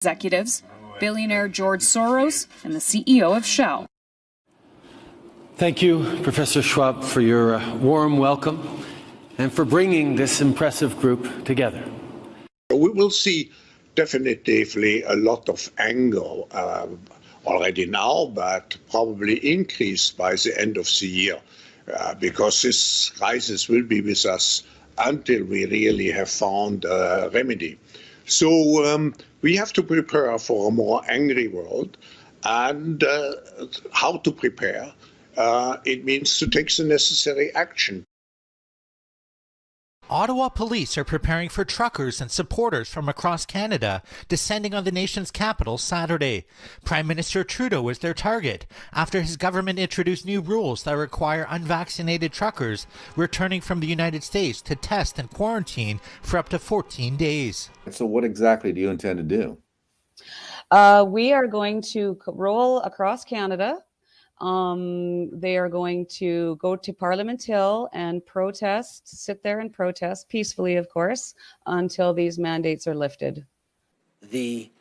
executives, billionaire George Soros, and the CEO of Shell. Thank you, Professor Schwab, for your warm welcome and for bringing this impressive group together. We will see definitively a lot of anger already now, but probably increased by the end of the year, because this crisis will be with us until we really have found a remedy. So we have to prepare for a more angry world, and how to prepare? It means to take the necessary action. Ottawa police are preparing for truckers and supporters from across Canada descending on the nation's capital Saturday. Prime Minister Trudeau is their target after his government introduced new rules that require unvaccinated truckers returning from the United States to test and quarantine for up to 14 days. So what exactly do you intend to do? We are going to roll across Canada. They are going to go to Parliament Hill and protest, sit there and protest peacefully, of course, until these mandates are lifted. The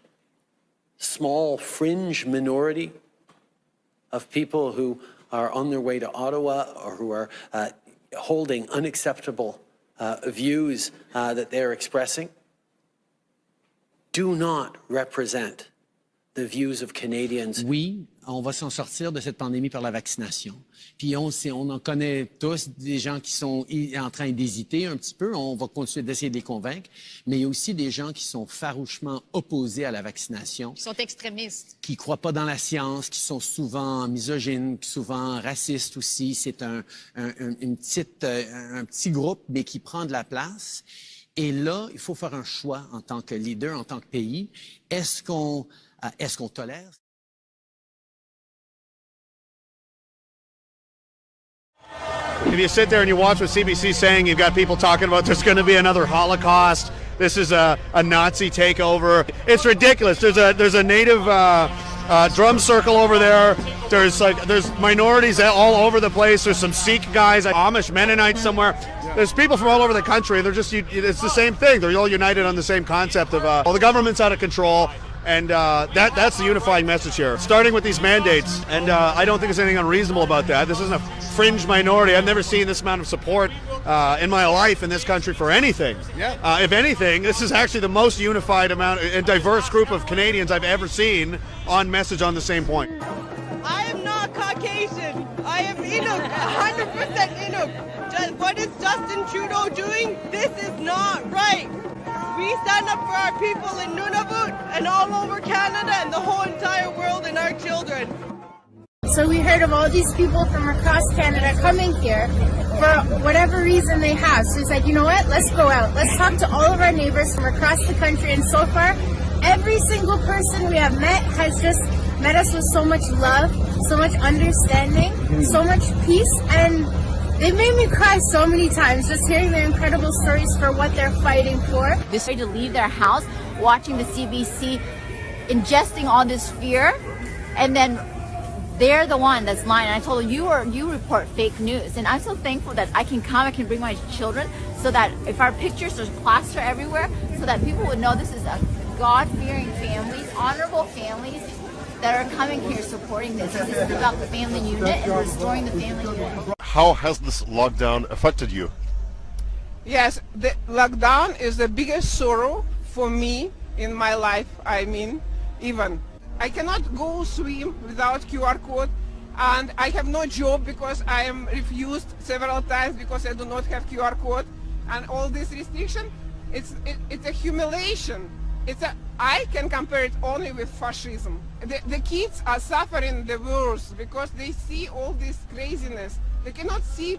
small fringe minority of people who are on their way to Ottawa or who are holding unacceptable views that they're expressing do not represent the views of Canadians. Oui, on va s'en sortir de cette pandémie par la vaccination. Puis on en connaît tous des gens qui sont en train d'hésiter un petit peu. On va continuer d'essayer de les convaincre. Mais il y a aussi des gens qui sont farouchement opposés à la vaccination. Qui sont extrémistes. Qui croient pas dans la science, qui sont souvent misogynes, souvent racistes aussi. C'est un petit groupe, mais qui prend de la place. Et là, il faut faire un choix en tant que leader, en tant que pays. Est-ce qu'on tolère? If you sit there and you watch what CBC's saying, you've got people talking about there's going to be another Holocaust. This is a Nazi takeover. It's ridiculous. There's a native drum circle over there. There's minorities all over the place. There's some Sikh guys, Amish Mennonites somewhere. There's people from all over the country. It's the same thing. They're all united on the same concept of the government's out of control. And that's the unifying message here, starting with these mandates. And I don't think there's anything unreasonable about that. This isn't a fringe minority. I've never seen this amount of support in my life in this country for anything. Yeah. If anything, this is actually the most unified amount and diverse group of Canadians I've ever seen on message on the same point. I am not Caucasian. I am Inuk, 100% Inuk. What is Justin Trudeau doing? This is not right. We stand up for our people in Nunavut and all over Canada and the whole entire world and our children. So we heard of all these people from across Canada coming here for whatever reason they have. So it's like, you know what, let's go out. Let's talk to all of our neighbors from across the country. And so far, every single person we have met has just met us with so much love, so much understanding, so much peace, and they made me cry so many times just hearing their incredible stories for what they're fighting for. This way to leave their house, watching the CBC, ingesting all this fear, and then they're the one that's lying. And I told them, you report fake news. And I'm so thankful that I can bring my children, so that if our pictures, there's plaster everywhere, so that people would know this is a God-fearing families, honorable families that are coming here supporting this. This is about the family unit and restoring the family unit. How has this lockdown affected you? Yes, the lockdown is the biggest sorrow for me in my life. I mean, even I cannot go swim without QR code, and I have no job because I am refused several times because I do not have QR code, and all this restriction, it's a humiliation. I can compare it only with fascism. The kids are suffering the worst because they see all this craziness. They cannot see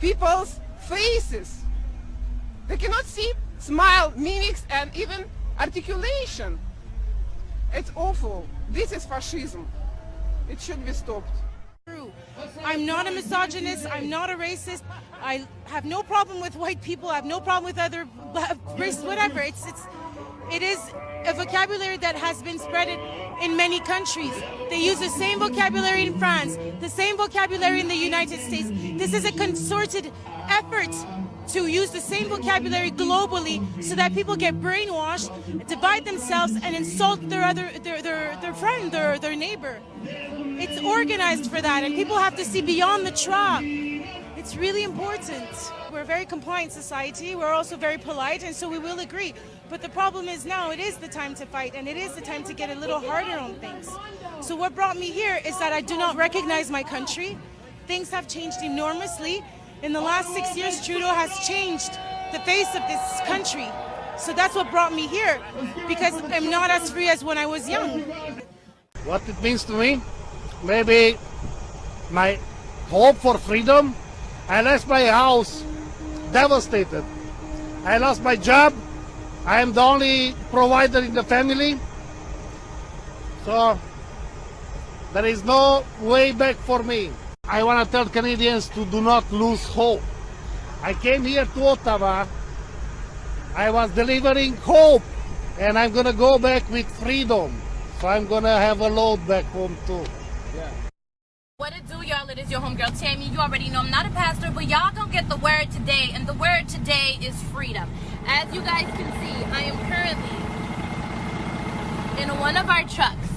people's faces. They cannot see smile, mimics, and even articulation. It's awful. This is fascism. It should be stopped. I'm not a misogynist. I'm not a racist. I have no problem with white people. I have no problem with other races, whatever. It is a vocabulary that has been spread in many countries. They use the same vocabulary in France, the same vocabulary in the United States. This is a concerted effort to use the same vocabulary globally so that people get brainwashed, divide themselves, and insult their friend, their neighbor. It's organized for that, and people have to see beyond the trap. It's really important. We're a very compliant society. We're also very polite, and so we will agree. But the problem is now it is the time to fight, and it is the time to get a little harder on things. So what brought me here is that I do not recognize my country. Things have changed enormously. In the last 6 years, Trudeau has changed the face of this country. So that's what brought me here, because I'm not as free as when I was young. What it means to me? Maybe my hope for freedom. I lost my house, devastated. I lost my job. I am the only provider in the family. So there is no way back for me. I want to tell Canadians to do not lose hope. I came here to Ottawa. I was delivering hope, and I'm going to go back with freedom. So I'm going to have a load back home too. Yeah. What it do, y'all? It is your homegirl Tammy. You already know I'm not a pastor, but y'all gonna get the word today, and the word today is freedom. As you guys can see, I am currently in one of our trucks.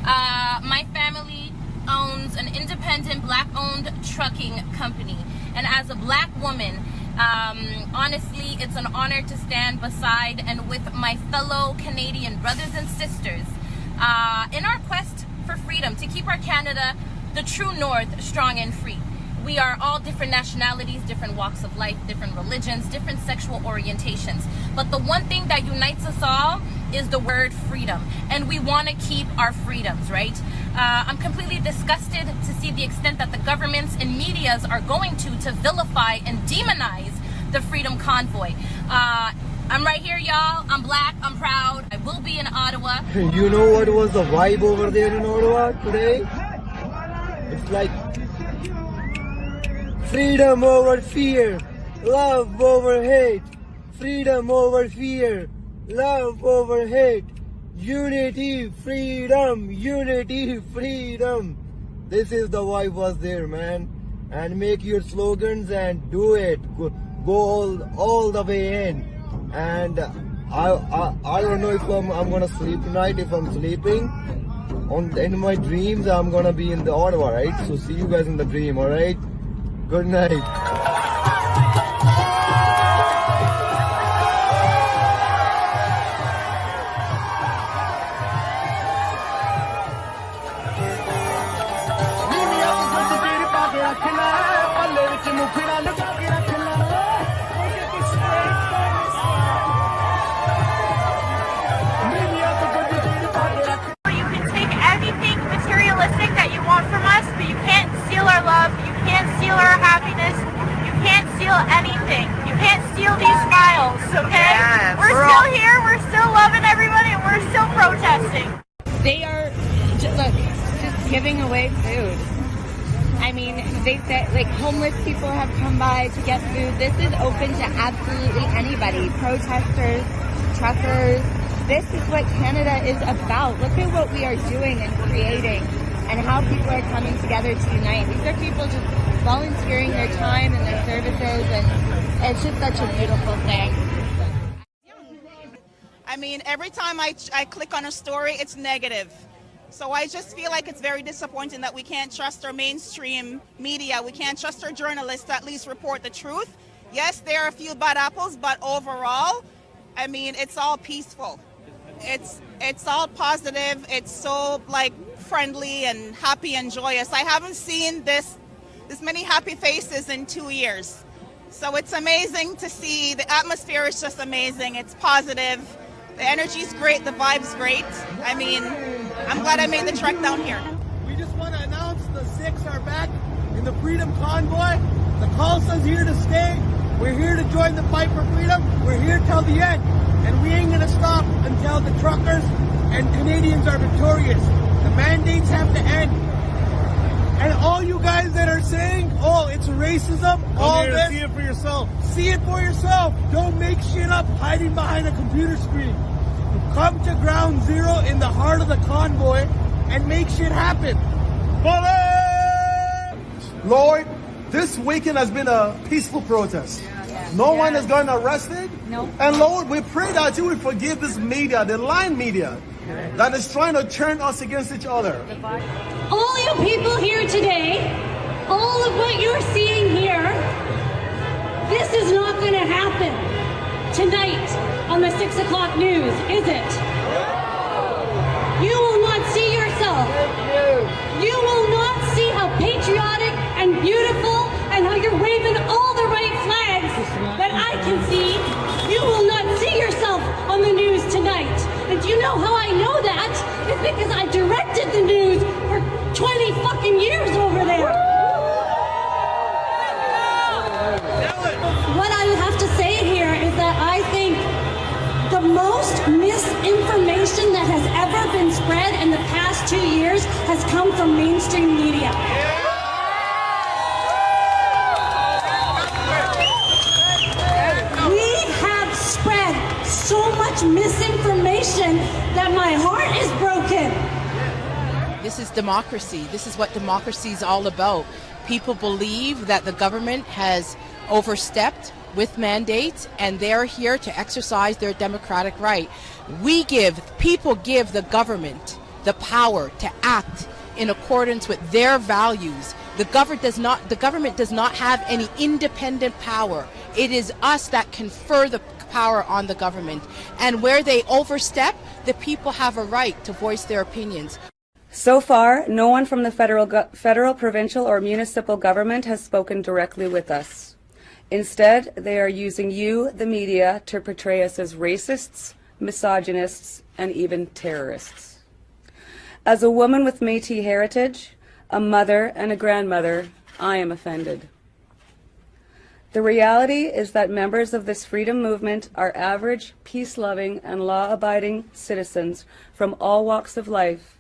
My family owns an independent black-owned trucking company, and as a black woman, honestly, it's an honor to stand beside and with my fellow Canadian brothers and sisters in our quest for freedom, to keep our Canada, the true north, strong and free. We are all different nationalities, different walks of life, different religions, different sexual orientations. But the one thing that unites us all is the word freedom. And we want to keep our freedoms, right? I'm completely disgusted to see the extent that the governments and medias are going to vilify and demonize the Freedom Convoy. I'm right here, y'all. I'm black. I'm proud. I will be in Ottawa. You know what was the vibe over there in Ottawa today? It's like freedom over fear, love over hate, freedom over fear, love over hate, unity, freedom, unity, freedom. This is the vibe was there, man. And make your slogans and do it. Go all the way in. And I don't know if I'm gonna sleep tonight. If I'm sleeping, in my dreams I'm gonna be in the Ottawa, right? So see you guys in the dream, all right? Good night. That you want from us, but you can't steal our love, you can't steal our happiness, you can't steal anything. You can't steal these smiles, okay? Yes, we're still here, we're still loving everybody, and we're still protesting. They are, just giving away food. I mean, they said, like, homeless people have come by to get food. This is open to absolutely anybody. Protesters, truckers. This is what Canada is about. Look at what we are doing and creating, and how people are coming together to unite. These are people just volunteering their time and their services, and it's just such a beautiful thing. I mean, every time I click on a story, it's negative. So I just feel like it's very disappointing that we can't trust our mainstream media. We can't trust our journalists to at least report the truth. Yes, there are a few bad apples, but overall, I mean, it's all peaceful. It's all positive. It's so, like, friendly and happy and joyous. I haven't seen this many happy faces in 2 years. So it's amazing to see. The atmosphere is just amazing. It's positive. The energy's great. The vibe's great. I mean, I'm glad I made the trek down here. We just want to announce the Six are back in the Freedom Convoy. The Khalsa's here to stay. We're here to join the fight for freedom. We're here till the end. And we ain't going to stop until the truckers and Canadians are victorious. The mandates have to end. And all you guys that are saying, oh, it's racism, all this. See it for yourself. See it for yourself. Don't make shit up hiding behind a computer screen. Come to ground zero in the heart of the convoy and make shit happen. Lord, this weekend has been a peaceful protest. No one is going arrested. No. And Lord, we pray that you will forgive this media, the lying media, that is trying to turn us against each other. All you people here today, all of what you're seeing here, this is not going to happen tonight on the 6 o'clock news, is it? You will not see yourself. You will not see how patriotic and beautiful and how you're waving all the right flags that I can see. You will not see yourself on the news tonight. And do you know how I know that? It's because I directed the news for 20 fucking years over there. What I have to say here is that I think the most misinformation that has ever been spread in the past 2 years has come from mainstream media. We have spread so much misinformation that my heart is broken. This is democracy. This is what democracy is all about. People believe that the government has overstepped with mandates, and they're here to exercise their democratic right. People give the government the power to act in accordance with their values. The government does not have any independent power. It is us that confer the power on the government. And where they overstep, the people have a right to voice their opinions. So far, no one from the federal, provincial, or municipal government has spoken directly with us. Instead, they are using you, the media, to portray us as racists, misogynists, and even terrorists. As a woman with Métis heritage, a mother and a grandmother, I am offended. The reality is that members of this freedom movement are average, peace-loving, and law-abiding citizens from all walks of life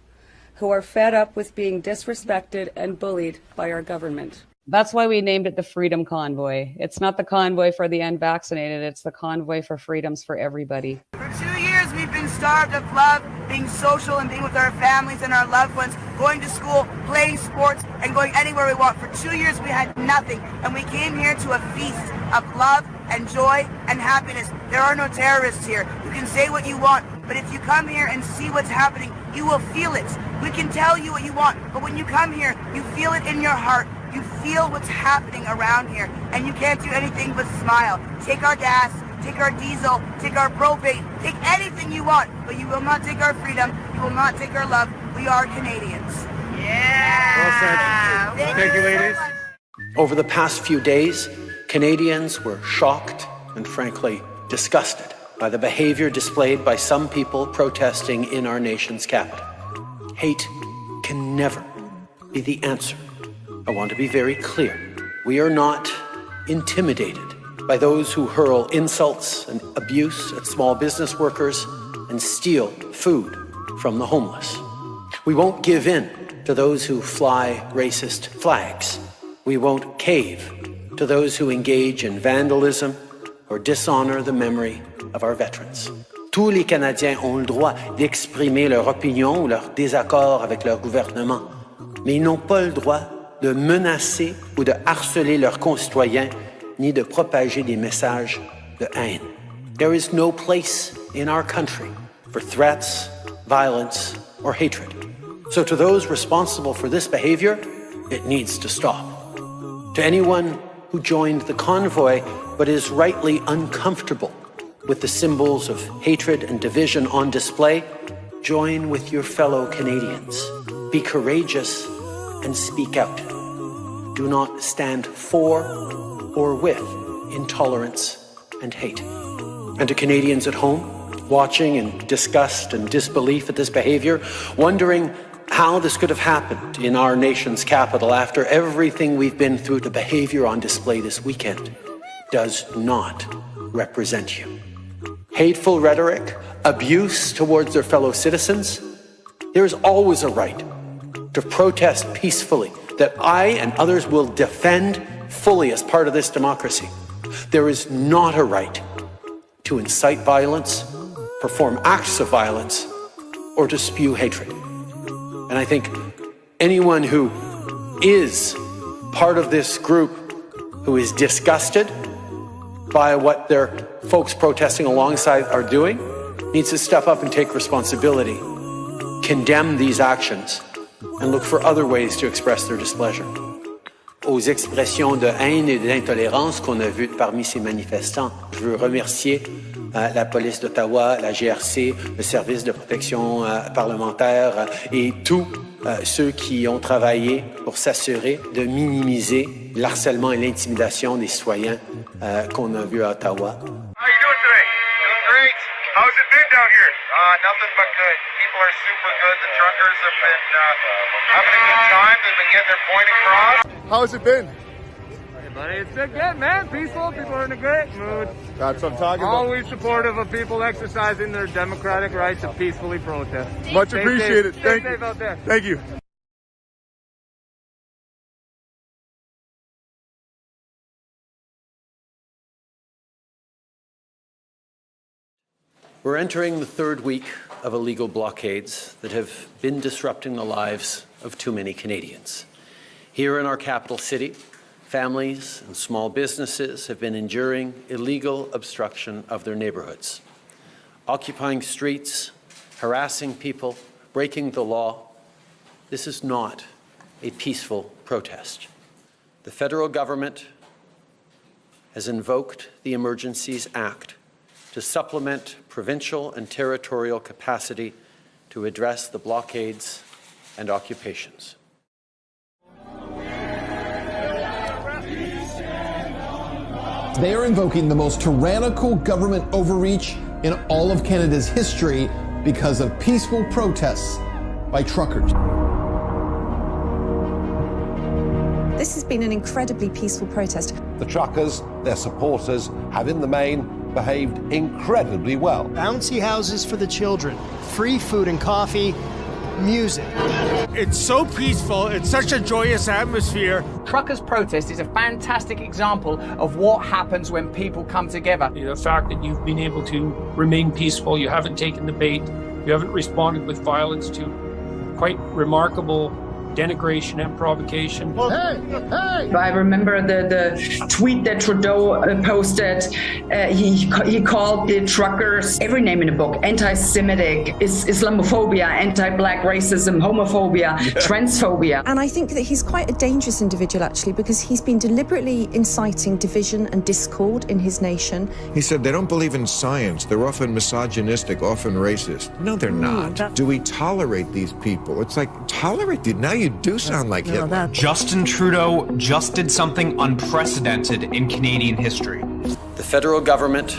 who are fed up with being disrespected and bullied by our government. That's why we named it the Freedom Convoy. It's not the convoy for the unvaccinated, it's the convoy for freedoms for everybody. For 2 years, we've been starved of love, being social and being with our families and our loved ones, going to school, playing sports, and going anywhere we want. For 2 years, we had nothing, and we came here to a feast of love and joy and happiness. There are no terrorists here. You can say what you want, but if you come here and see what's happening, you will feel it. We can tell you what you want, but when you come here, you feel it in your heart. You feel what's happening around here, and you can't do anything but smile. Take our gas, take our diesel, take our propane, take anything you want, but you will not take our freedom, you will not take our love. We are Canadians. Yeah! Well said. Thank you, ladies. Over the past few days, Canadians were shocked and frankly disgusted by the behavior displayed by some people protesting in our nation's capital. Hate can never be the answer. I want to be very clear. We are not intimidated by those who hurl insults and abuse at small business workers and steal food from the homeless. We won't give in to those who fly racist flags. We won't cave to those who engage in vandalism or dishonor the memory of our veterans. Tous les Canadiens ont le droit d'exprimer leur opinion ou leur désaccord avec leur gouvernement, mais ils n'ont pas le droit de menacer ou de harceler leurs concitoyens, ni de propager des messages de haine. There is no place in our country for threats, violence, or hatred. So to those responsible for this behavior, it needs to stop. To anyone who joined the convoy but is rightly uncomfortable with the symbols of hatred and division on display, join with your fellow Canadians. Be courageous and speak out. Do not stand for or with intolerance and hate. And to Canadians at home, watching in disgust and disbelief at this behavior, wondering how this could have happened in our nation's capital after everything we've been through, the behavior on display this weekend does not represent you. Hateful rhetoric, abuse towards their fellow citizens, there is always a right to protest peacefully that I and others will defend fully as part of this democracy. There is not a right to incite violence, perform acts of violence, or to spew hatred. And I think anyone who is part of this group who is disgusted by what their folks protesting alongside are doing needs to step up and take responsibility, condemn these actions, and look for other ways to express their displeasure. Aux expressions de haine et d'intolérance qu'on a vues parmi ces manifestants, je veux remercier la police d'Ottawa, la GRC, le service de protection parlementaire et tous ceux qui ont travaillé pour s'assurer de minimiser l'harcèlement et l'intimidation des citoyens qu'on a vus à Ottawa. How are you doing today? Doing great. How's it been down here? Nothing but good. People are super good. The truckers have been having a good time. They've been getting their point across. How's it been? Hey, buddy, it's been good, man. Peaceful. People are in a great mood. That's what I'm talking about. Always supportive of people exercising their democratic right to peacefully protest. Much Stay appreciated. Safe. Thank Stay you. safe out there. Thank you. We're entering the third week of illegal blockades that have been disrupting the lives of too many Canadians. Here in our capital city, families and small businesses have been enduring illegal obstruction of their neighborhoods, occupying streets, harassing people, breaking the law. This is not a peaceful protest. The federal government has invoked the Emergencies Act to supplement provincial and territorial capacity to address the blockades and occupations. They are invoking the most tyrannical government overreach in all of Canada's history because of peaceful protests by truckers. This has been an incredibly peaceful protest. The truckers, their supporters, have in the main behaved incredibly well. Bouncy houses for the children, free food and coffee, music. It's so peaceful, it's such a joyous atmosphere. Truckers' protest is a fantastic example of what happens when people come together. The fact that you've been able to remain peaceful, you haven't taken the bait, you haven't responded with violence to quite remarkable denigration and provocation. I remember the tweet that Trudeau posted. He called the truckers every name in the book: anti-Semitic, Islamophobia, anti-black racism, homophobia, transphobia. And I think that he's quite a dangerous individual, actually, because he's been deliberately inciting division and discord in his nation. He said they don't believe in science. They're often misogynistic, often racist. No, they're not. Do we tolerate these people? It's like, tolerate? Now you do sound like Hitler. Justin Trudeau just did something unprecedented in Canadian history. The federal government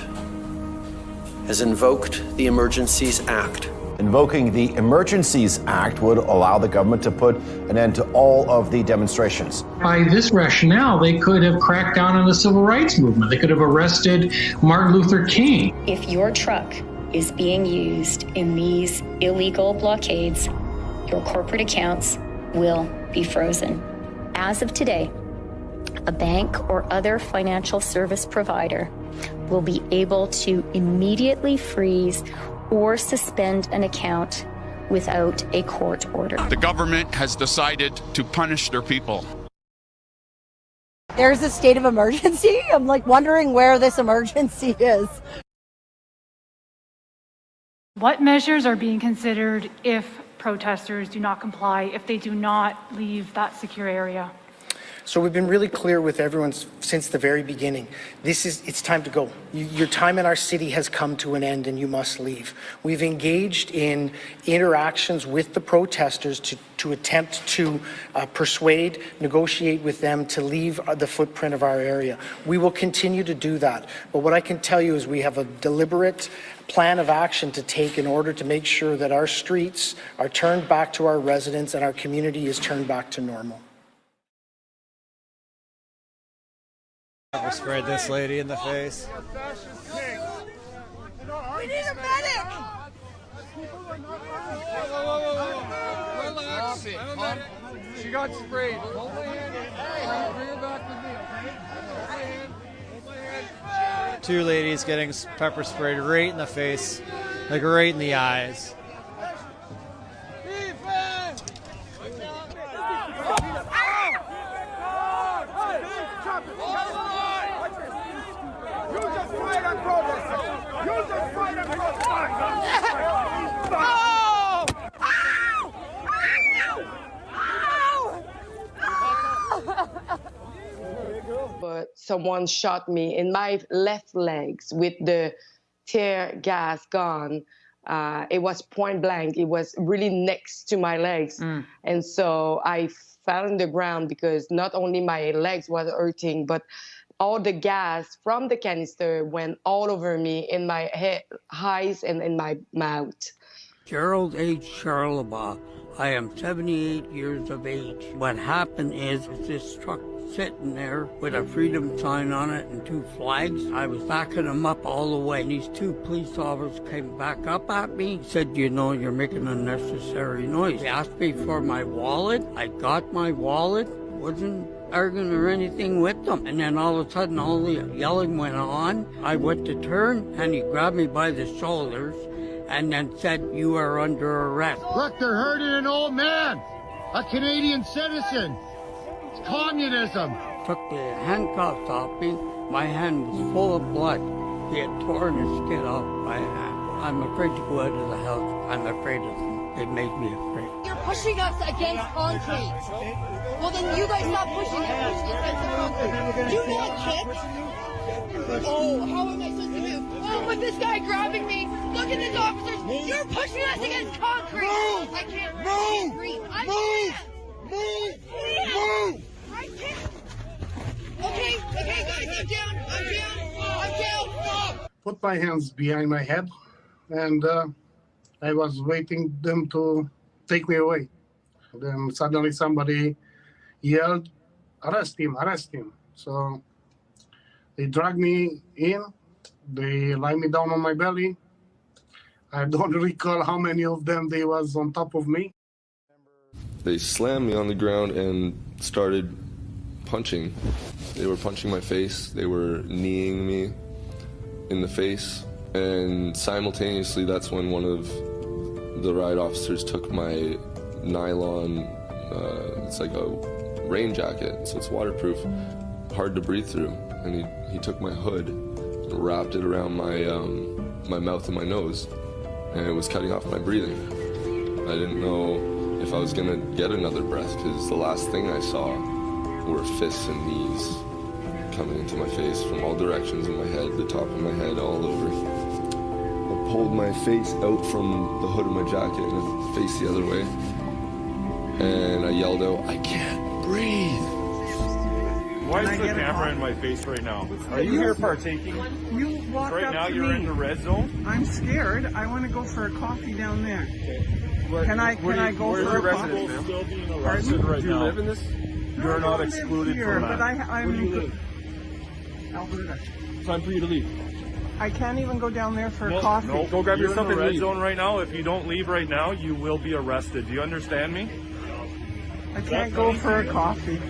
has invoked the Emergencies Act. Invoking the Emergencies Act would allow the government to put an end to all of the demonstrations. By this rationale, they could have cracked down on the civil rights movement. They could have arrested Martin Luther King. If your truck is being used in these illegal blockades, your corporate accounts will be frozen. As of today, a bank or other financial service provider will be able to immediately freeze or suspend an account without a court order. The government has decided to punish their people. There's a state of emergency. I'm wondering where this emergency is. What measures are being considered if protesters do not comply, if they do not leave that secure area? So we've been really clear with everyone since the very beginning. It's time to go. Your time in our city has come to an end and you must leave. We've engaged in interactions with the protesters to attempt to persuade, negotiate with them to leave the footprint of our area. We will continue to do that. But what I can tell you is we have a deliberate plan of action to take in order to make sure that our streets are turned back to our residents and our community is turned back to normal. Pepper sprayed this lady in the face. We need a medic! Relax. She got sprayed. Hold my hand. Bring her back with me, okay? Hold my hand. Hold my hand. Two ladies getting pepper sprayed right in the face, like right in the eyes. and protesters. You just fight and protest. Oh! Ow! Ow! Ow! But someone shot me in my left legs with the tear gas gun. It was point blank. It was really next to my legs. And so I fell on the ground because not only my legs was hurting, but all the gas from the canister went all over me, in my head, eyes, and in my mouth. Gerald H. Charlebois. I am 78 years of age. What happened is this truck sitting there with a freedom sign on it and 2 flags. I was backing them up all the way, and these 2 police officers came back up at me, said, you know, you're making unnecessary noise. They asked me for my wallet. I got my wallet. Wasn't arguing or anything with them. And then all of a sudden, all the yelling went on. I went to turn, and he grabbed me by the shoulders and then said, you are under arrest. Look, they're hurting an old man, a Canadian citizen. It's communism. Took the handcuffs off me. My hand was full of blood. He had torn the skin off my hand. I'm afraid to go out of the house. I'm afraid of them. They make me afraid. You're pushing us against concrete. Well, then you guys stop pushing us against the concrete. Do you want kids? Oh, how am I supposed to move? Oh, with this guy grabbing me. Look at these officers. You're pushing us against concrete. Move! I can't breathe. I can't. Move! I can't. Okay, guys, I'm down. Put my hands behind my head, and I was waiting them to take me away. Then suddenly somebody yelled, arrest him. So they dragged me in, they lie me down on my belly. I don't recall how many of them they was on top of me. They slammed me on the ground and started punching. They were punching my face, they were kneeing me in the face, and simultaneously that's when one of the riot officers took my nylon, it's like a rain jacket, so it's waterproof, hard to breathe through, and he took my hood and wrapped it around my mouth and my nose, and it was cutting off my breathing. I didn't know if I was gonna get another breath, because the last thing I saw were fists and knees coming into my face from all directions in my head, the top of my head, all over. I pulled my face out from the hood of my jacket and faced the other way, and I yelled out, I can't breathe. Why is the camera in my face right now? Are you here partaking? You walked right up now to you're me. in the red zone? I'm scared. I want to go for a coffee down there. Can I go for a coffee? Still being arrested right Do you now. live in this? You're not excluded here, from that. but I'm Where do you live? Alberta. Time for you to leave. I can't even go down there for a coffee. No, go grab You're yourself in in the the red red zone right now. If you don't leave right now, you will be arrested. Do you understand me? I can't go for a coffee.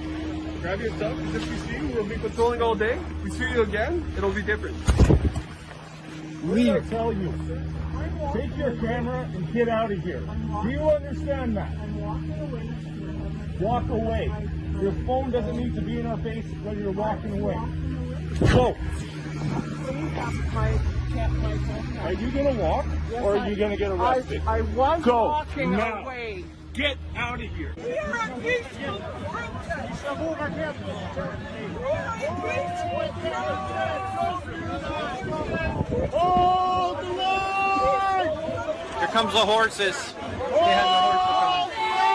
Grab yourself. If we see you, we'll be patrolling all day. If we see you again, it'll be different. Leave. I tell you, take your camera and get out of here. Do you understand that? Walk away. Your phone doesn't need to be in our face when you're walking away. Go. Are you gonna walk, or are you gonna get arrested? I was walking now. away. Get out of here. We are a peaceful protest. Oh, the line! Here comes the horses. They have the horses coming.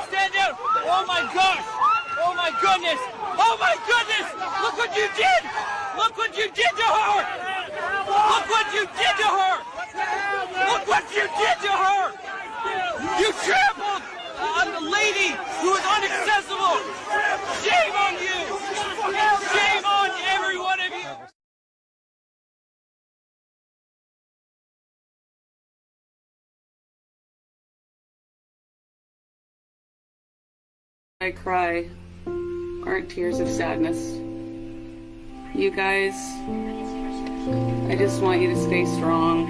Stand down! Oh my gosh! Oh my goodness! Oh my goodness! Look what you did! Look what you did to her! Look what you did to her! Look what you did to her! You trampled on the lady who is inaccessible! Shame on you! Shame on every one of you! I cry aren't tears of sadness. You guys, I just want you to stay strong.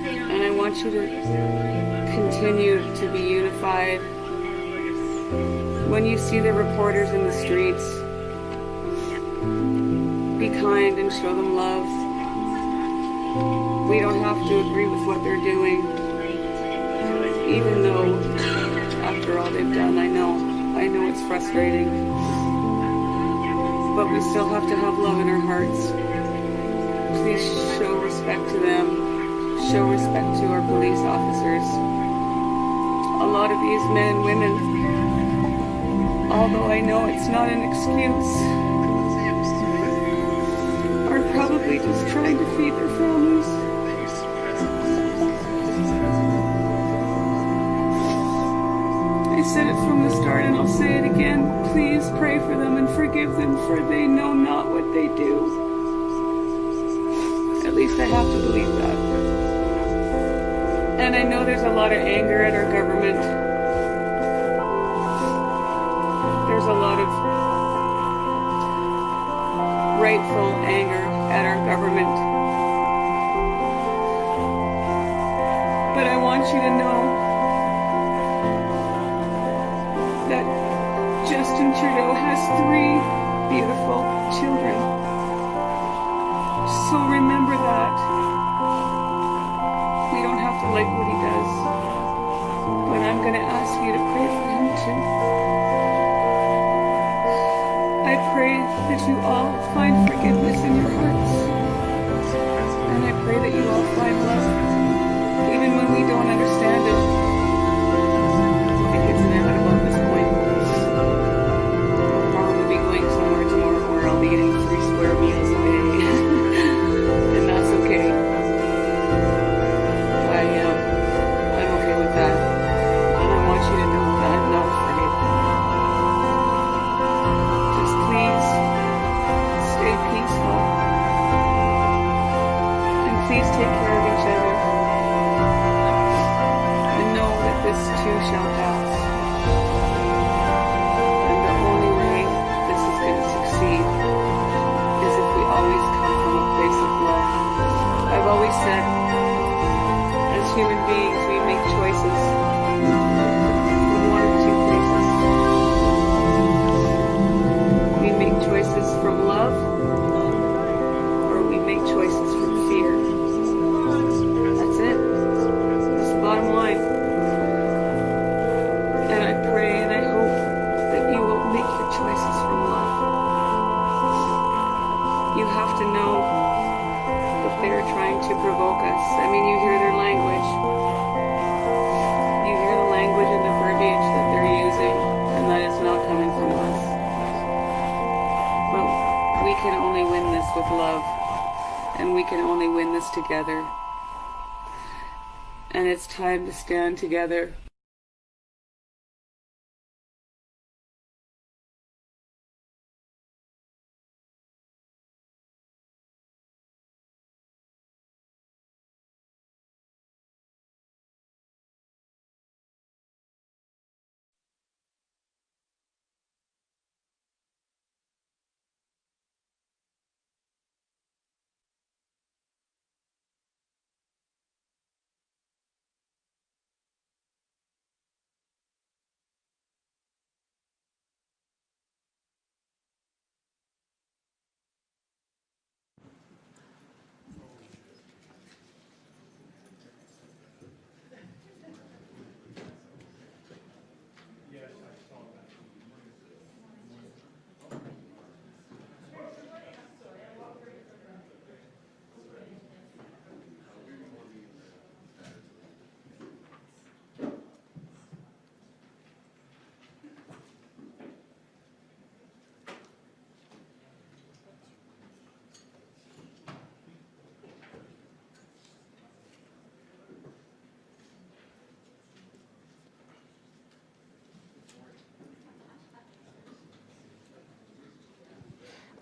And And I want you to continue to be unified. When you see the reporters in the streets, be kind and show them love. We don't have to agree with what they're doing, even though after all they've done, I know it's frustrating. But we still have to have love in our hearts. Please show respect to them. Show respect to our police officers. A lot of these men and women, although I know it's not an excuse, are probably just trying to feed their families. I said it from the start and I'll say it again. Please pray for them and forgive them, for they know not what they do. At least I have to believe that. And I know there's a lot of anger at our government. There's a lot of rightful anger at our government. But I want you to know that Justin Trudeau has 3 beautiful children. So remember that. We don't have to like what he does, but I'm going to ask you to pray for him too. I pray that you all find forgiveness in your hearts, and I pray that you all find love, even when we don't understand it. I think it's inevitable at this point. I'll probably be going somewhere tomorrow where I'll be eating 3 square meals a day, and that's okay. I'm okay with that, and I want you to know that I'm not afraid. Just please stay peaceful, and please take care of each other, and know that this too shall pass. And the only way this is going to succeed is if we always come from a place of love. I've always said, as human beings, we make choices from one of 2 places. We make choices from love, or we make choices from fear. That's it. That's the bottom line. And I pray and I hope that you will make your choices from love. You have to know that they're trying to provoke us. I mean, you hear their language. You hear the language and the verbiage that they're using, and that is not coming from us. But we can only win this with love, and we can only win this together. And it's time to stand together.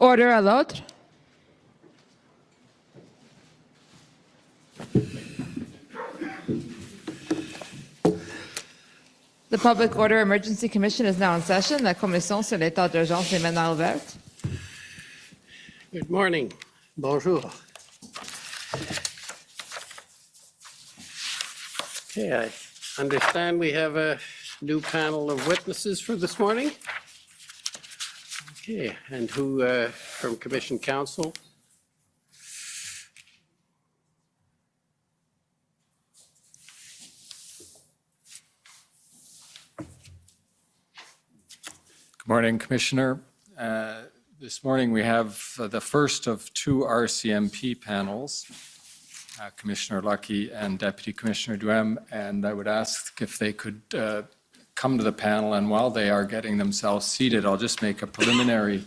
Order à l'ordre. The Public Order Emergency Commission is now in session. La commission sur l'état d'urgence est maintenant ouverte. Good morning. Bonjour. Okay, I understand we have a new panel of witnesses for this morning. Okay, and who from Commission Council? Good morning, Commissioner. This morning we have the first of two RCMP panels, Commissioner Lucky and Deputy Commissioner Duhem, and I would ask if they could come to the panel, and while they are getting themselves seated, I'll just make a preliminary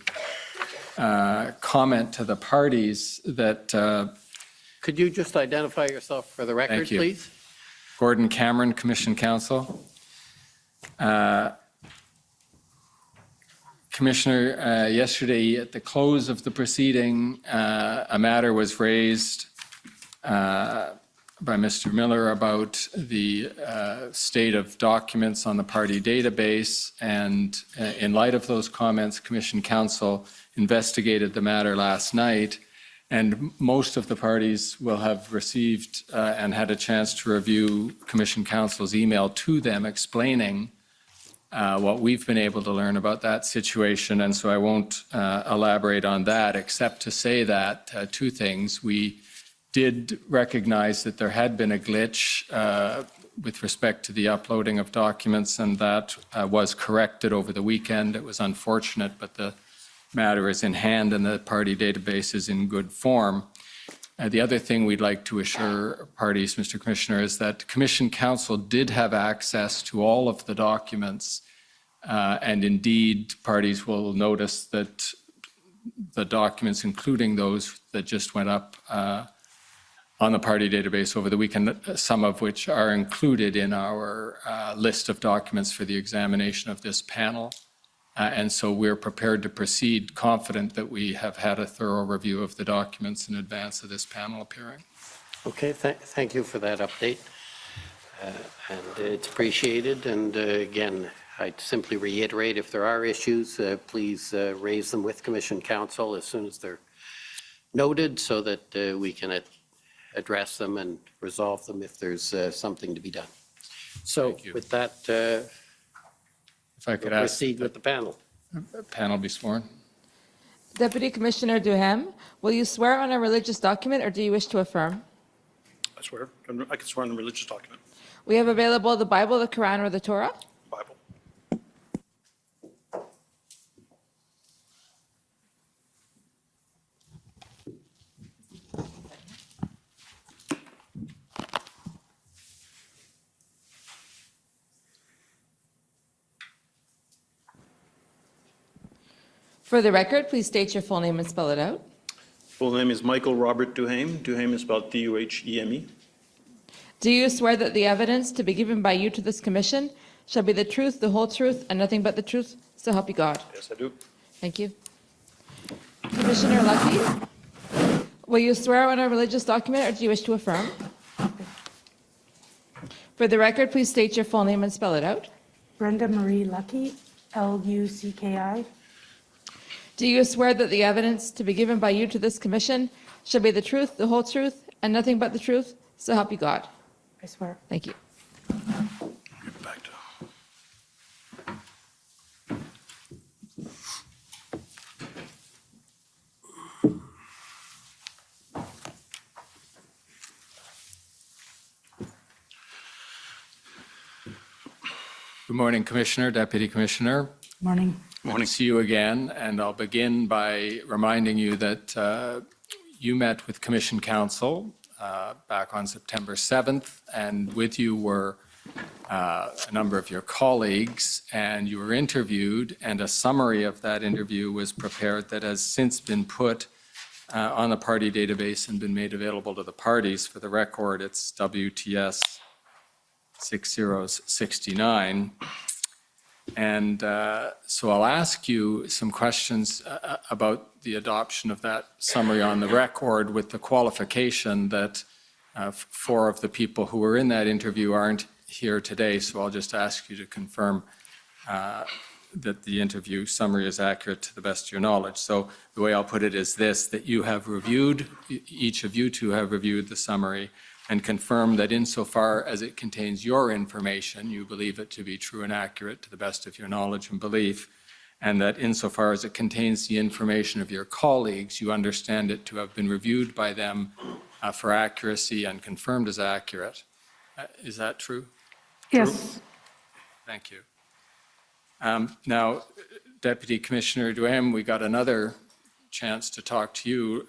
comment to the parties that... Could you just identify yourself for the record, please? Gordon Cameron, Commission Counsel. Commissioner, yesterday at the close of the proceeding, a matter was raised by Mr. Miller about the state of documents on the party database, and in light of those comments, Commission Counsel investigated the matter last night, and most of the parties will have received and had a chance to review Commission Counsel's email to them explaining what we've been able to learn about that situation, and so I won't elaborate on that except to say that two things. We did recognize that there had been a glitch with respect to the uploading of documents, and that was corrected over the weekend. It was unfortunate, but the matter is in hand and the party database is in good form. The other thing we'd like to assure parties, Mr. Commissioner, is that Commission Counsel did have access to all of the documents, and indeed parties will notice that the documents, including those that just went up on the party database over the weekend, some of which are included in our list of documents for the examination of this panel. And so we're prepared to proceed confident that we have had a thorough review of the documents in advance of this panel appearing. Okay, thank you for that update. And it's appreciated. And again, I'd simply reiterate, if there are issues, please raise them with Commission Counsel as soon as they're noted so that we can address them and resolve them if there's something to be done. So with that, if I could we'll ask, proceed with the panel. Panel be sworn. Deputy Commissioner Duhem, will you swear on a religious document or do you wish to affirm? I swear. I can swear on a religious document. We have available the Bible, the Quran, or the Torah. Bible. For the record, please state your full name and spell it out. Full name is Michael Robert Duhem. Duhem is spelled D-U-H-E-M-E. Do you swear that the evidence to be given by you to this commission shall be the truth, the whole truth, and nothing but the truth? So help you God. Yes, I do. Thank you. Commissioner Lucky, will you swear on a religious document or do you wish to affirm? For the record, please state your full name and spell it out. Brenda Marie Lucky, L-U-C-K-I. Do you swear that the evidence to be given by you to this commission shall be the truth, the whole truth, and nothing but the truth? So help you God. I swear. Thank you. Good morning, Commissioner, Deputy Commissioner. Morning. Morning. Good to see you again, and I'll begin by reminding you that you met with Commission Counsel back on September 7th, and with you were a number of your colleagues, and you were interviewed, and a summary of that interview was prepared that has since been put on the party database and been made available to the parties. For the record, it's WTS 6069. And so I'll ask you some questions about the adoption of that summary on the record, with the qualification that 4 of the people who were in that interview aren't here today. So I'll just ask you to confirm that the interview summary is accurate to the best of your knowledge. So the way I'll put it is this: that you have reviewed, each of you two have reviewed the summary, and confirm that insofar as it contains your information, you believe it to be true and accurate to the best of your knowledge and belief, and that insofar as it contains the information of your colleagues, you understand it to have been reviewed by them for accuracy and confirmed as accurate. Is that true? Yes. True? Thank you. Now, Deputy Commissioner Duhem, we got another chance to talk to you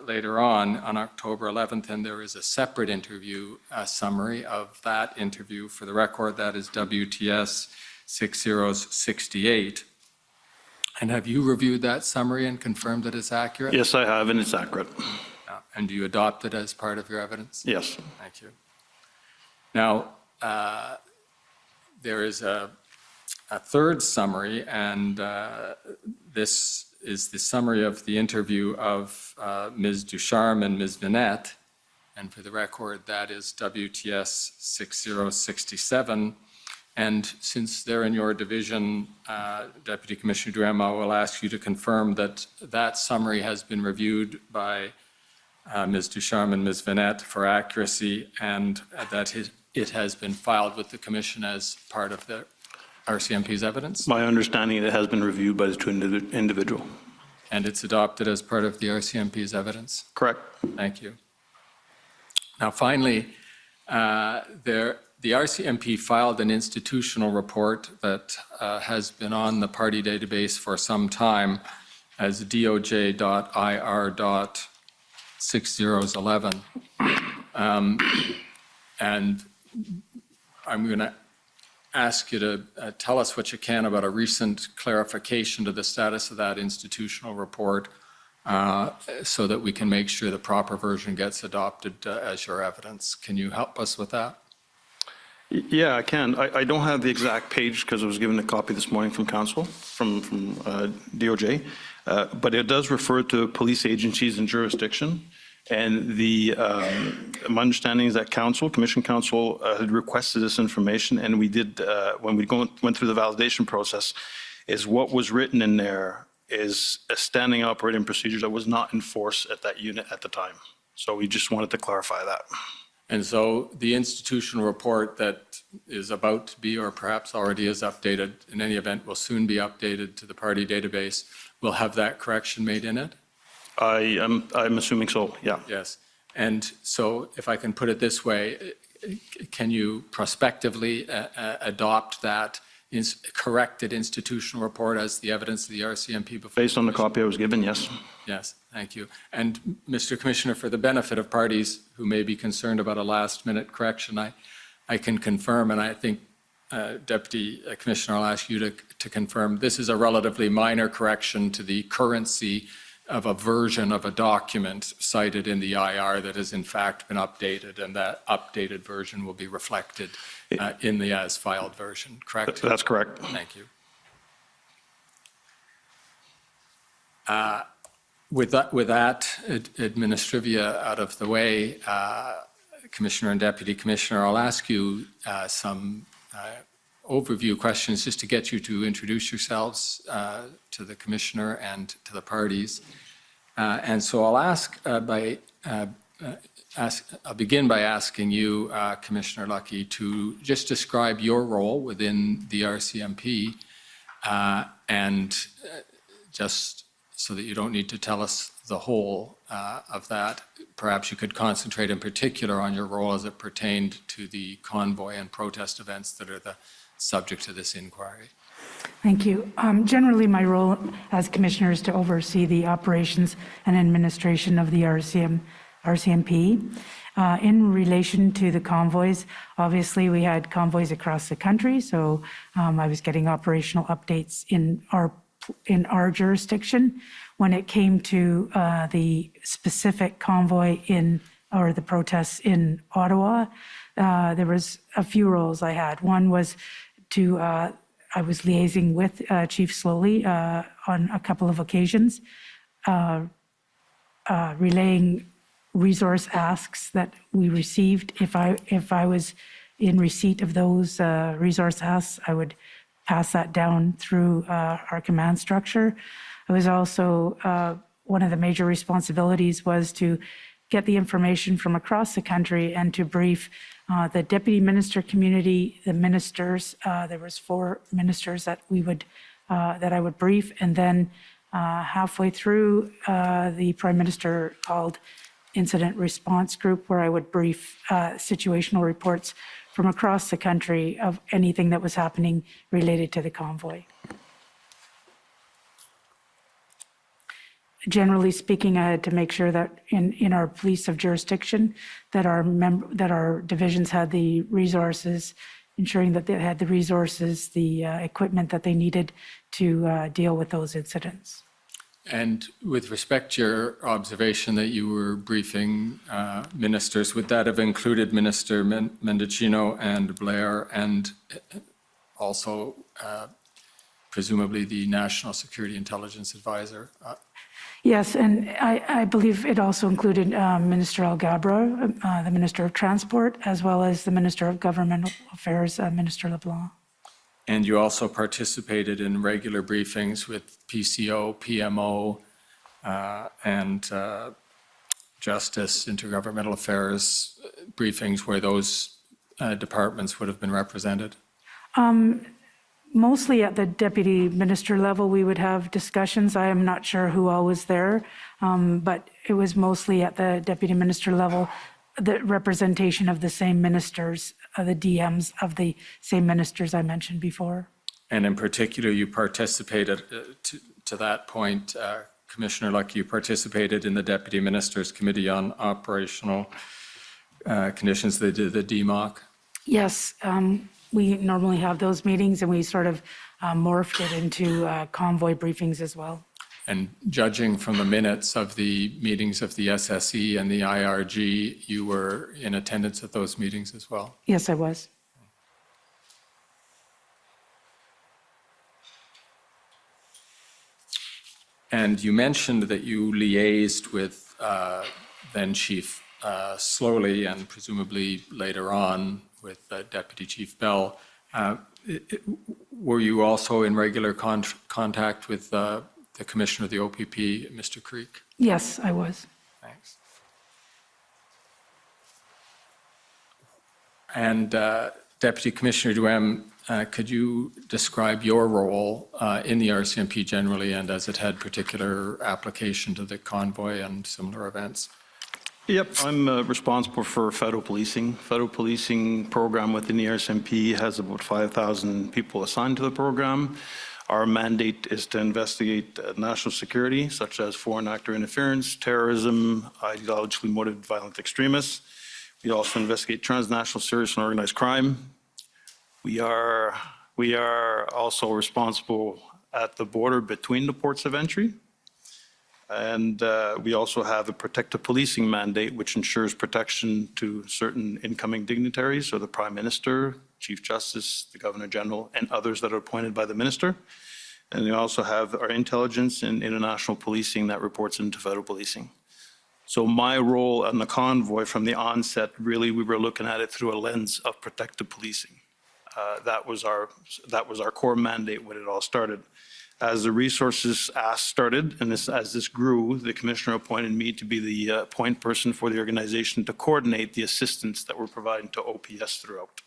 later on October 11th, and there is a separate interview summary of that interview. For the record, that is WTS 6068. And have you reviewed that summary and confirmed that it's accurate? Yes, I have, and it's accurate. And do you adopt it as part of your evidence? Yes. Thank you. Now, there is a third summary, and this is the summary of the interview of Ms. Ducharme and Ms. Vinette. And for the record, that is WTS 6067. And since they're in your division, Deputy Commissioner Duhem, I will ask you to confirm that that summary has been reviewed by Ms. Ducharme and Ms. Vinette for accuracy, and that it has been filed with the Commission as part of the RCMP's evidence? My understanding, it has been reviewed by the two individual. And it's adopted as part of the RCMP's evidence? Correct. Thank you. Now, finally, the RCMP filed an institutional report that has been on the party database for some time as DOJ.IR.6011. And I'm going to ask you to tell us what you can about a recent clarification to the status of that institutional report so that we can make sure the proper version gets adopted as your evidence. Can you help us with that? Yeah, I can. I don't have the exact page because I was given a copy this morning from council, from DOJ, but it does refer to police agencies and jurisdiction. And my understanding is that Commission Council had requested this information, and we did, when we went through the validation process, is what was written in there is a standing operating procedure that was not in force at that unit at the time. So we just wanted to clarify that. And so the institutional report that is about to be, or perhaps already is updated, in any event will soon be updated to the party database, will have that correction made in it? I'm assuming so, yeah. Yes. And so if I can put it this way, can you prospectively adopt that corrected institutional report as the evidence of the RCMP before? Based on the copy I was given, yes. Yes, thank you. And Mr. Commissioner, for the benefit of parties who may be concerned about a last-minute correction, I can confirm, and I think Deputy Commissioner, I'll ask you to confirm, this is a relatively minor correction to the currency of a version of a document cited in the IR that has in fact been updated, and that updated version will be reflected in the as-filed version, correct? That's correct. Thank you. With that administrivia out of the way, Commissioner and Deputy Commissioner, I'll ask you some overview questions just to get you to introduce yourselves to the Commissioner and to the parties. And so I'll I'll begin by asking you, Commissioner Lucky, to just describe your role within the RCMP, and just so that you don't need to tell us the whole of that, perhaps you could concentrate in particular on your role as it pertained to the convoy and protest events that are the subject of this inquiry. Thank you. Generally, my role as commissioner is to oversee the operations and administration of the RCMP. In relation to the convoys, obviously we had convoys across the country, so I was getting operational updates in our jurisdiction. When it came to the specific convoy or the protests in Ottawa, there was a few roles I had. One was I was liaising with Chief Slowly on a couple of occasions, relaying resource asks that we received. If I was in receipt of those resource asks, I would pass that down through our command structure. I was also, one of the major responsibilities was to get the information from across the country and to brief the deputy minister community, the ministers. There was 4 ministers that I would brief, and then halfway through, the Prime Minister called incident response group where I would brief situational reports from across the country of anything that was happening related to the convoy. Generally speaking, I had to make sure that in our police of jurisdiction, that our divisions had the resources, ensuring that they had the resources, the equipment that they needed to deal with those incidents. And with respect to your observation that you were briefing ministers, would that have included Minister Mendicino and Blair, and also presumably the National Security Intelligence Advisor? Yes, and I believe it also included Minister Algabra, the Minister of Transport, as well as the Minister of Governmental Affairs, Minister LeBlanc. And you also participated in regular briefings with PCO, PMO, and Justice, Intergovernmental Affairs briefings where those departments would have been represented? Mostly at the deputy minister level, we would have discussions. I am not sure who all was there, but it was mostly at the deputy minister level, the representation of the same ministers, the DMs of the same ministers I mentioned before. And in particular, you participated, to that point, Commissioner Lucky, you participated in the Deputy Ministers Committee on Operational Conditions, the DMOC? Yes, we normally have those meetings, and we sort of morphed it into convoy briefings as well. And judging from the minutes of the meetings of the SSE and the IRG, you were in attendance at those meetings as well? Yes, I was. And you mentioned that you liaised with then Chief Slowly, and presumably later on with Deputy Chief Bell. Were you also in regular contact with the Commissioner of the OPP, Mr. Creek? Yes, I was. Thanks. And Deputy Commissioner Duhem, could you describe your role in the RCMP generally, and as it had particular application to the convoy and similar events? Yep, I'm responsible for federal policing. Federal policing program within the RCMP has about 5,000 people assigned to the program. Our mandate is to investigate national security, such as foreign actor interference, terrorism, ideologically motivated violent extremists. We also investigate transnational serious and organized crime. We are also responsible at the border between the ports of entry. And we also have a protective policing mandate, which ensures protection to certain incoming dignitaries, so the Prime Minister, Chief Justice, the Governor General, and others that are appointed by the Minister. And we also have our intelligence and international policing that reports into federal policing. So my role on the convoy from the onset, really, we were looking at it through a lens of protective policing. That was our core mandate when it all started. As the resources ask started, and as this grew, the Commissioner appointed me to be the point person for the organization to coordinate the assistance that we're providing to OPS throughout.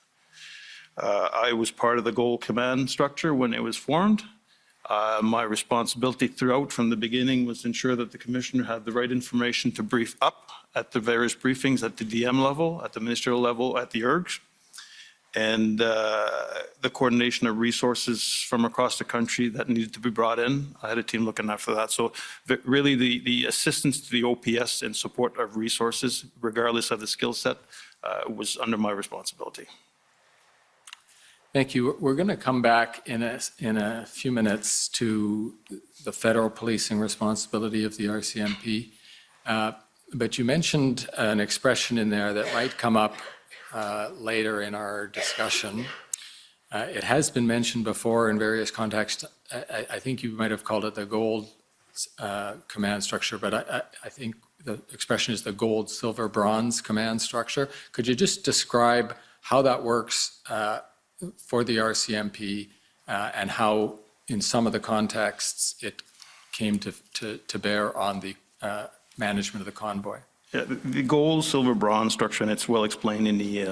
I was part of the Goal Command structure when it was formed. My responsibility throughout from the beginning was to ensure that the Commissioner had the right information to brief up at the various briefings at the DM level, at the ministerial level, at the ERGs, and the coordination of resources from across the country that needed to be brought in. I had a team looking after that. So really the assistance to the OPS and support of resources, regardless of the skill set, was under my responsibility. Thank you. We're going to come back in a few minutes to the federal policing responsibility of the RCMP. But you mentioned an expression in there that might come up later in our discussion. It has been mentioned before in various contexts. I think you might have called it the gold command structure, but I think the expression is the gold, silver, bronze command structure. Could you just describe how that works for the RCMP and how, in some of the contexts, it came to bear on the management of the convoy? Yeah, the gold, silver, bronze structure, and it's well explained in the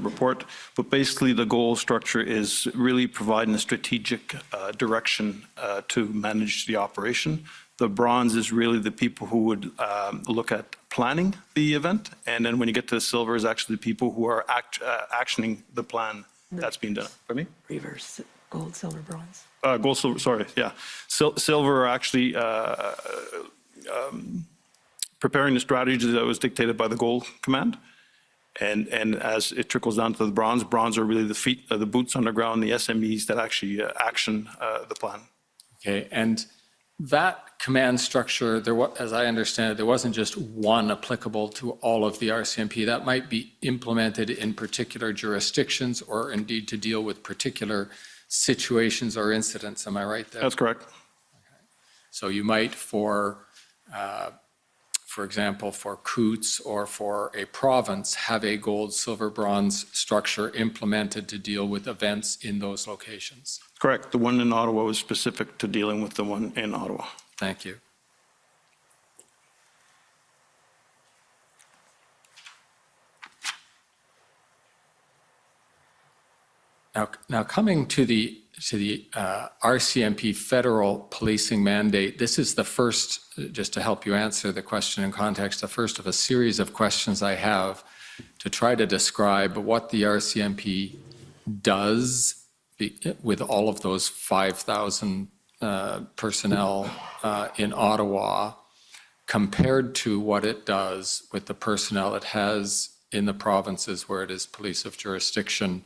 report. But basically, the gold structure is really providing a strategic direction to manage the operation. The bronze is really the people who would look at planning the event, and then when you get to the silver, is actually the people who are actioning the plan that's being done. For me, Reverse gold, silver, bronze. Gold, silver. Sorry, yeah. Silver are actually. Preparing the strategy that was dictated by the gold command. And as it trickles down to the bronze are really the feet, the boots on the ground, the SMEs that actually action the plan. Okay, and that command structure, as I understand it, there wasn't just one applicable to all of the RCMP. That might be implemented in particular jurisdictions or indeed to deal with particular situations or incidents. Am I right there? That's correct. Okay. So you might, for example, for Coots or for a province, have a gold, silver, bronze structure implemented to deal with events in those locations. Correct. The one in Ottawa was specific to dealing with the one in Ottawa. Thank you. Now coming to the RCMP federal policing mandate, this is the first, just to help you answer the question in context, the first of a series of questions I have to try to describe what the RCMP does with all of those 5,000 personnel in Ottawa compared to what it does with the personnel it has in the provinces where it is police of jurisdiction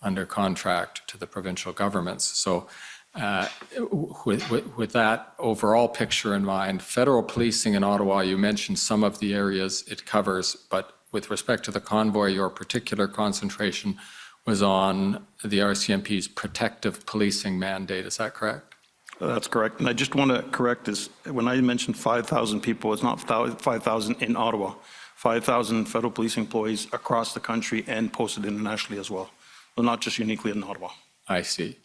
under contract to the provincial governments. So with that overall picture in mind, federal policing in Ottawa, you mentioned some of the areas it covers, but with respect to the convoy, your particular concentration was on the RCMP's protective policing mandate. Is that correct? That's correct. And I just want to correct this. When I mentioned 5,000 people, it's not 5,000 in Ottawa. 5,000 federal police employees across the country and posted internationally as well. Well, not just uniquely in Ottawa. I see.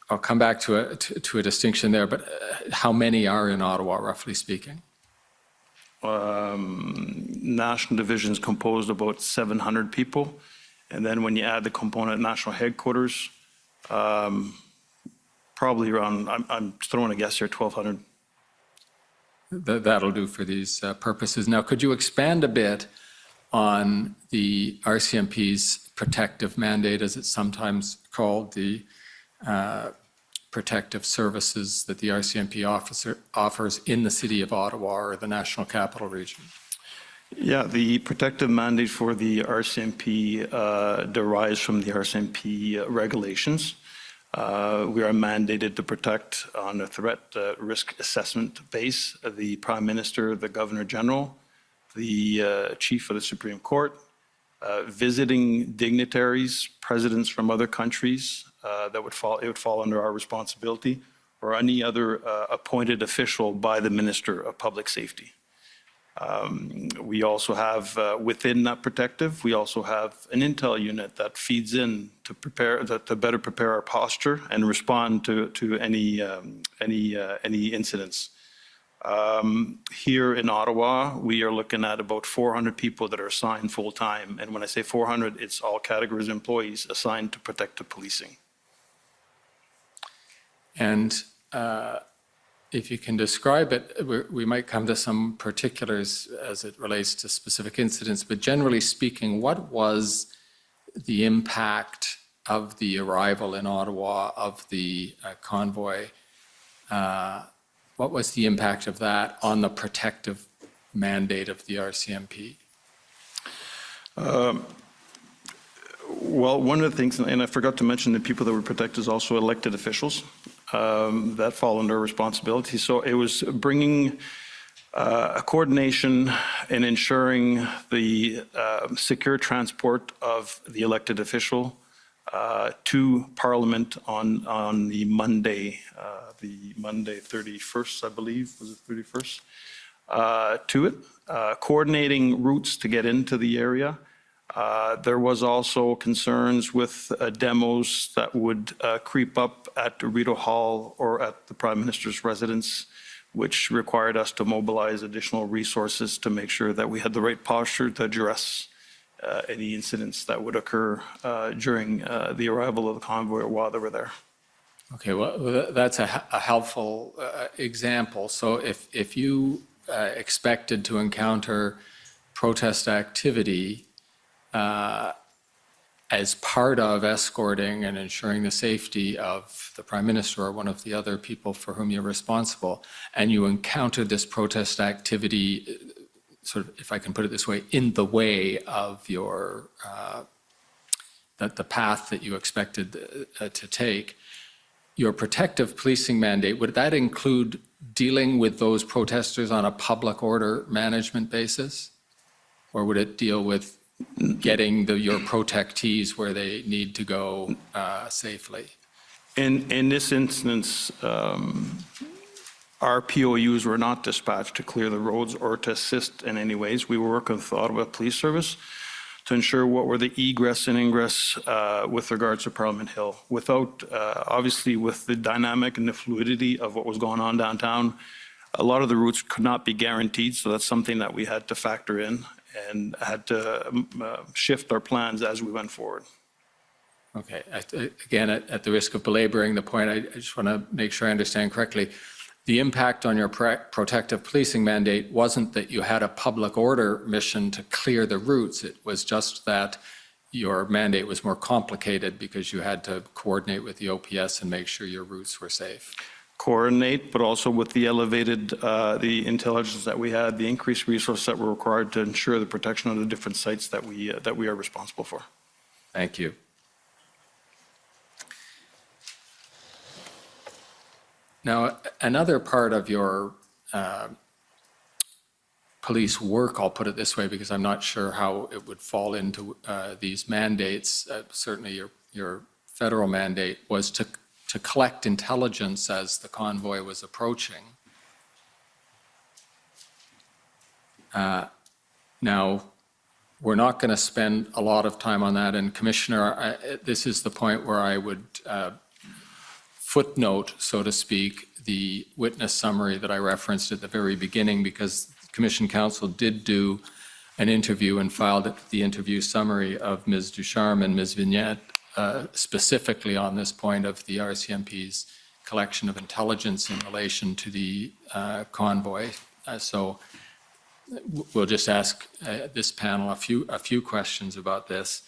I'll come back to a distinction there, but how many are in Ottawa, roughly speaking? National division is composed of about 700 people. And then when you add the component national headquarters, probably around, I'm throwing a guess here, 1,200. That'll do for these purposes. Now, could you expand a bit on the RCMP's protective mandate, as it's sometimes called, the protective services that the RCMP offers in the city of Ottawa or the National Capital Region? Yeah, the protective mandate for the RCMP derives from the RCMP regulations. We are mandated to protect on a threat risk assessment base the Prime Minister, the Governor General, the Chief of the Supreme Court, visiting dignitaries, presidents from other countries it would fall under our responsibility, or any other appointed official by the Minister of Public Safety. We also have, within that protective, we also have an intel unit that feeds in to better prepare our posture and respond to any incidents. Here in Ottawa, we are looking at about 400 people that are assigned full-time. And when I say 400, it's all categories of employees assigned to protective policing. And if you can describe it, we might come to some particulars as it relates to specific incidents, but generally speaking, what was the impact of the arrival in Ottawa of the convoy? What was the impact of that on the protective mandate of the RCMP? Well, one of the things, and I forgot to mention, the people that were protected is also elected officials that fall under responsibility. So it was bringing a coordination and ensuring the secure transport of the elected official to Parliament on the Monday 31st, I believe, was it 31st, to it, coordinating routes to get into the area. There was also concerns with demos that would creep up at the Rideau Hall or at the Prime Minister's residence. which required us to mobilize additional resources to make sure that we had the right posture to address any incidents that would occur during the arrival of the convoy or while they were there. Okay, well, that's a helpful example. So if you expected to encounter protest activity as part of escorting and ensuring the safety of the Prime Minister or one of the other people for whom you're responsible, and you encountered this protest activity, sort of, if I can put it this way, in the way of your, the path that you expected to take, your protective policing mandate, would that include dealing with those protesters on a public order management basis? Or would it deal with getting your protectees where they need to go safely? In this instance, our POUs were not dispatched to clear the roads or to assist in any ways. We were working with the Ottawa Police Service to ensure what were the egress and ingress with regards to Parliament Hill. Without, obviously, with the dynamic and the fluidity of what was going on downtown, a lot of the routes could not be guaranteed, so that's something that we had to factor in and had to shift our plans as we went forward. Okay, again, at the risk of belaboring the point, I just want to make sure I understand correctly. The impact on your protective policing mandate wasn't that you had a public order mission to clear the routes. It was just that your mandate was more complicated because you had to coordinate with the OPS and make sure your routes were safe. Coordinate, but also with the elevated, the intelligence that we had, the increased resources that were required to ensure the protection of the different sites that we are responsible for. Thank you. Now, another part of your police work, I'll put it this way, because I'm not sure how it would fall into these mandates, certainly your federal mandate, was to collect intelligence as the convoy was approaching. Now, we're not going to spend a lot of time on that, and Commissioner, this is the point where I would footnote, so to speak, the witness summary that I referenced at the very beginning, because Commission Counsel did do an interview and filed the interview summary of Ms. Ducharme and Ms. Vignette, specifically on this point of the RCMP's collection of intelligence in relation to the convoy. So we'll just ask this panel a few questions about this.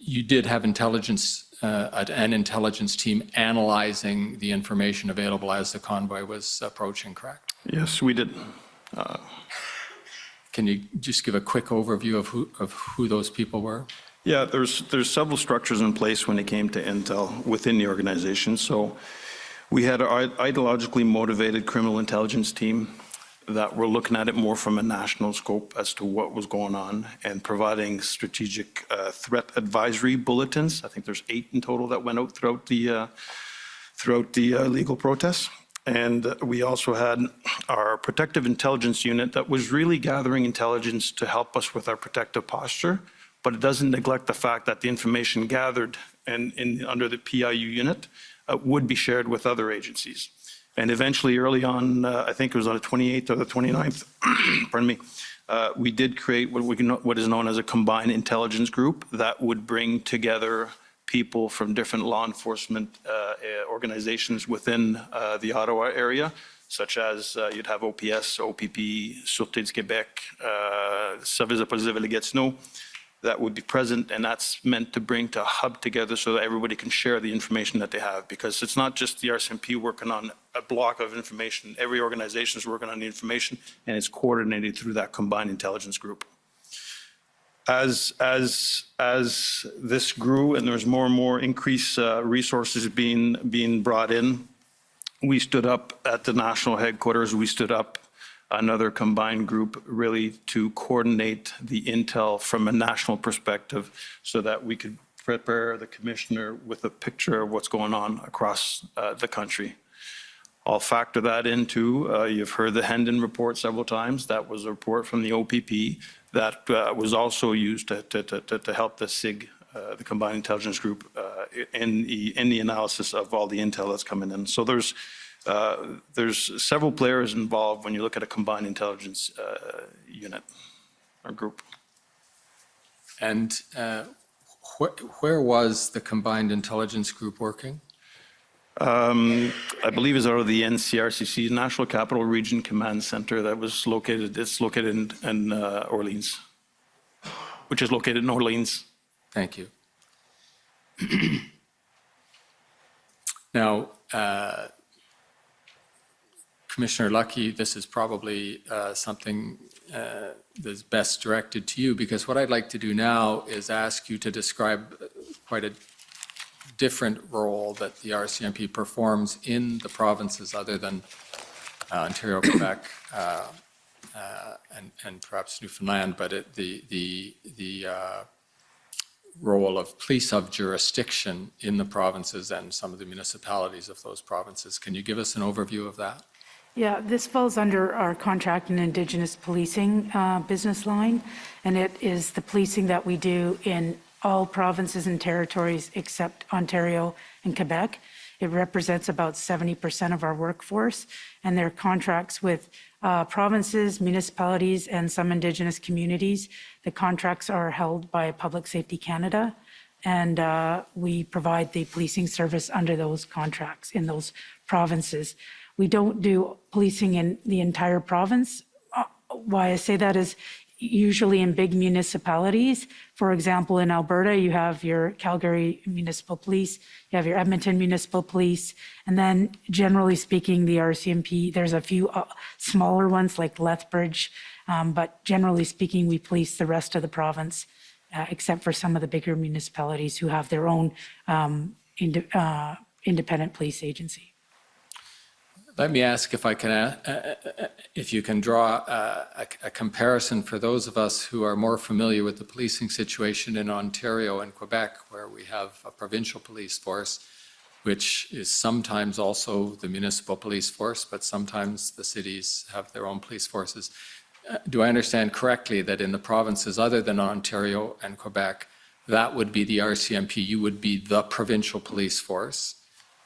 You did have intelligence, an intelligence team analyzing the information available as the convoy was approaching, correct? Yes, we did. Can you just give a quick overview of who those people were? Yeah, there's several structures in place when it came to intel within the organization. So we had an ideologically motivated criminal intelligence team that were looking at it more from a national scope as to what was going on and providing strategic threat advisory bulletins. I think there's 8 in total that went out throughout the legal protests. And we also had our protective intelligence unit that was really gathering intelligence to help us with our protective posture, but it doesn't neglect the fact that the information gathered under the PIU unit would be shared with other agencies. And eventually, early on, I think it was on the 28th or the 29th, pardon me, we did create what is known as a combined intelligence group that would bring together people from different law enforcement organizations within the Ottawa area, such as you'd have OPS, OPP, Sûreté du Québec, Service de police de Gatineau, that would be present, and that's meant to bring to a hub together so that everybody can share the information that they have, because it's not just the RCMP working on a block of information. Every organization is working on the information, and it's coordinated through that combined intelligence group. As this grew and there's more and more increased resources being brought in, we stood up at the national headquarters, we stood up another combined group really to coordinate the intel from a national perspective so that we could prepare the commissioner with a picture of what's going on across the country. I'll factor that into, you've heard the Hendon report several times. That was a report from the OPP that was also used to help the SIG the Combined Intelligence Group in the analysis of all the intel that's coming in. So there's several players involved when you look at a Combined Intelligence unit or group. And where was the Combined Intelligence Group working? I believe it's out of the NCRCC, National Capital Region Command Center, it's located in Orleans, which is located in Orleans. Thank you. Now, Commissioner Lucky, this is probably something that's best directed to you, because what I'd like to do now is ask you to describe quite a different role that the RCMP performs in the provinces other than Ontario, Quebec, and perhaps Newfoundland, but the role of police of jurisdiction in the provinces and some of the municipalities of those provinces. Can you give us an overview of that? Yeah, this falls under our contract and Indigenous policing business line, and it is the policing that we do in all provinces and territories except Ontario and Quebec. It represents about 70% of our workforce, and their contracts with provinces, municipalities, and some Indigenous communities. The contracts are held by Public Safety Canada, and we provide the policing service under those contracts in those provinces. We don't do policing in the entire province. Why I say that is usually in big municipalities. For example, in Alberta, you have your Calgary Municipal Police, you have your Edmonton Municipal Police, and then generally speaking, the RCMP, there's a few smaller ones like Lethbridge, but generally speaking, we police the rest of the province, except for some of the bigger municipalities who have their own independent police agency. Let me ask if I can, if you can draw a comparison for those of us who are more familiar with the policing situation in Ontario and Quebec, where we have a provincial police force, which is sometimes also the municipal police force, but sometimes the cities have their own police forces. Do I understand correctly that in the provinces other than Ontario and Quebec, that would be the RCMP, you would be the provincial police force,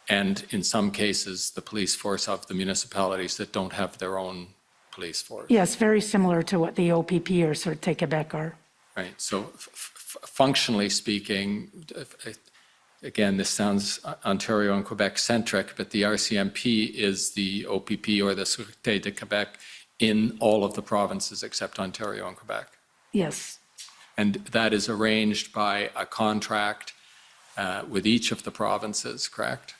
and in some cases, the police force of the municipalities that don't have their own police force? Yes, very similar to what the OPP or Sûreté Québec are. Right, so functionally speaking, again, this sounds Ontario and Quebec centric, but the RCMP is the OPP or the Sûreté de Québec in all of the provinces except Ontario and Quebec. Yes. And that is arranged by a contract with each of the provinces, correct?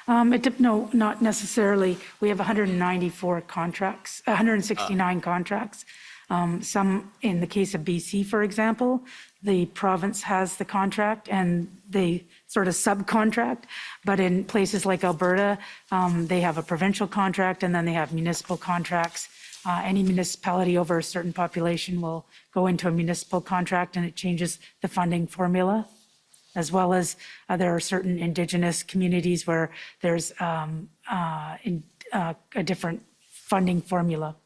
No, not necessarily. We have 194 contracts, 169 contracts. Some, in the case of BC, for example, the province has the contract and they sort of subcontract. But in places like Alberta, they have a provincial contract and then they have municipal contracts. Any municipality over a certain population will go into a municipal contract and it changes the funding formula, as well as there are certain Indigenous communities where there's a different funding formula.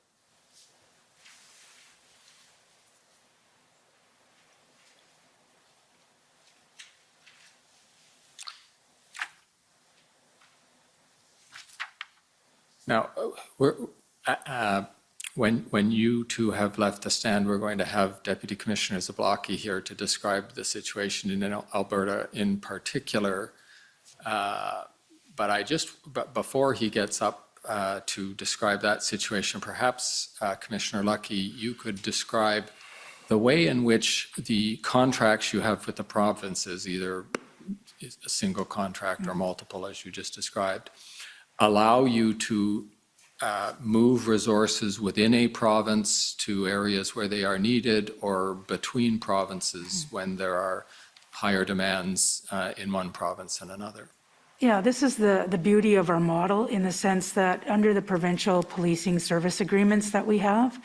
Now, when you two have left the stand, we're going to have Deputy Commissioner Zablocki here to describe the situation in Alberta in particular. But before he gets up to describe that situation, perhaps Commissioner Lucky, you could describe the way in which the contracts you have with the provinces, either a single contract or multiple, as you just described, allow you to move resources within a province to areas where they are needed or between provinces when there are higher demands in one province than another. Yeah, this is the beauty of our model in the sense that under the provincial policing service agreements that we have,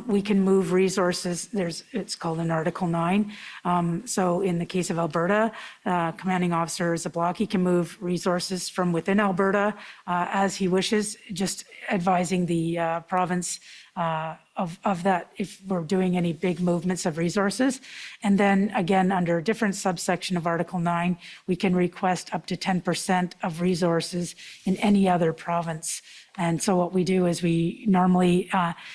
we can move resources. It's called an Article 9. So in the case of Alberta, Commanding Officer Zablocki can move resources from within Alberta as he wishes, just advising the province of that if we're doing any big movements of resources. And then again, under a different subsection of Article 9, we can request up to 10% of resources in any other province. And so what we do is we normally,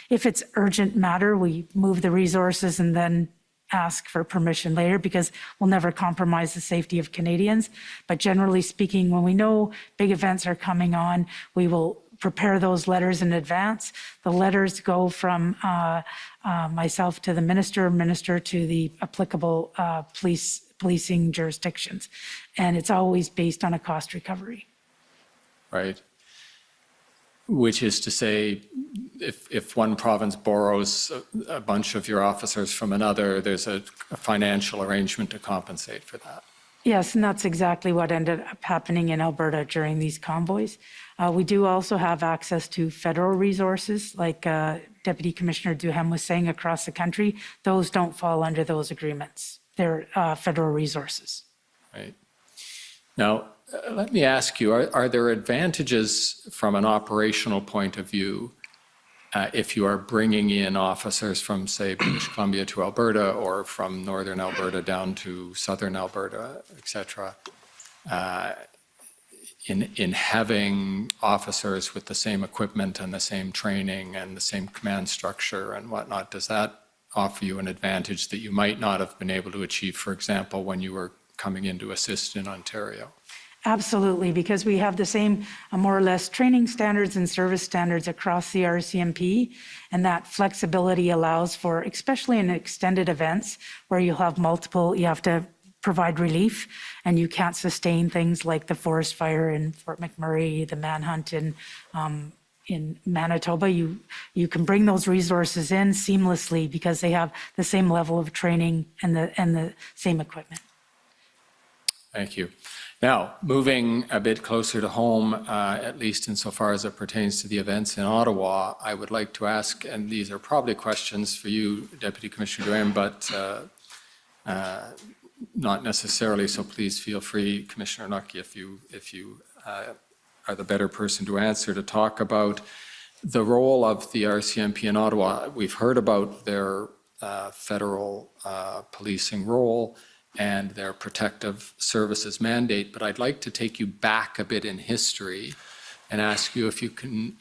if it's urgent matter, we move the resources and then ask for permission later, because we'll never compromise the safety of Canadians. But generally speaking, when we know big events are coming on, we will prepare those letters in advance. The letters go from myself to the minister to the applicable policing jurisdictions. And it's always based on a cost recovery. Right. Which is to say, if one province borrows a bunch of your officers from another, there's a financial arrangement to compensate for that. Yes, and that's exactly what ended up happening in Alberta during these convoys. We do also have access to federal resources, like Deputy Commissioner Duhem was saying, across the country. Those don't fall under those agreements. They're federal resources. Right. Now, let me ask you, are there advantages from an operational point of view if you are bringing in officers from, say, British Columbia to Alberta, or from northern Alberta down to southern Alberta, et cetera, in having officers with the same equipment and the same training and the same command structure and whatnot? Does that offer you an advantage that you might not have been able to achieve, for example, when you were coming in to assist in Ontario? Absolutely, because we have the same, more or less, training standards and service standards across the RCMP, and that flexibility allows for, especially in extended events where you'll have multiple, you have to provide relief, and you can't sustain things like the forest fire in Fort McMurray, the manhunt in Manitoba. You can bring those resources in seamlessly because they have the same level of training and the same equipment. Thank you. Now, moving a bit closer to home, at least insofar as it pertains to the events in Ottawa, I would like to ask, and these are probably questions for you, Deputy Commissioner Duhem, but not necessarily, so please feel free, Commissioner Nucky, if you are the better person to answer, to talk about the role of the RCMP in Ottawa. We've heard about their federal policing role and their protective services mandate, but I'd like to take you back a bit in history and ask you if you can,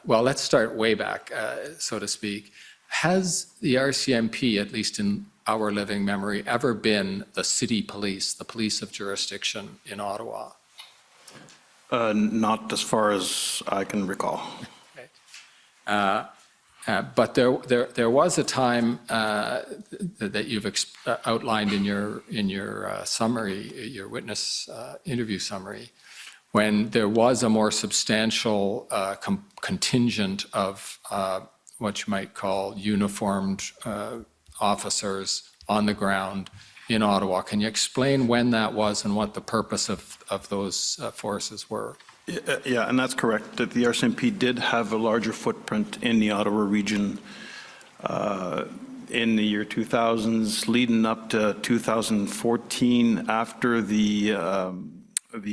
well, let's start way back, so to speak. Has the RCMP, at least in our living memory, ever been the city police, the police of jurisdiction in Ottawa? Not as far as I can recall. Okay. But there was a time that you've outlined in your summary, your witness interview summary, when there was a more substantial contingent of what you might call uniformed officers on the ground in Ottawa. Can you explain when that was and what the purpose of those forces were? Yeah, and that's correct. That the RCMP did have a larger footprint in the Ottawa region in the year 2000s, leading up to 2014, after the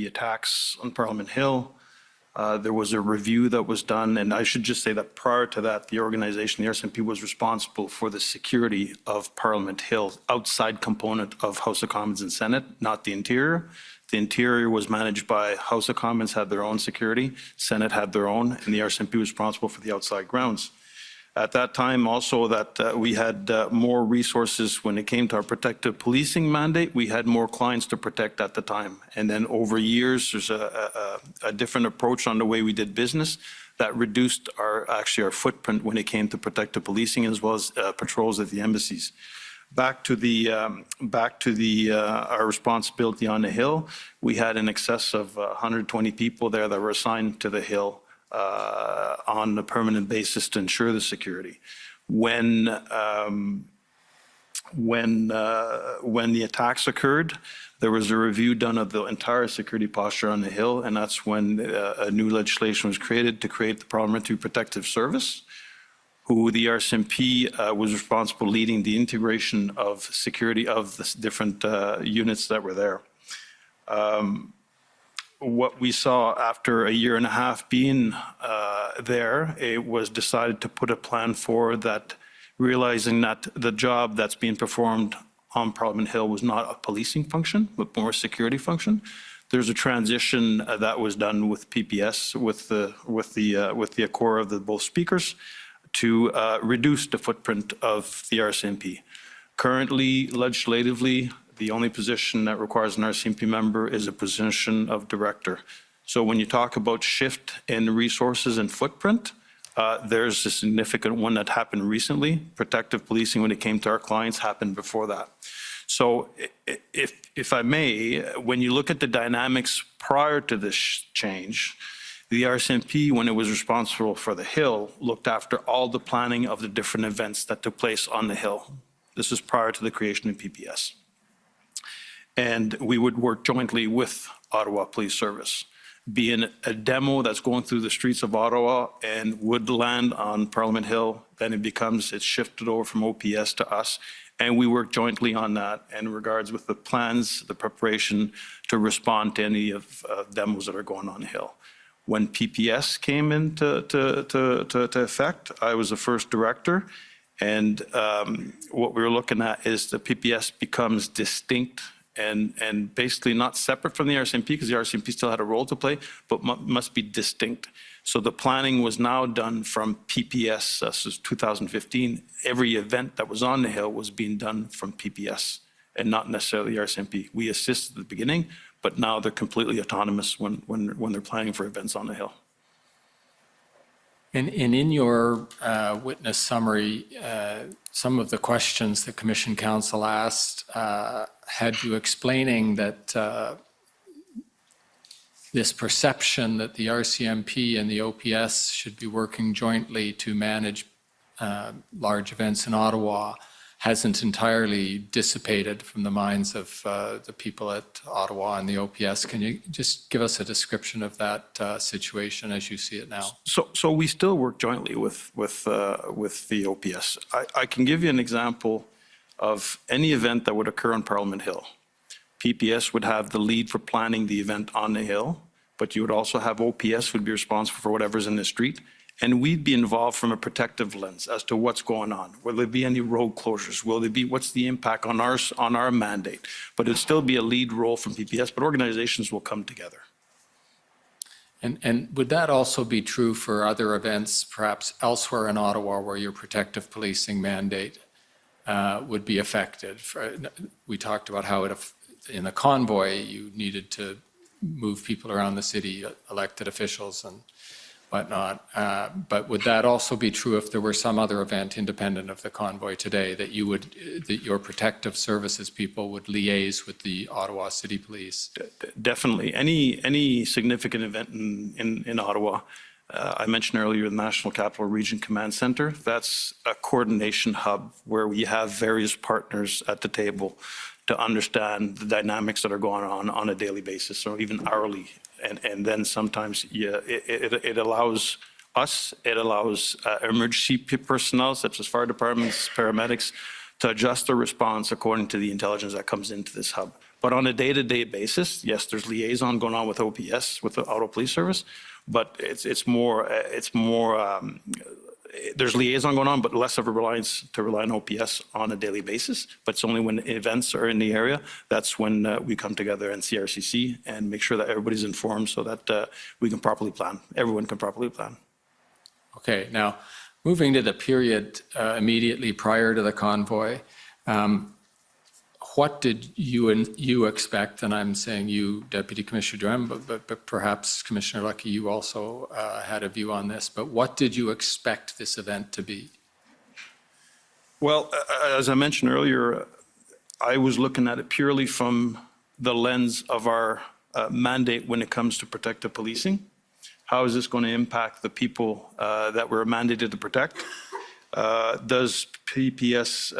attacks on Parliament Hill. There was a review that was done, and I should just say that prior to that, the organization, the RCMP, was responsible for the security of Parliament Hill, outside component of House of Commons and Senate, not the interior. The interior was managed by House of Commons, had their own security, Senate had their own, and the RCMP was responsible for the outside grounds. At that time also that we had more resources when it came to our protective policing mandate. We had more clients to protect at the time. And then over years, there's a different approach on the way we did business that reduced our footprint when it came to protective policing, as well as patrols at the embassies. Back to our responsibility on the Hill, we had in excess of 120 people there that were assigned to the Hill on a permanent basis to ensure the security. When the attacks occurred, there was a review done of the entire security posture on the Hill, and that's when a new legislation was created to create the Parliamentary Protective Service, who the RCMP was responsible leading the integration of security of the different units that were there. what we saw after a year and a half being there, it was decided to put a plan forward that, realizing that the job that's being performed on Parliament Hill was not a policing function, but more a security function. There's a transition that was done with PPS, with the accord of the both speakers, to reduce the footprint of the RCMP. Currently, legislatively, the only position that requires an RCMP member is a position of director. So when you talk about shift in resources and footprint, there's a significant one that happened recently. Protective policing, when it came to our clients, happened before that. So if I may, when you look at the dynamics prior to this change, the RCMP, when it was responsible for the Hill, looked after all the planning of the different events that took place on the Hill. This is prior to the creation of PPS. And we would work jointly with Ottawa Police Service. Being a demo that's going through the streets of Ottawa and would land on Parliament Hill, then it's shifted over from OPS to us. And we work jointly on that in regards with the plans, the preparation to respond to any of demos that are going on the Hill. When PPS came into to effect, I was the first director. And what we were looking at is the PPS becomes distinct and basically not separate from the RCMP, because the RCMP still had a role to play, but must be distinct. So the planning was now done from PPS. This is 2015. Every event that was on the Hill was being done from PPS and not necessarily the RCMP. We assisted at the beginning, but now they're completely autonomous when they're planning for events on the Hill. And in your witness summary, some of the questions that Commission Counsel asked had you explaining that this perception that the RCMP and the OPS should be working jointly to manage large events in Ottawa hasn't entirely dissipated from the minds of the people at Ottawa and the OPS. Can you just give us a description of that situation as you see it now? So we still work jointly with the OPS. I can give you an example of any event that would occur on Parliament Hill. PPS would have the lead for planning the event on the Hill, but you would also have OPS would be responsible for whatever's in the street. And we'd be involved from a protective lens as to what's going on. Will there be any road closures? Will there be, what's the impact on our mandate? But it'd still be a lead role from PPS, but organizations will come together. And would that also be true for other events, perhaps elsewhere in Ottawa, where your protective policing mandate would be affected? We talked about how in the convoy, you needed to move people around the city, elected officials and whatnot. But would that also be true if there were some other event independent of the convoy today that your protective services people would liaise with the Ottawa City Police? Definitely. Any significant event in Ottawa, I mentioned earlier the National Capital Region Command Center. That's a coordination hub where we have various partners at the table to understand the dynamics that are going on a daily basis or even hourly. And then sometimes it allows us, it allows emergency personnel such as fire departments, paramedics, to adjust their response according to the intelligence that comes into this hub. But on a day-to-day basis, yes, there's liaison going on with OPS, with the Ottawa Police Service, but it's more there's liaison going on, but less of a reliance to rely on OPS on a daily basis. But it's only when events are in the area, that's when we come together and CRCC and make sure that everybody's informed so that we can properly plan. Everyone can properly plan. Okay, now moving to the period immediately prior to the convoy, what did you expect, and I'm saying you, Deputy Commissioner Durham, but perhaps Commissioner Lucky, you also had a view on this, but what did you expect this event to be? Well, as I mentioned earlier, I was looking at it purely from the lens of our mandate when it comes to protective policing. How is this going to impact the people that we're mandated to protect? Does PPS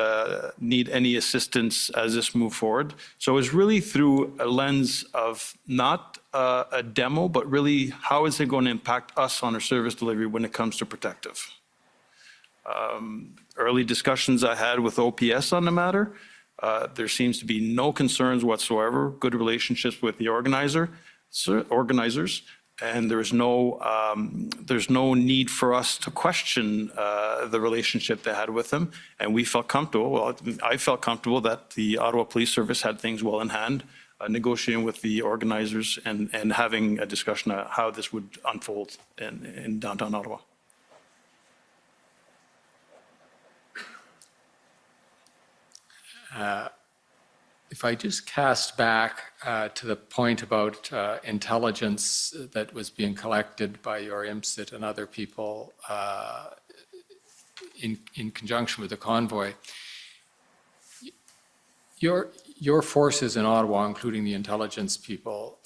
need any assistance as this move forward? So it's really through a lens of not a demo, but really how is it going to impact us on our service delivery when it comes to protective? Early discussions I had with OPS on the matter, there seems to be no concerns whatsoever, good relationships with the organizer. organizers, and there's no need for us to question the relationship they had with them. And we felt comfortable, well, I felt comfortable that the Ottawa Police Service had things well in hand, negotiating with the organizers and having a discussion on how this would unfold in downtown Ottawa. If I just cast back to the point about intelligence that was being collected by your IMSIT and other people in conjunction with the convoy, your forces in Ottawa, including the intelligence people,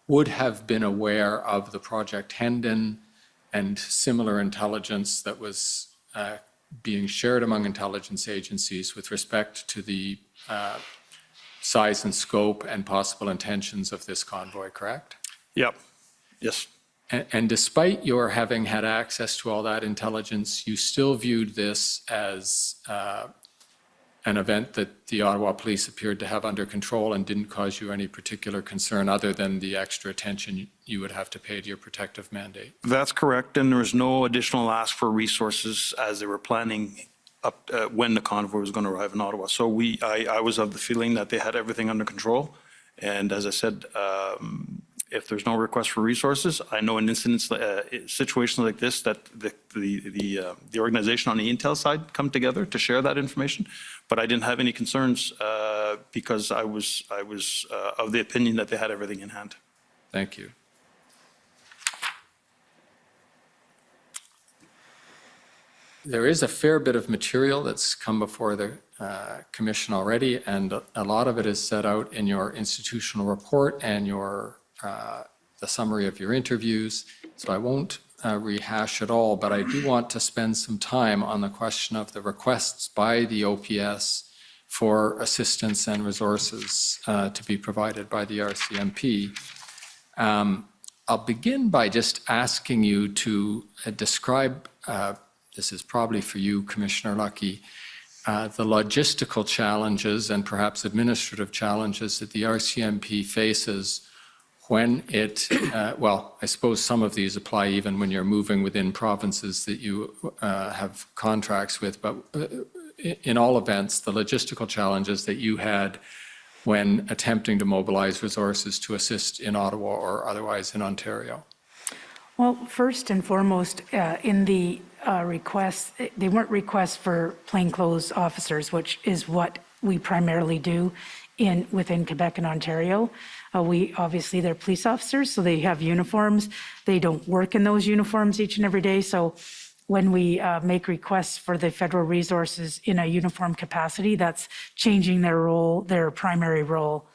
would have been aware of the Project Hendon and similar intelligence that was being shared among intelligence agencies with respect to the size and scope and possible intentions of this convoy, correct? Yep. Yes. And despite your having had access to all that intelligence, you still viewed this as an event that the Ottawa Police appeared to have under control and didn't cause you any particular concern other than the extra attention you would have to pay to your protective mandate. That's correct, and there was no additional ask for resources as they were planning up when the convoy was going to arrive in Ottawa. So I was of the feeling that they had everything under control, and as I said, if there's no request for resources, I know in incidents, situations like this, that the organization on the intel side come together to share that information. But I didn't have any concerns because I was of the opinion that they had everything in hand. Thank you. There is a fair bit of material that's come before the Commission already, and a lot of it is set out in your institutional report and the summary of your interviews. So I won't rehash it all, but I do want to spend some time on the question of the requests by the OPS for assistance and resources to be provided by the RCMP. I'll begin by just asking you to describe, this is probably for you, Commissioner Lucky, the logistical challenges and perhaps administrative challenges that the RCMP faces when it, well, I suppose some of these apply even when you're moving within provinces that you have contracts with, but in all events, the logistical challenges that you had when attempting to mobilize resources to assist in Ottawa or otherwise in Ontario. Well, first and foremost, in the requests, they weren't requests for plainclothes officers, which is what we primarily do within Quebec and Ontario. Obviously, they're police officers, so they have uniforms. They don't work in those uniforms each and every day. So when we make requests for the federal resources in a uniform capacity, that's changing their role, their primary role.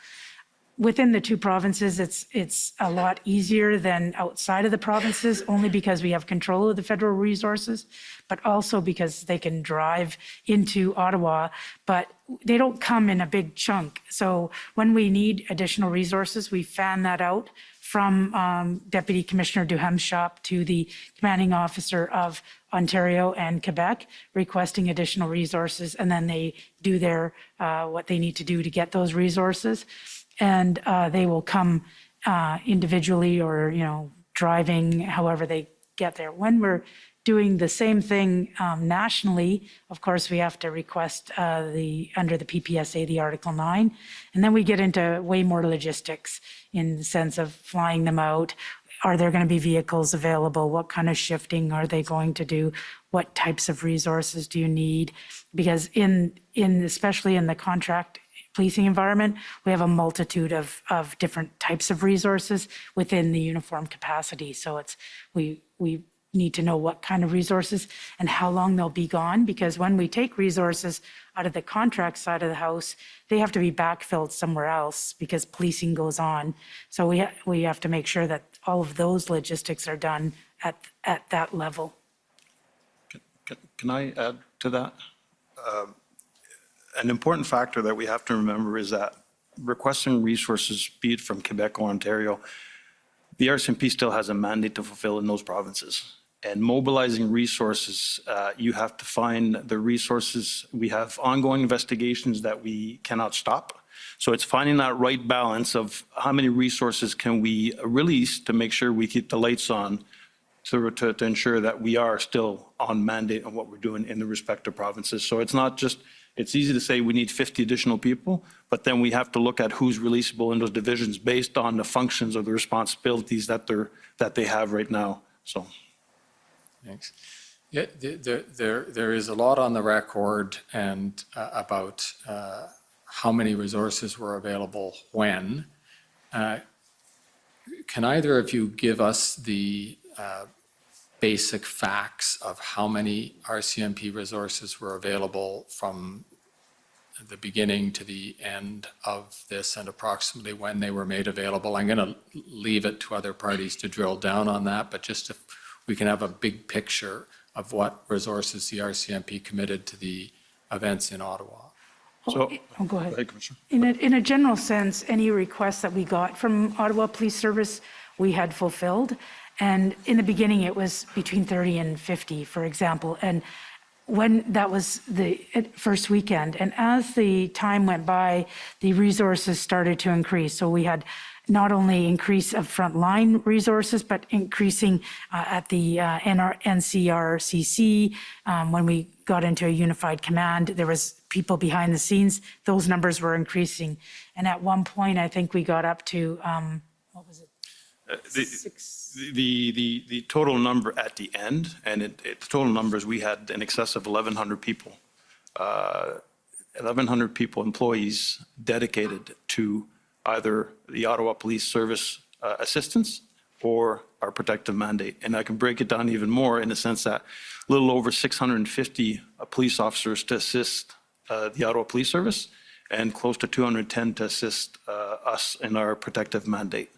Within the two provinces, it's a lot easier than outside of the provinces, only because we have control of the federal resources, but also because they can drive into Ottawa, but they don't come in a big chunk. So when we need additional resources, we fan that out from Deputy Commissioner Duham's shop to the commanding officer of Ontario and Quebec, requesting additional resources, and then they do their what they need to do to get those resources. And they will come individually or, driving, however they get there. When we're doing the same thing nationally, of course, we have to request under the PPSA, the Article 9, and then we get into way more logistics in the sense of flying them out. Are there going to be vehicles available? What kind of shifting are they going to do? What types of resources do you need? Because especially in the contract policing environment, we have a multitude of different types of resources within the uniform capacity. So we need to know what kind of resources and how long they'll be gone, because when we take resources out of the contract side of the house, they have to be backfilled somewhere else because policing goes on. So we have to make sure that all of those logistics are done at that level. Can I add to that? An important factor that we have to remember is that requesting resources, be it from Quebec or Ontario, the RCMP still has a mandate to fulfill in those provinces. And mobilizing resources, you have to find the resources. We have ongoing investigations that we cannot stop. So it's finding that right balance of how many resources can we release to make sure we keep the lights on to ensure that we are still on mandate on what we're doing in the respective provinces. So it's not just, it's easy to say we need 50 additional people, but then we have to look at who's releasable in those divisions based on the functions or the responsibilities that they have right now. So. Thanks. Yeah, there is a lot on the record and about how many resources were available when. Can either of you give us the basic facts of how many RCMP resources were available from the beginning to the end of this and approximately when they were made available? I'm going to leave it to other parties to drill down on that, but just if we can have a big picture of what resources the RCMP committed to the events in Ottawa. So, go ahead. Commissioner. In a general sense, any requests that we got from Ottawa Police Service, we had fulfilled. And in the beginning, it was between 30 and 50, for example. And when that was the first weekend, and as the time went by, the resources started to increase. So we had not only increase of frontline resources, but increasing at the NCRCC. When we got into a unified command, there was people behind the scenes. Those numbers were increasing. And at one point, I think we got up to, what was it? The total number at the end, and the total numbers, we had in excess of 1,100 people. 1,100 people, employees dedicated to either the Ottawa Police Service assistance or our protective mandate. And I can break it down even more in the sense that a little over 650 police officers to assist the Ottawa Police Service and close to 210 to assist us in our protective mandate.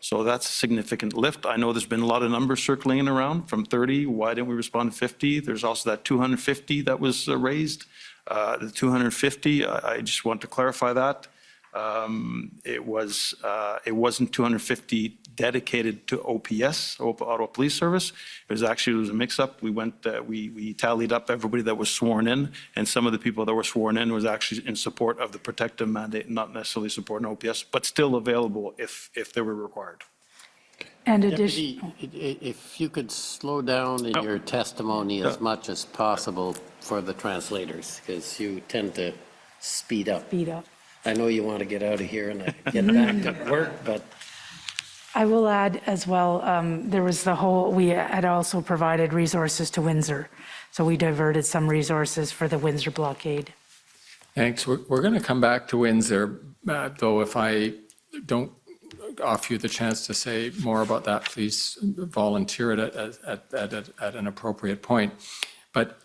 So that's a significant lift. I know there's been a lot of numbers circling around from 30. Why didn't we respond to 50? There's also that 250 that was raised. The 250, I just want to clarify that. It wasn't 250 dedicated to OPS, Ottawa Police Service. It was a mix-up. We tallied up everybody that was sworn in, and some of the people that were sworn in was actually in support of the protective mandate, not necessarily supporting OPS, but still available if they were required. And Deputy, if you could slow down in your testimony as much as possible for the translators, because you tend to speed up. I know you want to get out of here and get back to work, but. I will add as well, we had also provided resources to Windsor. So we diverted some resources for the Windsor blockade. Thanks. We're going to come back to Windsor, though if I don't offer you the chance to say more about that, please volunteer it at an appropriate point. But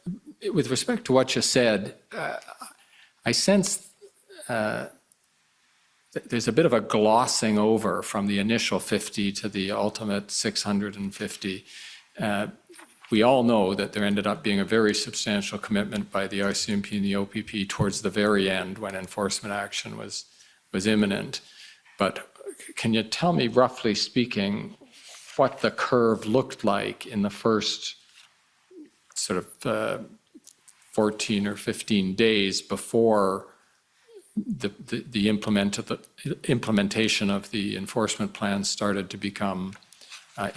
with respect to what you said, I sense there's a bit of a glossing over from the initial 50 to the ultimate 650. We all know that there ended up being a very substantial commitment by the RCMP and the OPP towards the very end when enforcement action was imminent. But can you tell me, roughly speaking, what the curve looked like in the first sort of 14 or 15 days before the implementation of the enforcement plan started to become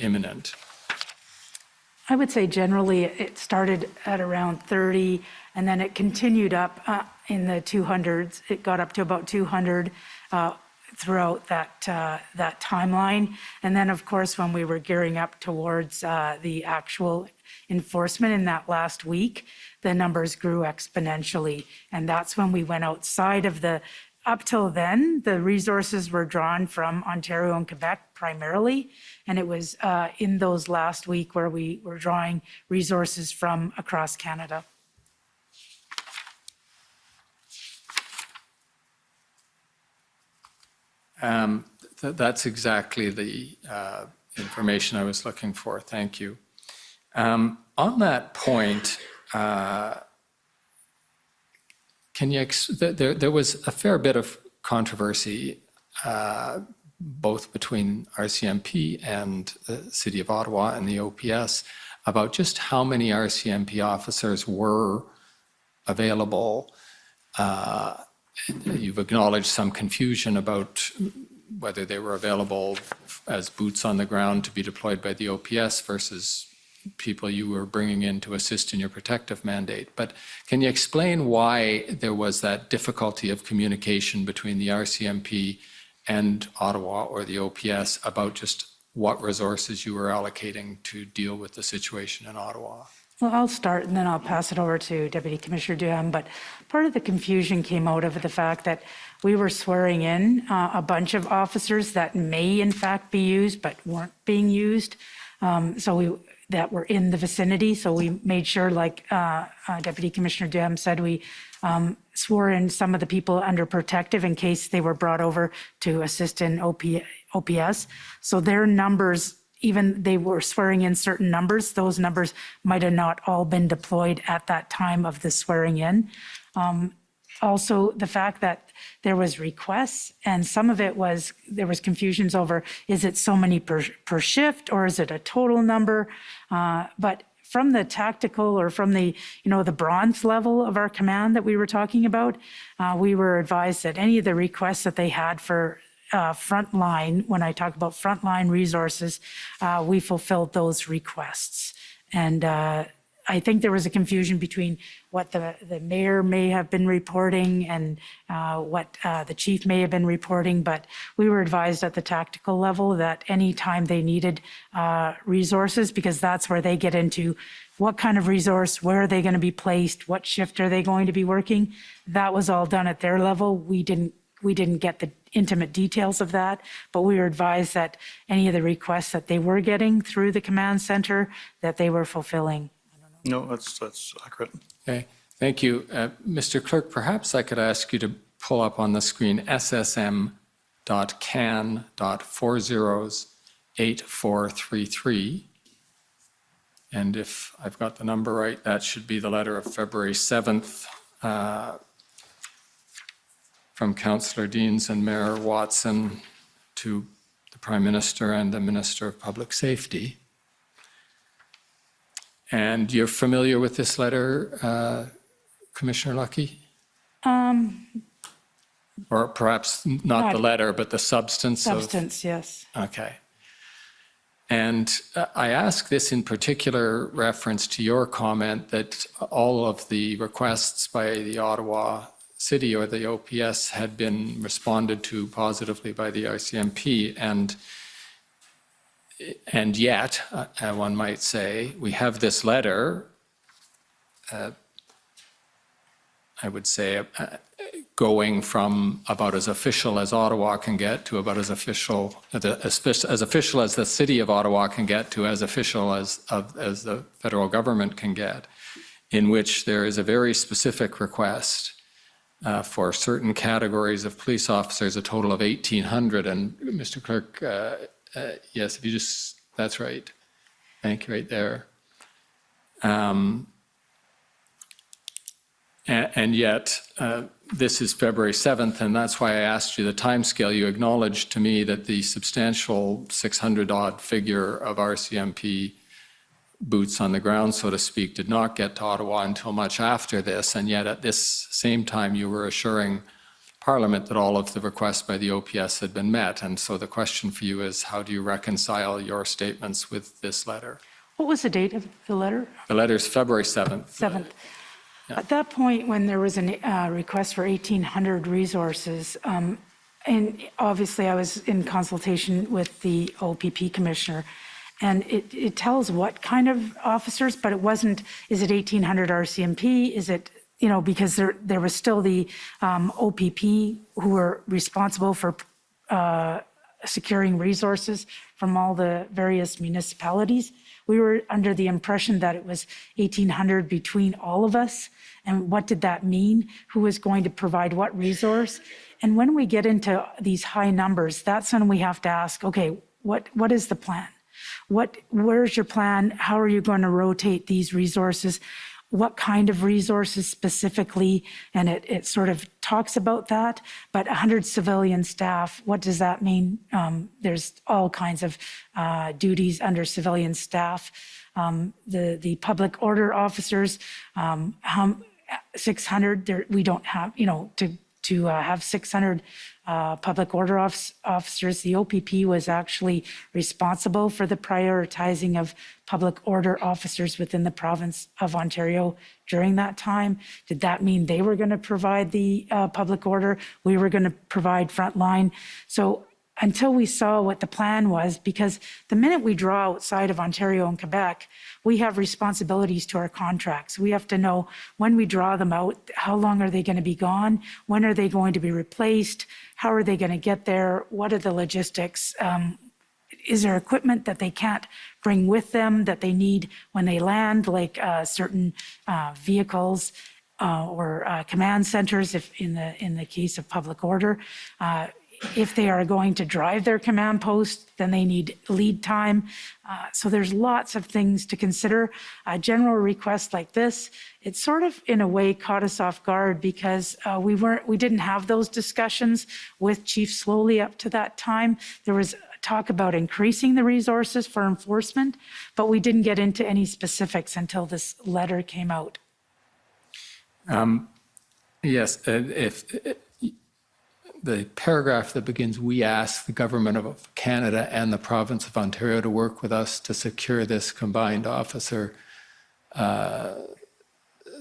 imminent? I would say generally it started at around 30, and then it continued up in the 200s. It got up to about 200 throughout that timeline. And then, of course, when we were gearing up towards the actual enforcement in that last week, the numbers grew exponentially. And that's when we went outside of up till then, the resources were drawn from Ontario and Quebec primarily. And it was in those last week where we were drawing resources from across Canada. That's exactly the information I was looking for. Thank you. On that point, there was a fair bit of controversy both between RCMP and the City of Ottawa and the OPS about just how many RCMP officers were available you've acknowledged some confusion about whether they were available as boots on the ground to be deployed by the OPS versus people you were bringing in to assist in your protective mandate. But can you explain why there was that difficulty of communication between the RCMP and Ottawa or the OPS about just what resources you were allocating to deal with the situation in Ottawa? Well, I'll start and then I'll pass it over to Deputy Commissioner Duham. But part of the confusion came out of the fact that we were swearing in a bunch of officers that may in fact be used but weren't being used. That were in the vicinity. So we made sure, like Deputy Commissioner Duham said, we swore in some of the people under protective in case they were brought over to assist in OPS. So their numbers, even they were swearing in certain numbers, those numbers might have not all been deployed at that time of the swearing in. Also, the fact that there was requests and some of it was, there was confusions over, is it so many per shift or is it a total number? But from the tactical or from the, the bronze level of our command that we were talking about, we were advised that any of the requests that they had for frontline, when I talk about frontline resources, we fulfilled those requests. And I think there was a confusion between what the mayor may have been reporting and what the chief may have been reporting, but we were advised at the tactical level that anytime they needed resources, because that's where they get into what kind of resource, where are they going to be placed, what shift are they going to be working, that was all done at their level. We didn't get the intimate details of that, but we were advised that any of the requests that they were getting through the command center, that they were fulfilling. No, that's accurate. Okay, thank you. Mr. Clerk, perhaps I could ask you to pull up on the screen ssm.can.408433. And if I've got the number right, that should be the letter of February 7th from Councillor Deans and Mayor Watson to the Prime Minister and the Minister of Public Safety. And you're familiar with this letter, Commissioner Lucky? Or perhaps not the letter, but the substance of... Substance, yes. Okay. And I ask this in particular reference to your comment that all of the requests by the Ottawa City or the OPS had been responded to positively by the RCMP, and yet, one might say, we have this letter, I would say, going from about as official as Ottawa can get to about as official as the City of Ottawa can get to as official as the federal government can get, in which there is a very specific request for certain categories of police officers, a total of 1,800. And Mr. Clerk, yes, if you just, that's right. Thank you, right there. And yet, this is February 7th, and that's why I asked you the timescale. You acknowledged to me that the substantial 600-odd figure of RCMP boots on the ground, so to speak, did not get to Ottawa until much after this, and yet at this same time you were assuring Parliament that all of the requests by the OPS had been met. And so the question for you is, how do you reconcile your statements with this letter? What was the date of the letter? The letter is February 7th. 7th. Yeah. At that point, when there was a request for 1,800 resources, and obviously I was in consultation with the OPP commissioner, and it tells what kind of officers, but it wasn't, is it 1,800 RCMP? Is it, because there was still the OPP who were responsible for securing resources from all the various municipalities. We were under the impression that it was 1,800 between all of us. And what did that mean? Who was going to provide what resource? And when we get into these high numbers, that's when we have to ask, okay, what is the plan? Where's your plan? How are you going to rotate these resources? What kind of resources specifically? And it sort of talks about that, but 100 civilian staff, what does that mean? There's all kinds of duties under civilian staff. The public order officers, 600, we don't have, to have 600 public order officers. The OPP was actually responsible for the prioritizing of public order officers within the province of Ontario during that time. Did that mean they were going to provide the public order? We were going to provide frontline. So until we saw what the plan was, because the minute we draw outside of Ontario and Quebec, we have responsibilities to our contracts. We have to know when we draw them out, how long are they going to be gone? When are they going to be replaced? How are they going to get there? What are the logistics? Is there equipment that they can't bring with them that they need when they land, like certain vehicles or command centers, if in the case of public order? If they are going to drive their command post, then they need lead time. So there's lots of things to consider. A general request like this, it sort of in a way caught us off guard because we didn't have those discussions with Chief Slowly up to that time. There was talk about increasing the resources for enforcement, but we didn't get into any specifics until this letter came out. Yes, if the paragraph that begins, we ask the Government of Canada and the Province of Ontario to work with us to secure this combined officer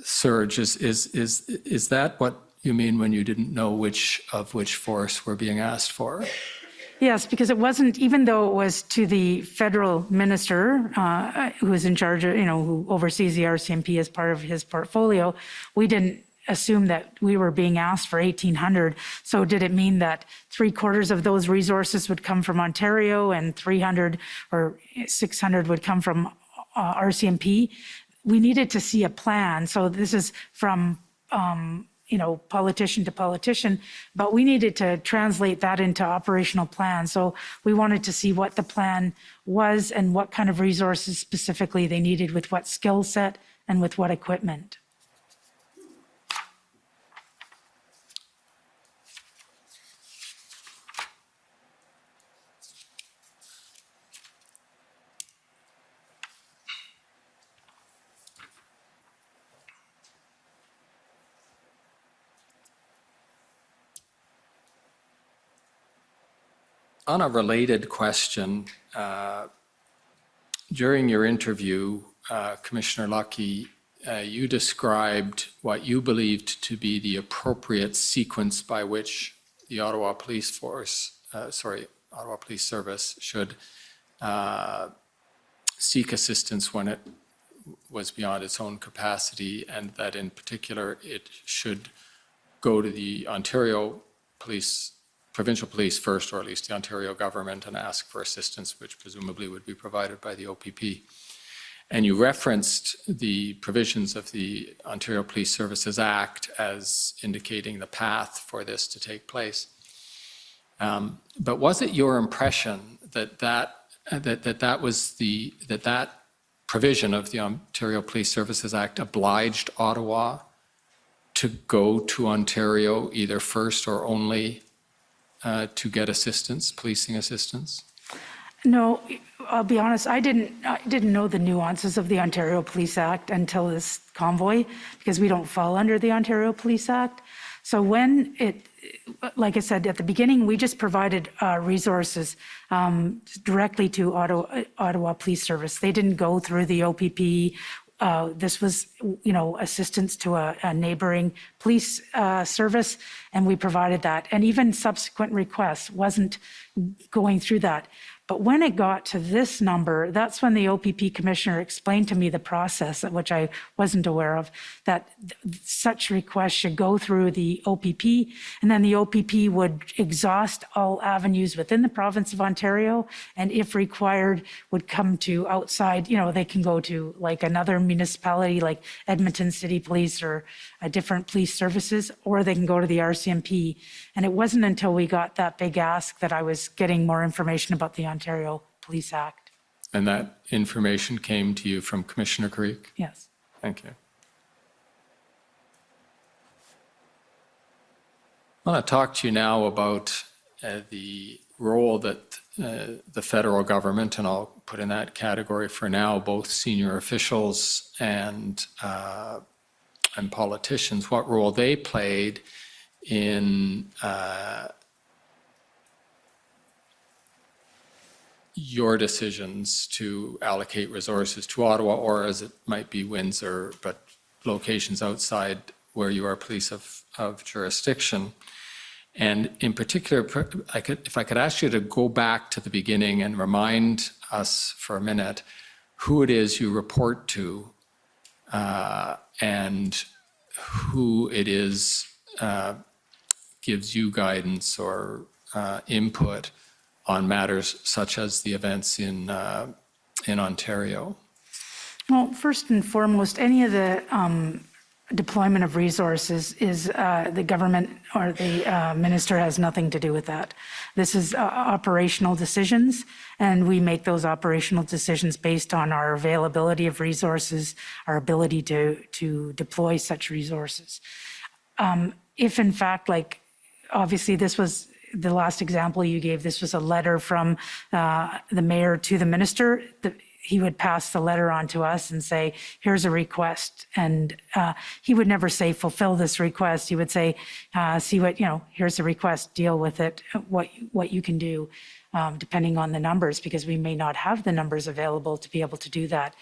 surge. Is that what you mean when you didn't know which force we're being asked for? Yes, because it wasn't, even though it was to the federal minister who is in charge of, who oversees the RCMP as part of his portfolio, we didn't assume that we were being asked for 1,800. So did it mean that 3/4 of those resources would come from Ontario and 300 or 600 would come from RCMP? We needed to see a plan. So this is from, politician to politician, but we needed to translate that into operational plan. So we wanted to see what the plan was and what kind of resources specifically they needed, with what skill set and with what equipment. On a related question, during your interview, Commissioner Lucky, you described what you believed to be the appropriate sequence by which the Ottawa Police Service should seek assistance when it was beyond its own capacity, and that in particular it should go to the Ontario Provincial Police first, or at least the Ontario government, and ask for assistance, which presumably would be provided by the OPP. And you referenced the provisions of the Ontario Police Services Act as indicating the path for this to take place. But was it your impression that provision of the Ontario Police Services Act obliged Ottawa to go to Ontario either first or only to get assistance, policing assistance? No, I'll be honest, I didn't know the nuances of the Ontario Police Act until this convoy, because we don't fall under the Ontario Police Act. So when like I said, at the beginning, we just provided resources directly to Ottawa Police Service. They didn't go through the OPP. This was, assistance to a neighboring police service, and we provided that. And even subsequent requests wasn't going through that. But when it got to this number, that's when the OPP commissioner explained to me the process, which I wasn't aware of, that such requests should go through the OPP, and then the OPP would exhaust all avenues within the province of Ontario, and if required, would come to outside, they can go to like another municipality like Edmonton City Police or a different police services, or they can go to the RCMP. And it wasn't until we got that big ask that I was getting more information about the Ontario Police Act. And that information came to you from Commissioner Creek? Yes. Thank you. I want to talk to you now about the role that the federal government, and I'll put in that category for now, both senior officials and politicians, what role they played in your decisions to allocate resources to Ottawa, or as it might be Windsor, but locations outside where you are police of jurisdiction. And in particular, if I could ask you to go back to the beginning and remind us for a minute who it is you report to and who it is gives you guidance or input on matters such as the events in Ontario. Well, first and foremost, any of the deployment of resources is the government or the minister has nothing to do with that. This is operational decisions, and we make those operational decisions based on our availability of resources, our ability to deploy such resources. If in fact, like obviously this was the last example you gave, this was a letter from the mayor to the minister. He would pass the letter on to us and say, here's a request. And he would never say, fulfill this request. He would say, see what, here's the request, deal with it, what you can do, depending on the numbers, because we may not have the numbers available to be able to do that.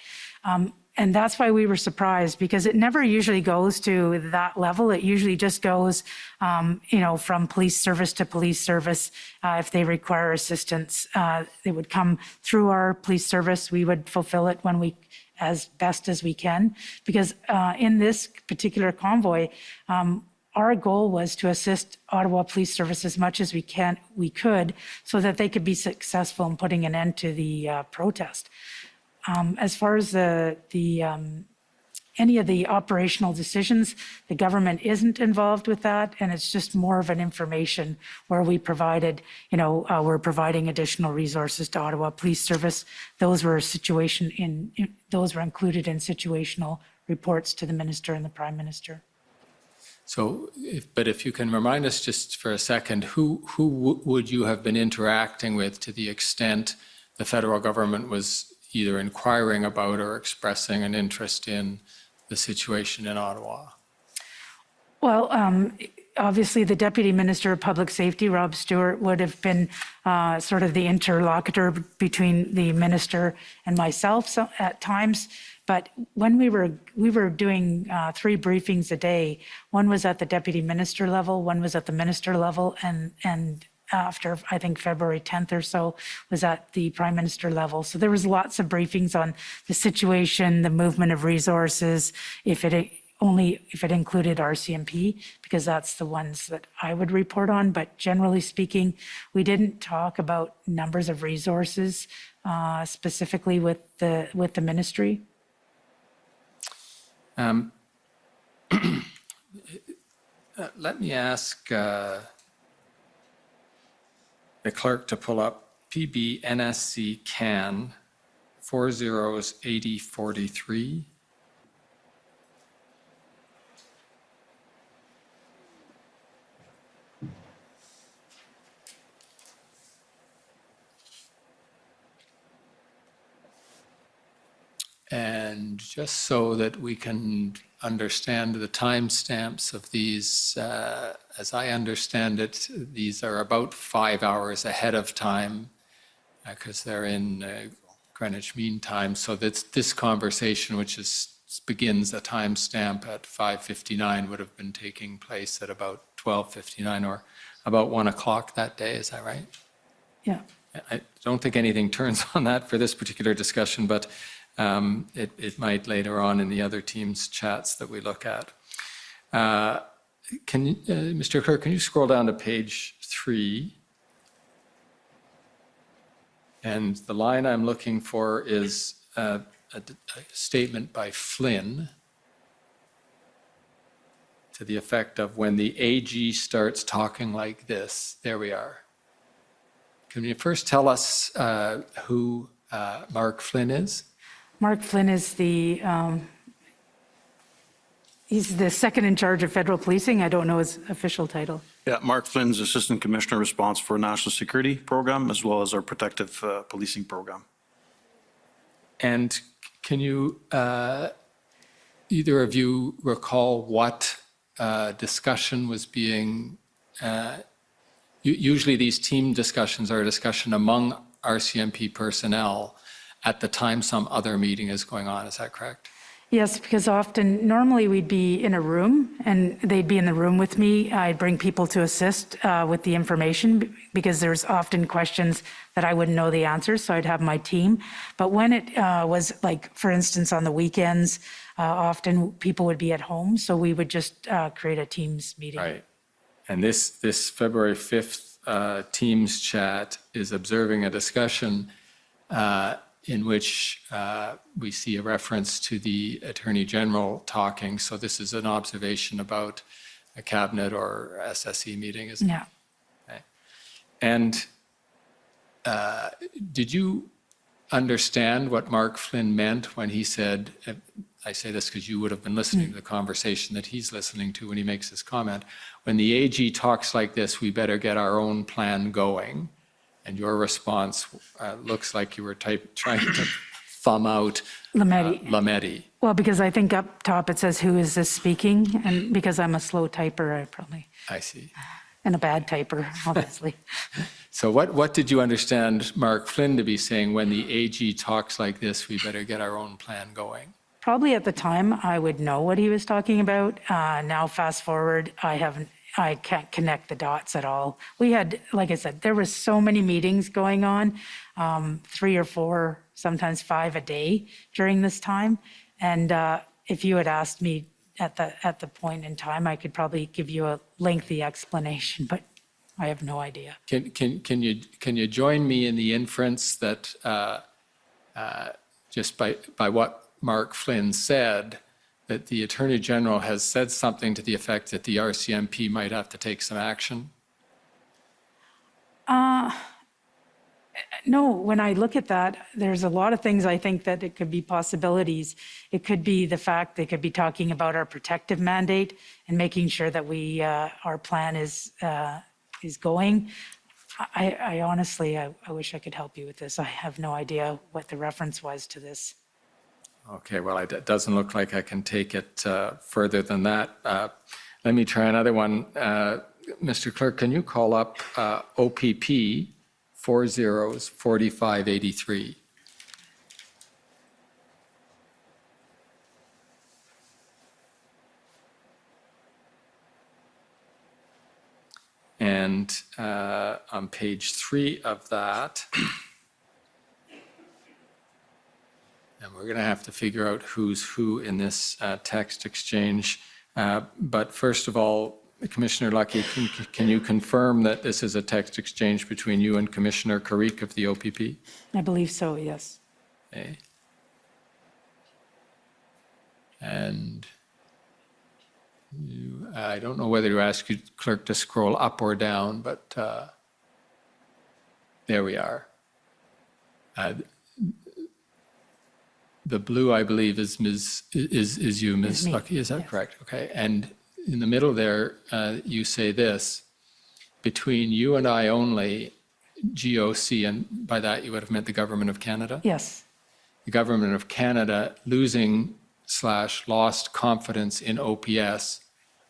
And that's why we were surprised, because it never usually goes to that level. It usually just goes, from police service to police service. If they require assistance, it would come through our police service. We would fulfill it as best as we can. Because in this particular convoy, our goal was to assist Ottawa Police Service as much as we could, so that they could be successful in putting an end to the protest. As far as any of the operational decisions, the government isn't involved with that, and it's just more of an information where we provided, we're providing additional resources to Ottawa Police Service. Those were included in situational reports to the minister and the prime minister. So, if you can remind us just for a second, who would you have been interacting with to the extent the federal government was either inquiring about or expressing an interest in the situation in Ottawa? Well, obviously the Deputy Minister of Public Safety, Rob Stewart, would have been sort of the interlocutor between the minister and myself at times. But when we were doing 3 briefings a day, one was at the Deputy Minister level, one was at the minister level, and after, I think, February 10th or so, was at the Prime Minister level. So there was lots of briefings on the situation, the movement of resources, if it included RCMP, because that's the ones that I would report on. But generally speaking, we didn't talk about numbers of resources specifically with the ministry. Let me ask the clerk to pull up PB NSC CAN 408043. And just so that we can understand the timestamps of these, as I understand it, these are about 5 hours ahead of time because they're in Greenwich Mean Time. So this conversation, which begins a timestamp at 5:59, would have been taking place at about 12:59 or about 1 o'clock that day. Is that right? Yeah. I don't think anything turns on that for this particular discussion, but it might later on in the other teams' chats that we look at. Mr. Clerk, can you scroll down to page 3? And the line I'm looking for is a statement by Flynn to the effect of, when the AG starts talking like this, there we are. Can you first tell us who Mark Flynn is? Mark Flynn is he's the second in charge of federal policing. I don't know his official title. Yeah, Mark Flynn's Assistant Commissioner responsible for National Security Program as well as our Protective Policing Program. And can you, either of you, recall what discussion was being, usually these team discussions are a discussion among RCMP personnel at the time some other meeting is going on. Is that correct? Yes, because normally we'd be in a room and they'd be in the room with me. I'd bring people to assist with the information because there's often questions that I wouldn't know the answers, so I'd have my team. But when it was like, for instance, on the weekends, often people would be at home, so we would just create a Teams meeting. Right. And this February 5th Teams chat is observing a discussion in which we see a reference to the Attorney General talking. So this is an observation about a cabinet or SSE meeting, isn't it? Yeah. Okay. And did you understand what Mark Flynn meant when he said, I say this because you would have been listening to the conversation that he's listening to when he makes this comment, when the AG talks like this, we better get our own plan going. And your response looks like you were trying to thumb out Lametti. Well, because I think up top it says, who is this speaking? And because I'm a slow typer, I probably. I see. And a bad typer, obviously. So what did you understand Mark Flynn to be saying when the AG talks like this, we better get our own plan going? Probably at the time I would know what he was talking about. Now fast forward, I can't connect the dots at all. We had, like I said, there was so many meetings going on, 3 or 4, sometimes 5 a day during this time. And if you had asked me at the point in time, I could probably give you a lengthy explanation, but I have no idea. Can you join me in the inference that just by what Mark Flynn said, that the Attorney General has said something to the effect that the RCMP might have to take some action? No, when I look at that, there's a lot of things I think that it could be possibilities. It could be the fact they could be talking about our protective mandate and making sure that our plan is going. I honestly, I wish I could help you with this. I have no idea what the reference was to this. Okay, well, it doesn't look like I can take it further than that. Let me try another one. Mr. Clerk, can you call up OPP 404583? And on page 3 of that, and we're going to have to figure out who's who in this text exchange. But first of all, Commissioner Lucky, can you confirm that this is a text exchange between you and Commissioner Carrick of the OPP? I believe so, yes. Okay. And I don't know whether to ask you, Clerk, to scroll up or down, but there we are. The blue, I believe, is you, Ms. Lucky. Is that yes. correct? Okay. And in the middle there, you say this: between you and I only, GOC, and by that you would have meant the Government of Canada? Yes. The Government of Canada losing/lost confidence in OPS.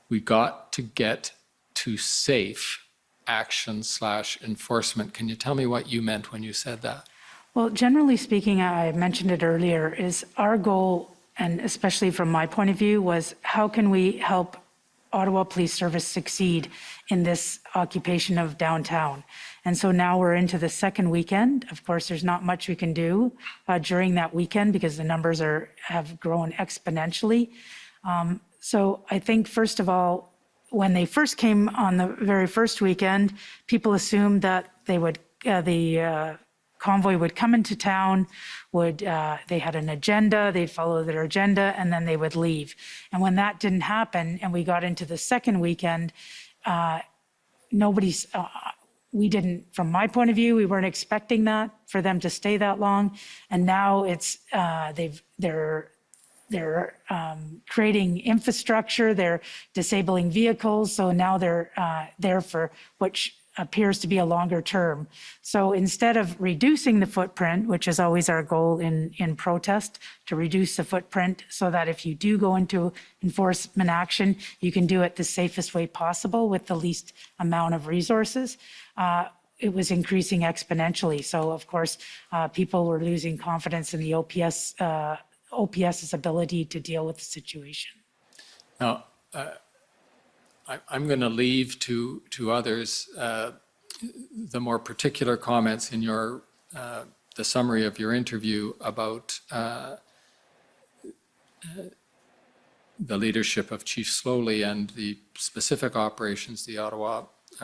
We got to get to safe action/enforcement. Can you tell me what you meant when you said that? Well, generally speaking, I mentioned it earlier, is our goal, and especially from my point of view, was how can we help Ottawa Police Service succeed in this occupation of downtown? And so now we're into the second weekend. Of course, there's not much we can do during that weekend because the numbers have grown exponentially. So I think, first of all, when they first came on the very first weekend, people assumed that the convoy would come into town, they had an agenda, they'd follow their agenda, and then they would leave. And when that didn't happen, and we got into the second weekend, we didn't, from my point of view, we weren't expecting that, for them to stay that long. And now it's, they're creating infrastructure, they're disabling vehicles, so now they're there for which appears to be a longer term. So instead of reducing the footprint, which is always our goal in protest, to reduce the footprint so that if you do go into enforcement action, you can do it the safest way possible with the least amount of resources, it was increasing exponentially. So of course, people were losing confidence in the OPS's ability to deal with the situation. Now, I'm going to leave to others the more particular comments in your the summary of your interview about the leadership of Chief Slowly and the specific operations, the Ottawa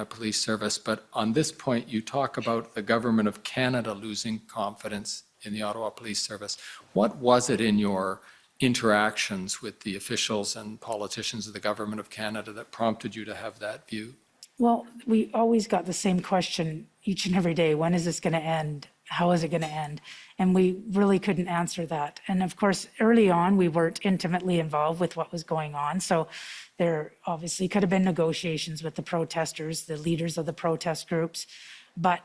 Police Service. But on this point, you talk about the Government of Canada losing confidence in the Ottawa Police Service. What was it in your interactions with the officials and politicians of the Government of Canada that prompted you to have that view? Well, we always got the same question each and every day. When is this going to end? How is it going to end? And we really couldn't answer that. And of course, early on, we weren't intimately involved with what was going on. So there obviously could have been negotiations with the protesters, the leaders of the protest groups. But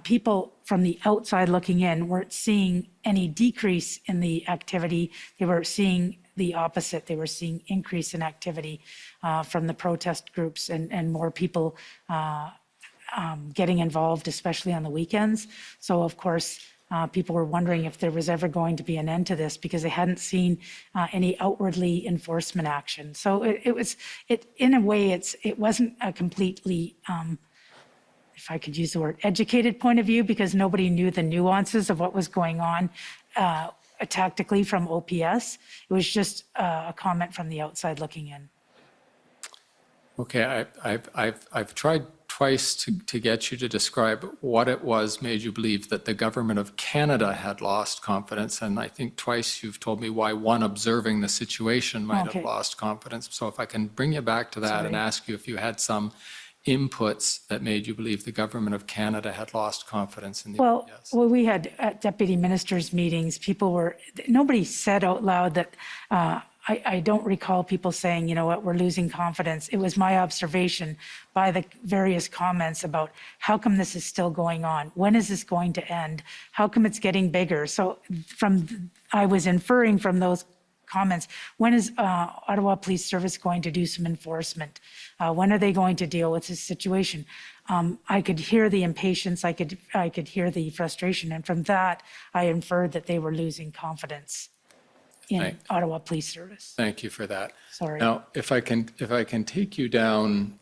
people from the outside looking in weren't seeing any decrease in the activity. They were seeing the opposite. They were seeing increase in activity from the protest groups and more people getting involved, especially on the weekends. So of course, people were wondering if there was ever going to be an end to this because they hadn't seen any outwardly enforcement action. So in a way, it wasn't a completely, if I could use the word, educated point of view, because nobody knew the nuances of what was going on tactically from OPS. It was just a comment from the outside looking in. Okay, I've tried twice to get you to describe what it was made you believe that the Government of Canada had lost confidence, and I think twice you've told me why one observing the situation might have lost confidence. So if I can bring you back to that and ask you if you had some inputs that made you believe the Government of Canada had lost confidence in the OPS. Well, we had at deputy ministers' meetings, nobody said out loud that, I don't recall people saying, you know what, we're losing confidence. It was my observation by the various comments about how come this is still going on? When is this going to end? How come it's getting bigger? So I was inferring from those comments, when is Ottawa Police Service going to do some enforcement? When are they going to deal with this situation? I could hear the impatience, I could hear the frustration, and from that, I inferred that they were losing confidence in Ottawa Police Service. Thank you for that. Sorry. Now, if I can take you down,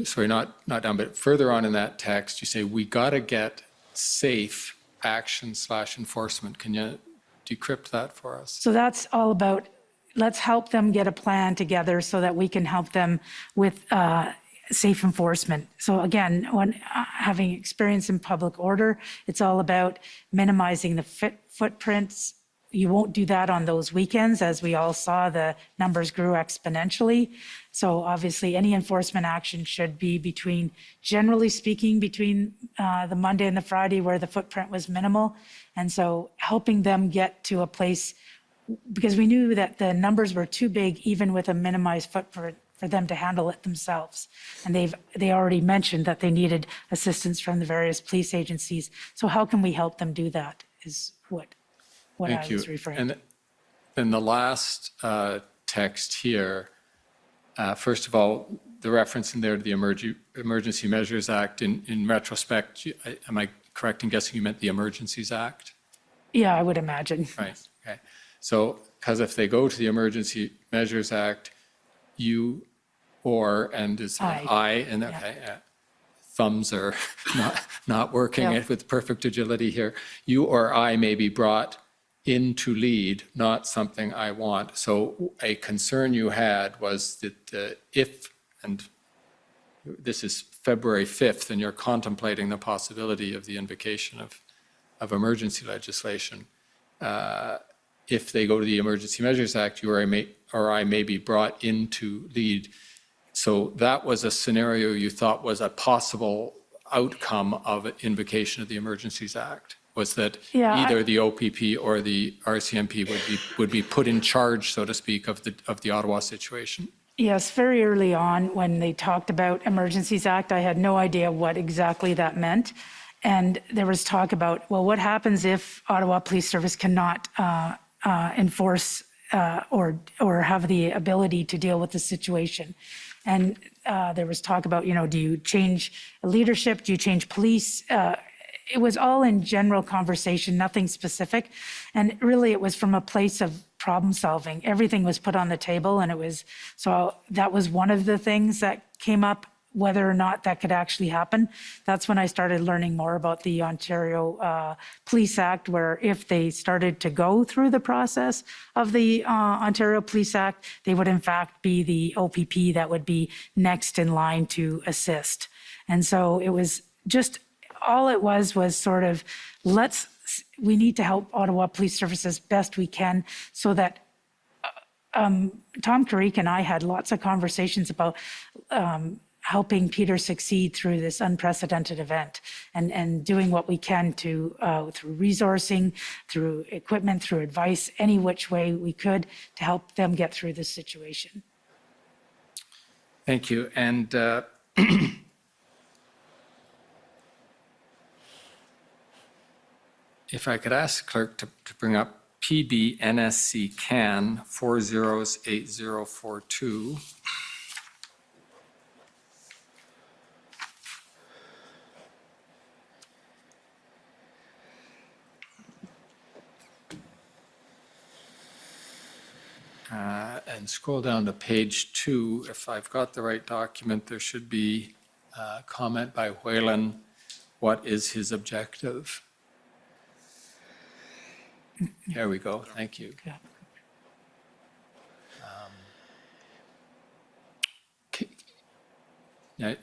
sorry, not down, but further on in that text, you say we got to get safe action/enforcement. Can you decrypt that for us? So that's all about, let's help them get a plan together so that we can help them with safe enforcement. So again, when having experience in public order, it's all about minimizing the footprints. You won't do that on those weekends. As we all saw, the numbers grew exponentially. So obviously any enforcement action should be generally speaking, between the Monday and the Friday where the footprint was minimal. And so helping them get to a place, because we knew that the numbers were too big, even with a minimized footprint, for them to handle it themselves. And they already mentioned that they needed assistance from the various police agencies. So how can we help them do that is what I was referring to. And then the last text here, first of all, the reference in there to the Emergency Measures Act, in retrospect, am I correct in guessing you meant the Emergencies Act? Yeah, I would imagine. Right, okay. So, because if they go to the Emergency Measures Act, you and is I, and okay, thumbs are not working with perfect agility here. You or I may be brought in to lead, not something I want. So a concern you had was that and this is February 5th, and you're contemplating the possibility of the invocation of emergency legislation. If they go to the Emergency Measures Act, you or I may be brought in to lead. So that was a scenario you thought was a possible outcome of an invocation of the Emergencies Act, was that either the OPP or the RCMP would be put in charge, so to speak, of the Ottawa situation. Yes, very early on when they talked about Emergencies Act, I had no idea what exactly that meant. And there was talk about, well, what happens if Ottawa Police Service cannot enforce or have the ability to deal with the situation? And there was talk about, do you change leadership? Do you change police? It was all in general conversation, nothing specific. And really it was from a place of problem solving. Everything was put on the table, and so that was one of the things that came up, whether or not that could actually happen. That's when I started learning more about the Ontario Police Act, where if they started to go through the process of the Ontario Police Act, they would in fact be the OPP that would be next in line to assist. And so it was just, all it was sort of, we need to help Ottawa Police Service as best we can, so that Tom Carrick and I had lots of conversations about helping Peter succeed through this unprecedented event, and doing what we can to, through resourcing, through equipment, through advice, any which way we could to help them get through this situation. Thank you. And if I could ask the clerk to bring up PB NSC CAN 408042. And scroll down to page 2. If I've got the right document, there should be a comment by Whalen. What is his objective? There we go. Thank you.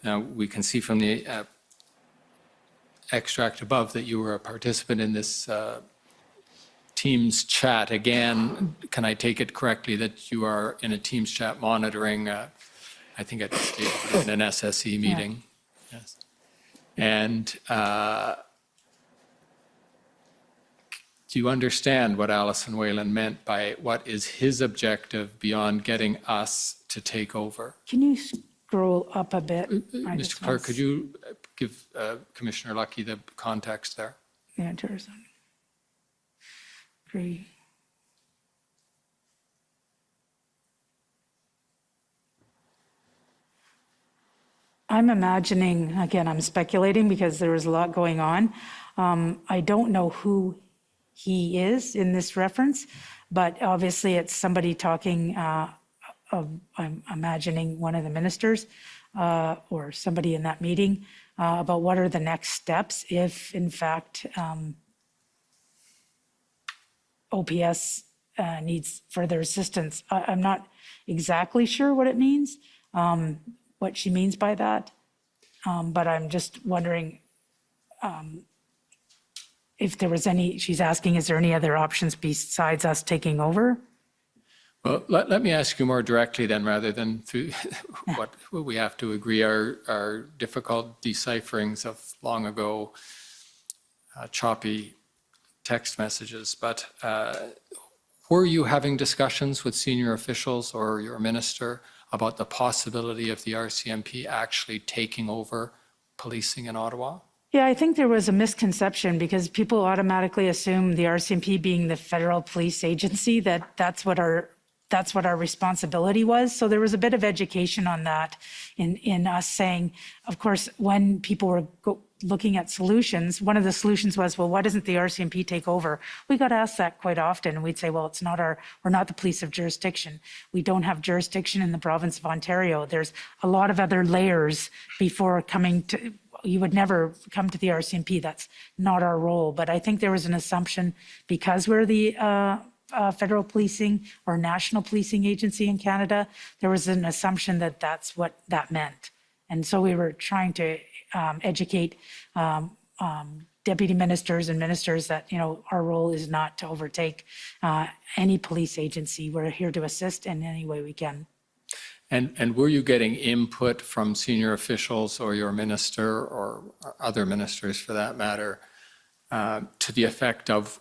Now, we can see from the extract above that you were a participant in this Teams chat. Again, can I take it correctly that you are in a Teams chat monitoring, I think at an SSE meeting? Yeah. Yes. And do you understand what Alison Whalen meant by what is his objective beyond getting us to take over? Can you scroll up a bit? Mr. Clerk, could you give Commissioner Lucky the context there? Yeah, tourism. Agree. I'm imagining, again, I'm speculating because there was a lot going on. I don't know who he is in this reference, but obviously it's somebody talking, I'm imagining one of the ministers or somebody in that meeting about what are the next steps if, in fact, OPS needs further assistance. I'm not exactly sure what it means, what she means by that, but I'm just wondering if there was any, she's asking, is there any other options besides us taking over? Well, let me ask you more directly then, rather than through what we have to agree are difficult decipherings of long ago choppy text messages. But were you having discussions with senior officials or your minister about the possibility of the RCMP actually taking over policing in Ottawa? Yeah, I think there was a misconception because people automatically assume the RCMP being the federal police agency, that's what our responsibility was. So there was a bit of education on that in us saying, of course, when people were looking at solutions, one of the solutions was, well, why doesn't the RCMP take over? We got asked that quite often, and we'd say, well, we're not the police of jurisdiction. We don't have jurisdiction in the province of Ontario. There's a lot of other layers before coming to, you would never come to the RCMP. That's not our role. But I think there was an assumption because we're the federal policing or national policing agency in Canada, there was an assumption that that's what that meant. And so we were trying to educate deputy ministers and ministers that, our role is not to overtake any police agency. We're here to assist in any way we can. And were you getting input from senior officials or your minister or other ministers for that matter to the effect of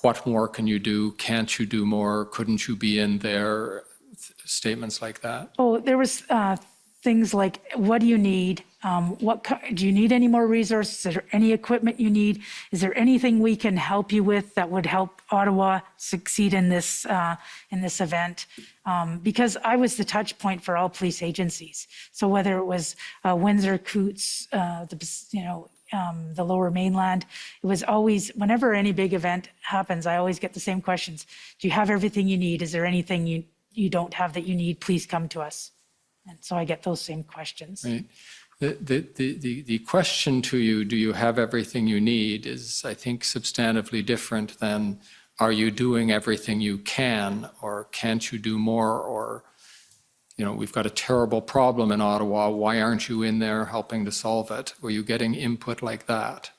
what more can you do? Can't you do more? Couldn't you be in there? statements like that? Oh, there was things like, what do you need? Do you need any more resources? Is there any equipment you need? Is there anything we can help you with that would help Ottawa succeed in this event? Because I was the touch point for all police agencies. So whether it was Windsor, Coots, the Lower Mainland, it was always, whenever any big event happens, I always get the same questions. Do you have everything you need? Is there anything you don't have that you need? Please come to us. And so I get those same questions. Right. The question to you, do you have everything you need, is, I think, substantively different than, are you doing everything you can, or can't you do more, or, we've got a terrible problem in Ottawa, why aren't you in there helping to solve it? Were you getting input like that?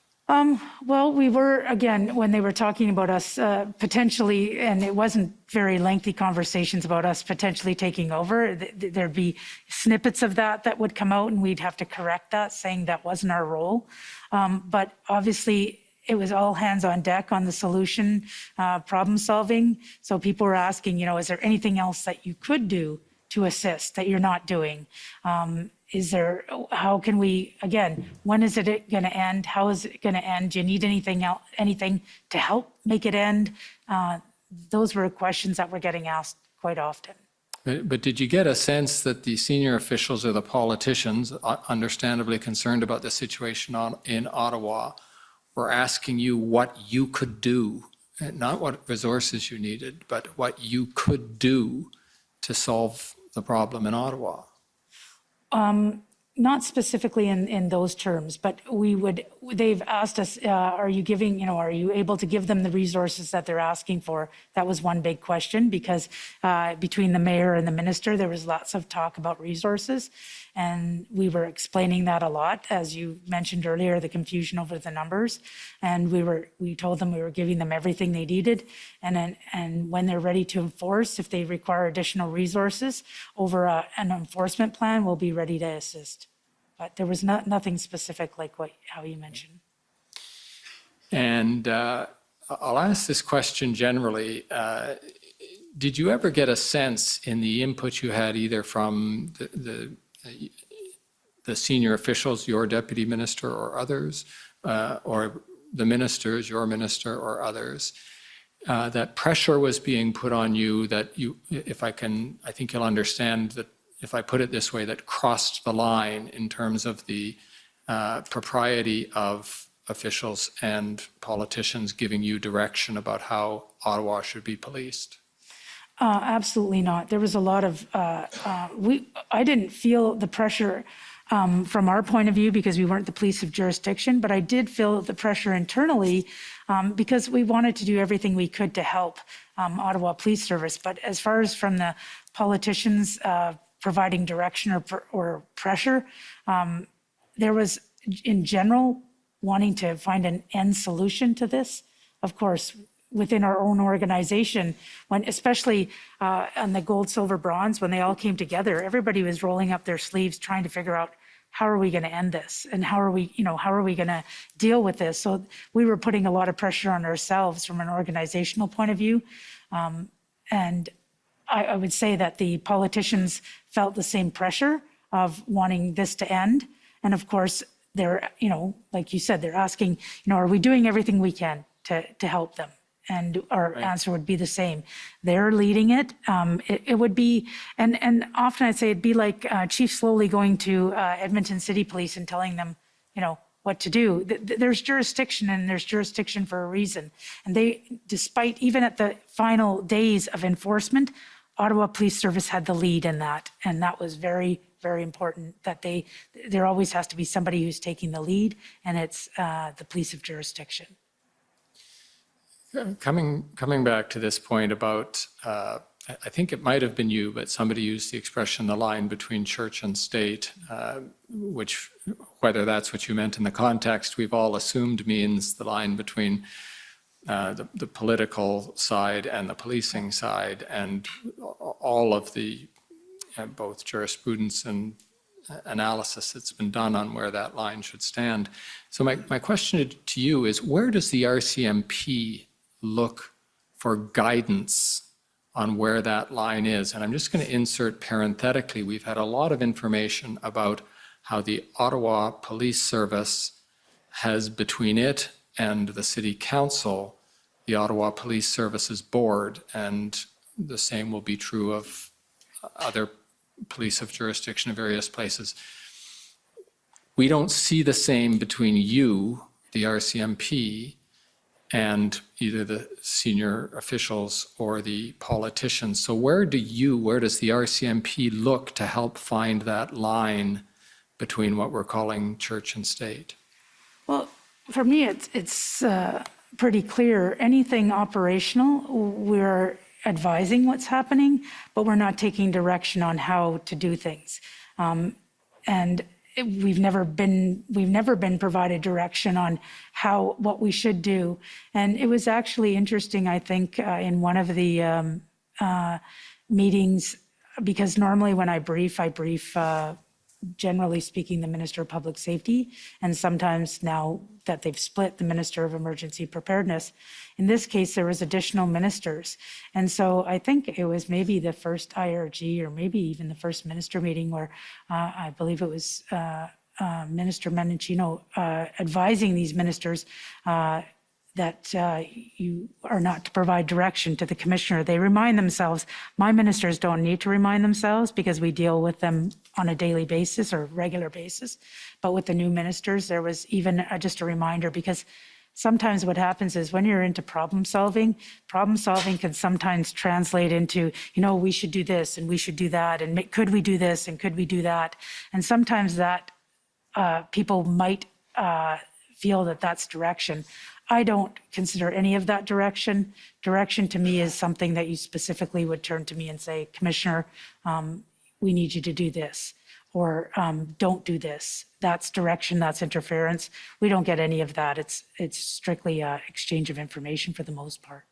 Well, we were, again, when they were talking about us potentially, and it wasn't very lengthy conversations about us potentially taking over, there'd be snippets of that would come out, and we'd have to correct that, saying that wasn't our role. But obviously, it was all hands on deck on the solution, problem solving. So people were asking, is there anything else that you could do to assist that you're not doing? How can we, again, when is it going to end? How is it going to end? Do you need anything else, anything to help make it end? Those were questions that were getting asked quite often. But did you get a sense that the senior officials or the politicians, understandably concerned about the situation in Ottawa, were asking you what you could do, not what resources you needed, but what you could do to solve the problem in Ottawa? Not specifically in those terms, but they've asked us, are you able to give them the resources that they're asking for? That was one big question, because between the mayor and the minister, there was lots of talk about resources. And we were explaining that a lot, as you mentioned earlier, the confusion over the numbers. And we told them we were giving them everything they needed. And when they're ready to enforce, if they require additional resources over an enforcement plan, we'll be ready to assist. But there was nothing specific like how you mentioned. And I'll ask this question generally. Did you ever get a sense in the input you had either from the senior officials, your deputy minister or others, or the ministers, your minister or others, that pressure was being put on you, that I think you'll understand that if I put it this way, that crossed the line in terms of the propriety of officials and politicians giving you direction about how Ottawa should be policed? Absolutely not. There was a lot of, I didn't feel the pressure from our point of view because we weren't the police of jurisdiction, but I did feel the pressure internally because we wanted to do everything we could to help Ottawa Police Service. But as far as from the politicians providing direction or pressure, there was, in general, wanting to find an end solution to this. Of course, within our own organization, especially on the gold, silver, bronze, when they all came together, everybody was rolling up their sleeves trying to figure out, how are we going to end this? And how are we going to deal with this? So we were putting a lot of pressure on ourselves from an organizational point of view. And I would say that the politicians felt the same pressure of wanting this to end. And of course, they're, like you said, they're asking, are we doing everything we can to help them? And our answer would be the same. They're leading it. It would be, and often I'd say it'd be like Chief Slowly going to Edmonton City Police and telling them, what to do. There's jurisdiction, and there's jurisdiction for a reason. And they, despite even at the final days of enforcement, Ottawa Police Service had the lead in that. And that was very, very important, that there always has to be somebody who's taking the lead, and it's the police of jurisdiction. Coming back to this point about, I think it might have been you, but somebody used the expression, the line between church and state, which, whether that's what you meant in the context, we've all assumed means the line between the political side and the policing side, and all of the both jurisprudence and analysis that's been done on where that line should stand. So my question to you is, where does the RCMP look for guidance on where that line is. And I'm just going to insert parenthetically, we've had a lot of information about how the Ottawa Police Service has, between it and the City Council, the Ottawa Police Services Board, and the same will be true of other police of jurisdiction in various places. We don't see the same between you, the RCMP, and either the senior officials or the politicians. So where does the RCMP look to help find that line between what we're calling church and state? Well, for me, it's pretty clear. Anything operational, we're advising what's happening, but we're not taking direction on how to do things. And we've never been provided direction on what we should do. And it was actually interesting, I think, in one of the meetings, because normally when I brief, generally speaking, the Minister of Public Safety, and sometimes now that they've split, the Minister of Emergency Preparedness. In this case, there was additional ministers. And so I think it was maybe the first IRG or maybe even the first minister meeting where I believe it was Minister Menachino advising these ministers that you are not to provide direction to the commissioner. They remind themselves. My ministers don't need to remind themselves because we deal with them on a daily basis or regular basis. But with the new ministers, there was even just a reminder, because sometimes what happens is when you're into problem solving can sometimes translate into, we should do this and we should do that, and could we do this and could we do that? And sometimes that people might feel that that's direction. I don't consider any of that direction. Direction to me is something that you specifically would turn to me and say, Commissioner, we need you to do this, or don't do this. That's direction, that's interference. We don't get any of that. It's strictly exchange of information for the most part.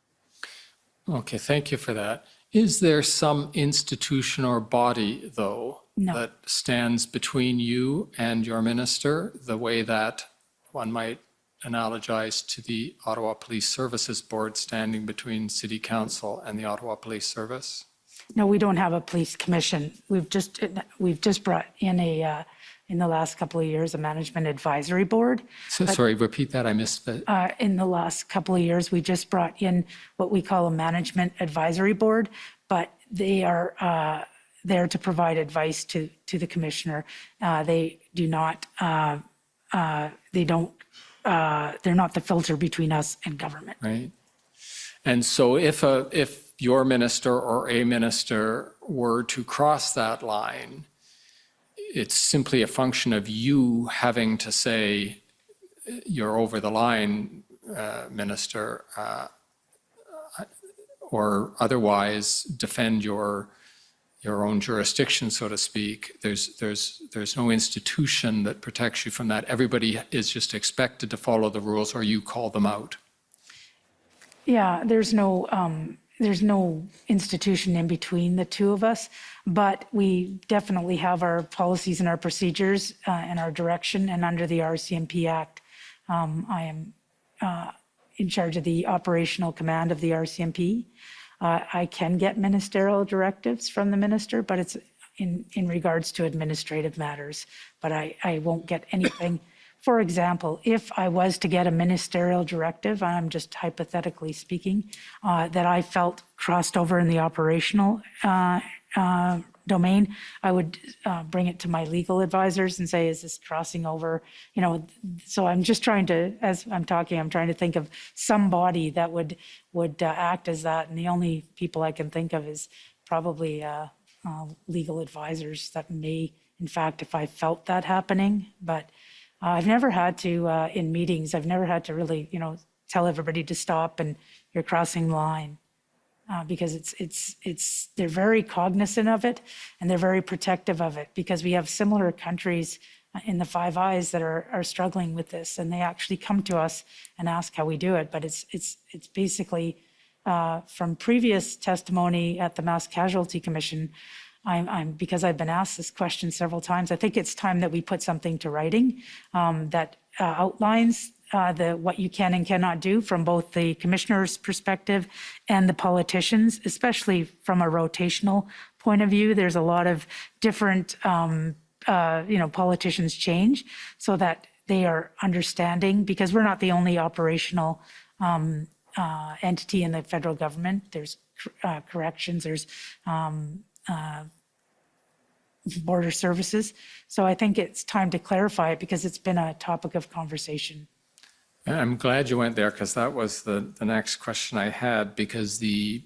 Okay, thank you for that. Is there some institution or body, though, that stands between you and your minister, the way that one might analogize to the Ottawa Police Services Board standing between City Council and the Ottawa Police Service? No, we don't have a police commission. We've just brought in in the last couple of years, a management advisory board. So, sorry, repeat that. I missed that. In the last couple of years, we just brought in what we call a management advisory board, but they are there to provide advice to the commissioner. They do not. They're not the filter between us and government. Right. And so if your minister or a minister were to cross that line, it's simply a function of you having to say, you're over the line, minister, or otherwise defend your own jurisdiction, so to speak. There's no institution that protects you from that. Everybody is just expected to follow the rules, or you call them out. Yeah, there's no institution in between the two of us, but we definitely have our policies and our procedures and our direction. And under the RCMP Act, I am in charge of the operational command of the RCMP. I can get ministerial directives from the minister, but it's in regards to administrative matters. But I won't get anything. For example, if I was to get a ministerial directive, I'm just hypothetically speaking, that I felt crossed over in the operational domain, I would bring it to my legal advisors and say, is this crossing over? So I'm just trying to, as I'm talking, I'm trying to think of somebody that would act as that. And the only people I can think of is probably legal advisors that may, in fact, if I felt that happening. But I've never had to, in meetings, I've never had to really, tell everybody to stop and you're crossing the line. Because they're very cognizant of it and they're very protective of it, because we have similar countries in the Five Eyes that are struggling with this, and they actually come to us and ask how we do it. But it's basically from previous testimony at the Mass Casualty Commission. Because I've been asked this question several times, I think it's time that we put something to writing that outlines what you can and cannot do from both the commissioner's perspective and the politicians, especially from a rotational point of view. There's a lot of different, politicians change so that they are understanding, because we're not the only operational entity in the federal government. There's corrections, there's border services. So I think it's time to clarify it because it's been a topic of conversation. I'm glad you went there, because that was the next question I had, because the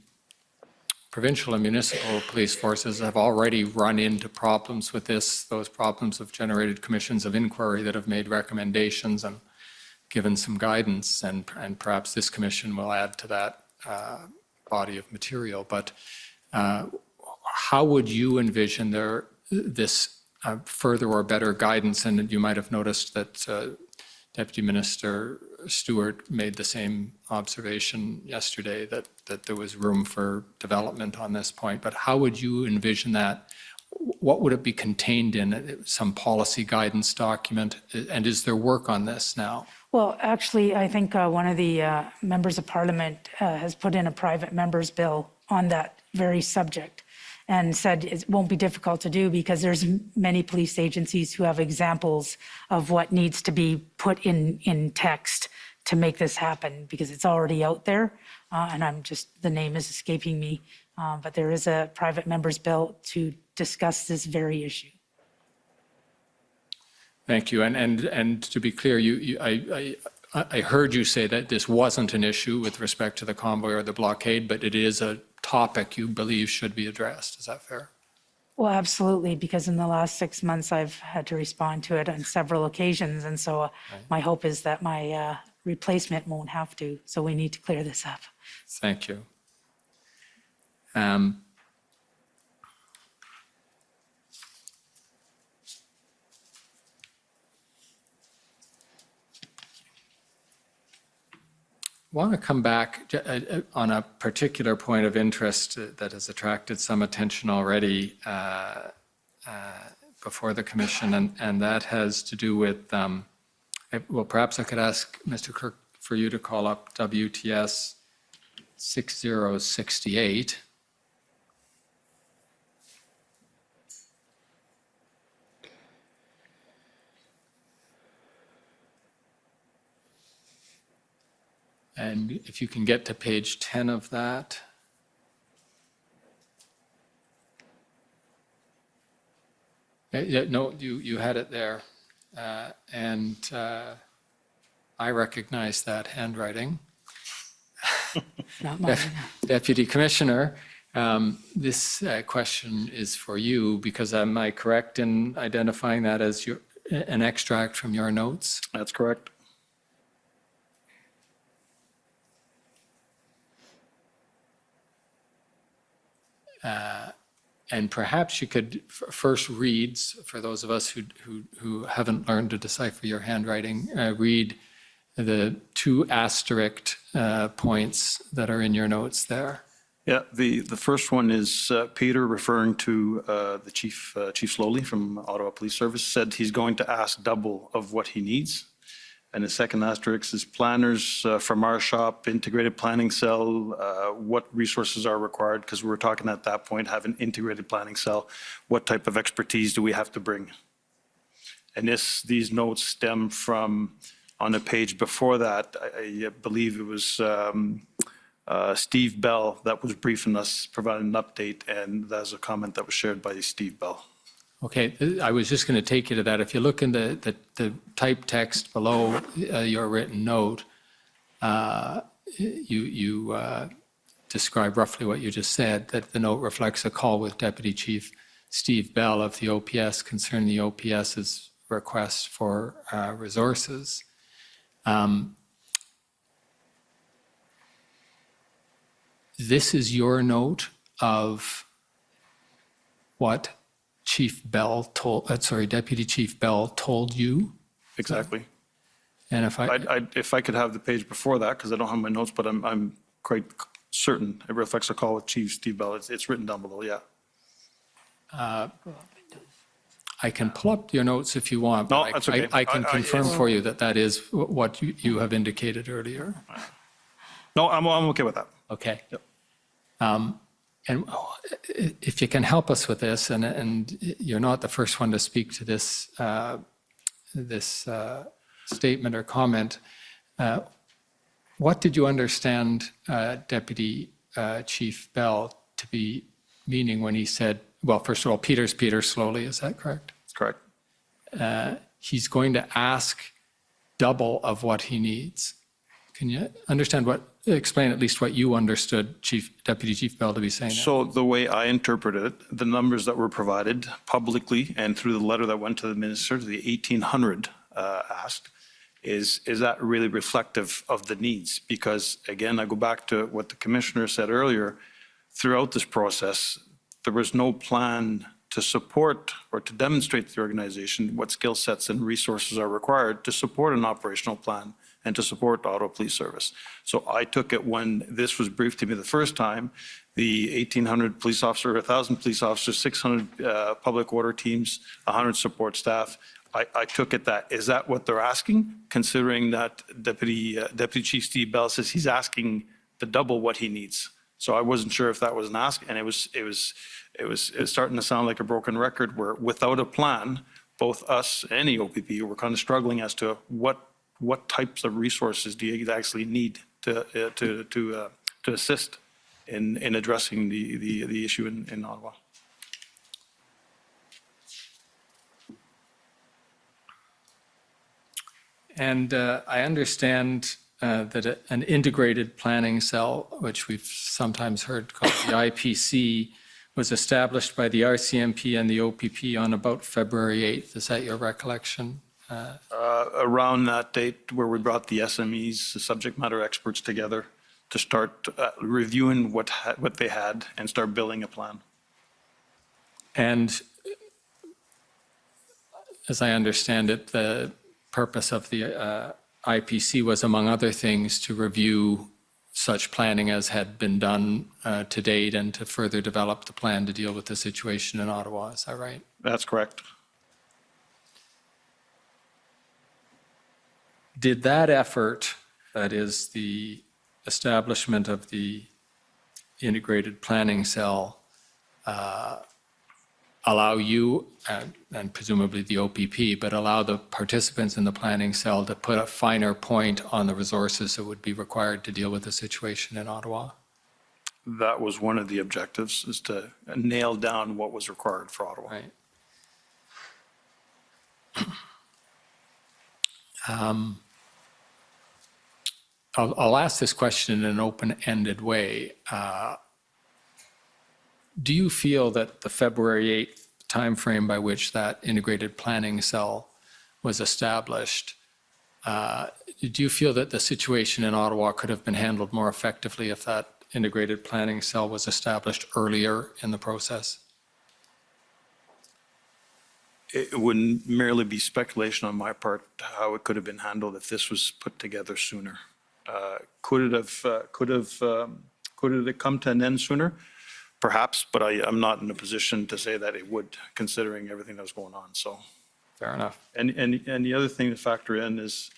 provincial and municipal police forces have already run into problems with this. Those problems have generated commissions of inquiry that have made recommendations and given some guidance, and perhaps this commission will add to that body of material. But how would you envision this further or better guidance? And you might have noticed that Deputy Minister Stewart made the same observation yesterday, that there was room for development on this point. But how would you envision that? What would it be contained in? Some policy guidance document? And is there work on this now? Well, actually, I think one of the members of Parliament has put in a private member's bill on that very subject, and said it won't be difficult to do because there's many police agencies who have examples of what needs to be put in text to make this happen, because it's already out there. And the name is escaping me, but there is a private member's bill to discuss this very issue. Thank you. And to be clear, I heard you say that this wasn't an issue with respect to the convoy or the blockade, but it is a topic you believe should be addressed. Is that fair? Well, absolutely, because in the last 6 months, I've had to respond to it on several occasions. And so my hope is that my replacement won't have to. So we need to clear this up. Thank you. I want to come back on a particular point of interest that has attracted some attention already before the commission, and that has to do with, well, perhaps I could ask Mr. Clerk for you to call up WTS 6068. And if you can get to page 10 of that. No, you had it there. And I recognize that handwriting. Not mine. Deputy Commissioner, this question is for you, because am I correct in identifying that as an extract from your notes? That's correct. And perhaps you could first read, for those of us who haven't learned to decipher your handwriting, read the 2 asterisk points that are in your notes there. Yeah, the first one is Peter referring to the Chief Slowly from Ottawa Police Service, said he's going to ask double of what he needs. And the second asterisk is planners from our shop, integrated planning cell, what resources are required, because we were talking at that point, have an integrated planning cell, what type of expertise do we have to bring? And these notes stem from, on the page before that, I believe it was Steve Bell that was briefing us, providing an update, and that's a comment that was shared by Steve Bell. Okay, I was just going to take you to that. If you look in the typed text below your written note, you describe roughly what you just said, that the note reflects a call with Deputy Chief Steve Bell of the OPS concerning the OPS's request for resources. This is your note of what Deputy Chief Bell told you? Exactly. And if I could have the page before that, because I don't have my notes, but I'm quite certain it reflects a call with Chief Steve Bell. It's written down below, yeah. I can pull up your notes if you want. No, but that's okay. I can confirm for you that that is what you have indicated earlier. No, I'm okay with that. Okay. Yep. And if you can help us with this, and you're not the first one to speak to this statement or comment, what did you understand Deputy Chief Bell to be meaning when he said, well, first of all, Peter's Peter slowly, is that correct? Correct. He's going to ask double of what he needs. Can you explain at least what you understood Deputy Chief Bell to be saying? So the way I interpreted it, the numbers that were provided publicly and through the letter that went to the minister, the 1,800 asked, is that really reflective of the needs? Because again, I go back to what the commissioner said earlier, throughout this process, there was no plan to support or to demonstrate to the organization what skill sets and resources are required to support an operational plan and to support Ottawa Police Service. So I took it when this was briefed to me the first time, the 1,800 police officers, 1,000 police officers, 600 public order teams, 100 support staff. I took it that, is that what they're asking? Considering that Deputy Chief Steve Bell says he's asking the double what he needs. So I wasn't sure if that was an ask, and it was starting to sound like a broken record where without a plan, both us and the OPP were kind of struggling as to what types of resources do you actually need to assist in addressing the issue in Ottawa. And I understand that an integrated planning cell, which we've sometimes heard called the IPC, was established by the RCMP and the OPP on about February 8th. Is that your recollection? Around that date where we brought the SMEs, the subject matter experts together to start reviewing what they had and start building a plan. And as I understand it, the purpose of the IPC was, among other things, to review such planning as had been done to date and to further develop the plan to deal with the situation in Ottawa. Is that right? That's correct. Did that effort, that is the establishment of the integrated planning cell, allow you, and presumably the OPP, but allow the participants in the planning cell to put a finer point on the resources that would be required to deal with the situation in Ottawa? That was one of the objectives, is to nail down what was required for Ottawa. Right. I'll ask this question in an open-ended way. Do you feel that the February 8th timeframe by which that integrated planning cell was established, do you feel that the situation in Ottawa could have been handled more effectively if that integrated planning cell was established earlier in the process? It wouldn't merely be speculation on my part how it could have been handled if this was put together sooner. Could it have come to an end sooner? Perhaps, but I'm not in a position to say that it would, considering everything that was going on. So, fair enough. And the other thing to factor in is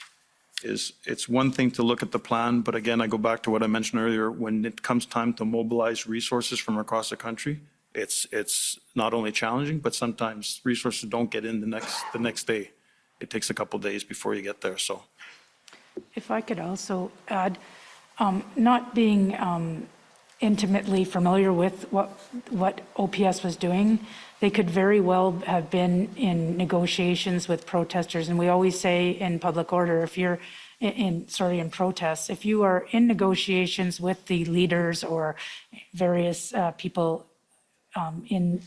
it's one thing to look at the plan, but again, I go back to what I mentioned earlier. When it comes time to mobilize resources from across the country, it's not only challenging, but sometimes resources don't get in the next day. It takes a couple of days before you get there. So, if I could also add, not being intimately familiar with what OPS was doing, they could very well have been in negotiations with protesters. And we always say in public order, if you're in protests, if you are in negotiations with the leaders or various people in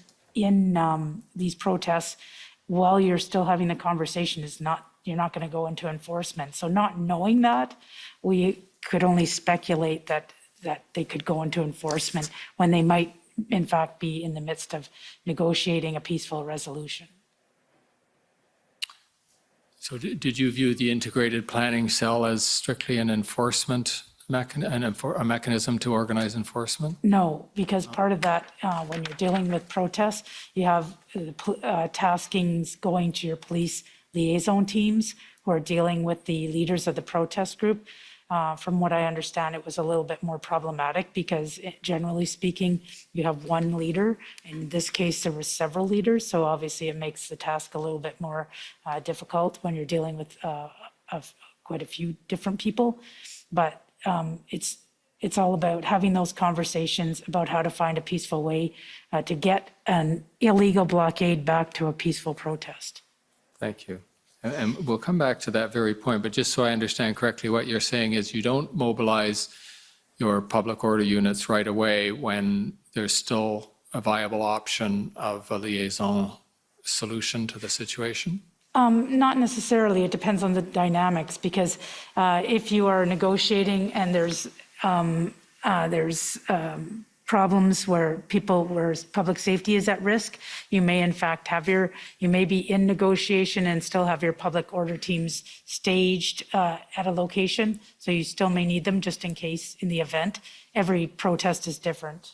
these protests, while you're still having the conversation, you're not going to go into enforcement. So not knowing that, we could only speculate that they could go into enforcement when they might, in fact, be in the midst of negotiating a peaceful resolution. So did you view the integrated planning cell as strictly an enforcement a mechanism to organize enforcement? No, because part of that, when you're dealing with protests, you have taskings going to your police liaison teams who are dealing with the leaders of the protest group. From what I understand, it was a little bit more problematic because generally speaking, you have one leader. In this case, there were several leaders, so obviously it makes the task a little bit more difficult when you're dealing with quite a few different people. But it's all about having those conversations about how to find a peaceful way to get an illegal blockade back to a peaceful protest. Thank you. And we'll come back to that very point, but just so I understand correctly, what you're saying is you don't mobilize your public order units right away when there's still a viable option of a liaison solution to the situation? Not necessarily. It depends on the dynamics, because if you are negotiating and there's problems where public safety is at risk, you may in fact you may be in negotiation and still have your public order teams staged at a location. So you still may need them just in case in the event. Every protest is different.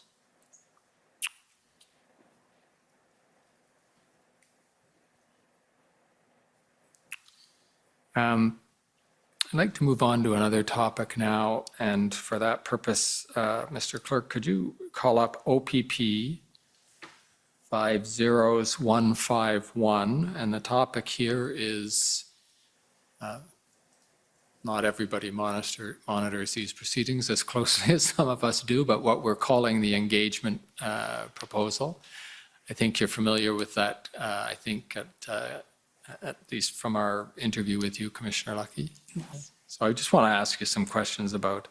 I'd like to move on to another topic now, and for that purpose, Mr. Clerk, could you call up OPP 50151, and the topic here is not everybody monitors these proceedings as closely as some of us do, but what we're calling the engagement proposal. I think you're familiar with that, I think at least from our interview with you, Commissioner Lucky. Yes. So I just want to ask you some questions about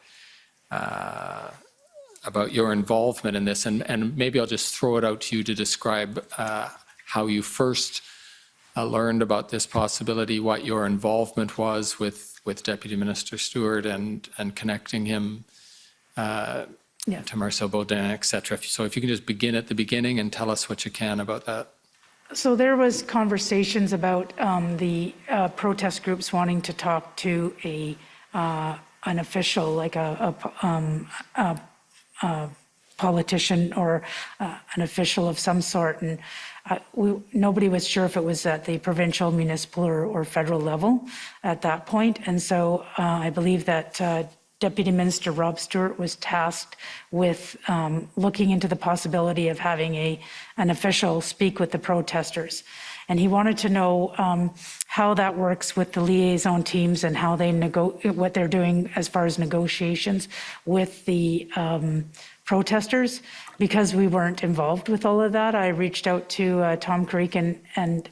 your involvement in this, and maybe I'll just throw it out to you to describe how you first learned about this possibility, what your involvement was with Deputy Minister Stewart and connecting him to Marcel Baudin, et cetera. So if you can just begin at the beginning and tell us what you can about that. So there was conversations about the protest groups wanting to talk to an official, like a politician or an official of some sort, and nobody was sure if it was at the provincial, municipal, or federal level at that point. And so I believe that Deputy Minister Rob Stewart was tasked with looking into the possibility of having an official speak with the protesters. And he wanted to know how that works with the liaison teams and how they what they're doing as far as negotiations with the protesters. Because we weren't involved with all of that, I reached out to Tom Carrick, and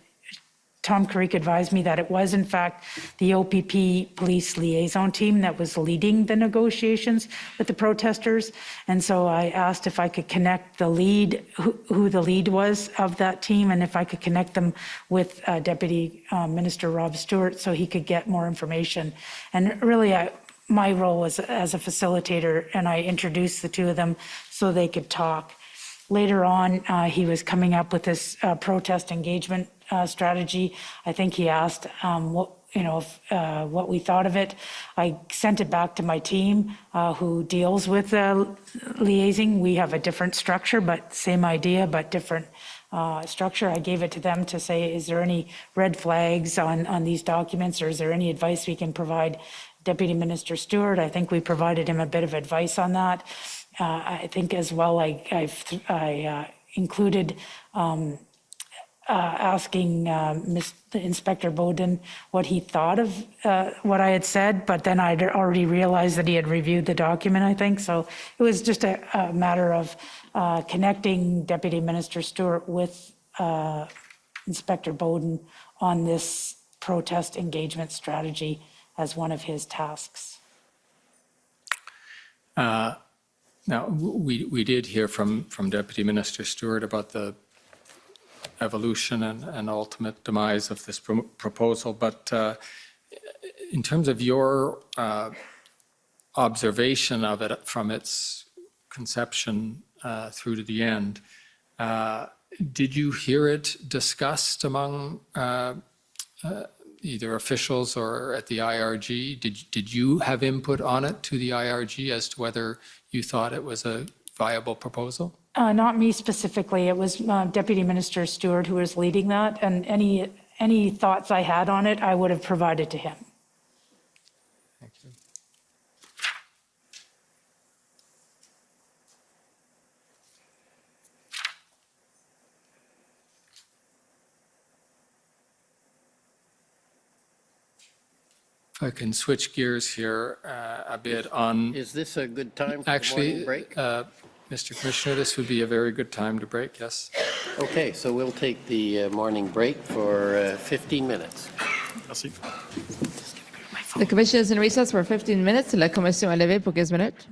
Tom Carrick advised me that it was, in fact, the OPP police liaison team that was leading the negotiations with the protesters. And so I asked if I could connect the lead, who the lead was of that team, and if I could connect them with Deputy Minister Rob Stewart so he could get more information. And really, my role was as a facilitator, and I introduced the two of them so they could talk. Later on, he was coming up with this protest engagement strategy. I think he asked what we thought of it. I sent it back to my team who deals with liaising. We have a different structure, but same idea, but different structure. I gave it to them to say, is there any red flags on these documents, or is there any advice we can provide Deputy Minister Stewart? I think we provided him a bit of advice on that. I think as well, I included asking Inspector Baudin what he thought of what I had said, but then I'd already realized that he had reviewed the document, I think. So it was just a matter of connecting Deputy Minister Stewart with Inspector Baudin on this protest engagement strategy as one of his tasks. Now, we did hear from Deputy Minister Stewart about the evolution and ultimate demise of this proposal, but in terms of your observation of it from its conception through to the end, did you hear it discussed among either officials or at the IRG. Did you have input on it to the IRG as to whether you thought it was a viable proposal? Not me specifically. It was Deputy Minister Stewart who was leading that, and any thoughts I had on it, I would have provided to him. Thank you. If I can switch gears here a bit on... Is this a good time for actually, the morning break? Mr. Commissioner, this would be a very good time to break, yes. Okay, so we'll take the morning break for 15 minutes. Merci. The commission is in recess for 15 minutes. La commission est levée pour 15 minutes.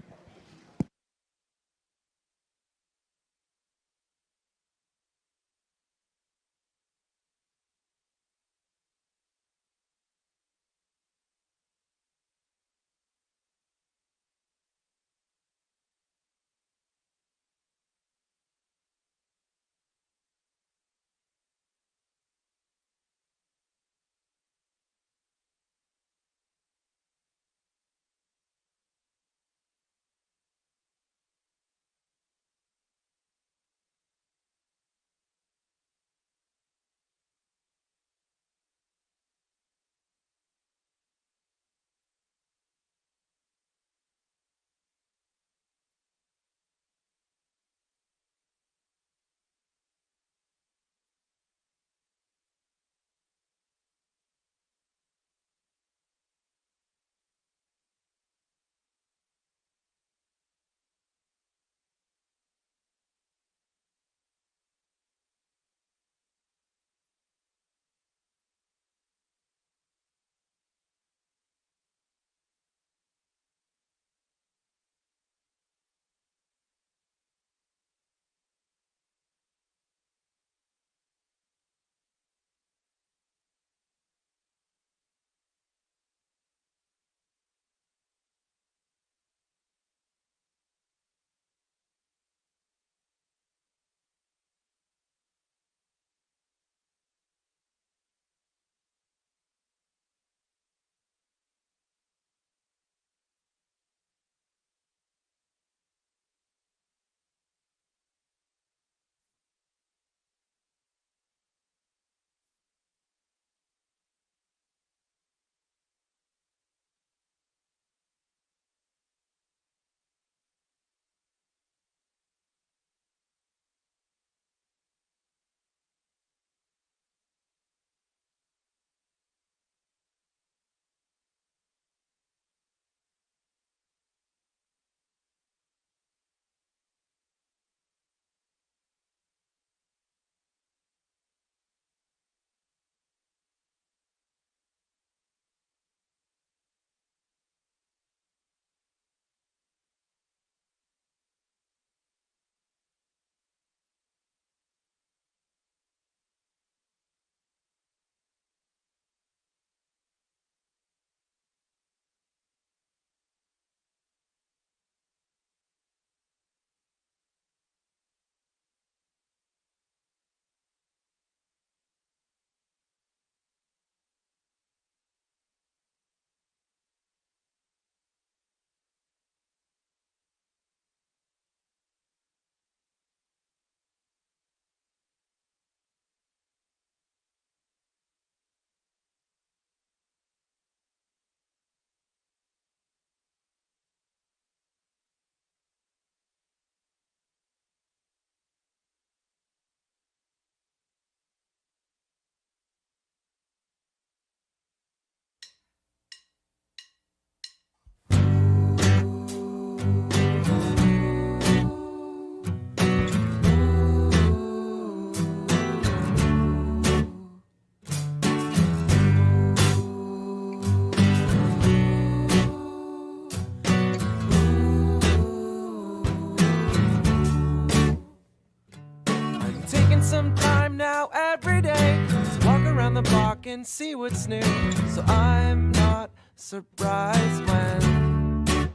Some time now every day to walk around the block and see what's new, so I'm not surprised when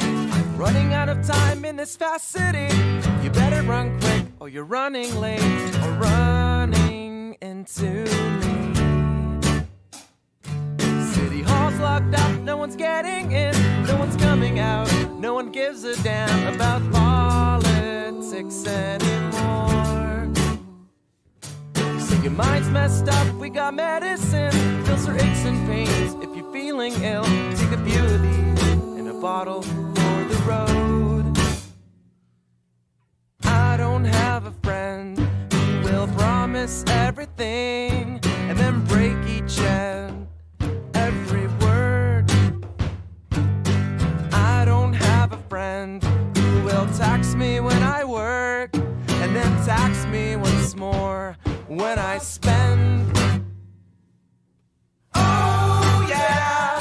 I'm running out of time in this fast city. You better run quick or you're running late or running into me. locked up, no one's getting in, no one's coming out, no one gives a damn about politics anymore. So your mind's messed up, we got medicine, pills for aches and pains. If you're feeling ill, take a few of these in a bottle for the road. I don't have a friend who will promise everything and then break each and every word. I don't have a friend who will tax me when I work and then tax me once more when I spend. Oh yeah,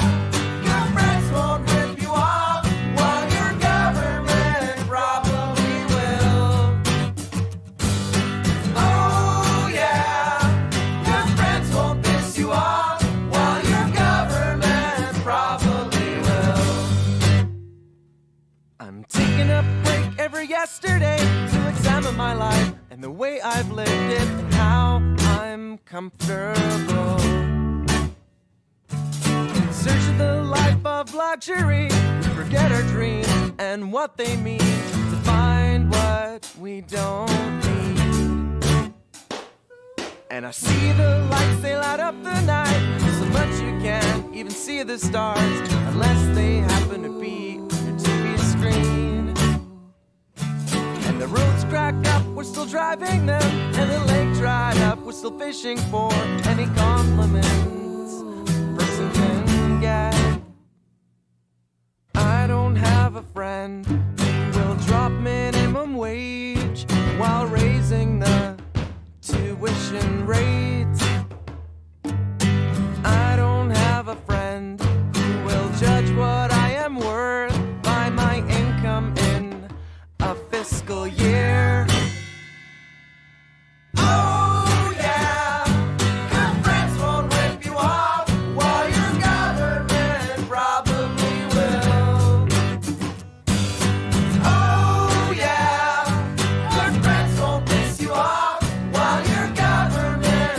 your friends won't rip you off while your government probably will. Oh yeah, your friends won't piss you off while your government probably will. I'm taking a break every yesterday to examine my life and the way I've lived it and how I'm comfortable. In search of the life of luxury, we forget our dreams and what they mean to find what we don't need. And I see the lights, they light up the night so much you can't even see the stars unless they happen to be your TV screen. And the roads crack up, we're still driving them, and the lake dried up, we're still fishing for any compliments a person can get. I don't have a friend who will drop minimum wage while raising the tuition rates. I don't have a friend who will judge what I am worth by my income in a fiscal year. Oh yeah, your friends won't rip you off while your government probably will. Oh yeah, your friends won't piss you off while your government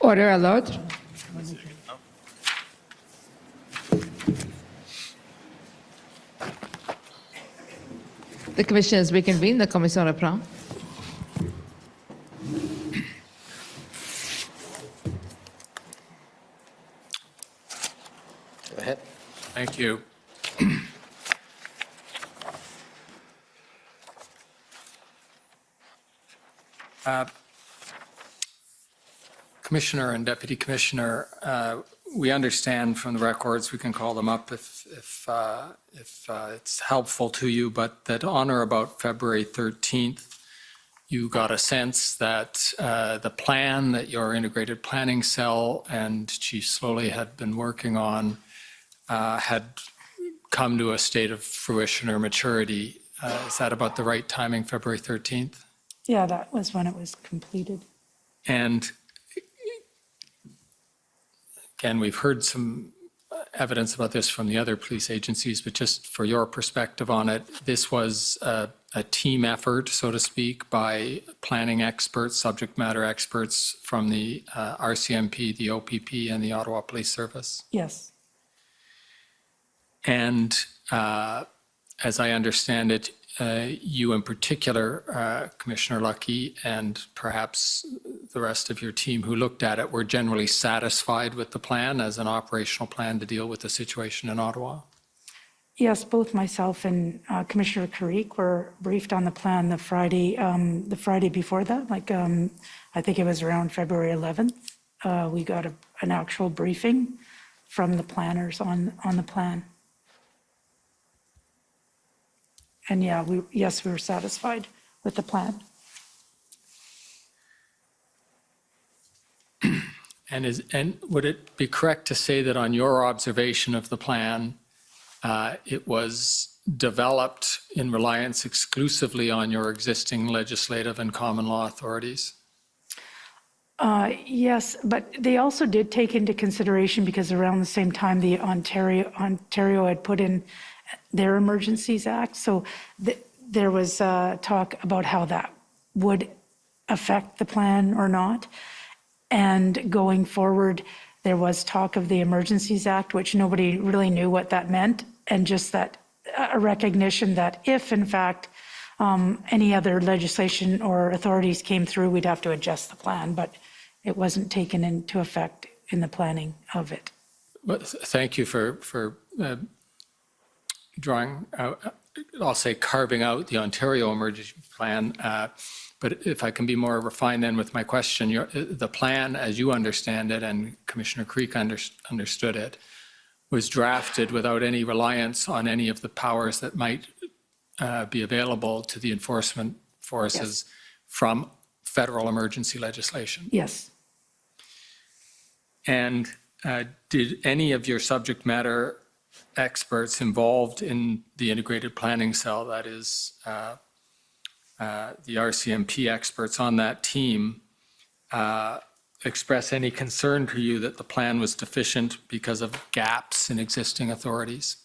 Order à l'ordre. The commission has reconvened. La commission reprend. Go ahead. Thank you. Commissioner and Deputy Commissioner, we understand from the records, we can call them up if it's helpful to you, but that on or about February 13th, you got a sense that the plan that your integrated planning cell and Chief Slowly had been working on had come to a state of fruition or maturity. Is that about the right timing, February 13th? Yeah, that was when it was completed. And again, we've heard some evidence about this from the other police agencies, but just for your perspective on it, this was a team effort, so to speak, by planning experts, subject matter experts from the RCMP, the OPP, and the Ottawa Police Service. Yes. And as I understand it, you in particular, Commissioner Lucky, and perhaps the rest of your team who looked at it were generally satisfied with the plan as an operational plan to deal with the situation in Ottawa? Yes, both myself and Commissioner Carrique were briefed on the plan the Friday before that. I think it was around February 11th. We got an actual briefing from the planners on the plan. And yeah, we were satisfied with the plan. And would it be correct to say that on your observation of the plan, it was developed in reliance exclusively on your existing legislative and common law authorities? Yes, but they also did take into consideration, because around the same time the Ontario had put in their Emergencies Act, so there was talk about how that would affect the plan or not. And going forward, there was talk of the Emergencies Act, which nobody really knew what that meant, and just that a recognition that if, in fact, any other legislation or authorities came through, we'd have to adjust the plan, but it wasn't taken into effect in the planning of it. Well, thank you for drawing out, I'll say carving out the Ontario emergency plan. But if I can be more refined then with my question, the plan, as you understand it, and Commissioner Creek understood it, was drafted without any reliance on any of the powers that might be available to the enforcement forces from federal emergency legislation. Yes. And did any of your subject matter experts involved in the integrated planning cell, that is the RCMP experts on that team, express any concern to you that the plan was deficient because of gaps in existing authorities?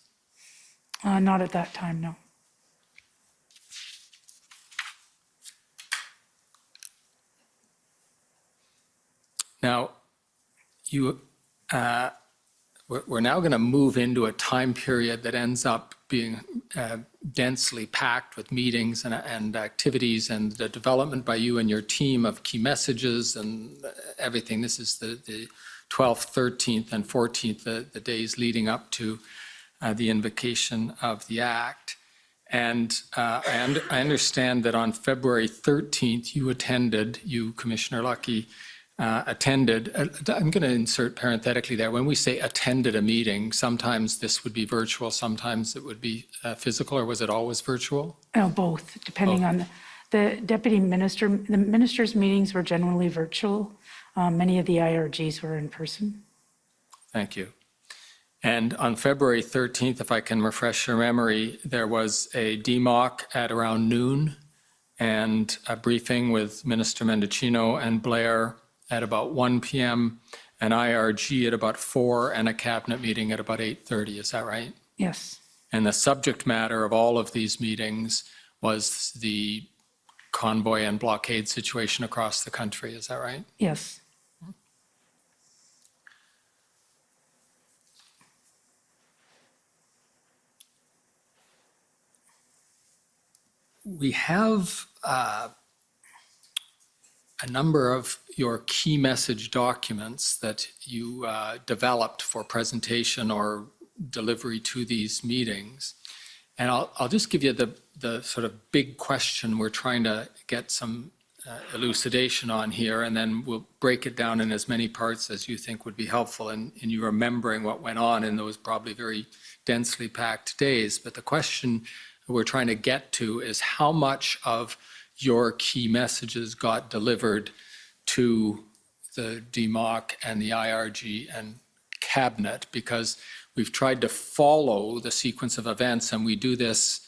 Not at that time, no. Now, we're now going to move into a time period that ends up being densely packed with meetings and activities and the development by you and your team of key messages and everything. This is the 12th, 13th, and 14th, the days leading up to the invocation of the Act. And I understand that on February 13th, you, Commissioner Lucky, attended, I'm going to insert parenthetically there, when we say attended a meeting, sometimes this would be virtual, sometimes it would be physical, or was it always virtual? Both, depending on the deputy minister. The minister's meetings were generally virtual. Many of the IRGs were in person. Thank you. And on February 13th, if I can refresh your memory, there was a DMOC at around noon and a briefing with Minister Mendocino and Blair at about 1 p.m., an IRG at about 4, and a cabinet meeting at about 8:30. Is that right? Yes. And the subject matter of all of these meetings was the convoy and blockade situation across the country. Is that right? Yes. we have a number of your key message documents that you developed for presentation or delivery to these meetings. And I'll just give you the sort of big question we're trying to get some elucidation on here, and then we'll break it down in as many parts as you think would be helpful in you remembering what went on in those probably very densely packed days. But the question we're trying to get to is how much of your key messages got delivered to the DMOC and the IRG and Cabinet, because we've tried to follow the sequence of events, and we do this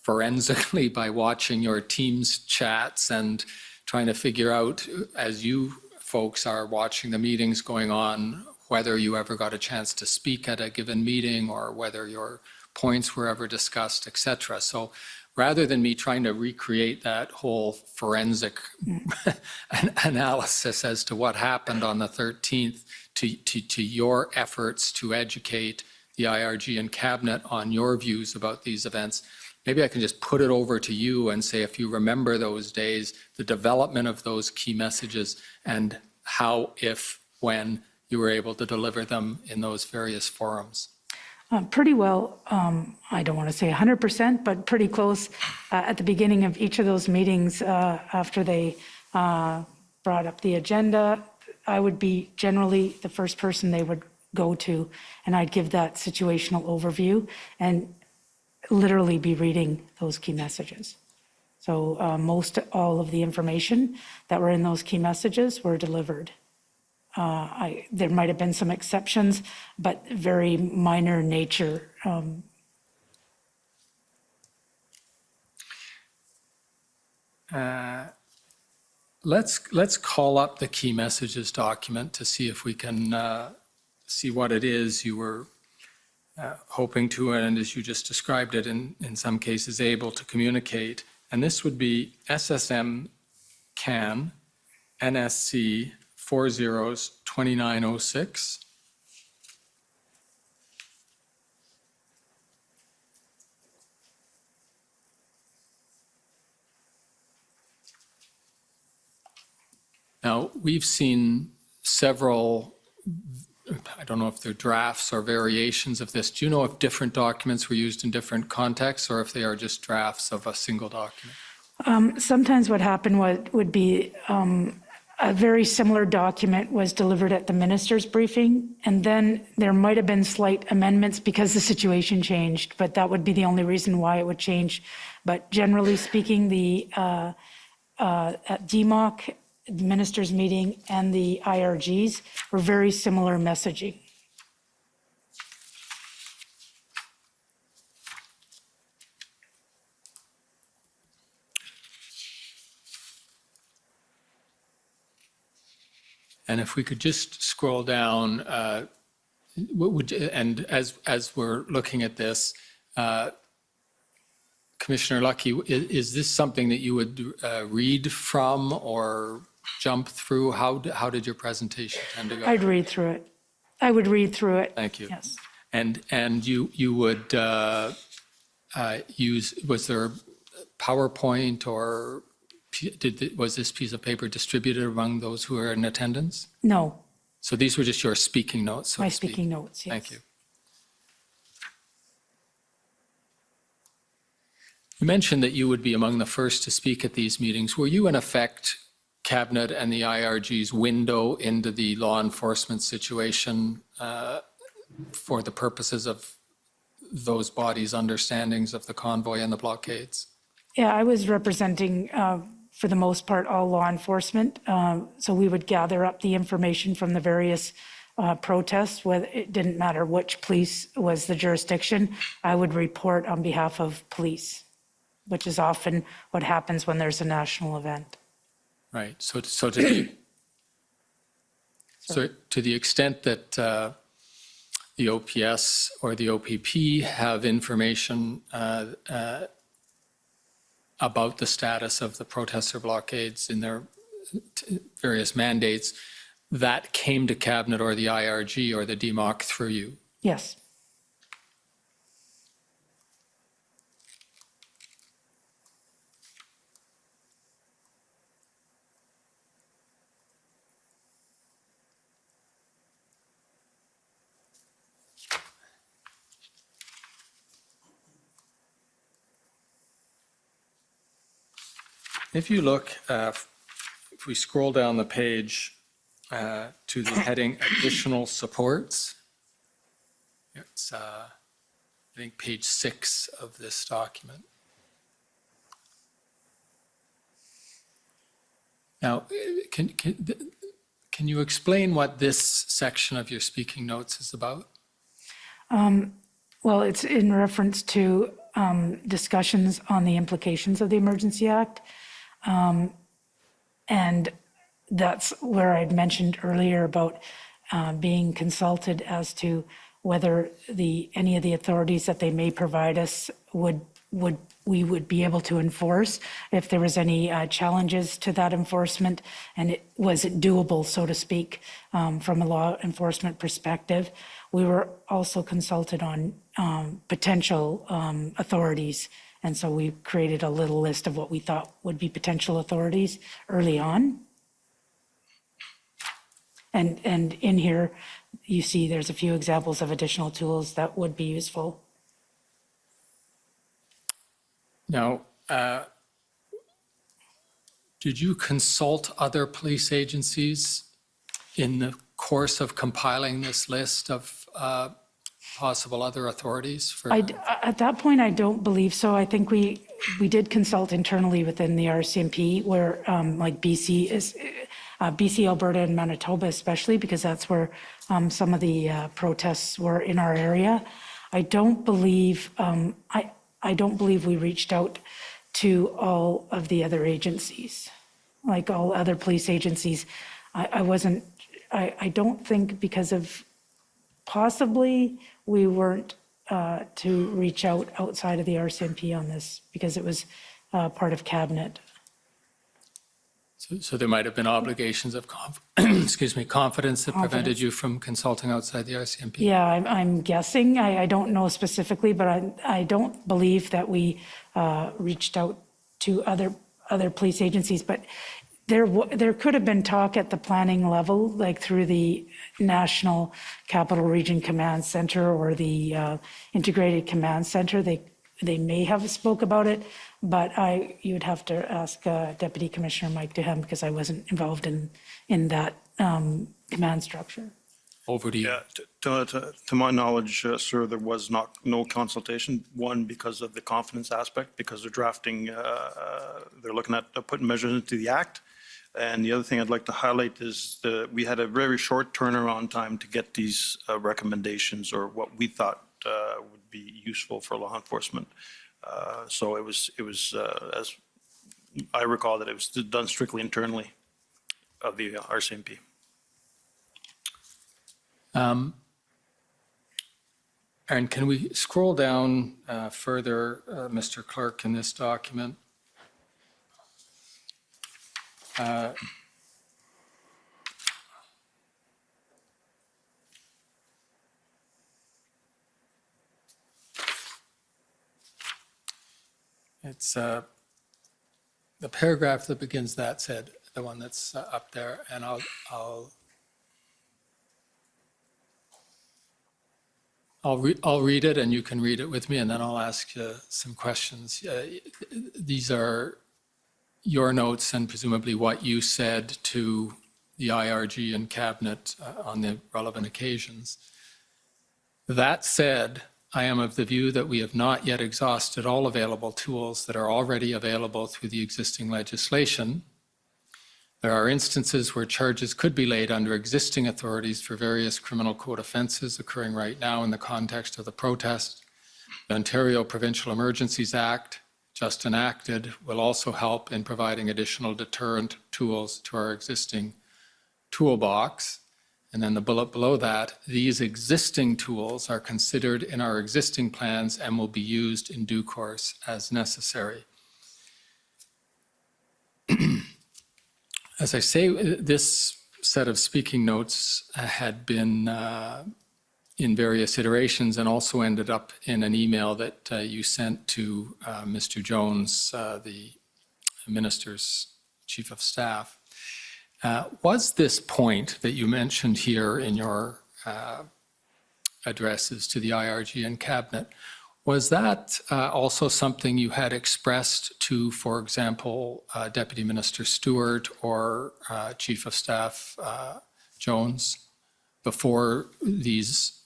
forensically by watching your team's chats and trying to figure out, as you folks are watching the meetings going on, whether you ever got a chance to speak at a given meeting or whether your points were ever discussed, etc. So rather than me trying to recreate that whole forensic analysis as to what happened on the 13th, to your efforts to educate the IRG and Cabinet on your views about these events, maybe I can just put it over to you and say, if you remember those days, the development of those key messages, and how, if, when you were able to deliver them in those various forums. Pretty well, I don't want to say 100%, but pretty close. At the beginning of each of those meetings, after they brought up the agenda, I would be generally the first person they would go to, and I'd give that situational overview and literally be reading those key messages. So most all of the information that were in those key messages were delivered. There might have been some exceptions, but very minor nature. Let's call up the key messages document to see if we can see what it is you were hoping to, and as you just described it, in some cases able to communicate. And this would be SSM CAN NSC 402906. Now, we've seen several, I don't know if they're drafts or variations of this. Do you know if different documents were used in different contexts, or if they are just drafts of a single document? Sometimes what happened would be a very similar document was delivered at the minister's briefing, and then there might have been slight amendments because the situation changed, but that would be the only reason why it would change. But generally speaking, the at DMOC, the ministers' meeting, and the IRGs were very similar messaging. And if we could just scroll down, and as we're looking at this, Commissioner Lucky, is this something that you would read from or jump through? How did your presentation tend to go? I'd read through it. I would read through it. Thank you. Yes. And you would use, was there PowerPoint, or was this piece of paper distributed among those who are in attendance? No. So these were just your speaking notes, so My to speak. speaking notes, yes. Thank you. You mentioned that you would be among the first to speak at these meetings. Were you, in effect, Cabinet and the IRG's window into the law enforcement situation for the purposes of those bodies' understandings of the convoy and the blockades? Yeah, I was representing, for the most part, all law enforcement. So we would gather up the information from the various protests. Whether it didn't matter which police was the jurisdiction, I would report on behalf of police, which is often what happens when there's a national event. Right. So to the extent that the OPS or the OPP have information about the status of the protester blockades in their various mandates, that came to Cabinet or the IRG or the DMOC through you? Yes. If you look, if we scroll down the page to the heading Additional Supports, it's, I think, page 6 of this document. Now, can you explain what this section of your speaking notes is about? Well, it's in reference to discussions on the implications of the Emergency Act. And that's where I'd mentioned earlier about being consulted as to whether any of the authorities that they may provide us we would be able to enforce if there was any challenges to that enforcement, and was it doable, so to speak, from a law enforcement perspective. We were also consulted on potential authorities, and so we created a little list of what we thought would be potential authorities early on. And in here, you see there's a few examples of additional tools that would be useful. Now, did you consult other police agencies in the course of compiling this list of possible other authorities? At that point, I don't believe so. I think we did consult internally within the RCMP, where like BC, Alberta, and Manitoba especially, because that's where some of the protests were in our area. I don't believe we reached out to all of the other agencies, like all other police agencies. I don't think, because of possibly we weren't to reach out outside of the RCMP on this, because it was part of cabinet. So there might have been obligations of confidence that prevented you from consulting outside the RCMP? Yeah, I'm guessing. I don't know specifically, but I don't believe that we reached out to other police agencies. But there could have been talk at the planning level, like through the National Capital Region Command Center or the Integrated Command Center. They may have spoke about it, but you would have to ask Deputy Commissioner Mike Duhem, because I wasn't involved in that command structure. Over to you. Yeah, to my knowledge, sir, there was no consultation. One, because of the confidence aspect, because they're drafting, they're looking at putting measures into the act. And the other thing I'd like to highlight is that we had a very short turnaround time to get these recommendations, or what we thought would be useful for law enforcement. So it was as I recall, that it was done strictly internally of the RCMP. And can we scroll down further, Mr. Clerk, in this document? It's the paragraph that begins that said, the one that's up there, and I'll read it, and you can read it with me, and then I'll ask you some questions. These are your notes, and presumably what you said to the IRG and Cabinet on the relevant occasions. That said, I am of the view that we have not yet exhausted all available tools that are already available through the existing legislation. There are instances where charges could be laid under existing authorities for various criminal code offences occurring right now in the context of the protest. The Ontario Provincial Emergencies Act, just enacted, will also help in providing additional deterrent tools to our existing toolbox. And then the bullet below that, these existing tools are considered in our existing plans and will be used in due course as necessary. As I say, this set of speaking notes had been in various iterations, and also ended up in an email that you sent to Mr. Jones, the Minister's Chief of Staff. Was this point that you mentioned here in your addresses to the IRG and Cabinet, Was that also something you had expressed to, for example, Deputy Minister Stewart or Chief of Staff Jones before these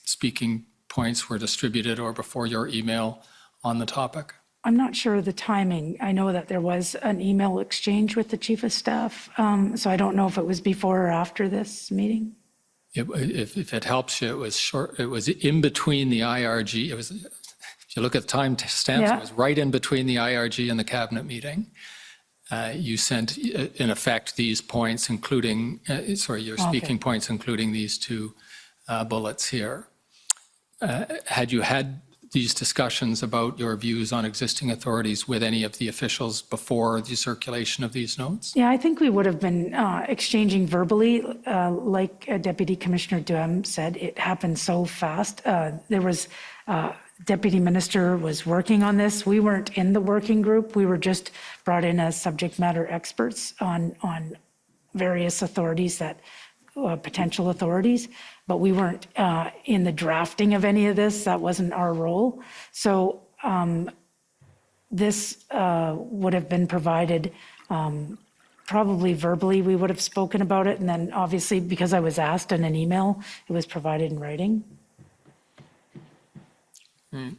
speaking points were distributed or before your email on the topic? I'm not sure of the timing. I know that there was an email exchange with the Chief of Staff, so I don't know if it was before or after this meeting. If it helps you, it was short. It was in between the IRG. It was, if you look at the time stamps, it was right in between the IRG and the cabinet meeting. You sent, in effect, these points, including, your speaking points, including these two bullets here. Had you had these discussions about your views on existing authorities with any of the officials before the circulation of these notes? Yeah, I think we would have been exchanging verbally. Like Deputy Commissioner Duhem said, it happened so fast. There was, Deputy Minister was working on this. We weren't in the working group. We were just brought in as subject matter experts on various authorities that, potential authorities, but we weren't in the drafting of any of this. That wasn't our role. So this would have been provided probably verbally. We would have spoken about it, and then obviously because I was asked in an email, it was provided in writing. Mm.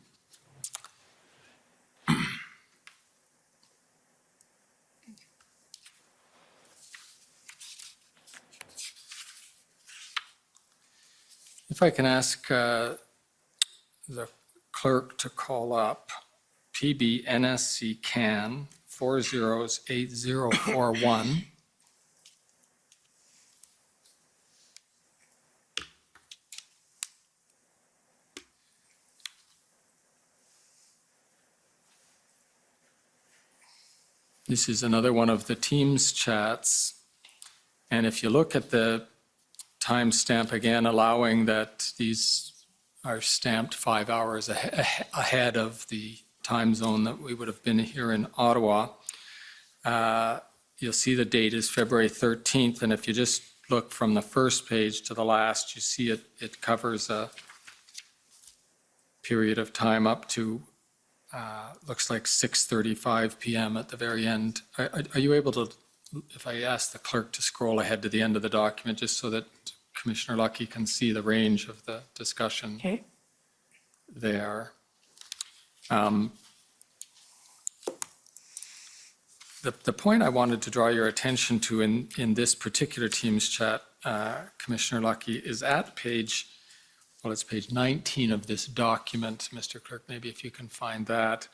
If I can ask the clerk to call up PB NSC CAN 408041. This is another one of the Teams chats. And if you look at the timestamp again, allowing that these are stamped 5 hours ahead of the time zone that we would have been here in Ottawa, you'll see the date is February 13th. And if you just look from the first page to the last, you see it covers a period of time up to looks like 6:35 p.m. at the very end. Are you able to, if I ask the clerk to scroll ahead to the end of the document, just so that Commissioner Lucky can see the range of the discussion there. The point I wanted to draw your attention to in this particular Teams chat, Commissioner Lucky, is at page, well, it's page 19 of this document. Mr. Clerk, maybe if you can find that.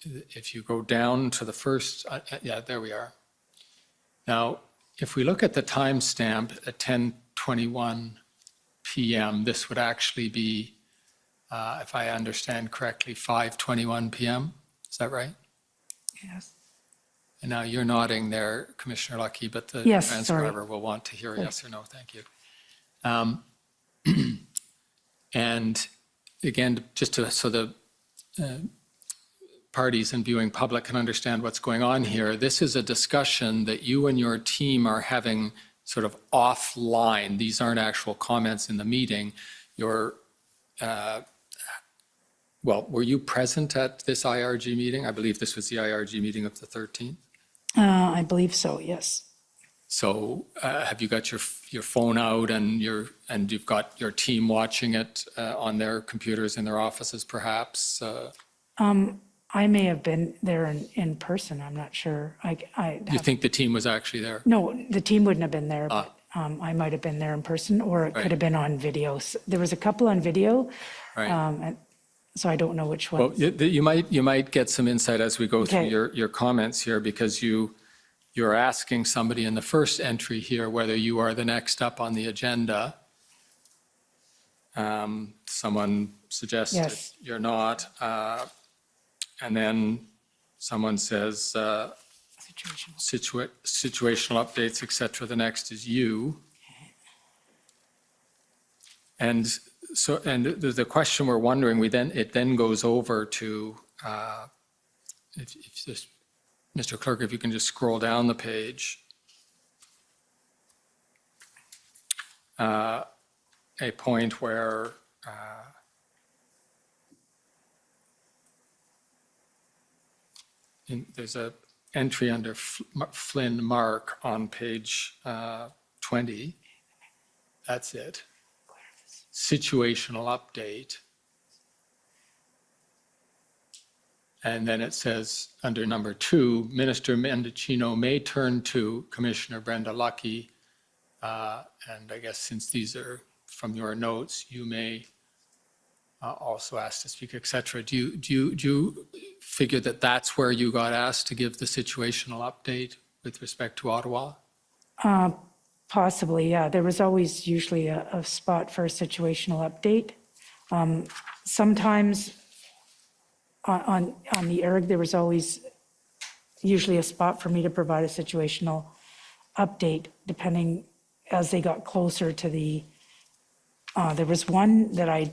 If you go down to the first, yeah, there we are. Now, if we look at the timestamp at 10:21 p.m., this would actually be, if I understand correctly, 5:21 p.m. Is that right? Yes. And now you're nodding there, Commissioner Lucky, but the transcriber will want to hear yes or no. Thank you. And again, just so the parties and viewing public can understand what's going on here, this is a discussion that you and your team are having sort of offline. These aren't actual comments in the meeting. You're, well, were you present at this IRG meeting? I believe this was the IRG meeting of the 13th. I believe so, yes. So have you got your phone out and you've got your team watching it on their computers in their offices, perhaps? I may have been there in person. I'm not sure. You think the team was actually there? No, the team wouldn't have been there, but I might have been there in person, or it could have been on video. There was a couple on video, and so I don't know which one. Well, you might get some insight as we go through your comments here, because you're asking somebody in the first entry here whether you are the next up on the agenda. Someone suggested you're not. And then someone says situational updates, etc. The next is you. And so, and the question we're wondering, it then goes over to, Mr. Clerk, if you can just scroll down the page. a point where there's a entry under Flynn Mark on page 20. That's it. Situational update. And then it says under number 2, Minister Mendicino may turn to Commissioner Brenda Lucki. And I guess since these are from your notes, you may also ask to speak, etc. Do you figure that that's where you got asked to give the situational update with respect to Ottawa? Possibly, yeah. There was always usually a spot for a situational update. Sometimes on the ERG, there was always usually a spot for me to provide a situational update, depending as they got closer to the, there was one that I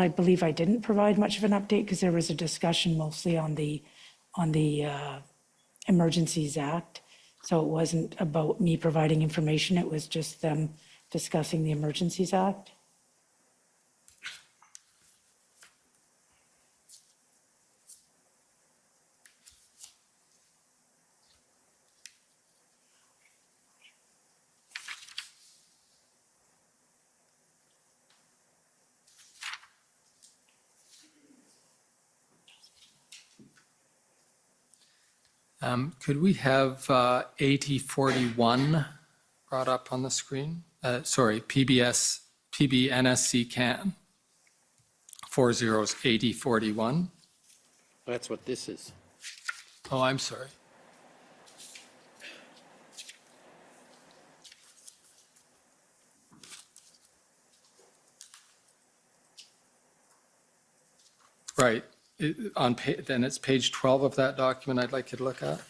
believe I didn't provide much of an update because there was a discussion mostly on the Emergencies Act. So it wasn't about me providing information, it was just them discussing the Emergencies Act. Could we have 8041 brought up on the screen? Sorry, PBNSC CAN 408041. That's what this is. Oh, I'm sorry. Right. Then it's page 12 of that document I'd like you to look at.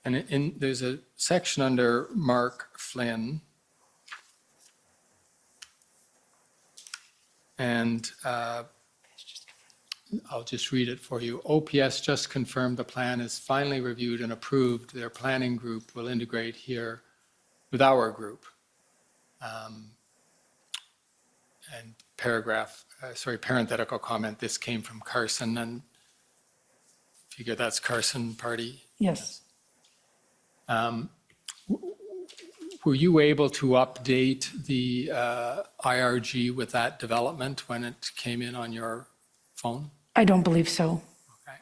And there's a section under Mark Flynn. And I'll just read it for you. OPS just confirmed the plan is finally reviewed and approved. Their planning group will integrate here with our group. And parenthetical comment, this came from Carson, and figure that's Carson Party. Yes. Were you able to update the IRG with that development when it came in on your phone? I don't believe so. Okay.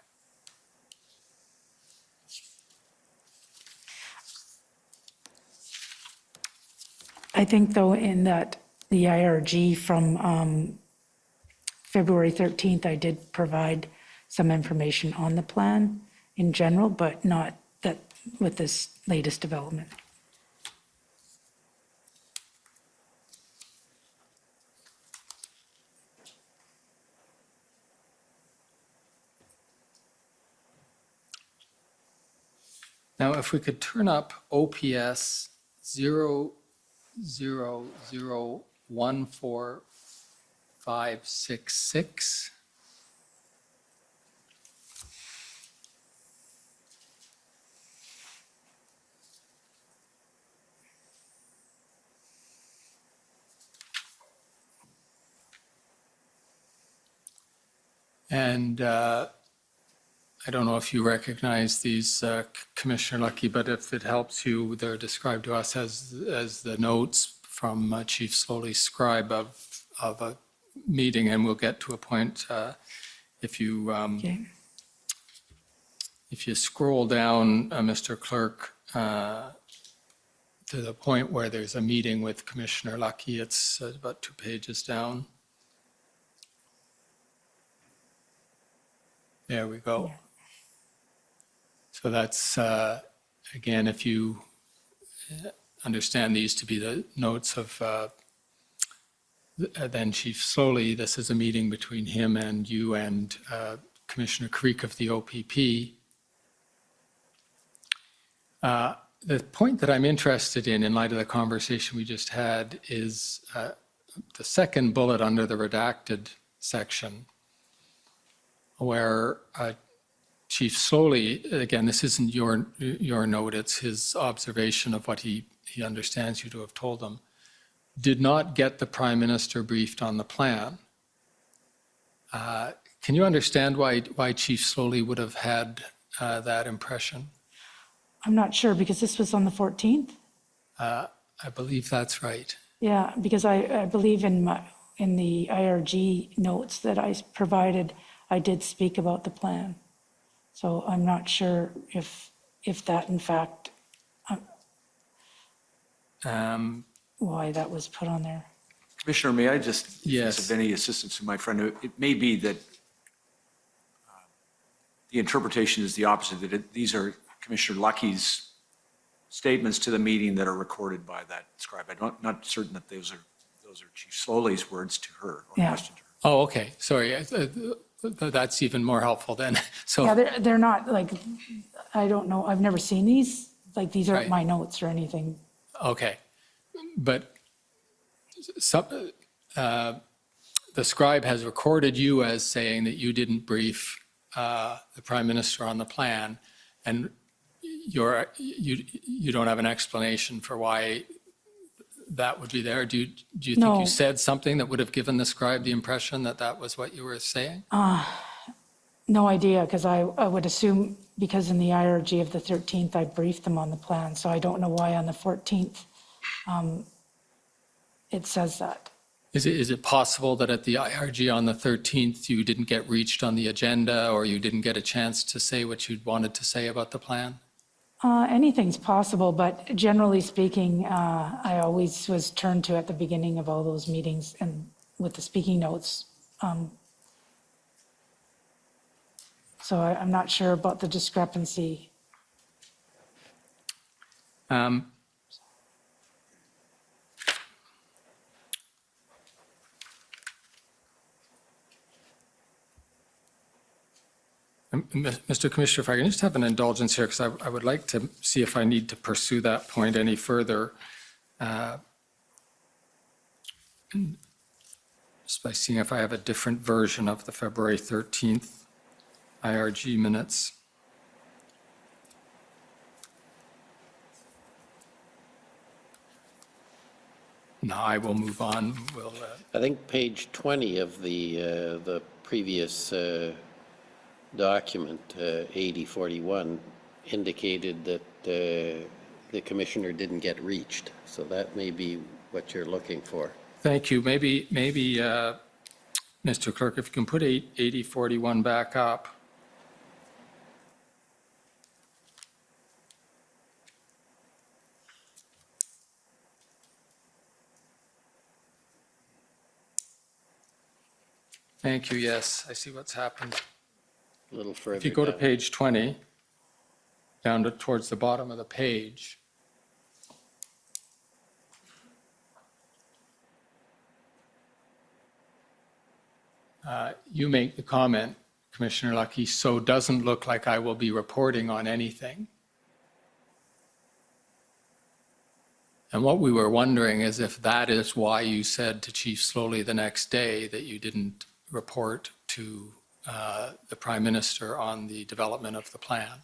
I think, though, in that the IRG from February 13th, I did provide some information on the plan in general, but not that with this latest development. Now, if we could turn up OPS 000145566. And I don't know if you recognize these, Commissioner Lucki, but if it helps you, they're described to us as the notes from Chief Slowly's scribe of a meeting, and we'll get to a point if you if you scroll down, Mr. Clerk, to the point where there's a meeting with Commissioner Lucki. It's about 2 pages down. There we go. Yeah. So that's, again, if you understand these to be the notes of then Chief Slowly, this is a meeting between him and you and Commissioner Creek of the OPP. The point that I'm interested in light of the conversation we just had, is the second bullet under the redacted section, where Chief Slowly, again, this isn't your note, it's his observation of what he understands you to have told him, did not get the Prime Minister briefed on the plan. Can you understand why Chief Slowly would have had that impression? I'm not sure, because this was on the 14th. I believe that's right. Yeah, because I believe in the IRG notes that I provided, I did speak about the plan. So I'm not sure if that in fact, why that was put on there. Commissioner, may I just, yes, of any assistance to my friend, it may be that the interpretation is the opposite, that these are Commissioner Lucky's statements to the meeting that are recorded by that scribe. I'm not certain that those are Chief Slowly's words to her or question to her. Oh, okay. Sorry. That's even more helpful then. So yeah, they're not like, I don't know. I've never seen these. Like these aren't right. my notes or anything. Okay. But the scribe has recorded you as saying that you didn't brief the Prime Minister on the plan, and you don't have an explanation for why that would be there. Do you think you said something that would have given the scribe the impression that that was what you were saying? No idea, because I would assume because in the IRG of the 13th, I briefed them on the plan. So I don't know why on the 14th it says that. Is it possible that at the IRG on the 13th, you didn't get reached on the agenda, or you didn't get a chance to say what you'd wanted to say about the plan? Anything's possible, but generally speaking, I always was turned to at the beginning of all those meetings and with the speaking notes. So I'm not sure about the discrepancy. Mr. Commissioner, if I can just have an indulgence here, because I would like to see if I need to pursue that point any further. Just by seeing if I have a different version of the February 13th IRG minutes. No, I will move on. I think page 20 of the previous document, 8041, indicated that the commissioner didn't get reached. So that may be what you're looking for. Thank you. Maybe Mr. Clerk, if you can put 8041 back up. Thank you. Yes, I see what's happened. A little further. If you go to down. page 20, down towards the bottom of the page, you make the comment, Commissioner Lucky, so doesn't look like I will be reporting on anything. And what we were wondering is if that is why you said to Chief Slowly the next day that you didn't report to the Prime Minister on the development of the plan.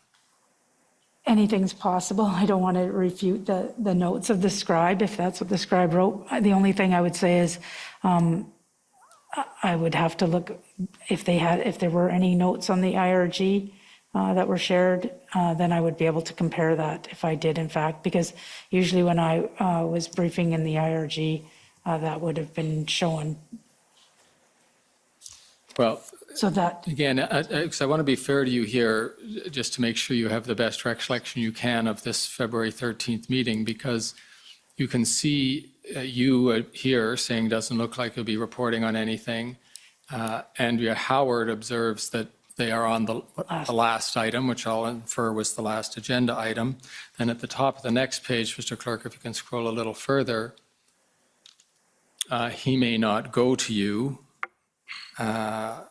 Anything's possible. I don't want to refute the notes of the scribe, if that's what the scribe wrote. The only thing I would say is I would have to look if there were any notes on the IRG that were shared, then I would be able to compare that if I did, in fact, because usually when I was briefing in the IRG, that would have been shown. Well, so that again, because I want to be fair to you here, just to make sure you have the best recollection you can of this February 13th meeting, because you can see you here saying doesn't look like you'll be reporting on anything. Andrea Howard observes that they are on the last item, which I'll infer was the last agenda item. And at the top of the next page, Mr. Clerk, if you can scroll a little further, he may not go to you.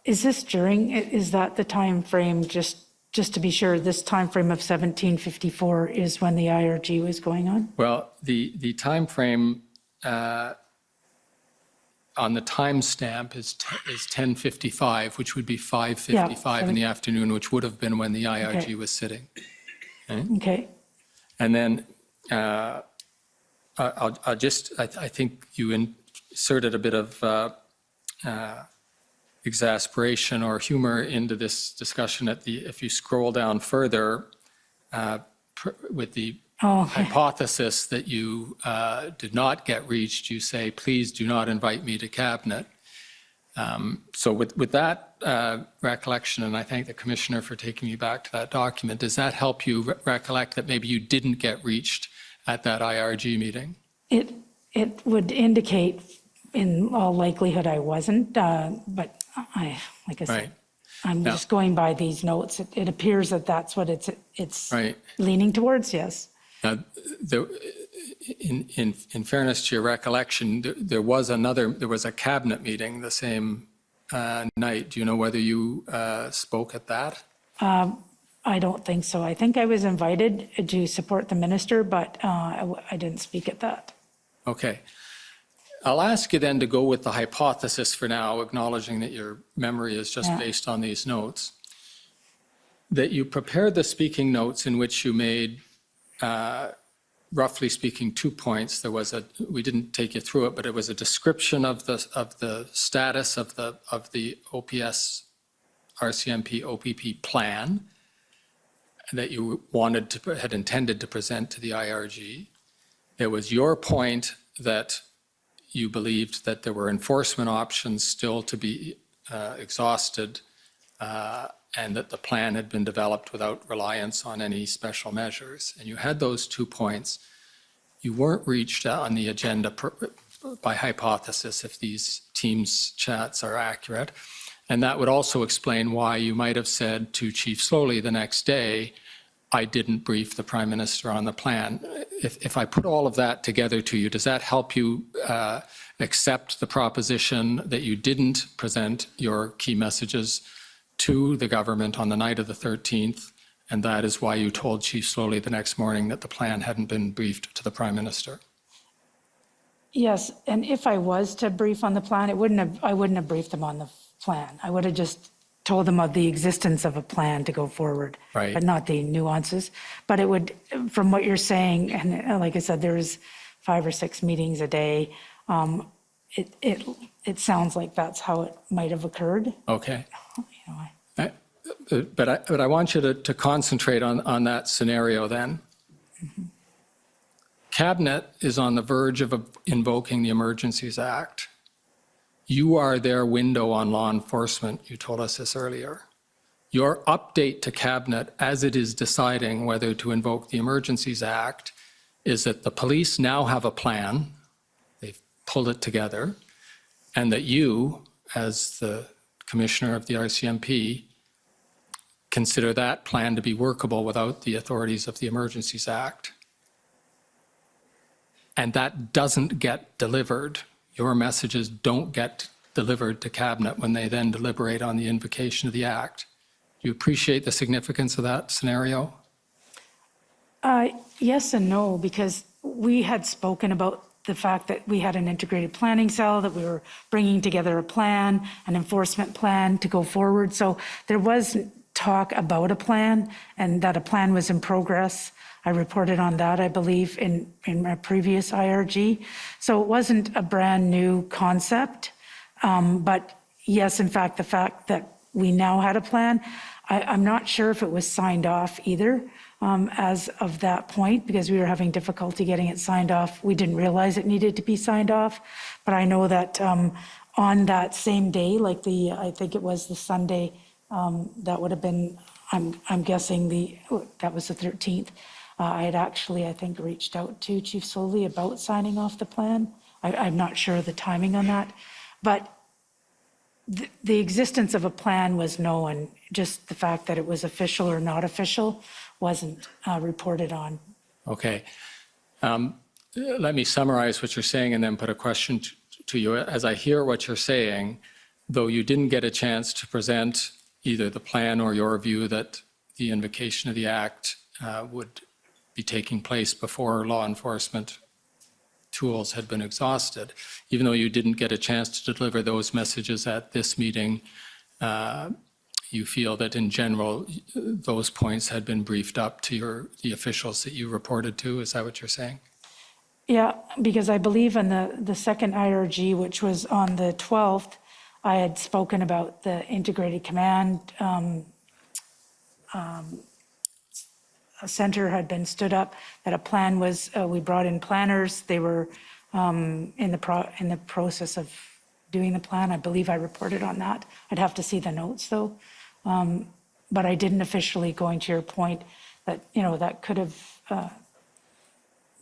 Is that the time frame, just to be sure, this time frame of 1754 is when the IRG was going on? Well, the time frame on the timestamp is 10:55, which would be 5:55 in the afternoon, which would have been when the IRG was sitting. Okay. And then I think you inserted a bit of exasperation or humor into this discussion if you scroll down further with the hypothesis that you did not get reached, you say, please do not invite me to cabinet. So with that recollection, and I thank the Commissioner for taking me back to that document, does that help you recollect that maybe you didn't get reached at that IRG meeting? It would indicate in all likelihood I wasn't, but like I said, I'm just going by these notes. It appears that that's what it's leaning towards, yes. Now, in fairness to your recollection, there was a cabinet meeting the same night. Do you know whether you spoke at that? I don't think so. I think I was invited to support the minister, but I didn't speak at that. Okay. I'll ask you then to go with the hypothesis for now, acknowledging that your memory is just based on these notes, that you prepared the speaking notes in which you made, roughly speaking, 2 points. We didn't take you through it, but it was a description of the status of the OPS RCMP OPP plan that you had intended to present to the IRG. It was your point that you believed that there were enforcement options still to be exhausted and that the plan had been developed without reliance on any special measures. And you had those 2 points. You weren't reached on the agenda by hypothesis if these Teams chats are accurate. And that would also explain why you might have said to Chief Slowly the next day, I didn't brief the Prime Minister on the plan. If I put all of that together to you, does that help you accept the proposition that you didn't present your key messages to the government on the night of the 13th, and that is why you told Chief Slowly the next morning that the plan hadn't been briefed to the Prime Minister? Yes, and if I was to brief on the plan, I wouldn't have briefed them on the plan. I would have just told them of the existence of a plan to go forward, but not the nuances. But it would, from what you're saying, and like I said, there's 5 or 6 meetings a day. It sounds like that's how it might have occurred. Okay. But I want you to concentrate on that scenario then. Mm-hmm. Cabinet is on the verge of invoking the Emergencies Act. You are their window on law enforcement. You told us this earlier. Your update to Cabinet as it is deciding whether to invoke the Emergencies Act is that the police now have a plan. They've pulled it together. And that you, as the Commissioner of the RCMP, consider that plan to be workable without the authorities of the Emergencies Act. And that doesn't get delivered. Your messages don't get delivered to Cabinet when they then deliberate on the invocation of the Act. Do you appreciate the significance of that scenario? Yes and no, because we had spoken about the fact that we had an integrated planning cell, that we were bringing together a plan, an enforcement plan to go forward. So there was talk about a plan and that a plan was in progress. I reported on that, I believe, in my previous IRG. So it wasn't a brand new concept. But yes, in fact, the fact that we now had a plan, I'm not sure if it was signed off either as of that point, because we were having difficulty getting it signed off. We didn't realize it needed to be signed off. But I know that on that same day, like I think it was the Sunday, that would have been, I'm guessing that was the 13th. I had actually, I think, reached out to Chief Slowly about signing off the plan. I'm not sure of the timing on that. But the existence of a plan was known. Just the fact that it was official or not official wasn't reported on. Okay. Let me summarize what you're saying and then put a question to you. As I hear what you're saying, though you didn't get a chance to present either the plan or your view that the invocation of the Act would be taking place before law enforcement tools had been exhausted. Even though you didn't get a chance to deliver those messages at this meeting, you feel that in general, those points had been briefed up to the officials that you reported to. Is that what you're saying? Yeah, because I believe in the second IRG, which was on the 12th, I had spoken about the integrated command a center had been stood up, that a plan was, we brought in planners. They were in the process of doing the plan. I believe I reported on that. I'd have to see the notes though. But I didn't officially, going to your point, that, you know, that could have,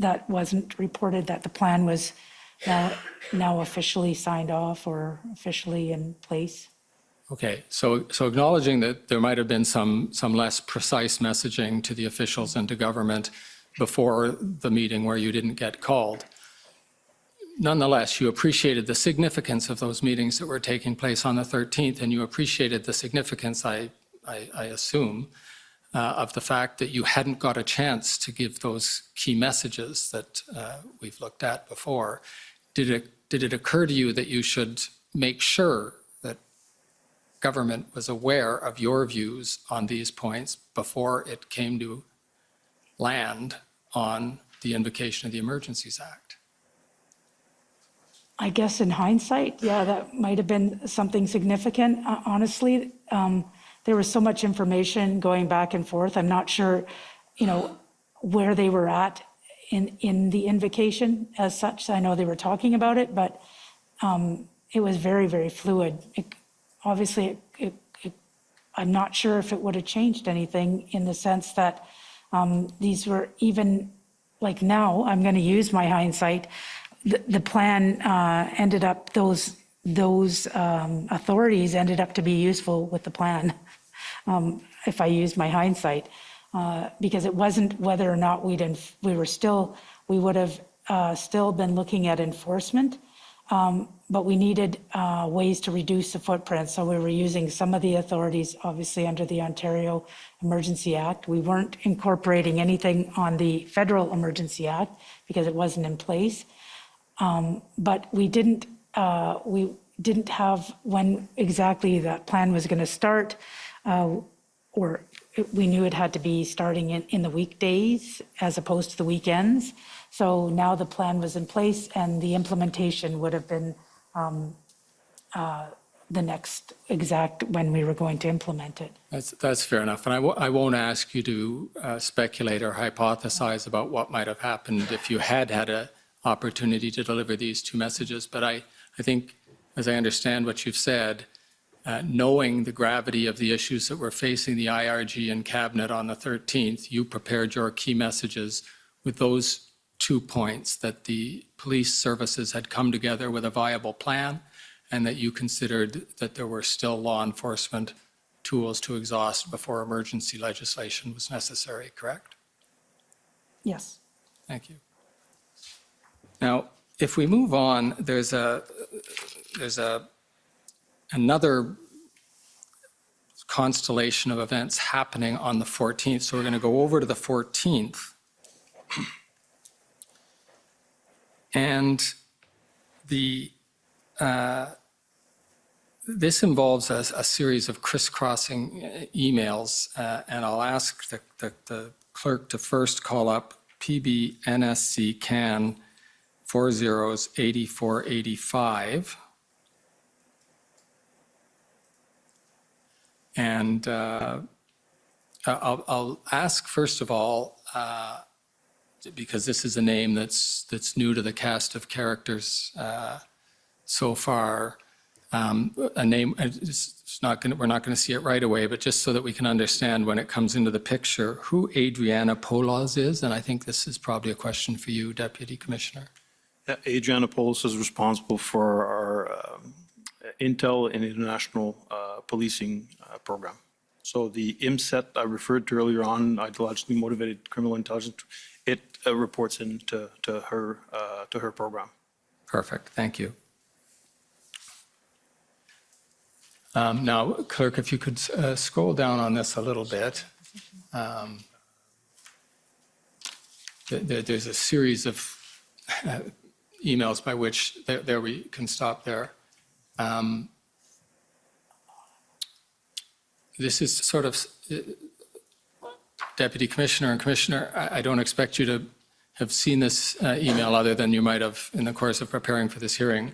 that wasn't reported, that the plan was now officially signed off or officially in place. Okay, so acknowledging that there might have been some less precise messaging to the officials and to government before the meeting where you didn't get called, nonetheless, you appreciated the significance of those meetings that were taking place on the 13th, and you appreciated the significance, I assume, of the fact that you hadn't got a chance to give those key messages that we've looked at before. Did it occur to you that you should make sure that government was aware of your views on these points before it came to land on the invocation of the Emergencies Act? I guess in hindsight, yeah, that might have been something significant. Honestly, there was so much information going back and forth. I'm not sure, you know, where they were at in the invocation as such. I know they were talking about it, but it was very, very fluid. Obviously, I'm not sure if it would have changed anything in the sense that these were even, like now, I'm going to use my hindsight, the plan ended up, those authorities ended up to be useful with the plan, if I use my hindsight, because it wasn't whether or not we would have still been looking at enforcement, but we needed ways to reduce the footprint. So we were using some of the authorities, obviously under the Ontario Emergency Act. We weren't incorporating anything on the Federal Emergency Act because it wasn't in place. But we didn't have when exactly that plan was going to start, or we knew it had to be starting in the weekdays as opposed to the weekends. So now the plan was in place and the implementation would have been the next exact when we were going to implement it. That's fair enough. And I won't ask you to speculate or hypothesize about what might have happened if you had an opportunity to deliver these two messages. But I think, as I understand what you've said, knowing the gravity of the issues that were facing the IRG and Cabinet on the 13th, you prepared your key messages with those 2 points, that the police services had come together with a viable plan and that you considered that there were still law enforcement tools to exhaust before emergency legislation was necessary, correct? Yes. Thank you. Now, if we move on, there's another constellation of events happening on the 14th. So we're going to go over to the 14th. And this involves a series of crisscrossing emails, and I'll ask the clerk to first call up PBNSC CAN 408485. And I'll ask first of all, because this is a name that's new to the cast of characters so far, a name, we're not going to see it right away, but just so that we can understand when it comes into the picture, who Adriana Polas is, and I think this is probably a question for you, Deputy Commissioner. Adriana Polas is responsible for our intel and international policing program. So the IMSET I referred to earlier on, ideologically motivated criminal intelligence, it reports into her program. Perfect, thank you. Now, clerk, if you could scroll down on this a little bit. There's a series of emails by which, there we can stop there. This is sort of, Deputy Commissioner and Commissioner, I don't expect you to have seen this email other than you might have in the course of preparing for this hearing.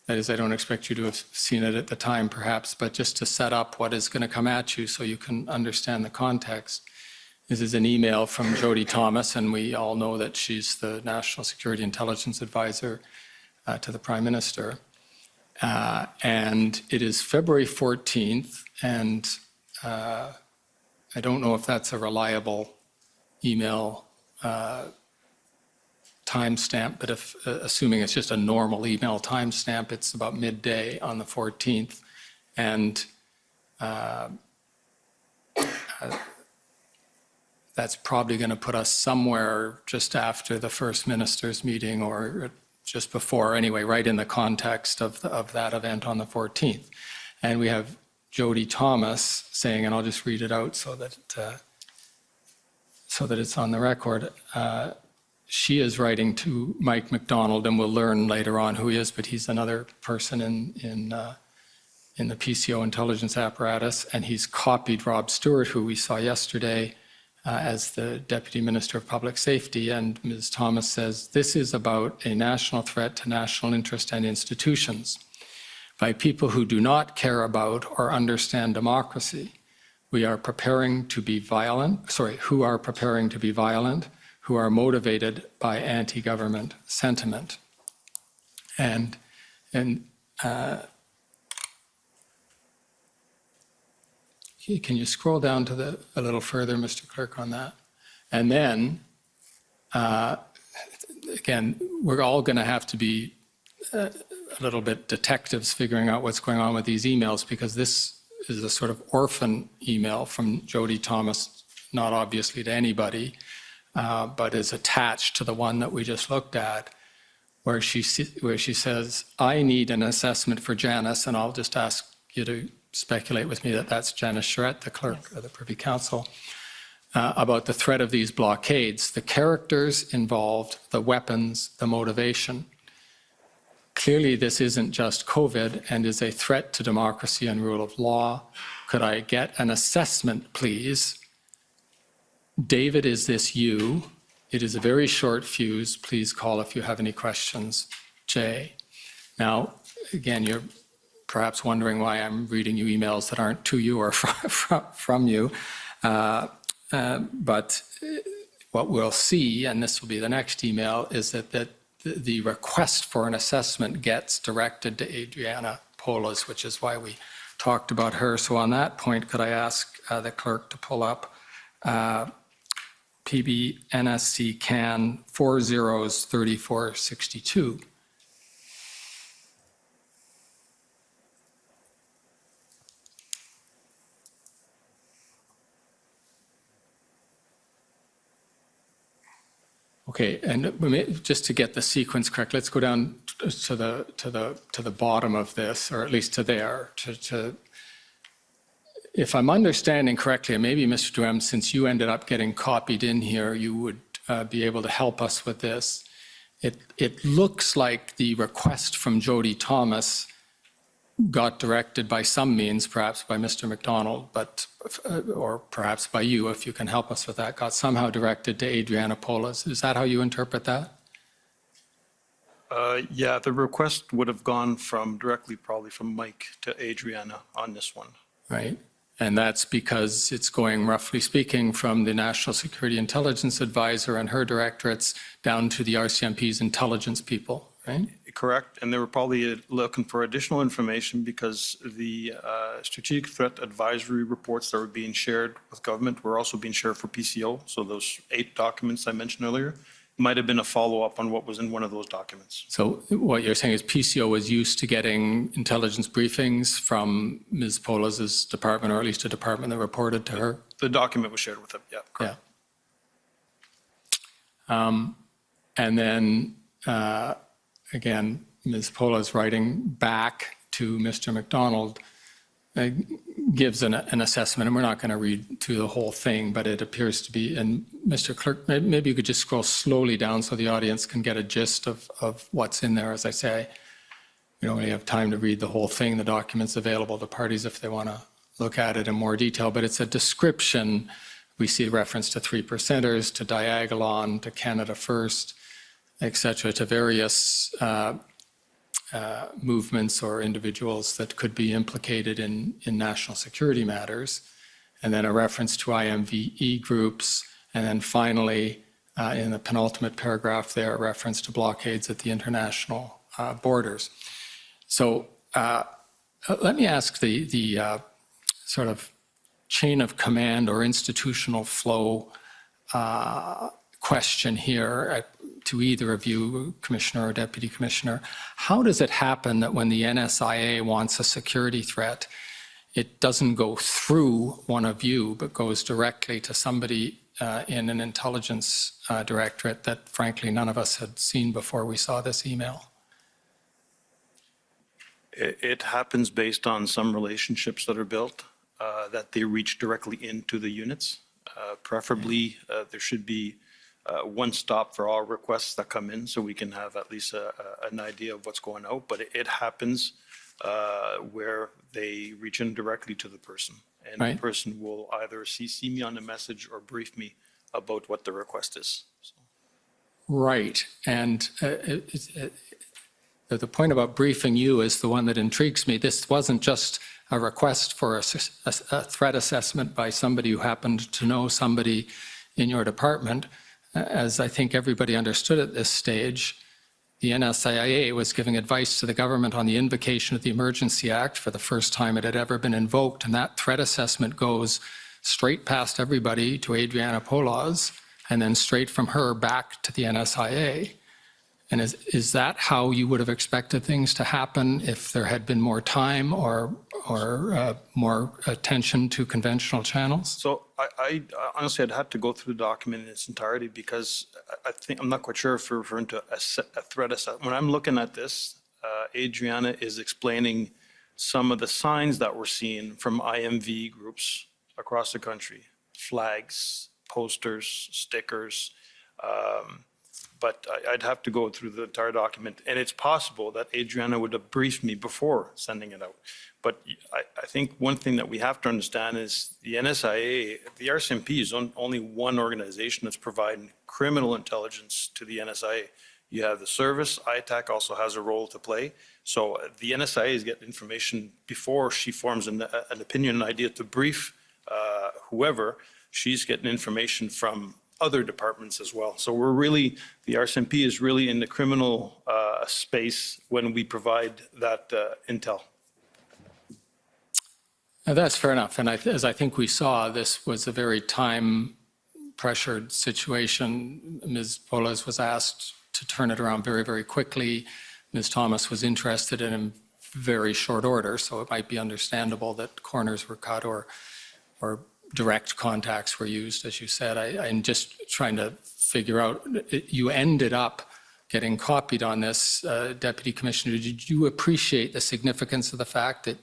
That is, I don't expect you to have seen it at the time perhaps, but just to set up what is going to come at you so you can understand the context. This is an email from Jody Thomas, and we all know that she's the National Security Intelligence Advisor to the Prime Minister. And it is February 14th, and I don't know if that's a reliable email timestamp, but if assuming it's just a normal email timestamp, it's about midday on the 14th, and that's probably going to put us somewhere just after the First Minister's meeting, or just before, anyway, right in the context of that event on the 14th. And we have Jody Thomas saying, and I'll just read it out so that it's on the record. She is writing to Mike McDonald, and we'll learn later on who he is, but he's another person in the PCO intelligence apparatus, and he's copied Rob Stewart, who we saw yesterday as the Deputy Minister of Public Safety. And Ms. Thomas says, this is about a national threat to national interest and institutions by people who do not care about or understand democracy. We are preparing to be violent, who are preparing to be violent, who are motivated by anti-government sentiment. And can you scroll down to a little further, Mr. Clerk, on that? And then, again, we're all going to have to be a little bit detectives figuring out what's going on with these emails, because this is a sort of orphan email from Jody Thomas, not obviously to anybody, but is attached to the one that we just looked at, where she says, I need an assessment for Janice, and I'll just ask you to speculate with me that that's Janice Charette, the clerk of the Privy Council, about the threat of these blockades, the characters involved, the weapons, the motivation. Clearly, this isn't just COVID and is a threat to democracy and rule of law. Could I get an assessment, please? David, is this you? It is a very short fuse. Please call if you have any questions. Jay. Now, again, you're perhaps wondering why I'm reading you emails that aren't to you or from you. But what we'll see, and this will be the next email, is that the request for an assessment gets directed to Adriana Polas, which is why we talked about her. So on that point, could I ask the clerk to pull up PB NSC CAN 403462. Okay, and just to get the sequence correct, let's go down to the bottom of this, or at least to there. If I'm understanding correctly, and maybe Mr. Duhem, since you ended up getting copied in here, you would be able to help us with this. It looks like the request from Jody Thomas got directed by some means, perhaps by Mr. McDonald, but or perhaps by you, if you can help us with that, got somehow directed to Adriana Polas. Is that how you interpret that? Yeah, the request would have gone directly probably from Mike to Adriana on this one. Right. And that's because it's going, roughly speaking, from the National Security Intelligence Advisor and her directorates down to the RCMP's intelligence people, right? Correct. And they were probably looking for additional information because the strategic threat advisory reports that were being shared with government were also being shared for PCO. So those 8 documents I mentioned earlier might have been a follow-up on what was in one of those documents. So what you're saying is PCO was used to getting intelligence briefings from Ms. Polas's department, or at least a department that reported to her? The document was shared with them, yeah. Correct. Yeah. And then, again, Ms. Polas writing back to Mr. McDonald, gives an assessment, and we're not going to read through the whole thing, but it appears to be, and Mr. Clerk, maybe you could just scroll slowly down so the audience can get a gist of what's in there. As I say, we don't really have time to read the whole thing. The document's available to parties if they want to look at it in more detail, but it's a description. We see reference to 3%ers, to Diagolon, to Canada First, et cetera, to various movements or individuals that could be implicated in national security matters, and then a reference to IMVE groups, and then finally, in the penultimate paragraph there, a reference to blockades at the international borders. So let me ask the sort of chain of command or institutional flow question here to either of you, Commissioner or Deputy Commissioner. How does it happen that when the NSIA wants a security threat, it doesn't go through one of you, but goes directly to somebody in an intelligence directorate that, frankly, none of us had seen before we saw this email? It happens based on some relationships that are built, that they reach directly into the units. Preferably, there should be one stop for all requests that come in, so we can have at least an idea of what's going out. But it happens where they reach in directly to the person, and the person will either CC me on the message or brief me about what the request is. So. Right, and the point about briefing you is the one that intrigues me. This wasn't just a request for a threat assessment by somebody who happened to know somebody in your department. As I think everybody understood at this stage, the NSIA was giving advice to the government on the invocation of the Emergency Act for the first time it had ever been invoked, and that threat assessment goes straight past everybody to Adriana Polaz, and then straight from her back to the NSIA. And is that how you would have expected things to happen if there had been more time or more attention to conventional channels? So I honestly, I'd have to go through the document in its entirety, because I think, I'm not quite sure if we're referring to a threat assessment. When I'm looking at this, Adriana is explaining some of the signs that we're seeing from IMV groups across the country: flags, posters, stickers. But I'd have to go through the entire document, and it's possible that Adriana would have briefed me before sending it out. But I think one thing that we have to understand is the NSIA, the RCMP is only one organization that's providing criminal intelligence to the NSIA. You have the service, ITAC also has a role to play. So the NSIA is getting information before she forms an opinion, an idea to brief whoever. She's getting information from other departments as well. So we're really, the RCMP is really in the criminal space when we provide that intel. That's fair enough. And as I think we saw, this was a very time-pressured situation. Ms. Polaz was asked to turn it around very, very quickly. Ms. Thomas was interested in very short order, so it might be understandable that corners were cut or direct contacts were used, as you said. I'm just trying to figure out, you ended up getting copied on this, Deputy Commissioner. Did you appreciate the significance of the fact that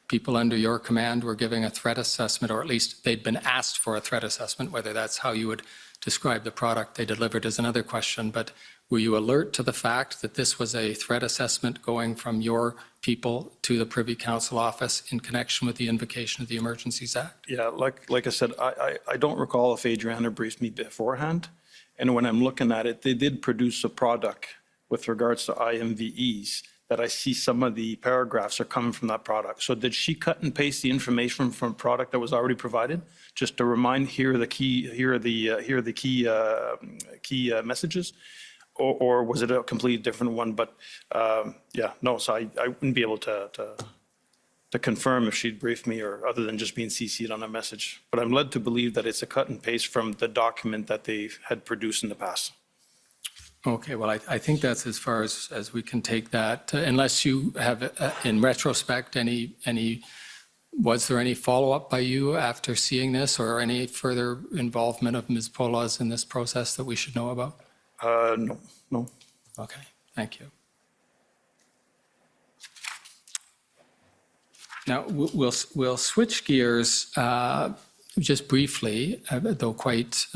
people under your command were giving a threat assessment, or at least they'd been asked for a threat assessment? Whether that's how you would describe the product they delivered is another question, but were you alert to the fact that this was a threat assessment going from your people to the Privy Council office in connection with the invocation of the Emergencies Act? Yeah, like I said, I don't recall if Adriana briefed me beforehand. And when I'm looking at it, they did produce a product with regards to IMVEs that I see some of the paragraphs are coming from that product. So did she cut and paste the information from a product that was already provided? Just to remind, here are the key messages? Or was it a completely different one? But yeah, no, so I wouldn't be able to confirm if she'd briefed me, or other than just being CC'd on a message. But I'm led to believe that it's a cut and paste from the document that they had produced in the past. Okay, well, I think that's as far as we can take that, unless you have, in retrospect, was there any follow-up by you after seeing this, or any further involvement of Ms. Polaz in this process that we should know about? No. Okay, thank you. Now, we'll switch gears just briefly, though quite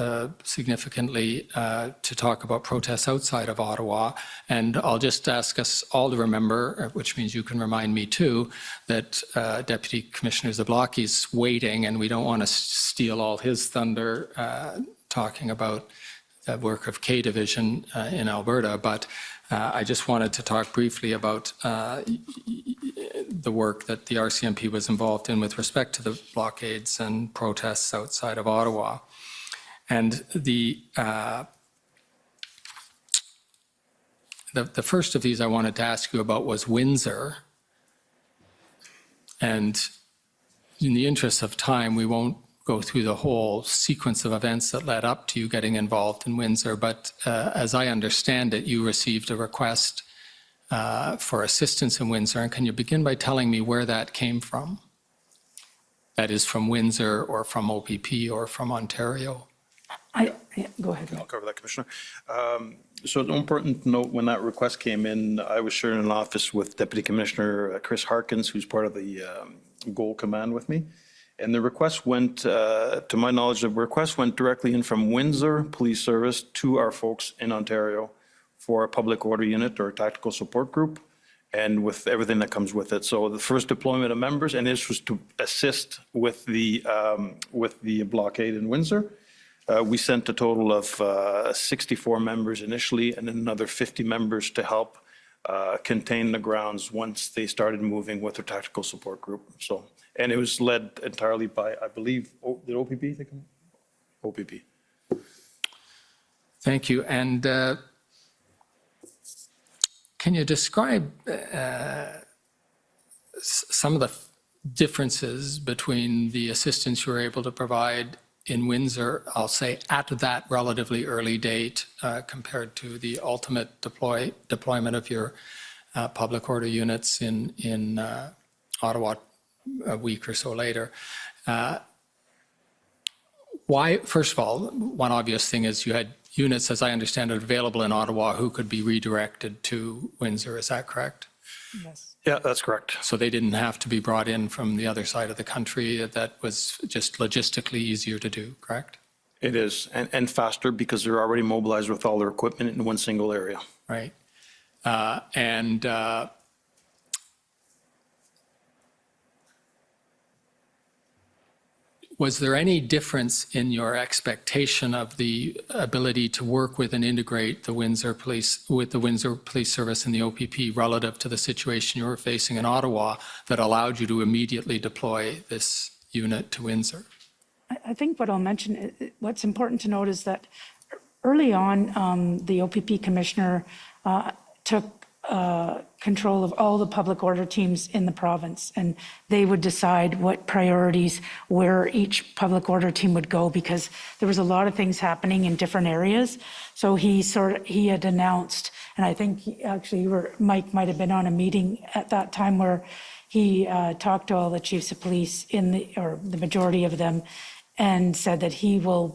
significantly, to talk about protests outside of Ottawa. And I'll just ask us all to remember, which means you can remind me too, that Deputy Commissioner Zablocki is waiting, and we don't want to steal all his thunder talking about the work of K Division in Alberta. But I just wanted to talk briefly about the work that the RCMP was involved in with respect to the blockades and protests outside of Ottawa. And the first of these I wanted to ask you about was Windsor. And in the interest of time, we won't go through the whole sequence of events that led up to you getting involved in Windsor, but as I understand it, you received a request for assistance in Windsor, and can you begin by telling me where that came from? That is from Windsor or from OPP or from Ontario? Go ahead. I'll cover that, Commissioner. So an important note, when that request came in, I was sharing an office with Deputy Commissioner Chris Harkins, who's part of the Goal Command with me. And the request went, to my knowledge, the request went directly in from Windsor Police Service to our folks in Ontario for a public order unit or a tactical support group, and with everything that comes with it. So the first deployment of members, and this was to assist with the blockade in Windsor. We sent a total of 64 members initially, and then another 50 members to help contain the grounds once they started moving with their tactical support group. So, and it was led entirely by, I believe, did OPP take them? OPP. Thank you. And can you describe some of the differences between the assistance you were able to provide in Windsor, I'll say, at that relatively early date compared to the ultimate deployment of your public order units in Ottawa a week or so later? Why, first of all, one obvious thing is you had units, as I understand it, available in Ottawa who could be redirected to Windsor. Is that correct? Yes. Yeah, that's correct. So they didn't have to be brought in from the other side of the country. That was just logistically easier to do, correct? It is, and faster because they're already mobilized with all their equipment in one single area. Right. Was there any difference in your expectation of the ability to work with and integrate the Windsor Police with the Windsor Police Service and the OPP relative to the situation you were facing in Ottawa that allowed you to immediately deploy this unit to Windsor? I think what I'll mention, what's important to note is that early on, the OPP commissioner took control of all the public order teams in the province, and they would decide what priorities where each public order team would go, because there was a lot of things happening in different areas. So he had announced, and I think Mike might have been on a meeting at that time where he talked to all the chiefs of police or the majority of them, and said that he will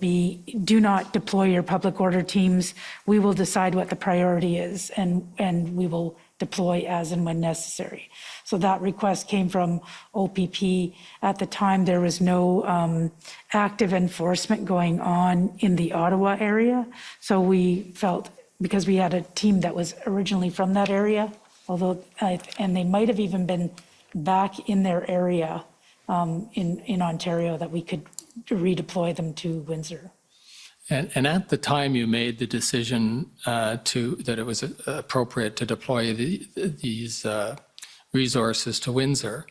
do not deploy your public order teams. We will decide what the priority is, and we will deploy as and when necessary. So that request came from OPP. At the time, there was no active enforcement going on in the Ottawa area. So we felt, because we had a team that was originally from that area, and they might have even been back in their area in Ontario, that we could redeploy them to Windsor. And at the time you made the decision that it was appropriate to deploy these resources to Windsor,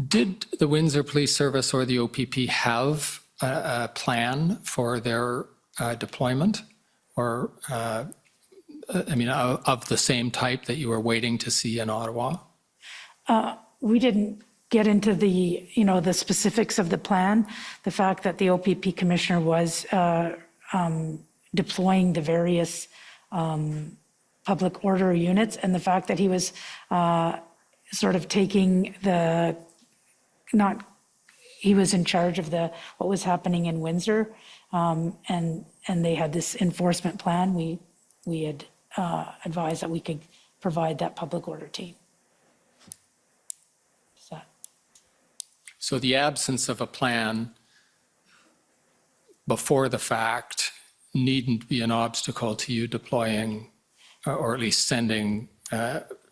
did the Windsor Police Service or the OPP have a plan for their deployment, or of the same type that you were waiting to see in Ottawa? We didn't get into the specifics of the plan. The fact that the OPP commissioner was deploying the various public order units, and the fact that he was sort of taking he was in charge of what was happening in Windsor, and they had this enforcement plan. We had advised that we could provide that public order team. So the absence of a plan before the fact needn't be an obstacle to you deploying or at least sending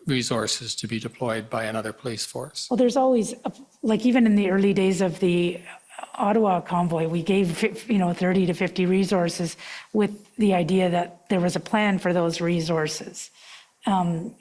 resources to be deployed by another police force. Well, there's always, like even in the early days of the Ottawa convoy, we gave 30 to 50 resources with the idea that there was a plan for those resources.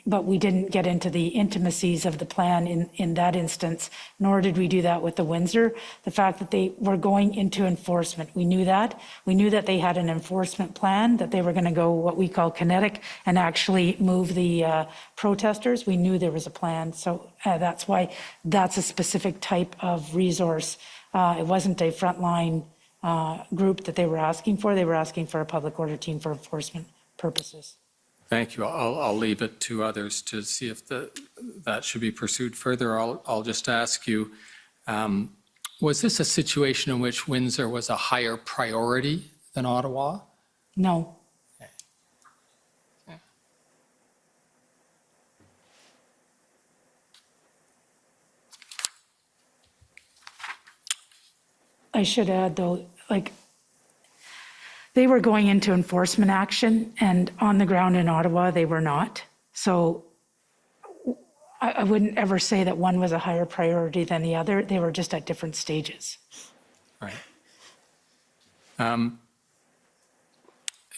But we didn't get into the intimacies of the plan in that instance, nor did we do that with the Windsor. The fact that they were going into enforcement, we knew that. We knew that they had an enforcement plan, that they were going to go what we call kinetic and actually move the protesters. We knew there was a plan. So that's why that's a specific type of resource. It wasn't a frontline group that they were asking for. They were asking for a public order team for enforcement purposes. Thank you. I'll leave it to others to see if that should be pursued further. I'll just ask you, was this a situation in which Windsor was a higher priority than Ottawa? No. I should add, though, they were going into enforcement action, and on the ground in Ottawa, they were not. So I wouldn't ever say that one was a higher priority than the other. They were just at different stages. Right. I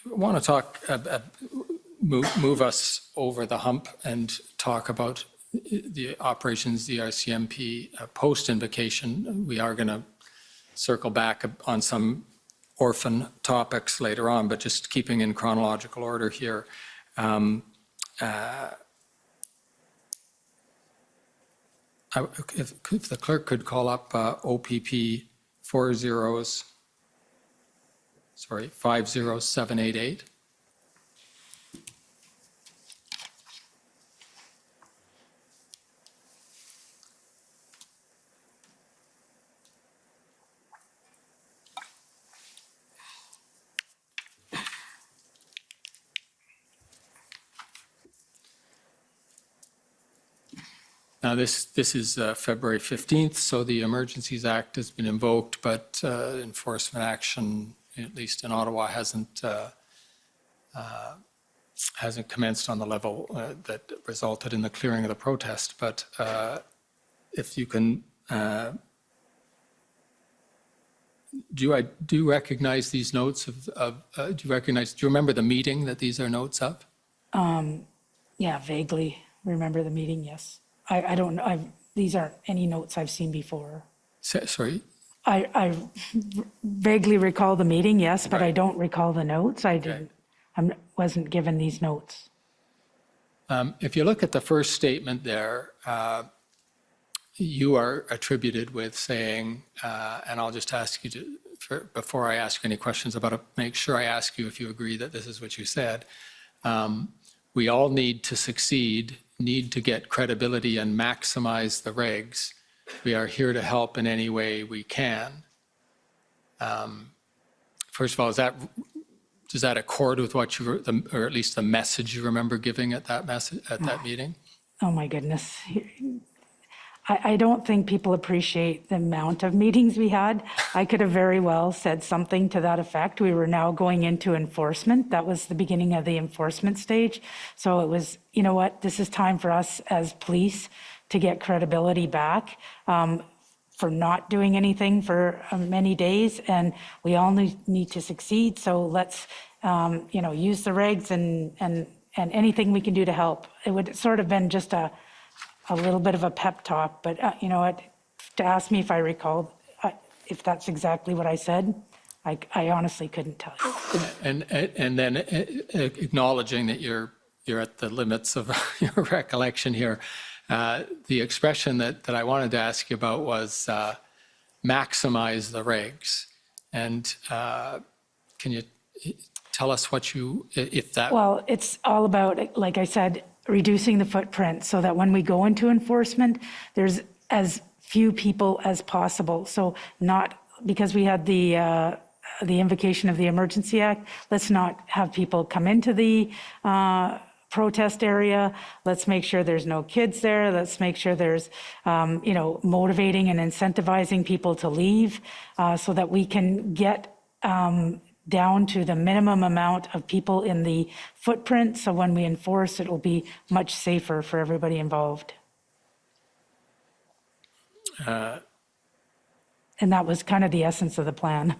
want to talk, move us over the hump and talk about the operations, the RCMP post-invocation. We are going to circle back on some orphan topics later on, but just keeping in chronological order here. If the clerk could call up OPP 50788. Now, this is February 15th, so the Emergencies Act has been invoked, but enforcement action, at least in Ottawa, hasn't commenced on the level that resulted in the clearing of the protest. But if you can, do you recognize these notes do you remember the meeting that these are notes of? Yeah, vaguely remember the meeting, yes. I don't know. These aren't any notes I've seen before. Sorry? I vaguely recall the meeting, yes, but I don't recall the notes. I wasn't given these notes. If you look at the first statement there, you are attributed with saying, and I'll just ask you before I ask any questions about it, make sure I ask you if you agree that this is what you said. We all need to succeed, need to get credibility and maximize the regs. We are here to help in any way we can. First of all, does that accord with what you, or at least the message you remember giving at that meeting? Oh my goodness. I don't think people appreciate the amount of meetings we had. I could have very well said something to that effect. We were now going into enforcement. That was the beginning of the enforcement stage. So it was, you know what, this is time for us as police to get credibility back for not doing anything for many days. And we all need to succeed. So let's, use the regs and anything we can do to help. It would sort of been just a little bit of a pep talk, but to ask me if I recall, if that's exactly what I said, I honestly couldn't tell you. And then acknowledging that you're at the limits of your recollection here, the expression that I wanted to ask you about was maximize the regs. And can you tell us if that? Well, it's all about, like I said, reducing the footprint so that when we go into enforcement, there's as few people as possible. So not because we had the invocation of the Emergency Act, let's not have people come into the protest area. Let's make sure there's no kids there. Let's make sure there's, motivating and incentivizing people to leave so that we can get down to the minimum amount of people in the footprint. So when we enforce, it will be much safer for everybody involved. And that was kind of the essence of the plan.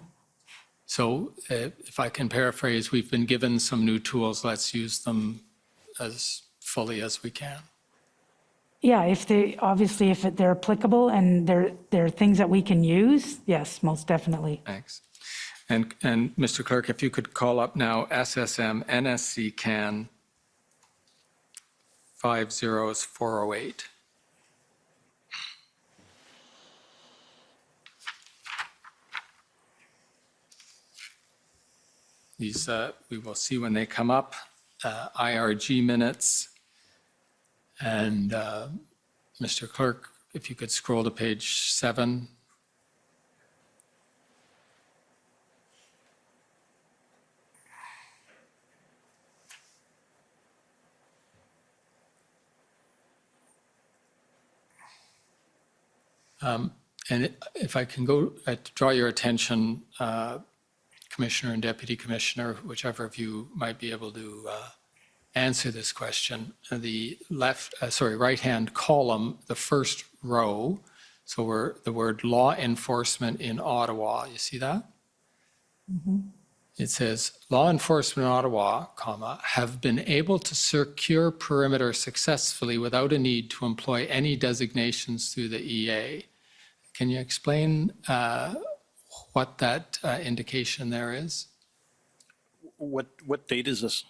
So if I can paraphrase, we've been given some new tools. Let's use them as fully as we can. Yeah, if they're applicable and they're things that we can use, yes, most definitely. Thanks. And Mr. Clerk, if you could call up now SSM NSC CAN 50408. These we will see when they come up. IRG minutes. And Mr. Clerk, if you could scroll to page 7. And if I can go draw your attention, Commissioner and Deputy Commissioner, whichever of you might be able to answer this question. The right-hand column, the first row, so we're the word law enforcement in Ottawa. You see that? Mm-hmm. It says, law enforcement in Ottawa, comma, have been able to secure perimeter successfully without a need to employ any designations through the EA. Can you explain what that indication there is? What date is this?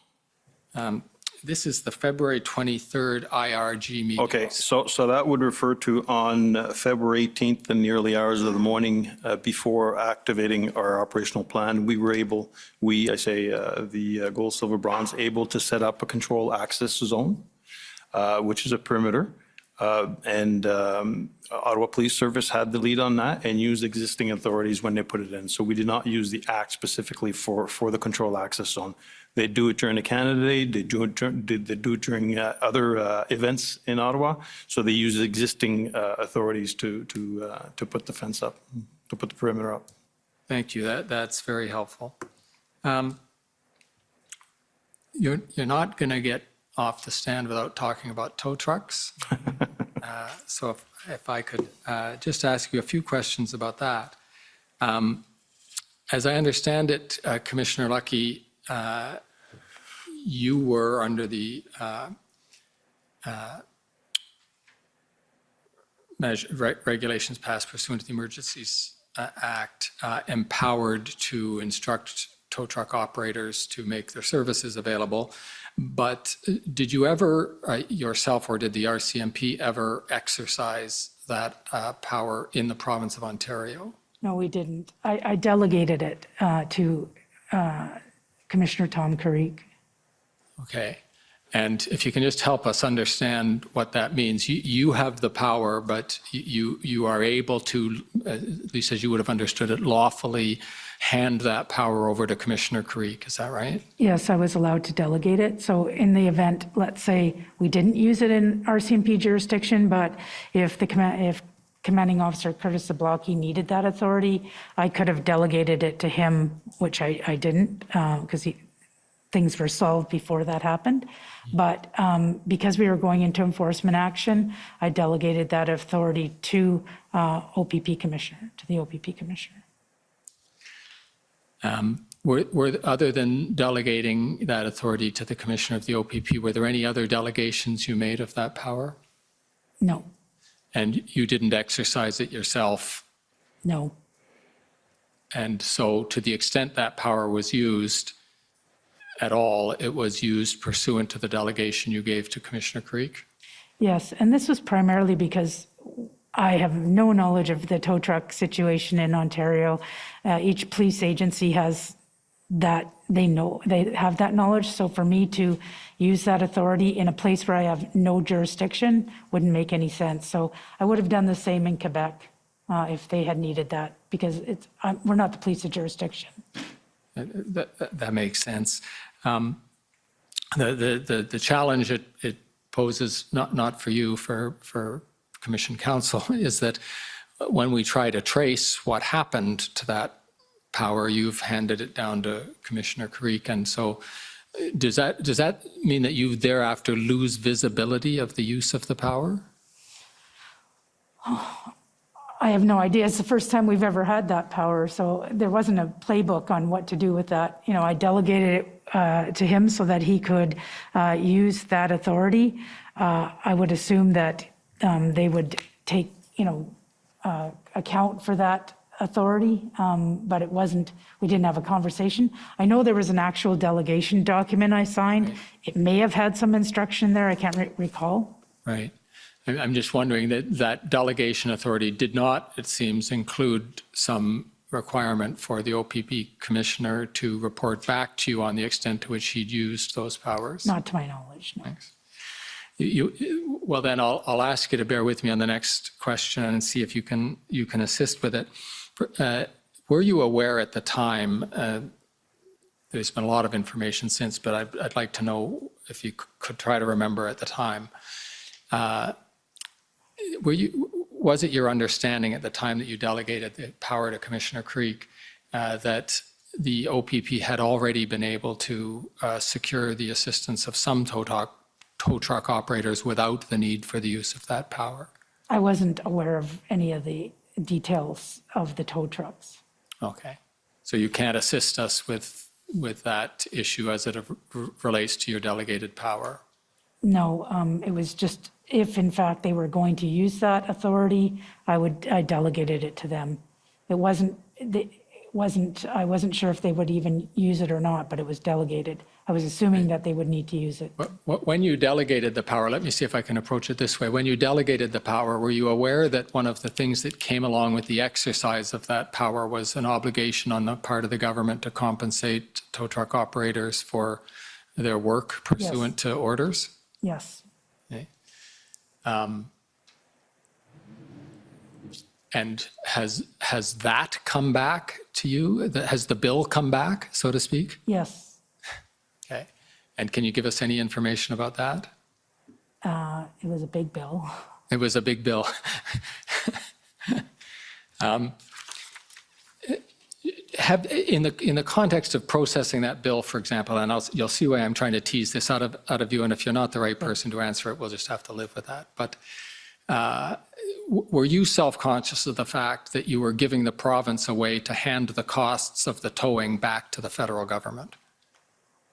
This is the February 23rd IRG meeting. Okay, so that would refer to on February 18th in the early hours of the morning before activating our operational plan, we were able, the gold, silver, bronze, able to set up a control access zone, which is a perimeter. Ottawa Police Service had the lead on that and used existing authorities when they put it in. So we did not use the act specifically for the control access zone. They do it during the Canada Day, they do it during other events in Ottawa. So they use existing authorities to put the fence up, to put the perimeter up. Thank you. That's very helpful. You're not going to get off the stand without talking about tow trucks. So if I could just ask you a few questions about that. As I understand it, Commissioner Lucky, you were under the regulations passed pursuant to the Emergencies Act, empowered to instruct tow truck operators to make their services available. But did you ever yourself or did the RCMP ever exercise that power in the province of Ontario? No, we didn't. I delegated it to Commissioner Tom Carrique. Okay. And if you can just help us understand what that means. You have the power, but you are able to, at least as you would have understood it, lawfully hand that power over to Commissioner Carrique. Is that right? Yes, I was allowed to delegate it. So in the event, let's say we didn't use it in RCMP jurisdiction, but if Commanding Officer Curtis Zablocki needed that authority, I could have delegated it to him, which I didn't, because things were solved before that happened. But because we were going into enforcement action, I delegated that authority to OPP Commissioner, to the OPP Commissioner. Other than delegating that authority to the Commissioner of the OPP, were there any other delegations you made of that power? No. And you didn't exercise it yourself? No. And so to the extent that power was used at all, it was used pursuant to the delegation you gave to Commissioner Carrique? Yes, and this was primarily because I have no knowledge of the tow truck situation in Ontario. Each police agency has that, they have that knowledge. So for me to use that authority in a place where I have no jurisdiction wouldn't make any sense. So I would have done the same in Quebec if they had needed that, because we're not the police of jurisdiction. That makes sense. The challenge it poses, not for you, for Commission Council, is that when we try to trace what happened to that power, you've handed it down to Commissioner Creek, and so does that mean that you thereafter lose visibility of the use of the power? I have no idea. It's the first time we've ever had that power, so there wasn't a playbook on what to do with that. You know, I delegated it to him so that he could use that authority. I would assume that they would take, account for that authority, but it wasn't, we didn't have a conversation. I know there was an actual delegation document I signed. Right. It may have had some instruction there. I can't recall. Right. I'm just wondering that delegation authority did not, it seems, include some requirement for the OPP commissioner to report back to you on the extent to which he'd used those powers. Not to my knowledge, no. Thanks. Well, then I'll ask you to bear with me on the next question and see if you can assist with it. Were you aware at the time, there's been a lot of information since, but I'd like to know if you could try to remember at the time, was it your understanding at the time that you delegated the power to Commissioner Creek that the OPP had already been able to secure the assistance of some tow truck operators without the need for the use of that power? I wasn't aware of any of the details of the tow trucks. Okay. So you can't assist us with that issue as it relates to your delegated power? No, it was just if in fact they were going to use that authority, I delegated it to them. I wasn't sure if they would even use it or not, but it was delegated. I was assuming that they would need to use it. When you delegated the power, let me see if I can approach it this way. When you delegated the power, were you aware that one of the things that came along with the exercise of that power was an obligation on the part of the government to compensate tow truck operators for their work pursuant to orders? Yes. Okay. And has that come back to you? Has the bill come back, so to speak? Yes. Okay. And can you give us any information about that? It was a big bill. It was a big bill. In the context of processing that bill, for example, and you'll see why I'm trying to tease this out of you, and if you're not the right person to answer it, we'll just have to live with that. But were you self-conscious of the fact that you were giving the province a way to hand the costs of the towing back to the federal government?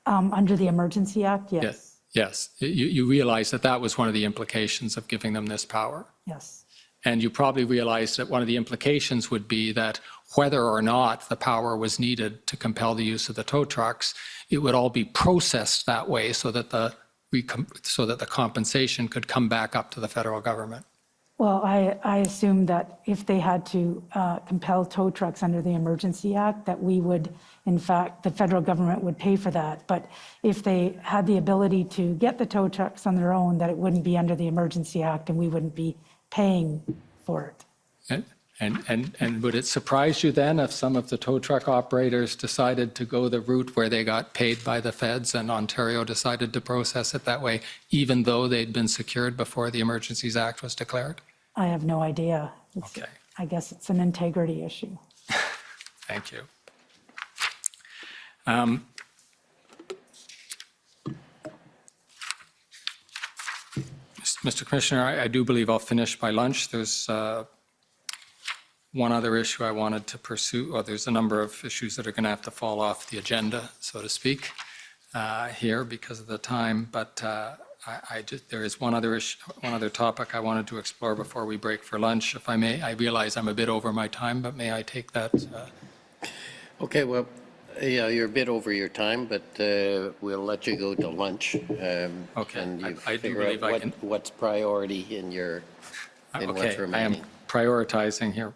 Under the Emergency Act, yes. Yes. You realize that was one of the implications of giving them this power? Yes. And you probably realized that one of the implications would be that whether or not the power was needed to compel the use of the tow trucks, it would all be processed that way so that the compensation could come back up to the federal government. Well, I assumed that if they had to compel tow trucks under the Emergency Act, that we would, in fact, the federal government would pay for that. But if they had the ability to get the tow trucks on their own, that it wouldn't be under the Emergency Act and we wouldn't be paying for it. And would it surprise you then if some of the tow truck operators decided to go the route where they got paid by the feds and Ontario decided to process it that way, even though they'd been secured before the Emergencies Act was declared? I have no idea. Okay. I guess it's an integrity issue. Thank you. Mr. Commissioner, I do believe I'll finish by lunch. There's one other issue I wanted to pursue. Well, there's a number of issues that are going to have to fall off the agenda, so to speak, here because of the time. But there is one other topic I wanted to explore before we break for lunch, if I may. I realize I'm a bit over my time, but may I take that? Okay, well, yeah, you're a bit over your time, but we'll let you go to lunch. Okay. And you I do figure believe out what's priority in what's remaining. I am prioritizing here.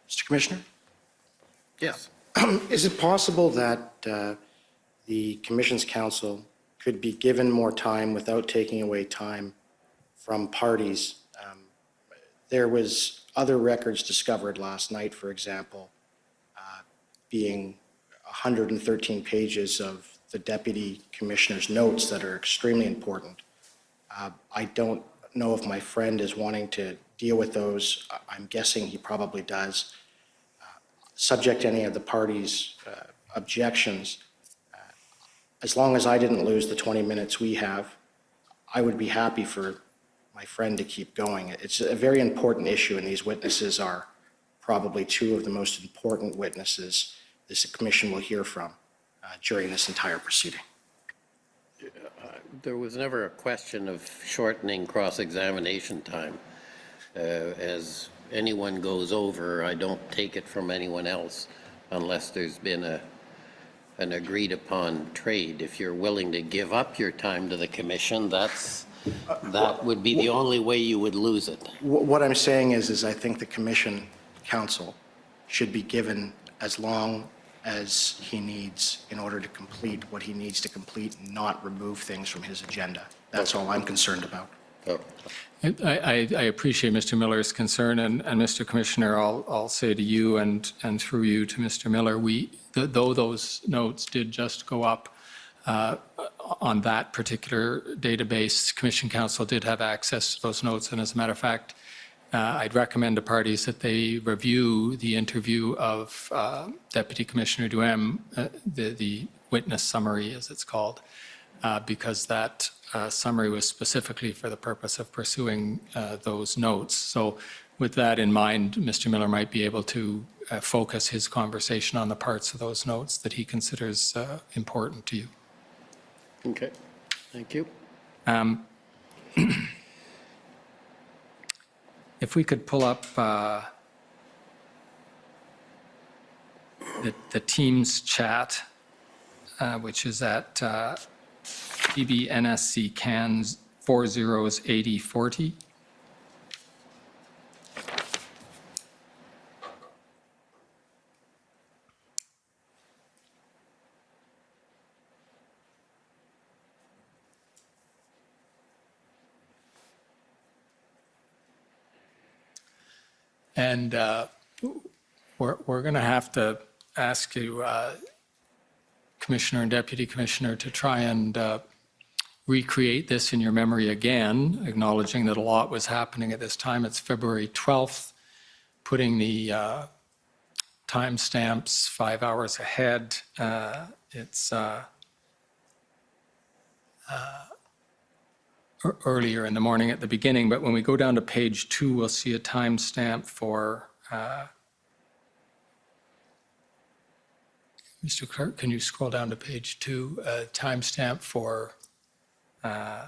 Mr. Commissioner? Yes. Is it possible that the Commission's counsel could be given more time without taking away time from parties. There was other records discovered last night, for example, being 113 pages of the Deputy Commissioner's notes that are extremely important. I don't know if my friend is wanting to deal with those. I'm guessing he probably does. Subject to any of the parties' objections, as long as I didn't lose the 20 minutes we have, I would be happy for my friend to keep going. It's a very important issue, and these witnesses are probably two of the most important witnesses this commission will hear from during this entire proceeding. There was never a question of shortening cross-examination time. As anyone goes over, I don't take it from anyone else unless there's been an agreed upon trade. If you're willing to give up your time to the commission, that would be the only way you would lose it. What I'm saying is I think the commission counsel should be given as long as he needs in order to complete what he needs to complete and not remove things from his agenda. That's all I'm concerned about. I appreciate Mr. Miller's concern, and Mr. Commissioner, I'll say to you and through you to Mr. Miller, though those notes did just go up on that particular database, Commission Counsel did have access to those notes, and as a matter of fact, I'd recommend to parties that they review the interview of Deputy Commissioner Duhem, the witness summary as it's called, because that summary was specifically for the purpose of pursuing those notes. So with that in mind, Mr. Miller might be able to focus his conversation on the parts of those notes that he considers important to you. Okay, thank you. If we could pull up the Teams chat, which is at BBNSC CANS 408040. And we're going to have to ask you, Commissioner and Deputy Commissioner, to try and recreate this in your memory again, acknowledging that a lot was happening at this time. It's February 12th, putting the timestamps 5 hours ahead. It's earlier in the morning at the beginning, but when we go down to page 2, we'll see a timestamp for Mr. Clerk, can you scroll down to page 2? Timestamp for a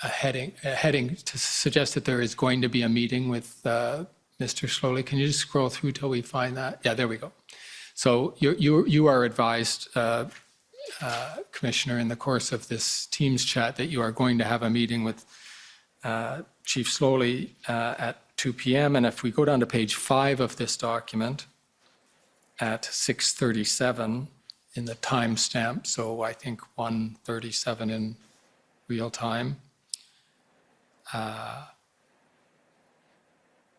heading to suggest that there is going to be a meeting with Mr. Slowly. Can you just scroll through till we find that? Yeah, there we go. So you are advised, Commissioner, in the course of this Teams chat that you are going to have a meeting with Chief Slowly at 2 p.m. And if we go down to page 5 of this document at 6:37 in the timestamp, so I think 1:37 in real time.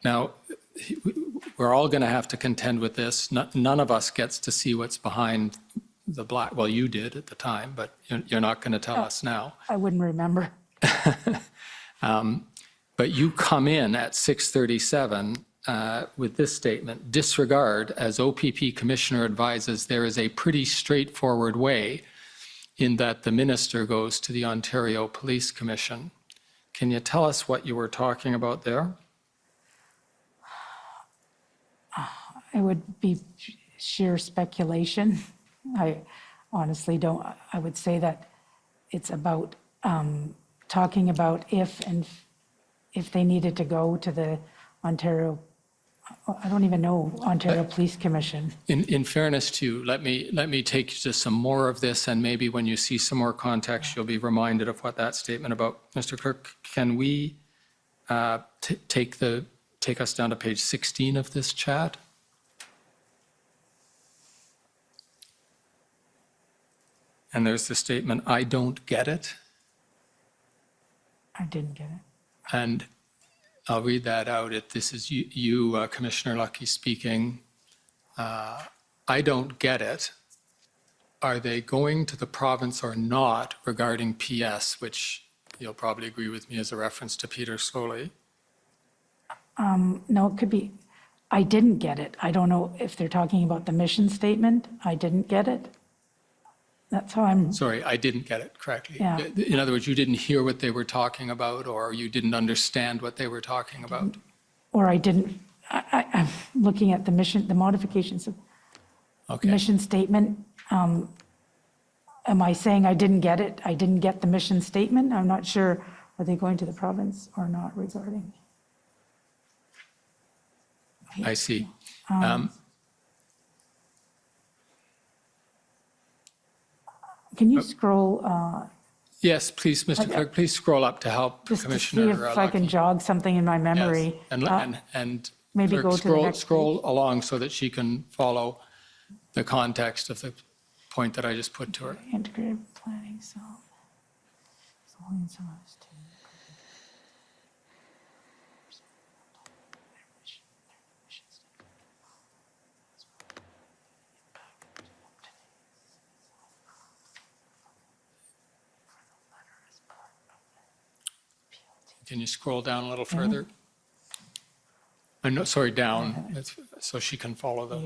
Now, we're all going to have to contend with this. None of us gets to see what's behind the black. Well, you did at the time, but you're not going to tell us now. I wouldn't remember. But you come in at 6:37 with this statement: disregard, as OPP Commissioner advises, there is a pretty straightforward way in that the minister goes to the Ontario Police Commission. Can you tell us what you were talking about there? It would be sheer speculation. I honestly don't. I would say that it's about talking about if they needed to go to the Ontario, I don't even know, Ontario Police Commission. In fairness to you, let me take you to some more of this, and maybe when you see some more context, you'll be reminded of what that statement about. Mr. Clerk, can we take us down to page 16 of this chat? And there's the statement, I don't get it. I didn't get it. And I'll read that out. This is you, Commissioner Lucky speaking. I don't get it. Are they going to the province or not regarding PS, which you'll probably agree with me is a reference to Peter Slowly? No, it could be, I didn't get it. I don't know if they're talking about the mission statement. I didn't get it. That's how I'm. Sorry, I didn't get it correctly. Yeah. In other words, you didn't hear what they were talking about, or you didn't understand what they were talking about? Or I didn't, I'm looking at the mission, the modifications of mission statement. Am I saying I didn't get it? I didn't get the mission statement? I'm not sure. Are they going to the province or not regarding? I see. Can you scroll? Yes, please, Mr. Clerk, please scroll up to help Just Commissioner to see if I can jog something in my memory. Yes. And maybe Clerk, go to the next scroll along so that she can follow the context of the point that I just put to her. Integrated planning, so. Can you scroll down a little further? No, sorry, down, so she can follow the.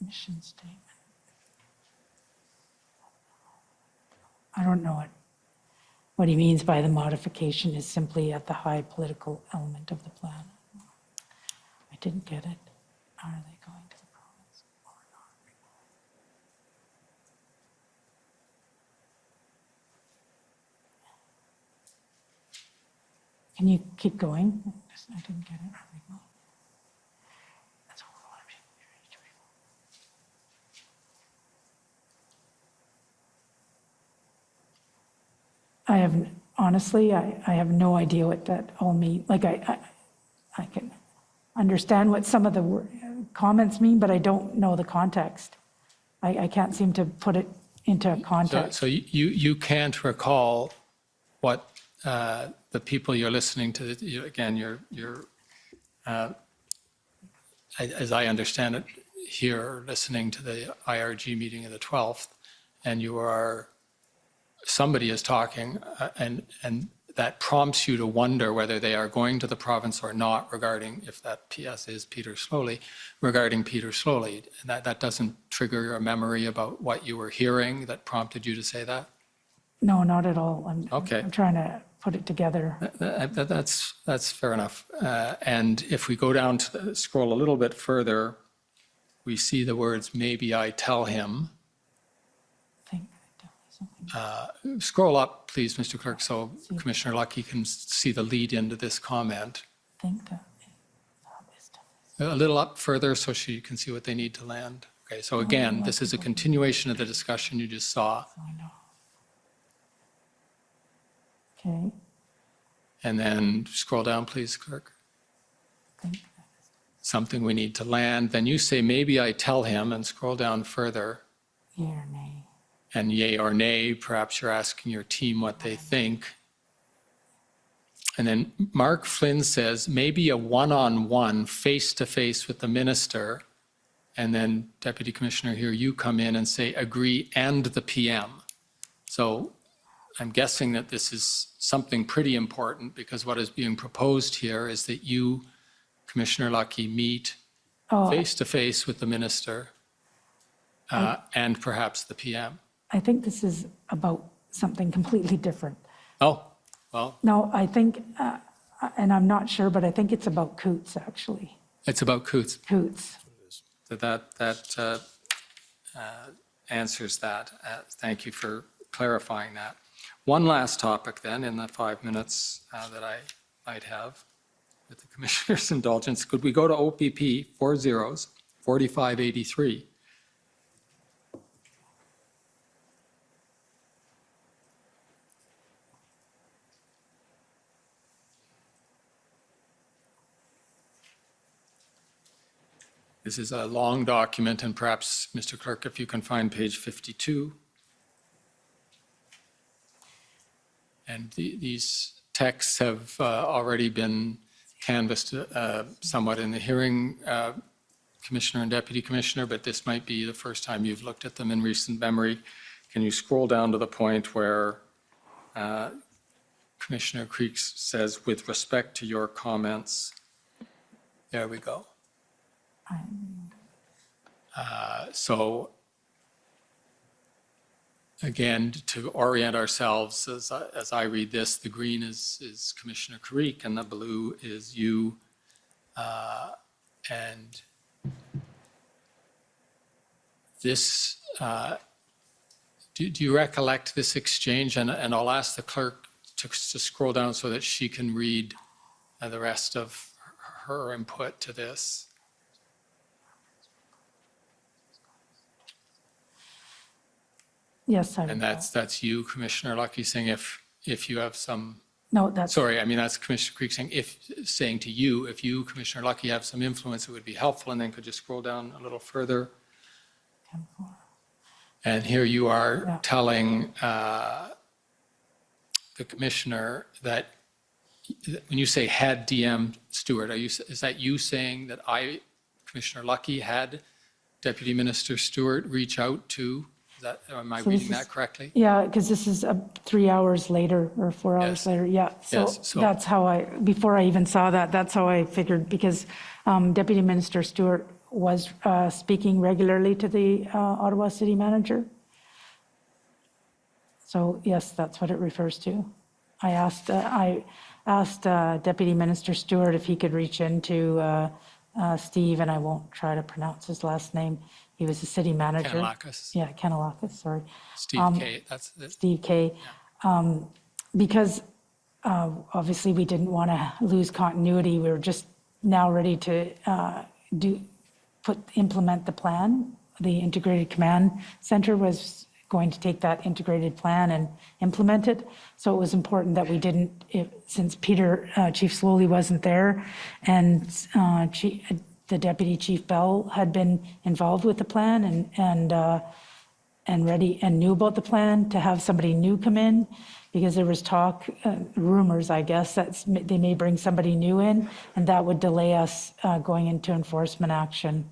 Mission statement. I don't know what he means by the modification is simply at the high political element of the plan. I didn't get it. Are they going to the province or not? Can you keep going? I didn't get it. Are they going? That's a whole lot of people. I have, honestly, I have no idea what that all means. Like, I can understand what some of the comments mean, but I don't know the context. I can't seem to put it into context. So you can't recall what the people you're listening to, again, you're as I understand it, here listening to the IRG meeting of the 12th, and somebody is talking, and that prompts you to wonder whether they are going to the province or not regarding, if that PS is Peter Slowly, regarding Peter Slowly. And that doesn't trigger a memory about what you were hearing that prompted you to say that? No, not at all. I'm trying to put it together. That's fair enough. And if we go down to scroll a little bit further, we see the words, maybe I tell him. Scroll up, please, Mr. Clerk, so Commissioner Lucky can see the lead into this comment. A little up further so she can see what they need to land. Okay, so again, this is a continuation of the discussion you just saw. Okay. And then scroll down, please, Clerk. Something we need to land. Then you say, maybe I tell him, and scroll down further. Yea or nay. And yea or nay, perhaps you're asking your team what they think. And then Mark Flynn says, maybe a one-on-one, face-to-face with the minister. And then Deputy Commissioner, here you come in and say, agree and the PM. So I'm guessing that this is something pretty important, because what is being proposed here is that you, Commissioner Lucky, meet face-to-face with the minister and perhaps the PM. I think this is about something completely different. Oh, well. No, I think, and I'm not sure, but I think it's about Coots, actually. It's about Coots. Coots. So that answers that. Thank you for clarifying that. One last topic then in the 5 minutes that I might have with the Commissioner's indulgence. Could we go to OPP 4583? This is a long document, and perhaps, Mr. Clerk, if you can find page 52. And these texts have already been canvassed somewhat in the hearing, Commissioner and Deputy Commissioner, but this might be the first time you've looked at them in recent memory. Can you scroll down to the point where Commissioner Creeks says, with respect to your comments, there we go. So again, to orient ourselves, as I read this, the green is Commissioner Creek and the blue is you. And this, do you recollect this exchange? And I'll ask the clerk to scroll down so that she can read the rest of her input to this. Yes, I And that's you, Commissioner Lucky, saying if you have some. No, that's. Sorry, I mean, that's Commissioner Creek saying to you, if you, Commissioner Lucky, have some influence, it would be helpful. And then could you scroll down a little further? 10-4. And here you are telling the Commissioner that when you say had DM Stewart, is that you saying that Commissioner Lucky, had Deputy Minister Stewart reach out to? Am I reading that correctly? Yeah, because this is 3 hours later or 4 hours later. Yeah. So, that's how before I even saw that, that's how I figured, because Deputy Minister Stewart was speaking regularly to the Ottawa City Manager. So yes, that's what it refers to. I asked Deputy Minister Stewart if he could reach into Steve, and I won't try to pronounce his last name. He was the city manager. Kanalakis. Yeah, Kanalakis, sorry. Steve K. That's it. Steve K. Because obviously we didn't want to lose continuity. We were just now ready to implement the plan. The Integrated Command Center was going to take that integrated plan and implement it. So it was important that we didn't, since Chief Slowly wasn't there, and the Deputy Chief Bell had been involved with the plan and ready and knew about the plan, to have somebody new come in, because there was talk, rumors, I guess, that they may bring somebody new in, and that would delay us going into enforcement action.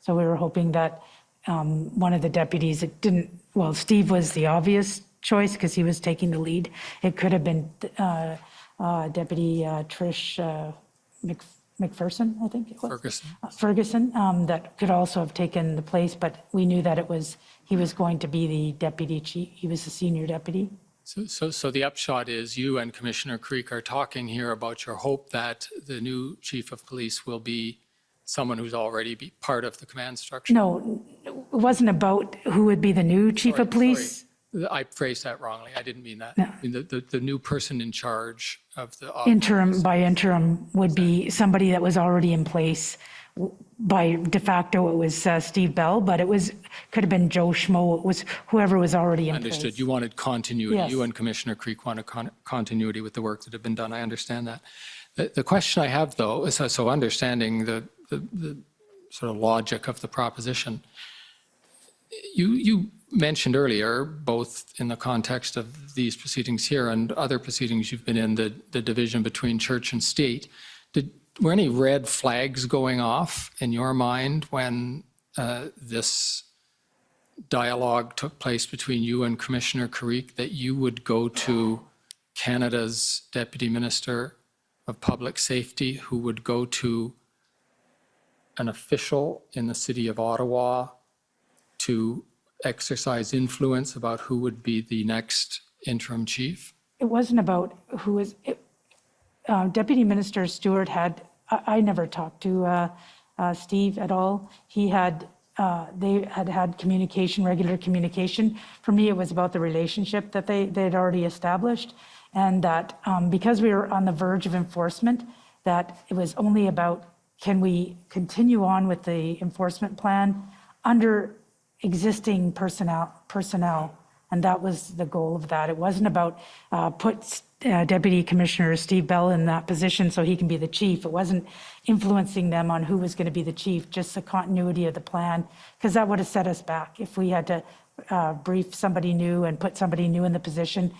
So we were hoping that one of the deputies, Steve was the obvious choice because he was taking the lead. It could have been Deputy Trish McPherson, I think it was. Ferguson, that could also have taken the place, but we knew that he was going to be the deputy chief. He was the senior deputy. So the upshot is you and Commissioner Creek are talking here about your hope that the new chief of police will be someone who's already part of the command structure. No, it wasn't about who would be the new chief of police. Sorry. I phrased that wrongly. I didn't mean that. No. I mean, the new person in charge of the interim would be somebody that was already in place. By de facto, it was Steve Bell, but could have been Joe Schmo. It was whoever was already in place. Understood. You wanted continuity. Yes. You and Commissioner Creek wanted continuity with the work that had been done. I understand that. The question I have, though, is so understanding the sort of logic of the proposition. You mentioned earlier, both in the context of these proceedings here and other proceedings you've been in, the division between church and state. Were any red flags going off in your mind when this dialogue took place between you and Commissioner Creek, that you would go to Canada's Deputy Minister of Public Safety, who would go to an official in the city of Ottawa to exercise influence about who would be the next interim chief? It wasn't about who was. Deputy Minister Stewart I never talked to Steve at all. They had communication, regular communication. For me, it was about the relationship that they'd already established, and that because we were on the verge of enforcement, that it was only about, can we continue on with the enforcement plan under existing personnel, and that was the goal of that. It wasn't about Deputy Commissioner Steve Bell in that position so he can be the chief. It wasn't influencing them on who was going to be the chief, just the continuity of the plan, because that would have set us back if we had to brief somebody new and put somebody new in the position.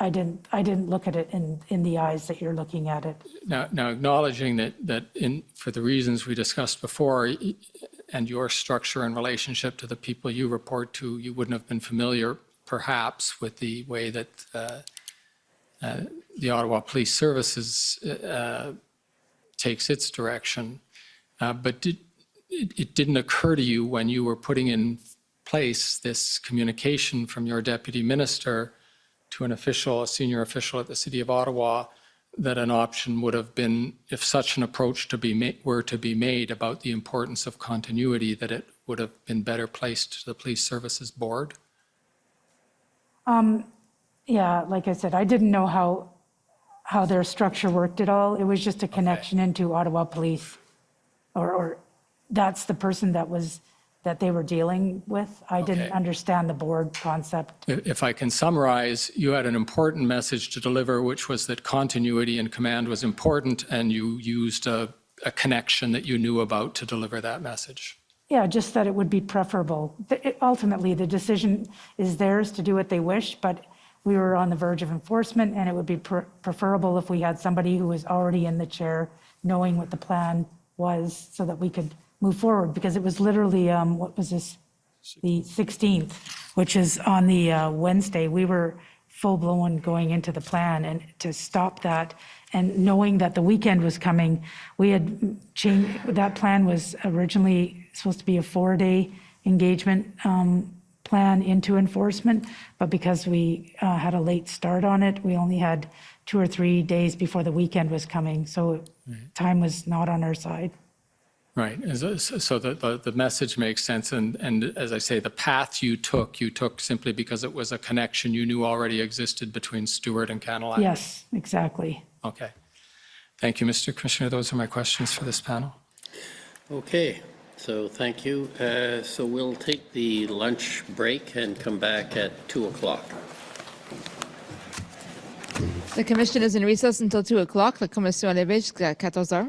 I didn't look at it in the eyes that you're looking at it. Now acknowledging that for the reasons we discussed before and your structure and relationship to the people you report to, you wouldn't have been familiar perhaps with the way that the Ottawa Police Services takes its direction. But it didn't occur to you when you were putting in place this communication from your deputy minister to an official, a senior official at the City of Ottawa, that an option would have been, if such an approach were to be made about the importance of continuity, that it would have been better placed to the Police Services Board? Yeah, like I said, I didn't know how their structure worked at all. It was just a connection into Ottawa Police, or that's the person that they were dealing with. I didn't understand the board concept. If I can summarize, you had an important message to deliver, which was that continuity in command was important, and you used a connection that you knew about to deliver that message. Yeah, just that it would be preferable. Ultimately, the decision is theirs to do what they wish, but we were on the verge of enforcement, and it would be preferable if we had somebody who was already in the chair, knowing what the plan was, so that we could move forward, because it was literally, what was this? The 16th, which is on the Wednesday. We were full-blown going into the plan, and to stop that, and knowing that the weekend was coming, we had changed. That plan was originally supposed to be a 4-day engagement plan into enforcement, but because we had a late start on it, we only had 2 or 3 days before the weekend was coming, so time was not on our side. Right. So the message makes sense. And as I say, the path you took simply because it was a connection you knew already existed between Stewart and Cadillac. Yes, exactly. Okay. Thank you, Mr. Commissioner. Those are my questions for this panel. Okay. So thank you. So we'll take the lunch break and come back at 2 o'clock. The commission is in recess until 2 o'clock. La commission est levée jusqu'à 14 heures.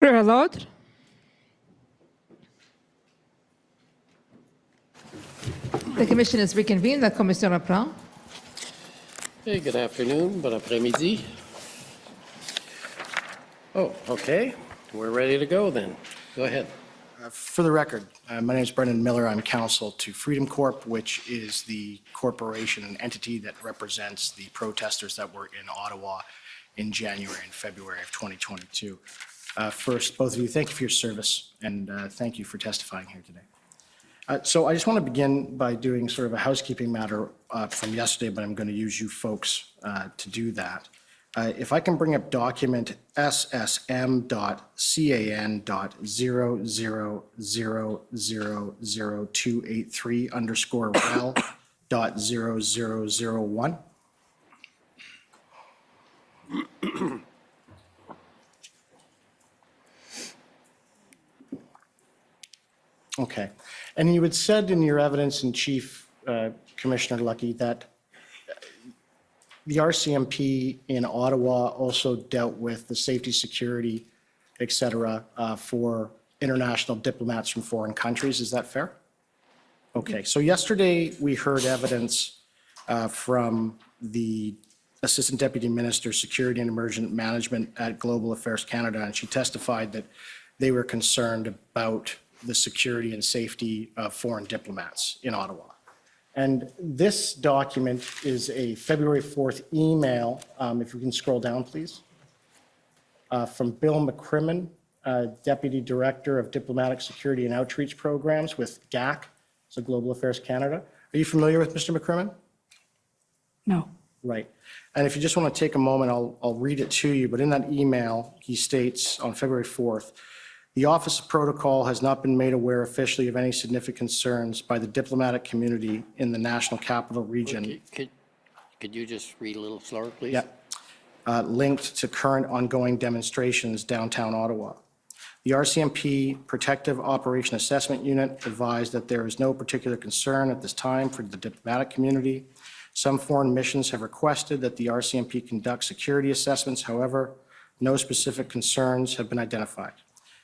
Prueba la otra. The commission is reconvened. La commission reprend. Hey, good afternoon, bon après-midi. Oh, okay. We're ready to go then. Go ahead. For the record, my name is Brendan Miller. I'm counsel to Freedom Corp, which is the corporation and entity that represents the protesters that were in Ottawa in January and February of 2022. First, both of you, thank you for your service, and thank you for testifying here today. So I just want to begin by doing sort of a housekeeping matter from yesterday, but I'm going to use you folks to do that. If I can bring up document SSM.CAN.0000283_REL.0001. Okay. And you had said in your evidence in chief, Commissioner Lucky, that the RCMP in Ottawa also dealt with the safety, security, et cetera, for international diplomats from foreign countries. Is that fair? Okay. So yesterday we heard evidence from the Assistant Deputy Minister, Security and Emergent Management at Global Affairs Canada, and she testified that they were concerned about the security and safety of foreign diplomats in Ottawa. And this document is a February 4th email, if we can scroll down, please, from Bill McCrimmon, Deputy Director of Diplomatic Security and Outreach Programs with GAC, so Global Affairs Canada. Are you familiar with Mr. McCrimmon? No. Right. And if you just want to take a moment, I'll read it to you. But in that email, he states on February 4th, the Office of Protocol has not been made aware officially of any significant concerns by the diplomatic community in the National Capital Region. Okay. Could you just read a little slower, please? Yeah. Linked to current ongoing demonstrations downtown Ottawa. The RCMP Protective Operation Assessment Unit advised that there is no particular concern at this time for the diplomatic community. Some foreign missions have requested that the RCMP conduct security assessments. However, no specific concerns have been identified.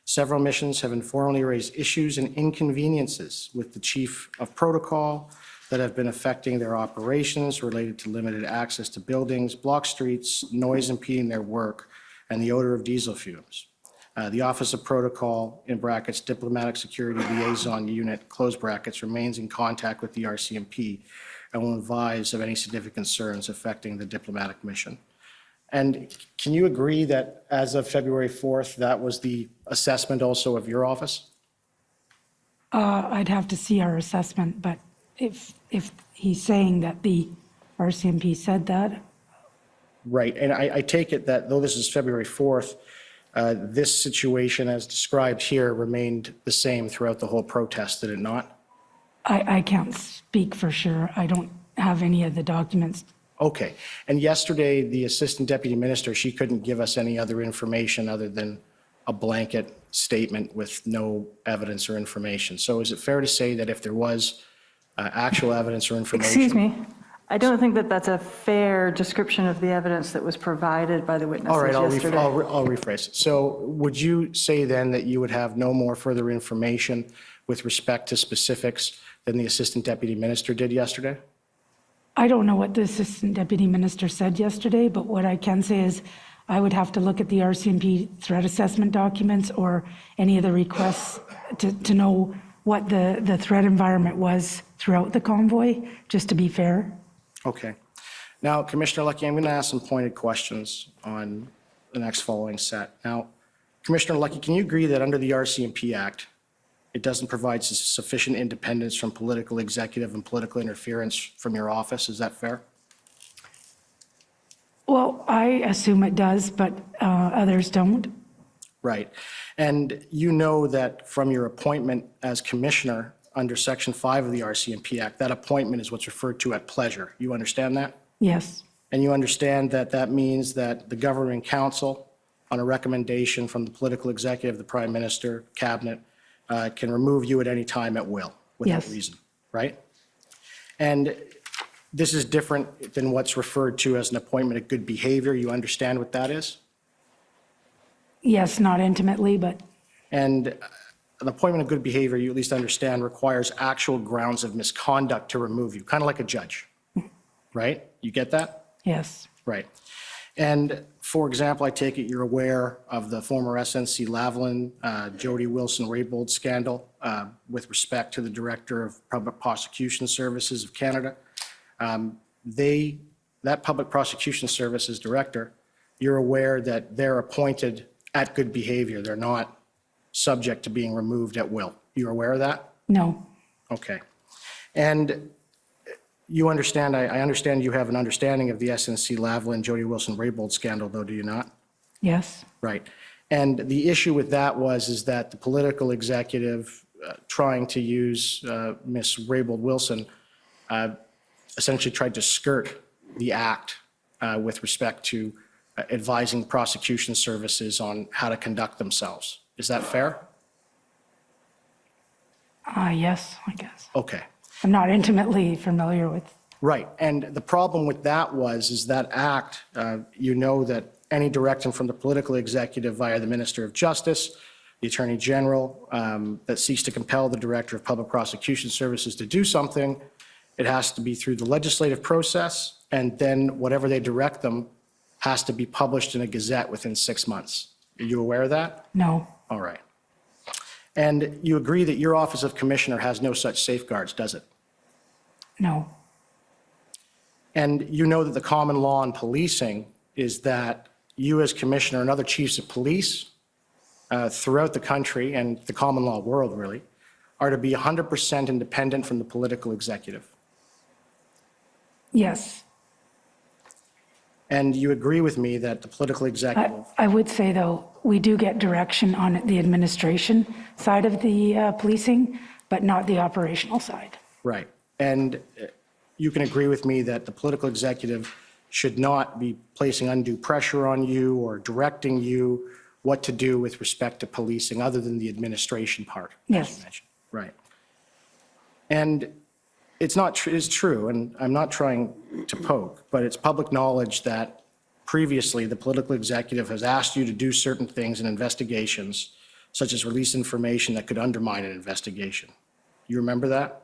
Several missions have informally raised issues and inconveniences with the Chief of Protocol that have been affecting their operations related to limited access to buildings, block streets, noise impeding their work, and the odor of diesel fumes. The Office of Protocol, in brackets, Diplomatic Security Liaison Unit, close brackets, remains in contact with the RCMP and will advise of any significant concerns affecting the diplomatic mission. And can you agree that as of February 4th, that was the assessment also of your office? I'd have to see our assessment, but if he's saying that the RCMP said that. Right, and I take it that though this is February 4th, this situation as described here remained the same throughout the whole protest, did it not? I can't speak for sure. I don't have any of the documents. Okay, and yesterday, the Assistant Deputy Minister, she couldn't give us any other information other than a blanket statement with no evidence or information. So is it fair to say that if there was actual evidence or information? Excuse me, I don't think that that's a fair description of the evidence that was provided by the witnesses yesterday. All right, I'll rephrase it. So would you say then that you would have no more further information with respect to specifics than the Assistant Deputy Minister did yesterday? I don't know what the Assistant Deputy Minister said yesterday, but what I can say is I would have to look at the RCMP threat assessment documents or any of the requests to know what the threat environment was throughout the convoy, just to be fair. Okay. Now, Commissioner Lucky, I'm going to ask some pointed questions on the next following set. Now, Commissioner Lucky, can you agree that under the RCMP Act, it doesn't provide sufficient independence from political, executive, and political interference from your office? Is that fair? Well, I assume it does, but others don't. Right. And you know that from your appointment as commissioner under Section 5 of the RCMP Act, that appointment is what's referred to at pleasure. You understand that? Yes. And you understand that that means that the governing council, on a recommendation from the political executive, the prime minister, cabinet, can remove you at any time at will without reason, right? And this is different than what's referred to as an appointment of good behavior. You understand what that is? Yes, not intimately, but And an appointment of good behavior, you at least understand, requires actual grounds of misconduct to remove you, kind of like a judge, right? You get that? yes. Right. And for example, I take it you're aware of the former SNC Lavalin, Jody Wilson-Raybould scandal with respect to the Director of Public Prosecution Services of Canada. That Public Prosecution Services Director, you're aware that they're appointed at good behavior. They're not subject to being removed at will. You're aware of that? No, Okay. And you understand, I understand you have an understanding of the SNC Lavalin, Jody Wilson-Raybould scandal, though, do you not? yes. Right. And the issue with that is that the political executive trying to use Ms. Raybould Wilson essentially tried to skirt the act with respect to advising prosecution services on how to conduct themselves. Is that fair? Yes, I guess. Okay. I'm not intimately familiar with. Right. And the problem with that is that act, you know that any direction from the political executive via the Minister of Justice, the Attorney General, that seeks to compel the Director of Public Prosecution Services to do something, it has to be through the legislative process, and then whatever they direct them has to be published in a gazette within 6 months. Are you aware of that? No, All right. And you agree that your Office of Commissioner has no such safeguards, does it? no, And you know that the common law in policing is that you as commissioner and other chiefs of police throughout the country and the common law world really are to be 100% independent from the political executive. yes. And you agree with me that the political executive, I would say, though, we do get direction on the administration side of the policing, but not the operational side. right. And you can agree with me that the political executive should not be placing undue pressure on you or directing you what to do with respect to policing other than the administration part. as Yes. you mentioned. Right. And it's not true, it's true, and I'm not trying to poke, but it's public knowledge that previously the political executive has asked you to do certain things in investigations, such as release information that could undermine an investigation. You remember that?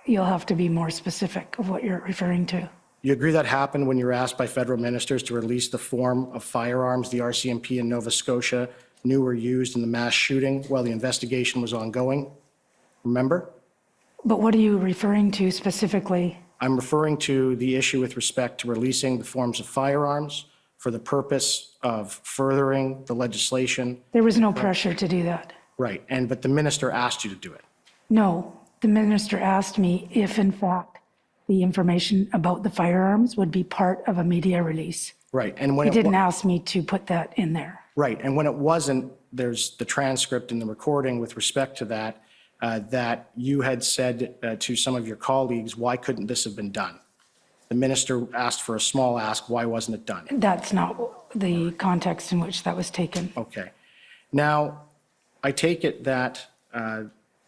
You'll have to be more specific of what you're referring to. You agree that happened when you were asked by federal ministers to release the form of firearms the RCMP in Nova Scotia knew were used in the mass shooting while the investigation was ongoing? Remember? But what are you referring to specifically? I'm referring to the issue with respect to releasing the forms of firearms for the purpose of furthering the legislation. There was no pressure to do that. Right, but the minister asked you to do it. No, the minister asked me if, in fact, the information about the firearms would be part of a media release. Right, and when He didn't ask me to put that in there. Right, and when it wasn't, there's the transcript and the recording with respect to that, that you had said to some of your colleagues, why couldn't this have been done? The minister asked for a small ask, why wasn't it done? That's not the context in which that was taken. Okay. Now, I take it that,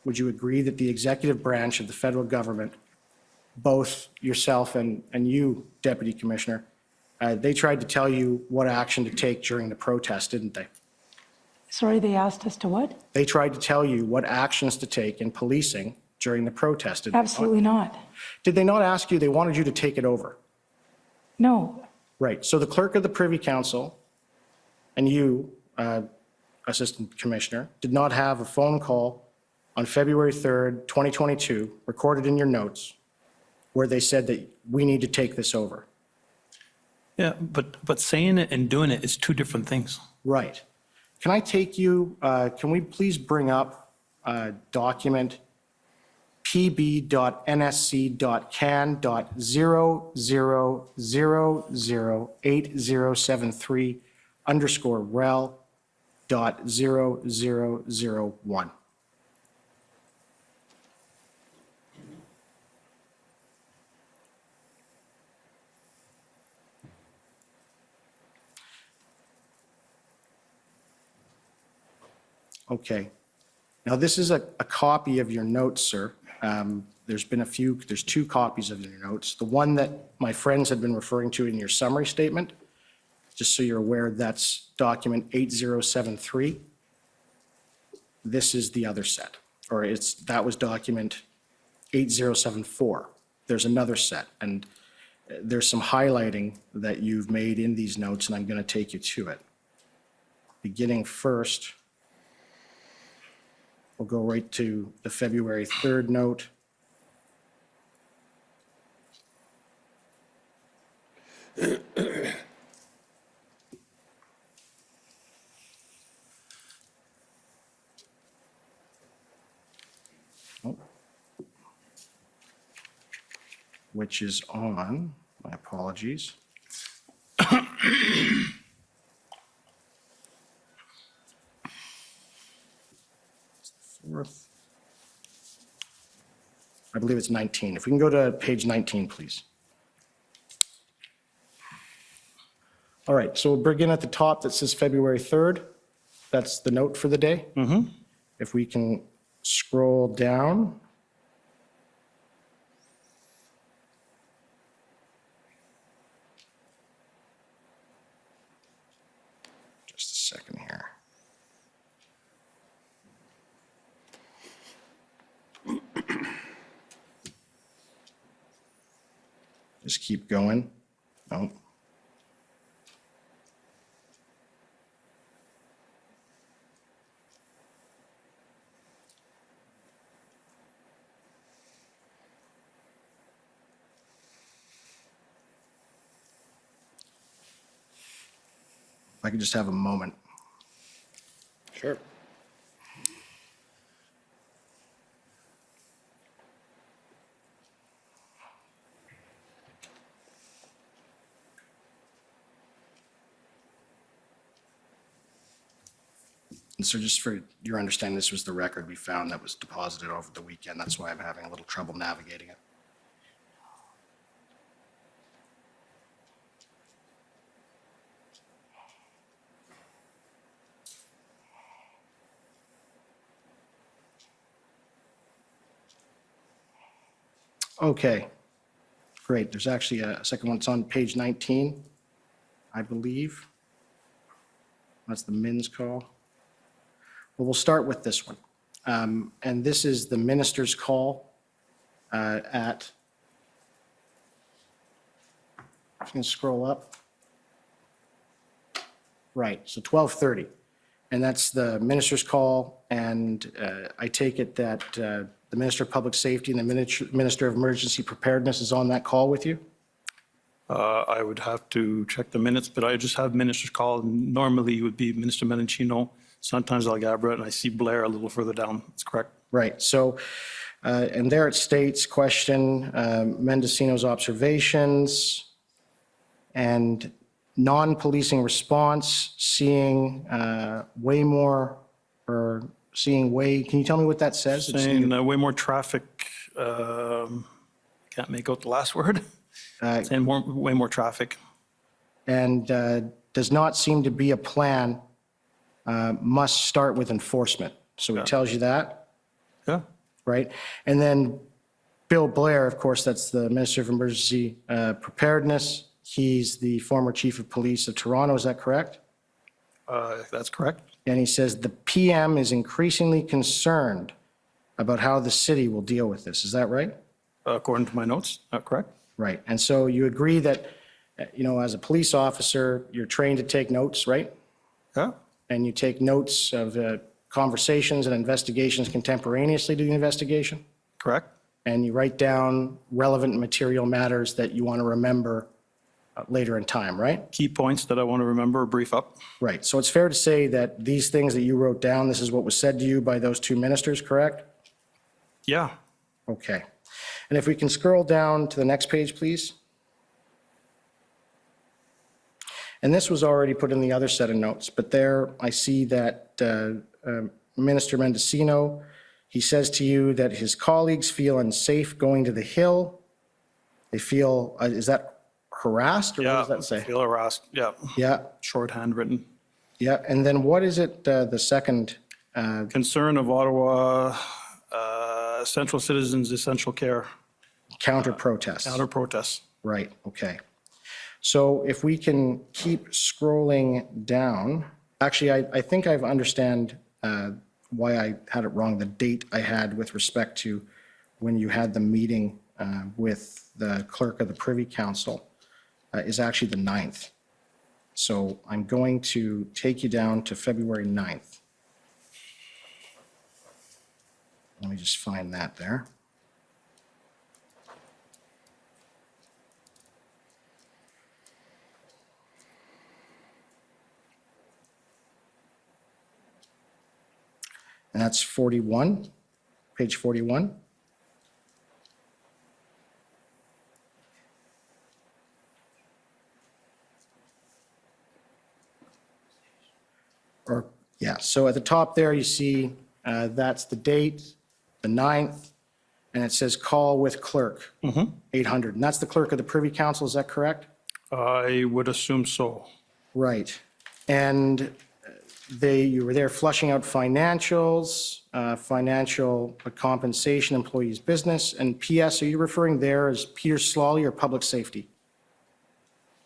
would you agree that the executive branch of the federal government, both yourself and you, Deputy Commissioner, they tried to tell you what action to take during the protest, didn't they? Sorry, they asked us to what? They tried to tell you what actions to take in policing during the protest, did they not? Absolutely not. Did they not ask you, they wanted you to take it over? No, Right, so the clerk of the Privy Council and you, Assistant Commissioner, did not have a phone call on February 3rd, 2022, recorded in your notes, where they said that we need to take this over. Yeah, but saying it and doing it is two different things. Right. Can I take you, can we please bring up document pb.nsc.can.00008001. Okay. Now, this is a copy of your notes, sir. There's two copies of your notes. The one that my friends had been referring to in your summary statement, Just so you're aware, that's document 8073. This is the other set, or that was document 8074. There's another set, and there's some highlighting that you've made in these notes, and I'm going to take you to it. Beginning first, we'll go right to the February 3rd note. Which is on, my apologies. Fourth. I believe it's 19. If we can go to page 19, please. All right, so we'll begin at the top that says February 3rd. That's the note for the day. Mm-hmm. If we can scroll down. Just a second here. Just keep going. Oh. If I could just have a moment. Sure. And so just for your understanding, this was the record we found that was deposited over the weekend. That's why I'm having a little trouble navigating it. Okay, great. There's actually a second one. It's on page 19, I believe. That's the Min's call. Well, we'll start with this one. And this is the minister's call at, I'm going to scroll up. Right, so 12:30. And that's the minister's call. And I take it that the Minister of Public Safety and the Minister of Emergency Preparedness is on that call with you? I would have to check the minutes, but I just have minister's call. Normally it would be Minister Menachino, sometimes Algabra, and I see Blair a little further down. That's correct. Right. So, and there it states, question, Mendocino's observations and non-policing response, seeing way more, or seeing way, can you tell me what that says? Saying way more traffic, can't make out the last word. Saying way more traffic. And does not seem to be a plan, must start with enforcement. So he tells you that? Yeah. Right? And then Bill Blair, of course, that's the Minister of Emergency Preparedness. He's the former Chief of Police of Toronto, is that correct? That's correct. And he says the PM is increasingly concerned about how the city will deal with this. Is that right? According to my notes, correct. Right. And so you agree that, you know, as a police officer, you're trained to take notes, right? Yeah. And you take notes of conversations and investigations contemporaneously to the investigation? Correct. And you write down relevant material matters that you want to remember later in time, right? Key points that I want to remember or brief up. Right. So it's fair to say that these things that you wrote down, this is what was said to you by those two ministers, correct? Yeah. Okay. And if we can scroll down to the next page, please. And this was already put in the other set of notes, but there I see that Minister Mendocino, he says to you that his colleagues feel unsafe going to the Hill. They feel, is that harassed, or what does that say? Feel harassed, yeah. Yeah. Shorthand written. Yeah, and then what is it, the second? Concern of Ottawa, essential citizens, essential care. Counter protests. Counter protests. Right, okay. So if we can keep scrolling down, actually, I think I understand why I had it wrong, the date I had with respect to when you had the meeting with the clerk of the Privy Council is actually the 9th. So I'm going to take you down to February 9th. Let me just find that there. And that's 41, page 41. Or, yeah, so at the top there, you see that's the date, the 9th, and it says call with clerk, 800. And that's the clerk of the Privy Council, is that correct? I would assume so. Right. And you were there flushing out financials, financial compensation, employees' business, and PS, are you referring there as Peter Slawley or public safety?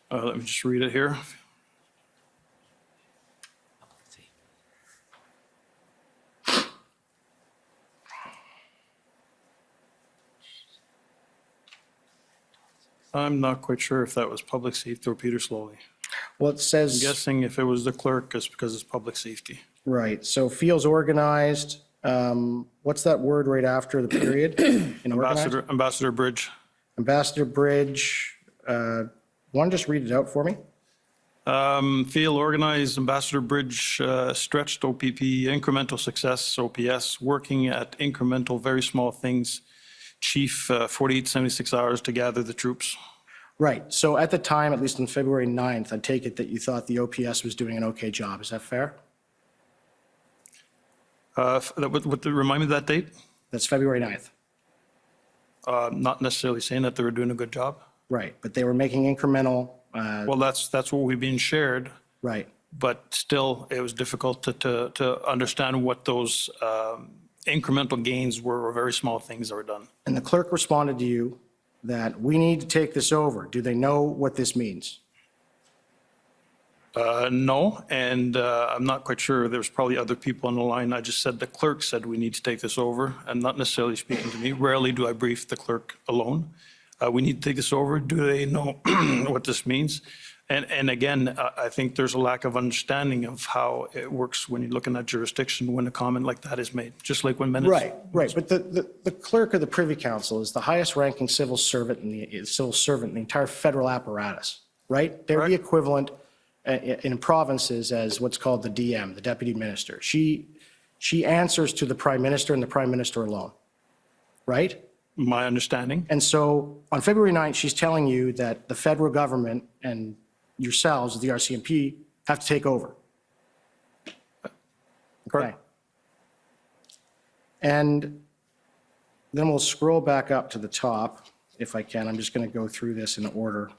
Let me just read it here. I'm not quite sure if that was public safety or Peter Slowly. Well, it says. I'm guessing if it was the clerk, it's because it's public safety. Right, so feels organized. What's that word right after the period? In organized? Ambassador Bridge. Ambassador Bridge. Want to just read it out for me? Feel organized, Ambassador Bridge, stretched OPP, incremental success, OPS, working at incremental, very small things. Chief, 48, 76 hours to gather the troops. Right, so at the time, at least on February 9th, I take it that you thought the OPS was doing an okay job. Is that fair? Remind me of that date? That's February 9th. Not necessarily saying that they were doing a good job. Right, but they were making incremental. Well, that's what we've been shared. Right. But still, it was difficult to understand what those incremental gains were, or very small things that were done. And the clerk responded to you that we need to take this over. Do they know what this means? No, and I'm not quite sure. There's probably other people on the line. I just said the clerk said we need to take this over, and not necessarily speaking to me. Rarely do I brief the clerk alone. We need to take this over. Do they know what this means? And again, I think there's a lack of understanding of how it works when you're looking at jurisdiction when a comment like that is made, just like when minutes. Right. But the clerk of the Privy Council is the highest ranking civil servant in the entire federal apparatus, right? They're the equivalent in provinces as what's called the DM, the deputy minister. She answers to the prime minister and the prime minister alone, right? My understanding. And so on February 9th, she's telling you that the federal government and yourselves, the RCMP, have to take over. Okay. And then we'll scroll back up to the top, if I can. I'm just going to go through this in order.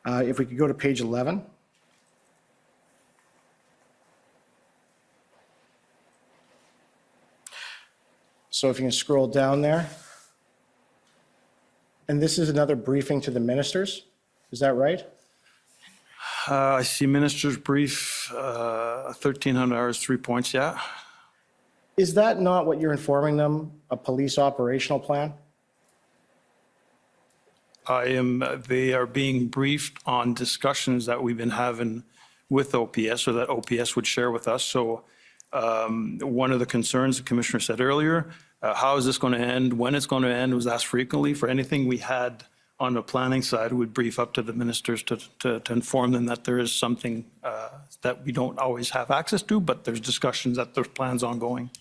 If we could go to page 11. So if you can scroll down there. And this is another briefing to the ministers. Is that right? I see minister's brief, 1,300 hours, 3 points, yeah. Is that not what you're informing them, a police operational plan? They are being briefed on discussions that we've been having with OPS, or that OPS would share with us. So one of the concerns the commissioner said earlier, how is this going to end, when it's going to end, was asked frequently. For anything we had on the planning side, we'd brief up to the ministers to inform them that there is something that we don't always have access to, but there's discussions that there's plans ongoing.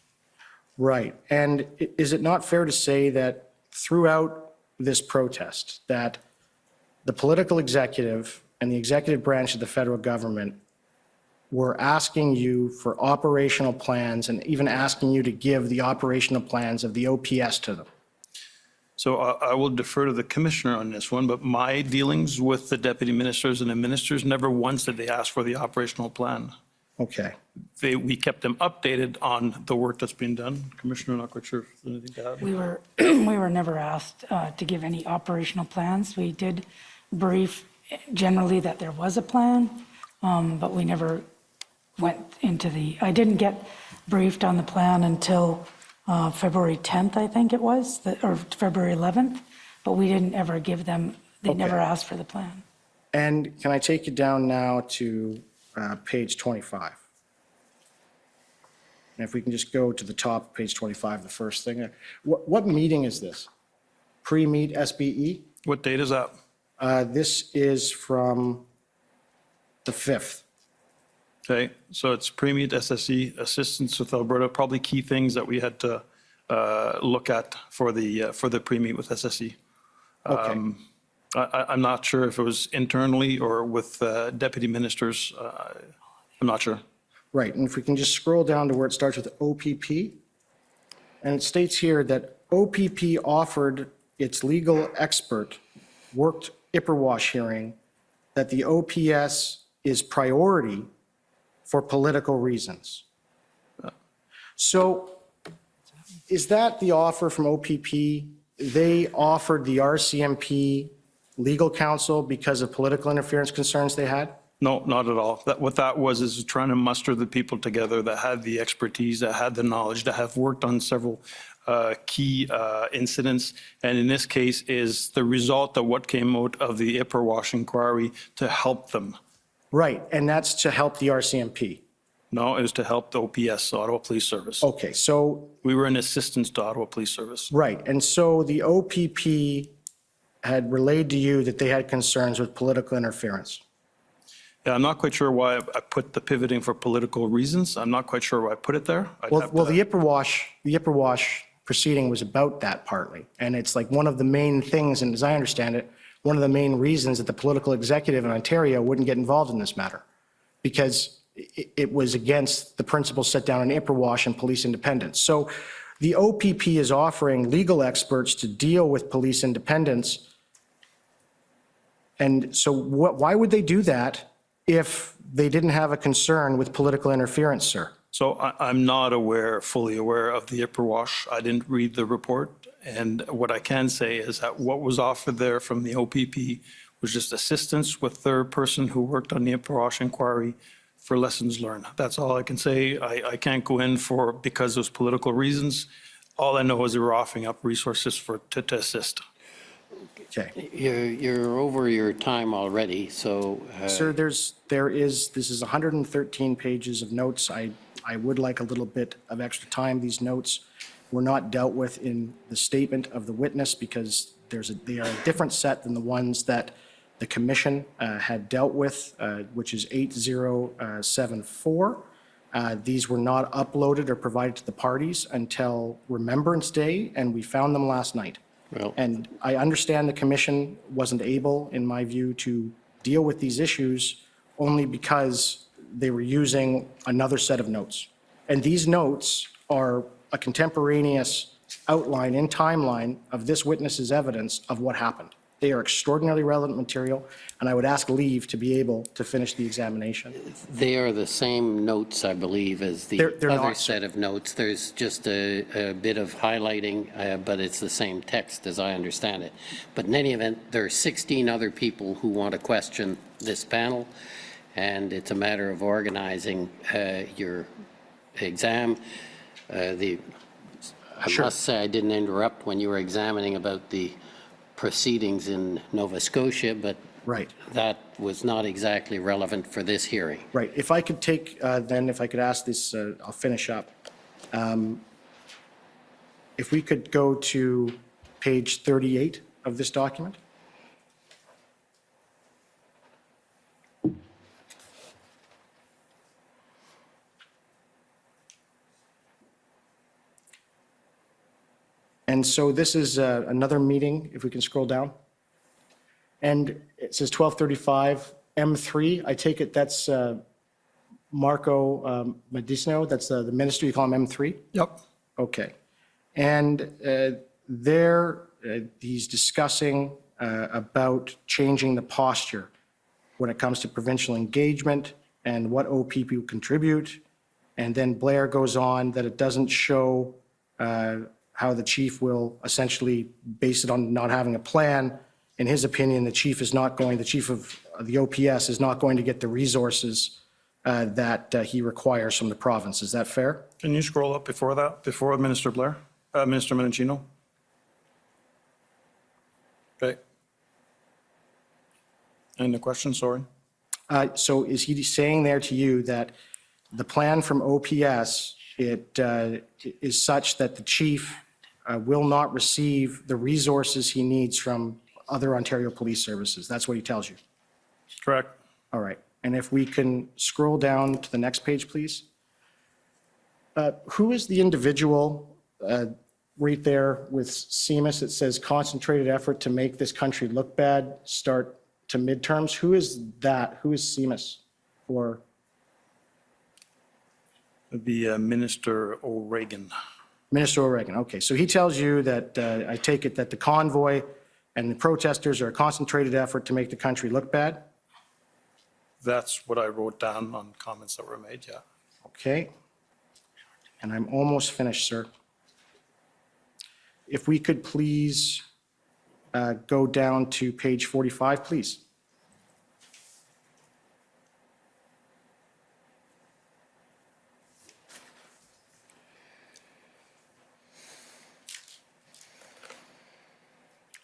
Right. And is it not fair to say that throughout this protest, that the political executive and the executive branch of the federal government were asking you for operational plans and even asking you to give the operational plans of the OPS to them? So I will defer to the commissioner on this one, but my dealings with the deputy ministers and the ministers, never once did they ask for the operational plan. Okay. We kept them updated on the work that's being done. Commissioner, not quite sure if there's anything to add. We were never asked to give any operational plans. We did brief generally that there was a plan, but we never went into I didn't get briefed on the plan until February 10th, I think it was, or February 11th, but we didn't ever give them, they never asked for the plan. And can I take you down now to page 25? And if we can just go to the top of page 25, the first thing. What meeting is this? Pre-meet SBE? What date is that? This is from the 5th. Okay, so it's pre-meet SSE, assistance with Alberta, probably key things that we had to look at for the pre-meet with SSE. Okay. I'm not sure if it was internally or with deputy ministers. I'm not sure. Right, and if we can just scroll down to where it starts with OPP, and it states here that OPP offered its legal expert worked Ipperwash hearing that the OPS is priority for political reasons. So is that the offer from OPP? They offered the RCMP legal counsel because of political interference concerns they had? No, not at all. What that was is trying to muster the people together that had the expertise, that had the knowledge, that have worked on several key incidents. And in this case is the result of what came out of the Ipperwash inquiry to help them. Right, and that's to help the RCMP? No, it was to help the OPS, Ottawa Police Service. Okay, so... We were an assistance to Ottawa Police Service. Right, and so the OPP had relayed to you that they had concerns with political interference? Yeah, I'm not quite sure why I put the pivoting for political reasons. I'm not quite sure why I put it there. Well, the Ipperwash proceeding was about that partly. And it's like one of the main things, and as I understand it, one of the main reasons that the political executive in Ontario wouldn't get involved in this matter, because it was against the principles set down in Ipperwash and police independence. So the OPP is offering legal experts to deal with police independence. And so why would they do that if they didn't have a concern with political interference, sir? So I'm not fully aware of the Ipperwash. I didn't read the report. And what I can say is that what was offered there from the OPP was just assistance with their person who worked on the Ipperwash inquiry for lessons learned. That's all I can say. I can't go in because of political reasons. All I know is they were offering up resources to assist. Okay. You're over your time already, so. Sir, this is 113 pages of notes. I would like a little bit of extra time. These notes were not dealt with in the statement of the witness because they are a different set than the ones that the commission had dealt with, which is 8074. These were not uploaded or provided to the parties until Remembrance Day, and we found them last night. Well, and I understand the commission wasn't able, in my view, to deal with these issues only because they were using another set of notes. And these notes are a contemporaneous outline and timeline of this witness's evidence of what happened. They are extraordinarily relevant material, and I would ask leave to be able to finish the examination. They are the same notes, I believe, as the other set of notes. There's just a bit of highlighting, but it's the same text as I understand it. But in any event, there are 16 other people who want to question this panel, and it's a matter of organizing your exam. I must say I didn't interrupt when you were examining about the proceedings in Nova Scotia, but that was not exactly relevant for this hearing. Right. If I could take, if I could ask this, I'll finish up. If we could go to page 38 of this document. And so this is another meeting, if we can scroll down. And it says 1235 M3. I take it that's Marco Medicino. That's the minister. You call him M3? Yep. Okay. And there he's discussing about changing the posture when it comes to provincial engagement and what OPP will contribute. And then Blair goes on that it doesn't show how the chief will essentially base it on not having a plan. In his opinion, the chief of the OPS is not going to get the resources that he requires from the province. Is that fair? Can you scroll up before that, before Minister Blair, Minister Menachino? Okay. And the question, sorry. So is he saying there to you that the plan from OPS, it is such that the chief will not receive the resources he needs from other Ontario police services? That's what he tells you? Correct. All right. And if we can scroll down to the next page, please. Who is the individual right there with CMIS? It says concentrated effort to make this country look bad, start to midterms. Who is that? Who is CMIS for? The Minister O'Regan. Minister O'Regan. Okay. So he tells you that I take it that the convoy and the protesters are a concentrated effort to make the country look bad? That's what I wrote down on comments that were made, yeah. Okay. And I'm almost finished, sir. If we could please go down to page 45, please.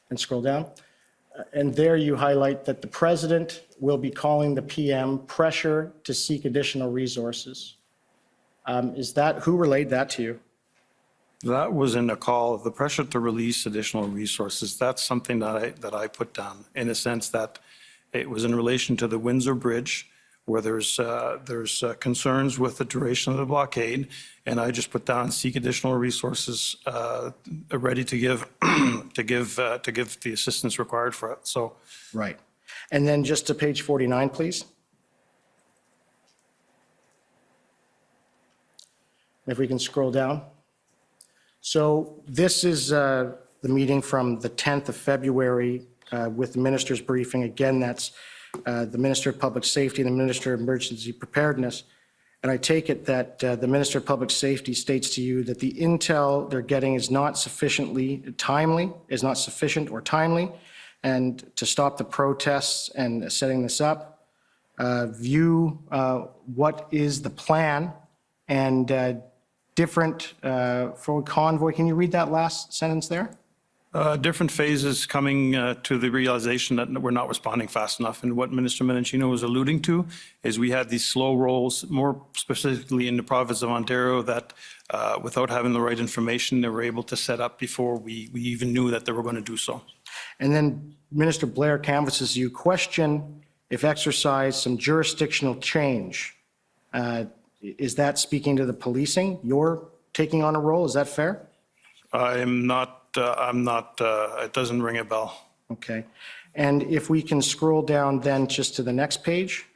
And scroll down. And there you highlight that the president will be calling the PM pressure to seek additional resources. Who relayed that to you? That was in the call, the pressure to release additional resources. That's something that I put down in a sense that it was in relation to the Windsor Bridge, where there's concerns with the duration of the blockade, and I just put down seek additional resources ready to give to give the assistance required for it. So right, and then just to page 49, please. If we can scroll down. So this is the meeting from the 10th of February with the minister's briefing. Again, that's the Minister of Public Safety and the Minister of Emergency Preparedness. And I take it that the Minister of Public Safety states to you that the intel they're getting is not sufficient or timely, and to stop the protests and setting this up, view what is the plan and different for convoy. Can you read that last sentence there? Different phases coming to the realization that we're not responding fast enough. And what Minister Menachino was alluding to is we had these slow rolls, more specifically in the province of Ontario, that without having the right information, they were able to set up before we even knew that they were going to do so. And then Minister Blair canvasses you, question if exercise some jurisdictional change. Is that speaking to the policing? You're taking on a role, is that fair? I'm not, it doesn't ring a bell. Okay. And if we can scroll down then just to the next page.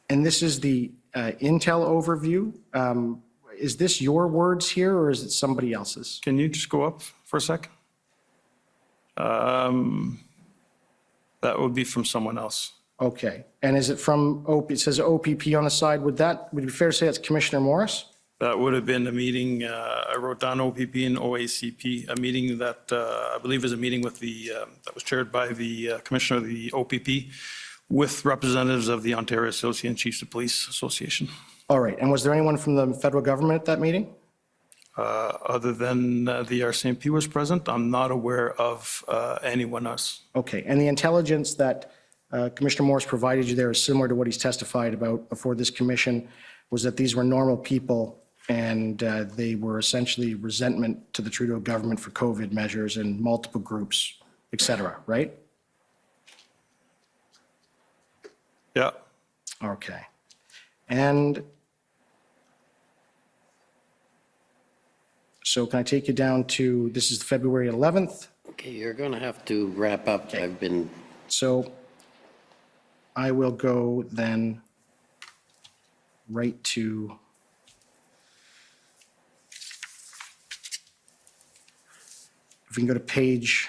And this is the intel overview. Is this your words here or is it somebody else's? Can you just go up for a sec? That would be from someone else. Okay. And is it from, it says OPP on the side. Would it be fair to say that's Commissioner Morris? That would have been a meeting, I wrote down OPP and OACP, a meeting that I believe is a meeting with that was chaired by the Commissioner of the OPP with representatives of the Ontario Association of Chiefs of Police Association. All right. And was there anyone from the federal government at that meeting? Other than the RCMP was present, I'm not aware of anyone else. Okay. And the intelligence that Commissioner Morris provided you there is similar to what he's testified about before this commission, was that these were normal people and they were essentially resentment to the Trudeau government for COVID measures and multiple groups, et cetera, right? Yeah. Okay. And so can I take you down to, this is February 11th? Okay, you're going to have to wrap up. Okay. I've been... So I will go then right to if we can go to page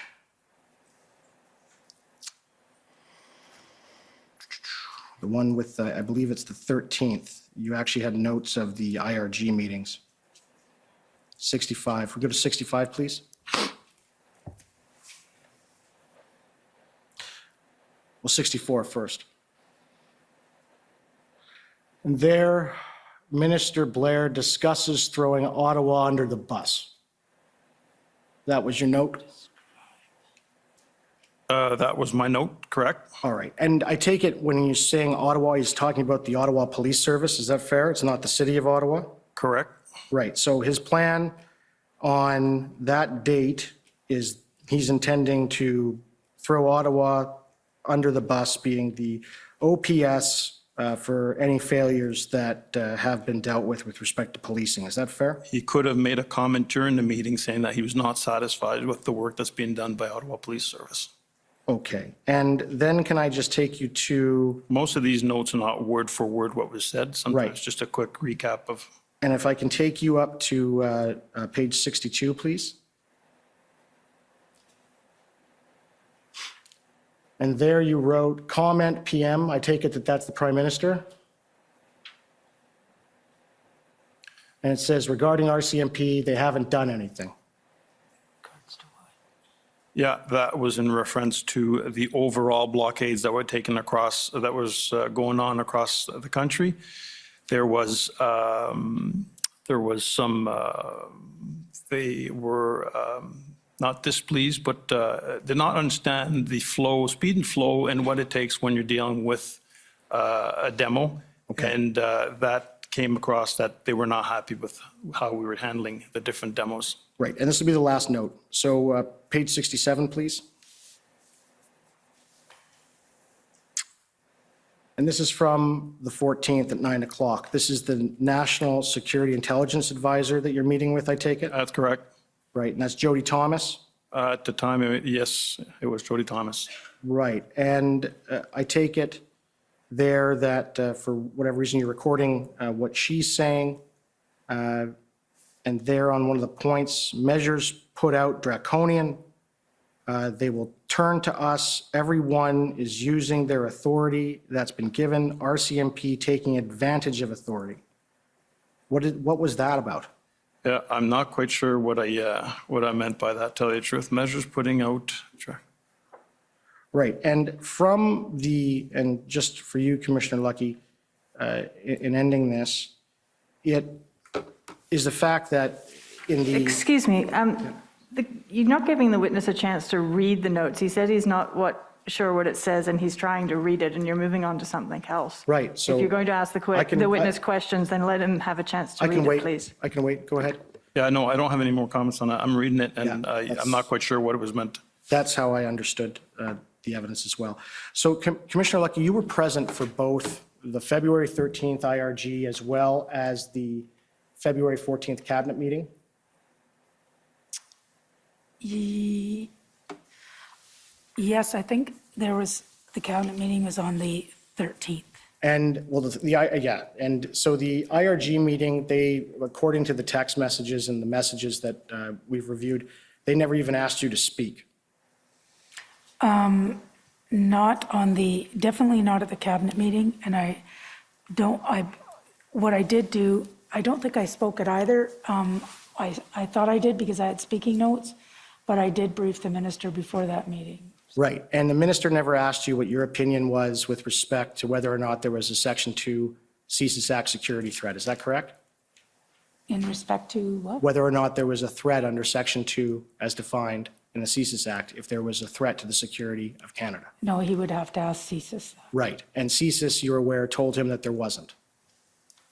The one with, I believe it's the 13th. You actually had notes of the IRG meetings. 65. We go to 65, please. Well, 64 first. And there, Minister Blair discusses throwing Ottawa under the bus. That was your note? That was my note, correct? All right. And I take it when he's saying Ottawa, he's talking about the Ottawa Police Service. Is that fair? It's not the city of Ottawa? Correct. Right. So his plan on that date is he's intending to throw Ottawa under the bus, being the OPS for any failures that have been dealt with respect to policing. Is that fair? He could have made a comment during the meeting saying that he was not satisfied with the work that's being done by Ottawa Police Service. Okay. And then can I just take you to... Most of these notes are not word for word what was said. Sometimes Right. just a quick recap of... And if I can take you up to page 62, please. And there you wrote, comment PM. I take it that that's the Prime Minister. And it says, regarding RCMP, they haven't done anything. Yeah, that was in reference to the overall blockades that were taken across, that was going on across the country. There was some, they were not displeased, but did not understand the flow, speed and flow, and what it takes when you're dealing with a demo. Okay. And that came across that they were not happy with how we were handling the different demos. Right, and this will be the last note. So page 67, please. And this is from the 14th at 9 o'clock. This is the National Security Intelligence Advisor that you're meeting with, I take it? That's correct. Right, and that's Jody Thomas? At the time, yes, it was Jody Thomas. Right, and I take it there that for whatever reason you're recording what she's saying, and there on one of the points, measures put out draconian. They will turn to us. Everyone is using their authority that's been given. RCMP taking advantage of authority. What was that about? Yeah, I'm not quite sure what I meant by that, tell you the truth. Measures putting out. Right, and from the, and just for you, Commissioner Lucky, in ending this, it is the fact that in the... Excuse me, you're not giving the witness a chance to read the notes. He said he's not sure what it says and he's trying to read it and you're moving on to something else. Right, so... If you're going to ask the witness questions, then let him have a chance to read it, please. I can wait, go ahead. Yeah, no, I don't have any more comments on that. I'm reading it and I'm not quite sure what it was meant. That's how I understood the evidence as well. So Commissioner Lucky, you were present for both the February 13th IRG as well as the February 14th cabinet meeting? Yes, I think there was, the cabinet meeting was on the 13th. And, well, yeah, and so the IRG meeting, they, according to the text messages and the messages that we've reviewed, they never even asked you to speak. Not on the, definitely not at the cabinet meeting, and what I did do, I don't think I spoke at either. I thought I did because I had speaking notes, but I did brief the minister before that meeting. Right, and the minister never asked you what your opinion was with respect to whether or not there was a Section 2 CSIS Act security threat, is that correct? In respect to what? Whether or not there was a threat under Section 2 as defined in the CSIS Act, if there was a threat to the security of Canada. No, he would have to ask CSIS. Right, and CSIS, you're aware, told him that there wasn't.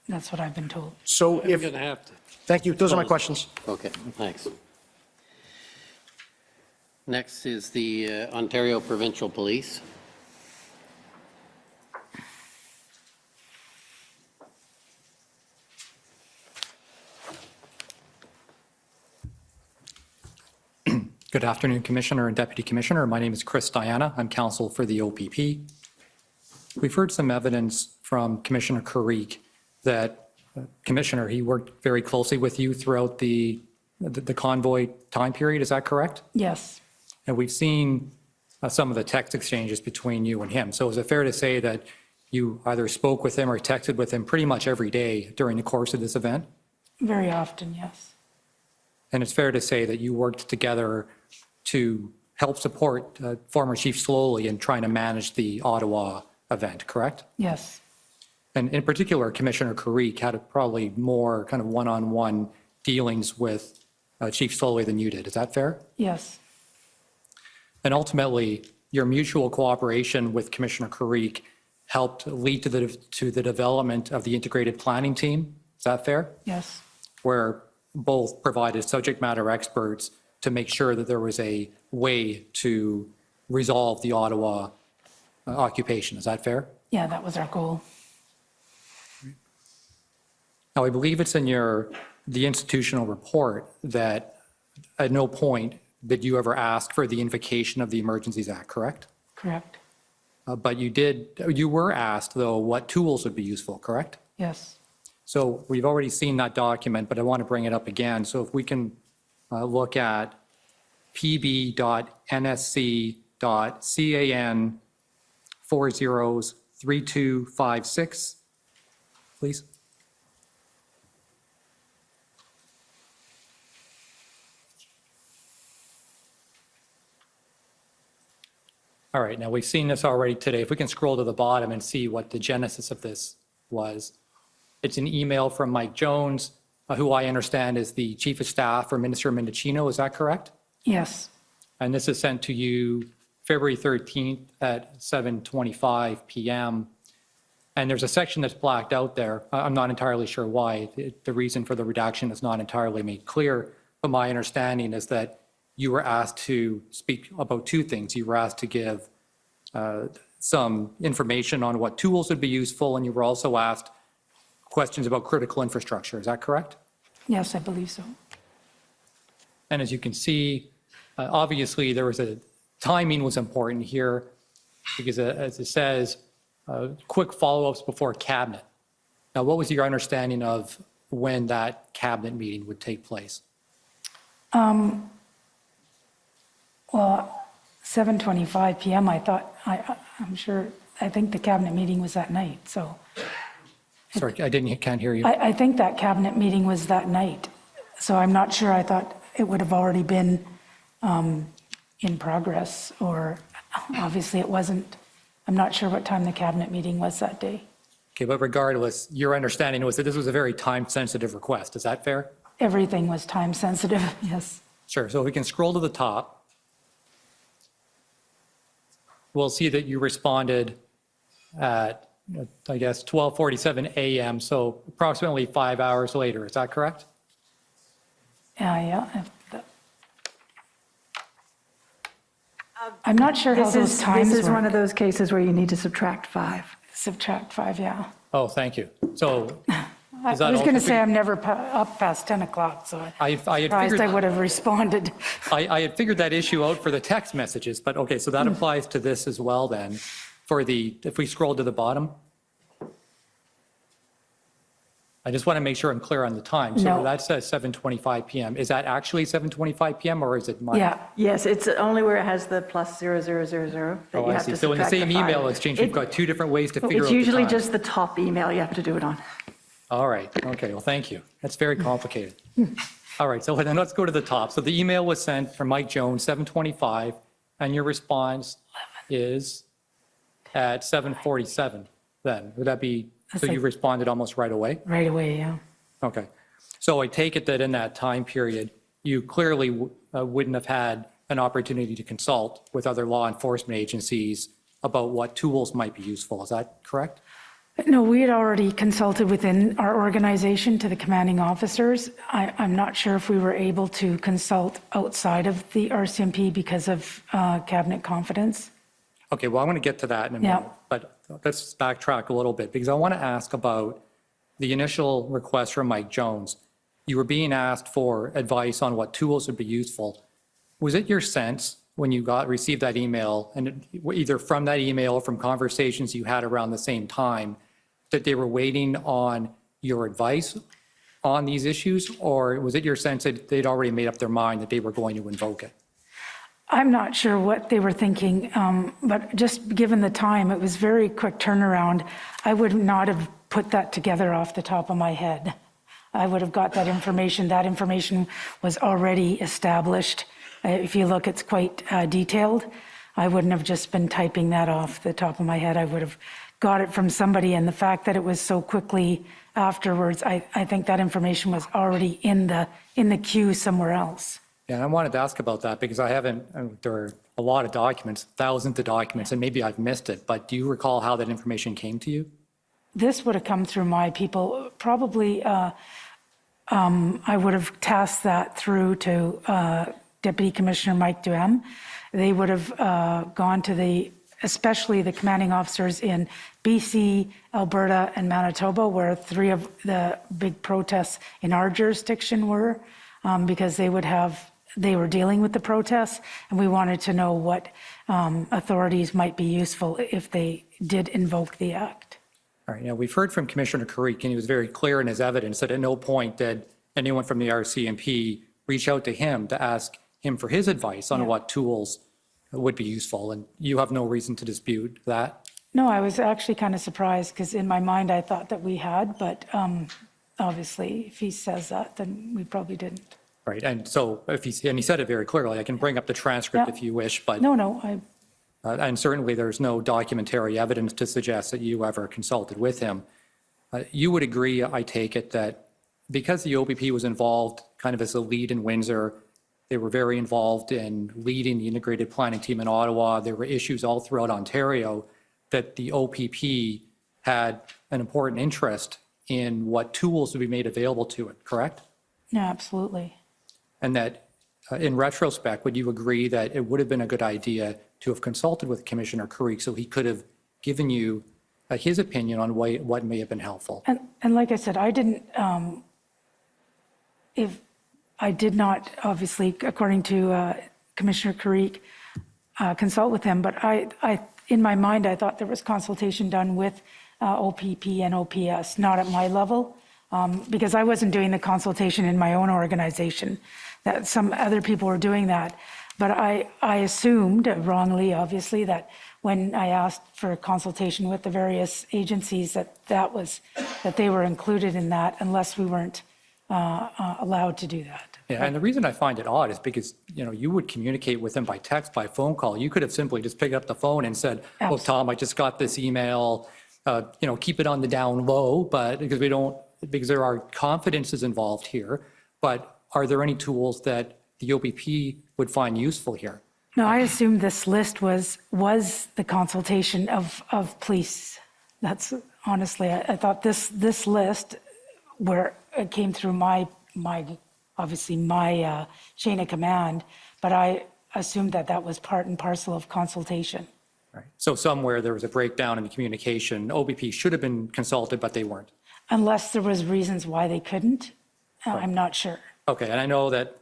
That's what I've been told. So if... You're going to have to. Thank you, those are my questions. Okay, thanks. Next is the Ontario Provincial Police. Good afternoon, Commissioner and Deputy Commissioner. My name is Chris Diana. I'm counsel for the OPP. We've heard some evidence from Commissioner Carrique that, Commissioner, he worked very closely with you throughout the convoy time period. Is that correct? Yes. And we've seen some of the text exchanges between you and him. So is it fair to say that you either spoke with him or texted with him pretty much every day during the course of this event? Very often, yes. And it's fair to say that you worked together to help support former Chief Slowly in trying to manage the Ottawa event, correct? Yes. And in particular, Commissioner Carrique had probably more kind of one-on-one dealings with Chief Slowly than you did. Is that fair? Yes. And ultimately, your mutual cooperation with Commissioner Carrique helped lead to the development of the integrated planning team. Is that fair? Yes. Where both provided subject matter experts to make sure that there was a way to resolve the Ottawa occupation. Is that fair? Yeah, that was our goal. Now, I believe it's in the institutional report that at no point did you ever ask for the invocation of the Emergencies Act, correct? Correct. But you were asked, though, what tools would be useful, correct? Yes. So we've already seen that document, but I want to bring it up again. So if we can look at pb.nsc.can 403256, please. All right, now we've seen this already today. If we can scroll to the bottom and see what the genesis of this was. It's an email from Mike Jones, who I understand is the Chief of Staff for Minister Mendicino. Is that correct? Yes. And this is sent to you February 13th at 7:25 p.m. And there's a section that's blacked out there. I'm not entirely sure why. The reason for the redaction is not entirely made clear, but my understanding is that you were asked to speak about two things. You were asked to give some information on what tools would be useful, and you were also asked questions about critical infrastructure. Is that correct? Yes, I believe so. And as you can see, obviously there was timing was important here because as it says, quick follow-ups before cabinet. Now, what was your understanding of when that cabinet meeting would take place? Well, 7:25 p.m. I thought, I'm sure, I think the cabinet meeting was that night, so. Sorry, can't hear you. I think that cabinet meeting was that night, so I'm not sure. I thought it would have already been in progress, or obviously it wasn't. I'm not sure what time the cabinet meeting was that day. Okay, but regardless, your understanding was that this was a very time-sensitive request. Is that fair? Everything was time sensitive, yes. Sure, so if we can scroll to the top, we'll see that you responded at, I guess, 12:47 a.m., so approximately 5 hours later. Is that correct? Yeah. I'm not sure how those times This is work. one of those cases where you need to subtract 5. Subtract 5, yeah. Oh, thank you. So I was going to say I'm never up past 10 o'clock, so I had surprised figured I would have responded. I had figured that issue out for the text messages, but okay, so that applies to this as well then. If we scroll to the bottom. I just want to make sure I'm clear on the time. So No. that says 7:25 p.m. Is that actually 7:25 p.m. or is it my? Yeah. Yes, it's only where it has the plus 0000 that Oh, you I have see. to So in the subtract same the 5. email exchange, we've got two different ways to figure out It's the usually time. just the top email you have to do it on. All right. Okay. Well, thank you. That's very complicated. All right. So then let's go to the top. So the email was sent from Mike Jones, 7:25, and your response is at 7:47 then. Would that be, That's so you like- responded almost right away? Right away, yeah. Okay. So I take it that in that time period, you clearly wouldn't have had an opportunity to consult with other law enforcement agencies about what tools might be useful. Is that correct? No, we had already consulted within our organization to the commanding officers. I'm not sure if we were able to consult outside of the RCMP because of cabinet confidence. Okay, well, I'm going to get to that in a Yeah. minute, but let's backtrack a little bit because I want to ask about the initial request from Mike Jones. You were being asked for advice on what tools would be useful. Was it your sense when you received that email, and either from that email or from conversations you had around the same time, that they were waiting on your advice on these issues, or was it your sense that they'd already made up their mind that they were going to invoke it? I'm not sure what they were thinking, but just given the time, it was very quick turnaround. I would not have put that together off the top of my head. I would have got that information. That information was already established. If you look, it's quite detailed. I wouldn't have just been typing that off the top of my head. I would have got it from somebody, and the fact that it was so quickly afterwards, I think that information was already in the queue somewhere else. Yeah, and I wanted to ask about that because I haven't, there are a lot of documents, thousands of documents, and maybe I've missed it, but do you recall how that information came to you? This would have come through my people. Probably I would have tasked that through to Deputy Commissioner Mike Duhem. They would have gone to especially the commanding officers in BC, Alberta, and Manitoba, where 3 of the big protests in our jurisdiction were, because they were dealing with the protests, and we wanted to know what authorities might be useful if they did invoke the act. All right, now we've heard from Commissioner Karik, and he was very clear in his evidence that at no point did anyone from the RCMP reach out to him to ask him for his advice on what tools would be useful, and you have no reason to dispute that? No, I was actually kind of surprised because in my mind I thought that we had, but obviously if he says that, then we probably didn't. Right, and so and he said it very clearly. I can bring up the transcript if you wish, but and certainly there's no documentary evidence to suggest that you ever consulted with him. You would agree, I take it, that because the OPP was involved kind of as a lead in Windsor, they were very involved in leading the integrated planning team in Ottawa. There were issues all throughout Ontario that the OPP had an important interest in what tools would be made available to it, correct? Yeah, absolutely. And that in retrospect, would you agree that it would have been a good idea to have consulted with Commissioner Karik so he could have given you his opinion on what may have been helpful? And like I said, I didn't, I did not, obviously, according to Commissioner Karik, consult with him, but in my mind, I thought there was consultation done with OPP and OPS, not at my level, because I wasn't doing the consultation in my own organization, that some other people were doing that. But I assumed, wrongly, obviously, that when I asked for consultation with the various agencies, that they were included in that, unless we weren't allowed to do that. Yeah, and the reason I find it odd is because, you would communicate with them by text, by phone call. You could have simply just picked up the phone and said, "Well, Tom, I just got this email, keep it on the down low," but because there are confidences involved here, but are there any tools that the OPP would find useful here? No, I assumed this list was the consultation of police. That's honestly, I thought this list, where it came through my chain of command, but I assumed that was part and parcel of consultation. Right. So somewhere there was a breakdown in the communication. OPP should have been consulted, but they weren't. Unless there was reasons why they couldn't, I'm not sure. Okay, and I know that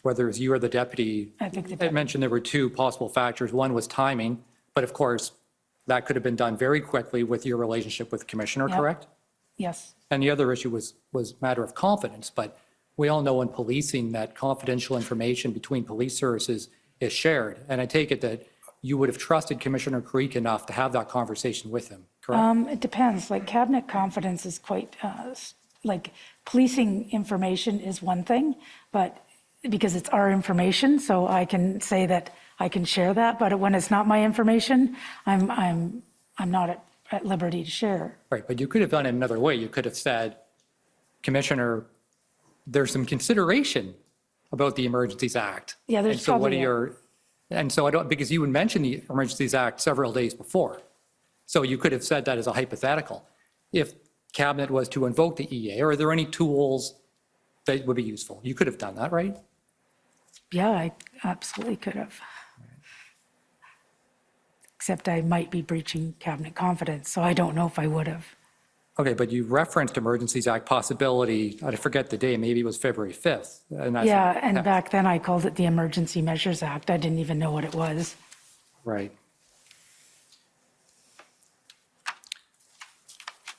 whether it was you or the deputy, I mentioned there were 2 possible factors. One was timing, but of course, that could have been done very quickly with your relationship with the commissioner, correct? Yes. And the other issue was matter of confidence, but we all know in policing that confidential information between police services is shared. And I take it that you would have trusted Commissioner Karik enough to have that conversation with him, correct? It depends. Like, cabinet confidence is quite, policing information is one thing, but because it's our information, so I can say that I can share that, but when it's not my information, I'm not at liberty to share. Right, but you could have done it another way. You could have said, Commissioner, there's some consideration about the Emergencies Act. Yeah, there's probably. And so I don't, because you would mention the Emergencies Act several days before. So you could have said that as a hypothetical. If Cabinet was to invoke the EA, are there any tools that would be useful? You could have done that, right? Yeah, I absolutely could have. Except I might be breaching cabinet confidence, so I don't know if I would have. Okay, but you referenced Emergencies Act possibility, I forget the day, maybe it was February 5th. And back then I called it the Emergency Measures Act. I didn't even know what it was. Right.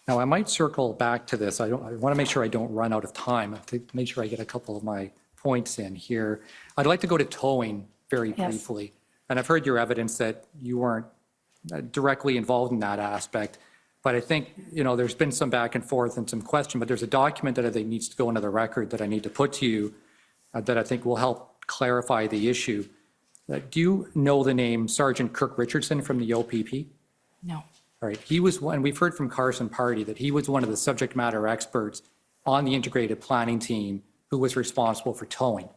Now, I might circle back to this. I want to make sure I don't run out of time. I have to make sure I get a couple of my points in here. I'd like to go to towing very Yes. briefly. And I've heard your evidence that you weren't directly involved in that aspect. But I think, there's been some back and forth and some question, but there's a document that I think needs to go into the record that I need to put to you that I think will help clarify the issue. Do you know the name Sergeant Kirk Richardson from the OPP? No. All right. He was one, we've heard from Carson Party that he was one of the subject matter experts on the integrated planning team who was responsible for towing.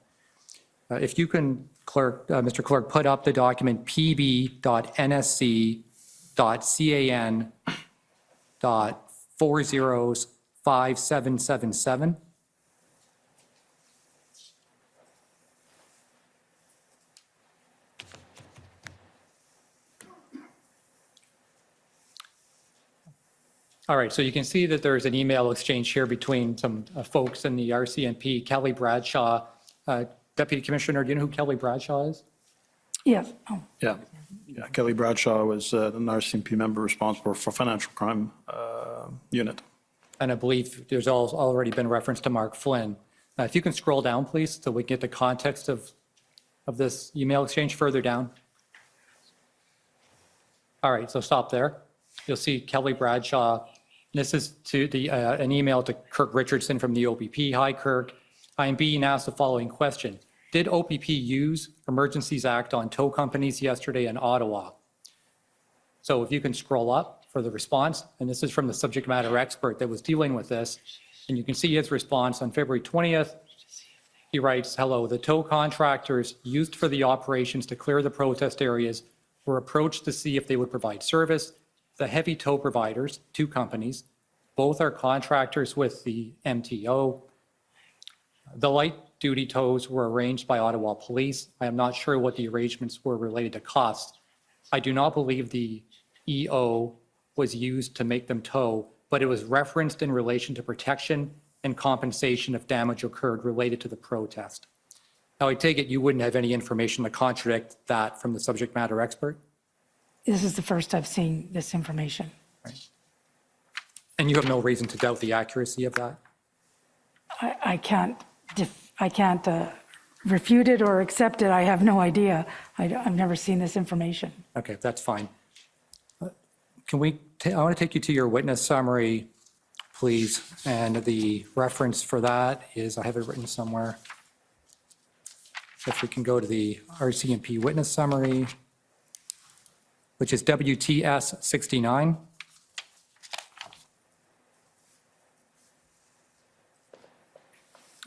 If you can, Mr. Clerk, put up the document pb.nsc.can.405777. All right, so you can see that there's an email exchange here between some folks in the RCMP. Kelly Bradshaw, Deputy Commissioner, do you know who Kelly Bradshaw is? Yes. Oh. Yeah. Kelly Bradshaw was an RCMP member responsible for financial crime unit. And I believe there's already been reference to Mark Flynn. If you can scroll down, please, so we get the context of this email exchange further down. All right, so stop there. You'll see Kelly Bradshaw. This is to an email to Kirk Richardson from the OPP. Hi, Kirk. I am being asked the following question. Did OPP use Emergencies Act on tow companies yesterday in Ottawa? So if you can scroll up for the response, and this is from the subject matter expert that was dealing with this, and you can see his response on February 20th. He writes, hello, the tow contractors used for the operations to clear the protest areas were approached to see if they would provide service. The heavy tow providers, 2 companies, both are contractors with the MTO. The light duty tows were arranged by Ottawa Police. I am not sure what the arrangements were related to costs. I do not believe the EO was used to make them tow, but it was referenced in relation to protection and compensation if damage occurred related to the protest. Now, I take it you wouldn't have any information to contradict that from the subject matter expert? This is the first I've seen this information. Right. And you have no reason to doubt the accuracy of that? I can't refute it or accept it. I have no idea. I've never seen this information. Okay, that's fine. I want to take you to your witness summary, please. And the reference for that is, I have it written somewhere. If we can go to the RCMP witness summary, which is WTS 69.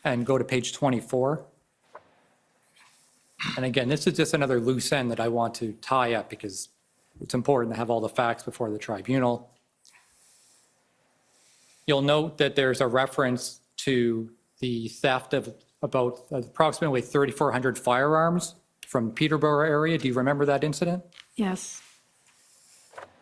And go to page 24. And again, this is just another loose end that I want to tie up because it's important to have all the facts before the tribunal. You'll note that there's a reference to the theft of about approximately 3,400 firearms from Peterborough area. Do you remember that incident? Yes.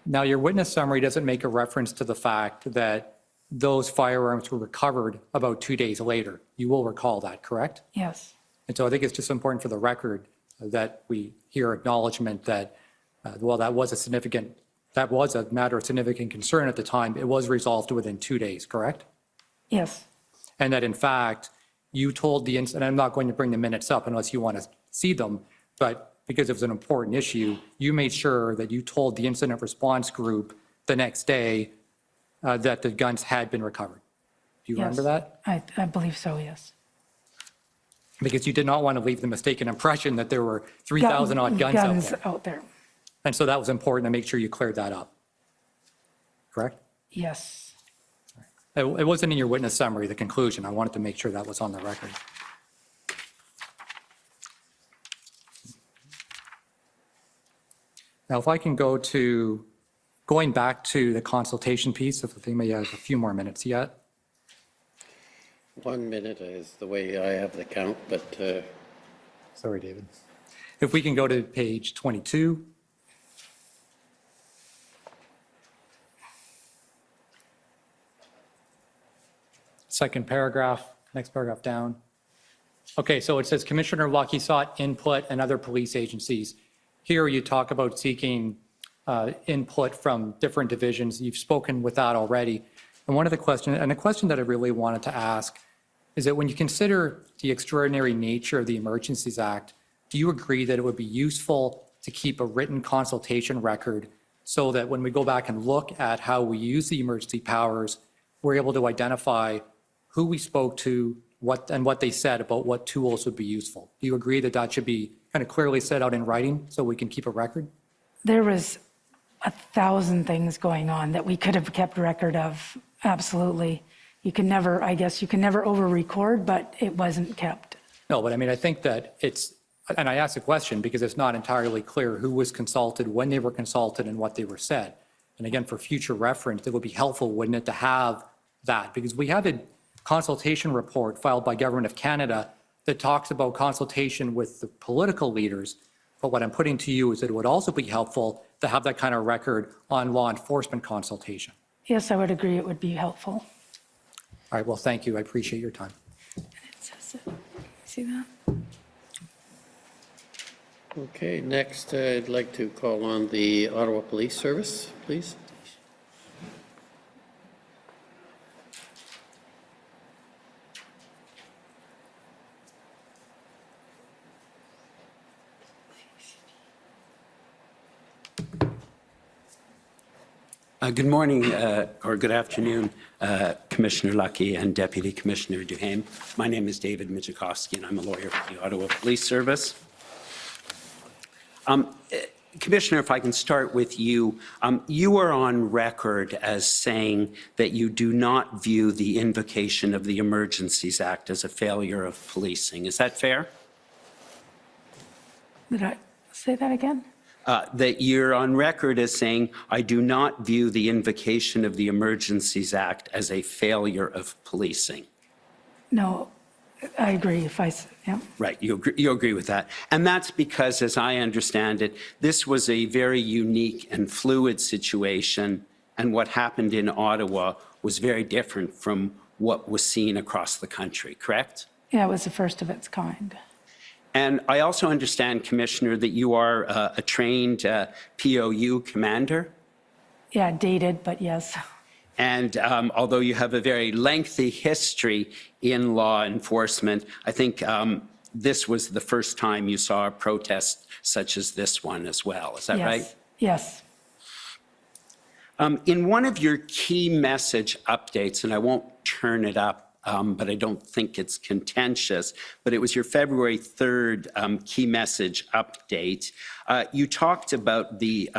Now, your witness summary doesn't make a reference to the fact that those firearms were recovered about 2 days later. You will recall that, correct? Yes. And so I think it's just important for the record that we hear acknowledgement that, well, that was a matter of significant concern at the time. It was resolved within 2 days, correct? Yes. And that in fact, you told the incident, I'm not going to bring the minutes up unless you want to see them, but because it was an important issue, you made sure that you told the incident response group the next day that the guns had been recovered. Do you remember that? I believe so, yes. Because you did not want to leave the mistaken impression that there were 3,000 odd guns out there. And so that was important to make sure you cleared that up. Correct? Yes. It wasn't in your witness summary, the conclusion. I wanted to make sure that was on the record. Now, if I can going back to the consultation piece, if I think maybe I have a few more minutes yet. 1 minute is the way I have the count, but. Sorry, David. If we can go to page 22. Second paragraph, next paragraph down. Okay, so it says Commissioner Lucky sought input and other police agencies. Here you talk about seeking input from different divisions. You've spoken with that already. And the question that I really wanted to ask is that when you consider the extraordinary nature of the Emergencies Act, do you agree that it would be useful to keep a written consultation record so that when we go back and look at how we use the emergency powers, we're able to identify who we spoke to, what they said about what tools would be useful? Do you agree that that should be kind of clearly set out in writing so we can keep a record? There was 1,000 things going on that we could have kept record of. Absolutely. You can never, I guess you can never over-record, but it wasn't kept. No, but I mean, I think that it's, and I asked the question because it's not entirely clear who was consulted, when they were consulted, and what they were said. And again, for future reference, it would be helpful, wouldn't it, to have that? Because we have a consultation report filed by Government of Canada that talks about consultation with the political leaders. But what I'm putting to you is that it would also be helpful to have that kind of record on law enforcement consultation. Yes, I would agree it would be helpful. All right, well, thank you. I appreciate your time. It says it. See that? Okay, next I'd like to call on the Ottawa Police Service, please. Good morning or good afternoon, Commissioner Lucky and Deputy Commissioner Duhaime. My name is David Michikowski and I'm a lawyer for the Ottawa Police Service. Commissioner, if I can start with you. You are on record as saying that you do not view the invocation of the Emergencies Act as a failure of policing. Is that fair? Did I say that again? That you're on record as saying, I do not view the invocation of the Emergencies Act as a failure of policing. No, I agree. Yeah. Right, you agree with that. And that's because, as I understand it, this was a very unique and fluid situation, and what happened in Ottawa was very different from what was seen across the country, correct? Yeah, it was the first of its kind. And I also understand, Commissioner, that you are a trained POU commander. Yeah, dated, but yes. And although you have a very lengthy history in law enforcement, I think this was the first time you saw a protest such as this one as well. Is that right? Yes. In one of your key message updates, and I won't turn it up, but I don't think it's contentious, but it was your February 3rd key message update. You talked about the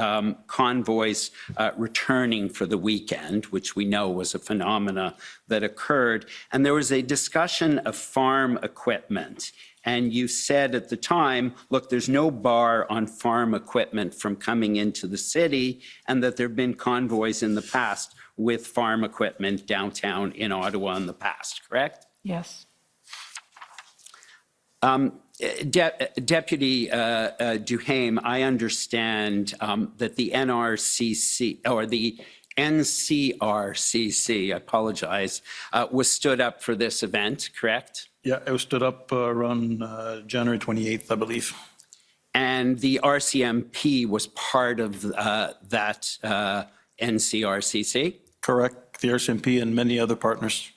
convoys returning for the weekend, which we know was a phenomena that occurred, and there was a discussion of farm equipment. And you said at the time, look, there's no bar on farm equipment from coming into the city, and that there have been convoys in the past with farm equipment downtown in Ottawa in the past, correct? Yes. Deputy Duhaime, I understand that the NRCC, or the NCRCC, I apologize, was stood up for this event, correct? Yeah, it was stood up around January 28th, I believe. And the RCMP was part of that NCRCC? Correct, the RCMP and many other partners.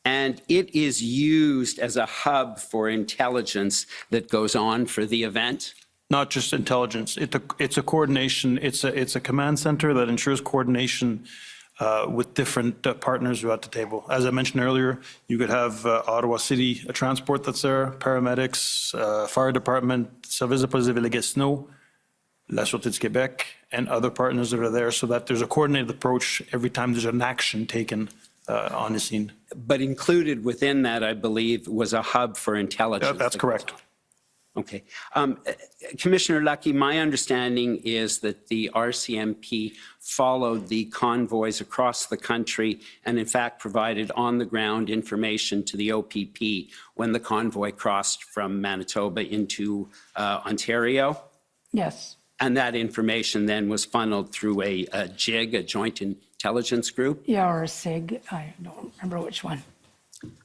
And it is used as a hub for intelligence that goes on for the event? Not just intelligence, it's a coordination, it's a command center that ensures coordination with different partners who are at the table. As I mentioned earlier, you could have Ottawa City Transport that's there, paramedics, fire department, Service de police de Ville-Gatineau, La Sûreté du Québec, and other partners that are there, so that there's a coordinated approach every time there's an action taken on the scene. But included within that, I believe, was a hub for intelligence. That's correct. Okay. Commissioner Lucky, my understanding is that the RCMP followed the convoys across the country and in fact provided on-the-ground information to the OPP when the convoy crossed from Manitoba into Ontario? Yes. And that information then was funneled through a JIG, a Joint Intelligence Group? Yeah, or a SIG, I don't remember which one.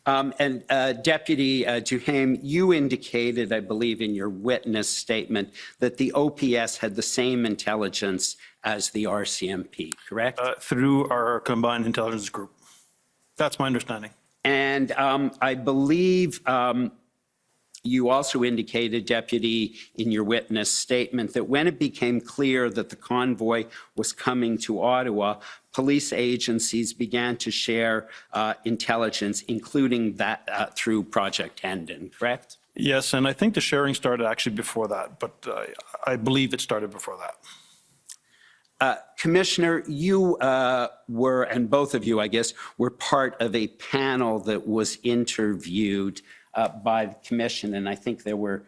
And Deputy Duhaime, you indicated, I believe, in your witness statement that the OPS had the same intelligence as the RCMP, correct? Through our combined intelligence group. That's my understanding. And I believe You also indicated, Deputy, in your witness statement that when it became clear that the convoy was coming to Ottawa, police agencies began to share intelligence, including that through Project Hendon, correct? Yes, and I think the sharing started actually before that, but I believe it started before that. Commissioner, you were, and both of you, I guess, were part of a panel that was interviewed by the Commission, and I think there were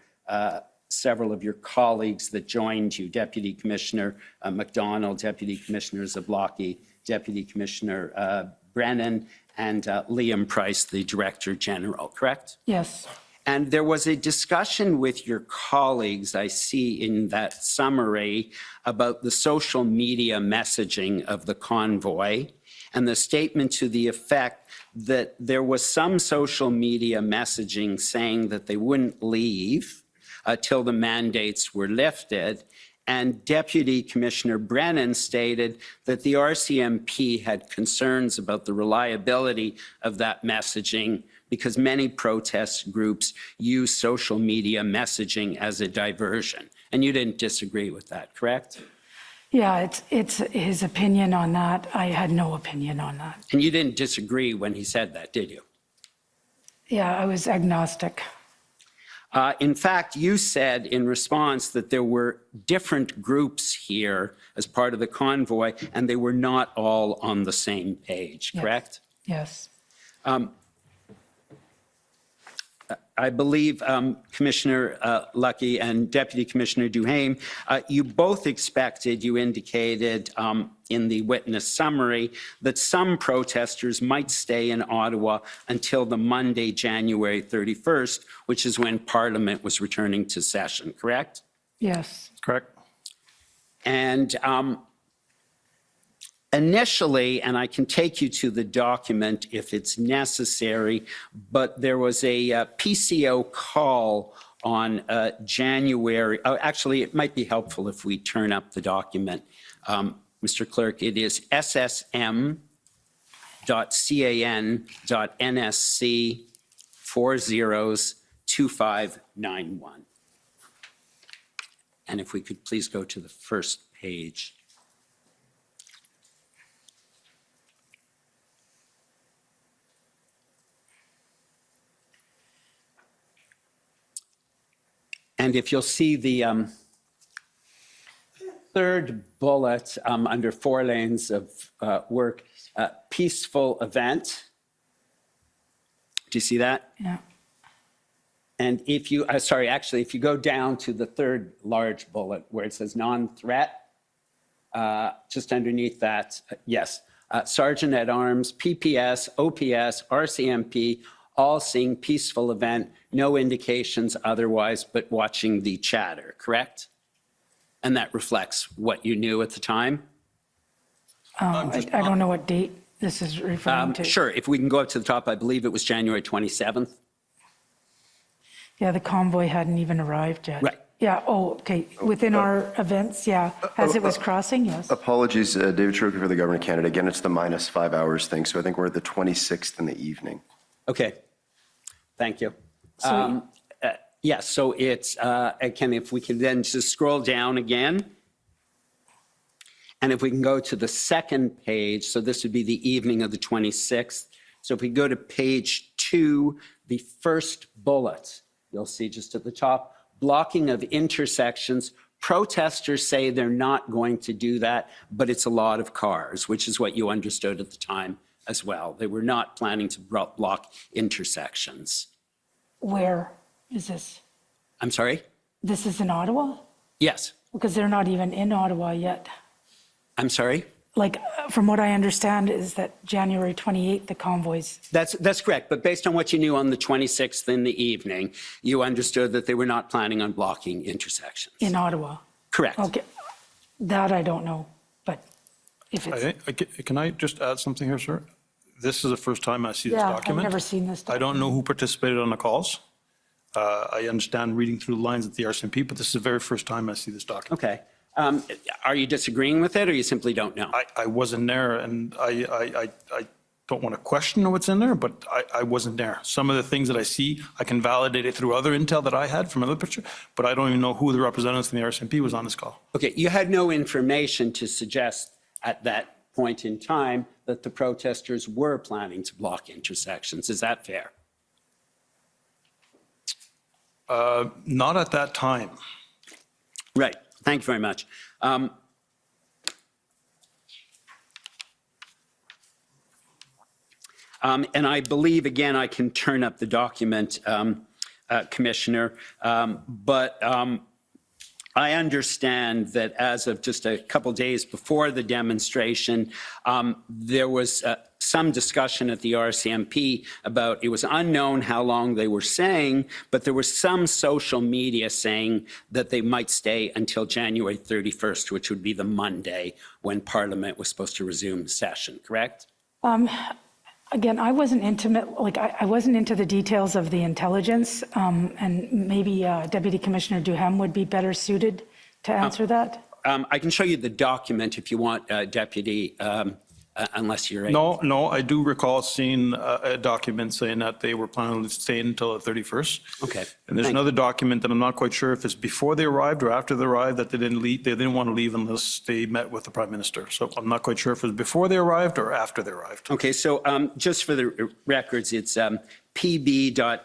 several of your colleagues that joined you, Deputy Commissioner McDonald, Deputy Commissioner Zablocki, Deputy Commissioner Brennan, and Liam Price, the Director General, correct? Yes. And there was a discussion with your colleagues, I see in that summary, about the social media messaging of the convoy and the statement to the effect that there was some social media messaging saying that they wouldn't leave till the mandates were lifted. And Deputy Commissioner Brennan stated that the RCMP had concerns about the reliability of that messaging because many protest groups use social media messaging as a diversion. And you didn't disagree with that, correct? Yeah, it's his opinion on that. I had no opinion on that. And you didn't disagree when he said that, did you? Yeah, I was agnostic. In fact, you said in response that there were different groups here as part of the convoy, and they were not all on the same page, correct? Yes. I believe Commissioner Lucky and Deputy Commissioner Duhaime, you both expected, you indicated in the witness summary, that some protesters might stay in Ottawa until the Monday, January 31st, which is when Parliament was returning to session, correct? Yes. Correct. And initially, and I can take you to the document if it's necessary, but there was a PCO call on January. Oh, actually, it might be helpful if we turn up the document. Mr. Clerk, it is ssm.can.nsc 402591. And if we could please go to the first page. And if you'll see the third bullet under 4 lanes of work, peaceful event. Do you see that? Yeah. And if you, actually, if you go down to the third large bullet where it says non-threat, just underneath that, yes, Sergeant at Arms, PPS, OPS, RCMP, all seeing peaceful event, no indications otherwise, but watching the chatter, correct? And that reflects what you knew at the time? I don't know what date this is referring to. Sure, if we can go up to the top, I believe it was January 27th. Yeah, the convoy hadn't even arrived yet. Right. Yeah, oh, okay, within our events, yeah, as it was crossing, yes. Apologies, David Cherokee for the Government of Canada. Again, it's the -5 hours thing, so I think we're at the 26th in the evening. Okay, thank you. Yes, so it's, again, if we can then just scroll down again. And if we can go to the second page, so this would be the evening of the 26th. So if we go to page 2, the first bullet, you'll see just at the top, blocking of intersections. Protesters say they're not going to do that, but it's a lot of cars, which is what you understood at the time as well. They were not planning to block intersections. Where is this? I'm sorry? This is in Ottawa? Yes. Because they're not even in Ottawa yet. I'm sorry? Like, from what I understand is that January 28th, the convoys. That's correct, but based on what you knew on the 26th in the evening, you understood that they were not planning on blocking intersections. In Ottawa? Correct. Okay, that I don't know, but if it's. Can I just add something here, sir? This is the first time I see this document. Yeah, I've never seen this document. I don't know who participated on the calls. I understand reading through the lines at the RCMP, but this is the very first time I see this document. Okay. Are you disagreeing with it, or you simply don't know? I wasn't there, and I don't want to question what's in there, but I wasn't there. Some of the things that I see, I can validate it through other intel that I had from other picture, but I don't even know who the representatives from the RCMP was on this call. Okay, you had no information to suggest at that point in time that the protesters were planning to block intersections. Is that fair? Not at that time. Right. Thank you very much. And I believe, again, I can turn up the document, Commissioner, but I understand that as of just a couple days before the demonstration, there was some discussion at the RCMP about it was unknown how long they were staying, but there was some social media saying that they might stay until January 31st, which would be the Monday when Parliament was supposed to resume session, correct? Again, I wasn't intimate, like I wasn't into the details of the intelligence, and maybe Deputy Commissioner Duhem would be better suited to answer that. I can show you the document if you want, Deputy, unless you're able. No, I do recall seeing a document saying that they were planning to stay until the 31st. Okay. And there's another document that I'm not quite sure if it's before they arrived or after they arrived that they didn't leave. They didn't want to leave unless they met with the Prime Minister. So I'm not quite sure if it was before they arrived or after they arrived. Okay, so just for the records, it's pb.nsc.can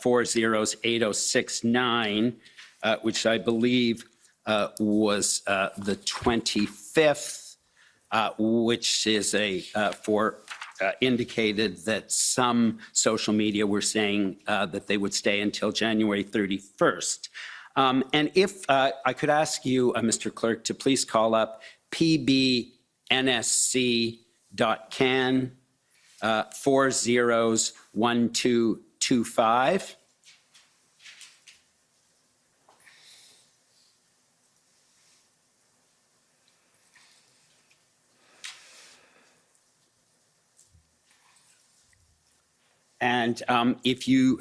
408069, which I believe was the 25th, which is indicated that some social media were saying that they would stay until January 31st. And if I could ask you, Mr. Clerk, to please call up pbnsc.can 401225. And if you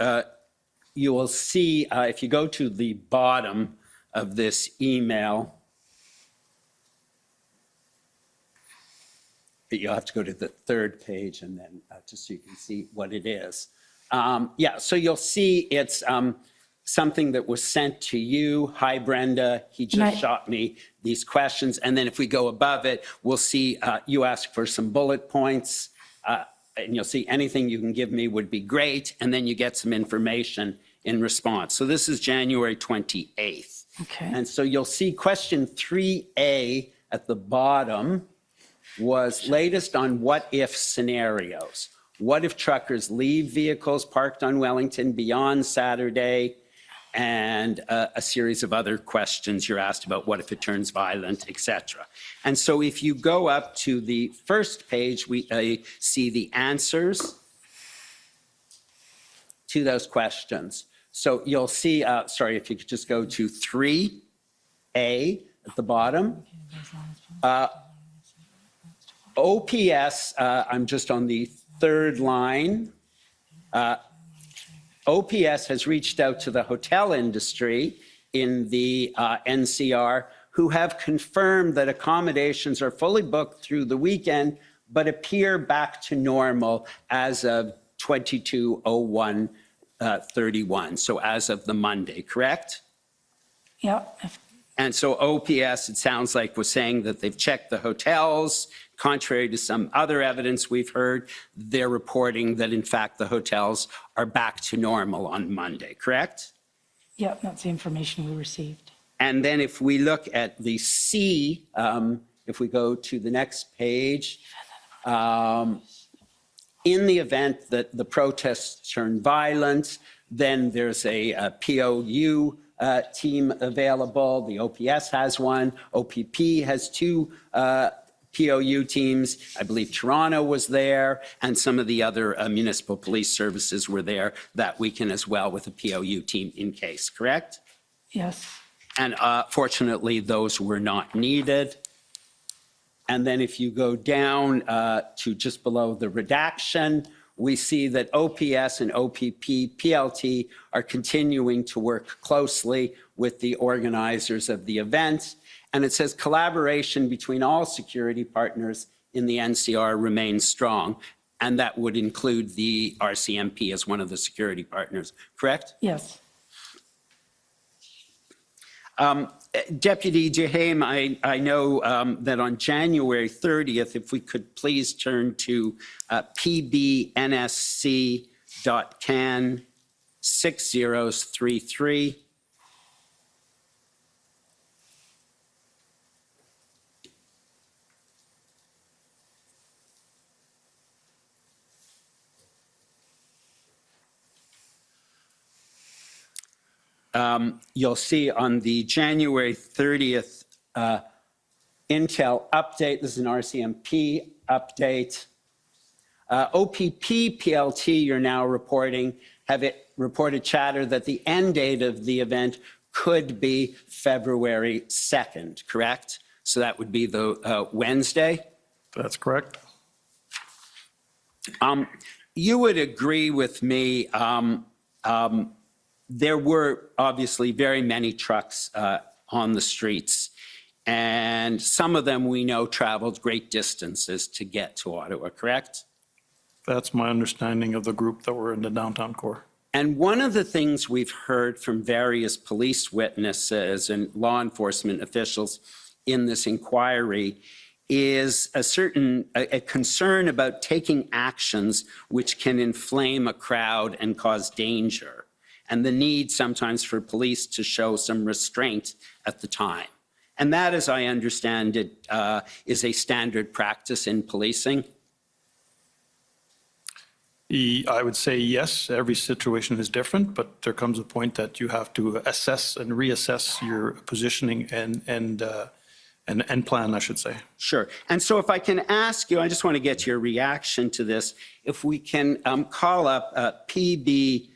will see, if you go to the bottom of this email, you'll have to go to the third page and then just so you can see what it is. Yeah, so you'll see it's something that was sent to you. Hi, Brenda. He just shot me these questions. And then if we go above it, we'll see you ask for some bullet points. And you'll see anything you can give me would be great. And then you get some information in response. So this is January 28th. Okay. And so you'll see question 3A at the bottom was latest on what if scenarios. What if truckers leave vehicles parked on Wellington beyond Saturday? And a series of other questions you're asked about what if it turns violent, etc. And so if you go up to the first page, we see the answers to those questions. So you'll see, sorry, if you could just go to 3A at the bottom. OPS, I'm just on the third line. OPS has reached out to the hotel industry in the NCR who have confirmed that accommodations are fully booked through the weekend, but appear back to normal as of 22/01/31. So as of the Monday, correct? Yeah. And so OPS, it sounds like, was saying that they've checked the hotels. Contrary to some other evidence we've heard, they're reporting that, in fact, the hotels are back to normal on Monday, correct? Yeah, that's the information we received. And then if we look at the C, if we go to the next page, in the event that the protests turn violent, then there's a POU team available. The OPS has one. OPP has two POU teams. I believe Toronto was there, and some of the other municipal police services were there that weekend as well with a POU team in case, correct? Yes. And fortunately, those were not needed. And then if you go down to just below the redaction, we see that OPS and OPP PLT are continuing to work closely with the organizers of the event. And it says collaboration between all security partners in the NCR remains strong, and that would include the RCMP as one of the security partners, correct? Yes. Deputy Jahame, I know that on January 30th, if we could please turn to pbnsc.can 6033. You'll see on the January 30th Intel update, this is an RCMP update. OPP PLT, you're now reporting, have it reported chatter that the end date of the event could be February 2nd, correct? So that would be the Wednesday? That's correct. You would agree with me, there were obviously very many trucks on the streets, and some of them we know traveled great distances to get to Ottawa, correct? That's my understanding of the group that were in the downtown core. And one of the things we've heard from various police witnesses and law enforcement officials in this inquiry is a concern about taking actions which can inflame a crowd and cause danger, and the need sometimes for police to show some restraint at the time. And that, as I understand it, is a standard practice in policing. I would say yes, every situation is different, but there comes a point that you have to assess and reassess your positioning and plan, I should say. Sure. And so if I can ask you, I just want to get your reaction to this, if we can call up pb.nsc.can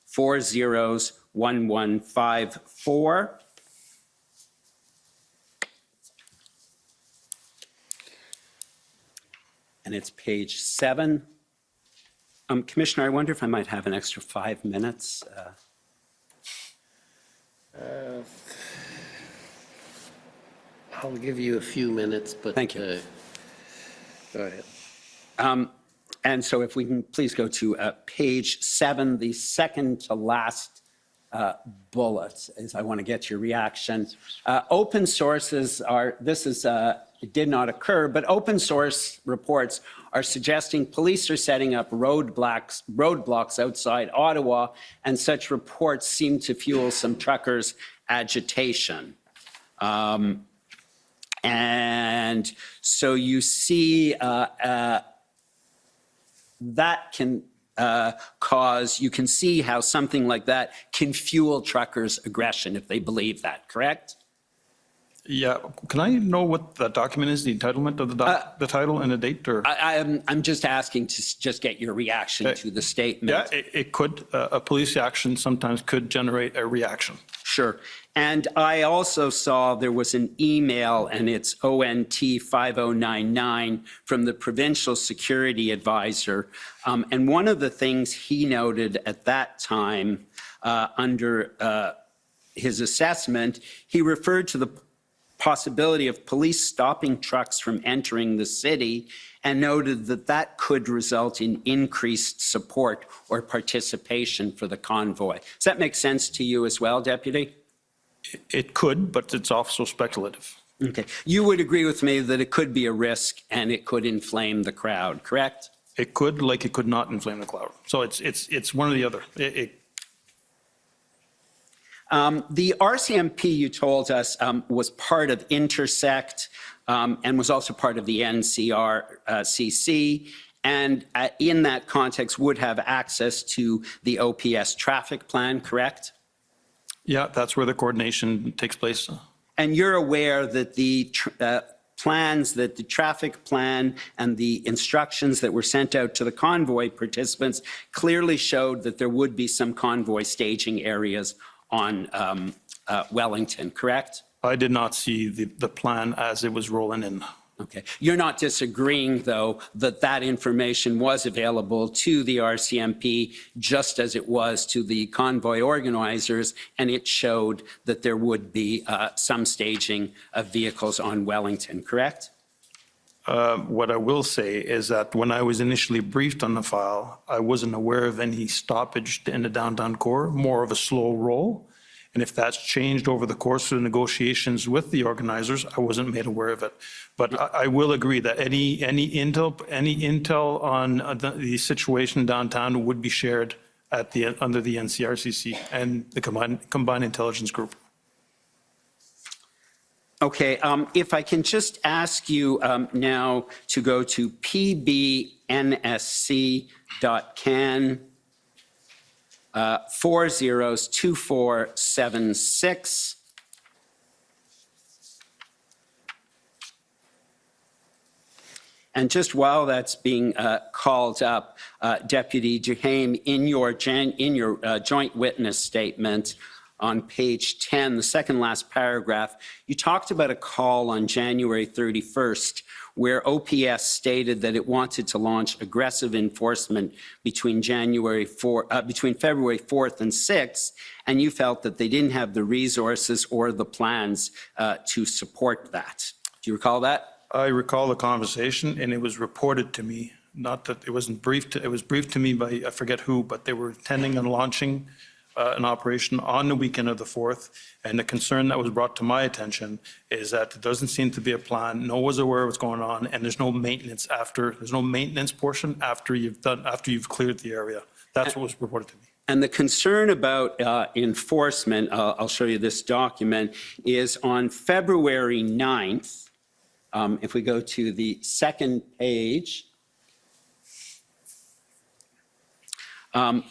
401154. And it's page 7. Commissioner, I wonder if I might have an extra 5 minutes. I'll give you a few minutes, but thank you. Go ahead. And so if we can please go to page 7, the second to last bullet, as I want to get your reaction. Open sources are, this is, it did not occur, but open source reports are suggesting police are setting up roadblocks outside Ottawa, and such reports seem to fuel some truckers' agitation. And so you see that can cause, you can see how something like that can fuel truckers' aggression if they believe that, correct? Yeah, can I know what that document is, the entitlement of the title and the date? Or I'm just asking to just get your reaction to the statement. Yeah, it could. A police action sometimes could generate a reaction. Sure. And I also saw there was an email, and it's ONT 5099 from the provincial security advisor. And one of the things he noted at that time under his assessment, he referred to the possibility of police stopping trucks from entering the city and noted that that could result in increased support or participation for the convoy. Does that make sense to you as well, Deputy? It could, but it's also speculative. Okay. You would agree with me that it could be a risk and it could inflame the crowd, correct? It could, like it could not inflame the crowd. So it's one or the other. The RCMP, you told us, was part of Intersect and was also part of the NCRCC, and in that context would have access to the OPS traffic plan, correct? Yeah, that's where the coordination takes place. And you're aware that the plans, that the traffic plan and the instructions that were sent out to the convoy participants clearly showed that there would be some convoy staging areas on Wellington, correct? I did not see the plan as it was rolling in. Okay. You're not disagreeing, though, that that information was available to the RCMP just as it was to the convoy organizers, and it showed that there would be some staging of vehicles on Wellington, correct? What I will say is that when I was initially briefed on the file, I wasn't aware of any stoppage in the downtown core, more of a slow roll. And if that's changed over the course of the negotiations with the organizers, I wasn't made aware of it. But I will agree that any intel on the situation downtown would be shared at under the NCRCC and the Combined Intelligence Group. Okay, if I can just ask you now to go to pbnsc.can. 402476. And just while that's being called up, Deputy Duhame, in your joint witness statement on page 10, the second last paragraph, you talked about a call on January 31st where OPS stated that it wanted to launch aggressive enforcement between February 4th and 6th, and you felt that they didn't have the resources or the plans to support that. Do you recall that? I recall the conversation, and it was reported to me, not that it wasn't briefed, it was briefed to me by, I forget who, but they were intending on launching an operation on the weekend of the 4th, and the concern that was brought to my attention is that there doesn't seem to be a plan. No one was aware of what's going on, and there's no maintenance portion after you've cleared the area. That's what was reported to me. And the concern about enforcement, I'll show you this document, is on February 9th, if we go to the second page,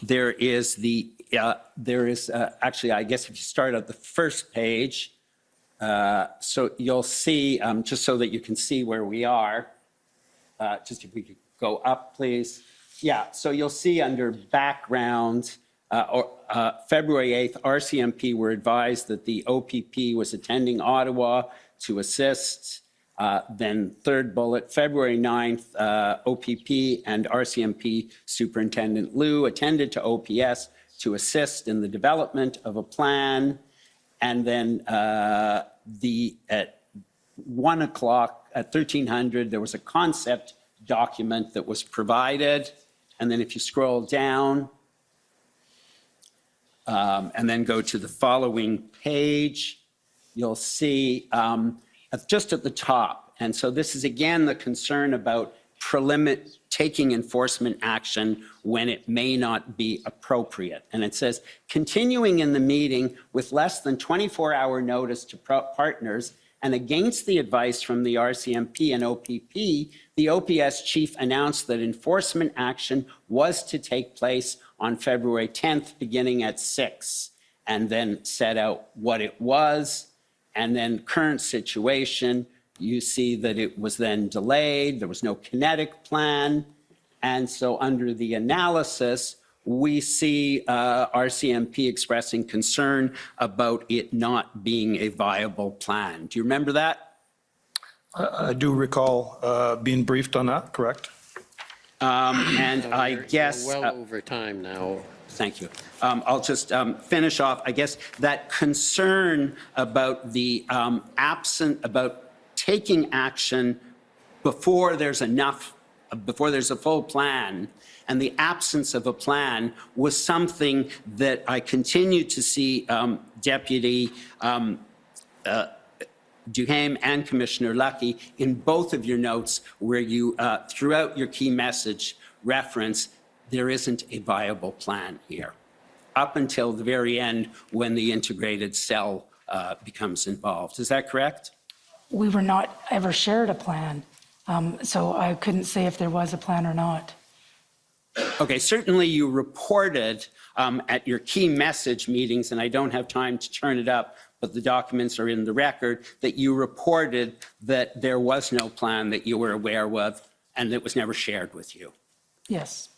there is actually, I guess if you start at the first page, so you'll see, just so that you can see where we are, just if we could go up, please. Yeah, so you'll see under background, February 8th, RCMP were advised that the OPP was attending Ottawa to assist. Then third bullet, February 9th, OPP and RCMP Superintendent Liu attended to OPS to assist in the development of a plan. And then at 1 o'clock, at 1300, there was a concept document that was provided. And then if you scroll down and then go to the following page, you'll see just at the top. And so this is again the concern about taking enforcement action when it may not be appropriate. And it says, continuing in the meeting with less than 24-hour notice to partners and against the advice from the RCMP and OPP, the OPS chief announced that enforcement action was to take place on February 10th, beginning at 6, and then set out what it was. And then current situation, you see that it was then delayed. There was no kinetic plan. And so under the analysis, we see RCMP expressing concern about it not being a viable plan. Do you remember that? I do recall being briefed on that, correct? And I guess... Well over time now. Thank you. I'll just finish off. I guess that concern about the about taking action before there's a full plan, and the absence of a plan was something that I continue to see Deputy Duhame and Commissioner Lucky in both of your notes where you, throughout your key message, reference there isn't a viable plan here, up until the very end when the integrated cell becomes involved. Is that correct? We were not ever shared a plan, so I couldn't say if there was a plan or not. Okay, certainly you reported at your key message meetings, and I don't have time to turn it up, but the documents are in the record, that you reported that there was no plan that you were aware of and that was never shared with you. Yes.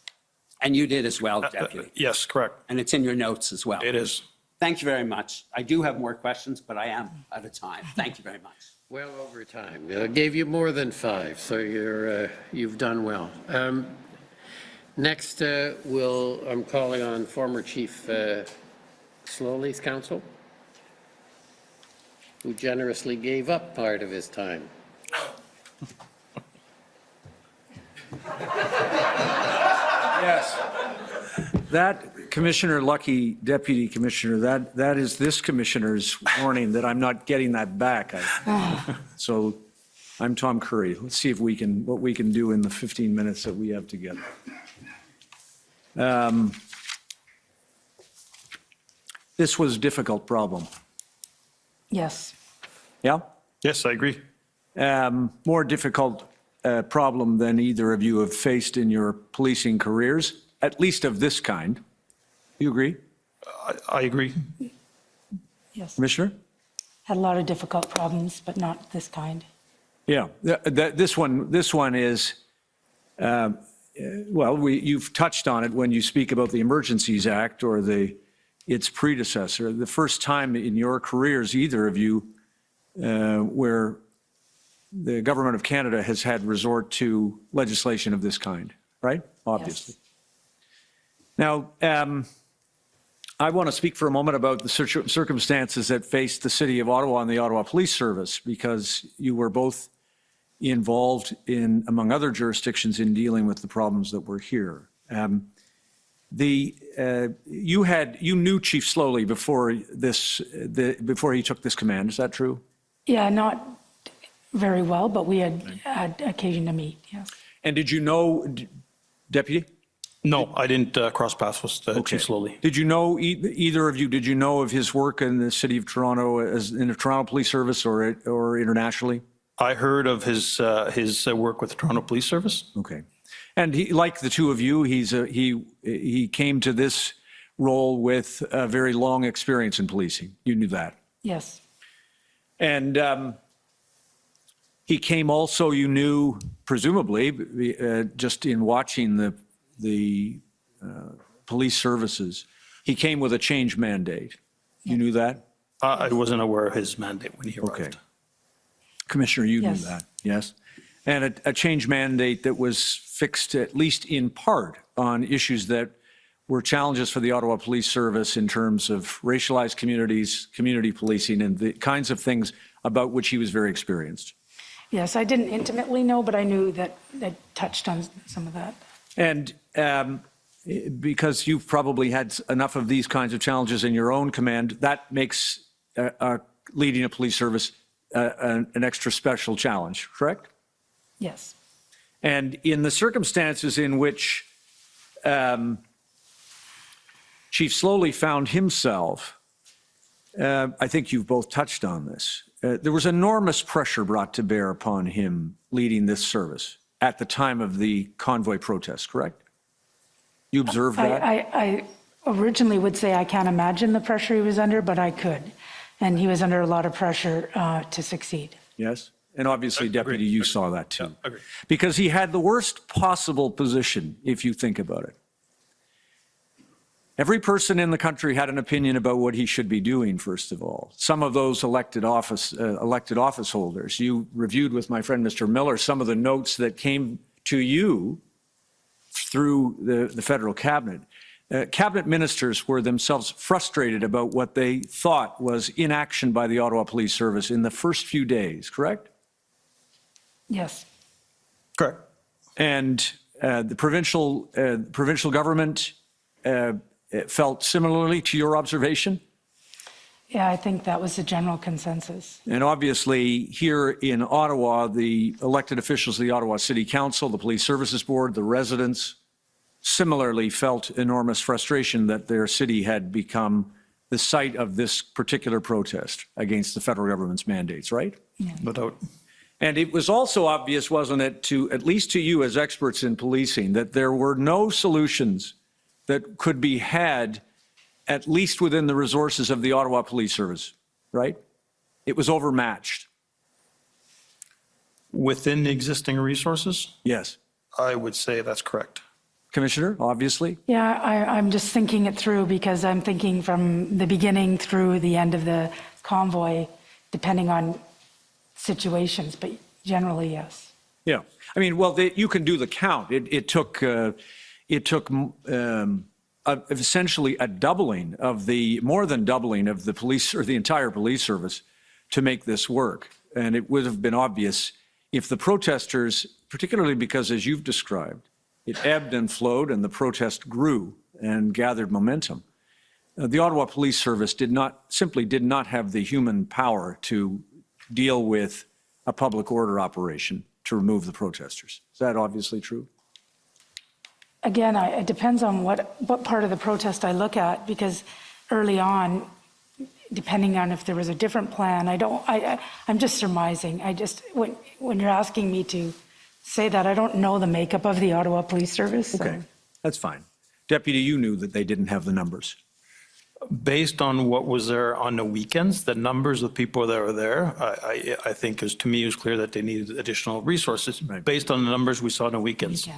And you did as well, Deputy. Yes, correct. And it's in your notes as well. It is. Thank you very much. I do have more questions, but I am out of time. Thank you very much. Well over time. I gave you more than 5, so you've done well. Next, I'm calling on former Chief Slowly's counsel, who generously gave up part of his time. Yes. That, Commissioner Lucky, Deputy Commissioner, that is this commissioner's warning that I'm not getting that back. So I'm Tom Curry. Let's see if what we can do in the 15 minutes that we have together. This was a difficult problem. Yes. Yeah? Yes, I agree. More difficult problem than either of you have faced in your policing careers, at least of this kind. You agree? I agree. Yes. Commissioner? Had a lot of difficult problems, but not this kind. Yeah, this one is, well, you've touched on it when you speak about the Emergencies Act or its predecessor. The first time in your careers, either of you, where the government of Canada has had resort to legislation of this kind, right? Obviously. Yes. Now, I want to speak for a moment about the circumstances that faced the City of Ottawa and the Ottawa Police Service, because you were both involved in, among other jurisdictions, in dealing with the problems that were here. You knew Chief Slowly before he took this command. Is that true? Yeah, not very well, but we had occasion to meet, yes. And did you know, Deputy? No, I didn't cross paths with Chief Slowly. Did you know, either of you, did you know of his work in the City of Toronto as in the Toronto Police Service or internationally? I heard of his work with the Toronto Police Service. Okay. And he, like the two of you, he came to this role with a very long experience in policing. You knew that. Yes. And he came also, you knew, presumably, just in watching the police services, he came with a change mandate. You knew that? I wasn't aware of his mandate when he arrived. Okay. Commissioner, you Yes. knew that, yes? And a change mandate that was fixed, at least in part, on issues that were challenges for the Ottawa Police Service in terms of racialized communities, community policing, and the kinds of things about which he was very experienced. Yes, I didn't intimately know, but I knew that touched on some of that. And because you've probably had enough of these kinds of challenges in your own command, that makes leading a police service an extra special challenge, correct? Yes. And in the circumstances in which Chief Slowly found himself, I think you've both touched on this, there was enormous pressure brought to bear upon him leading this service at the time of the convoy protest, correct? You observed that? I originally would say I can't imagine the pressure he was under, but I could. And he was under a lot of pressure to succeed. Yes? And obviously, Deputy, you saw that too. Yeah, agree. Because he had the worst possible position, if you think about it. Every person in the country had an opinion about what he should be doing, first of all. Some of those elected office holders. You reviewed with my friend Mr. Miller some of the notes that came to you through the federal cabinet. Cabinet ministers were themselves frustrated about what they thought was inaction by the Ottawa Police Service in the first few days, correct? Yes. Correct. And the provincial government felt similarly to your observation? Yeah, I think that was the general consensus. And obviously, here in Ottawa, the elected officials of the Ottawa City Council, the Police Services Board, the residents, similarly felt enormous frustration that their city had become the site of this particular protest against the federal government's mandates, right? Yeah. No doubt. And it was also obvious, wasn't it, to at least to you as experts in policing, that there were no solutions that could be had, at least within the resources of the Ottawa Police Service, right? It was overmatched. Within the existing resources? Yes. I would say that's correct. Commissioner, obviously? Yeah, I'm just thinking it through because I'm thinking from the beginning through the end of the convoy, depending on situations, but generally, yes. Yeah, I mean, well, you can do the count. It took essentially a doubling of more than doubling of the police or the entire police service to make this work. And it would have been obvious if the protesters, particularly because, as you've described, it ebbed and flowed and the protest grew and gathered momentum. The Ottawa Police Service simply did not have the human power to deal with a public order operation to remove the protesters. Is that obviously true? Again, it depends on what part of the protest I look at, because early on, depending on if there was a different plan, I'm just surmising. When you're asking me to say that, I don't know the makeup of the Ottawa Police Service. So. Okay, that's fine. Deputy, you knew that they didn't have the numbers. Based on what was there on the weekends, the numbers of people that were there, I think to me, it was clear that they needed additional resources based on the numbers we saw on the weekends.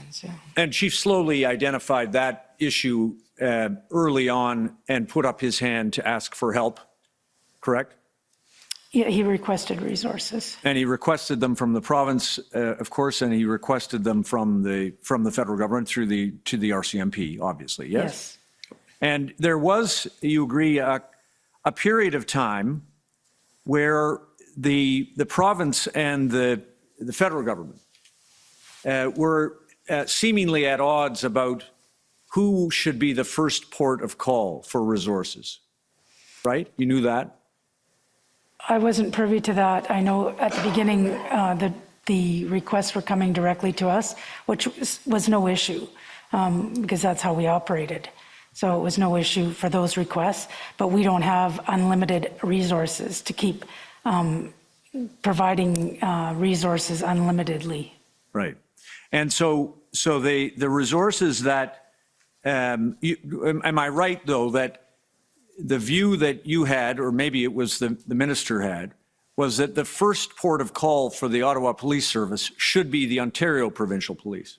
And Chief Slowly identified that issue early on and put up his hand to ask for help, correct? Yeah, he requested resources. And he requested them from the province, of course, and he requested them from the federal government to the RCMP, obviously, yes? Yes. And there was, you agree, a period of time where the province and the federal government were seemingly at odds about who should be the first port of call for resources, right? You knew that? I wasn't privy to that. I know at the beginning, the requests were coming directly to us, which was no issue, because that's how we operated. So it was no issue for those requests, but we don't have unlimited resources to keep providing resources unlimitedly. Right. And so the resources that, am I right, though, that the view that you had, or maybe it was the minister had, was that the first port of call for the Ottawa Police Service should be the Ontario Provincial Police?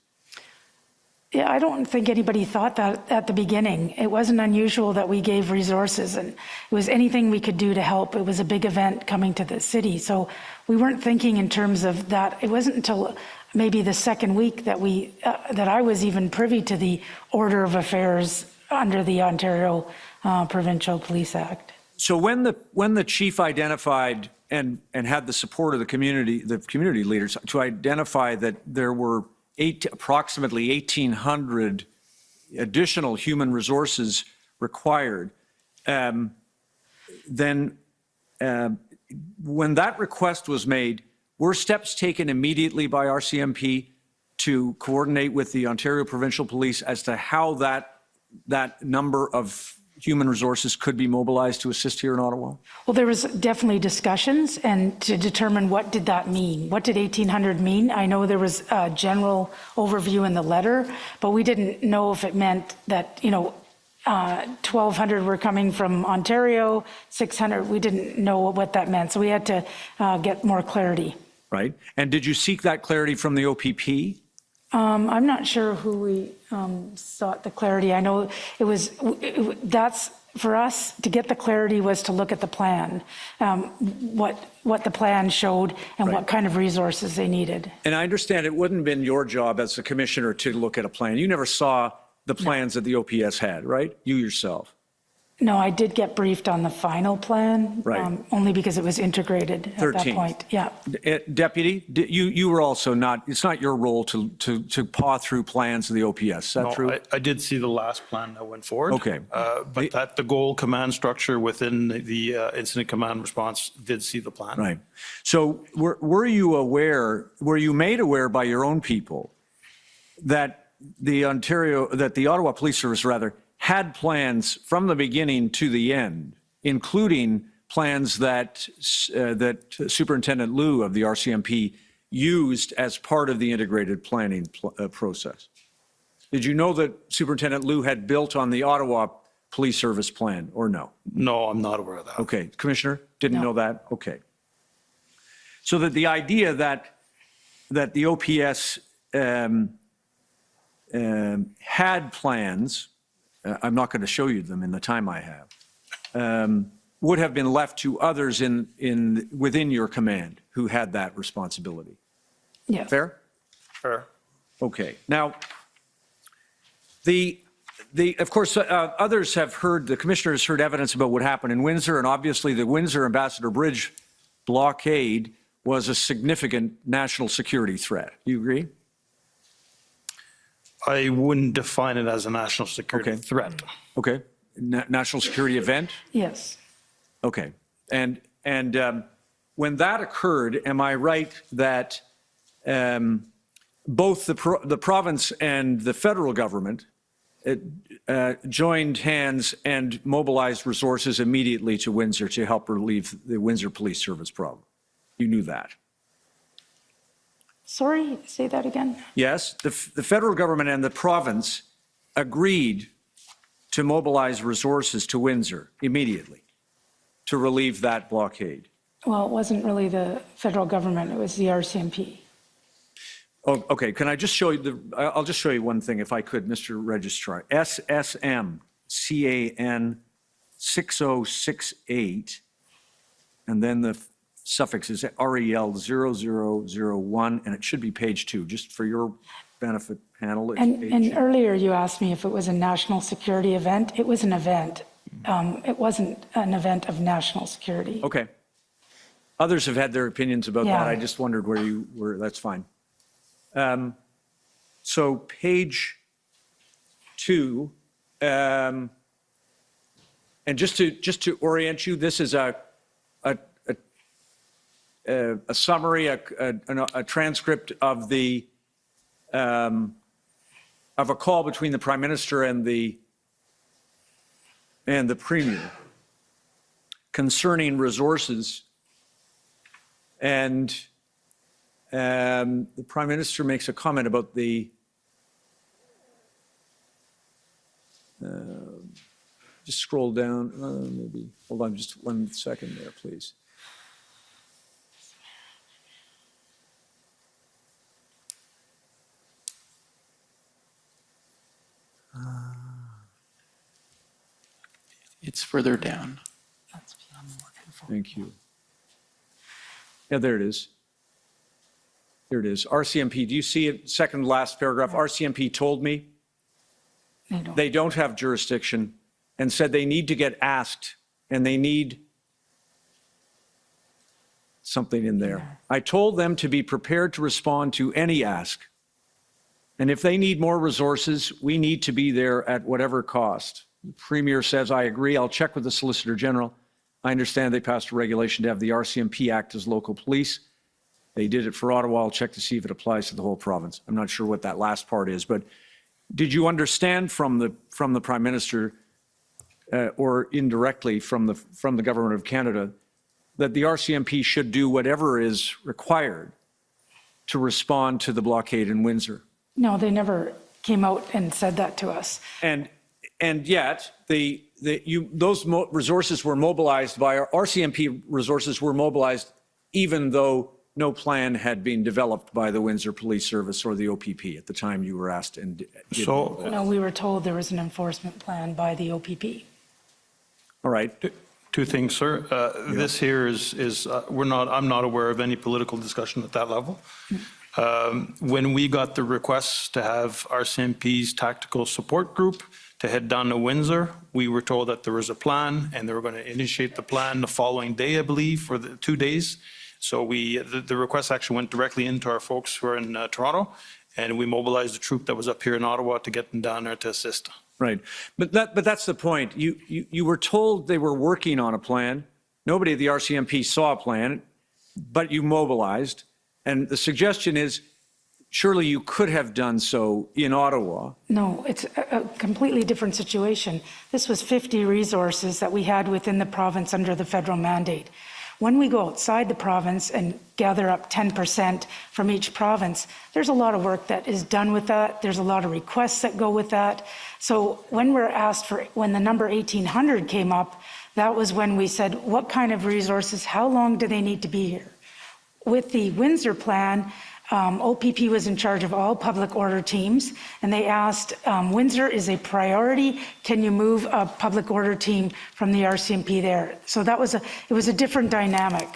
Yeah, I don't think anybody thought that at the beginning. It wasn't unusual that we gave resources, and it was anything we could do to help. It was a big event coming to the city, so we weren't thinking in terms of that. It wasn't until maybe the second week that that I was even privy to the order of affairs under the Ontario Provincial Police Act. So when the chief identified and had the support of the community leaders to identify that there were approximately 1,800 additional human resources required, then when that request was made, were steps taken immediately by RCMP to coordinate with the Ontario Provincial Police as to how that number of human resources could be mobilized to assist here in Ottawa? Well, there was definitely discussions and to determine what did that mean. What did 1,800 mean? I know there was a general overview in the letter, but we didn't know if it meant that, 1,200 were coming from Ontario, 600, we didn't know what that meant. So we had to get more clarity. Right. And did you seek that clarity from the OPP? I'm not sure who we sought the clarity. I know that's for us to get the clarity was to look at the plan, what the plan showed and what kind of resources they needed. And I understand it wouldn't have been your job as a commissioner to look at a plan. You never saw the plans that the OPS had, right? You yourself. No, I did get briefed on the final plan, only because it was integrated at that point. Yeah. Deputy, you were also not, it's not your role to paw through plans of the OPS, is that true? I did see the last plan that went forward. Okay. But that the goal command structure within the incident command response did see the plan. Right. So were you made aware by your own people that the Ottawa Police Service had plans from the beginning to the end, including plans that Superintendent Liu of the RCMP used as part of the integrated planning process? Did you know that Superintendent Liu had built on the Ottawa Police Service plan, or no? No, I'm not aware of that. Okay, Commissioner, didn't know that? Okay. So that the idea that the OPS had plans, I'm not going to show you them in the time I have, would have been left to others within your command who had that responsibility. Yes. Fair? Fair. Okay. Now, of course, others have heard, the commissioner has heard evidence about what happened in Windsor, and obviously the Windsor Ambassador Bridge blockade was a significant national security threat. Do you agree? I wouldn't define it as a national security threat. Okay. National security event? Yes. Okay. And when that occurred, am I right that both the province and the federal government joined hands and mobilized resources immediately to Windsor to help relieve the Windsor Police Service problem? You knew that? Sorry, say that again. Yes, the federal government and the province agreed to mobilize resources to Windsor immediately to relieve that blockade. Well, it wasn't really the federal government, it was the RCMP. Oh, okay, can I just show you I'll just show you one thing if I could, Mr. Registrar. SSM CAN 6068, and then the suffix is REL 0001, and it should be page 2, just for your benefit, panel. It's page And 2. earlier you asked me if it was a national security event. It was an event. It wasn't an event of national security. Okay. Others have had their opinions about Yeah. that. I just wondered where you were. That's fine. So page 2, and just to orient you, this is a summary, a transcript of a call between the Prime Minister and the Premier concerning resources. And the Prime Minister makes a comment about just scroll down, maybe, hold on just 1 second there, please. It's further down. Thank you. Yeah, there it is. There it is. RCMP, do you see it? Second last paragraph. RCMP told me they don't have jurisdiction and said they need to get asked and they need something in there. I told them to be prepared to respond to any ask. And if they need more resources, we need to be there at whatever cost. The Premier says, I agree. I'll check with the Solicitor General. I understand they passed a regulation to have the RCMP act as local police. They did it for Ottawa. I'll check to see if it applies to the whole province. I'm not sure what that last part is, but did you understand from the Prime Minister or indirectly from the Government of Canada that the RCMP should do whatever is required to respond to the blockade in Windsor? No, they never came out and said that to us. And yet, those resources were mobilized by our RCMP resources were mobilized even though no plan had been developed by the Windsor Police Service or the OPP at the time you were asked and did. No, we were told there was an enforcement plan by the OPP. All right. Two things, sir. This here I'm not aware of any political discussion at that level. When we got the request to have RCMP's tactical support group to head down to Windsor, we were told that there was a plan and they were going to initiate the plan the following day, I believe, for the 2 days. So the request actually went directly into our folks who are in Toronto, and we mobilized the troop that was up here in Ottawa to get them down there to assist. Right. But that's the point. You were told they were working on a plan. Nobody at the RCMP saw a plan, but you mobilized. And the suggestion is, surely you could have done so in Ottawa. No, it's a completely different situation. This was 50 resources that we had within the province under the federal mandate. When we go outside the province and gather up 10% from each province, there's a lot of work that is done with that. There's a lot of requests that go with that. So when we're asked for, when the number 1,800 came up, that was when we said, what kind of resources, how long do they need to be here? With the Windsor plan, OPP was in charge of all public order teams, and they asked, Windsor is a priority. Can you move a public order team from the RCMP there? So it was a different dynamic.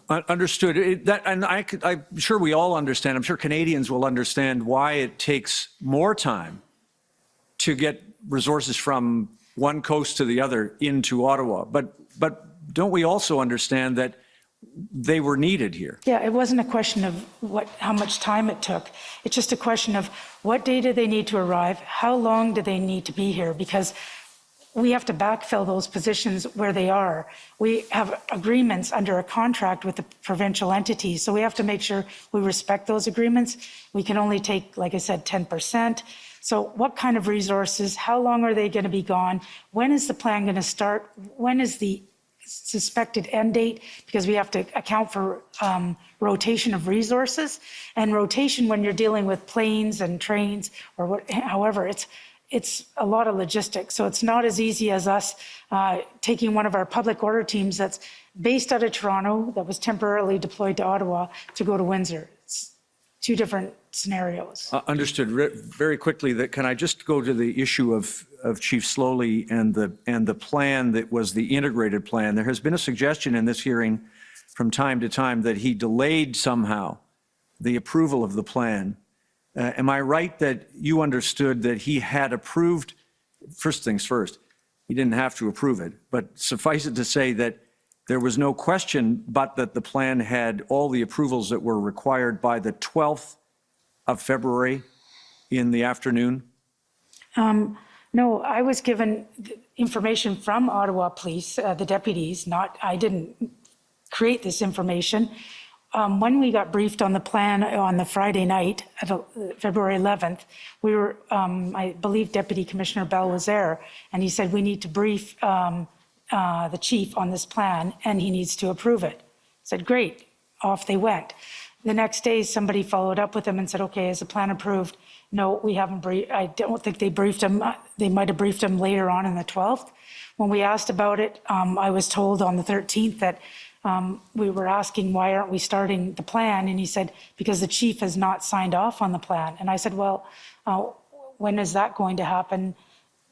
Understood. I'm sure we all understand. I'm sure Canadians will understand why it takes more time to get resources from one coast to the other into Ottawa. But don't we also understand that they were needed here? Yeah, it wasn't a question of how much time it took. It's just a question of what day do they need to arrive? How long do they need to be here? Because we have to backfill those positions where they are. We have agreements under a contract with the provincial entities, so we have to make sure we respect those agreements. We can only take, like I said, 10%. So what kind of resources? How long are they going to be gone? When is the plan going to start? When is the suspected end date? Because we have to account for rotation of resources, and rotation when you're dealing with planes and trains or however, it's a lot of logistics. So it's not as easy as us taking one of our public order teams that's based out of Toronto that was temporarily deployed to Ottawa to go to Windsor. It's two different scenarios. Understood. Very quickly, can I just go to the issue of Chief Slowly and the plan that was the integrated plan? There has been a suggestion in this hearing from time to time that he delayed somehow the approval of the plan. Am I right that you understood that he had approved, first things first, he didn't have to approve it, but suffice it to say that there was no question but that the plan had all the approvals that were required by the 12th of February in the afternoon? No, I was given information from Ottawa Police, the deputies, I didn't create this information. When we got briefed on the plan on the Friday night, February 11th, we were, I believe Deputy Commissioner Bell was there, and he said, we need to brief the chief on this plan, and he needs to approve it. I said, great, off they went. The next day, somebody followed up with him and said, okay, is the plan approved? No, we haven't briefed, I don't think they briefed him. They might have briefed him later on in the 12th. When we asked about it, I was told on the 13th that we were asking, why aren't we starting the plan? And he said, because the chief has not signed off on the plan. And I said, well, when is that going to happen?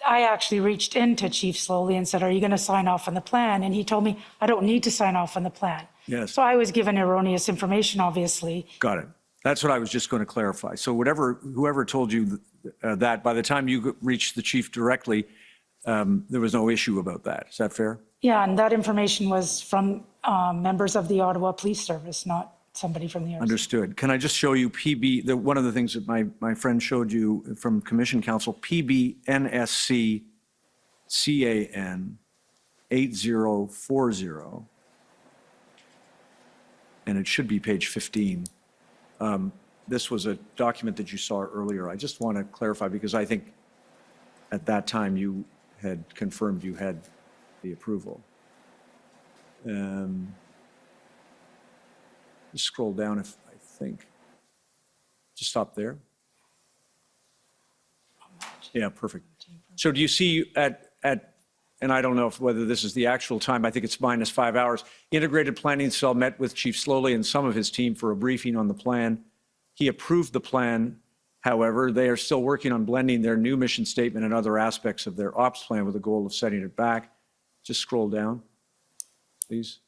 I actually reached into Chief Slowly and said, are you going to sign off on the plan? And he told me, I don't need to sign off on the plan. Yes. So I was given erroneous information, obviously. Got it. That's what I was just going to clarify. So whoever told you that, by the time you reached the chief directly, there was no issue about that. Is that fair? Yeah, and that information was from members of the Ottawa Police Service, not somebody from the RC. Understood. Can I just show you one of the things that my friend showed you from Commission Council, PBNSC CAN 8040, and it should be page 15. This was a document that you saw earlier. I just want to clarify because I think at that time you had confirmed you had the approval. Just scroll down if I think. Just stop there. Yeah, perfect. So do you see and I don't know whether this is the actual time, I think it's -5 hours. Integrated Planning Cell met with Chief Slowly and some of his team for a briefing on the plan. He approved the plan. However, they are still working on blending their new mission statement and other aspects of their ops plan with the goal of setting it back. Just scroll down, please.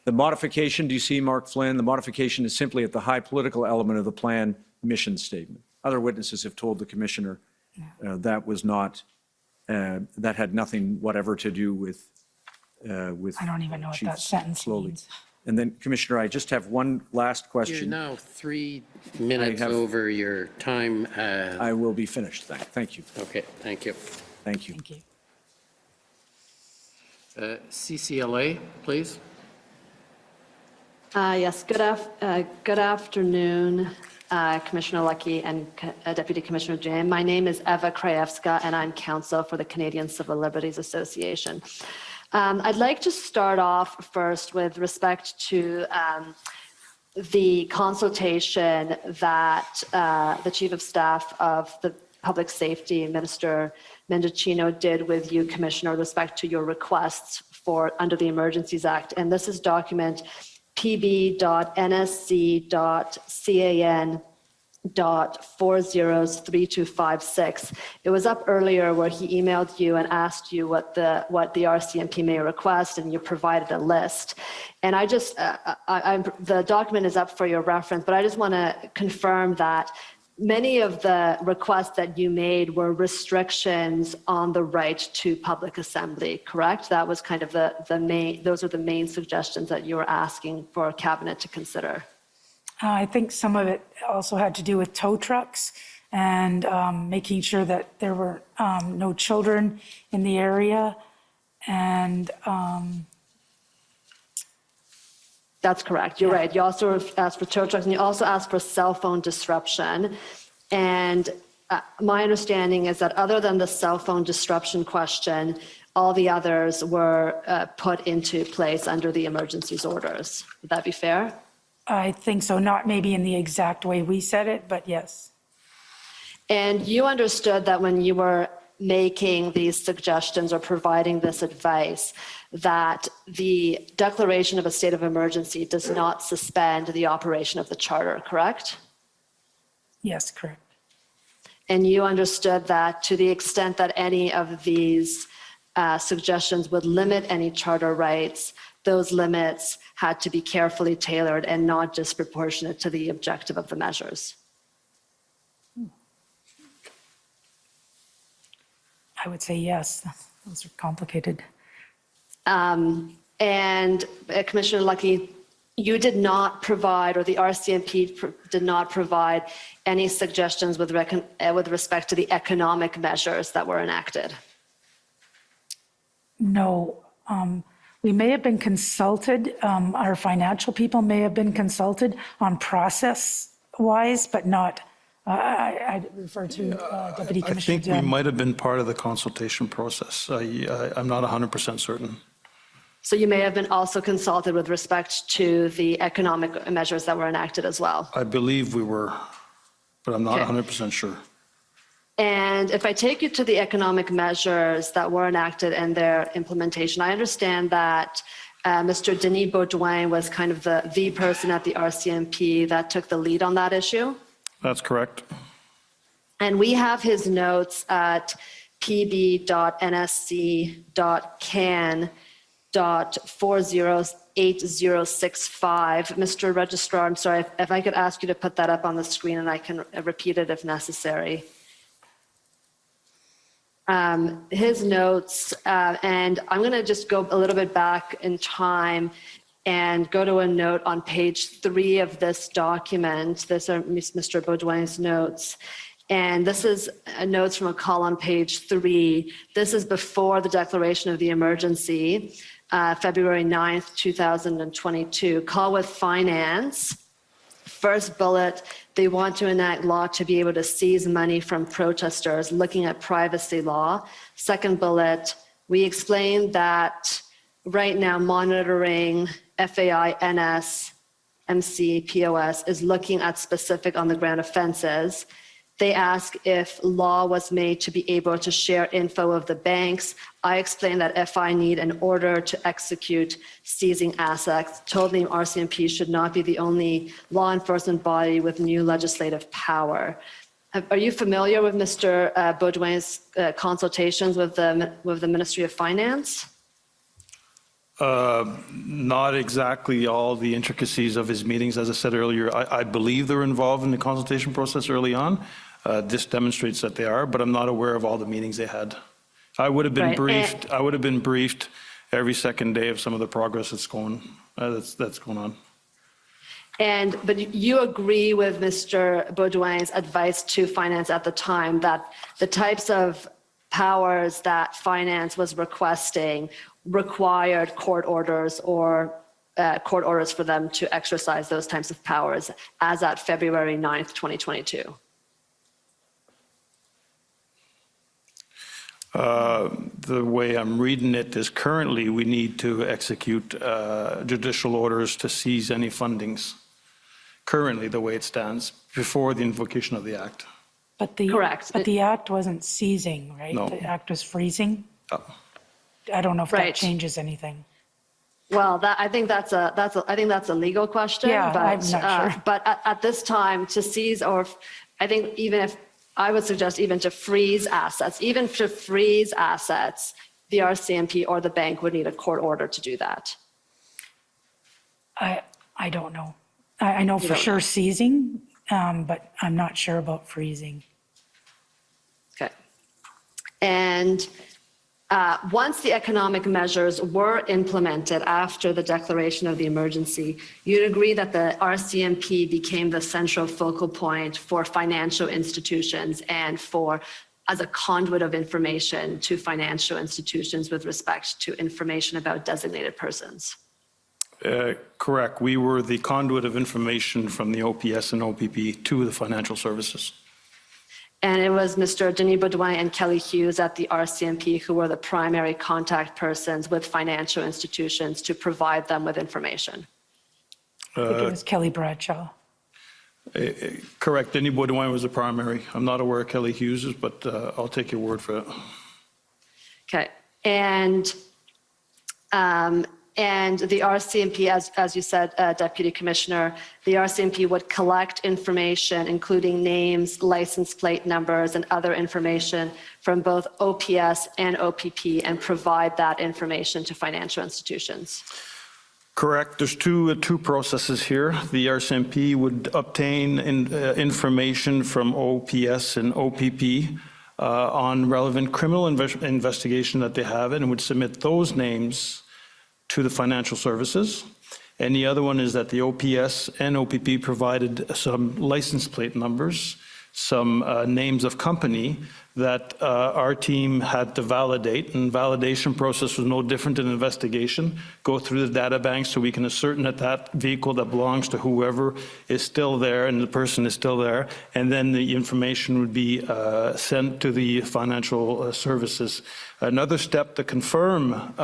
The modification, do you see Mark Flynn? The modification is simply at the high political element of the plan mission statement. Other witnesses have told the commissioner that was not, that had nothing whatever to do with I don't even know what that sentence means. And then, Commissioner, I just have one last question. You're now 3 minutes over your time. I will be finished. Thank you. Okay, thank you. Thank you. Thank you. CCLA, please. Yes, good afternoon, Commissioner Lucky and Deputy Commissioner Jain. My name is Eva Krajewska, and I'm counsel for the Canadian Civil Liberties Association. I'd like to start off first with respect to the consultation that the Chief of Staff of the Public Safety Minister Mendocino did with you, Commissioner, with respect to your requests under the Emergencies Act. And this is document pb.nsc.can.403256. It was up earlier where he emailed you and asked you what the RCMP may request, and you provided a list. And I just, the document is up for your reference, but I just want to confirm that many of the requests that you made were restrictions on the right to public assembly, correct? That was kind of the main, those are the main suggestions that you were asking for Cabinet to consider. I think some of it also had to do with tow trucks and making sure that there were no children in the area. And that's correct. You're right. You also asked for tow trucks, and you also asked for cell phone disruption. And my understanding is that other than the cell phone disruption question, all the others were put into place under the emergencies orders. Would that be fair? I think so, not maybe in the exact way we said it, but yes. And you understood that when you were making these suggestions or providing this advice, that the declaration of a state of emergency does not suspend the operation of the charter, correct? Yes, correct. And you understood that to the extent that any of these suggestions would limit any charter rights, those limits had to be carefully tailored and not disproportionate to the objective of the measures. I would say yes. Those are complicated. And Commissioner Lucky, you did not provide, or the RCMP did not provide any suggestions with respect to the economic measures that were enacted. No, we may have been consulted, our financial people may have been consulted on process-wise, but not, I refer to Deputy Commissioner. I think we might have been part of the consultation process. I'm not 100% certain. So you may have been also consulted with respect to the economic measures that were enacted as well. I believe we were, but I'm not Okay. 100% sure. And if I take you to the economic measures that were enacted and their implementation, I understand that Mr. Denis Baudouin was kind of the person at the RCMP that took the lead on that issue. That's correct. And we have his notes at pb.nsc.can.408065. Mr. Registrar, I'm sorry, if I could ask you to put that up on the screen and I can repeat it if necessary. His notes, and I'm going to just go a little bit back in time and go to a note on page 3 of this document. These are Mr. Baudouin's notes. And this is notes from a call on page 3. This is before the declaration of the emergency, February 9th, 2022. Call with finance. First bullet, they want to enact law to be able to seize money from protesters, looking at privacy law. Second bullet, we explained that right now monitoring FAI, NS, MC, POS is looking at specific on the ground offenses. They ask if law was made to be able to share info of the banks. I explained that FI need an order to execute seizing assets, told them RCMP should not be the only law enforcement body with new legislative power. Are you familiar with Mr. Baudouin's consultations with the Ministry of Finance? Not exactly all the intricacies of his meetings. As I said earlier, I believe they're involved in the consultation process early on. This demonstrates that they are, but I'm not aware of all the meetings they had. I would have been briefed. I would have been briefed every second day of some of the progress that's going on. But you agree with Mr. Baudouin's advice to finance at the time that the types of powers that finance was requesting required court orders or court orders for them to exercise those types of powers as at February 9th, 2022. The way I'm reading it is currently we need to execute judicial orders to seize any fundings. Currently, the way it stands, before the invocation of the act. But the, correct. But the act wasn't seizing, right? No. The act was freezing. I don't know if Right. that changes anything. Well, I think that's a legal question. Yeah, but, I'm not sure. But at this time, to seize I think even if, I would suggest even to freeze assets, the RCMP or the bank would need a court order to do that. I don't know. I know for sure seizing, but I'm not sure about freezing. Okay. And once the economic measures were implemented after the declaration of the emergency, you'd agree that the RCMP became the central focal point for financial institutions and as a conduit of information to financial institutions with respect to information about designated persons. Correct. We were the conduit of information from the OPS and OPP to the financial services. And it was Mr. Denis Baudouin and Kelly Hughes at the RCMP who were the primary contact persons with financial institutions to provide them with information. I think it was Kelly Bradshaw. Correct. Denis Baudouin was the primary. I'm not aware of Kelly Hughes, but I'll take your word for it. Okay. And the RCMP, as you said, Deputy Commissioner, the RCMP would collect information, including names, license plate numbers, and other information from both OPS and OPP and provide that information to financial institutions. Correct. There's two processes here. The RCMP would obtain information from OPS and OPP on relevant criminal investigation that they have and would submit those names to the financial services. And the other one is that the OPS and OPP provided some license plate numbers, some names of company that our team had to validate. And validation process was no different than investigation. Go through the data bank so we can ascertain that that vehicle that belongs to whoever is still there and the person is still there. And then the information would be sent to the financial services. Another step to confirm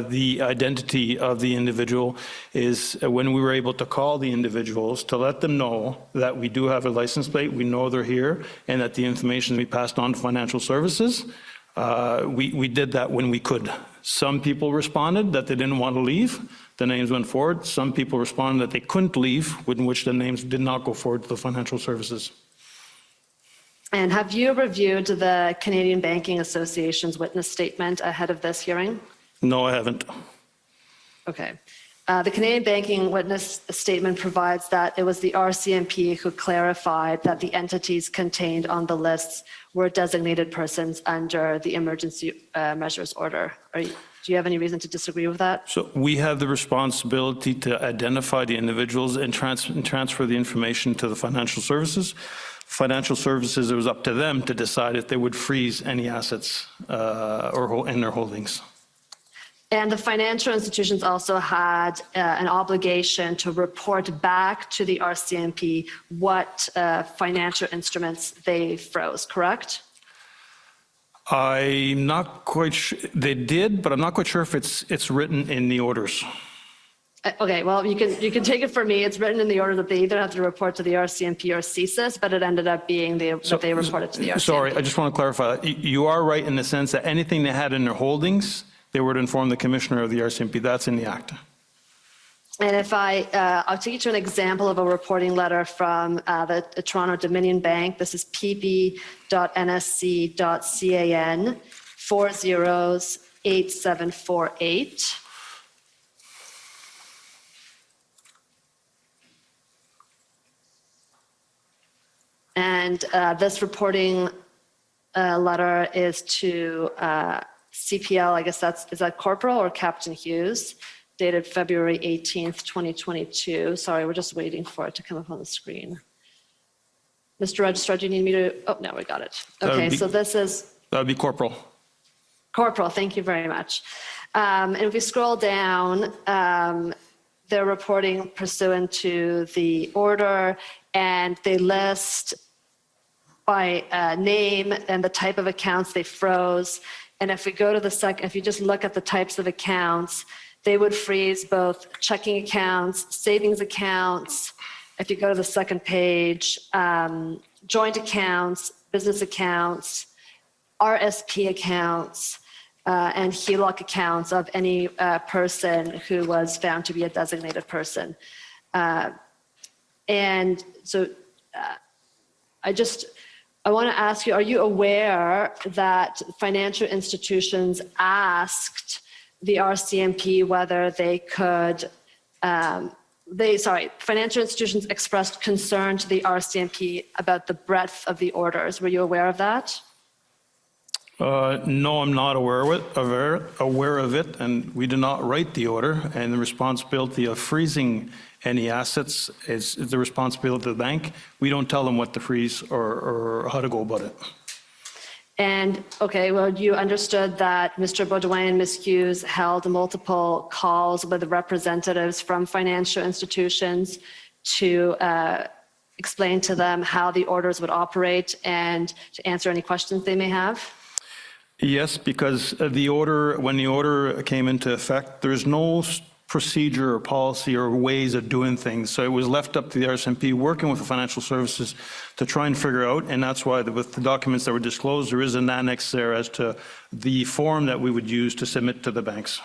the identity of the individual is when we were able to call the individuals to let them know that we do have a license plate, we know they're here, and that the information we passed on to financial services. We did that when we could. Some people responded that they didn't want to leave. The names went forward. Some people responded that they couldn't leave, in which the names did not go forward to the financial services. And have you reviewed the Canadian Banking Association's witness statement ahead of this hearing? No, I haven't. Okay. The Canadian Banking witness statement provides that it was the RCMP who clarified that the entities contained on the lists were designated persons under the emergency measures order. Do you have any reason to disagree with that? So we have the responsibility to identify the individuals and transfer the information to the financial services. Financial services, it was up to them to decide if they would freeze any assets or in their holdings. And the financial institutions also had an obligation to report back to the RCMP what financial instruments they froze, correct? I'm not quite sure. They did, but I'm not quite sure if it's written in the orders. Okay, well, you can take it from me. It's written in the order that they either have to report to the RCMP or CSIS, but it ended up being that they reported to the RCMP. Sorry, I just want to clarify. You are right in the sense that anything they had in their holdings, they would inform the commissioner of the RCMP. That's in the act. And if I'll take you to an example of a reporting letter from the Toronto Dominion Bank. This is pb.nsc.can 408748. And this reporting letter is to CPL, I guess is that Corporal or Captain Hughes, dated February 18th, 2022. Sorry, we're just waiting for it to come up on the screen. Mr. Registrar, do you need me to, oh, no, we got it. Okay, so this is. That would be Corporal. Corporal, thank you very much. And if we scroll down, they're reporting pursuant to the order, and they list by name and the type of accounts they froze. And if we go to the second, if you just look at the types of accounts, they would freeze both checking accounts, savings accounts. If you go to the second page, joint accounts, business accounts, RSP accounts, and HELOC accounts of any person who was found to be a designated person. And so I want to ask you, are you aware that financial institutions asked the RCMP whether they could, financial institutions expressed concern to the RCMP about the breadth of the orders. Were you aware of that? No, I'm not aware of it, and we do not write the order, and the responsibility of freezing any assets is the responsibility of the bank. We don't tell them what to freeze or how to go about it. And, okay, well, you understood that Mr. Baudouin and Ms. Hughes held multiple calls with representatives from financial institutions to explain to them how the orders would operate and to answer any questions they may have? Yes, because when the order came into effect, there's no procedure or policy or ways of doing things. So it was left up to the RCMP working with the financial services to try and figure out, and that's why with the documents that were disclosed, there is an annex there as to the form that we would use to submit to the banks.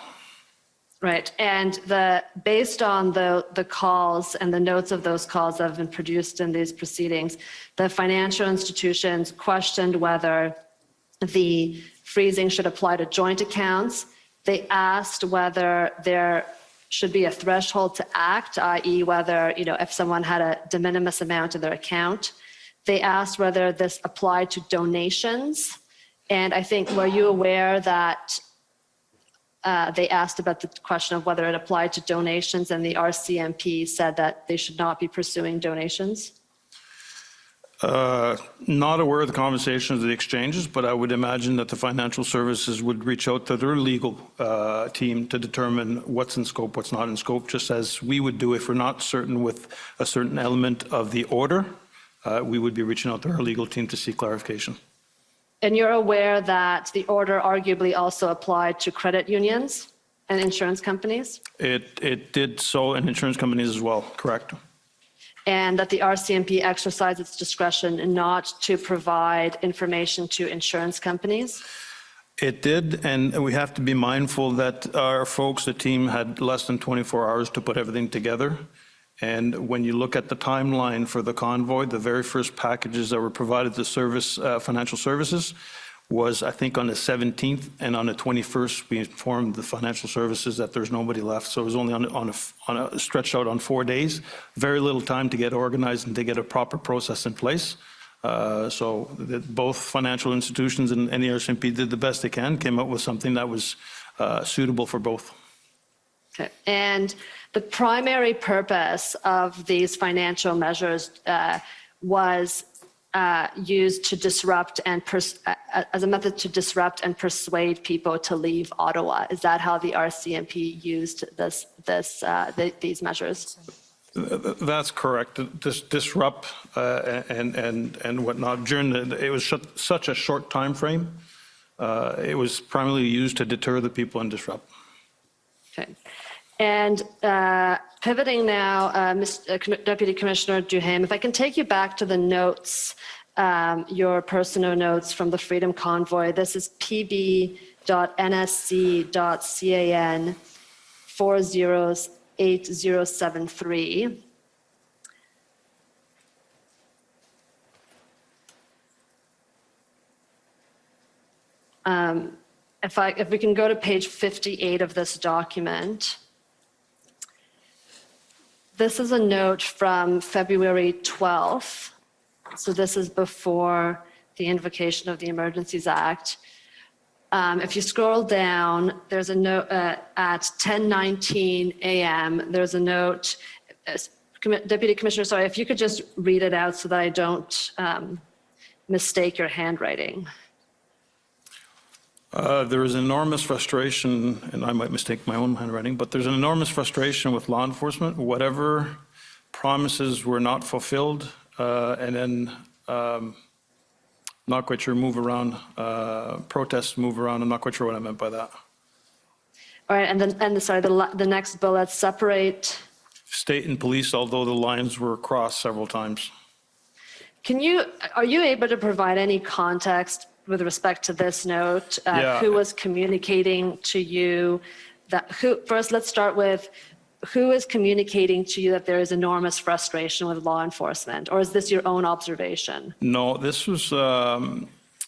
Right, and based on the calls and the notes of those calls that have been produced in these proceedings, the financial institutions questioned whether the freezing should apply to joint accounts. They asked whether there should be a threshold to act, i.e. whether, if someone had a de minimis amount in their account. They asked whether this applied to donations. And I think, were you aware that they asked about the question of whether it applied to donations, and the RCMP said that they should not be pursuing donations? Not aware of the conversations of the exchanges, but I would imagine that the financial services would reach out to their legal team to determine what's in scope, what's not in scope, just as we would do if we're not certain with a certain element of the order. We would be reaching out to our legal team to seek clarification. And you're aware that the order arguably also applied to credit unions and insurance companies? It did so in insurance companies as well, correct? And that the RCMP exercised its discretion not to provide information to insurance companies? It did, and we have to be mindful that our folks, the team, had less than 24 hours to put everything together. And when you look at the timeline for the convoy, the very first packages that were provided to financial services was, I think, on the 17th, and on the 21st, we informed the financial services that there's nobody left. So it was only stretched out on 4 days. Very little time to get organized and to get a proper process in place. So both financial institutions and the RCMP did the best they can, came up with something that was suitable for both. Okay. And the primary purpose of these financial measures was used to disrupt and as a method to disrupt and persuade people to leave Ottawa. Is that how the RCMP used these measures? That's correct. Disrupt and whatnot. It was such a short time frame. It was primarily used to deter the people and disrupt. Okay. And pivoting now, Deputy Commissioner Duhaime, if I can take you back to the notes, your personal notes from the Freedom Convoy. This is pb.nsc.can 408073. If we can go to page 58 of this document. This is a note from February 12th. So this is before the invocation of the Emergencies Act. If you scroll down, there's a note at 10:19 a.m. There's a note. Deputy Commissioner, sorry, if you could just read it out so that I don't mistake your handwriting. There is enormous frustration, and I might mistake my own handwriting, but there's an enormous frustration with law enforcement. Whatever promises were not fulfilled, and then not quite sure protests move around. I'm not quite sure what I meant by that. All right, and the next bullet, separate state and police, although the lines were crossed several times. Are you able to provide any context with respect to this note, Yeah. who was communicating to you first, let's start with who is communicating to you that there is enormous frustration with law enforcement, or is this your own observation? No, this was,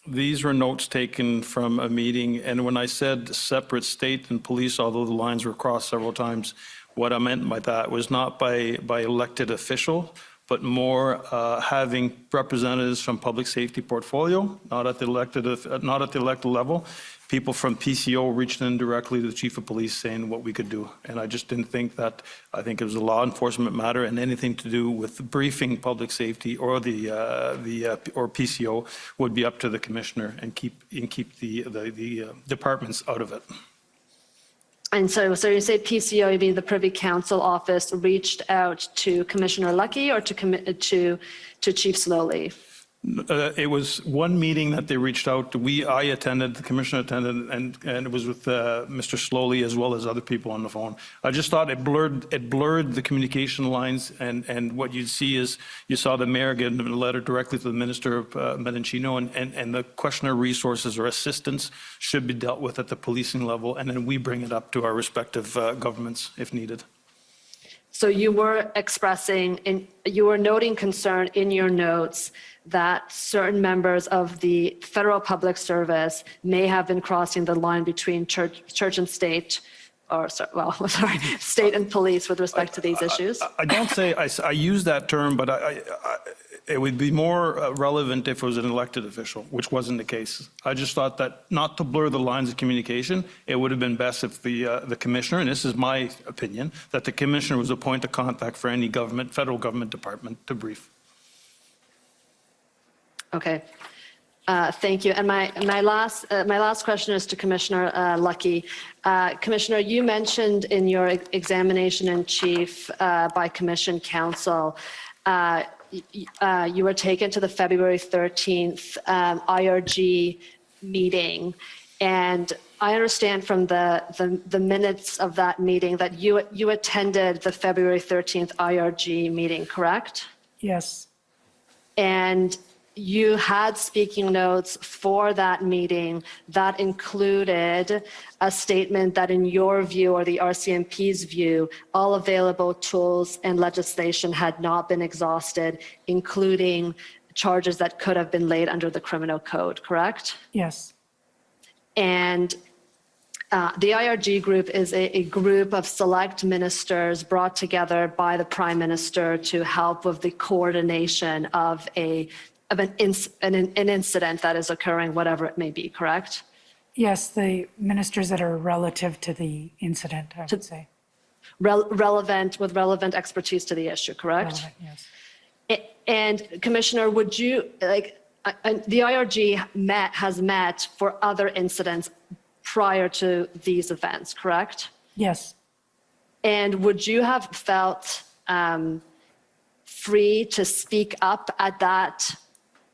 these were notes taken from a meeting, and when I said separate state and police, although the lines were crossed several times, what I meant by that was not by elected official, but more having representatives from public safety portfolio, not at the elected level. People from PCO reached in directly to the chief of police saying what we could do. And I just didn't think that, I think it was a law enforcement matter, and anything to do with briefing public safety or or PCO would be up to the commissioner and keep the departments out of it. And so you say PCO, you mean the Privy Council office reached out to Commissioner Lucky or to Chief Slowly? It was one meeting that they reached out. I attended, the commissioner attended, and it was with Mr. Slowly as well as other people on the phone. I just thought it blurred the communication lines, and what you'd see is you saw the mayor get a letter directly to the Minister of Medencino, and the questioner resources or assistance should be dealt with at the policing level, and then we bring it up to our respective governments if needed. So you were you were noting concern in your notes that certain members of the federal public service may have been crossing the line between church and state, state and police with respect to these issues? I don't say, I use that term, but it would be more relevant if it was an elected official, which wasn't the case. I just thought that not to blur the lines of communication, it would have been best if the commissioner, and this is my opinion, that the commissioner was a point of contact for any federal government department to brief. Okay. Thank you. And my last question is to Commissioner Lucky. Commissioner, you mentioned in your examination in chief by Commission Counsel, you were taken to the February 13th IRG meeting, and I understand from the minutes of that meeting that you attended the February 13th IRG meeting, correct? Yes. And you had speaking notes for that meeting that included a statement that in your view or the RCMP's view, all available tools and legislation had not been exhausted, including charges that could have been laid under the criminal code, correct? Yes. And the IRG group is a group of select ministers brought together by the Prime Minister to help with the coordination of an incident that is occurring, whatever it may be, correct? Yes, the ministers that are relative to the incident, I would say. With relevant expertise to the issue, correct? Relevant, yes. And Commissioner, would you, the IRG has met for other incidents prior to these events, correct? Yes. And would you have felt free to speak up at that?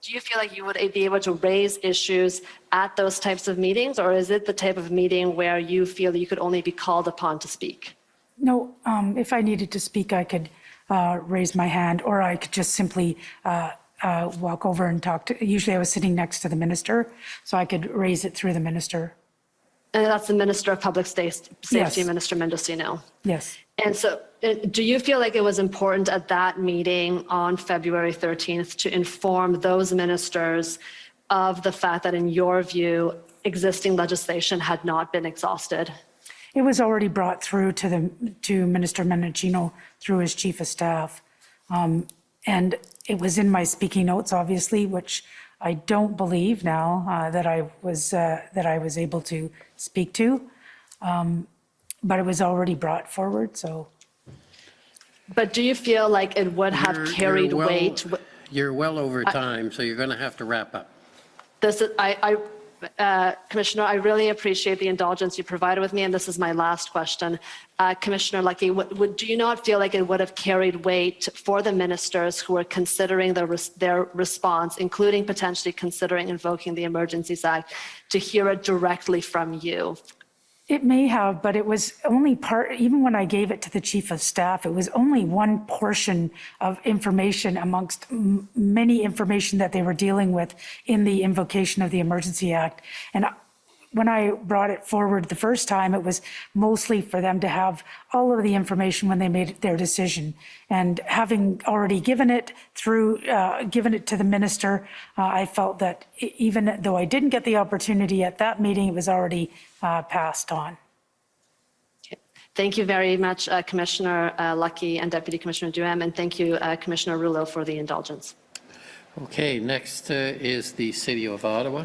Do you feel like you would be able to raise issues at those types of meetings, or is it the type of meeting where you feel you could only be called upon to speak? No, if I needed to speak, I could raise my hand, or I could just simply walk over and talk to, usually I was sitting next to the minister, so I could raise it through the minister. And that's the Minister of Public Safety, Yes. Minister Mendocino. Yes. And so do you feel like it was important at that meeting on February 13th to inform those ministers of the fact that in your view, existing legislation had not been exhausted? It was already brought through to Minister Mendocino through his chief of staff. And it was in my speaking notes, obviously, which I don't believe now that I was able to speak to. But it was already brought forward, so. But do you feel like it would have carried weight? You're well over time, so you're going to have to wrap up. Commissioner, I really appreciate the indulgence you provided with me, and this is my last question. Commissioner Lucky, do you not feel like it would have carried weight for the ministers who are considering their response, including potentially considering invoking the Emergencies Act, to hear it directly from you? It may have, but it was only part, even when I gave it to the chief of staff, it was only one portion of information amongst many information that they were dealing with in the invocation of the Emergency Act. And when I brought it forward the first time, it was mostly for them to have all of the information when they made their decision. And having already given it to the minister, I felt that even though I didn't get the opportunity at that meeting, it was already passed on. Thank you very much, Commissioner Lucky and Deputy Commissioner Duham, and thank you, Commissioner Rouleau, for the indulgence. Okay, next is the City of Ottawa.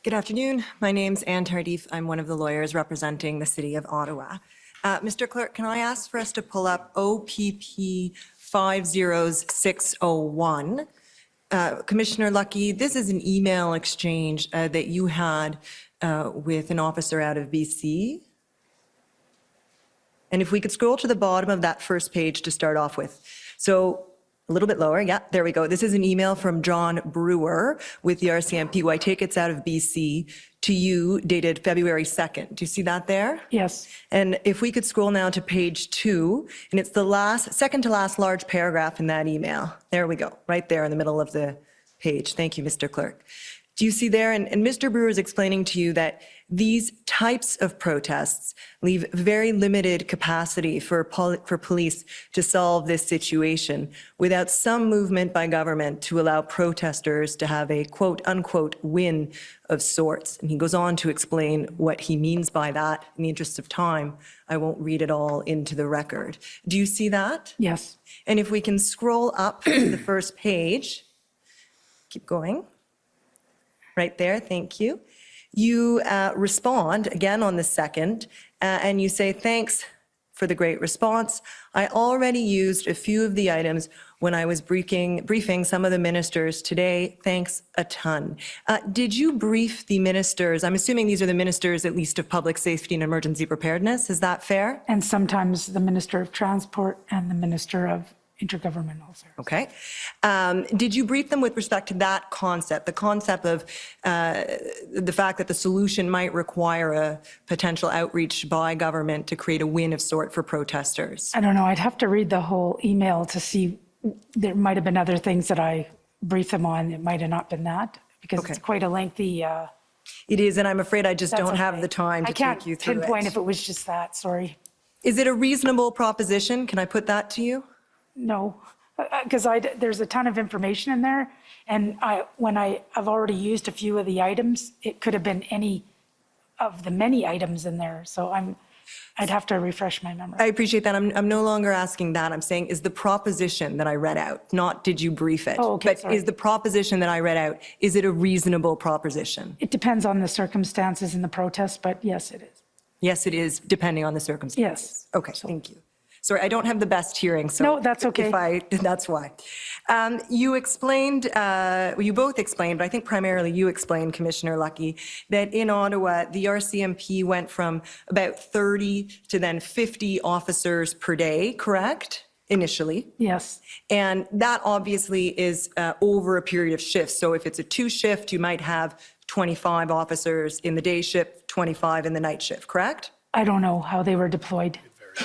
Good afternoon. My name's Anne Tardif. I'm one of the lawyers representing the City of Ottawa. Mr. Clerk, can I ask for us to pull up OPP 50601? Commissioner Lucky, this is an email exchange that you had with an officer out of BC. And if we could scroll to the bottom of that first page to start off with. So a little bit lower, yeah, there we go. This is an email from John Brewer with the RCMP, who I take it's out of BC, to you, dated February 2nd. Do you see that there? Yes. And if we could scroll now to page 2, and it's the second to last large paragraph in that email. There we go, right there in the middle of the page. Thank you, Mr. Clerk. Do you see there? And Mr. Brewer is explaining to you that these types of protests leave very limited capacity for police to solve this situation without some movement by government to allow protesters to have a quote unquote win of sorts. And he goes on to explain what he means by that. In the interest of time, I won't read it all into the record. Do you see that? Yes. And if we can scroll up to the first page, keep going. Right there, thank you. You respond again on the 2nd, and you say, thanks for the great response. I already used a few of the items when I was briefing some of the ministers today. Thanks a ton. Did you brief the ministers? I'm assuming these are the ministers at least of public safety and emergency preparedness. Is that fair? And sometimes the Minister of Transport and the Minister of Intergovernmental Affairs. Okay. Did you brief them with respect to that concept, the concept of the fact that the solution might require a potential outreach by government to create a win of sort for protesters? I don't know. I'd have to read the whole email to see. There might have been other things that I briefed them on. It might have not been that, because it's quite a lengthy. It is, and I'm afraid I just don't have the time to take you through it. I can't pinpoint if it was just that. Sorry. Is it a reasonable proposition? Can I put that to you? No, because there's a ton of information in there, and when I've already used a few of the items, it could have been any of the many items in there. So I'd have to refresh my memory. I appreciate that. I'm no longer asking that. I'm saying, is the proposition that I read out, not did you brief it? Oh, okay, but sorry. Is the proposition that I read out, is it a reasonable proposition? It depends on the circumstances in the protest, but yes, it is. Yes, it is, depending on the circumstances. Yes. Okay, thank you. Sorry, I don't have the best hearing, so. No, that's okay. That's why. You explained, you both explained, but I think primarily you explained, Commissioner Lucky, that in Ottawa, the RCMP went from about 30 to then 50 officers per day, correct? Initially. Yes. And that obviously is over a period of shifts. So if it's a 2-shift, you might have 25 officers in the day shift, 25 in the night shift, correct? I don't know how they were deployed.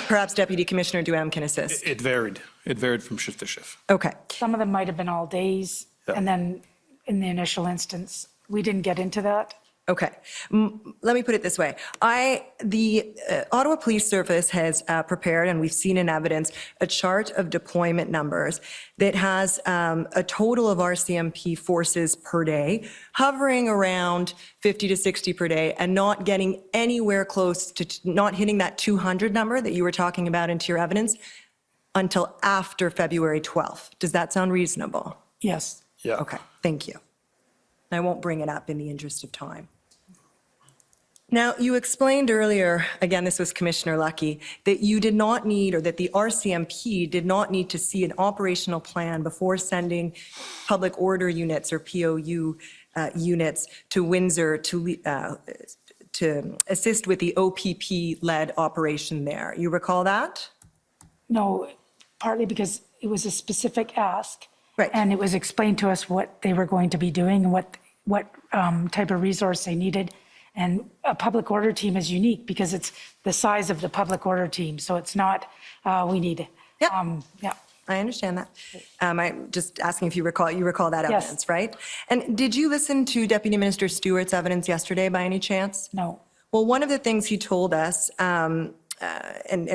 Perhaps Deputy Commissioner Duham can assist. It varied. It varied from shift to shift. Okay. Some of them might have been all days, and then in the initial instance, we didn't get into that. Okay. Let me put it this way. The Ottawa Police Service has prepared, and we've seen in evidence, a chart of deployment numbers that has a total of RCMP forces per day, hovering around 50 to 60 per day, and not getting anywhere close to, not hitting that 200 number that you were talking about into your evidence until after February 12th. Does that sound reasonable? Yes. Yeah. Okay, thank you. I won't bring it up in the interest of time. Now, you explained earlier, again, this was Commissioner Lucky, that you did not need, or that the RCMP did not need to see an operational plan before sending public order units, or POU, units to Windsor to assist with the OPP-led operation there. You recall that? No, partly because it was a specific ask. Right. And it was explained to us what they were going to be doing and what type of resource they needed. And a public order team is unique because it's the size of the public order team. So it's not, we need, yeah. I understand that. I'm just asking if you recall that Yes. evidence, right? And did you listen to Deputy Minister Stewart's evidence yesterday by any chance? No. Well, one of the things he told us, and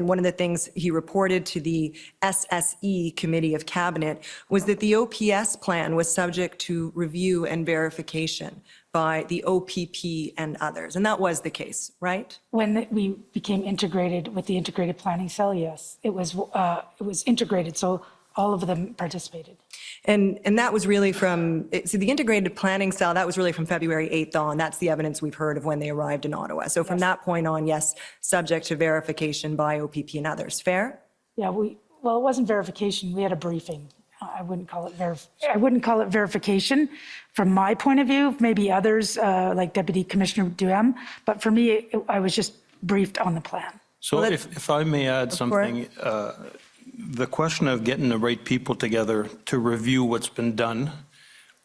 one of the things he reported to the SSE Committee of Cabinet was that the OPS plan was subject to review and verification by the OPP and others. And that was the case, right? When we became integrated with the integrated planning cell, yes, it was integrated, so all of them participated. And that was really from, so the integrated planning cell, that was really from February 8th on. That's the evidence we've heard of when they arrived in Ottawa. So from that point on, yes, subject to verification by OPP and others. Fair? Yeah, well, it wasn't verification. We had a briefing. I wouldn't call it verification from my point of view. Maybe others, like Deputy Commissioner Duhem, but for me, I was just briefed on the plan. So if I may add something, the question of getting the right people together to review what's been done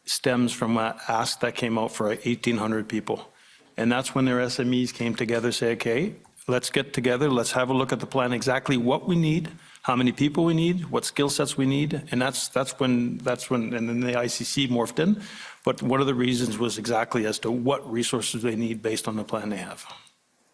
stems from an ask that came out for 1,800 people. And that's when their SMEs came together, say, okay, let's get together, let's have a look at the plan, exactly what we need, how many people we need, what skill sets we need, and that's when, and then the ICC morphed in. But one of the reasons was exactly as to what resources they need based on the plan they have.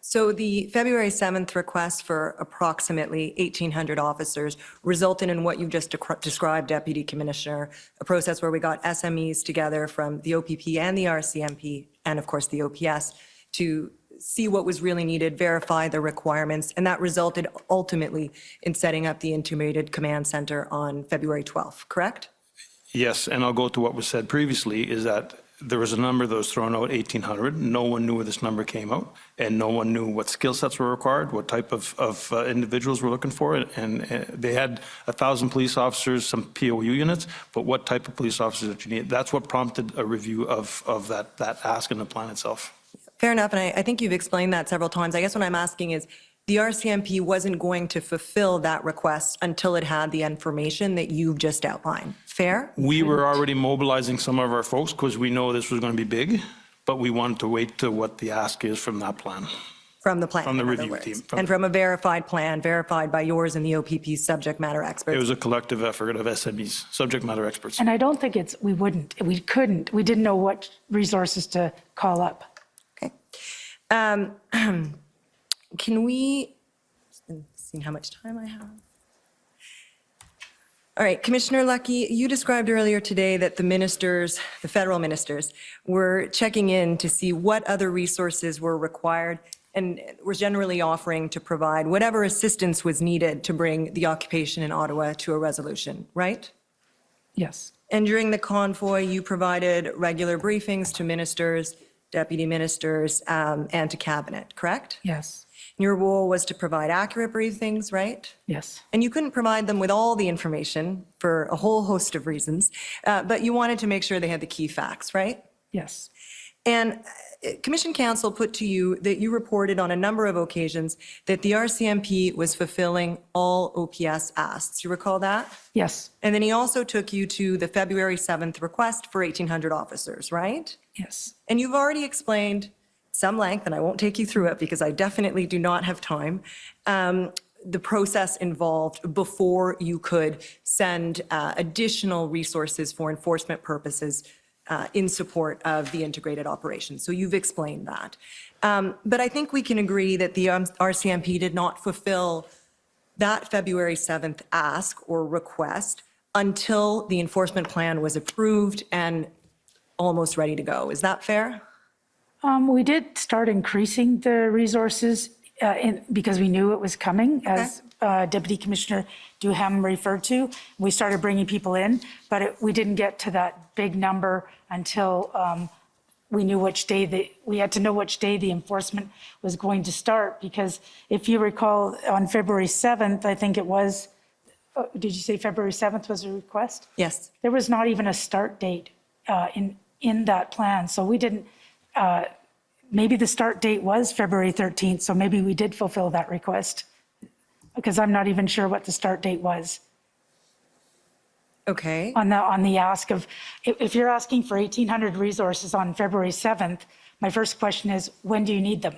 So the February 7th request for approximately 1,800 officers resulted in what you just described, Deputy Commissioner, a process where we got SMEs together from the OPP and the RCMP, and of course the OPS, to see what was really needed, verify the requirements, and that resulted ultimately in setting up the integrated command center on February 12th, correct? Yes, and I'll go to what was said previously, is that there was a number that was thrown out, 1,800. No one knew where this number came out, and no one knew what skill sets were required, what type of individuals we're looking for. And they had 1,000 police officers, some POU units, but what type of police officers that you need? That's what prompted a review of that ask in the plan itself. Fair enough, and I think you've explained that several times. I guess what I'm asking is, the RCMP wasn't going to fulfill that request until it had the information that you've just outlined. Fair? We were already mobilizing some of our folks because we know this was going to be big, but we wanted to wait to what the ask is from that plan. From the plan, From the in other review words. team. And from a verified plan, verified by yours and the OPP's subject matter experts. It was a collective effort of SMEs, subject matter experts. And I don't think we couldn't, we didn't know what resources to call up. Okay. Can we, seeing how much time I have. All right, Commissioner Lucky, you described earlier today that the ministers, the federal ministers, were checking in to see what other resources were required and were generally offering to provide whatever assistance was needed to bring the occupation in Ottawa to a resolution, right? Yes. And during the convoy, you provided regular briefings to ministers, deputy ministers, and to cabinet, correct? Yes. Your role was to provide accurate briefings, right? Yes. And you couldn't provide them with all the information for a whole host of reasons, but you wanted to make sure they had the key facts, right? Yes. And Commission Counsel put to you that you reported on a number of occasions that the RCMP was fulfilling all OPS asks. You recall that? Yes. And then he also took you to the February 7th request for 1,800 officers, right? Yes. And you've already explained some length, and I won't take you through it because I definitely do not have time, the process involved before you could send additional resources for enforcement purposes in support of the integrated operation. So you've explained that. But I think we can agree that the RCMP did not fulfill that February 7th ask or request until the enforcement plan was approved and almost ready to go. Is that fair? We did start increasing the resources because we knew it was coming, as Deputy Commissioner Duhem referred to. We started bringing people in, but we didn't get to that big number until we knew which day we had to know which day the enforcement was going to start. Because if you recall, on February 7th, I think it was, did you say February 7th was a request? Yes. There was not even a start date in that plan. So we didn't, maybe the start date was February 13th, so maybe we did fulfill that request, because I'm not even sure what the start date was. Okay. On the ask of, if you're asking for 1,800 resources on February 7th, my first question is, when do you need them?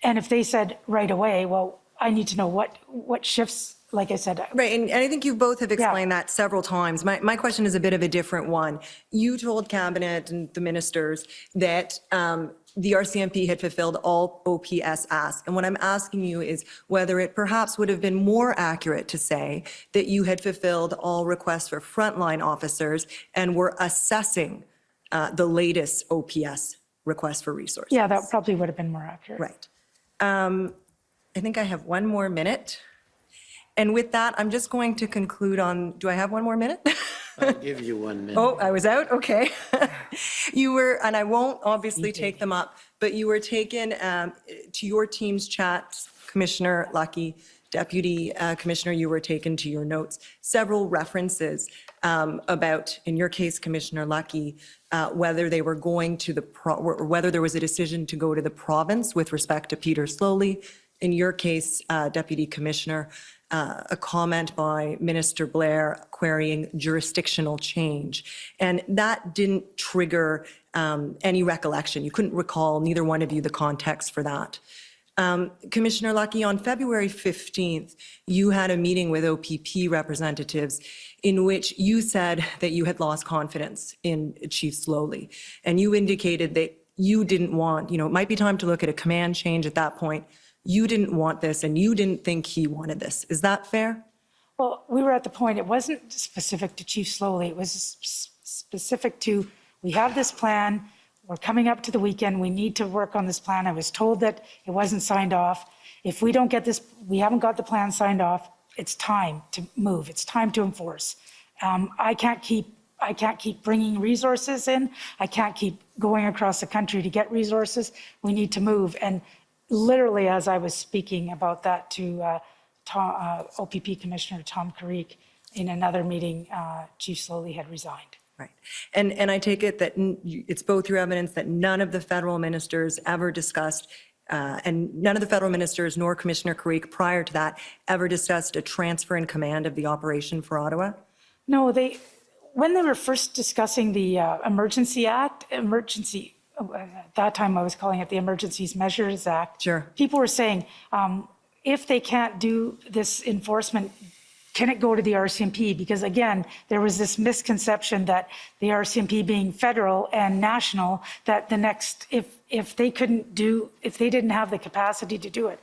And if they said right away, well, I need to know what shifts, like I said. Right, and I think you both have explained that several times. My question is a bit of a different one. You told Cabinet and the ministers that the RCMP had fulfilled all OPS asks. And what I'm asking you is whether it perhaps would have been more accurate to say that you had fulfilled all requests for frontline officers and were assessing the latest OPS request for resources. Yeah, that probably would have been more accurate. Right. I think I have one more minute. And with that, I'm just going to conclude on, do I have one more minute? I'll give you 1 minute. Oh, I was out? Okay. You were, and I won't obviously take them up, but you were taken to your team's chats, Commissioner Lucky, Deputy Commissioner, you were taken to your notes, several references about, in your case, Commissioner Lucky, whether they were going to or whether there was a decision to go to the province with respect to Peter Slowly. In your case, Deputy Commissioner, a comment by Minister Blair querying jurisdictional change. And that didn't trigger any recollection. You couldn't recall, neither one of you, the context for that. Commissioner Lucky, on February 15th, you had a meeting with OPP representatives in which you said that you had lost confidence in Chief Slowly. And you indicated that you didn't want, it might be time to look at a command change at that point. You didn't want this and you didn't think he wanted this. Is that fair? Well, we were at the point, it wasn't specific to Chief Slowly. It was specific to, we have this plan, we're coming up to the weekend, we need to work on this plan. I was told that it wasn't signed off. If we don't get this, we haven't got the plan signed off, it's time to move, it's time to enforce. I can't keep bringing resources in. I can't keep going across the country to get resources. We need to move. And literally, as I was speaking about that to OPP Commissioner Tom Carrick in another meeting, Chief Slowly had resigned. Right. And I take it that it's both your evidence that none of the federal ministers ever discussed, and none of the federal ministers nor Commissioner Carrick prior to that ever discussed a transfer in command of the operation for Ottawa? No, when they were first discussing the Emergency Act, at that time I was calling it the Emergencies Measures Act. Sure. People were saying, if they can't do this enforcement, can it go to the RCMP? Because again, there was this misconception that the RCMP being federal and national, that the next, if they didn't have the capacity to do it,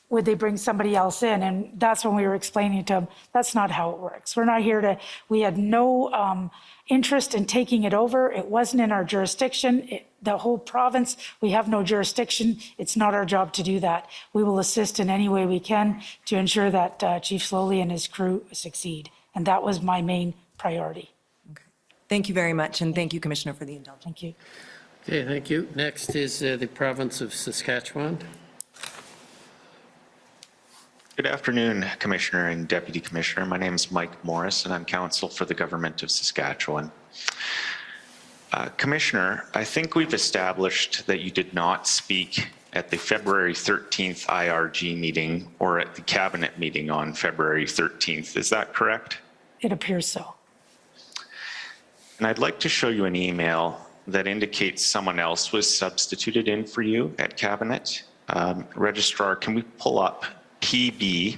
would they bring somebody else in? And that's when we were explaining to them, that's not how it works. We're not here we had no interest in taking it over. It wasn't in our jurisdiction. The whole province, we have no jurisdiction. It's not our job to do that. We will assist in any way we can to ensure that Chief Slowly and his crew succeed. And that was my main priority. Okay. Thank you very much. And thank you, Commissioner, for the indulgence. Thank you. Okay, thank you. Next is the province of Saskatchewan. Good afternoon, Commissioner and Deputy Commissioner. My name is Mike Morris, and I'm counsel for the Government of Saskatchewan. Commissioner, I think we've established that you did not speak at the February 13th IRG meeting or at the Cabinet meeting on February 13th. Is that correct? It appears so. And I'd like to show you an email that indicates someone else was substituted in for you at Cabinet. Registrar, can we pull up PB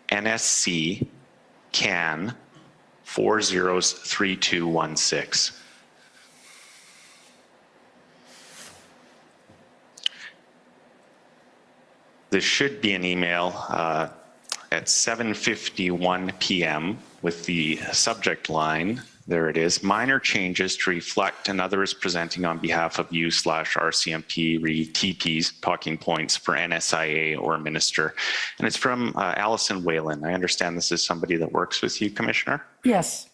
NSC CAN 403216. This should be an email at 7:51 p.m. with the subject line, there it is, minor changes to reflect another is presenting on behalf of you/RCMP re TP's talking points for NSIA or minister. And it's from Allison Whalen. I understand this is somebody that works with you, Commissioner? Yes.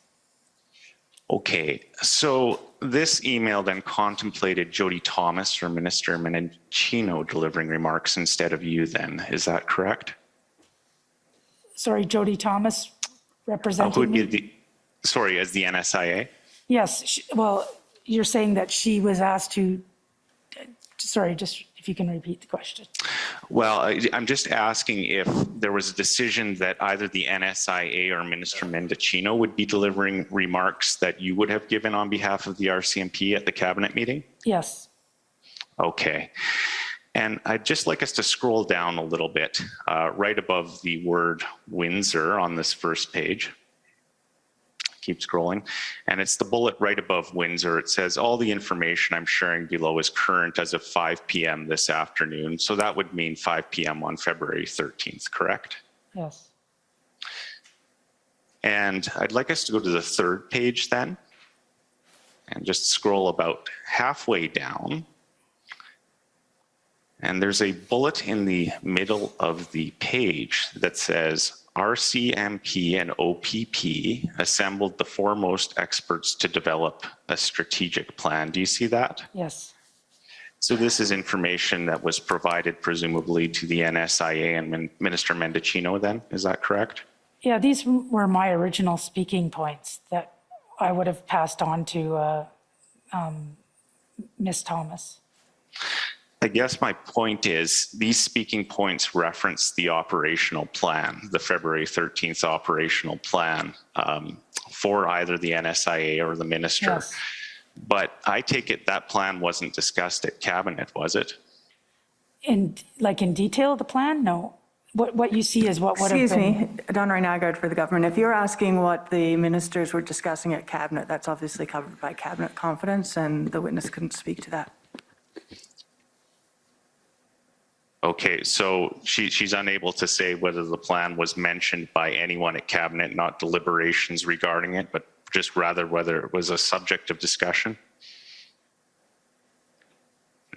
Okay, so this email then contemplated Jody Thomas or Minister Menachino delivering remarks instead of you then, is that correct? Sorry, Jody Thomas representing who would be me? as the NSIA? Yes, well, you're saying that she was asked to, sorry, just if you can repeat the question. Well, I'm just asking if there was a decision that either the NSIA or Minister Mendicino would be delivering remarks that you would have given on behalf of the RCMP at the cabinet meeting? Yes. Okay. And I'd just like us to scroll down a little bit, right above the word Windsor on this first page. Keep scrolling. And it's the bullet right above Windsor. It says, all the information I'm sharing below is current as of 5 p.m. this afternoon. So that would mean 5 p.m. on February 13th, correct? Yes. And I'd like us to go to the third page then, and just scroll about halfway down. And there's a bullet in the middle of the page that says, RCMP and OPP assembled the foremost experts to develop a strategic plan. Do you see that? Yes. So this is information that was provided presumably to the NSIA and Minister Mendicino then, is that correct? Yeah, these were my original speaking points that I would have passed on to Ms. Thomas. I guess my point is these speaking points reference the operational plan, the February 13th operational plan for either the NSIA or the minister. Yes. But I take it that plan wasn't discussed at cabinet, was it? In detail, the plan? No. What you see is what would have been. Excuse me, Donna Reynagard for the government. If you're asking what the ministers were discussing at cabinet, that's obviously covered by cabinet confidence, and the witness couldn't speak to that. Okay, so she's unable to say whether the plan was mentioned by anyone at cabinet, not deliberations regarding it, but just rather whether it was a subject of discussion?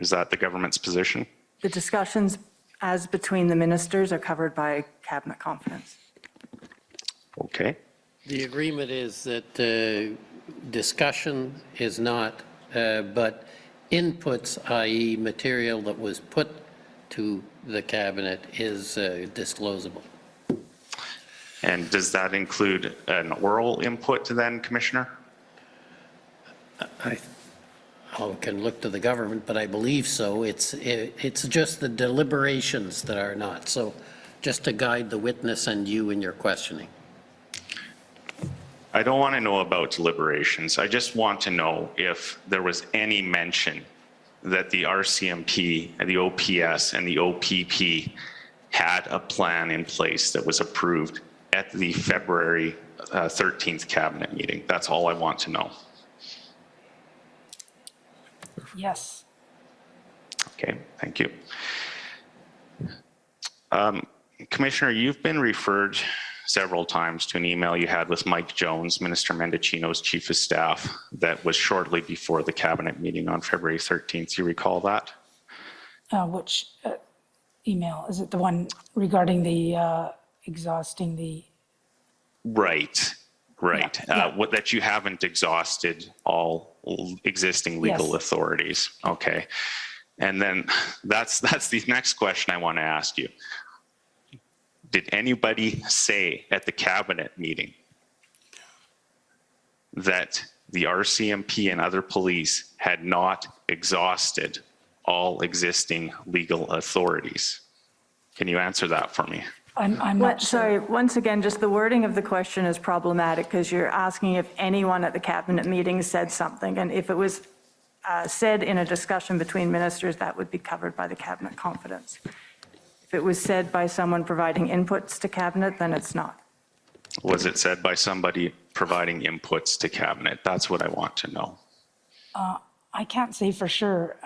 Is that the government's position? The discussions as between the ministers are covered by cabinet confidence. Okay. The agreement is that discussion is not, but inputs, i.e. material that was put to the cabinet is disclosable. And does that include an oral input then, Commissioner? I can look to the government, but I believe so. It's just the deliberations that are not. So just to guide the witness and you in your questioning. I don't want to know about deliberations. I just want to know if there was any mention that the RCMP and the OPS and the OPP had a plan in place that was approved at the February 13th cabinet meeting. That's all I want to know. Yes. Okay, thank you. Commissioner, you've been referred several times to an email you had with Mike Jones, Minister Mendicino's chief of staff, that was shortly before the cabinet meeting on February 13th. You recall that? Which email? Is it the one regarding the exhausting the? Right. What, that you haven't exhausted all existing legal authorities. Okay. And then that's the next question I want to ask you. Did anybody say at the cabinet meeting that the RCMP and other police had not exhausted all existing legal authorities? Can you answer that for me? I'm not sure. Sorry, once again, just the wording of the question is problematic because you're asking if anyone at the cabinet meeting said something. And if it was said in a discussion between ministers, that would be covered by the cabinet confidence. If it was said by someone providing inputs to cabinet, then it's not. Was it said by somebody providing inputs to cabinet? That's what I want to know. I can't say for sure.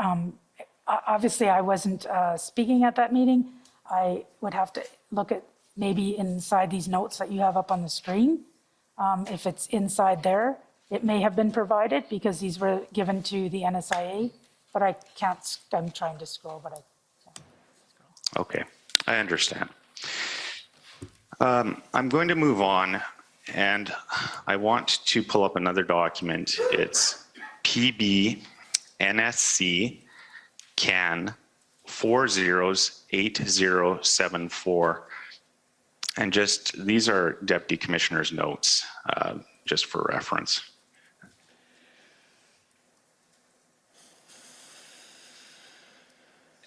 Obviously, I wasn't speaking at that meeting. I would have to look at maybe inside these notes that you have up on the screen. If it's inside there, it may have been provided because these were given to the NSIA, but I can't, I'm trying to scroll, but I can't. Okay, I understand. I'm going to move on, and I want to pull up another document. It's PB NSC CAN 408074. And just, these are Deputy Commissioner's notes, just for reference.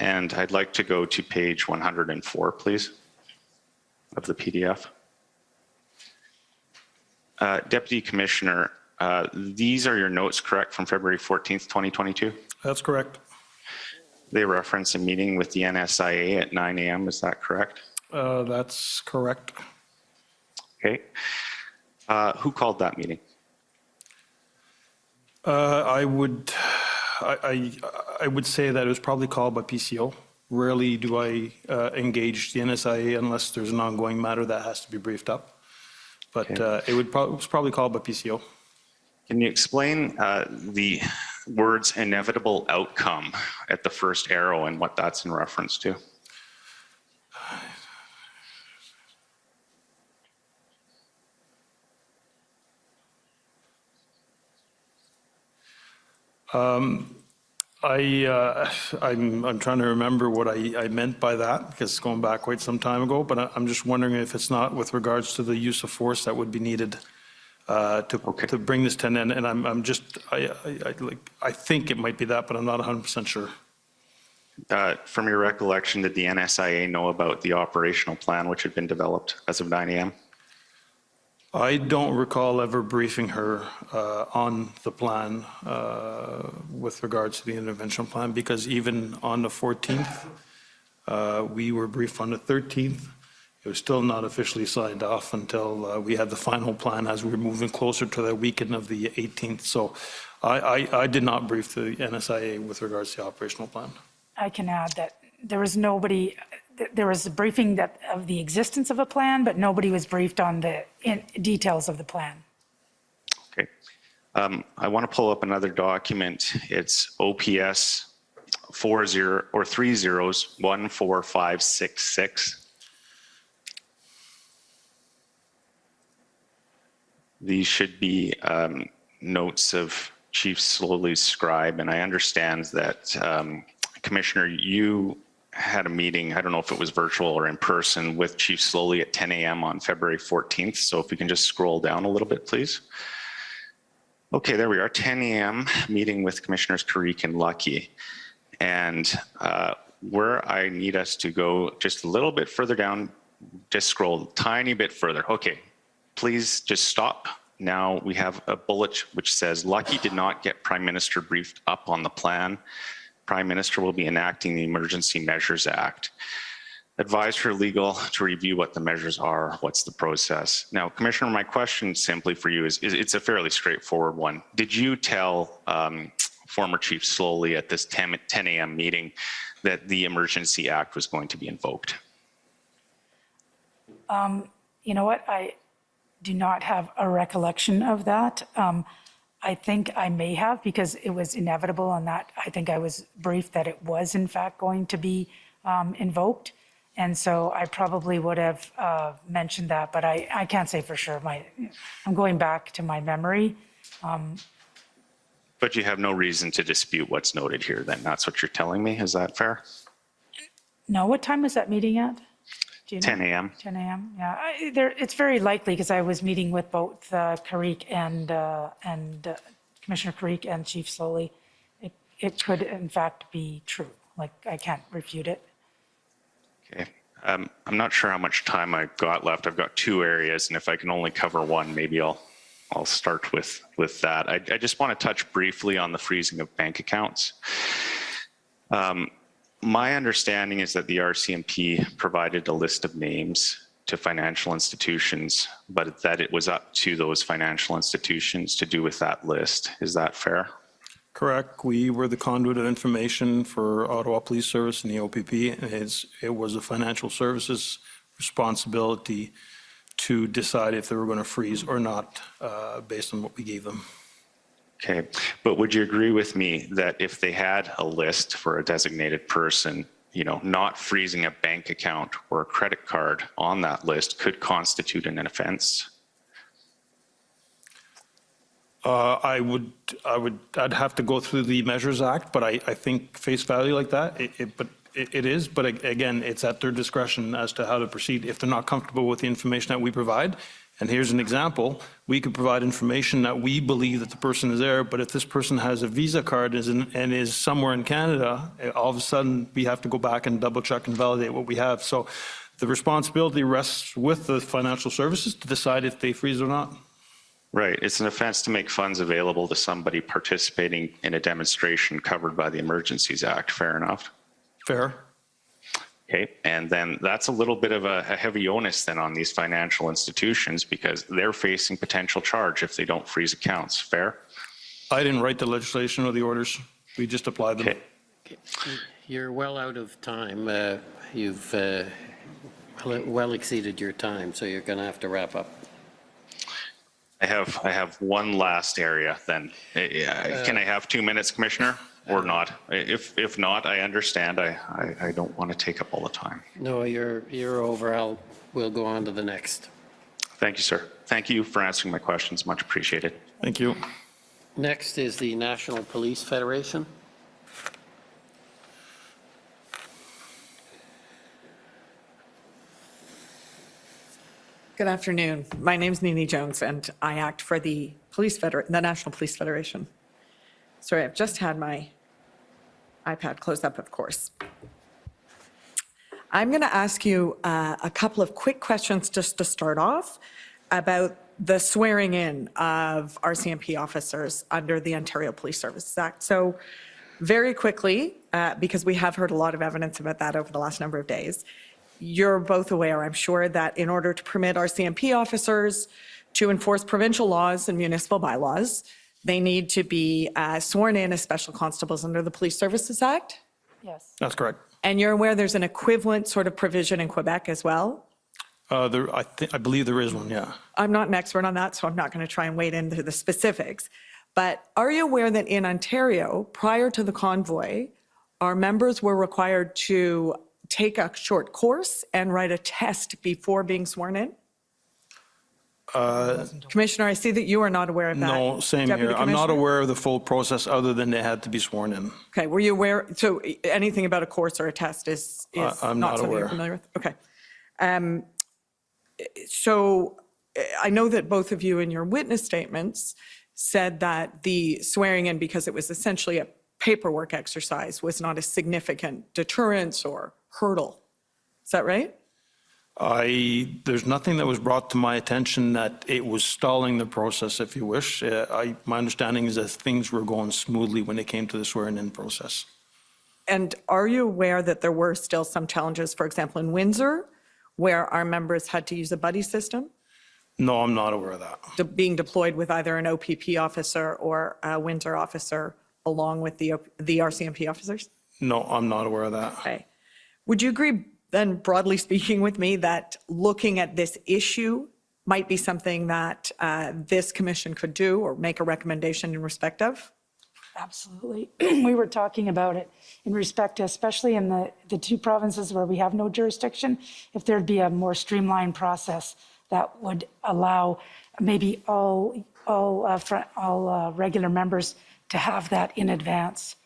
and I'd like to go to page 104, please, of the PDF. Deputy Commissioner, these are your notes, correct, from February 14th, 2022? That's correct. They reference a meeting with the NSIA at 9 a.m., is that correct? That's correct. Okay. Who called that meeting? I would say that it was probably called by PCO. Rarely do I engage the NSIA unless there's an ongoing matter that has to be briefed up. But it was probably called by PCO. Can you explain the words inevitable outcome at the first arrow and what that's in reference to? I'm trying to remember what I meant by that, because it's going back quite some time ago, but I'm just wondering if it's not with regards to the use of force that would be needed to bring this to an end. And I think it might be that, but I'm not 100% sure. From your recollection, did the NSIA know about the operational plan which had been developed as of 9 a.m.? I don't recall ever briefing her on the plan with regards to the intervention plan, because even on the 14th, we were briefed on the 13th. It was still not officially signed off until we had the final plan as we were moving closer to the weekend of the 18th. So I did not brief the NSIA with regards to the operational plan. I can add that there was nobody, there was a briefing of the existence of a plan, but nobody was briefed on the details of the plan. Okay. I want to pull up another document. It's OPS 14566. These should be notes of Chief Slowly's scribe, and I understand that Commissioner, you had a meeting, I don't know if it was virtual or in person, with Chief Slowly at 10 a.m. on February 14th. So if we can just scroll down a little bit, please. Okay, there we are, 10 a.m. meeting with Commissioners Carrick and Lucky. And where I need us to go just a little bit further down, just scroll a tiny bit further. Okay, please just stop. Now we have a bullet which says, Lucky did not get Prime Minister briefed up on the plan. Prime Minister will be enacting the Emergency Measures Act. Advise her legal to review what the measures are, what's the process. Now, Commissioner, my question simply for you is it's a fairly straightforward one. Did you tell former Chief Slowly at this 10 a.m. meeting that the Emergency Act was going to be invoked? You know what? I do not have a recollection of that. I think I may have, because it was inevitable, and that I think I was briefed that it was in fact going to be invoked. And so I probably would have mentioned that, but I can't say for sure. I'm going back to my memory. But you have no reason to dispute what's noted here, then? That's what you're telling me? Is that fair? No, what time was that meeting at? Do you know? 10 a.m. 10 a.m., yeah. It's very likely, because I was meeting with both Carrick and Commissioner Carrick and Chief Slowly. It could in fact be true. Like, I can't refute it. Okay. I'm not sure how much time I've got left. I've got two areas, and if I can only cover one, maybe I'll start with that. I just want to touch briefly on the freezing of bank accounts. My understanding is that the RCMP provided a list of names to financial institutions, but that it was up to those financial institutions to do with that list. Is that fair? Correct. We were the conduit of information for Ottawa Police Service and the OPP. It was a financial services responsibility to decide if they were going to freeze or not based on what we gave them. Okay, but would you agree with me that if they had a list for a designated person, you know, not freezing a bank account or a credit card on that list could constitute an offense? I'd have to go through the Measures Act, but I think face value like that, it is. But again, it's at their discretion as to how to proceed. If they're not comfortable with the information that we provide, And here's an example. We could provide information that we believe that the person is there, but if this person has a Visa card and is somewhere in Canada, all of a sudden we have to go back and double check and validate what we have. So the responsibility rests with the financial services to decide if they freeze or not. Right. It's an offense to make funds available to somebody participating in a demonstration covered by the Emergencies Act. Fair enough? Fair. Okay, and then that's a little bit of a heavy onus then on these financial institutions because they're facing potential charge if they don't freeze accounts. Fair? I didn't write the legislation or the orders. We just applied them. Okay. You're well out of time. You've well exceeded your time, so you're going to have to wrap up. I have one last area then. Can I have 2 minutes, Commissioner? Or not? If not, I understand. I don't want to take up all the time. No, you're over. We'll go on to the next. Thank you, sir. Thank you for answering my questions. Much appreciated. Thank you. Next is the National Police Federation. Good afternoon. My name is Nini Jones, and I act for the National Police Federation. Sorry, I've just had my iPad closed up, of course. I'm going to ask you a couple of quick questions just to start off about the swearing in of RCMP officers under the Ontario Police Services Act. So very quickly, because we have heard a lot of evidence about that over the last number of days, you're both aware, I'm sure, that in order to permit RCMP officers to enforce provincial laws and municipal bylaws, they need to be sworn in as special constables under the Police Services Act? Yes. That's correct. And you're aware there's an equivalent sort of provision in Quebec as well? I believe there is one, yeah. I'm not an expert on that, so I'm not going to try and wade into the specifics. But are you aware that in Ontario, prior to the convoy, our members were required to take a short course and write a test before being sworn in? Commissioner, I see that you are not aware of that. No, same Deputy here. I'm not Commissioner? aware of the full process other than they had to be sworn in. Okay, were you aware, so anything about a course or a test is I'm not not something you're aware. familiar with? Okay. So I know that both of you in your witness statements said that the swearing in, because it was essentially a paperwork exercise, was not a significant deterrence or hurdle. Is that right? There's nothing that was brought to my attention that it was stalling the process, if you wish. My understanding is that things were going smoothly when it came to the swearing-in process. And are you aware that there were still some challenges, for example, in Windsor, where our members had to use a buddy system? No, I'm not aware of that. Being deployed with either an OPP officer or a Windsor officer along with the RCMP officers? No, I'm not aware of that. Okay. Would you agree then, broadly speaking, with me that looking at this issue might be something that this commission could do or make a recommendation in respect of? Absolutely. We were talking about it in respect, especially in the two provinces where we have no jurisdiction, if there'd be a more streamlined process that would allow maybe all regular members to have that in advance,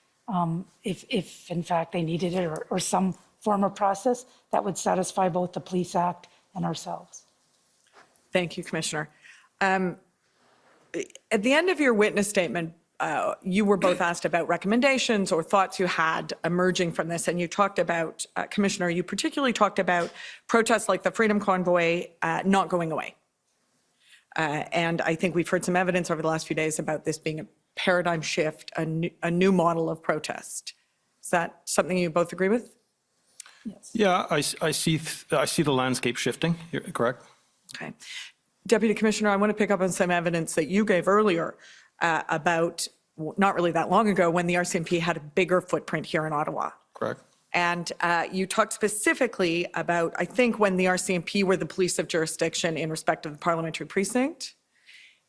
if in fact they needed it, or some form of process that would satisfy both the Police Act and ourselves. Thank you, Commissioner. At the end of your witness statement, you were both asked about recommendations or thoughts you had emerging from this, and you talked about, Commissioner, you particularly talked about protests like the Freedom Convoy not going away. And I think we've heard some evidence over the last few days about this being a paradigm shift, a new model of protest. Is that something you both agree with? Yes. Yeah, I see the landscape shifting. You're correct. Okay. Deputy Commissioner, I want to pick up on some evidence that you gave earlier about not really that long ago when the RCMP had a bigger footprint here in Ottawa. Correct. And you talked specifically about, I think, when the RCMP were the police of jurisdiction in respect of the parliamentary precinct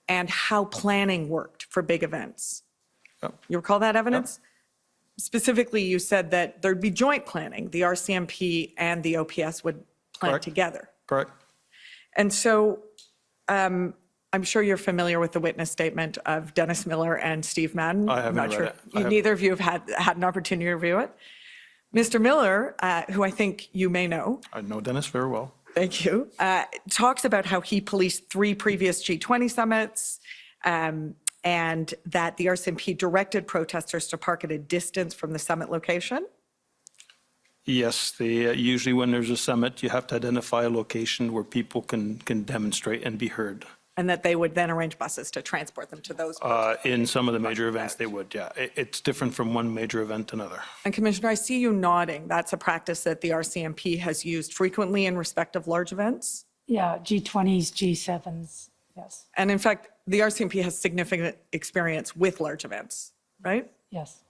and how planning worked for big events. Yep. You recall that evidence? Yep. Specifically, you said that there'd be joint planning. The RCMP and the OPS would plan Correct. together. Correct. And so I'm sure you're familiar with the witness statement of Dennis Miller and Steve Madden. I haven't I'm not read sure. it. Neither of you have had an opportunity to review it. Mr. Miller, who I think you may know, I know Dennis very well. Thank you. Talks about how he policed 3 previous G20 summits, and that the RCMP directed protesters to park at a distance from the summit location. Yes, they, usually when there's a summit, you have to identify a location where people can demonstrate and be heard. And that they would then arrange buses to transport them to those. In some of the major events, they would, yeah. It's different from one major event to another. And Commissioner, I see you nodding. That's a practice that the RCMP has used frequently in respect of large events. Yeah, G20s, G7s, yes, And in fact, the RCMP has significant experience with large events, right? yes.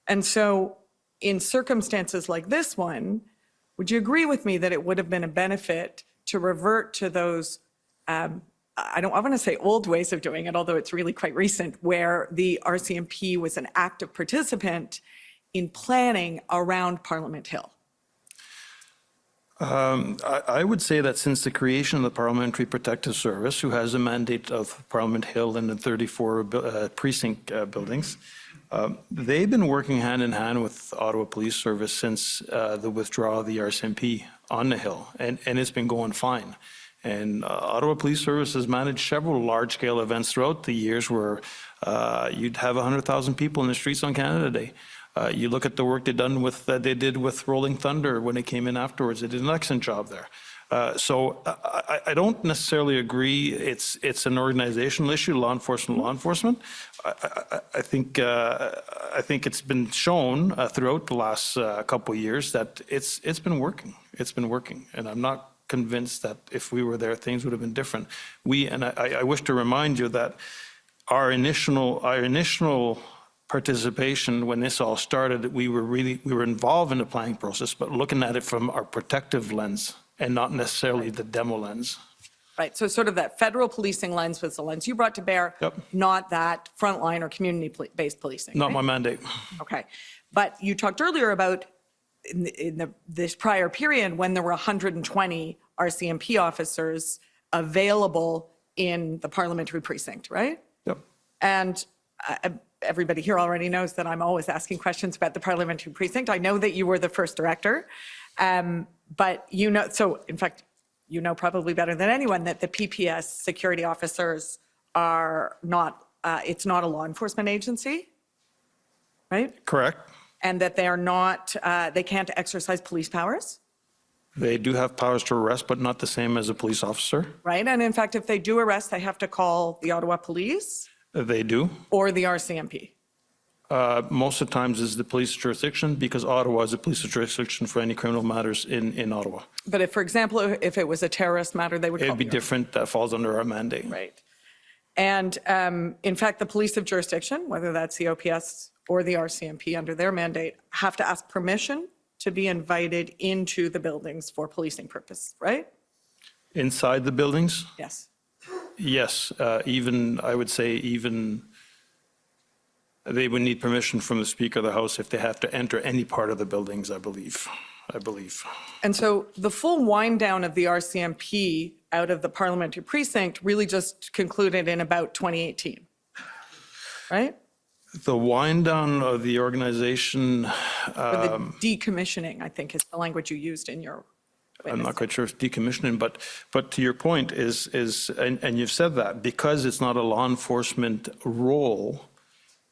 And so in circumstances like this one, would you agree with me that it would have been a benefit to revert to those, I want to say old ways of doing it, although it's really quite recent, where the RCMP was an active participant in planning around Parliament Hill? I would say that since the creation of the Parliamentary Protective Service, who has a mandate of Parliament Hill and the 34 precinct buildings, they've been working hand in hand with Ottawa Police Service since the withdrawal of the RCMP on the Hill, and it's been going fine. And Ottawa Police Service has managed several large-scale events throughout the years where you'd have 100,000 people in the streets on Canada Day. You look at the work they did with Rolling Thunder when it came in afterwards. They did an excellent job there. So I don't necessarily agree it's an organizational issue, law enforcement. I think it's been shown throughout the last couple of years that it's been working. It's been working, and I'm not convinced that if we were there, things would have been different. I wish to remind you that our initial participation when this all started, we were involved in the planning process, but looking at it from our protective lens and not necessarily the demo lens. Right, so sort of that federal policing lens was the lens you brought to bear, not that frontline or community-based policing. Not right? my mandate. Okay, but you talked earlier about this prior period when there were 120 RCMP officers available in the parliamentary precinct, right? Yep. And everybody here already knows that I'm always asking questions about the parliamentary precinct. I know that you were the first director, but you know, so in fact, you know probably better than anyone that the PPS security officers are not, it's not a law enforcement agency, right? Correct. And that they are not, they can't exercise police powers, They do have powers to arrest, but not the same as a police officer. right? And in fact, if they do arrest, they have to call the Ottawa Police They do. or the RCMP. Most of the times is the police jurisdiction because Ottawa is a police jurisdiction for any criminal matters in Ottawa. But if, for example, if it was a terrorist matter, they would call It'd be the different. That falls under our mandate. Right. And in fact, the police of jurisdiction, whether that's the OPS or the RCMP under their mandate, have to ask permission to be invited into the buildings for policing purpose, right? Inside the buildings? Yes. Yes. I would say even they would need permission from the Speaker of the House if they have to enter any part of the buildings, I believe. And so the full wind down of the RCMP out of the parliamentary precinct really just concluded in about 2018, right? The wind down of the organization. Or the decommissioning, I think is the language you used in your witness. I'm not quite sure if decommissioning, but to your point and you've said that, because it's not a law enforcement role,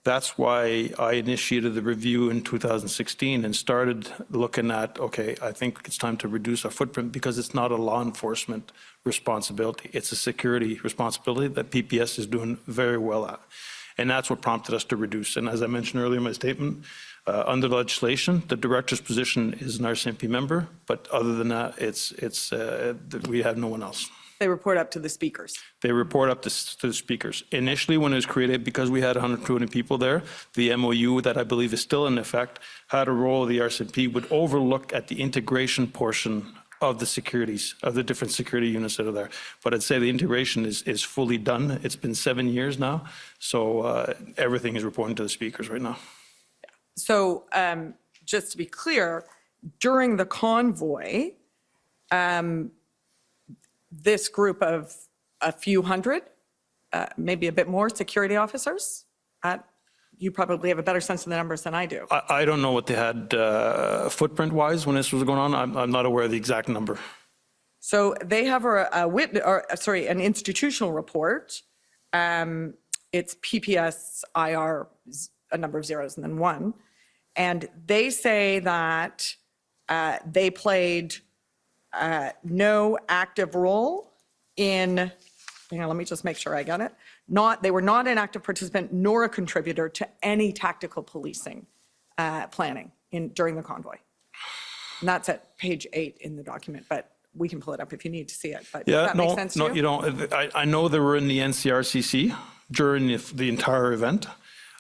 that's why I initiated the review in 2016 and started looking at, okay, I think it's time to reduce our footprint because it's not a law enforcement responsibility. It's a security responsibility that PPS is doing very well at. And that's what prompted us to reduce. And as I mentioned earlier in my statement, under the legislation, the director's position is an RCMP member, but other than that, we have no one else. They report up to the speakers. They report up to the speakers. Initially, when it was created, because we had 120 people there, the MOU that I believe is still in effect had a role the RCMP would overlook at the integration portion of the securities, of the different security units that are there. But I'd say the integration is fully done. It's been 7 years now, so everything is reporting to the speakers right now. So just to be clear, during the convoy, this group of a few hundred, maybe a bit more security officers, you probably have a better sense of the numbers than I do. I don't know what they had footprint-wise when this was going on. I'm not aware of the exact number. So they have an institutional report. It's PPSIR, a number of zeros and then 1. And they say that they played no active role in, hang on, let me just make sure I got it. They were not an active participant nor a contributor to any tactical policing planning during the convoy. And that's at page 8 in the document, but we can pull it up if you need to see it. But does Yeah, that make sense to no, you? you don't. I know they were in the NCRCC during the entire event.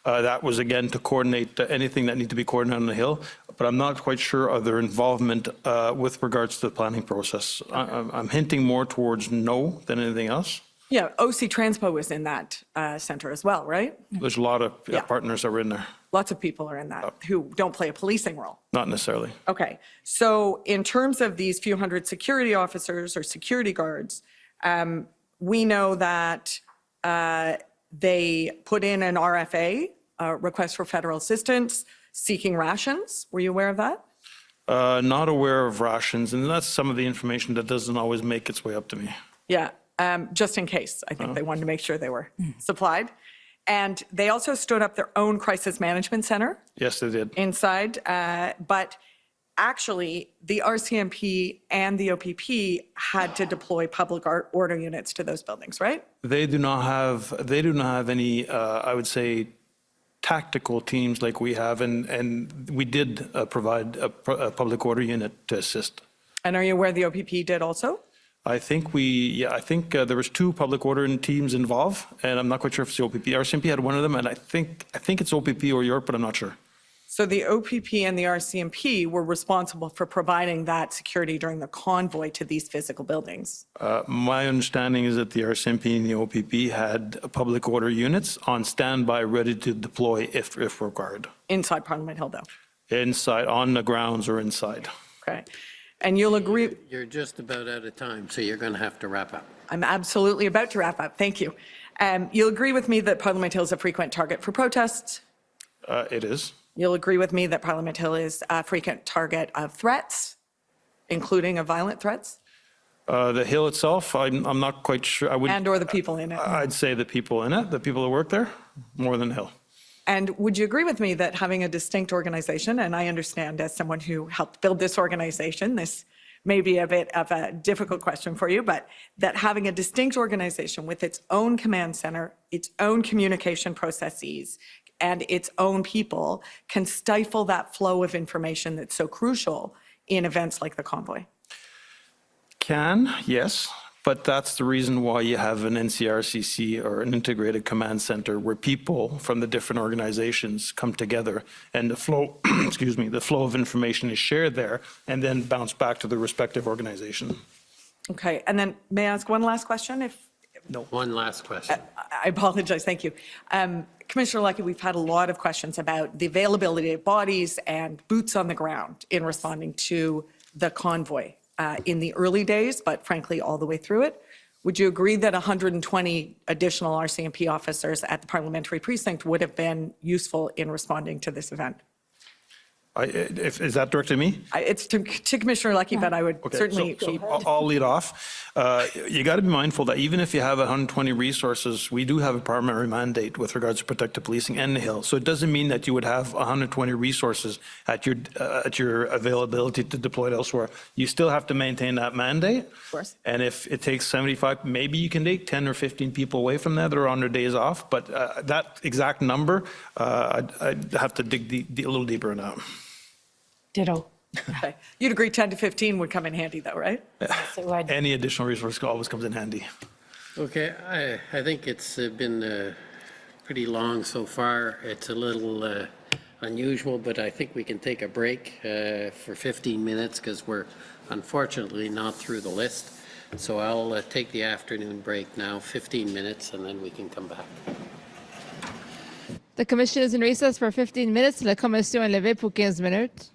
That was, again, to coordinate anything that needed to be coordinated on the Hill, but I'm not quite sure of their involvement with regards to the planning process. I'm hinting more towards no than anything else. Yeah, OC Transpo was in that center as well, right? There's a lot of partners that were in there. Lots of people are in that who don't play a policing role. Not necessarily. Okay, so in terms of these few hundred security officers or security guards, we know that they put in an RFA, request for federal assistance, seeking rations. Were you aware of that? Not aware of rations, and that's some of the information that doesn't always make its way up to me. Yeah, just in case. I think they wanted to make sure they were supplied. And they also stood up their own crisis management center. Yes, they did. Inside, but actually, the RCMP and the OPP had to deploy public order units to those buildings, right? They do not have any, I would say, tactical teams like we have, and we did provide a public order unit to assist. And are you aware the OPP did also? I think there was 2 public order teams involved, and I'm not quite sure if it's the OPP. RCMP had one of them, and I think it's OPP or Europe, but I'm not sure. So the OPP and the RCMP were responsible for providing that security during the convoy to these physical buildings. My understanding is that the RCMP and the OPP had public order units on standby, ready to deploy if required. Inside Parliament Hill, though? Inside, on the grounds or inside. Okay. And you'll agree... You're just about out of time, so you're going to have to wrap up. I'm absolutely about to wrap up. Thank you. You'll agree with me that Parliament Hill is a frequent target for protests? It is. You'll agree with me that Parliament Hill is a frequent target of threats, including of violent threats? The Hill itself, I'm not quite sure. And/or the people in it? I'd say the people in it, the people that work there, more than the Hill. And would you agree with me that having a distinct organization, and I understand as someone who helped build this organization, this may be a bit of a difficult question for you, but that having a distinct organization with its own command center, its own communication processes, and its own people can stifle that flow of information that's so crucial in events like the convoy? Can, yes, but that's the reason why you have an NCRCC or an integrated command center where people from the different organizations come together and the flow, excuse me, the flow of information is shared there and then bounce back to the respective organization. Okay, and then may I ask one last question? No. One last question. I apologize, thank you. Commissioner Lucky, we've had a lot of questions about the availability of bodies and boots on the ground in responding to the convoy in the early days, but frankly, all the way through it. Would you agree that 120 additional RCMP officers at the parliamentary precinct would have been useful in responding to this event? Is that directed to me? It's to Commissioner Lucky, but I would certainly... So I'll lead off. You got to be mindful that even if you have 120 resources, we do have a primary mandate with regards to protective policing and the Hill. So it doesn't mean that you would have 120 resources at your availability to deploy it elsewhere. You still have to maintain that mandate. Of course. And if it takes 75, maybe you can take 10 or 15 people away from that that are on their days off. But that exact number, I'd have to dig a little deeper in that. Ditto. Okay. You'd agree 10 to 15 would come in handy though, right? Any additional resource always comes in handy. Okay, I think it's been pretty long so far. It's a little unusual, but I think we can take a break for 15 minutes because we're unfortunately not through the list. So I'll take the afternoon break now, 15 minutes, and then we can come back. The commission is in recess for 15 minutes. La commission est levée pour 15 minutes.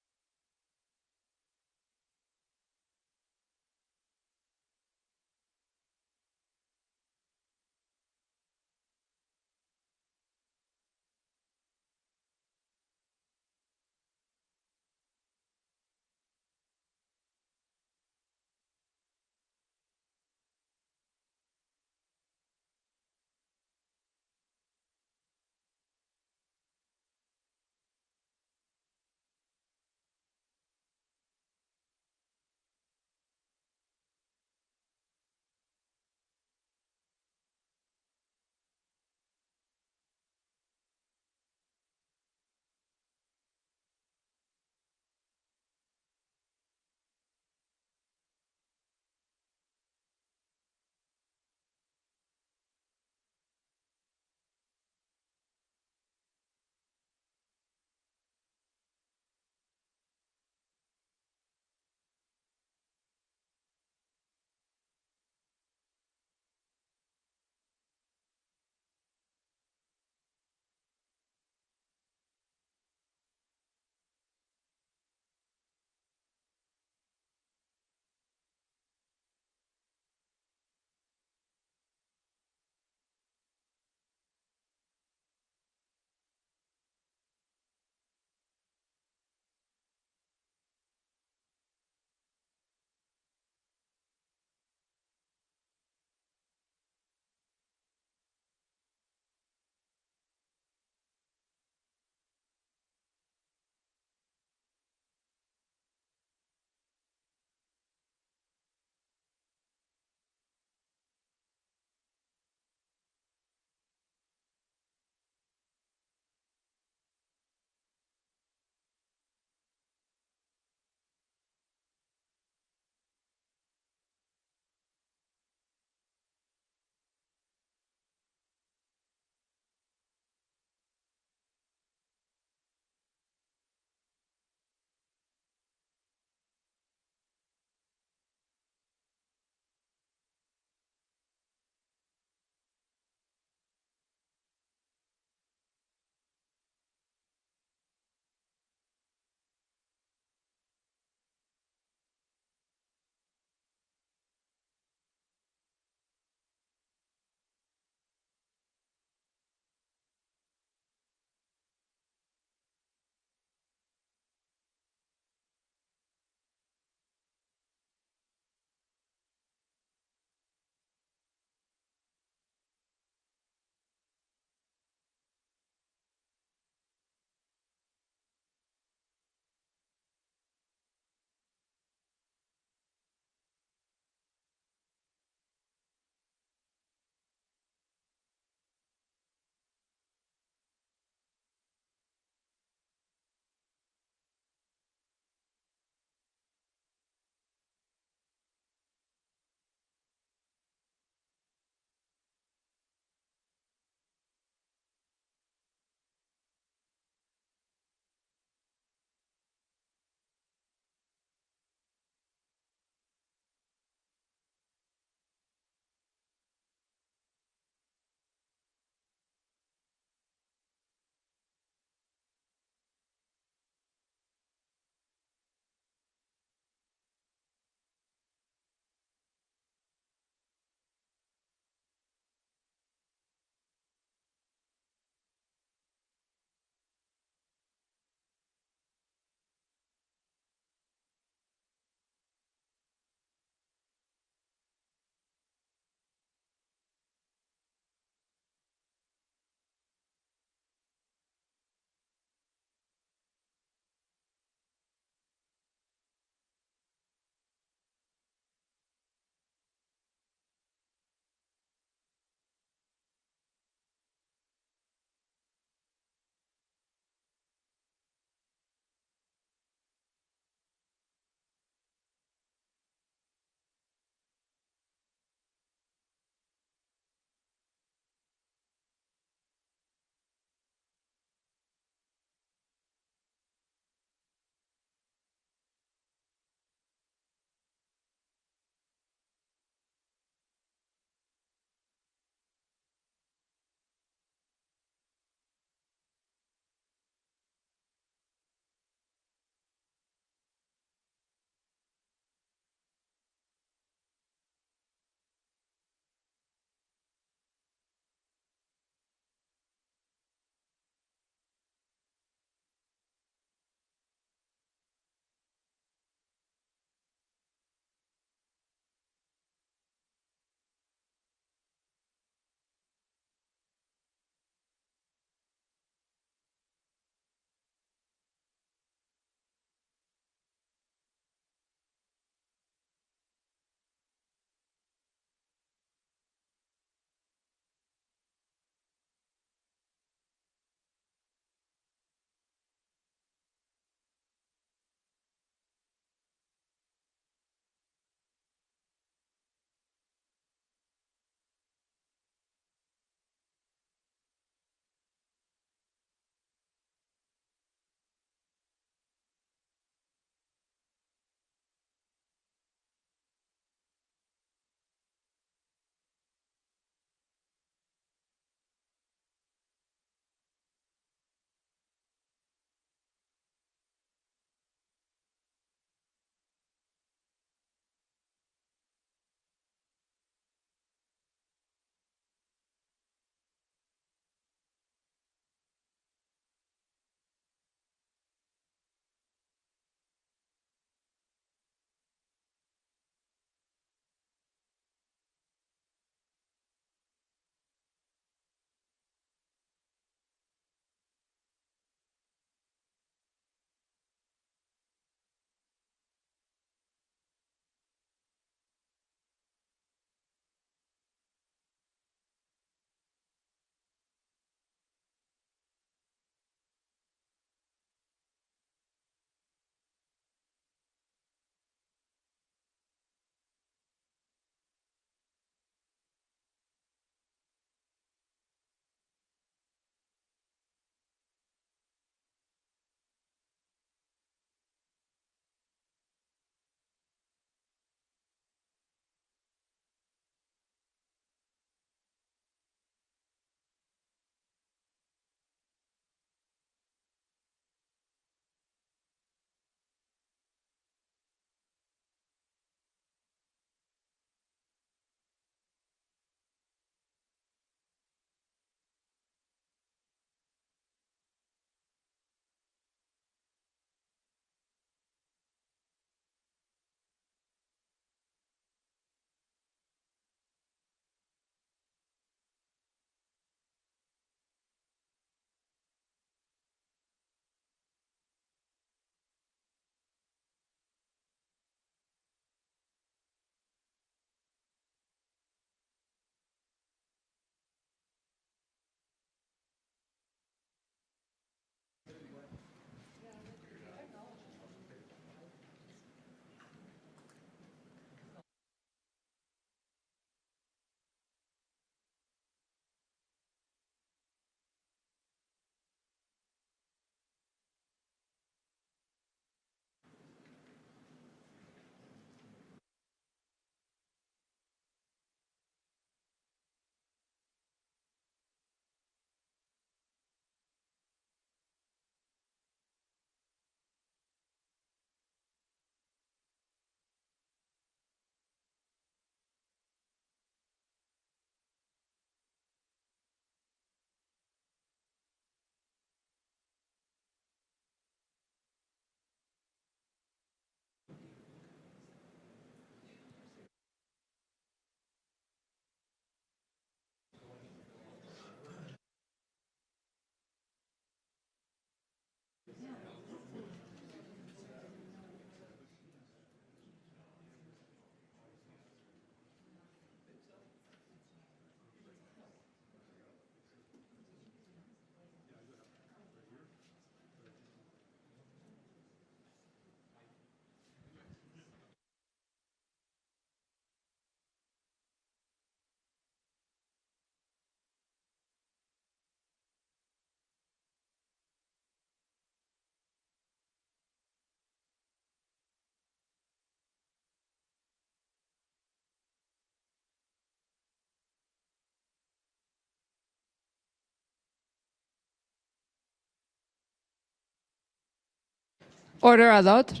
Order à l'ordre.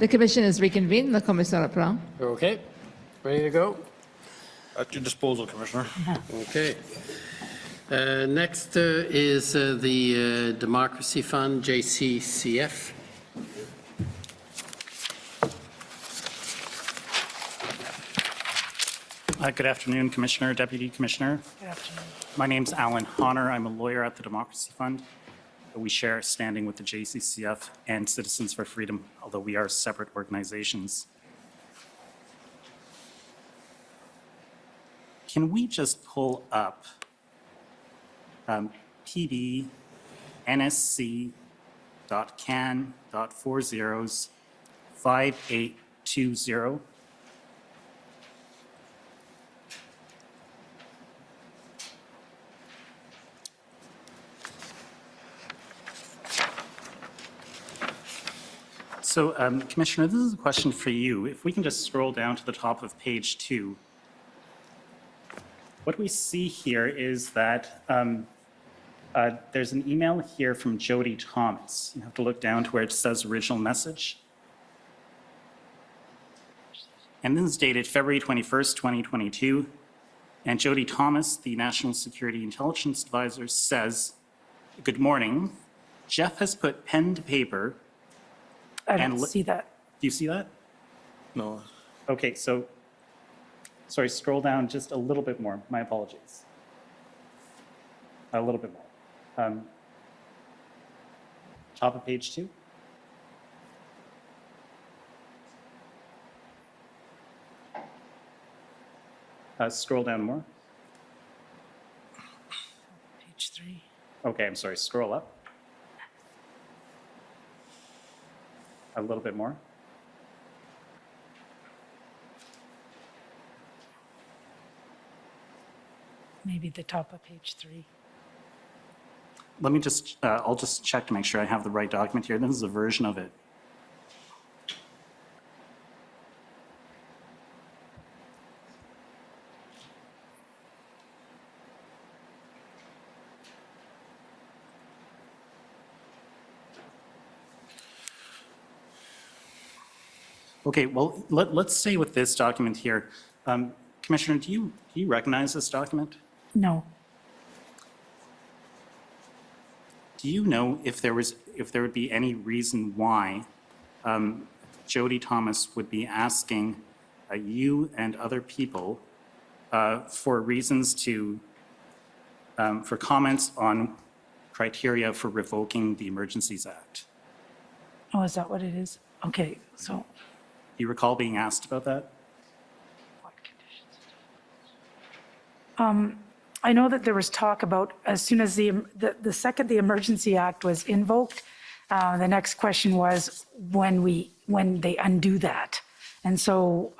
The commission is reconvened. La commission reprend. Okay, ready to go? At your disposal, Commissioner. Okay. Next is the Democracy Fund, JCCF. Good afternoon, Commissioner, Deputy Commissioner. Good afternoon. My name's Alan Honor. I'm a lawyer at the Democracy Fund. We share a standing with the JCCF and Citizens for Freedom, although we are separate organizations. Can we just pull up PD NSC.can.405820? So, Commissioner, this is a question for you. If we can just scroll down to the top of page 2, what we see here is that there's an email here from Jody Thomas. You have to look down to where it says original message. And this is dated February 21st, 2022. And Jody Thomas, the National Security Intelligence Advisor, says, "Good morning. Jeff has put pen to paper." I don't see that. Do you see that? No. Okay, so, sorry, scroll down just a little bit more. My apologies. A little bit more. Top of page 2. Scroll down more. Page 3. Okay, I'm sorry, scroll up. A little bit more. Maybe the top of page 3. Let me just, I'll just check to make sure I have the right document here. This is a version of it. Okay, well, let's stay with this document here. Commissioner, do you recognize this document? No. Do you know if there would be any reason why Jody Thomas would be asking you and other people for reasons to, for comments on criteria for revoking the Emergencies Act? Oh, is that what it is? Okay, so. Do you recall being asked about that? I know that there was talk about as soon as the second the Emergency Act was invoked, the next question was when they undo that. And so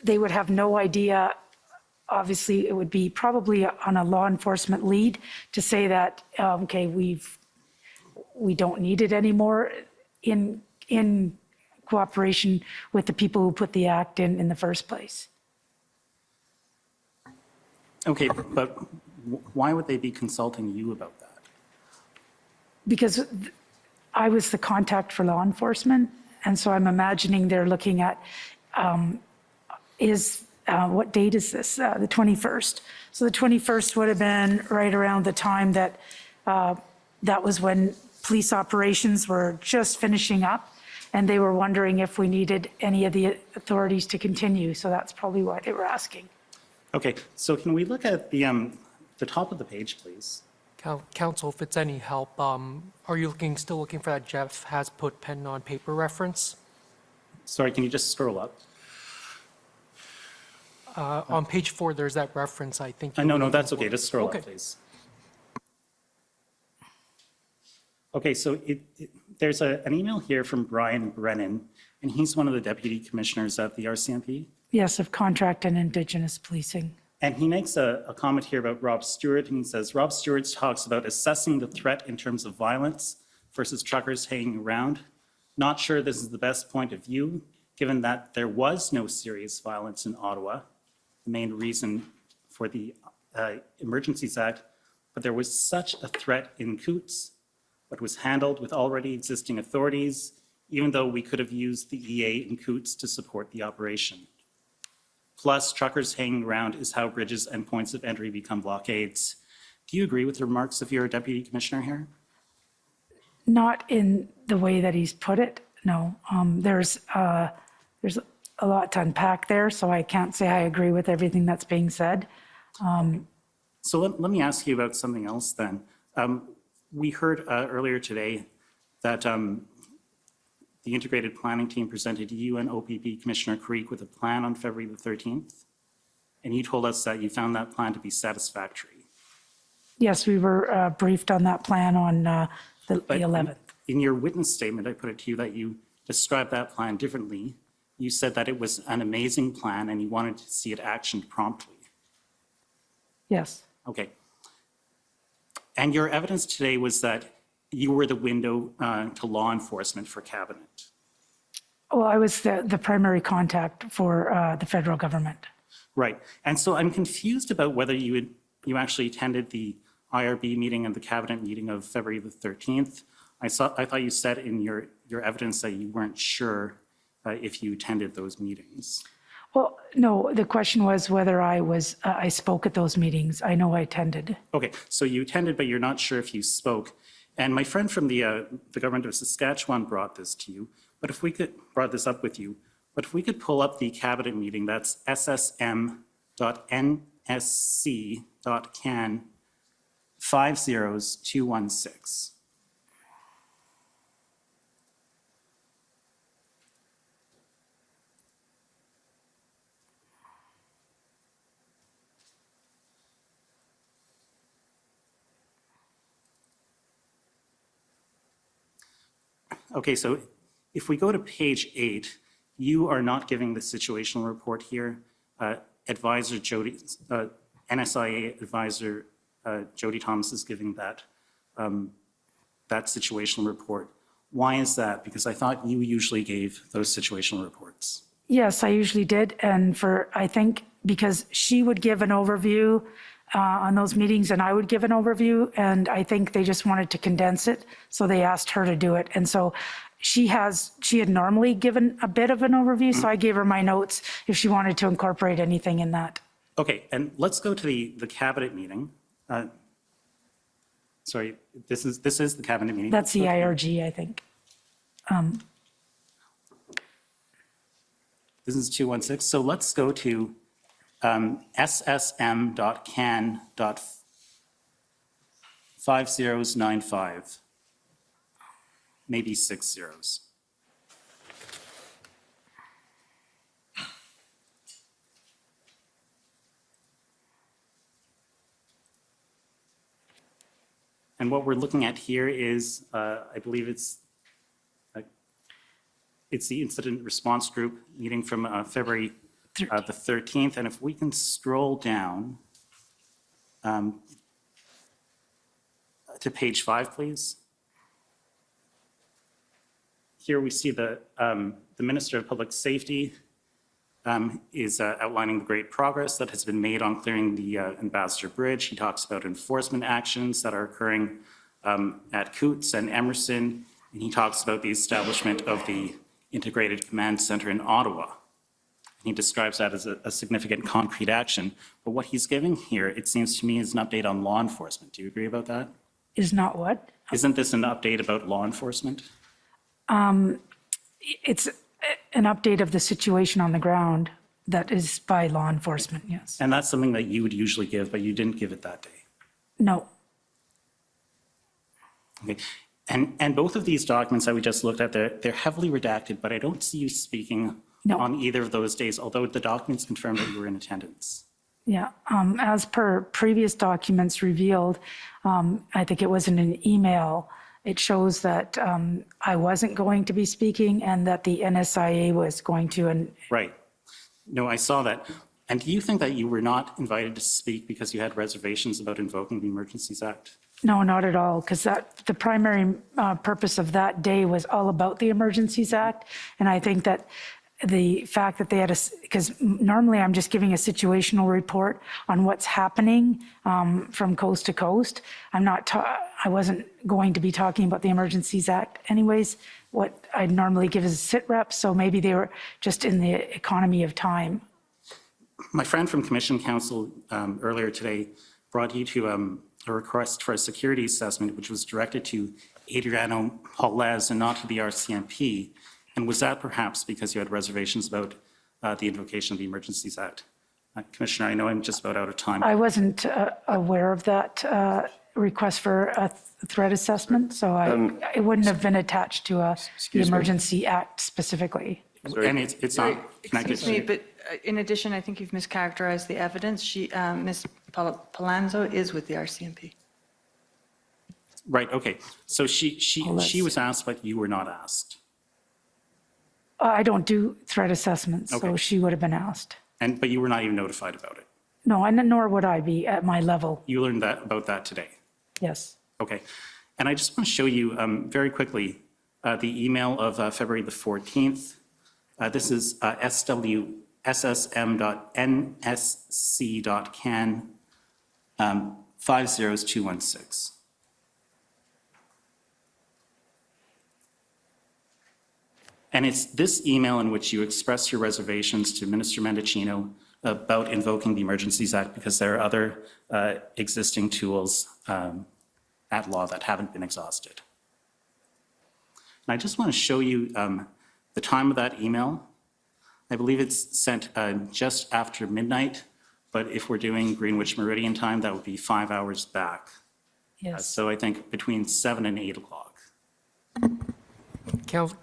they would have no idea. Obviously, it would be probably on a law enforcement lead to say that, okay, we don't need it anymore in cooperation with the people who put the act in the first place. Okay, but why would they be consulting you about that? Because I was the contact for law enforcement, and so I'm imagining they're looking at, what date is this? The 21st. So the 21st would have been right around the time that that was when police operations were just finishing up, and they were wondering if we needed any of the authorities to continue. So that's probably why they were asking. Okay, so can we look at the top of the page, please? Council, if it's any help, are you still looking for that Jeff has put pen on paper reference? Sorry, can you just scroll up? On page 4, there's that reference, I think. No, that's okay. Just scroll up, please. Okay, so there's an email here from Brian Brennan, and he's one of the deputy commissioners at the RCMP. Yes, of contract and Indigenous policing. And he makes a comment here about Rob Stewart, and he says, Rob Stewart talks about assessing the threat in terms of violence versus truckers hanging around. Not sure this is the best point of view, given that there was no serious violence in Ottawa. The main reason for the Emergencies Act, but there was such a threat in Coots, but was handled with already existing authorities, even though we could have used the EA in Coots to support the operation. Plus, truckers hanging around is how bridges and points of entry become blockades. Do you agree with the remarks of your deputy commissioner here? Not in the way that he's put it, no. There's a lot to unpack there, so I can't say I agree with everything that's being said. So let me ask you about something else then. We heard earlier today that the integrated planning team presented you and OPP Commissioner Creek with a plan on February the 13th, and you told us that you found that plan to be satisfactory. Yes, we were briefed on that plan on the 11th. In your witness statement, I put it to you that you described that plan differently. You said that it was an amazing plan and you wanted to see it actioned promptly. Yes. Okay. And your evidence today was that you were the window to law enforcement for cabinet. Well, I was the primary contact for the federal government. Right. And so I'm confused about whether you actually attended the IRB meeting and the cabinet meeting of February the 13th. I thought you said in your evidence that you weren't sure if you attended those meetings. Well, no, the question was whether I spoke at those meetings. I know I attended. Okay, so you attended, but you're not sure if you spoke. And my friend from the government of Saskatchewan brought this to you, but if we could, brought this up with you, but if we could pull up the cabinet meeting, that's ssm.nsc.can 50216. Okay, so if we go to page 8, you are not giving the situational report here. Advisor Jody, NSIA advisor Jody Thomas is giving that situational report. Why is that? Because I thought you usually gave those situational reports. Yes, I usually did. And I think because she would give an overview on those meetings and I would give an overview, and I think they just wanted to condense it, so they asked her to do it. And so she had normally given a bit of an overview, so I gave her my notes if she wanted to incorporate anything in that. Okay, and let's go to the cabinet meeting. Sorry, this is the cabinet meeting. That's the IRG, I think. This is 216. So let's go to ssm.can.5095, maybe 6 zeros. And what we're looking at here is, I believe it's the incident response group meeting from February the 13th. And if we can scroll down to page 5, please. Here we see the Minister of Public Safety is outlining the great progress that has been made on clearing the Ambassador Bridge. He talks about enforcement actions that are occurring at Coots and Emerson, and he talks about the establishment of the Integrated Command Center in Ottawa. And he describes that as a significant concrete action. But what he's giving here, it seems to me, is an update on law enforcement. Do you agree about that? Is not what? Isn't this an update about law enforcement? It's an update of the situation on the ground that is by law enforcement, yes. And that's something that you would usually give, but you didn't give it that day. No. Okay. And both of these documents that we just looked at, they're heavily redacted, but I don't see you speaking on either of those days, although the documents confirm that you were in attendance. Yeah, as per previous documents revealed, I think it was in an email, it shows that I wasn't going to be speaking and that the NSIA was going to. Right. No, I saw that. And do you think that you were not invited to speak because you had reservations about invoking the Emergencies Act? No, not at all, because the primary purpose of that day was all about the Emergencies Act. And I think that the fact that they had because normally I'm just giving a situational report on what's happening from coast to coast. I wasn't going to be talking about the Emergencies Act anyways. What I'd normally give is a sit rep, so maybe they were just in the economy of time. My friend from Commission Council earlier today brought you to a request for a security assessment, which was directed to Adriano Paulez and not to the RCMP. And was that perhaps because you had reservations about the invocation of the Emergencies Act? Commissioner, I know I'm just about out of time. I wasn't aware of that request for a threat assessment, so it wouldn't have been attached to the Emergency Act specifically. And it's not connected Excuse me, to... but in addition, I think you've mischaracterized the evidence. Ms. Palazzo is with the RCMP. Right, okay. So she was asked, but you were not asked. I don't do threat assessments, so Okay. she would have been asked. But you were not even notified about it. No, and nor would I be at my level. You learned about that today. Yes. Okay. And I just want to show you very quickly the email of February the 14th. This is ssm.nsc.can 50216. And it's this email in which you express your reservations to Minister Mendicino about invoking the Emergencies Act because there are other existing tools at law that haven't been exhausted. And I just want to show you the time of that email. I believe it's sent just after midnight, but if we're doing Greenwich Meridian time, that would be 5 hours back. Yes. So I think between 7 and 8 o'clock.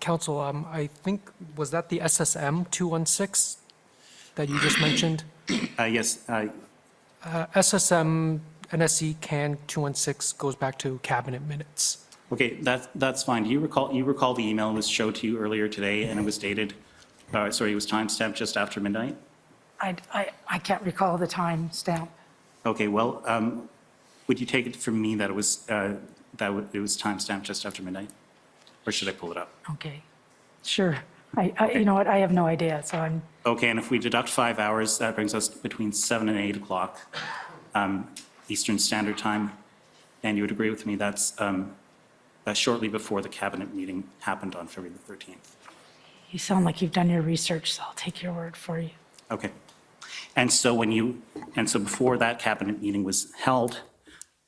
Council, I think, was that the SSM 216 that you just mentioned? Yes. SSM NSC CAN 216 goes back to cabinet minutes. Okay, that's fine. Do you recall the email was showed to you earlier today and it was dated, it was timestamped just after midnight? I can't recall the time stamp. Okay, well, would you take it from me that it was timestamped just after midnight? Or should I pull it up? Okay, sure. You know what, I have no idea, so I'm, Okay, and if we deduct 5 hours, that brings us between 7 and 8 o'clock Eastern Standard Time. And you would agree with me that's shortly before the cabinet meeting happened on February the 13th. you sound like you've done your research, so I'll take your word for you. Okay. And so before that cabinet meeting was held,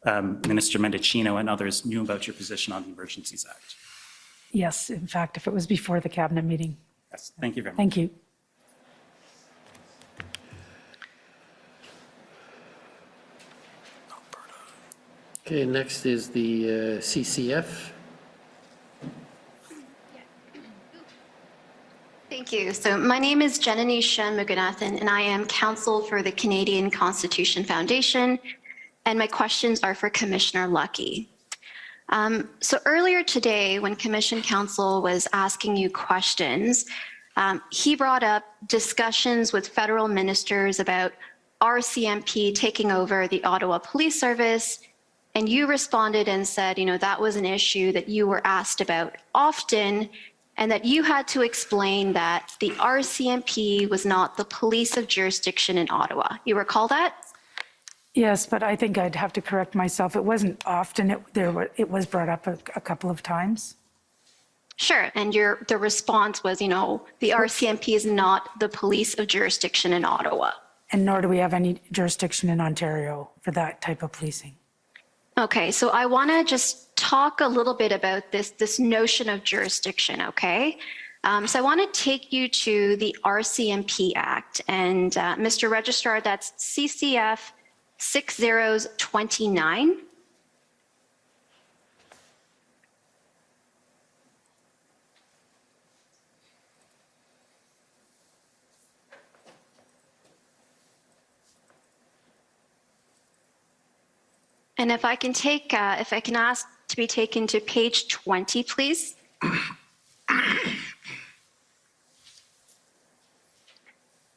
Minister Mendicino and others knew about your position on the Emergencies Act. Yes, in fact, if it was before the cabinet meeting. Yes, thank you very much. Thank you. Okay, next is the CCF. Thank you. So my name is Janani Shanmuganathan, and I am counsel for the Canadian Constitution Foundation, and my questions are for Commissioner Lucky. So earlier today, when Commission Counsel was asking you questions, he brought up discussions with federal ministers about RCMP taking over the Ottawa Police Service, and you responded and said, that was an issue that you were asked about often, and that you had to explain that the RCMP was not the police of jurisdiction in Ottawa. You recall that? Yes, but I think I'd have to correct myself. It wasn't often. It was brought up a couple of times. Sure, and the response was, the RCMP is not the police of jurisdiction in Ottawa. And nor do we have any jurisdiction in Ontario for that type of policing. Okay, so I want to just talk a little bit about this notion of jurisdiction, okay? So I want to take you to the RCMP Act, and Mr. Registrar, that's CCF 6029. And if I can ask to be taken to page 20, please. If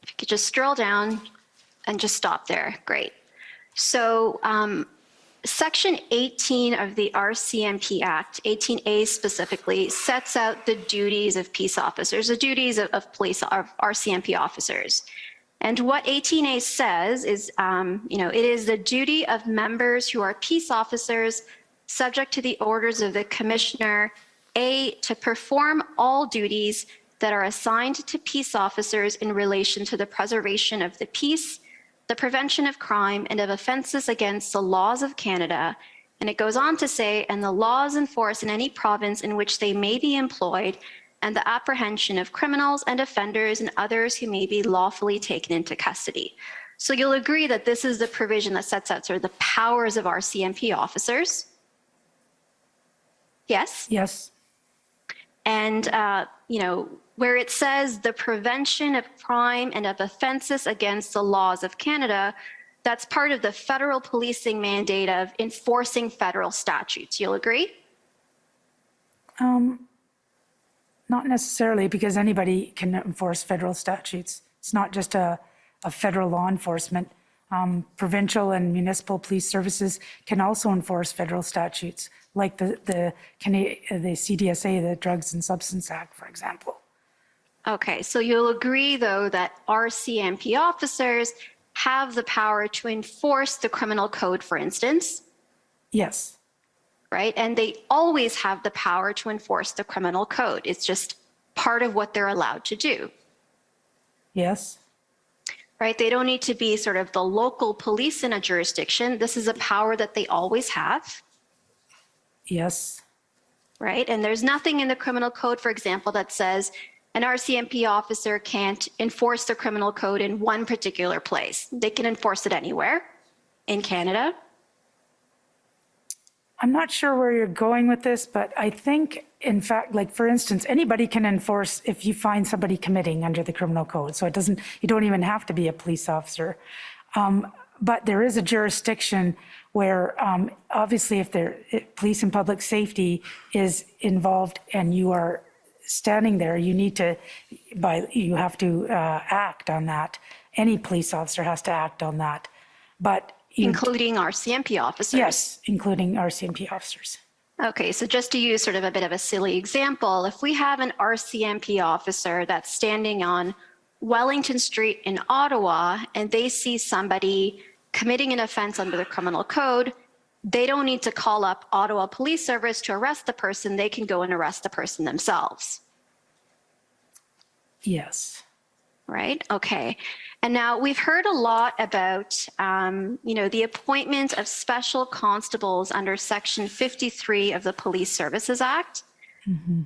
you could just scroll down and just stop there, great. So Section 18 of the RCMP Act, 18A specifically, sets out the duties of peace officers, the duties of RCMP officers. And what 18A says is, it is the duty of members who are peace officers subject to the orders of the commissioner, A, to perform all duties that are assigned to peace officers in relation to the preservation of the peace, the prevention of crime, and of offenses against the laws of Canada. And it goes on to say, and the laws enforced in any province in which they may be employed, and the apprehension of criminals and offenders and others who may be lawfully taken into custody. So you'll agree that this is the provision that sets out sort of the powers of RCMP officers. Yes? Yes. And, where it says the prevention of crime and of offenses against the laws of Canada, that's part of the federal policing mandate of enforcing federal statutes. You'll agree? Not necessarily, because anybody can enforce federal statutes. It's not just a federal law enforcement. Provincial and municipal police services can also enforce federal statutes, like the CDSA, the Drugs and Substance Act, for example. Okay, so you'll agree, though, that RCMP officers have the power to enforce the criminal code, for instance? Yes. Right? And they always have the power to enforce the criminal code. It's just part of what they're allowed to do. Yes. Right? They don't need to be sort of the local police in a jurisdiction. This is a power that they always have. Yes. Right? And there's nothing in the criminal code, for example, that says an RCMP officer can't enforce the criminal code in one particular place. They can enforce it anywhere in Canada. I'm not sure where you're going with this, but I think, in fact, like, for instance, anybody can enforce if you find somebody committing under the criminal code. So you don't even have to be a police officer. But there is a jurisdiction where, obviously, if police and public safety is involved and you are standing there, you have to act on that. Any police officer has to act on that. But including RCMP officers? Yes, including RCMP officers. Okay, so just to use sort of a bit of a silly example, if we have an RCMP officer that's standing on Wellington Street in Ottawa and they see somebody committing an offense under the criminal code, they don't need to call up Ottawa Police Service to arrest the person. They can go and arrest the person themselves. Yes. Right? Okay. And now we've heard a lot about, the appointment of special constables under Section 53 of the Police Services Act. Mm-hmm.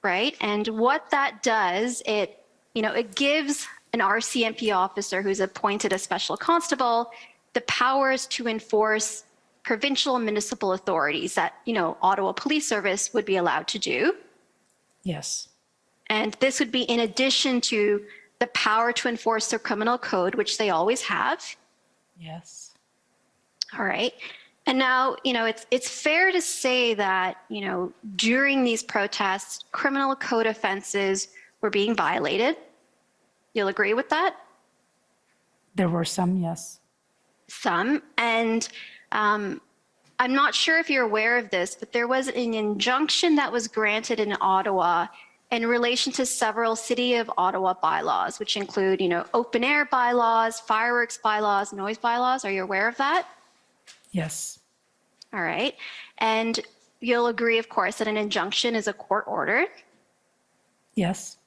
Right? And what that does, it gives an RCMP officer who's appointed a special constable the powers to enforce provincial and municipal authorities that, Ottawa Police Service would be allowed to do. Yes. And this would be in addition to the power to enforce the criminal code, which they always have. Yes. All right. And now, it's fair to say that, during these protests, criminal code offenses were being violated. You'll agree with that? There were some, yes. Some. And I'm not sure if you're aware of this, but there was an injunction that was granted in Ottawa in relation to several City of Ottawa bylaws, which include, open air bylaws, fireworks bylaws, noise bylaws. Are you aware of that? Yes. All right. And you'll agree, of course, that an injunction is a court order. Yes.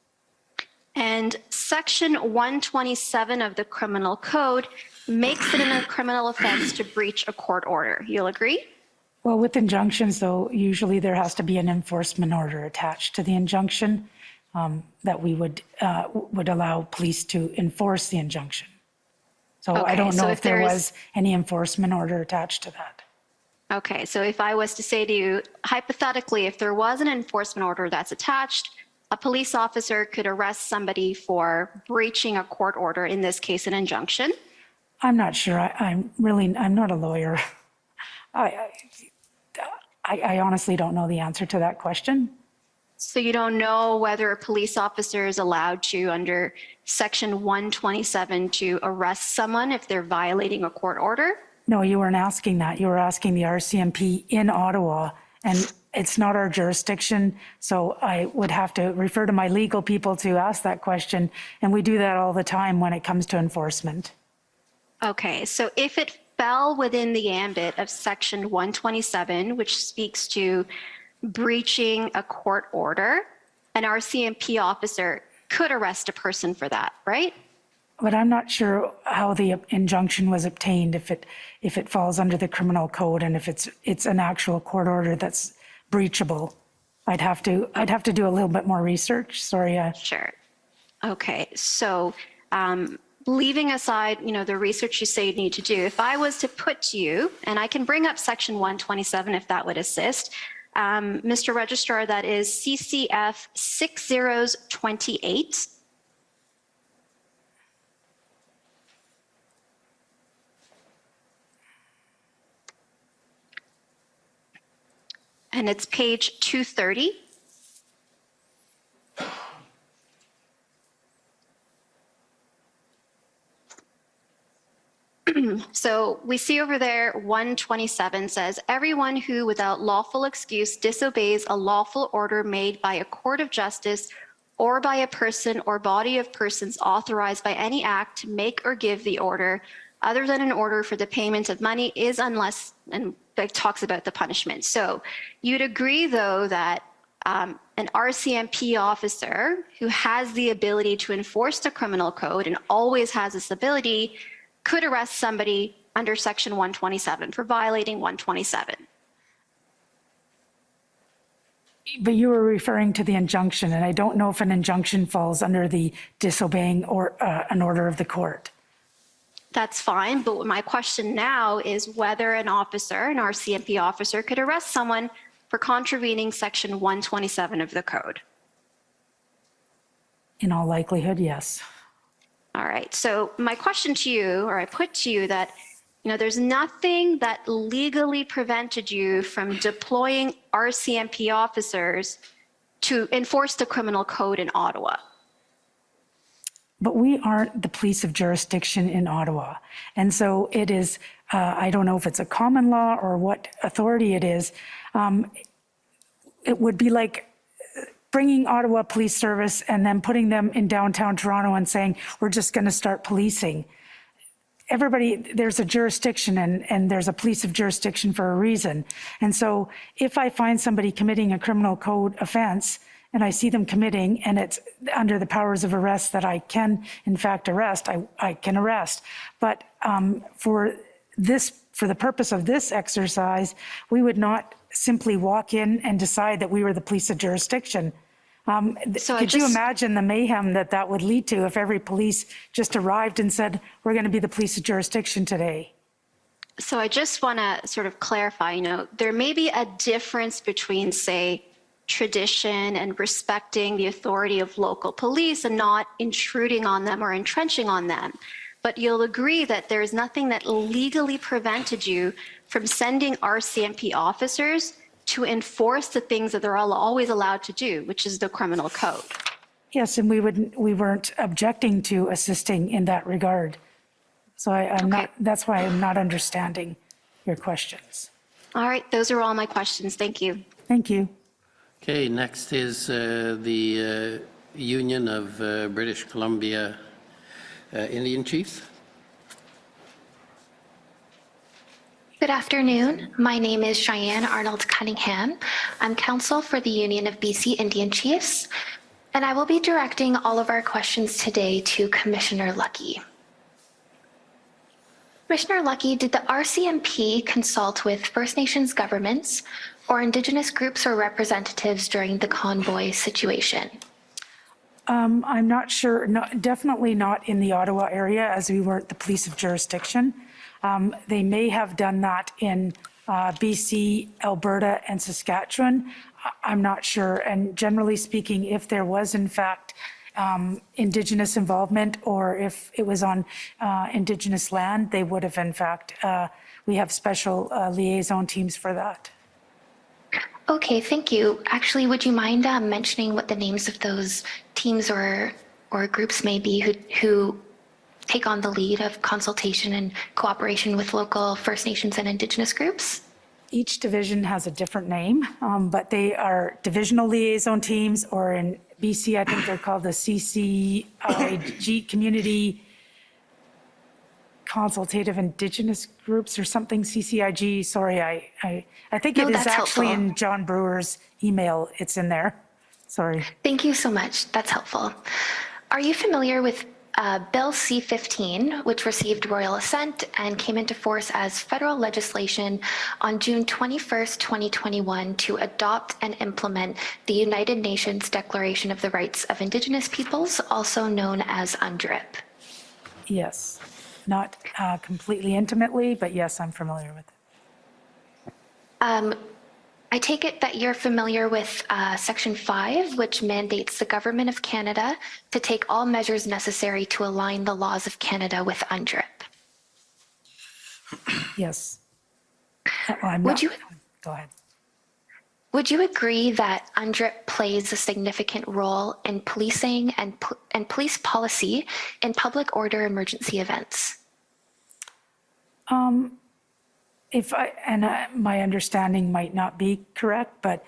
And Section 127 of the Criminal Code makes it a criminal offense to breach a court order. You'll agree? Well, with injunctions, though, usually there has to be an enforcement order attached to the injunction that we would allow police to enforce the injunction. So I don't know if there was any enforcement order attached to that. Okay, so if I was to say to you, hypothetically, if there was an enforcement order that's attached, a police officer could arrest somebody for breaching a court order, in this case, an injunction. I'm not sure. I'm not a lawyer. I honestly don't know the answer to that question. So you don't know whether a police officer is allowed to, under Section 127, to arrest someone if they're violating a court order? No, you weren't asking that. You were asking the RCMP in Ottawa, and it's not our jurisdiction, so I would have to refer to my legal people to ask that question, and we do that all the time when it comes to enforcement. Okay, so if it fell within the ambit of Section 127, which speaks to breaching a court order, an RCMP officer could arrest a person for that, right? But I'm not sure how the injunction was obtained, if it falls under the criminal code and if it's an actual court order that's breachable. I'd have to do a little bit more research. Sorry. Sure. Okay, so leaving aside, the research you say you need to do, if I was to put to you, and I can bring up Section 127 if that would assist, Mr. Registrar, that is CCF 6028. And it's page 230. So we see over there 127 says, everyone who without lawful excuse disobeys a lawful order made by a court of justice or by a person or body of persons authorized by any act to make or give the order other than an order for the payment of money is unless, and it talks about the punishment. So you'd agree though that an RCMP officer who has the ability to enforce the criminal code and always has this ability could arrest somebody under Section 127 for violating 127. But you were referring to the injunction, and I don't know if an injunction falls under the disobeying or an order of the court. That's fine, but my question now is whether an officer, an RCMP officer, could arrest someone for contravening Section 127 of the code. In all likelihood, yes. All right, so my question to you, or I put to you that, there's nothing that legally prevented you from deploying RCMP officers to enforce the criminal code in Ottawa. But we aren't the police of jurisdiction in Ottawa. And so it is, I don't know if it's a common law or what authority it is. It would be like bringing Ottawa Police Service and then putting them in downtown Toronto and saying, we're just going to start policing. Everybody, there's a jurisdiction and there's a police of jurisdiction for a reason. And so if I find somebody committing a criminal code offense and I see them committing and it's under the powers of arrest that I can in fact arrest, I can arrest. But for the purpose of this exercise, we would not simply walk in and decide that we were the police of jurisdiction. Could you imagine the mayhem that would lead to if every police just arrived and said, we're going to be the police of jurisdiction today? So I just want to sort of clarify, there may be a difference between, say, tradition and respecting the authority of local police and not intruding on them or entrenching on them. But you'll agree that there's nothing that legally prevented you from sending RCMP officers to enforce the things that they're always allowed to do, which is the criminal code. Yes, and we weren't objecting to assisting in that regard. So that's why I'm not understanding your questions. All right, those are all my questions. Thank you. Thank you. Okay, next is the Union of British Columbia Indian Chiefs. Good afternoon. My name is Cheyenne Arnold Cunningham. I'm counsel for the Union of BC Indian Chiefs, and I will be directing all of our questions today to Commissioner Luckey. Commissioner Luckey, did the RCMP consult with First Nations governments or Indigenous groups or representatives during the convoy situation? I'm not sure, definitely not in the Ottawa area, as we weren't the police of jurisdiction. They may have done that in BC, Alberta, and Saskatchewan. I'm not sure. And generally speaking, if there was in fact Indigenous involvement or if it was on Indigenous land, they would have in fact, we have special liaison teams for that. Okay, thank you. Actually, would you mind mentioning what the names of those teams or groups may be who take on the lead of consultation and cooperation with local First Nations and Indigenous groups? Each division has a different name, but they are divisional liaison teams, or in BC, I think they're called the CCIG, Community Consultative Indigenous Groups or something, CCIG. Sorry, I think No, it is that's actually helpful. in John Brewer's email. It's in there. Sorry. Thank you so much. That's helpful. Are you familiar with Bill C-15, which received royal assent and came into force as federal legislation on June 21st, 2021 to adopt and implement the United Nations Declaration of the Rights of Indigenous Peoples, also known as UNDRIP? Yes. Not completely intimately, but yes, I'm familiar with it. I take it that you're familiar with Section 5, which mandates the Government of Canada to take all measures necessary to align the laws of Canada with UNDRIP. Yes. Go ahead. Would you agree that UNDRIP plays a significant role in policing and police policy in public order emergency events? My understanding might not be correct, but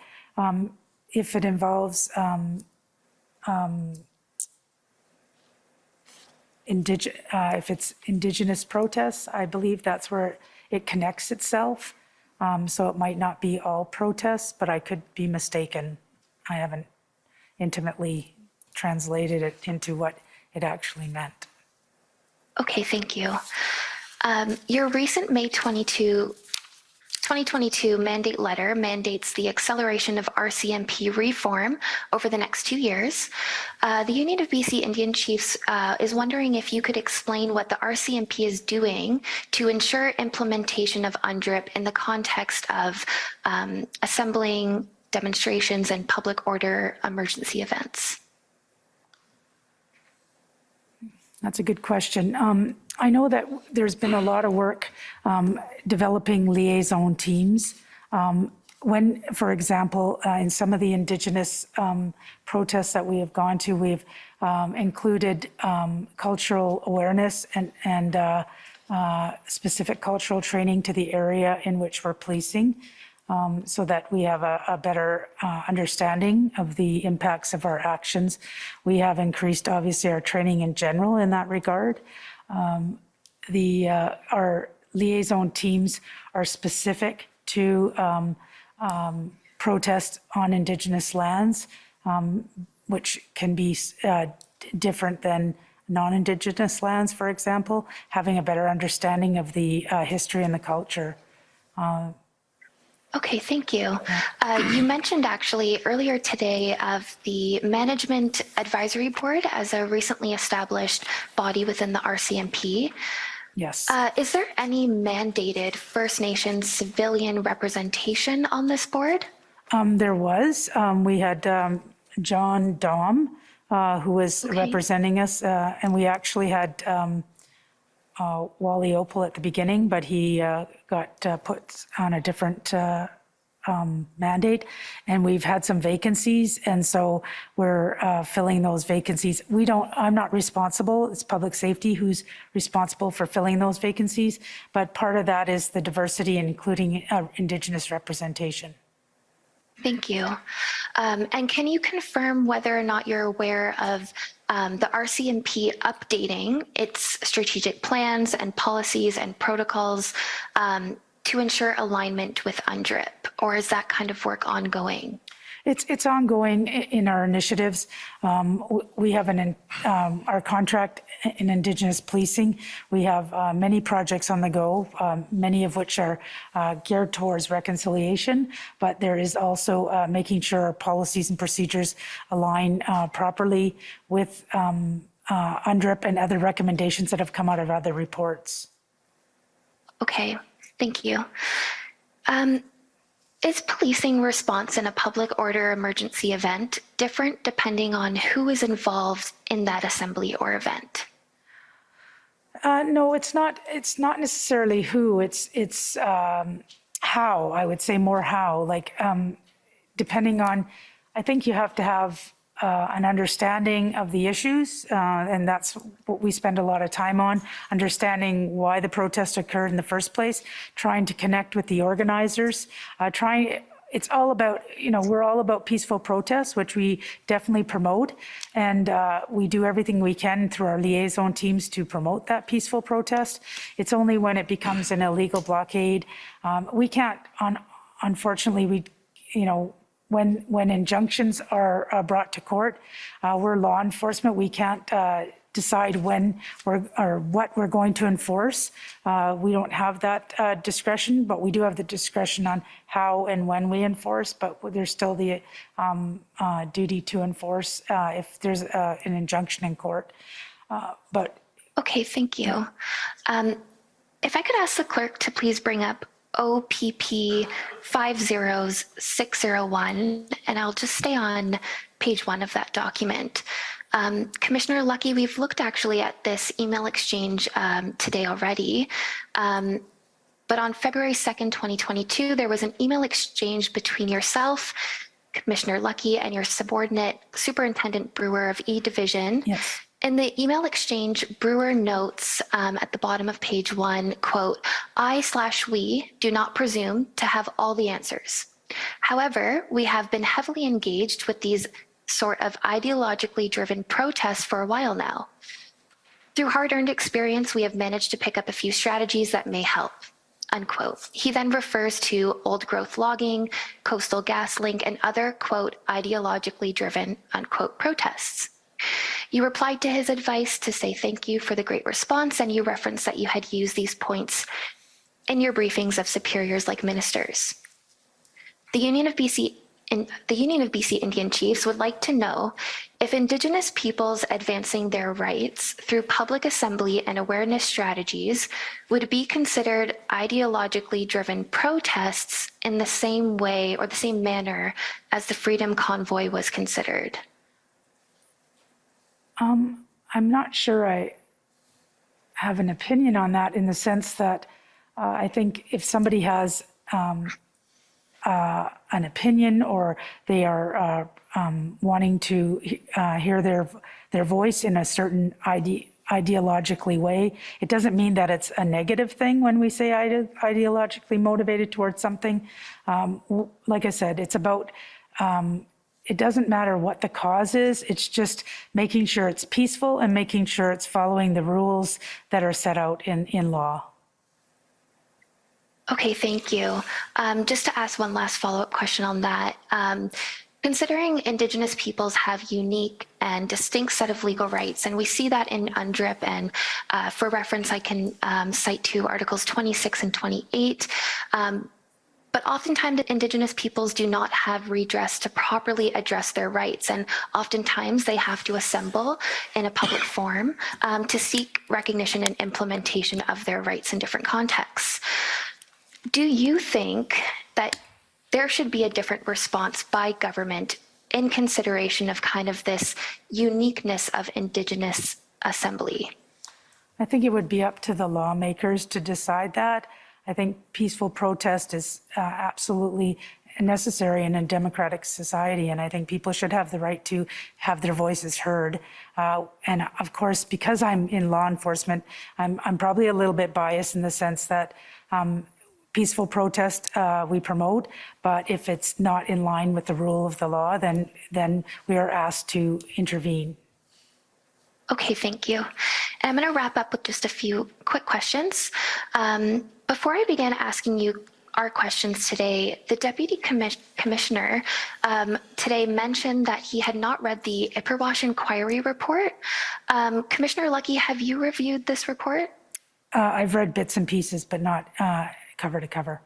if it involves if it's Indigenous protests, I believe that's where it connects itself. So it might not be all protests, but I could be mistaken. I haven't intimately translated it into what it actually meant. Okay, thank you. Your recent May 2022 mandate letter mandates the acceleration of RCMP reform over the next 2 years. The Union of BC Indian Chiefs is wondering if you could explain what the RCMP is doing to ensure implementation of UNDRIP in the context of assembling demonstrations and public order emergency events. That's a good question. I know that there's been a lot of work developing liaison teams. When, for example, in some of the Indigenous protests that we have gone to, we've included cultural awareness and specific cultural training to the area in which we're policing, so that we have a better understanding of the impacts of our actions. We have increased, obviously, our training in general in that regard. Our liaison teams are specific to protests on Indigenous lands, which can be different than non-Indigenous lands, for example, having a better understanding of the history and the culture. Okay, thank you. You mentioned actually earlier today of the Management Advisory Board as a recently established body within the RCMP. Yes. Is there any mandated First Nations civilian representation on this board? There was. We had John Dom, who was representing us, and we actually had Wally Opal at the beginning, but he got put on a different mandate, and we've had some vacancies, and so we're filling those vacancies. I'm not responsible, it's public safety who's responsible for filling those vacancies, but part of that is the diversity, including Indigenous representation. Thank you. And can you confirm whether or not you're aware of the RCMP updating its strategic plans and policies and protocols to ensure alignment with UNDRIP, or is that kind of work ongoing? It's ongoing in our initiatives. We have our contract in Indigenous policing. We have many projects on the go, many of which are geared towards reconciliation, but there is also making sure our policies and procedures align properly with UNDRIP and other recommendations that have come out of other reports. Okay, thank you. Is policing response in a public order emergency event different depending on who is involved in that assembly or event? No, it's not. It's not necessarily who. It's how. I would say more how. Like depending on, I think you have to have an understanding of the issues, and that's what we spend a lot of time on, understanding why the protest occurred in the first place, trying to connect with the organizers, it's all about, we're all about peaceful protests, which we definitely promote, and we do everything we can through our liaison teams to promote that peaceful protest. It's only when it becomes an illegal blockade. We can't, unfortunately, when injunctions are brought to court, we're law enforcement. We can't decide when what we're going to enforce. We don't have that discretion, but we do have the discretion on how and when we enforce, but there's still the duty to enforce if there's an injunction in court. Okay, thank you. If I could ask the clerk to please bring up OPP 50601, and I'll just stay on page 1 of that document. Commissioner Lucky, we've looked actually at this email exchange today already, but on February 2nd, 2022, there was an email exchange between yourself, Commissioner Lucky, and your subordinate, Superintendent Brewer of E Division. Yes. In the email exchange, Brewer notes at the bottom of page 1, quote, "I/we do not presume to have all the answers. However, we have been heavily engaged with these sort of ideologically driven protests for a while now. Through hard-earned experience, we have managed to pick up a few strategies that may help," unquote. He then refers to old growth logging, Coastal GasLink, and other, quote, ideologically driven, unquote, protests. You replied to his advice to say thank you for the great response, and you referenced that you had used these points in your briefings of superiors like ministers. The Union of BC Indian Chiefs would like to know if Indigenous peoples advancing their rights through public assembly and awareness strategies would be considered ideologically driven protests in the same way or the same manner as the Freedom Convoy was considered. I'm not sure I have an opinion on that, in the sense that I think if somebody has an opinion, or they are wanting to hear their voice in a certain ideologically way, it doesn't mean that it's a negative thing when we say ideologically motivated towards something. Like I said, it's about it doesn't matter what the cause is, it's just making sure it's peaceful and making sure it's following the rules that are set out in law. Okay, thank you. Just to ask one last follow-up question on that. Considering Indigenous peoples have unique and distinct set of legal rights, and we see that in UNDRIP, and for reference, I can cite to Articles 26 and 28. But oftentimes Indigenous peoples do not have redress to properly address their rights, and oftentimes they have to assemble in a public forum to seek recognition and implementation of their rights in different contexts. Do you think that there should be a different response by government in consideration of kind of this uniqueness of Indigenous assembly? I think it would be up to the lawmakers to decide that. I think peaceful protest is absolutely necessary in a democratic society, and I think people should have the right to have their voices heard. And of course, because I'm in law enforcement, I'm probably a little bit biased in the sense that peaceful protest we promote, but if it's not in line with the rule of the law, then we are asked to intervene. Okay, thank you. And I'm going to wrap up with just a few quick questions. Before I begin asking you our questions today, the Deputy Commissioner today mentioned that he had not read the Ipperwash Inquiry Report. Commissioner Lucky, have you reviewed this report? I've read bits and pieces, but not cover to cover.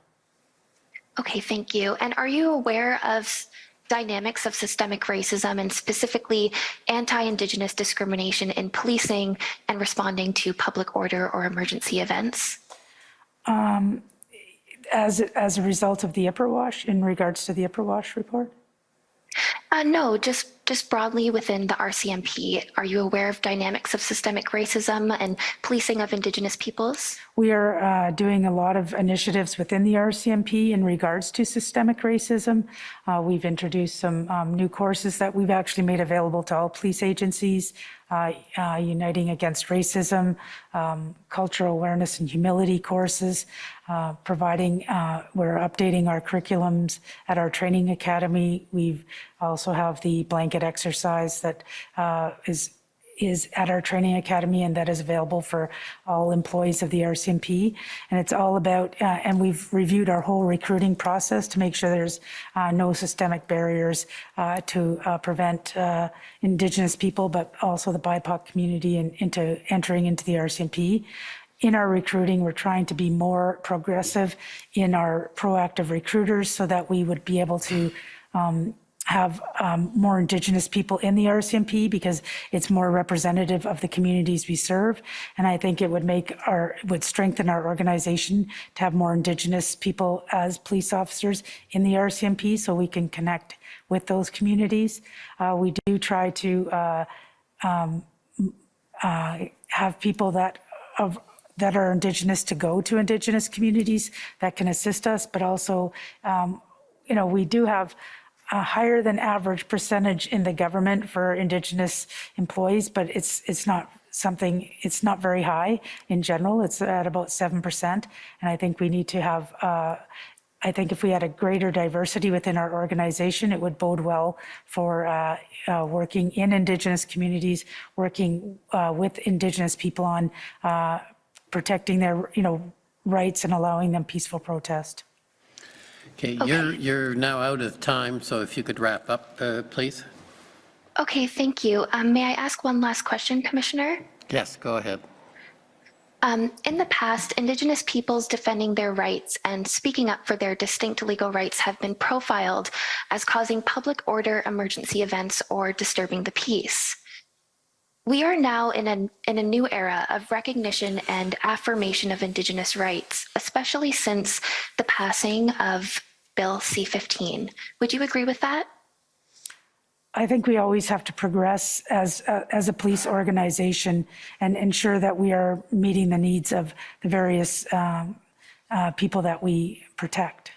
Okay, thank you. And are you aware of dynamics of systemic racism and specifically anti-Indigenous discrimination in policing and responding to public order or emergency events? As a result of the Ipperwash, in regards to the Ipperwash report? No, just just broadly within the RCMP, are you aware of dynamics of systemic racism and policing of Indigenous peoples? We are doing a lot of initiatives within the RCMP in regards to systemic racism. We've introduced some new courses that we've actually made available to all police agencies, Uniting Against Racism, Cultural Awareness and Humility courses, we're updating our curriculums at our training academy. We've also have the blanket exercise that is at our training academy and that is available for all employees of the RCMP. And it's all about, and we've reviewed our whole recruiting process to make sure there's no systemic barriers to prevent Indigenous people, but also the BIPOC community into entering into the RCMP. In our recruiting, we're trying to be more progressive in our proactive recruiters so that we would be able to have more Indigenous people in the RCMP because it's more representative of the communities we serve. And I think it would strengthen our organization to have more Indigenous people as police officers in the RCMP so we can connect with those communities. We do try to have people that are Indigenous to go to Indigenous communities that can assist us, but also, we do have a higher than average percentage in the government for Indigenous employees, but it's not very high in general. It's at about 7%. And I think we need to have, I think if we had a greater diversity within our organization, it would bode well for working in Indigenous communities, working with Indigenous people on protecting their, rights and allowing them peaceful protest. Okay, you're now out of time, so if you could wrap up, please. Okay, thank you. May I ask one last question, Commissioner? Yes, go ahead. In the past, Indigenous peoples defending their rights and speaking up for their distinct legal rights have been profiled as causing public order emergency events or disturbing the peace. We are now in a new era of recognition and affirmation of Indigenous rights, especially since the passing of Bill C-15. Would you agree with that? I think we always have to progress as a police organization and ensure that we are meeting the needs of the various people that we protect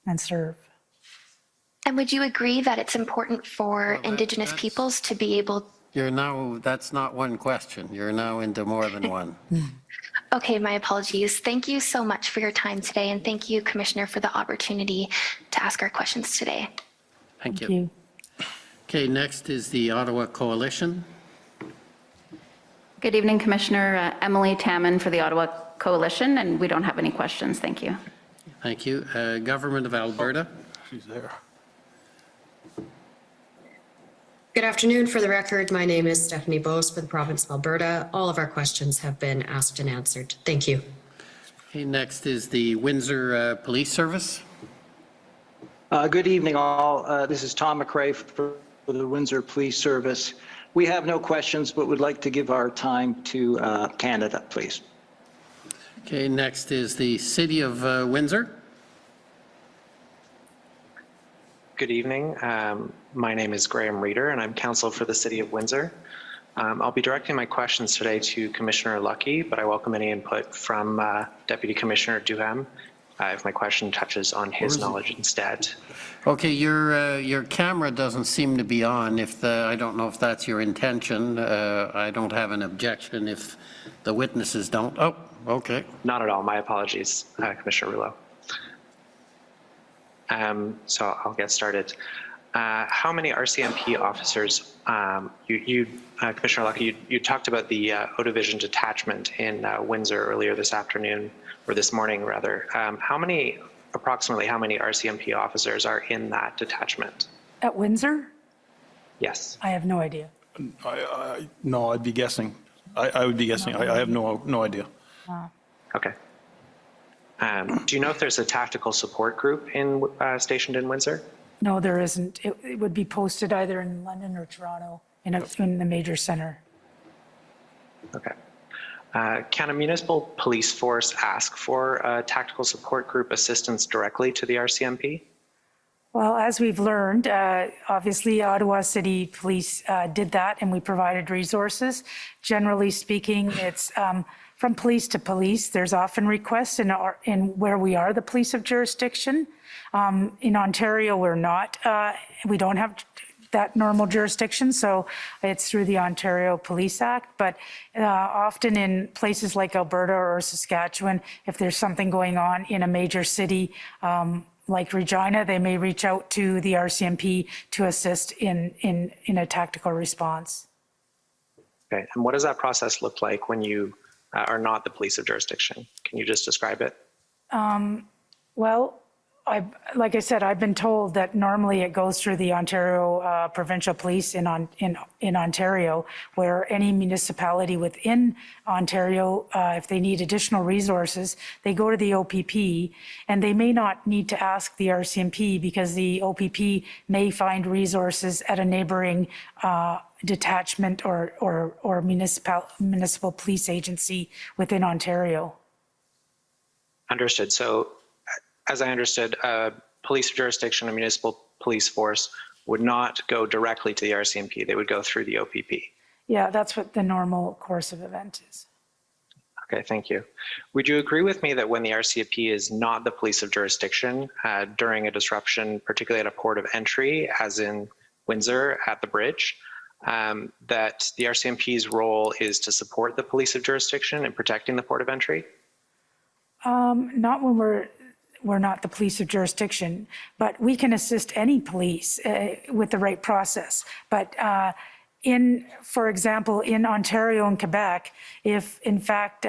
and serve. And would you agree that it's important for Indigenous peoples to be able... That's not one question. You're now into more than one. Okay, my apologies. Thank you so much for your time today, and thank you, Commissioner, for the opportunity to ask our questions today. Thank you. Okay, next is the Ottawa Coalition. Good evening, Commissioner. Emily Tamman for the Ottawa Coalition, and we don't have any questions. Thank you. Thank you. Government of Alberta. She's there. Good afternoon. For the record, my name is Stephanie Bose for the province of Alberta. All of our questions have been asked and answered. Thank you. Okay, next is the Windsor Police Service. Good evening, all. This is Tom McRae for the Windsor Police Service. We have no questions, but would like to give our time to Canada, please. Okay, next is the City of Windsor. Good evening. My name is Graham Reeder, and I'm counsel for the City of Windsor. I'll be directing my questions today to Commissioner Lucky, but I welcome any input from Deputy Commissioner Duham if my question touches on his knowledge instead. Okay, your camera doesn't seem to be on. I don't know if that's your intention. I don't have an objection if the witnesses don't. Oh, okay. Not at all. My apologies, Commissioner Rouleau. So I'll get started. How many RCMP officers, Commissioner Lucky, you talked about the O Division detachment in Windsor earlier this afternoon, or this morning rather. Approximately how many RCMP officers are in that detachment? At Windsor? Yes. I have no idea. No, I'd be guessing. I would be guessing. I have no idea. Okay. Do you know if there's a tactical support group stationed in Windsor? No, there isn't. It would be posted either in London or Toronto in the major center. Okay. Can a municipal police force ask for tactical support group assistance directly to the RCMP? Well, as we've learned, obviously Ottawa City Police did that and we provided resources. Generally speaking, it's from police to police. There's often requests in where we are the police of jurisdiction. In Ontario, we're not. We don't have that normal jurisdiction, so it's through the Ontario Police Act. But often in places like Alberta or Saskatchewan, if there's something going on in a major city, like Regina, they may reach out to the RCMP to assist in a tactical response. Okay, and what does that process look like when you are not the police of jurisdiction? Can you just describe it? Well, like I said, I've been told that normally it goes through the Ontario Provincial Police in Ontario, where any municipality within Ontario, if they need additional resources, they go to the OPP, and they may not need to ask the RCMP because the OPP may find resources at a neighboring detachment or municipal police agency within Ontario. Understood. So as I understood, police of jurisdiction, a municipal police force would not go directly to the RCMP. They would go through the OPP. Yeah, that's what the normal course of event is. Okay, thank you. Would you agree with me that when the RCMP is not the police of jurisdiction during a disruption, particularly at a port of entry, as in Windsor at the bridge, that the RCMP's role is to support the police of jurisdiction in protecting the port of entry? Not when we're not the police of jurisdiction, but we can assist any police with the right process. But for example, in Ontario and Quebec, if in fact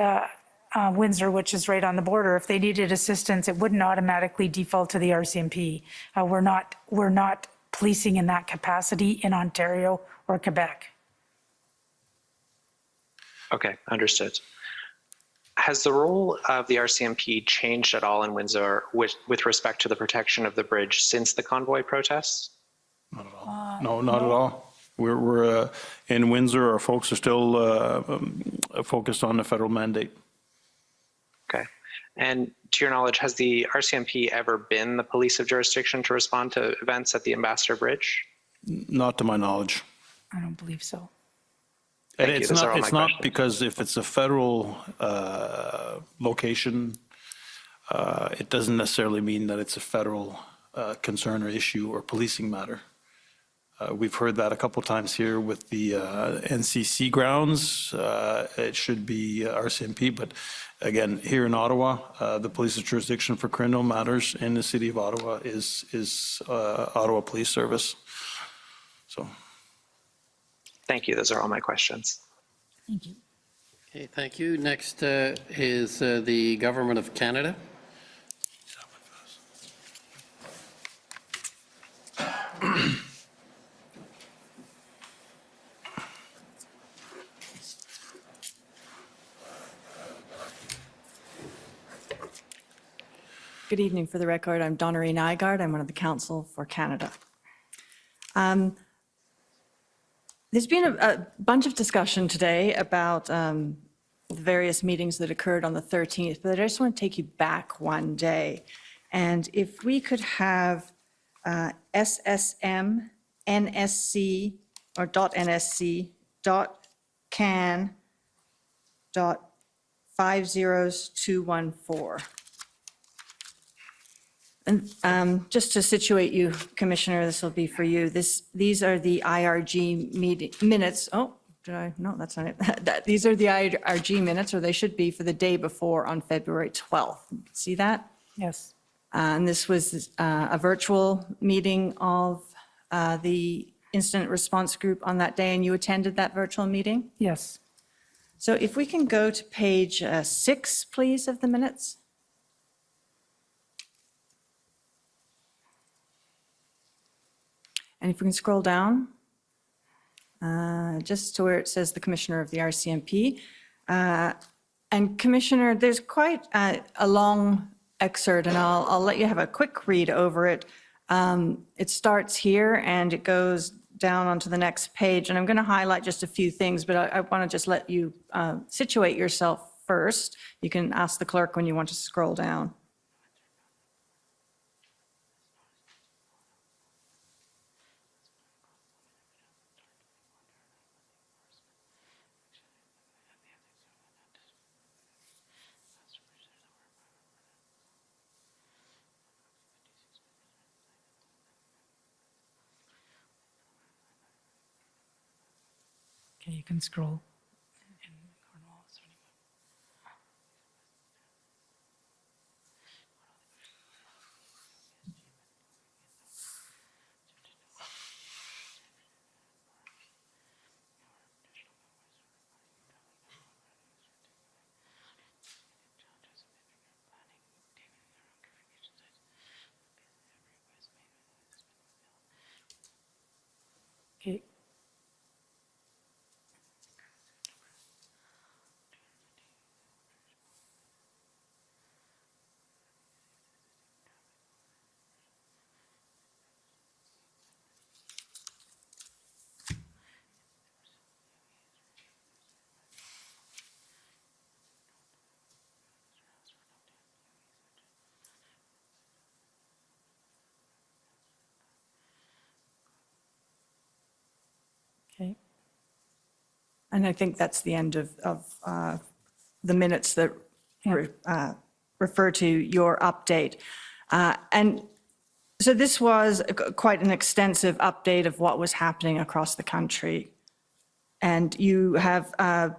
Windsor, which is right on the border, if they needed assistance, it wouldn't automatically default to the RCMP. We're not policing in that capacity in Ontario or Quebec. Okay, understood. Has the role of the RCMP changed at all in Windsor with respect to the protection of the bridge since the convoy protests? Not at all. No, not at all. We're in Windsor, our folks are still focused on the federal mandate. Okay. And to your knowledge, has the RCMP ever been the police of jurisdiction to respond to events at the Ambassador Bridge? Not to my knowledge. I don't believe so. And Thank you. it's Those are not, all it's my not questions. because if it's a federal location, it doesn't necessarily mean that it's a federal concern or issue or policing matter. We've heard that a couple of times here with the NCC grounds. It should be RCMP, but again, here in Ottawa, the police of jurisdiction for criminal matters in the city of Ottawa is Ottawa Police Service. So. Thank you. Those are all my questions. Thank you. Okay, thank you. Next is the Government of Canada. Good evening. For the record, I'm Donnery Nygaard. I'm one of the counsel for Canada. There's been a bunch of discussion today about the various meetings that occurred on the 13th, but I just want to take you back one day. And if we could have SSM, NSC, or .NSC, .can, .50214. And just to situate you, Commissioner, this will be for you. These are the IRG minutes. Oh, did I? No, that's not it. These are the IRG minutes, or they should be, for the day before on February 12th. See that? Yes. And this was a virtual meeting of the incident response group on that day, and you attended that virtual meeting? Yes. So if we can go to page 6, please, of the minutes. And if we can scroll down, just to where it says the Commissioner of the RCMP. And Commissioner, there's quite a long excerpt, and I'll let you have a quick read over it. It starts here and it goes down onto the next page, and I'm going to highlight just a few things, but I want to just let you situate yourself first. You can ask the clerk when you want to scroll down. Okay, you can scroll. Okay. Okay. And I think that's the end of the minutes that refer to your update. And so this was quite an extensive update of what was happening across the country. And you have, I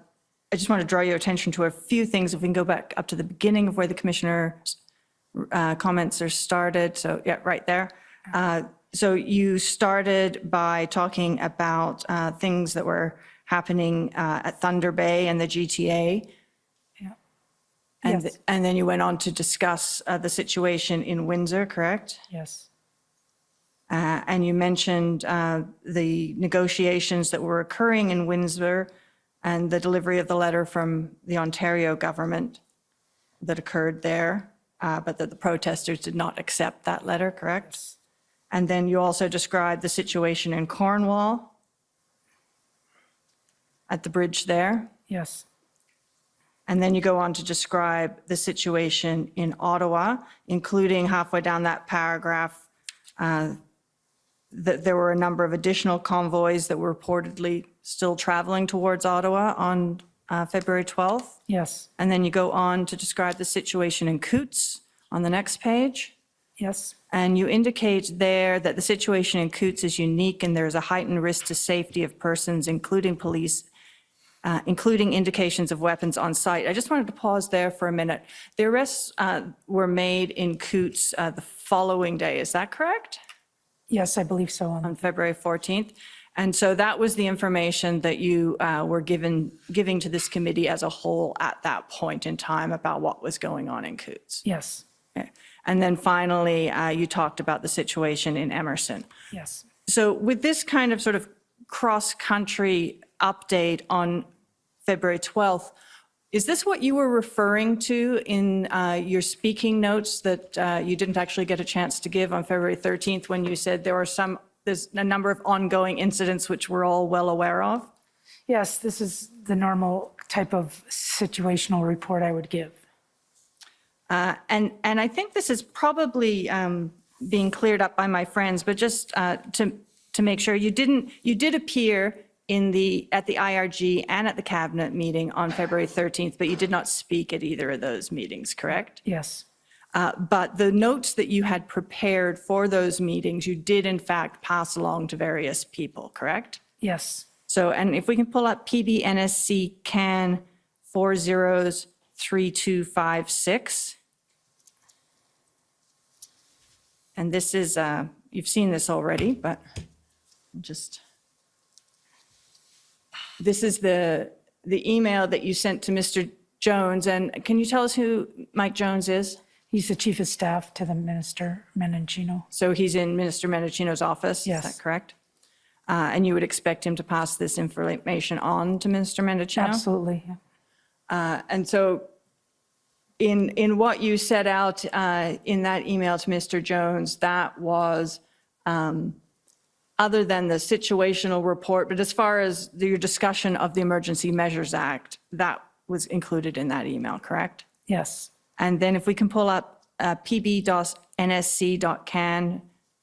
just want to draw your attention to a few things. If we can go back up to the beginning of where the commissioner's comments are started. So yeah, right there. So you started by talking about things that were happening at Thunder Bay and the GTA. And, Yes. and then you went on to discuss the situation in Windsor, correct? Yes. And you mentioned the negotiations that were occurring in Windsor and the delivery of the letter from the Ontario government that occurred there, but that the protesters did not accept that letter, correct? Yes. And then you also described the situation in Cornwall at the bridge there. Yes. And then you go on to describe the situation in Ottawa, including halfway down that paragraph, that there were a number of additional convoys that were reportedly still traveling towards Ottawa on February 12th. Yes. And then you go on to describe the situation in Coots on the next page. Yes. And you indicate there that the situation in Coots is unique and there is a heightened risk to safety of persons, including police, including indications of weapons on site. I just wanted to pause there for a minute. The arrests were made in Coots the following day, is that correct? Yes, I believe so. On February 14th. And so that was the information that you were giving to this committee as a whole at that point in time about what was going on in Coots. Yes. Okay. And then finally, you talked about the situation in Emerson. Yes. So with this kind of sort of cross-country update on February 12th, is this what you were referring to in your speaking notes that you didn't actually get a chance to give on February 13th when you said there's a number of ongoing incidents which we're all well aware of? Yes, this is the normal type of situational report I would give. And I think this is probably being cleared up by my friends, but just to make sure, you did appear at the IRG and at the cabinet meeting on February 13th, but you did not speak at either of those meetings, correct? Yes. But the notes that you had prepared for those meetings, you did in fact pass along to various people, correct? Yes. So, and if we can pull up PBNSC CAN 403256. And this is, you've seen this already, but just, this is the email that you sent to Mr. Jones. And can you tell us who Mike Jones is? He's the chief of staff to the Minister Menachino. So he's in Minister Menachino's office? Yes. Is that correct? And you would expect him to pass this information on to Minister Menachino? Absolutely. Yeah. And so in what you set out in that email to Mr. Jones, that was other than the situational report, but as far as your discussion of the Emergency Measures Act, that was included in that email, correct? Yes. And then if we can pull up pb.nsc.can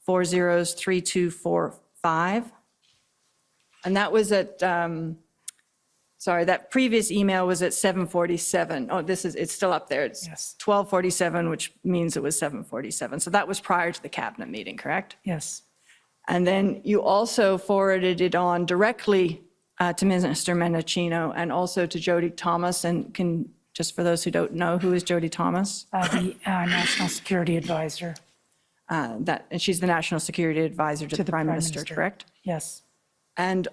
403245. And that was at, sorry, that previous email was at 7:47. Oh, it's still up there. It's Yes. 12:47, which means it was 7:47. So that was prior to the cabinet meeting, correct? Yes. And then you also forwarded it on directly to Minister Mendocino and also to Jody Thomas. And just for those who don't know, who is Jody Thomas? The National Security Advisor. And she's the National Security Advisor to the Prime Minister, correct? Yes. And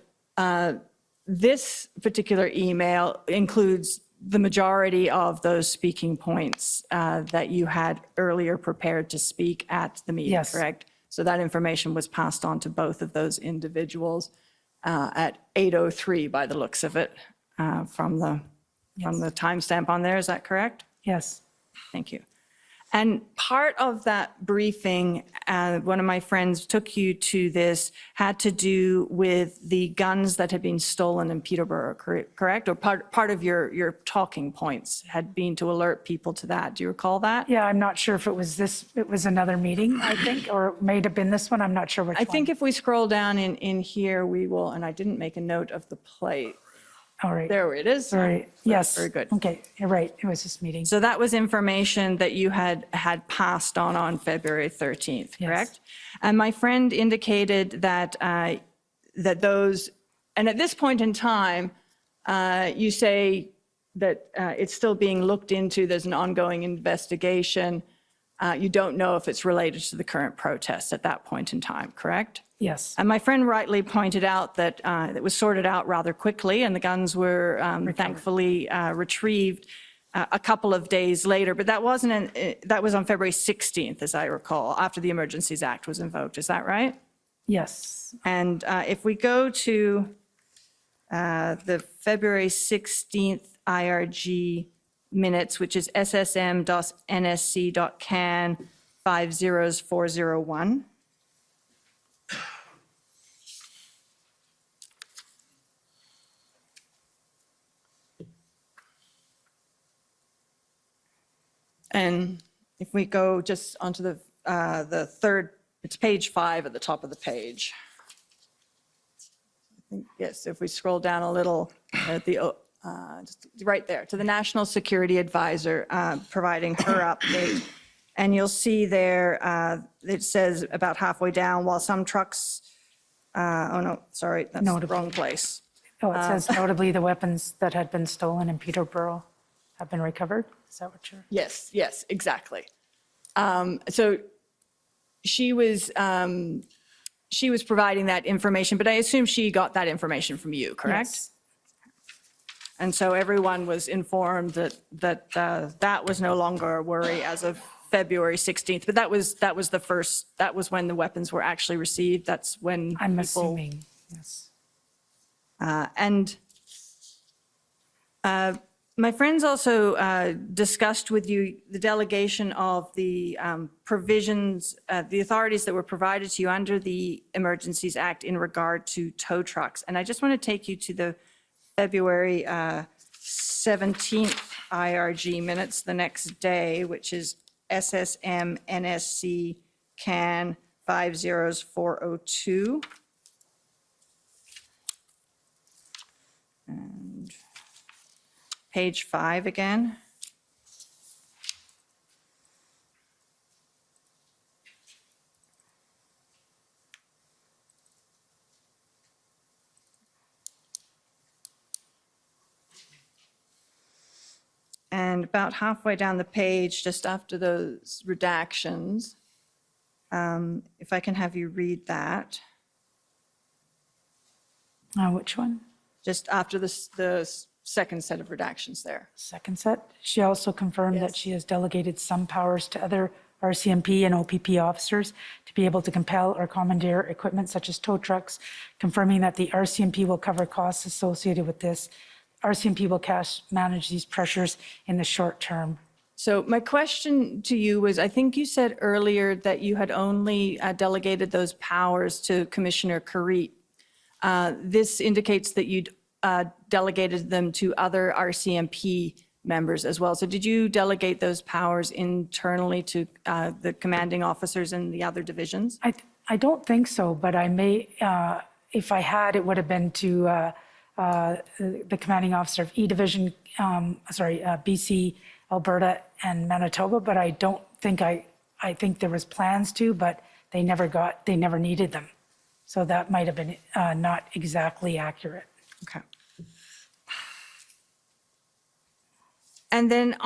this particular email includes the majority of those speaking points that you had earlier prepared to speak at the meeting, Yes. correct? So that information was passed on to both of those individuals at 8:03 by the looks of it, from the timestamp on there, is that correct? Yes. Thank you. And part of that briefing, one of my friends took you to this, had to do with the guns that had been stolen in Peterborough, correct? Or part of your talking points had been to alert people to that. Do you recall that? Yeah, I'm not sure if it was this, it was another meeting, I think, or it may have been this one. I'm not sure which one. I think if we scroll down in here, we will, and I didn't make a note of the plate. All right. There it is. All right. Yes. Very good. Okay, you're right. It was this meeting. So that was information that you had passed on February 13th, correct? And my friend indicated that that those, and at this point in time, you say that it's still being looked into, there's an ongoing investigation. You don't know if it's related to the current protests at that point in time, correct? Yes. And my friend rightly pointed out that it was sorted out rather quickly and the guns were thankfully retrieved a couple of days later. But that that was on February 16th, as I recall, after the Emergencies Act was invoked. Is that right? Yes. And if we go to the February 16th IRG minutes, which is ssm.nsc.can 50401. And if we go just onto the third, it's page 5 at the top of the page. I think, yes, if we scroll down a little at the, just right there, to the National Security Advisor providing her update. And you'll see there, it says about halfway down, while some trucks, oh no, sorry, that's the wrong place. Oh, it says notably the weapons that had been stolen in Peterborough have been recovered. Is that what you're? Yes, yes, exactly. So she was providing that information, but I assume she got that information from you, correct? Yes. And so everyone was informed that that was no longer a worry as of February 16th. But that was when the weapons were actually received. That's when I'm assuming, yes. My friends also discussed with you the delegation of the provisions, the authorities that were provided to you under the Emergencies Act in regard to tow trucks. And I just want to take you to the February 17th IRG minutes the next day, which is SSM NSC CAN 50402. And page 5 again. And about halfway down the page, just after those redactions, if I can have you read that. Which one? Just after the second set of redactions there. Second set. She also confirmed that she has delegated some powers to other RCMP and OPP officers to be able to compel or commandeer equipment such as tow trucks, confirming that the RCMP will cover costs associated with this. RCMP will manage these pressures in the short term. So my question to you was, I think you said earlier that you had only delegated those powers to Commissioner Karit. This indicates that you'd delegated them to other RCMP members as well. So did you delegate those powers internally to the commanding officers in the other divisions? I don't think so, but I may, if I had, it would have been to the commanding officer of E Division, BC, Alberta, and Manitoba, but I don't think I think there was plans to, but they never needed them. So that might have been not exactly accurate. Okay. And then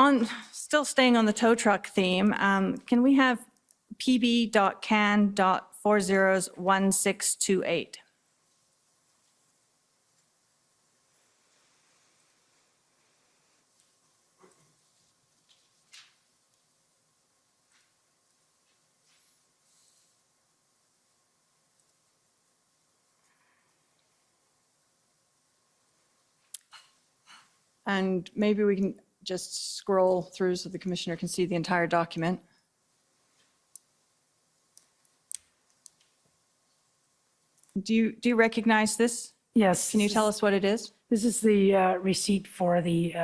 still staying on the tow truck theme, can we have pb.can.401628? And maybe we can just scroll through so the commissioner can see the entire document. Do you recognize this? Yes. Can you tell us what it is? This is the receipt for the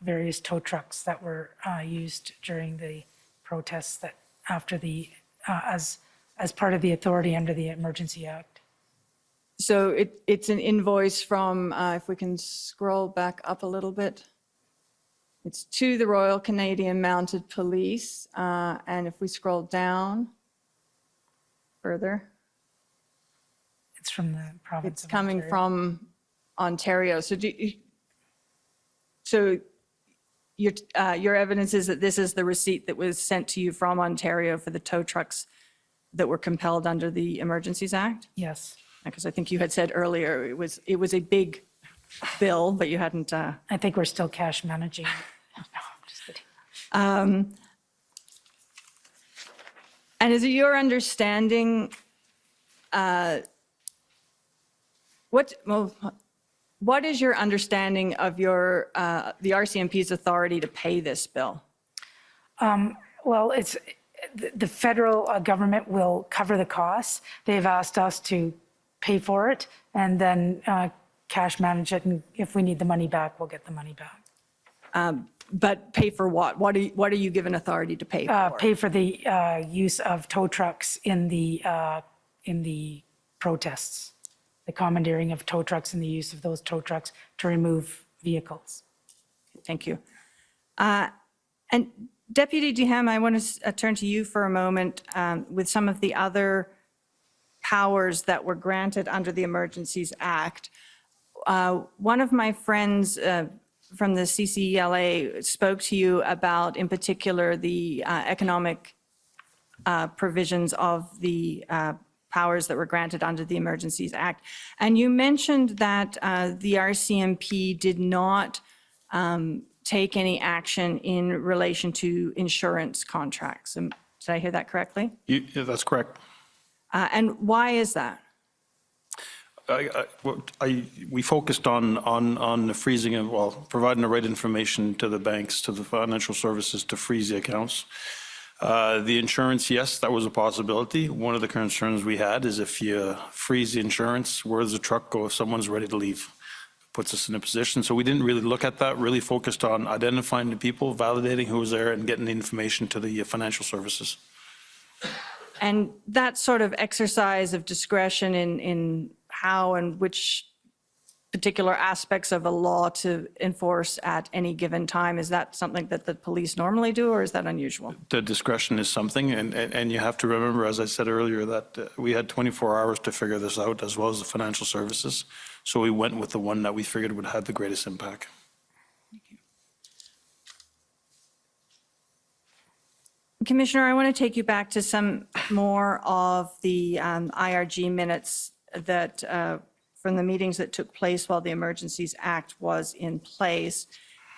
various tow trucks that were used during the protests that after the, as part of the authority under the Emergency Act. So it's an invoice from, if we can scroll back up a little bit. It's to the Royal Canadian Mounted Police. And if we scroll down further. It's from the province It's of coming Ontario. from Ontario. So your evidence is that this is the receipt that was sent to you from Ontario for the tow trucks that were compelled under the Emergencies Act? Yes. Because I think you had said earlier it was a big bill, but you hadn't. I think we're still cash managing. No, I'm just kidding. And is it your understanding, what is your understanding of the RCMP's authority to pay this bill? Well, it's the federal government will cover the costs. They've asked us to pay for it and then cash manage it. And if we need the money back, we'll get the money back. But pay for what? What are you given authority to pay for? Pay for the use of tow trucks in the protests, the commandeering of tow trucks and the use of those tow trucks to remove vehicles. Thank you. And Deputy Duham, I want to turn to you for a moment with some of the other powers that were granted under the Emergencies Act. One of my friends from the CCELA spoke to you about, in particular, the economic provisions of the powers that were granted under the Emergencies Act. And you mentioned that the RCMP did not take any action in relation to insurance contracts. Did I hear that correctly? Yeah, that's correct. And why is that? We focused on the freezing of, providing the right information to the banks, to the financial services to freeze the accounts. The insurance, yes, that was a possibility. One of the concerns we had is if you freeze the insurance, where does the truck go if someone's ready to leave? Puts us in a position. So we didn't really look at that, really focused on identifying the people, validating who was there, and getting the information to the financial services. And that sort of exercise of discretion in how and which particular aspects of a law to enforce at any given time, is that something that the police normally do, or is that unusual? The discretion is something, and you have to remember, as I said earlier, that we had 24 hours to figure this out, as well as the financial services. So we went with the one that we figured would have the greatest impact. Commissioner, I want to take you back to some more of the IRG minutes that from the meetings that took place while the Emergencies Act was in place.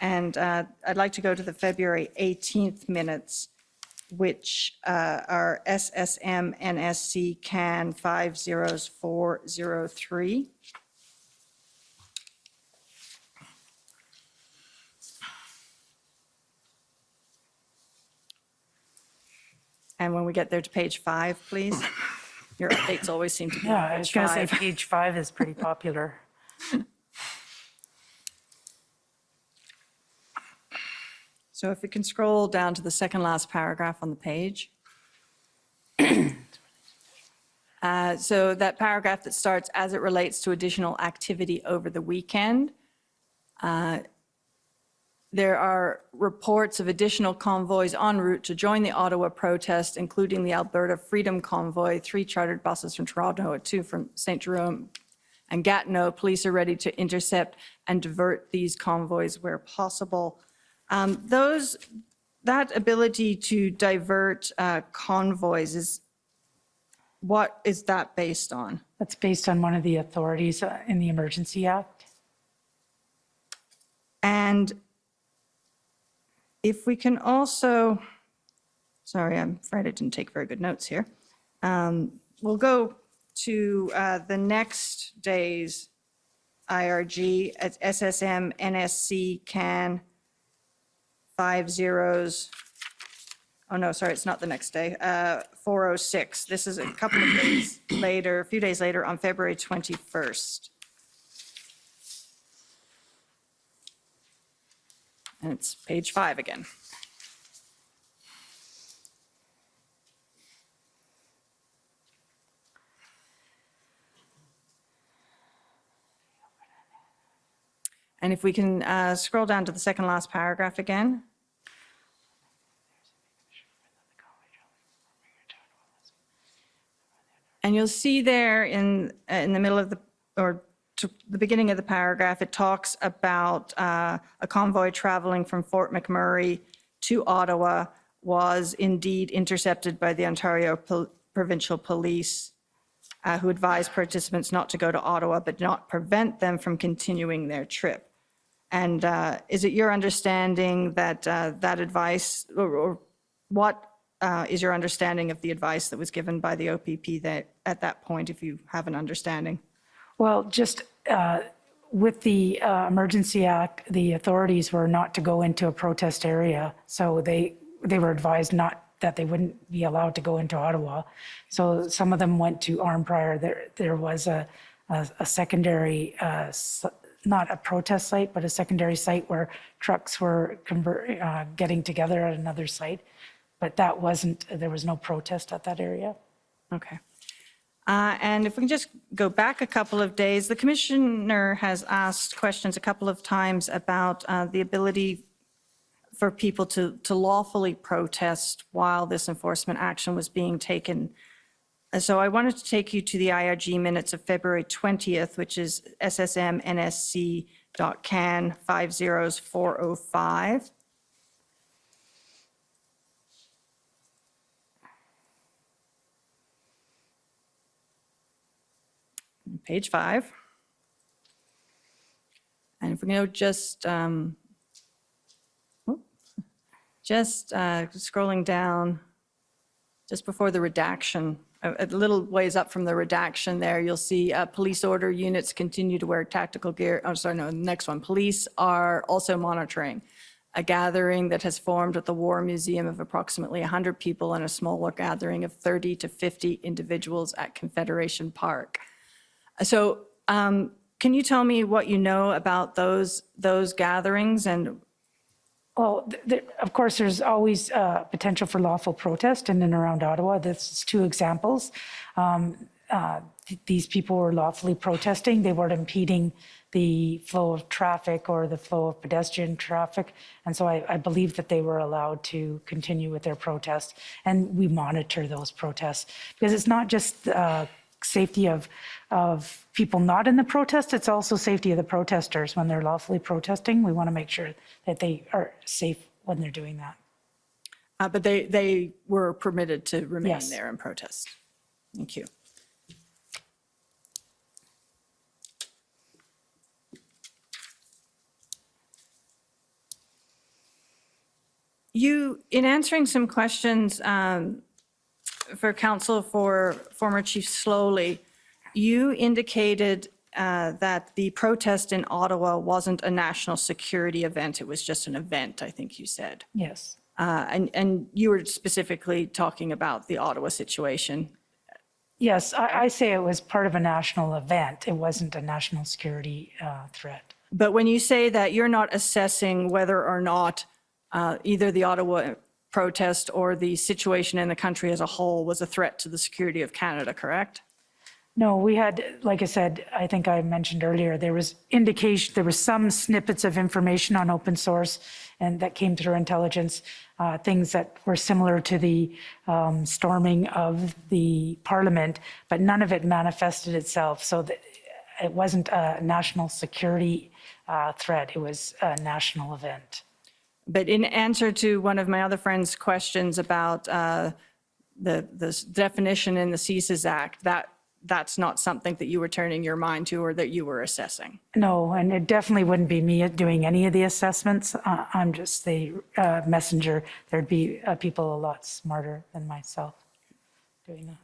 And I'd like to go to the February 18th minutes, which are SSM NSC CAN 50403. And when we get there to page 5, please. Your updates always seem to be Yeah, on I was page going to say 5. page 5 is pretty popular. So if we can scroll down to the second last paragraph on the page. So that paragraph that starts, as it relates to additional activity over the weekend. There are reports of additional convoys en route to join the Ottawa protest, including the Alberta Freedom Convoy, 3 chartered buses from Toronto, 2 from St. Jerome, and Gatineau, police are ready to intercept and divert these convoys where possible. That ability to divert convoys what is that based on? That's based on one of the authorities in the Emergency Act. And if we can also, sorry, I'm afraid I didn't take very good notes here. We'll go to the next day's IRG at SSM, NSC, CAN, 50s. Oh, no, sorry, it's not the next day. 406. This is a couple of days later, a few days later on February 21st. And it's page 5 again. And if we can scroll down to the second last paragraph again. And you'll see there in the middle of or to the beginning of the paragraph, it talks about a convoy traveling from Fort McMurray to Ottawa was indeed intercepted by the Ontario Provincial Police, who advised participants not to go to Ottawa, but not prevent them from continuing their trip. And is it your understanding that that advice, or what is your understanding of the advice that was given by the OPP that, at that point, if you have an understanding? Well, just with the Emergency Act, the authorities were not to go into a protest area. So they were advised not that they wouldn't be allowed to go into Ottawa. So some of them went to Arnprior. There was a secondary, not a protest site, but a secondary site where trucks were getting together at another site. But that wasn't, there was no protest at that area. Okay. And if we can just go back a couple of days, the commissioner has asked questions a couple of times about the ability for people to lawfully protest while this enforcement action was being taken. And so I wanted to take you to the IRG minutes of February 20th, which is SSM NSC.CAN 50405. Page 5. And if we go just scrolling down, just before the redaction, a little ways up from the redaction there, you'll see police order units continue to wear tactical gear. Oh, sorry, no, next one. Police are also monitoring a gathering that has formed at the War Museum of approximately 100 people and a smaller gathering of 30 to 50 individuals at Confederation Park. So can you tell me what you know about those gatherings? And well, of course, there's always potential for lawful protest in and around Ottawa. This is 2 examples. These people were lawfully protesting. They weren't impeding the flow of traffic or the flow of pedestrian traffic. And so I believe that they were allowed to continue with their protest. And we monitor those protests because it's not just safety of people not in the protest, it's also safety of the protesters when they're lawfully protesting. We want to make sure that they are safe when they're doing that. But they were permitted to remain Yes. there and protest. Thank you. You, in answering some questions for counsel for former Chief Slowly, you indicated that the protest in Ottawa wasn't a national security event. It was just an event, I think you said. Yes. And you were specifically talking about the Ottawa situation. Yes, I say it was part of a national event. It wasn't a national security threat. But when you say that, you're not assessing whether or not either the Ottawa protest or the situation in the country as a whole was a threat to the security of Canada, correct? No, we had, like I said, I think I mentioned earlier, there was indication, there was some snippets of information on open source and that came through intelligence, things that were similar to the storming of the Parliament, but none of it manifested itself. So it wasn't a national security threat, it was a national event. But in answer to one of my other friend's questions about the definition in the CSIS Act, that's not something that you were turning your mind to or that you were assessing. No, and it definitely wouldn't be me doing any of the assessments. I'm just the messenger. There'd be people a lot smarter than myself doing that.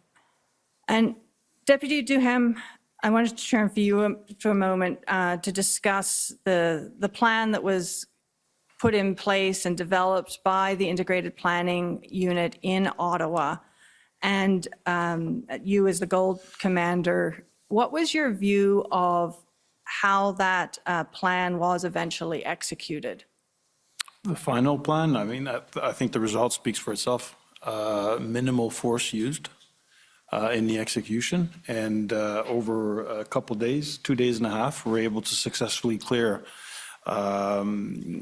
And Deputy Duham, I wanted to turn for you for a moment to discuss the plan that was put in place and developed by the Integrated Planning Unit in Ottawa. And you as the Gold Commander, what was your view of how that plan was eventually executed? The final plan, I mean, I think the result speaks for itself. Minimal force used in the execution, and over a couple days, 2 days and a half, we're able to successfully clear the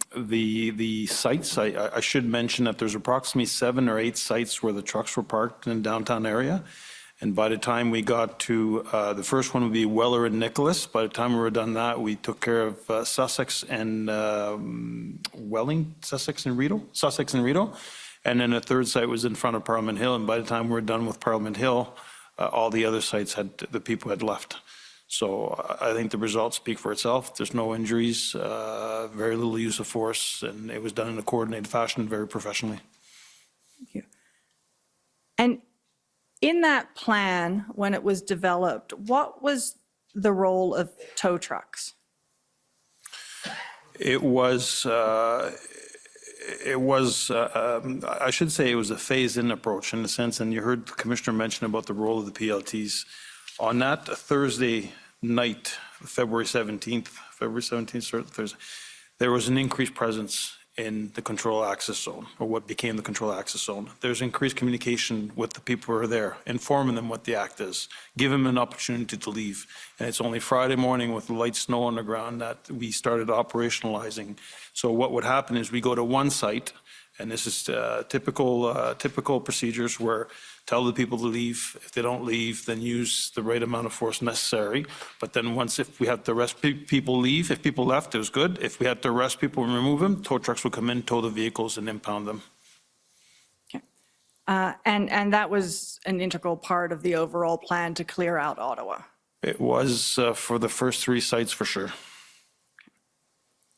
sites. I should mention that there's approximately 7 or 8 sites where the trucks were parked in the downtown area. And by the time we got to, the first one would be Weller and Nicholas. By the time we were done that, we took care of Sussex and Sussex and Rideau. And then a third site was in front of Parliament Hill. And by the time we were done with Parliament Hill, all the other sites the people had left. So I think the results speak for itself. There's no injuries, very little use of force, and it was done in a coordinated fashion, very professionally. Thank you. And in that plan, when it was developed, what was the role of tow trucks? It was, I should say it was a phased-in approach in the sense, and you heard the Commissioner mention about the role of the PLTs. On that Thursday night, February 17th, Thursday, there was an increased presence in the control access zone, or what became the control access zone. There's increased communication with the people who are there, informing them what the act is, give them an opportunity to leave. And it's only Friday morning with light snow on the ground that we started operationalizing. So what would happen is we go to one site, and this is typical procedures where tell the people to leave. If they don't leave, then use the right amount of force necessary. But then if we had to arrest people leave, if people left, it was good. If we had to arrest people and remove them, tow trucks would come in, tow the vehicles, and impound them. Okay. And that was an integral part of the overall plan to clear out Ottawa. It was for the first 3 sites for sure.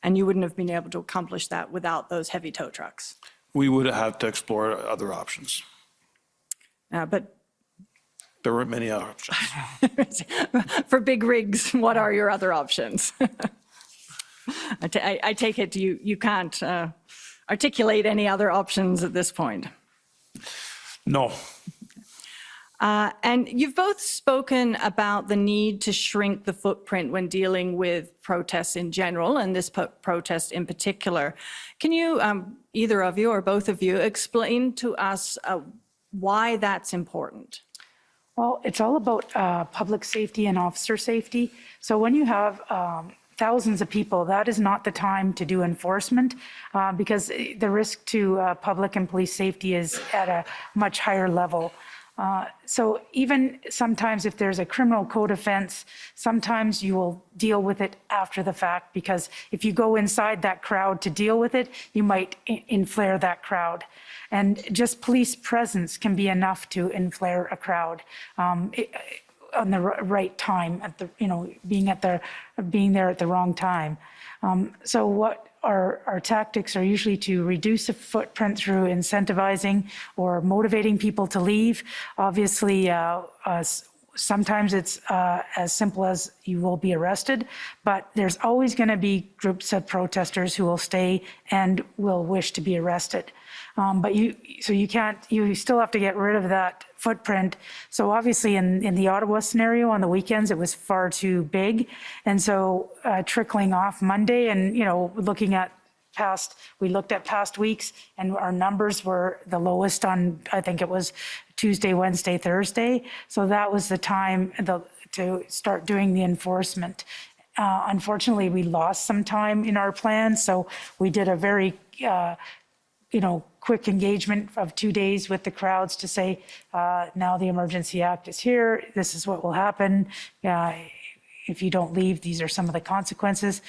And you wouldn't have been able to accomplish that without those heavy tow trucks. We would have had to explore other options. But there weren't many other options. For big rigs, what are your other options? I take it you can't articulate any other options at this point. No. And you've both spoken about the need to shrink the footprint when dealing with protests in general, and this protest in particular. Can you, either of you or both of you, explain to us why that's important? Well, it's all about public safety and officer safety. So when you have thousands of people, that is not the time to do enforcement because the risk to public and police safety is at a much higher level. So even sometimes if there's a criminal code offense, sometimes you will deal with it after the fact, because if you go inside that crowd to deal with it, you might inflare that crowd. And just police presence can be enough to inflare a crowd on the right time, at the, being there at the wrong time. So what our tactics are usually to reduce the footprint through incentivizing or motivating people to leave. Obviously, sometimes it's as simple as you will be arrested, but there's always going to be groups of protesters who will stay and will wish to be arrested. But you still have to get rid of that footprint. So obviously in the Ottawa scenario on the weekends, it was far too big. And so trickling off Monday and, looking at we looked at past weeks and our numbers were the lowest on, I think it was Tuesday, Wednesday, Thursday. So that was the time to start doing the enforcement. Unfortunately, we lost some time in our plan. So we did a very, quick engagement of 2 days with the crowds to say, now the Emergency Act is here. This is what will happen. if you don't leave, these are some of the consequences.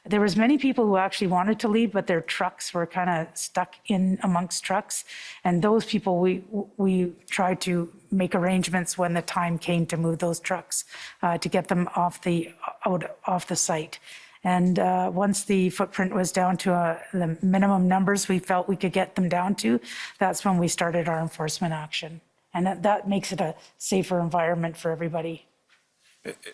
There was many people who actually wanted to leave, but their trucks were kind of stuck in amongst trucks. And those people, we tried to make arrangements when the time came to move those trucks to get them off the site. And once the footprint was down to the minimum numbers we felt we could get them down to, that's when we started our enforcement action. And that makes it a safer environment for everybody.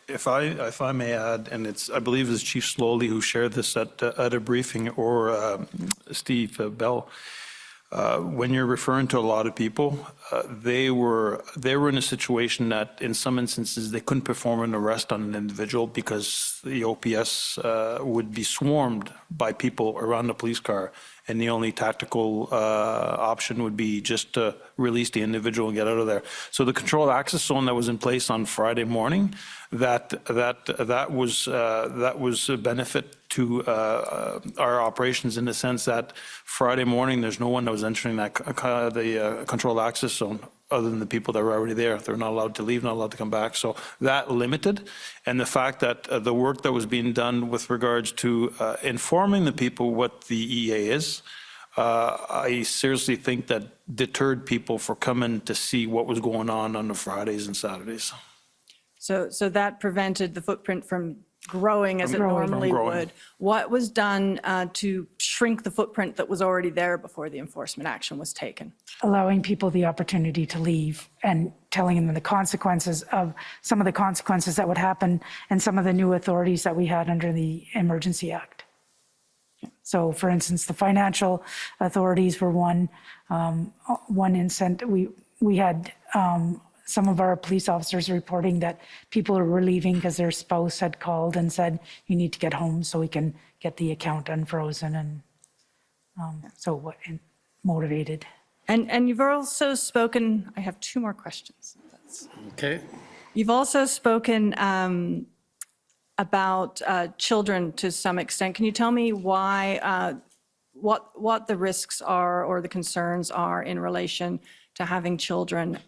If I may add, and I believe it's Chief Slowly who shared this at a briefing, or Steve Bell, when you're referring to a lot of people, they were in a situation that in some instances they couldn't perform an arrest on an individual because the OPS would be swarmed by people around the police car, and the only tactical option would be just to release the individual and get out of there. So the controlled access zone that was in place on Friday morning, that was a benefit to our operations in the sense that Friday morning there's no one that was entering the controlled access zone other than the people that were already there. They're not allowed to leave, not allowed to come back. So that limited, and the fact that the work that was being done with regards to informing the people what the EA is, I seriously think that deterred people from coming to see what was going on the Fridays and Saturdays. So that prevented the footprint from growing as it normally From growing. would. What was done to shrink the footprint that was already there before the enforcement action was taken? Allowing people the opportunity to leave and telling them the consequences of some of the consequences that would happen and some of the new authorities that we had under the Emergency Act. So for instance, the financial authorities were one incentive. We had some of our police officers reporting that people were leaving because their spouse had called and said, you need to get home so we can get the account unfrozen, and motivated. And you've also spoken, I have two more questions. Okay. You've also spoken about children to some extent. Can you tell me why, what the risks are or the concerns are in relation to having children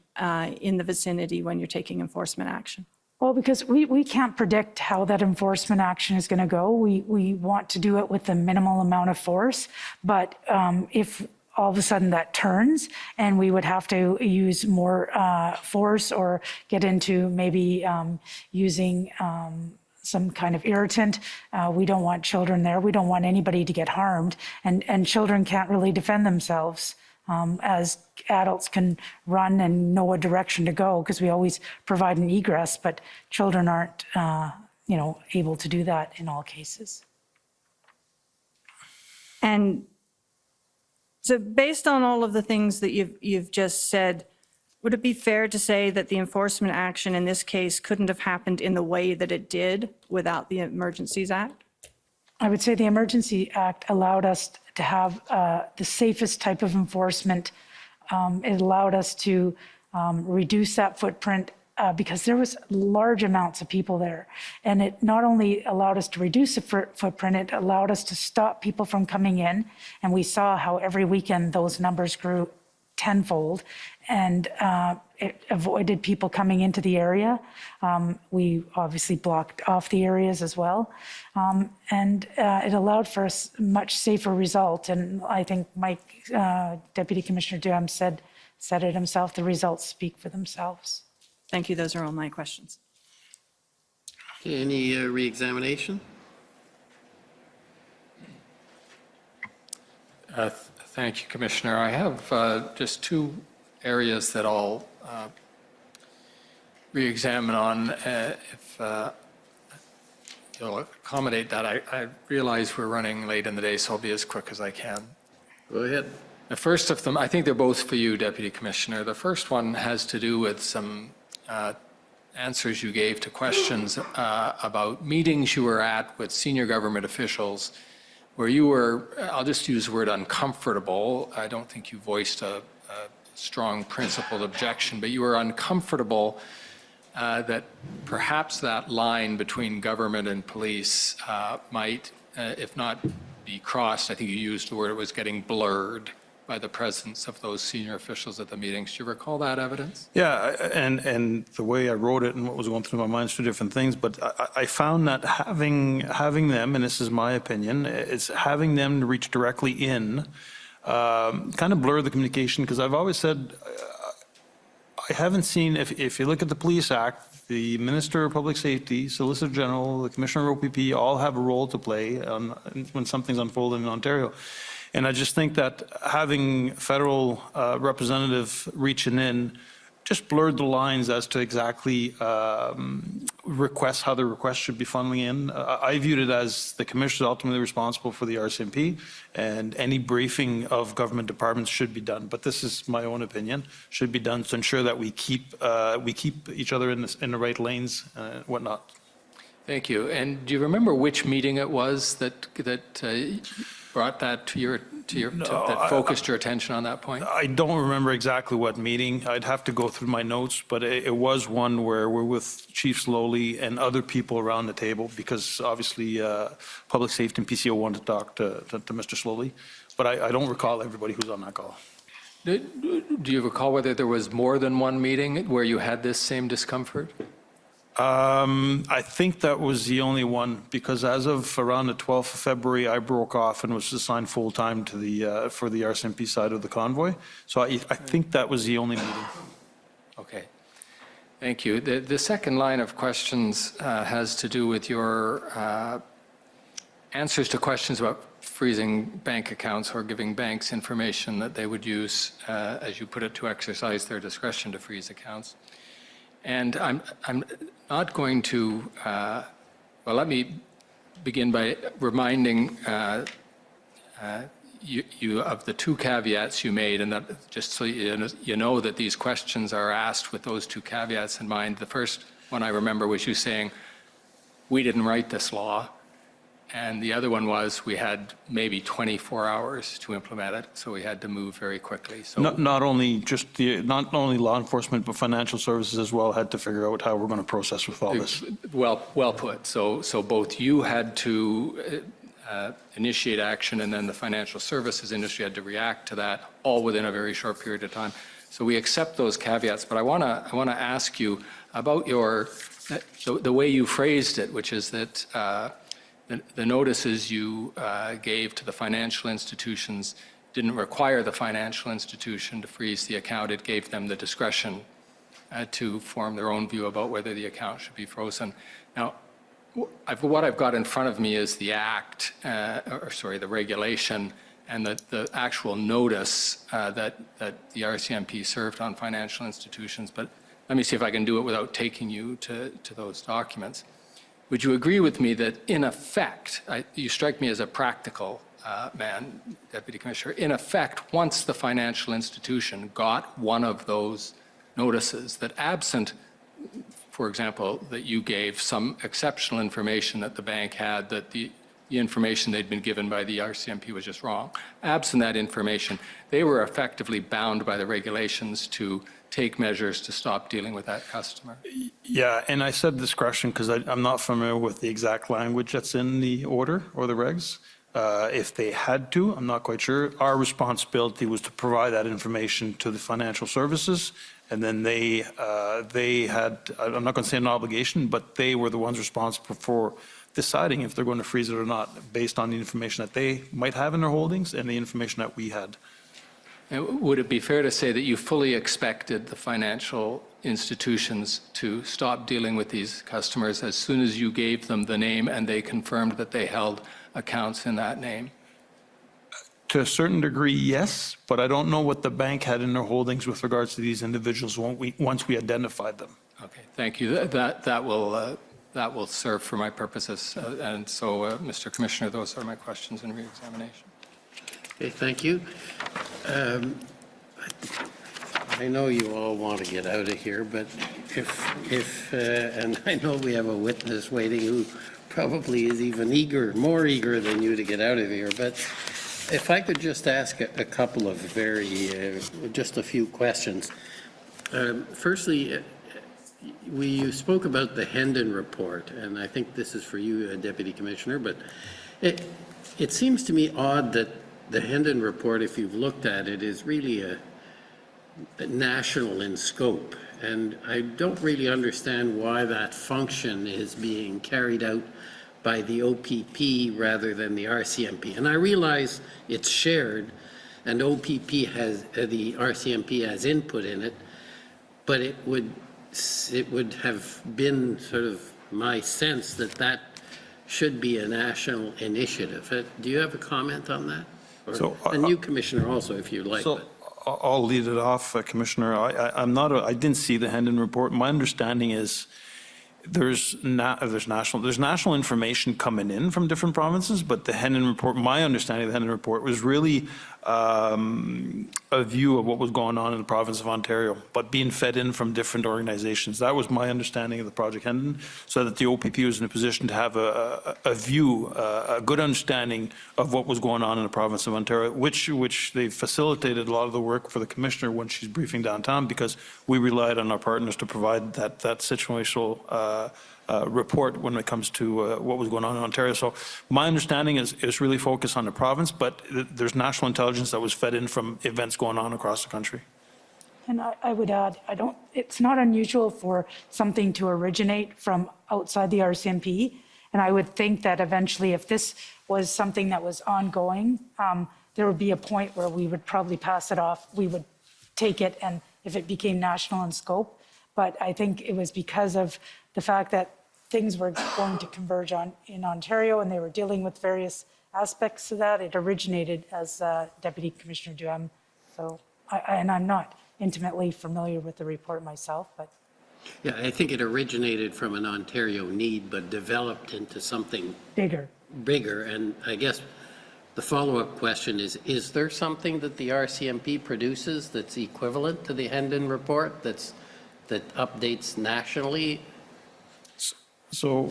in the vicinity when you're taking enforcement action? Well, because we can't predict how that enforcement action is going to go. We want to do it with the minimal amount of force, but if all of a sudden that turns and we would have to use more force or get into maybe using some kind of irritant, we don't want children there. We don't want anybody to get harmed, and children can't really defend themselves. As adults can run and know what direction to go because we always provide an egress, but children aren't, able to do that in all cases. And so based on all of the things that you've just said, would it be fair to say that the enforcement action in this case couldn't have happened in the way that it did without the Emergencies Act? I would say the Emergency Act allowed us to have the safest type of enforcement. It allowed us to reduce that footprint because there was large amounts of people there. And it not only allowed us to reduce the footprint, it allowed us to stop people from coming in. And we saw how every weekend those numbers grew tenfold, and it avoided people coming into the area. We obviously blocked off the areas as well. And it allowed for a much safer result. And I think Deputy Commissioner Duham said it himself, the results speak for themselves. Thank you. Those are all my questions. Okay, any re-examination? Thank you, Commissioner. I have just two areas that I'll re-examine on. If you'll accommodate that, I realize we're running late in the day, so I'll be as quick as I can. Go ahead. The first of them, I think they're both for you, Deputy Commissioner. The first one has to do with some answers you gave to questions about meetings you were at with senior government officials where you were, I'll just use the word uncomfortable. I don't think you voiced a strong principled objection, but you were uncomfortable that perhaps that line between government and police might, if not be crossed, I think you used the word, it was getting blurred. by the presence of those senior officials at the meetings. Do you recall that evidence? Yeah, and the way I wrote it and what was going through my mind is two different things, but I found that having them, and this is my opinion, it's having them to reach directly in, kind of blur the communication, because I've always said, I haven't seen, if you look at the Police Act, the Minister of Public Safety, Solicitor General, the Commissioner of OPP all have a role to play when something's unfolding in Ontario. And I just think that having federal representative reaching in just blurred the lines as to exactly requests, how the requests should be funneling in. I viewed it as the commissioner is ultimately responsible for the RCMP, and any briefing of government departments should be done. But this is my own opinion, should be done to ensure that we keep each other in the right lanes, whatnot. Thank you. And do you remember which meeting it was that brought that that focused your attention on that point? I don't remember exactly what meeting. I'd have to go through my notes, but it was one where we're with Chief Slowly and other people around the table, because obviously Public Safety and PCO wanted to talk to Mr. Slowly, but I don't recall everybody who's on that call. Do you recall whether there was more than one meeting where you had this same discomfort? I think that was the only one, because as of around the 12th of February, I broke off and was assigned full-time to the for the RCMP side of the convoy. So I think that was the only meeting. Okay. Thank you. The second line of questions has to do with your answers to questions about freezing bank accounts or giving banks information that they would use, as you put it, to exercise their discretion to freeze accounts. And I'm not going to, well, let me begin by reminding you of the two caveats you made, and that just so you know that these questions are asked with those two caveats in mind. The first one I remember was you saying, we didn't write this law. And the other one was we had maybe 24 hours to implement it, so we had to move very quickly. So Not only law enforcement, but financial services as well had to figure out how we're going to process with all this. well put. So both you had to initiate action, and then the financial services industry had to react to that, all within a very short period of time. So we accept those caveats, but I want to ask you about the way you phrased it, which is that the notices you gave to the financial institutions didn't require the financial institution to freeze the account. It gave them the discretion to form their own view about whether the account should be frozen. Now, what I've got in front of me is the act, the regulation, and the actual notice that the RCMP served on financial institutions. But let me see if I can do it without taking you to those documents. Would you agree with me that, in effect, you strike me as a practical man, Deputy Commissioner, in effect, once the financial institution got one of those notices, that absent, for example, that you gave some exceptional information that the bank had, that the information they'd been given by the RCMP was just wrong, absent that information, they were effectively bound by the regulations to take measures to stop dealing with that customer? Yeah, and I said discretion because I'm not familiar with the exact language that's in the order or the regs. If they had to, I'm not quite sure. Our responsibility was to provide that information to the financial services, and then they had, I'm not going to say an obligation, but they were the ones responsible for deciding if they're going to freeze it or not, based on the information that they might have in their holdings and the information that we had. Would it be fair to say that you fully expected the financial institutions to stop dealing with these customers as soon as you gave them the name and they confirmed that they held accounts in that name? To a certain degree, yes, but I don't know what the bank had in their holdings with regards to these individuals once we identified them. Okay, thank you. That will serve for my purposes. And so, Mr. Commissioner, those are my questions in re-examination. Okay, thank you. I know you all want to get out of here, but if and I know we have a witness waiting who probably is even more eager than you to get out of here, but if I could just ask a couple of just a few questions. Firstly, you spoke about the Hendon report, and I think this is for you, Deputy Commissioner, but it seems to me odd that the Hendon report, if you've looked at it, is really a national in scope. And I don't really understand why that function is being carried out by the OPP rather than the RCMP. And I realize it's shared and OPP has, the RCMP has input in it, but it would have been sort of my sense that that should be a national initiative. Do you have a comment on that? Or a new commissioner also, if you'd like. So I'll lead it off, Commissioner. I didn't see the Hendon report. My understanding is there's national information coming in from different provinces, but the Hendon report, my understanding of the Hendon report was really a view of what was going on in the province of Ontario, but being fed in from different organizations. That was my understanding of the Project Hendon, so that the OPP was in a position to have a view, a good understanding of what was going on in the province of Ontario, which they facilitated a lot of the work for the Commissioner when she's briefing downtown, because we relied on our partners to provide that situational report when it comes to what was going on in Ontario. So my understanding is really focused on the province, but there's national intelligence that was fed in from events going on across the country. And I would add, it's not unusual for something to originate from outside the RCMP. And I would think that eventually, if this was something that was ongoing, there would be a point where we would probably pass it off. We would take it, and if it became national in scope. But I think it was because of the fact that things were going to converge in Ontario, and they were dealing with various aspects of that. It originated as Deputy Commissioner Duhem. So, and I'm not intimately familiar with the report myself, but. Yeah, I think it originated from an Ontario need, but developed into something Bigger. And I guess the follow-up question is there something that the RCMP produces that's equivalent to the Hendon report that updates nationally? So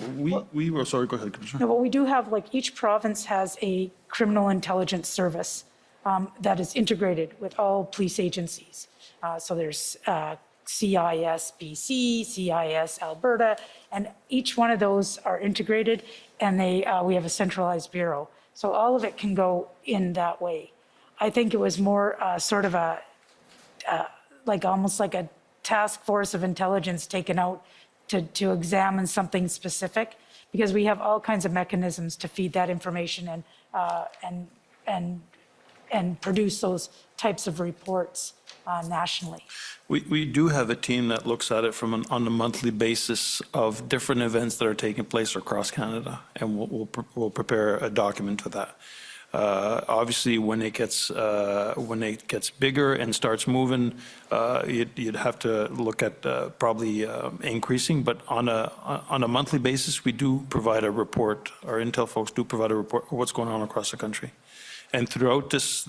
we were, sorry, go ahead, Commissioner. No, but we do have, like, each province has a criminal intelligence service that is integrated with all police agencies. So there's CIS BC, CIS Alberta, and each one of those are integrated, and we have a centralized bureau. So all of it can go in that way. I think it was more sort of almost like a task force of intelligence taken out to examine something specific, because we have all kinds of mechanisms to feed that information and produce those types of reports nationally. We do have a team that looks at it on a monthly basis of different events that are taking place across Canada, and we'll prepare a document for that. Obviously, when it gets bigger and starts moving, you'd have to look at probably increasing. But on a monthly basis, we do provide a report. Our intel folks do provide a report of what's going on across the country, and throughout this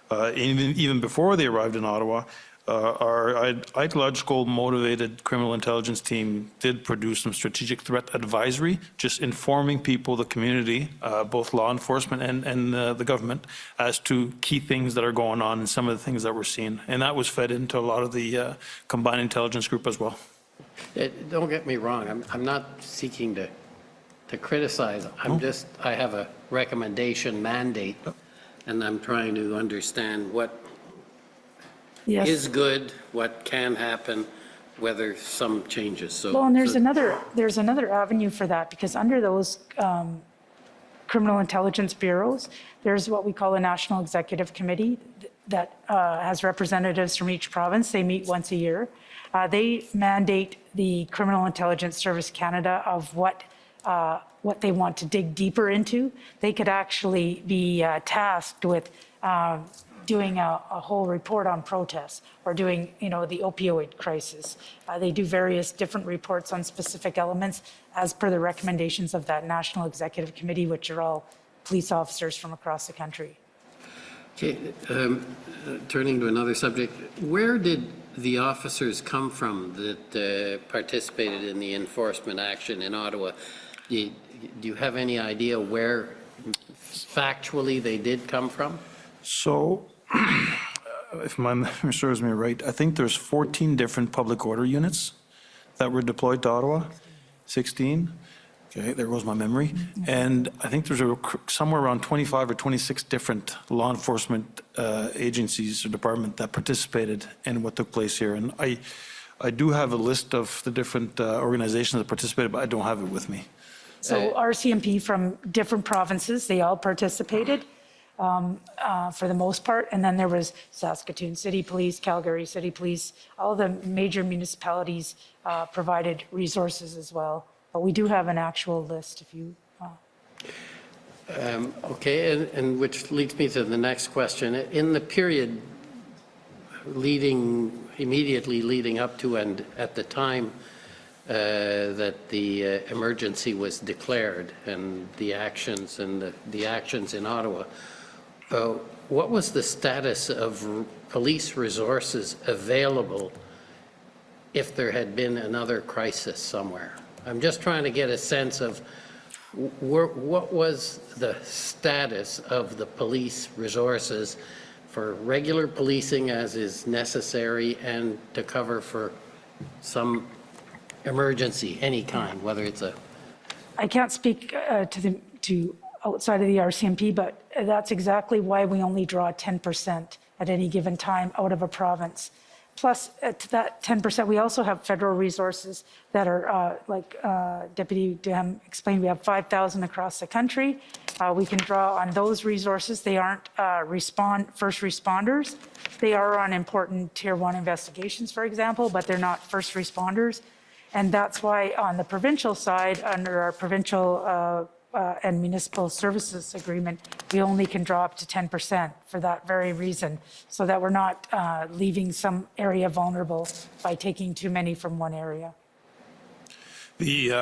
even before they arrived in Ottawa, our ideological motivated criminal intelligence team did produce some strategic threat advisory, just informing people, the community, both law enforcement and the government, as to key things that are going on and some of the things that we're seeing. And that was fed into a lot of the combined intelligence group as well. Don't get me wrong, I'm not seeking to criticize. I have a recommendation mandate, and I'm trying to understand what is good, what can happen, whether some changes. So, well, and there's another avenue for that, because under those criminal intelligence bureaus, there's what we call a National Executive Committee that has representatives from each province. They meet once a year. They mandate the Criminal Intelligence Service Canada of what they want to dig deeper into. They could actually be tasked with doing a whole report on protests, or doing, the opioid crisis. They do various different reports on specific elements as per the recommendations of that National Executive Committee, which are all police officers from across the country. Okay, turning to another subject, where did the officers come from that participated in the enforcement action in Ottawa? Do you have any idea where factually they did come from? So, if my memory serves me right, I think there's 14 different public order units that were deployed to Ottawa. 16. Okay, there goes my memory. And I think there's somewhere around 25 or 26 different law enforcement agencies or department that participated in what took place here. And I do have a list of the different organizations that participated, but I don't have it with me. So RCMP from different provinces, they all participated for the most part. And then there was Saskatoon City Police, Calgary City Police, all the major municipalities provided resources as well. But we do have an actual list if you. Okay, and which leads me to the next question. In the period immediately leading up to and at the time that the emergency was declared and the actions in Ottawa, what was the status of police resources available if there had been another crisis somewhere? I'm just trying to get a sense of what was the status of the police resources for regular policing as is necessary and to cover for some emergency, any kind, whether it's a... I can't speak to outside of the RCMP, but that's exactly why we only draw 10% at any given time out of a province. Plus, to that 10%, we also have federal resources that are, like Deputy Dam explained, we have 5,000 across the country. We can draw on those resources. They aren't first responders. They are on important Tier 1 investigations, for example, but they're not first responders. And that's why on the provincial side, under our provincial and municipal services agreement, we only can draw up to 10% for that very reason, so that we're not leaving some area vulnerable by taking too many from one area. The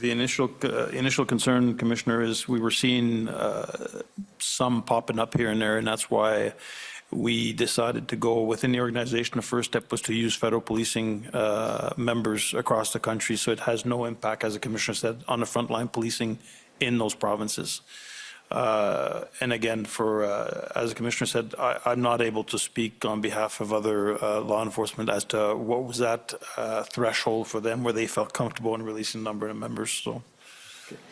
initial concern, Commissioner, is we were seeing some popping up here and there, and that's why we decided to go within the organization. The first step was to use federal policing members across the country, so it has no impact, as the Commissioner said, on the frontline policing in those provinces. And again, as the Commissioner said, I'm not able to speak on behalf of other law enforcement as to what was that threshold for them where they felt comfortable in releasing a number of members. So.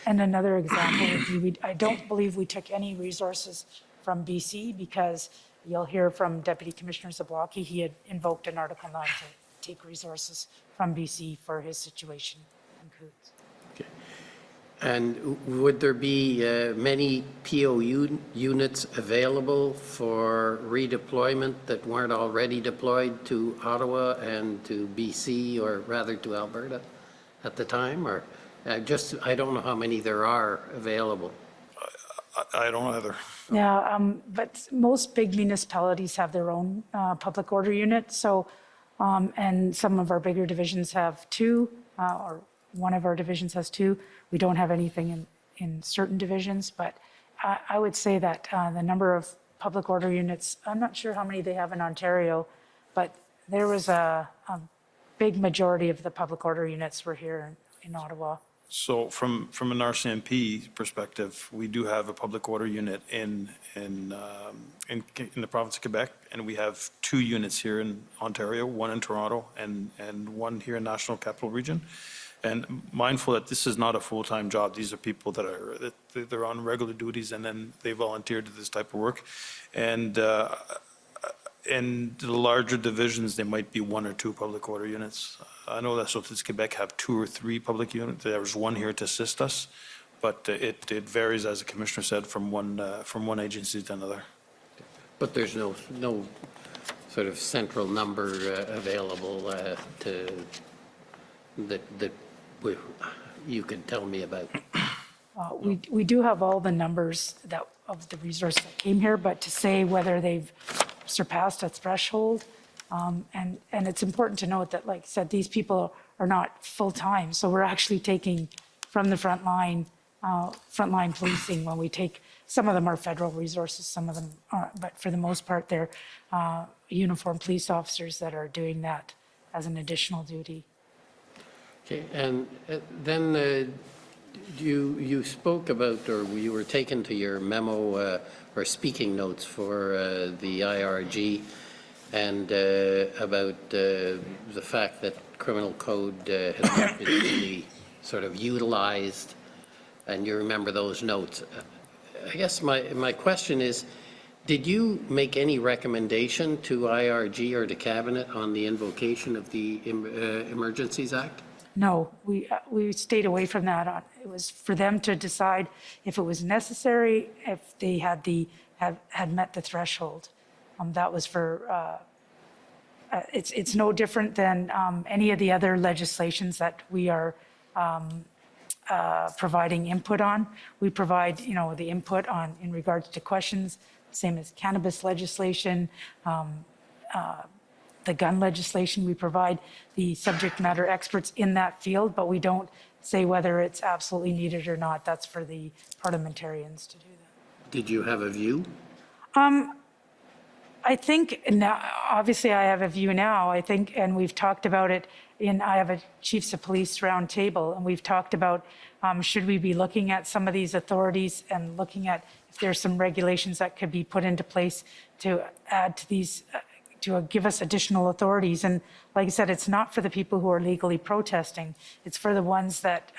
And another example would be, I don't believe we took any resources from BC, because you'll hear from Deputy Commissioner Zablocki, he had invoked an Article 9 to take resources from BC for his situation in Coutts. Okay. And would there be many POU units available for redeployment that weren't already deployed to Ottawa and to BC, or rather to Alberta at the time? Or I don't know how many there are available. I don't either. Yeah, but most big municipalities have their own public order unit. So, and some of our bigger divisions have two, or one of our divisions has two. We don't have anything in certain divisions, but I would say that the number of public order units, I'm not sure how many they have in Ontario, but there was a big majority of the public order units were here in Ottawa. So from an RCMP perspective, we do have a public order unit in the province of Quebec, and we have 2 units here in Ontario, 1 in Toronto and 1 here in National Capital Region. And mindful that this is not a full-time job. These are people that they're on regular duties, and then they volunteer to this type of work. And in the larger divisions, there might be 1 or 2 public order units. I know that Statistics Quebec have 2 or 3 public units. There was 1 here to assist us, but it varies, as the Commissioner said, from one agency to another. But there's no sort of central number available that you could tell me about. We do have all the numbers of the resources that came here, but to say whether they've surpassed a threshold, and it's important to note that, like I said, these people are not full-time, so we're actually taking from the frontline policing when we take. Some of them are federal resources, some of them aren't, but for the most part, they're uniformed police officers that are doing that as an additional duty. Okay, and then you spoke about, or you were taken to your memo or speaking notes for the IRG, and about the fact that criminal code has not been really sort of utilized and you remember those notes. I guess my question is, did you make any recommendation to IRG or to Cabinet on the invocation of the Emergencies Act? No, we stayed away from that. It was for them to decide if it was necessary, if they had met the threshold. That was for, it's no different than any of the other legislations that we are providing input on. We provide, the input on in regards to questions, same as cannabis legislation, the gun legislation. We provide the subject matter experts in that field, but we don't say whether it's absolutely needed or not. That's for the parliamentarians to do that. Did you have a view? I think now, obviously I have a view now, I think, and we've talked about it I have a Chiefs of Police roundtable, and we've talked about should we be looking at some of these authorities and looking at if there's some regulations that could be put into place to add to these, to give us additional authorities. And like I said, it's not for the people who are legally protesting. It's for the ones that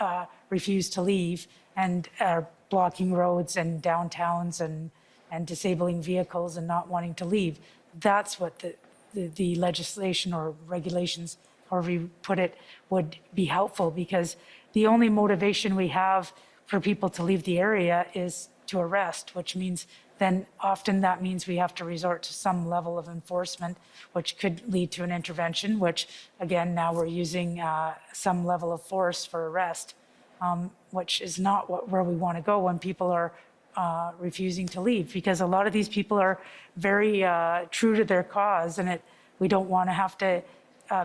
refuse to leave and are blocking roads and downtowns and disabling vehicles and not wanting to leave. That's what the legislation or regulations, however you put it, would be helpful, because the only motivation we have for people to leave the area is to arrest, which means then often that means we have to resort to some level of enforcement, which could lead to an intervention, which again, now we're using some level of force for arrest, which is not where we want to go when people are refusing to leave, because a lot of these people are very true to their cause, and we don't want to have to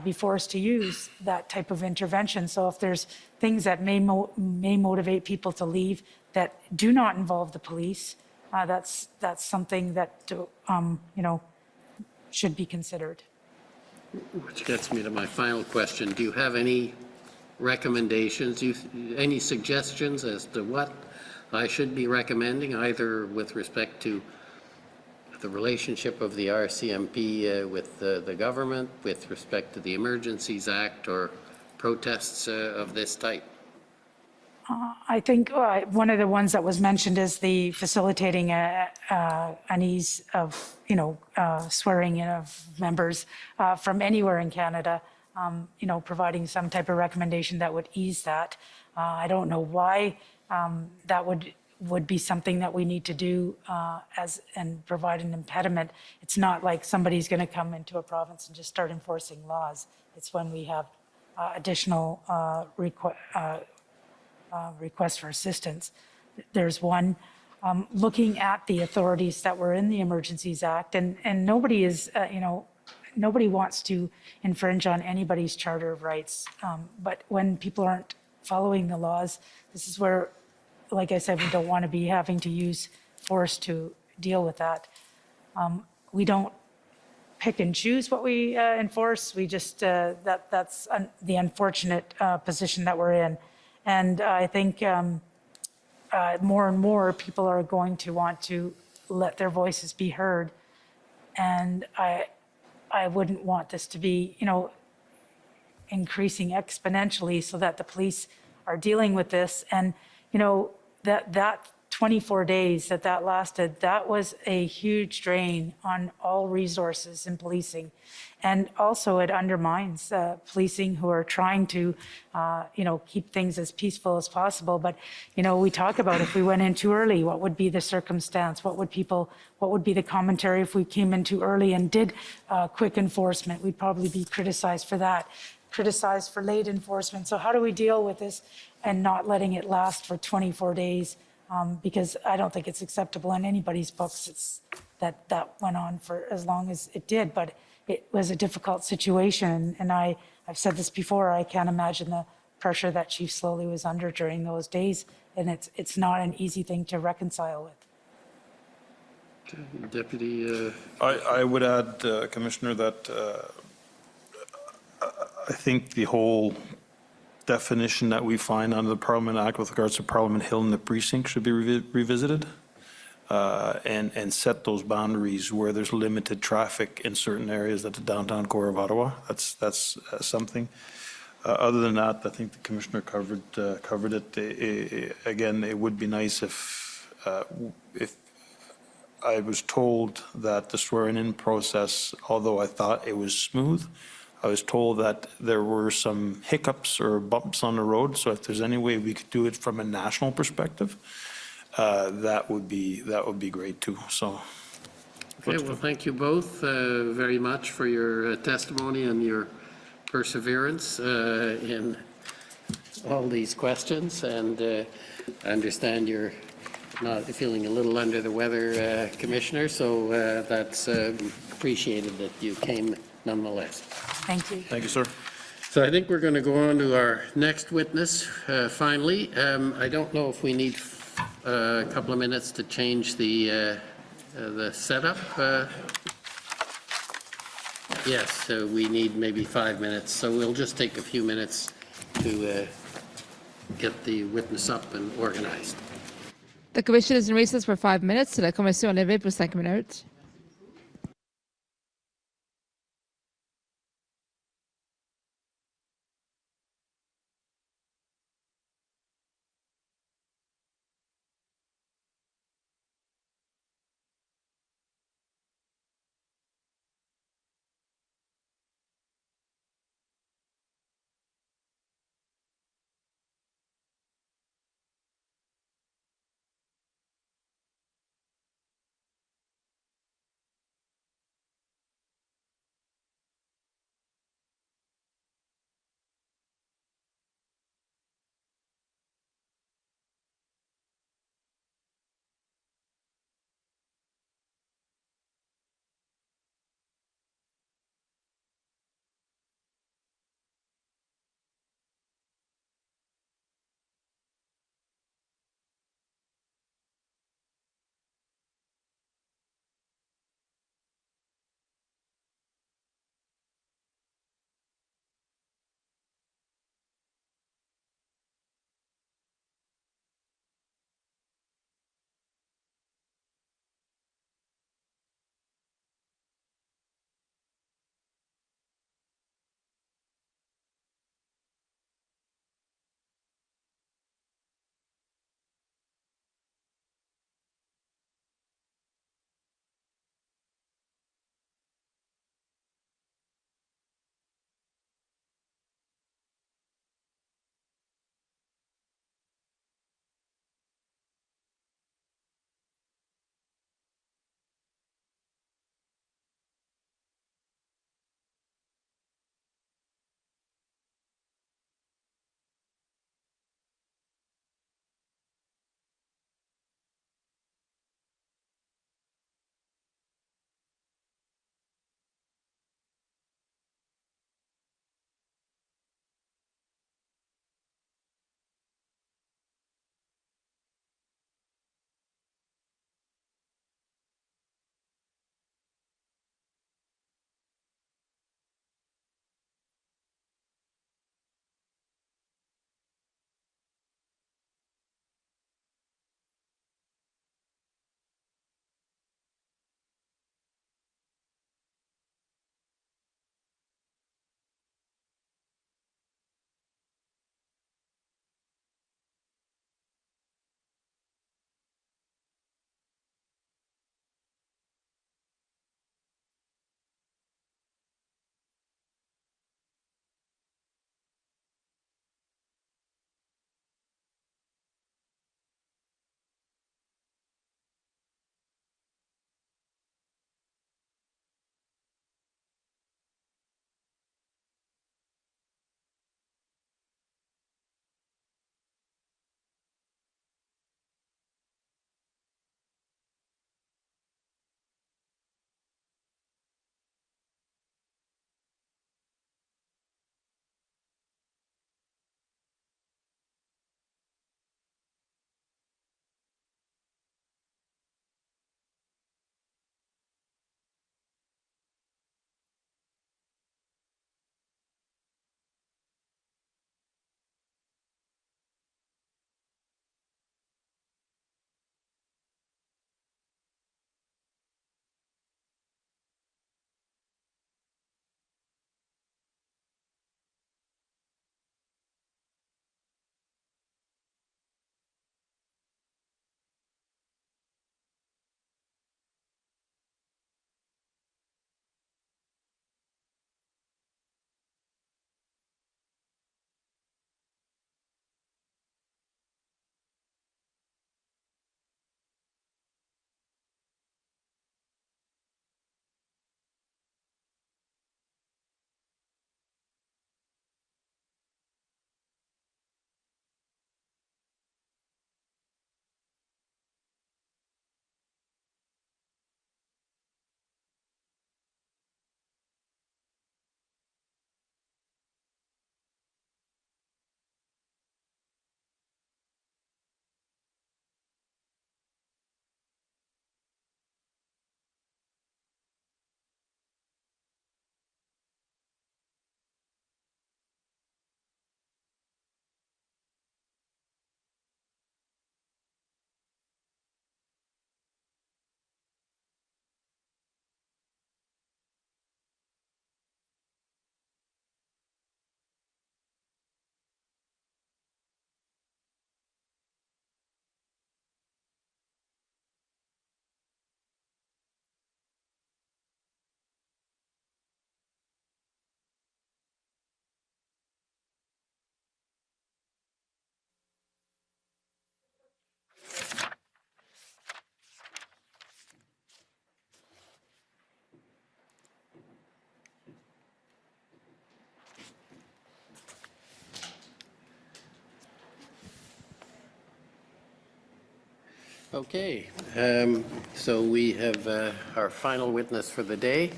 be forced to use that type of intervention. So if there's things that may motivate people to leave that do not involve the police, that's something that should be considered. Which gets me to my final question. Do you have any recommendations, any suggestions as to what I should be recommending, either with respect to the relationship of the RCMP with the government, with respect to the Emergencies Act, or protests of this type? I think one of the ones that was mentioned is the facilitating an ease of, swearing in of members from anywhere in Canada, providing some type of recommendation that would ease that. I don't know why that would be something that we need to do and provide an impediment. It's not like somebody's going to come into a province and just start enforcing laws. It's when we have additional requests for assistance. There's one looking at the authorities that were in the Emergencies Act, and nobody is, nobody wants to infringe on anybody's Charter of Rights. But when people aren't following the laws, this is where, like I said, we don't want to be having to use force to deal with that. We don't pick and choose what we enforce. We just, that's the unfortunate position that we're in. And I think more and more people are going to want to let their voices be heard. And I wouldn't want this to be, increasing exponentially so that the police are dealing with this. And, that 24 days that lasted, that was a huge drain on all resources in policing. And also it undermines policing who are trying to, keep things as peaceful as possible. But, we talk about if we went in too early, what would be the circumstance? What would be the commentary if we came in too early and did quick enforcement? We'd probably be criticized for that, criticized for late enforcement. So how do we deal with this and not letting it last for 24 days? Because I don't think it's acceptable in anybody's books. That went on for as long as it did, but it was a difficult situation. And I've said this before, I can't imagine the pressure that Chief Slowly was under during those days. And it's not an easy thing to reconcile with. Deputy? I would add, Commissioner, that I think the whole definition that we find under the Parliament Act with regards to Parliament Hill and the precinct should be revisited and set those boundaries where there's limited traffic in certain areas at the downtown core of Ottawa. That's something. Other than that, I think the commissioner covered it. Again, it would be nice if I was told that the swearing-in process, although I thought it was smooth, I was told that there were some hiccups or bumps on the road. So if there's any way we could do it from a national perspective, that would be great too. So. Okay, well, thank you both very much for your testimony and your perseverance in all these questions. And I understand you're not feeling a little under the weather, Commissioner, so that's appreciated that you came nonetheless. Thank you. Thank you, sir. So I think we're going to go on to our next witness, finally. I don't know if we need a couple of minutes to change the setup. Yes, we need maybe 5 minutes, so we'll just take a few minutes to get the witness up and organized. The commission is in recess for 5 minutes. La commission est levée pour 5 minutes. Okay, so we have our final witness for the day.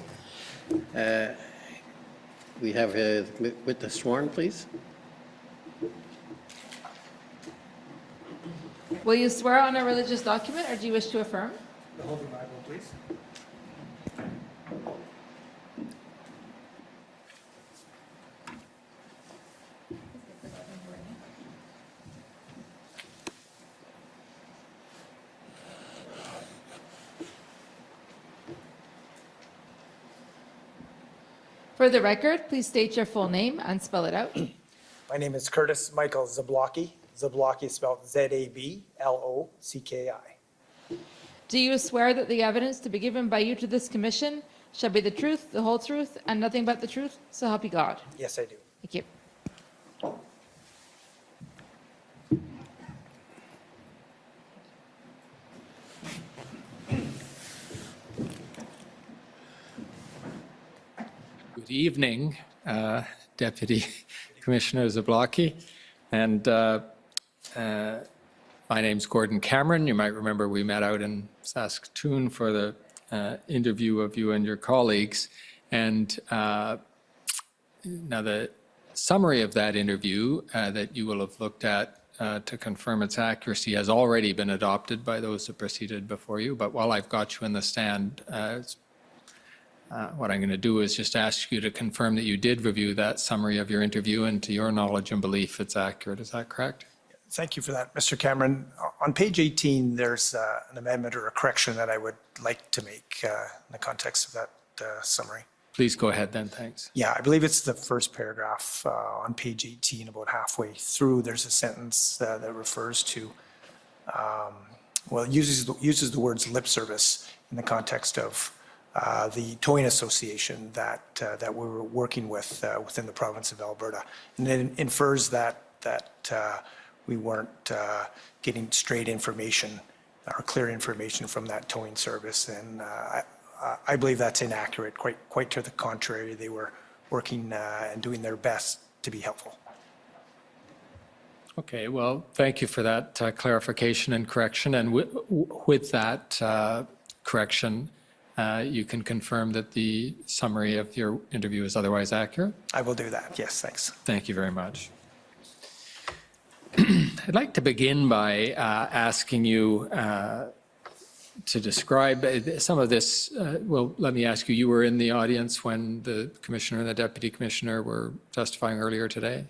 We have a witness sworn, please. Will you swear on a religious document, or do you wish to affirm? The Holy Bible, please. For the record, please state your full name and spell it out. My name is Curtis Michael Zablocki. Zablocki is spelled Zablocki. Do you swear that the evidence to be given by you to this commission shall be the truth, the whole truth, and nothing but the truth? So help you God. Yes, I do. Thank you. Good evening, Deputy Commissioner Zablocki. And my name's Gordon Cameron. You might remember we met out in Saskatoon for the interview of you and your colleagues. And now the summary of that interview that you will have looked at to confirm its accuracy has already been adopted by those that proceeded before you. But while I've got you in the stand, what I'm going to do is just ask you to confirm that you did review that summary of your interview, and to your knowledge and belief it's accurate. Is that correct? Thank you for that, Mr. Cameron. On page 18, there's an amendment or a correction that I would like to make in the context of that summary. Please go ahead then, thanks. Yeah, I believe it's the first paragraph on page 18, about halfway through. There's a sentence that refers to, well, it uses the words lip service in the context of the towing association that we were working with within the province of Alberta, and then infers that we weren't getting straight information or clear information from that towing service, and I believe that's inaccurate. Quite to the contrary, they were working and doing their best to be helpful. Okay, well, thank you for that clarification and correction. And with that correction, you can confirm that the summary of your interview is otherwise accurate? I will do that, yes, thanks. Thank you very much. I'd like to begin by asking you to describe some of this. Well, let me ask you, you were in the audience when the commissioner and the deputy commissioner were testifying earlier today?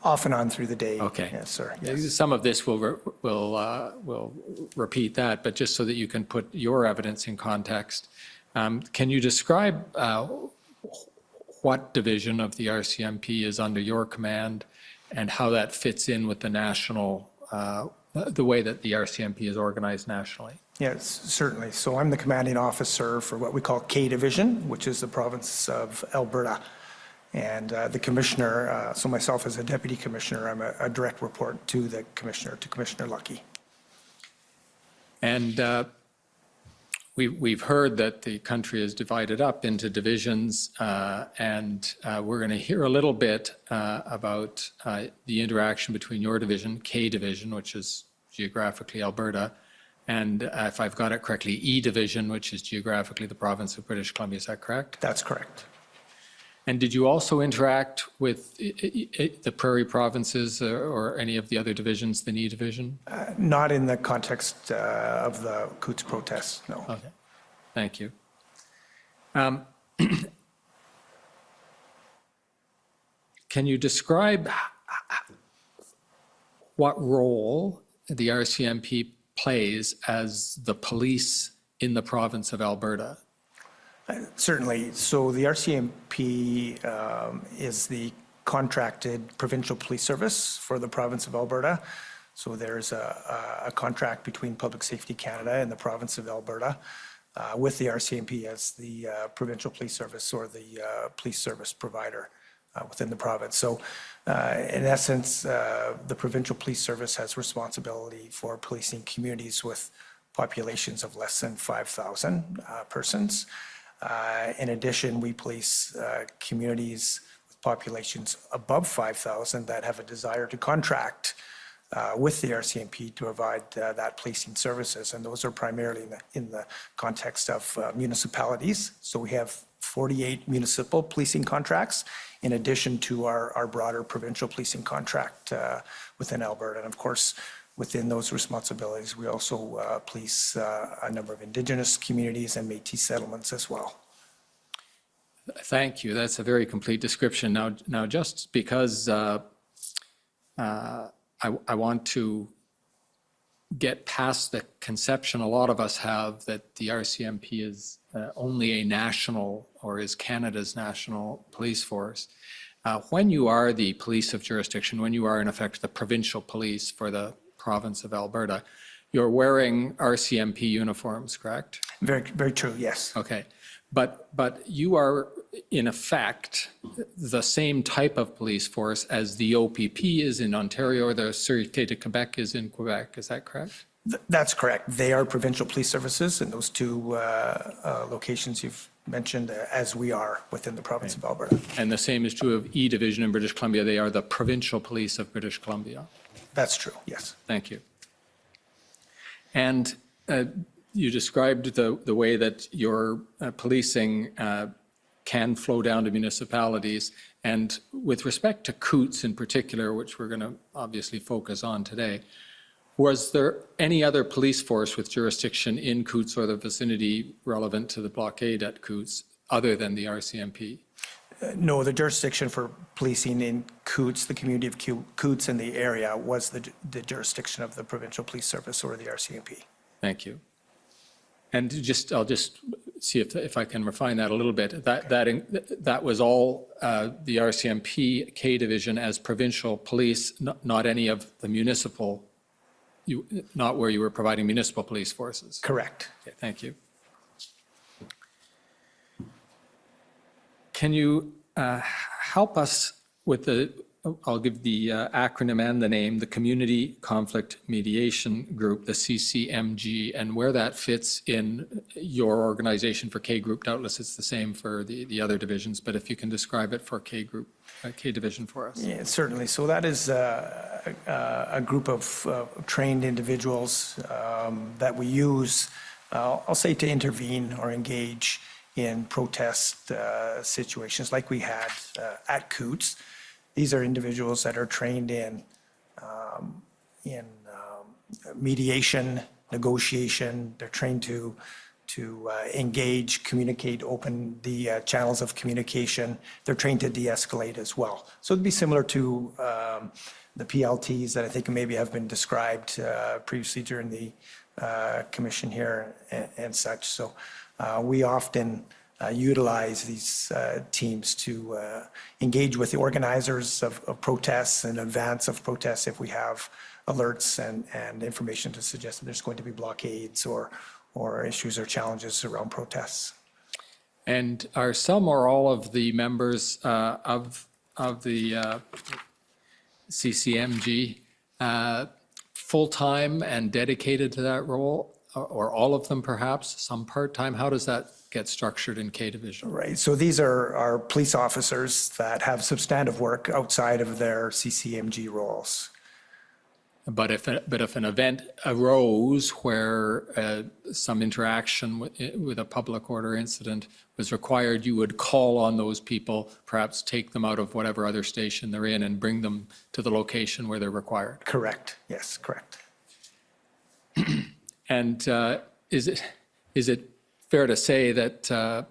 Off and on through the day. Okay. Yes, sir. Yes. Some of this will repeat that, but just so that you can put your evidence in context, can you describe what division of the RCMP is under your command and how that fits in with the national, the way that the RCMP is organized nationally? Yes, certainly. So I'm the commanding officer for what we call K Division, which is the province of Alberta. And the commissioner, so myself as a deputy commissioner, I'm a direct report to the commissioner, to Commissioner Lucky. And we've heard that the country is divided up into divisions, and we're going to hear a little bit about the interaction between your division, K Division, which is geographically Alberta, and if I've got it correctly, E Division, which is geographically the province of British Columbia. Is that correct? That's correct. And did you also interact with the Prairie provinces or any of the other divisions, the E Division? Not in the context of the Coots protests, no. Okay, thank you. Can you describe what role the RCMP plays as the police in the province of Alberta? Certainly. So the RCMP is the contracted provincial police service for the province of Alberta. So there's a contract between Public Safety Canada and the province of Alberta with the RCMP as the provincial police service or the police service provider within the province. So in essence, the provincial police service has responsibility for policing communities with populations of less than 5,000 persons. In addition, we police communities with populations above 5,000 that have a desire to contract with the RCMP to provide that policing services. And those are primarily in the context of municipalities. So we have 48 municipal policing contracts in addition to our broader provincial policing contract within Alberta. And of course, within those responsibilities, we also police a number of Indigenous communities and Métis settlements as well. Thank you. That's a very complete description. Now just because I want to get past the conception a lot of us have that the RCMP is only a national or is Canada's national police force. When you are the police of jurisdiction, when you are in effect the provincial police for the province of Alberta, you're wearing RCMP uniforms, correct? Very, very true, yes. Okay. But you are, in effect, the same type of police force as the OPP is in Ontario or the Sûreté de Québec is in Quebec. Is that correct? That's correct. They are provincial police services in those two locations you've mentioned, as we are within the province of Alberta. And the same is true of E Division in British Columbia. They are the provincial police of British Columbia. That's true, yes. Thank you. And you described the way that your policing can flow down to municipalities. And with respect to Coots in particular, which we're going to obviously focus on today, was there any other police force with jurisdiction in Coots or the vicinity relevant to the blockade at Coots other than the RCMP? No, the jurisdiction for policing in Coots, the community of Coots in the area, was the jurisdiction of the Provincial Police Service or the RCMP. Thank you. And I'll just see if I can refine that a little bit. That was all the RCMP K Division as provincial police, not any of the municipal, not where you were providing municipal police forces. Correct. Okay, thank you. Can you help us with I'll give the acronym and the name, the Community Conflict Mediation Group, the CCMG, and where that fits in your organization for K Group. Doubtless it's the same for the other divisions, but if you can describe it for K Group, K Division for us. Yeah, certainly. So that is a group of trained individuals that we use, I'll say, to intervene or engage in protest situations like we had at Coots. These are individuals that are trained in mediation, negotiation. They're trained to engage, communicate, open the channels of communication. They're trained to de-escalate as well. So it'd be similar to the PLTs that I think maybe have been described previously during the commission here and such. So we often utilize these teams to engage with the organizers of protests in advance of protests if we have alerts and information to suggest that there's going to be blockades or issues or challenges around protests. And are some or all of the members of the CCMG full-time and dedicated to that role, or all of them perhaps, some part-time? How does that get structured in K Division? Right. So these are police officers that have substantive work outside of their CCMG roles. But if an event arose where some interaction with a public order incident was required, you would call on those people, perhaps take them out of whatever other station they're in and bring them to the location where they're required. Correct. Yes, correct. And is it fair to say that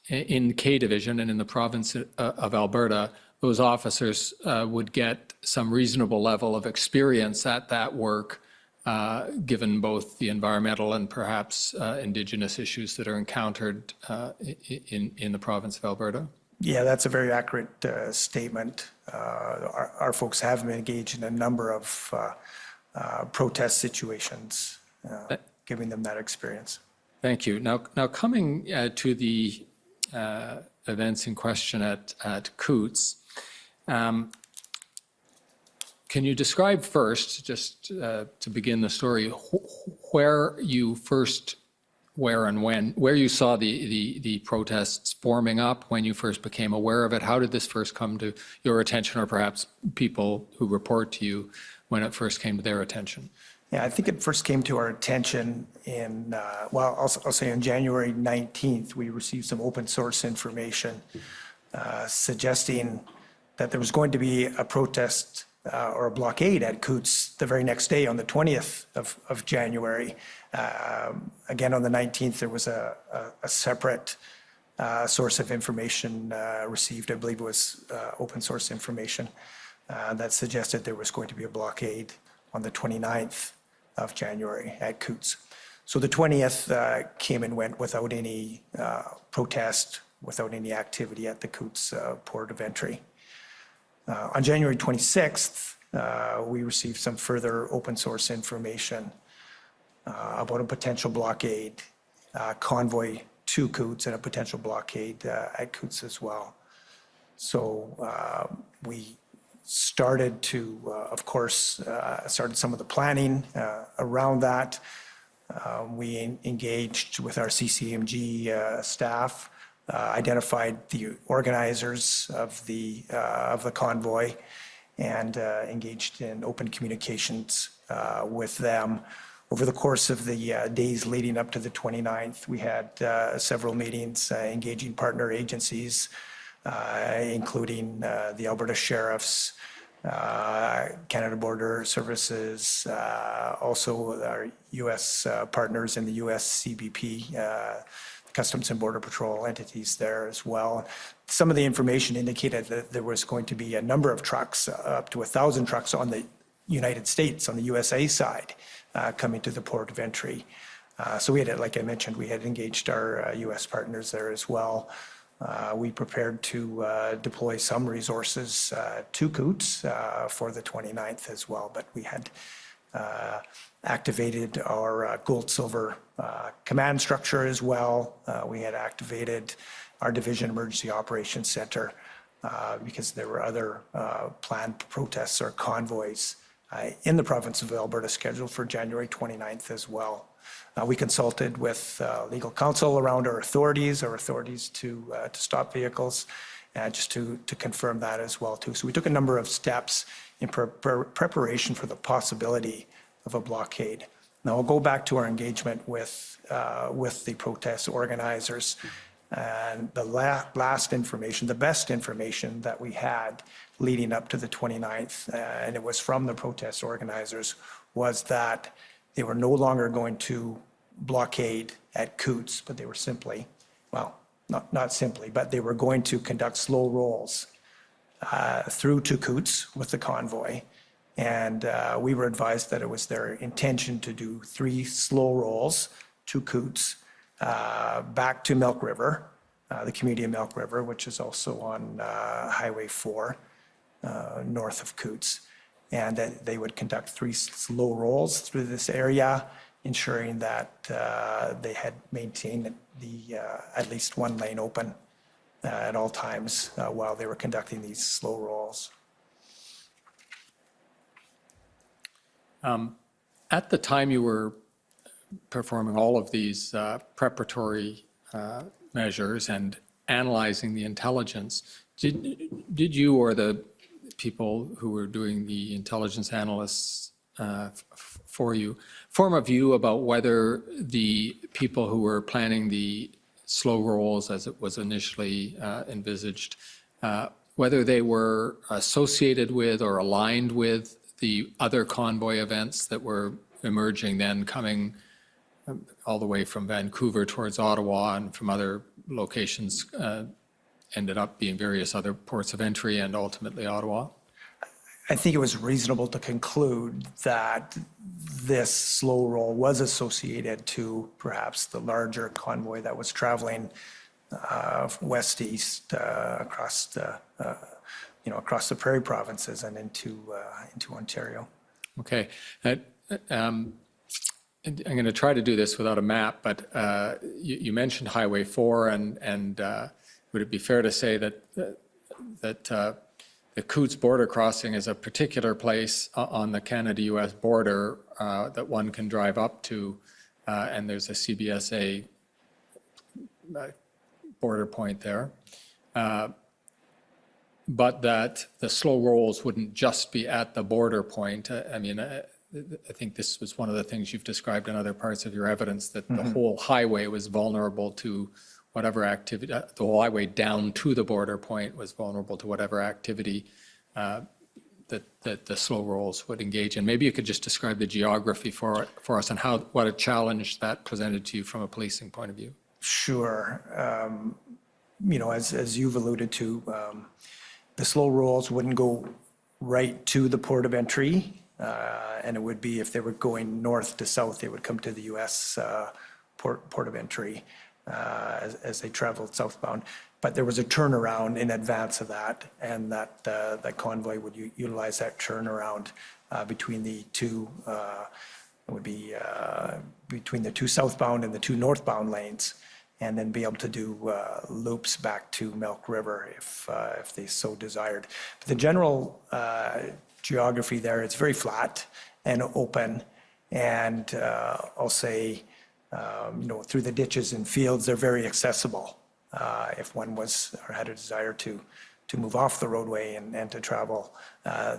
in K Division and in the province of Alberta, those officers would get some reasonable level of experience at that work, given both the environmental and perhaps Indigenous issues that are encountered in the province of Alberta? Yeah, that's a very accurate statement. Our folks have been engaged in a number of protest situations, giving them that experience. Thank you. Now coming to the events in question at Coots, can you describe first, just to begin the story, where you first where and when, where you saw the protests forming up, when you first became aware of it. How did this first come to your attention, or perhaps people who report to you when it first came to their attention? Yeah, I think it first came to our attention in, I'll say on January 19th, we received some open source information suggesting that there was going to be a protest or a blockade at Coots the very next day on the 20th of January. Again, on the 19th, there was a separate source of information received. I believe it was open source information that suggested there was going to be a blockade on the 29th of January at Coots. So the 20th came and went without any protest, without any activity at the Coots port of entry. On January 26th, we received some further open source information about a potential blockade, convoy to Coots, and a potential blockade at Coots as well. So we started to, of course, started some of the planning around that. We engaged with our CCMG staff, identified the organizers of the convoy, and engaged in open communications with them. Over the course of the days leading up to the 29th, we had several meetings engaging partner agencies, including the Alberta Sheriffs, Canada Border Services, also our U.S. partners in the U.S. CBP, Customs and Border Patrol entities there as well. Some of the information indicated that there was going to be a number of trucks, up to 1,000 trucks on the United States, on the USA side, coming to the port of entry. So we had, like I mentioned, we had engaged our U.S. partners there as well. We prepared to deploy some resources to Coots for the 29th as well, but we had activated our gold-silver command structure as well. We had activated our Division Emergency Operations Center because there were other planned protests or convoys in the province of Alberta scheduled for January 29th as well. We consulted with legal counsel around our authorities to stop vehicles, just to confirm that as well too. So we took a number of steps in preparation for the possibility of a blockade. Now I'll go back to our engagement with the protest organizers, and the last information, the best information that we had leading up to the 29th, and it was from the protest organizers, was that they were no longer going to blockade at Coots, but they were simply, well, not simply, but they were going to conduct slow rolls through to Coots with the convoy. And we were advised that it was their intention to do 3 slow rolls to Coots, back to Milk River, the community of Milk River, which is also on Highway 4, north of Coots. And that they would conduct 3 slow rolls through this area, ensuring that they had maintained at least 1 lane open at all times while they were conducting these slow rolls. At the time you were performing all of these preparatory measures and analyzing the intelligence, did you or the people who were doing the intelligence analysts for you form a view about whether the people who were planning the slow rolls, as it was initially envisaged, whether they were associated with or aligned with the other convoy events that were emerging then, coming all the way from Vancouver towards Ottawa and from other locations, ended up being various other ports of entry and ultimately Ottawa? I think it was reasonable to conclude that this slow roll was associated to perhaps the larger convoy that was traveling west-east across the Prairie provinces and into Ontario. Okay. I'm going to try to do this without a map, but you mentioned Highway 4, and would it be fair to say that the Coots border crossing is a particular place on the Canada-US border that one can drive up to and there's a CBSA border point there. But that the slow rolls wouldn't just be at the border point. I mean, I think this was one of the things you've described in other parts of your evidence, that the whole highway was vulnerable to whatever activity, the whole highway down to the border point was vulnerable to whatever activity that the slow rolls would engage in. Maybe you could just describe the geography for us and what a challenge that presented to you from a policing point of view. Sure. As you've alluded to, the slow rolls wouldn't go right to the port of entry, and it would be if they were going north to south, they would come to the U.S. Port of entry as they traveled southbound. But there was a turnaround in advance of that, and that convoy would utilize that turnaround between the two. It would be between the two southbound and the two northbound lanes, and then be able to do loops back to Milk River if they so desired. But the general geography there, it's very flat and open, and I'll say, through the ditches and fields, they're very accessible if one was or had a desire to move off the roadway and to travel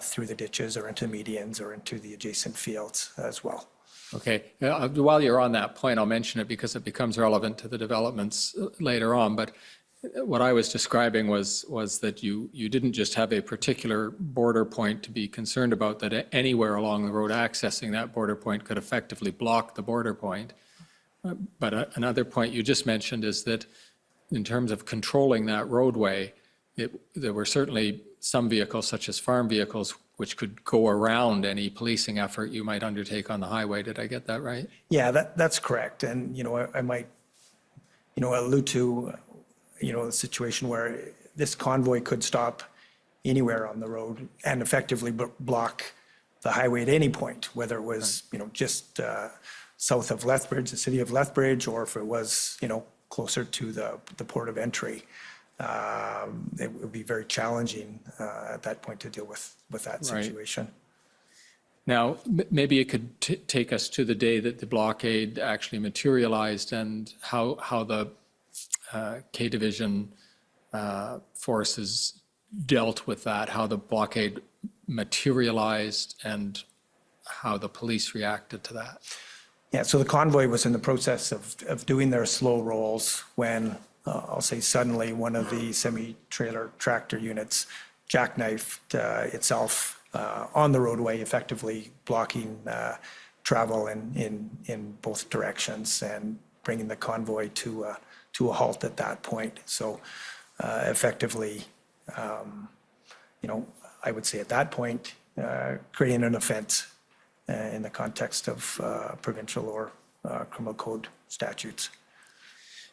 through the ditches or into medians or into the adjacent fields as well. Okay, while you're on that point, I'll mention it because it becomes relevant to the developments later on. But what I was describing was that you didn't just have a particular border point to be concerned about, that anywhere along the road accessing that border point could effectively block the border point. But another point you just mentioned is that in terms of controlling that roadway, there were certainly some vehicles, such as farm vehicles, which could go around any policing effort you might undertake on the highway. Did I get that right? Yeah, that's correct. And, I might, allude to, a situation where this convoy could stop anywhere on the road and effectively block the highway at any point, whether it was, just south of Lethbridge, the city of Lethbridge, or if it was, closer to the port of entry. It would be very challenging at that point to deal with that situation. Right. Now, maybe you could take us to the day that the blockade actually materialized and how the K Division forces dealt with that, how the blockade materialized and how the police reacted to that. Yeah, so the convoy was in the process of doing their slow rolls when I'll say suddenly one of the semi-trailer tractor units jackknifed itself on the roadway, effectively blocking travel in both directions and bringing the convoy to a halt at that point. So effectively, I would say at that point, creating an offense in the context of provincial or criminal code statutes.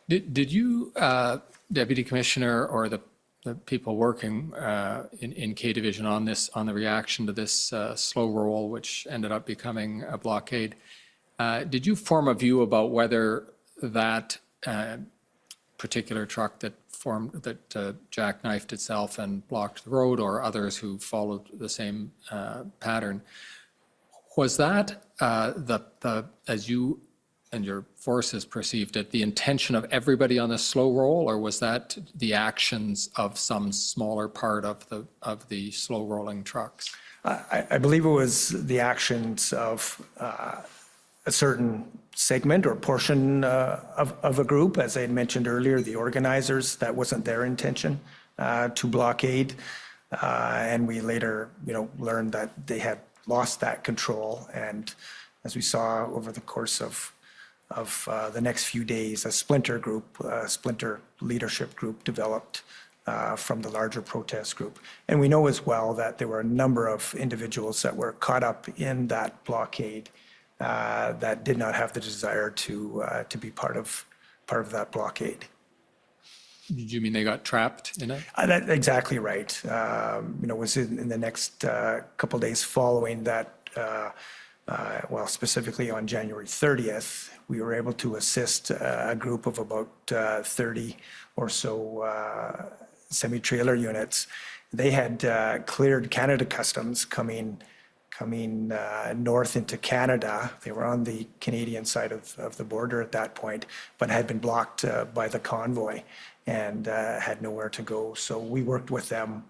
Did you, Deputy Commissioner, or the people working in K Division on the reaction to this slow roll, which ended up becoming a blockade, did you form a view about whether that particular truck that jackknifed itself and blocked the road, or others who followed the same pattern, was that as you and your forces perceived it, the intention of everybody on the slow roll, or was that the actions of some smaller part of the slow rolling trucks? I believe it was the actions of a certain segment or portion of a group. As I had mentioned earlier, the organizers, that wasn't their intention to blockade. And we later, learned that they had lost that control. And as we saw over the course of the next few days, a splinter leadership group developed from the larger protest group. And we know as well that there were a number of individuals that were caught up in that blockade that did not have the desire to be part of that blockade. Did you mean they got trapped in it? That's exactly right. It was in the next couple of days following that, specifically on January 30th, we were able to assist a group of about 30 or so semi-trailer units. They had cleared Canada Customs coming coming north into Canada. They were on the Canadian side of the border at that point, but had been blocked by the convoy and had nowhere to go. So we worked with them,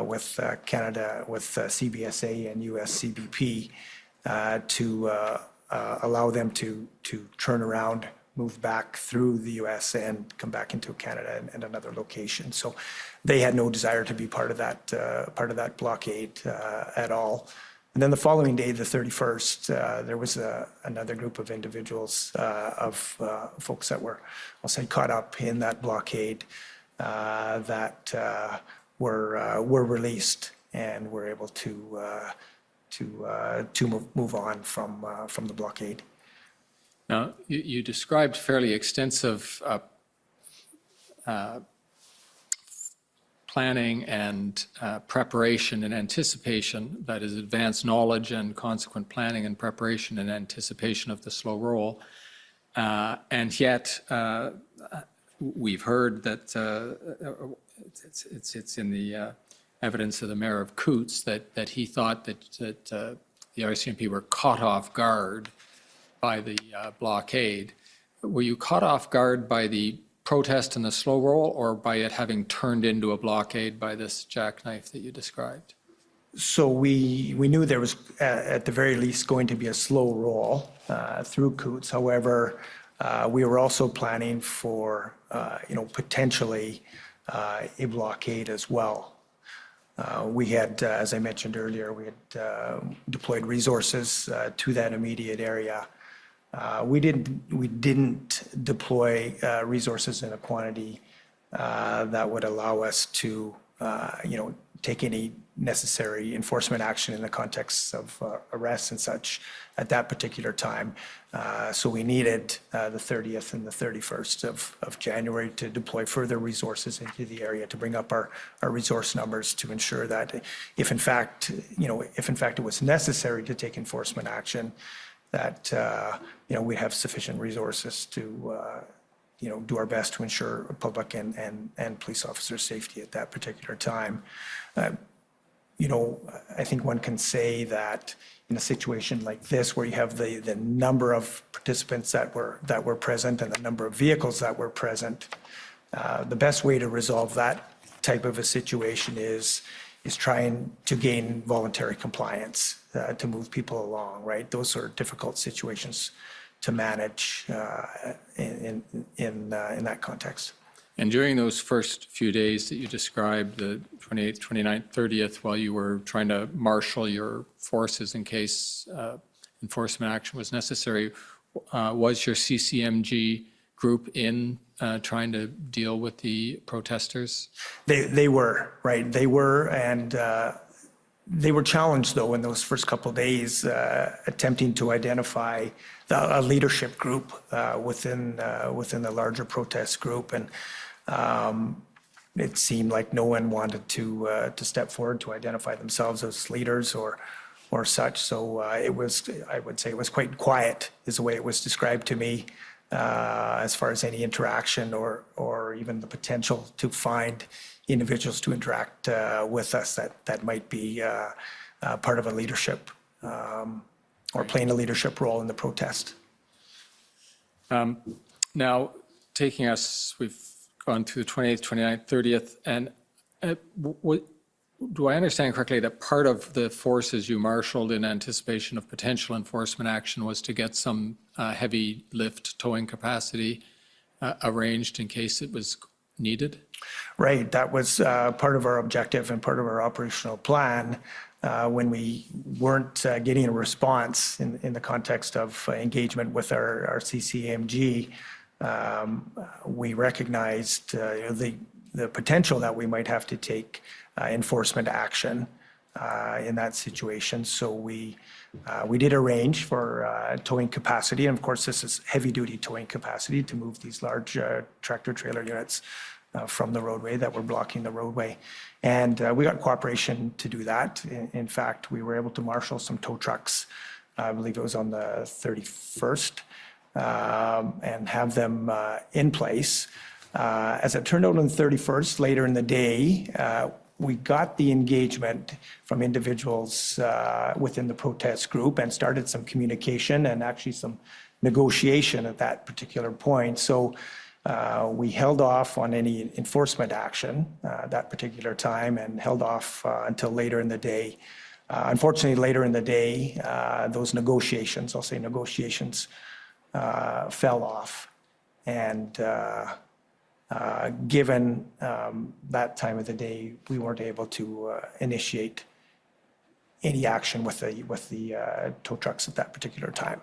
with Canada, with CBSA and US CBP to allow them to turn around, move back through the US and come back into Canada and another location. So they had no desire to be part of that blockade at all. And then the following day, the 31st, there was another group of individuals, of folks that were, I'll say, caught up in that blockade that were released and were able to move on from the blockade. Now, you described fairly extensive planning and preparation and anticipation, that is advanced knowledge and consequent planning and preparation and anticipation of the slow roll. And yet, we've heard that it's in the evidence of the mayor of Coots that he thought that the RCMP were caught off guard by the blockade. Were you caught off guard by the protest and the slow roll, or by it having turned into a blockade by this jackknife that you described? So we knew there was at the very least going to be a slow roll through Coots. However, we were also planning for potentially a blockade as well. We had, as I mentioned earlier, we had deployed resources to that immediate area. We didn't deploy resources in a quantity that would allow us to, take any necessary enforcement action in the context of arrests and such at that particular time. So we needed the 30th and the 31st of January to deploy further resources into the area to bring up our resource numbers to ensure that if in fact it was necessary to take enforcement action, that we have sufficient resources to do our best to ensure public and police officer safety at that particular time. I think one can say that in a situation like this, where you have the number of participants that were present and the number of vehicles that were present, the best way to resolve that type of a situation is trying to gain voluntary compliance to move people along, right? Those are difficult situations to manage in that context. And during those first few days that you described, the 28th, 29th, 30th, while you were trying to marshal your forces in case enforcement action was necessary, was your CCMG group in trying to deal with the protesters? They were, right? They were, and they were challenged, though, in those first couple of days, attempting to identify a leadership group within the larger protest group. And it seemed like no one wanted to step forward to identify themselves as leaders or such. So I would say it was quite quiet, is the way it was described to me, as far as any interaction or even the potential to find individuals to interact with us that might be part of a leadership or playing a leadership role in the protest. Now, taking us, we've gone through the 28th, 29th, 30th, and do I understand correctly that part of the forces you marshaled in anticipation of potential enforcement action was to get some heavy lift towing capacity arranged in case it was needed? Right, that was part of our objective and part of our operational plan. When we weren't getting a response in the context of engagement with our CCMG, we recognized the potential that we might have to take enforcement action in that situation. So we did arrange for towing capacity, and of course this is heavy-duty towing capacity to move these large tractor-trailer units from the roadway that were blocking the roadway. And we got cooperation to do that. In fact, we were able to marshal some tow trucks, I believe it was on the 31st, and have them in place. As it turned out on the 31st, later in the day, we got the engagement from individuals within the protest group and started some communication and actually some negotiation at that particular point. So we held off on any enforcement action that particular time and held off until later in the day. Unfortunately, later in the day, those negotiations, I'll say negotiations, fell off. And given that time of the day, we weren't able to initiate any action with the tow trucks at that particular time.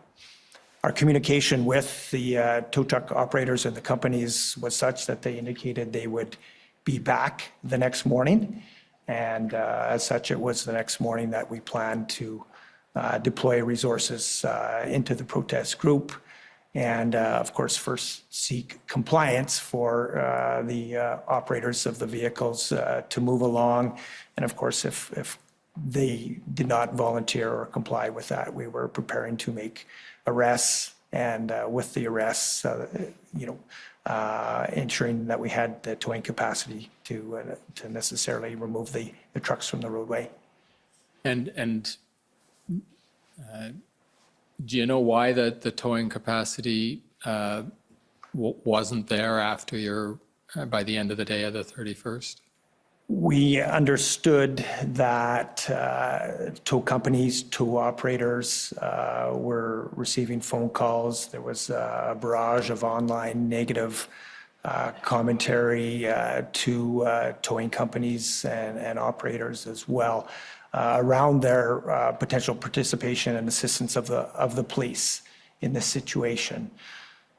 Our communication with the tow truck operators and the companies was such that they indicated they would be back the next morning. And as such, it was the next morning that we planned to deploy resources into the protest group. And of course, first seek compliance for the operators of the vehicles to move along. And of course, if they did not volunteer or comply with that, we were preparing to make arrests. And with the arrests, ensuring that we had the towing capacity to necessarily remove the trucks from the roadway. And do you know why the towing capacity wasn't there after by the end of the day of the 31st? We understood that tow companies, tow operators were receiving phone calls. There was a barrage of online negative commentary to towing companies and operators as well around their potential participation and assistance of the police in this situation.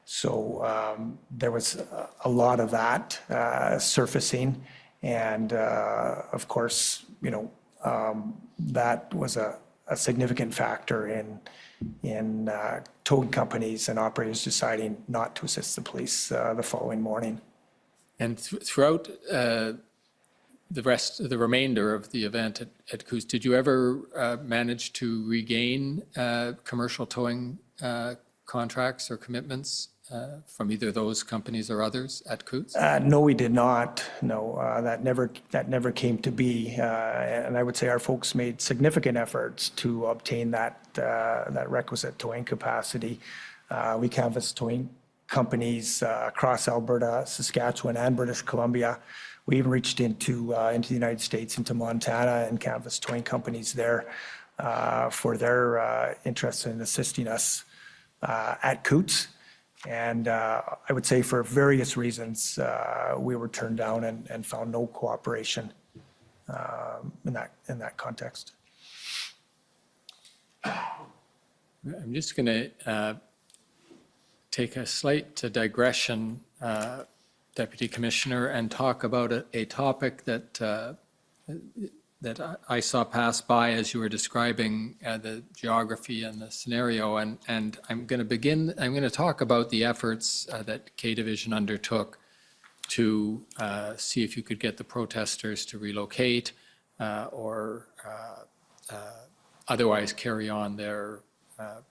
So there was a lot of that surfacing. And of course, that was a significant factor in towing companies and operators deciding not to assist the police the following morning. And throughout the remainder of the event at Coutts, did you ever manage to regain commercial towing contracts or commitments from either those companies or others at Coutts? No, we did not. No, that never came to be. And I would say our folks made significant efforts to obtain that requisite towing capacity. We canvassed towing companies across Alberta, Saskatchewan, and British Columbia. We even reached into the United States, into Montana, and canvassed towing companies there for their interest in assisting us at Coutts. And I would say for various reasons, we were turned down and found no cooperation in that context. I'm just going to take a slight digression, Deputy Commissioner, and talk about a topic that I saw pass by as you were describing the geography and the scenario. And I'm going to talk about the efforts that K Division undertook to see if you could get the protesters to relocate or otherwise carry on their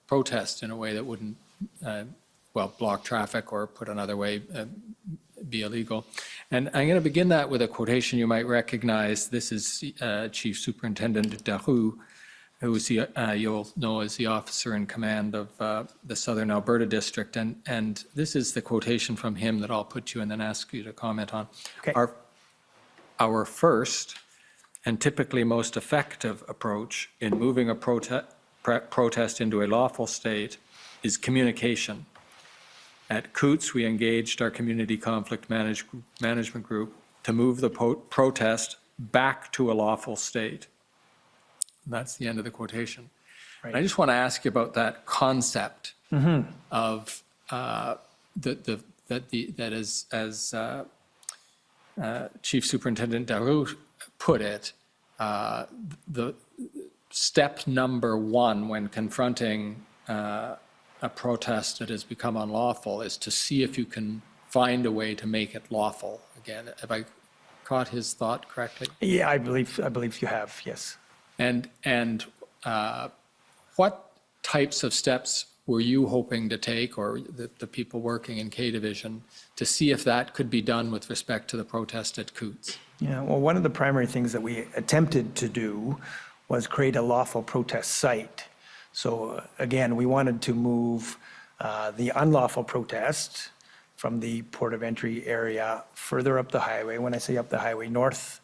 protest in a way that wouldn't, block traffic, or put another way, be illegal. And I'm going to begin that with a quotation you might recognize. This is Chief Superintendent Daru, who is you'll know as the officer in command of the Southern Alberta District. And this is the quotation from him that I'll put you and then ask you to comment on. Okay. Our first and typically most effective approach in moving a protest into a lawful state is communication. At Coutts, we engaged our community conflict management group to move the protest back to a lawful state. And that's the end of the quotation. Right. I just want to ask you about that concept of that is, as Chief Superintendent Daru put it, the step number one when confronting a protest that has become unlawful is to see if you can find a way to make it lawful again. Have I caught his thought correctly? Yeah, I believe you have, yes. And what types of steps were you hoping to take, or the people working in K Division, to see if that could be done with respect to the protest at Coutts? Yeah, well, one of the primary things that we attempted to do was create a lawful protest site. So again, we wanted to move the unlawful protest from the port of entry area further up the highway. When I say up the highway, north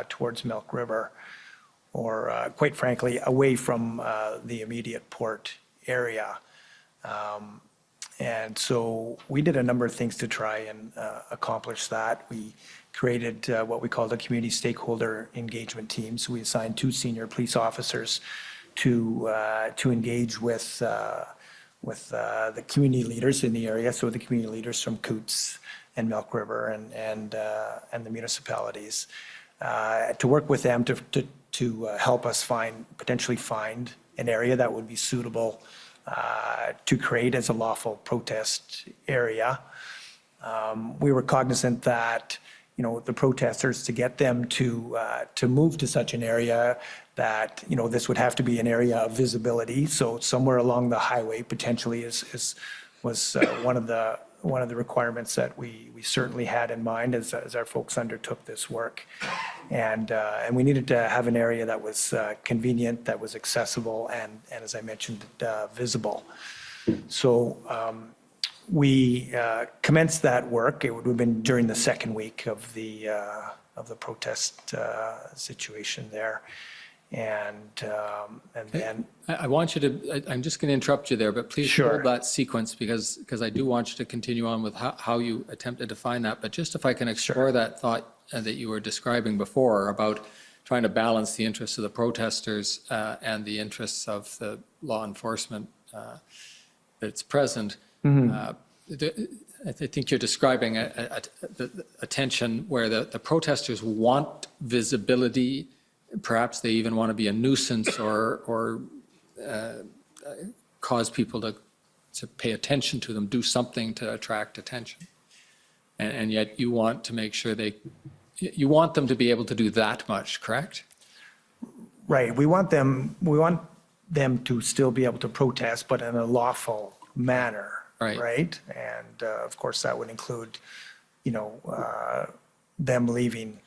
towards Milk River, or quite frankly, away from the immediate port area. And so we did a number of things to try and accomplish that. We created what we called a community stakeholder engagement team. So we assigned 2 senior police officers to engage with the community leaders in the area. So the community leaders from Coots and Milk River and the municipalities, to work with them to help us potentially find an area that would be suitable to create as a lawful protest area. We were cognizant that, the protesters, to get them to move to such an area, that, this would have to be an area of visibility. So somewhere along the highway potentially was one of the requirements that we certainly had in mind as our folks undertook this work. And we needed to have an area that was convenient, that was accessible, and as I mentioned, visible. So we commenced that work. It would have been during the second week of the protest situation there. And then I want you to, I'm just going to interrupt you there, but please hold that sequence because I do want you to continue on with how you attempted to find that. But just if I can explore that thought that you were describing before about trying to balance the interests of the protesters and the interests of the law enforcement that's present. I think you're describing a tension where the protesters want visibility. Perhaps they even want to be a nuisance or cause people to pay attention to them, do something to attract attention. And yet you want to make sure you want them to be able to do that much, correct? Right. We want them to still be able to protest, but in a lawful manner. Right. And of course, that would include, them leaving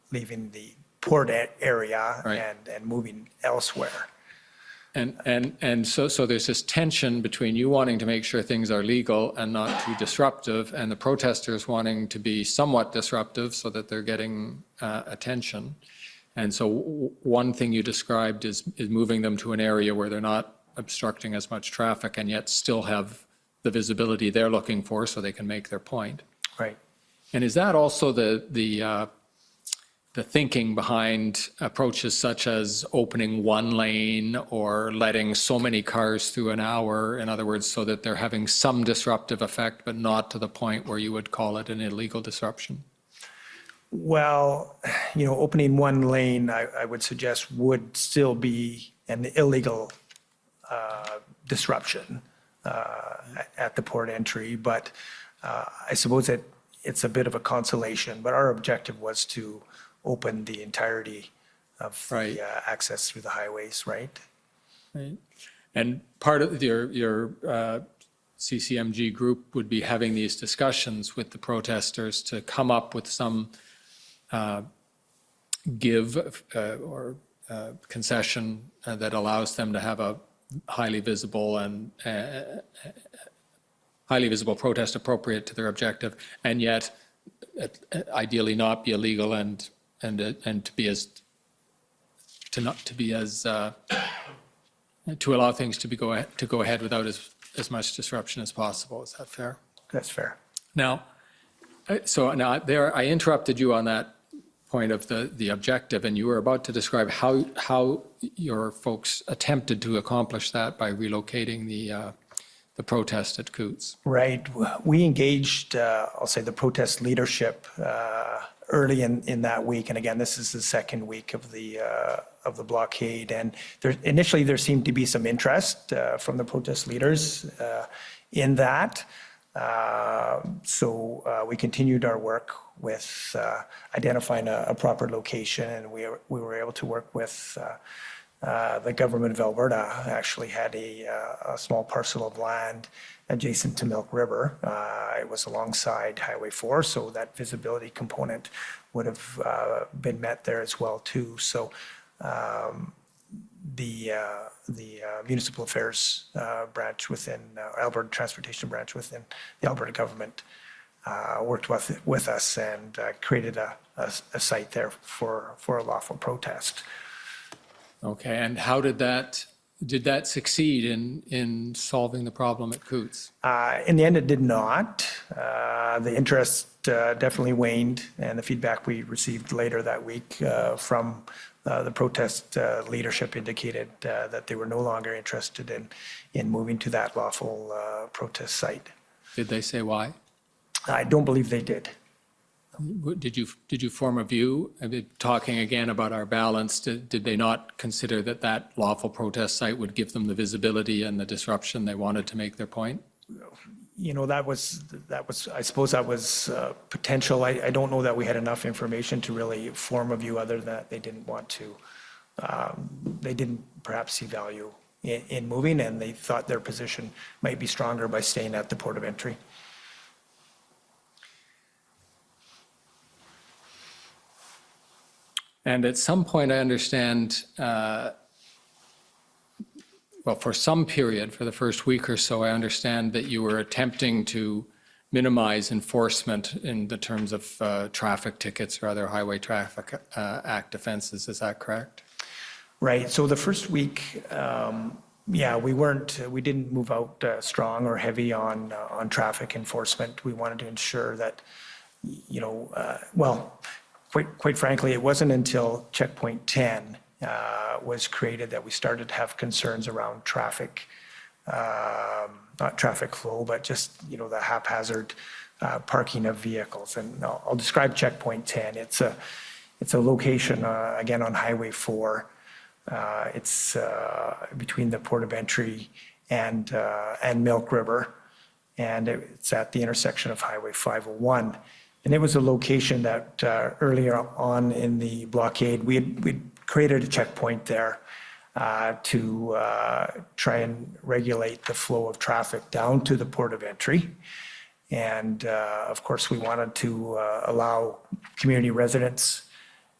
the port area and moving elsewhere. And so there's this tension between you wanting to make sure things are legal and not too disruptive, and the protesters wanting to be somewhat disruptive so that they're getting attention. And so one thing you described is moving them to an area where they're not obstructing as much traffic and yet still have the visibility they're looking for so they can make their point. Right. And is that also the thinking behind approaches such as opening one lane or letting so many cars through an hour, in other words, so that they're having some disruptive effect, but not to the point where you would call it an illegal disruption? Well, opening one lane, I would suggest, would still be an illegal disruption at the port entry, but I suppose it's a bit of a consolation. But our objective was to open the entirety of the access through the highways, right? Right. And part of your CCMG group would be having these discussions with the protesters to come up with some give or concession that allows them to have a highly visible protest appropriate to their objective, and yet ideally not be illegal and to allow things to go ahead without as much disruption as possible. Is that fair? That's fair. Now, there I interrupted you on that point of the objective, and you were about to describe how your folks attempted to accomplish that by relocating the protest at Coots. Right. We engaged, I'll say, the protest leadership early in that week. And again, this is the second week of the blockade. And initially, there seemed to be some interest from the protest leaders in that. So we continued our work with identifying a proper location, and we were able to work with the government of Alberta actually had a small parcel of land adjacent to Milk River. It was alongside Highway 4, so that visibility component would have been met there as well too. So the municipal affairs branch within Alberta Transportation branch within the Alberta government worked with us and created a site there for a lawful protest. Okay, and how did that succeed in solving the problem at Coots? In the end, it did not. The interest definitely waned, and the feedback we received later that week from the protest leadership indicated that they were no longer interested in moving to that lawful protest site. Did they say why? I don't believe they did. Did you form a view? I mean, talking again about our balance, did they not consider that lawful protest site would give them the visibility and the disruption they wanted to make their point? You know, that was I suppose that was potential. I don't know that we had enough information to really form a view other than that they didn't want to. They didn't perhaps see value in moving, and they thought their position might be stronger by staying at the port of entry. And at some point, I understand, well, for some period, for the first week or so, I understand that you were attempting to minimize enforcement in the terms of traffic tickets or other Highway Traffic Act offenses. Is that correct? Right. So the first week, yeah, we didn't move out strong or heavy on traffic enforcement. We wanted to ensure that, you know, well, quite frankly, it wasn't until checkpoint 10 was created that we started to have concerns around traffic, not traffic flow, but just, you know, the haphazard parking of vehicles. And I'll describe checkpoint 10. It's a location, again, on Highway 4. It's between the port of entry and Milk River, and it's at the intersection of Highway 501. And it was a location that earlier on in the blockade, we'd created a checkpoint there to try and regulate the flow of traffic down to the port of entry. And of course, we wanted to allow community residents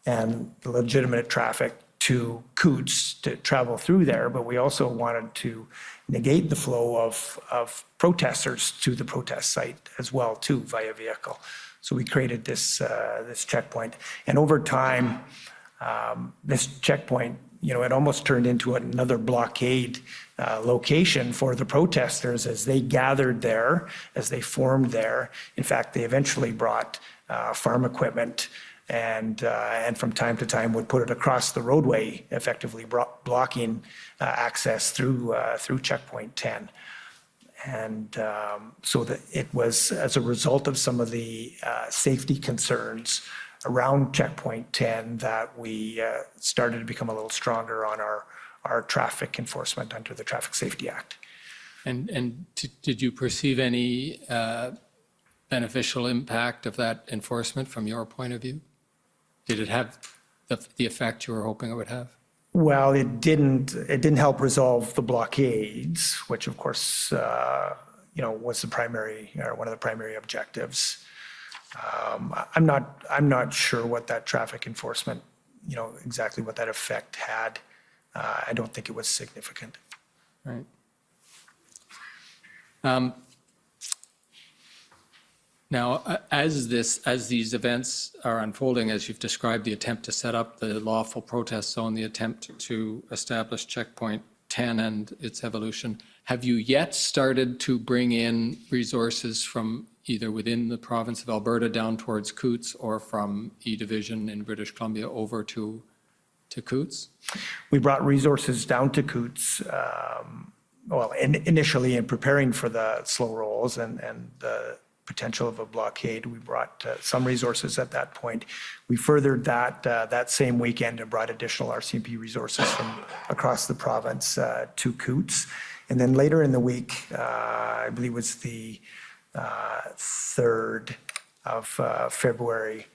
and legitimate traffic to Coots to travel through there, but we also wanted to negate the flow of protesters to the protest site as well too via vehicle. So we created this checkpoint, and over time, this checkpoint, you know, it almost turned into another blockade location for the protesters as they gathered there, as they formed there. In fact, they eventually brought farm equipment and from time to time would put it across the roadway, effectively blocking access through checkpoint 10. And so that it was as a result of some of the safety concerns around checkpoint 10 that we started to become a little stronger on our traffic enforcement under the Traffic Safety Act. And did you perceive any beneficial impact of that enforcement from your point of view? Did it have the effect you were hoping it would have? Well, it didn't help resolve the blockades, which of course, you know, was the primary, or one of the primary objectives. I'm not sure what that traffic enforcement, you know, exactly what that effect had. I don't think it was significant. Right. Now, as these events are unfolding, as you've described, the attempt to set up the lawful protest zone, the attempt to establish checkpoint 10 and its evolution, have you yet started to bring in resources from either within the province of Alberta down towards Coots or from E Division in British Columbia over to Coots? We brought resources down to Coots, well, initially in preparing for the slow rolls and the potential of a blockade. We brought some resources at that point. We furthered that same weekend and brought additional RCMP resources from across the province to Coots. And then later in the week, I believe it was the 3rd of February,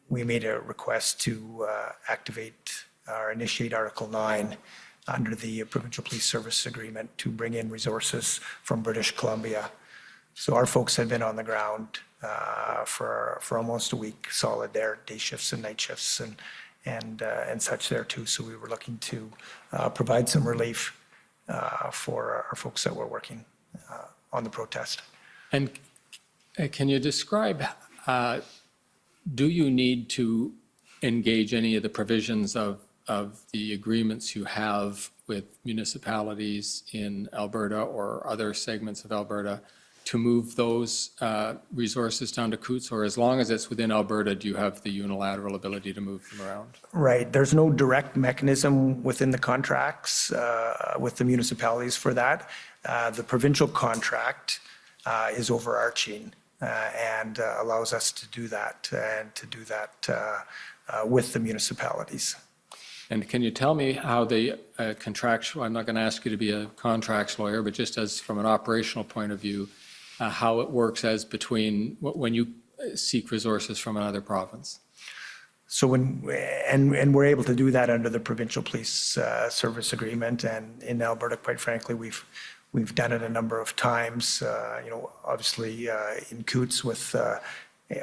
we made a request to activate or initiate Article 9 under the Provincial Police Service Agreement to bring in resources from British Columbia. So our folks have been on the ground for almost a week solid there, day shifts and night shifts and such there too. So we were looking to provide some relief for our folks that were working on the protest. And can you describe, do you need to engage any of the provisions of the agreements you have with municipalities in Alberta or other segments of Alberta to move those resources down to Coots? Or as long as it's within Alberta, do you have the unilateral ability to move them around? Right. There's no direct mechanism within the contracts with the municipalities for that. The provincial contract is overarching and allows us to do that and to do that with the municipalities. And can you tell me how the contractual, I'm not going to ask you to be a contracts lawyer, but just as from an operational point of view, how it works as between when you seek resources from another province? So and we're able to do that under the Provincial Police Service Agreement, and in Alberta, quite frankly, we've done it a number of times. Obviously in Coots with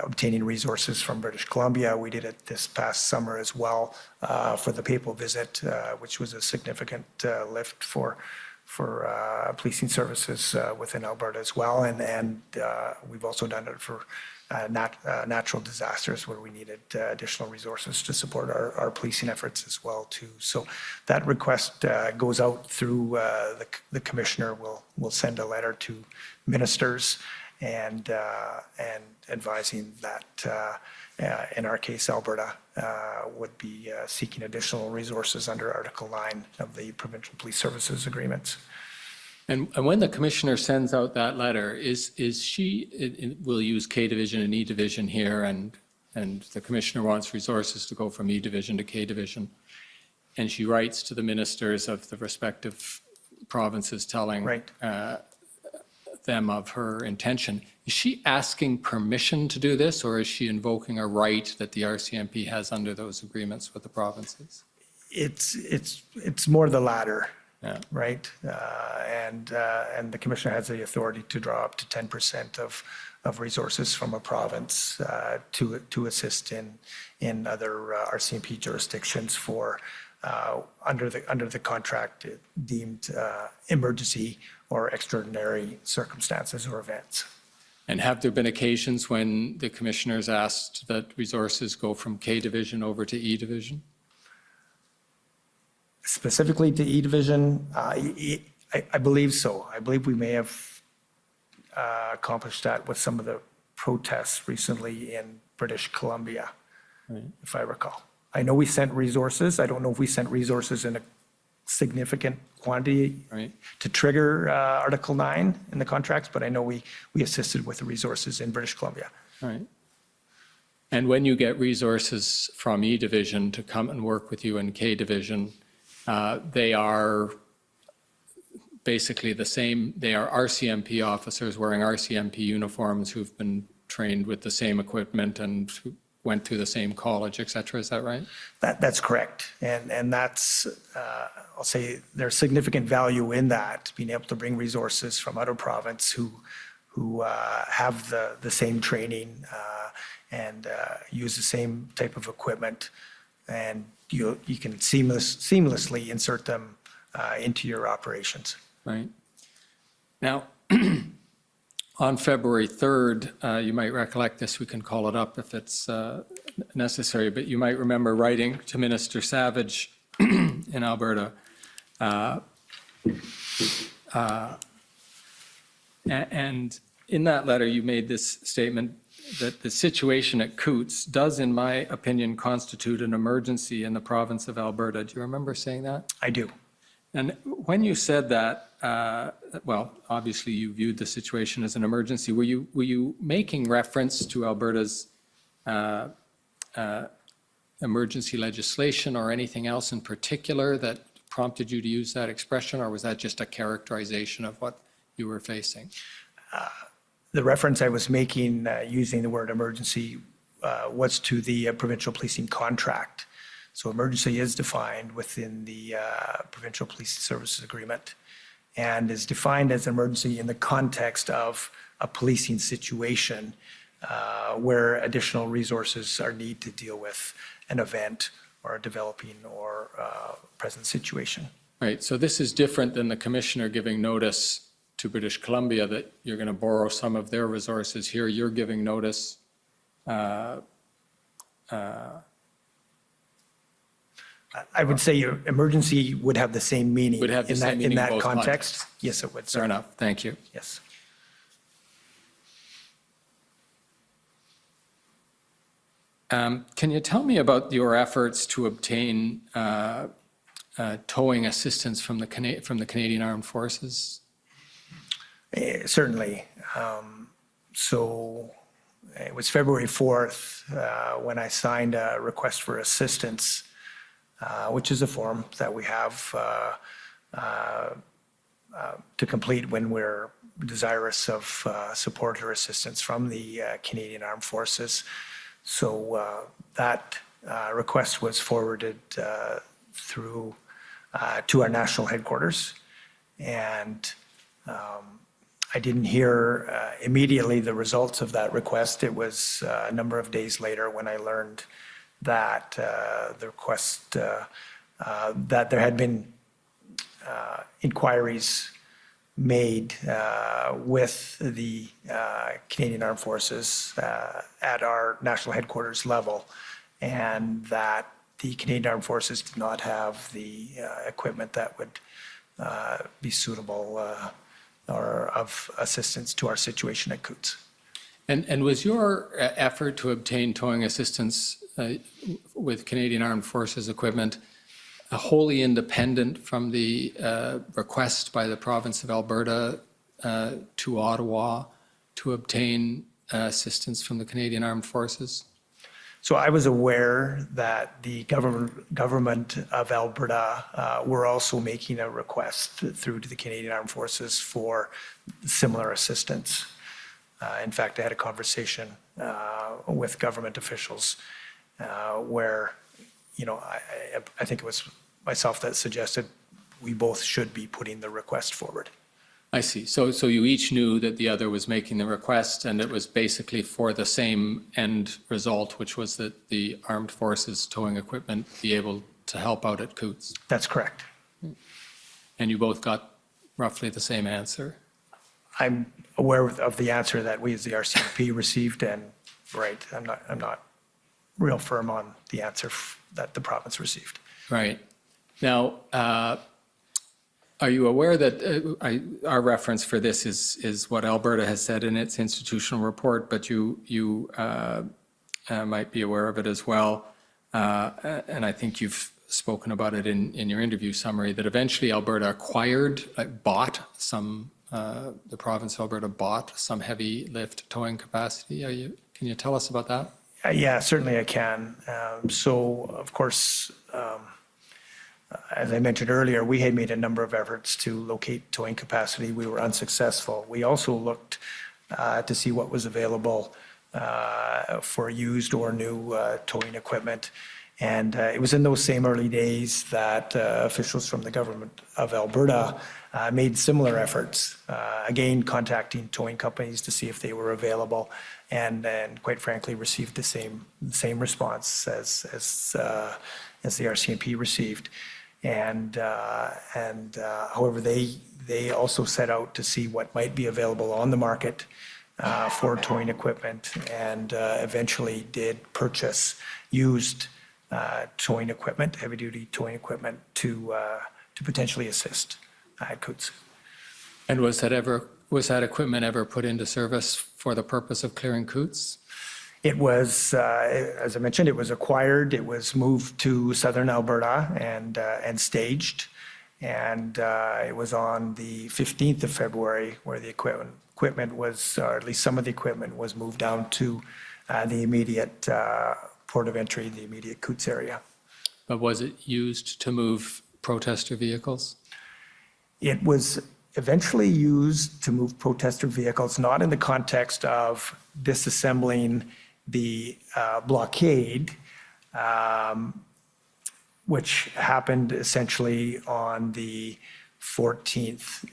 obtaining resources from British Columbia. We did it this past summer as well for the papal visit, which was a significant lift for policing services within Alberta as well. And we've also done it for natural disasters where we needed additional resources to support our policing efforts as well too. So that request goes out through the commissioner will send a letter to ministers and advising that in our case Alberta would be seeking additional resources under Article 9 of the Provincial Police Services Agreements. And when the commissioner sends out that letter, is she, we'll use K Division and E Division here, and the commissioner wants resources to go from E Division to K Division, and she writes to the ministers of the respective provinces telling them of her intention. Is she asking permission to do this, or is she invoking a right that the RCMP has under those agreements with the provinces? It's more the latter. Yeah. Right, and the commissioner has the authority to draw up to 10% of resources from a province to assist in other RCMP jurisdictions for under the contract deemed emergency or extraordinary circumstances or events. And have there been occasions when the commissioners asked that resources go from K Division over to E Division? Specifically to E Division, I believe so. I believe we may have accomplished that with some of the protests recently in British Columbia, if I recall. I know we sent resources. I don't know if we sent resources in a significant quantity to trigger Article 9 in the contracts, but I know we assisted with the resources in British Columbia. Right. And when you get resources from E Division to come and work with you in K Division, they are basically the same. They are RCMP officers wearing RCMP uniforms who've been trained with the same equipment and who went through the same college, et cetera. Is that right? That's correct. And that's, I'll say there's significant value in that, being able to bring resources from other province who have the same training and use the same type of equipment, and you can seamlessly insert them into your operations. Right. Now, on February 3rd, you might recollect this, we can call it up if it's necessary, but you might remember writing to Minister Savage in Alberta. And in that letter, you made this statement that the situation at Coots does, in my opinion, constitute an emergency in the province of Alberta. Do you remember saying that? I do. And when you said that, well, obviously you viewed the situation as an emergency. Were you making reference to Alberta's emergency legislation or anything else in particular that prompted you to use that expression, or was that just a characterization of what you were facing? The reference I was making using the word emergency was to the provincial policing contract. So emergency is defined within the Provincial Police Services Agreement and is defined as emergency in the context of a policing situation where additional resources are needed to deal with an event or a developing or present situation. Right, so this is different than the commissioner giving notice to British Columbia that you're going to borrow some of their resources. Here, you're giving notice. I would say your emergency would have the same meaning Would have the same meaning in both context. contexts. Yes, it would, sir. Fair enough, thank you. Yes. Can you tell me about your efforts to obtain towing assistance from the Canadian Armed Forces? Certainly. So it was February 4th when I signed a request for assistance, which is a form that we have to complete when we're desirous of support or assistance from the Canadian Armed Forces. So that request was forwarded through to our national headquarters, and I didn't hear immediately the results of that request. It was a number of days later when I learned that the request, that there had been inquiries made with the Canadian Armed Forces at our national headquarters level, and that the Canadian Armed Forces did not have the equipment that would be suitable or of assistance to our situation at Coots. And was your effort to obtain towing assistance with Canadian Armed Forces equipment wholly independent from the request by the province of Alberta to Ottawa to obtain assistance from the Canadian Armed Forces? So I was aware that the government of Alberta were also making a request through to the Canadian Armed Forces for similar assistance. In fact, I had a conversation with government officials where, you know, I think it was myself that suggested we both should be putting the request forward. I see. So you each knew that the other was making the request, and it was basically for the same end result, which was that the armed forces towing equipment be able to help out at Coots. That's correct. And you both got roughly the same answer? I'm aware of the answer that we as the RCMP received, and right, I'm not real firm on the answer that the province received. Right. Now, are you aware that our reference for this is what Alberta has said in its institutional report, but you might be aware of it as well, and I think you've spoken about it in your interview summary, that eventually Alberta acquired, bought some, the province of Alberta bought some heavy lift towing capacity. Can you tell us about that? Yeah, certainly I can. So, of course, as I mentioned earlier, we had made a number of efforts to locate towing capacity. We were unsuccessful. We also looked to see what was available for used or new towing equipment. And it was in those same early days that officials from the government of Alberta made similar efforts, again, contacting towing companies to see if they were available, and quite frankly, received the same response as the RCMP received. And however, they also set out to see what might be available on the market for towing equipment, and eventually did purchase used towing equipment, heavy-duty towing equipment, to potentially assist at Coots. And was that equipment ever put into service for the purpose of clearing Coots? It was, as I mentioned, it was acquired. It was moved to southern Alberta and staged. And it was on the 15th of February where the equipment was, or at least some of the equipment was moved down to the immediate port of entry, the immediate Coots area. But was it used to move protester vehicles? It was eventually used to move protester vehicles, not in the context of disassembling the blockade, which happened essentially on the 14th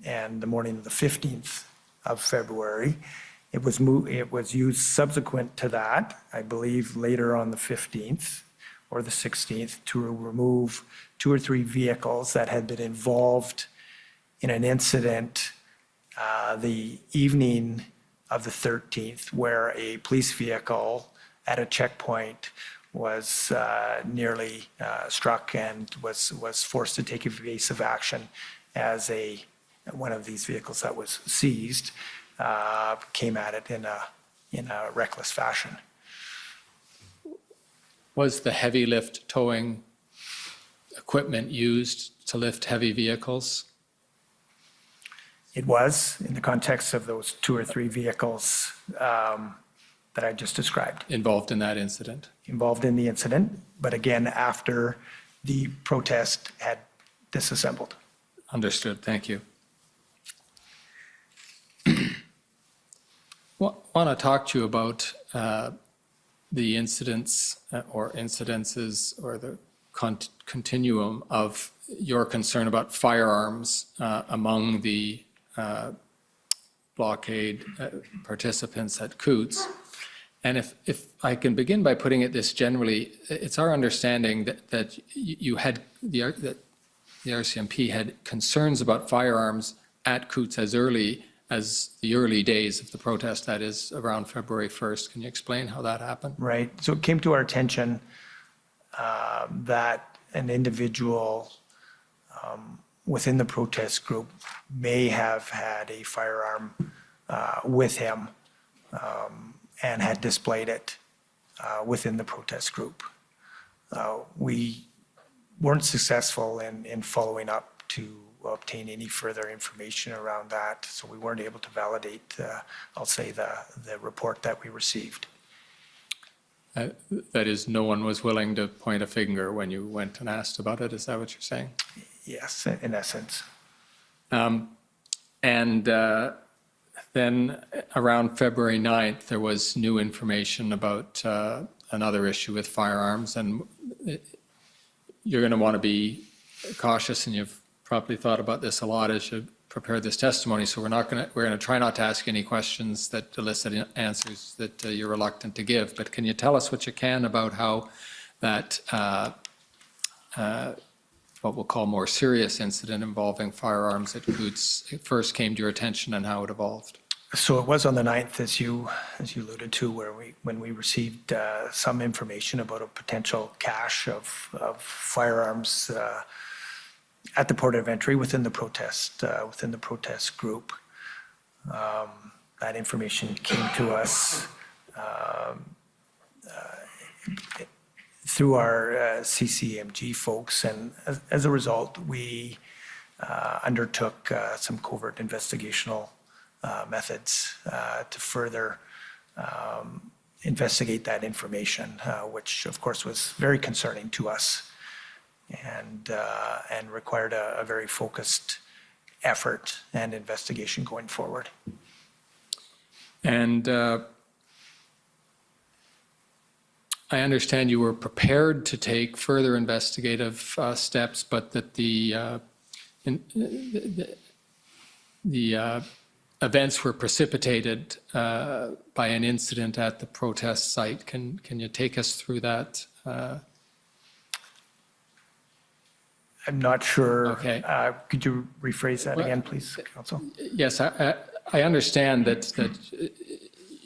and the morning of the 15th of February. It was used subsequent to that, I believe later on the 15th or the 16th, to remove 2 or 3 vehicles that had been involved in an incident the evening of the 13th, where a police vehicle at a checkpoint was nearly struck and was forced to take evasive action as one of these vehicles that was seized came at it in a reckless fashion. Was the heavy lift towing equipment used to lift heavy vehicles? It was, in the context of those 2 or 3 vehicles that I just described. Involved in that incident? Involved in the incident, but again, after the protest had disassembled. Understood, thank you. Want to talk to you about the incidents or incidences or the continuum of your concern about firearms among the blockade participants at Coots. And if I can begin by putting it this generally, it's our understanding that you had, that the RCMP had concerns about firearms at Coots as early as the early days of the protest, that is around February 1st. Can you explain how that happened? Right. So it came to our attention that an individual within the protest group may have had a firearm with him and had displayed it within the protest group. We weren't successful in following up to obtain any further information around that, so we weren't able to validate, I'll say, the report that we received. That is, no one was willing to point a finger when you went and asked about it, is that what you're saying? Yes, in essence. Then around February 9th, there was new information about another issue with firearms, and you're going to want to be cautious, and you've probably thought about this a lot as you prepare this testimony, so we're going to try not to ask any questions that elicit answers that you're reluctant to give. But can you tell us what you can about how that what we'll call more serious incident involving firearms at Coots first came to your attention and how it evolved? So it was on the 9th, as you alluded to, when we received some information about a potential cache of firearms at the port of entry within the protest group. That information came to us through our CCMG folks, and as a result, we undertook some covert investigational methods to further investigate that information, which of course was very concerning to us and required a very focused effort and investigation going forward. And I understand you were prepared to take further investigative steps, but that the events were precipitated by an incident at the protest site. Can you take us through that? I'm not sure. Okay. Could you rephrase that again, please, Council? Yes, I understand that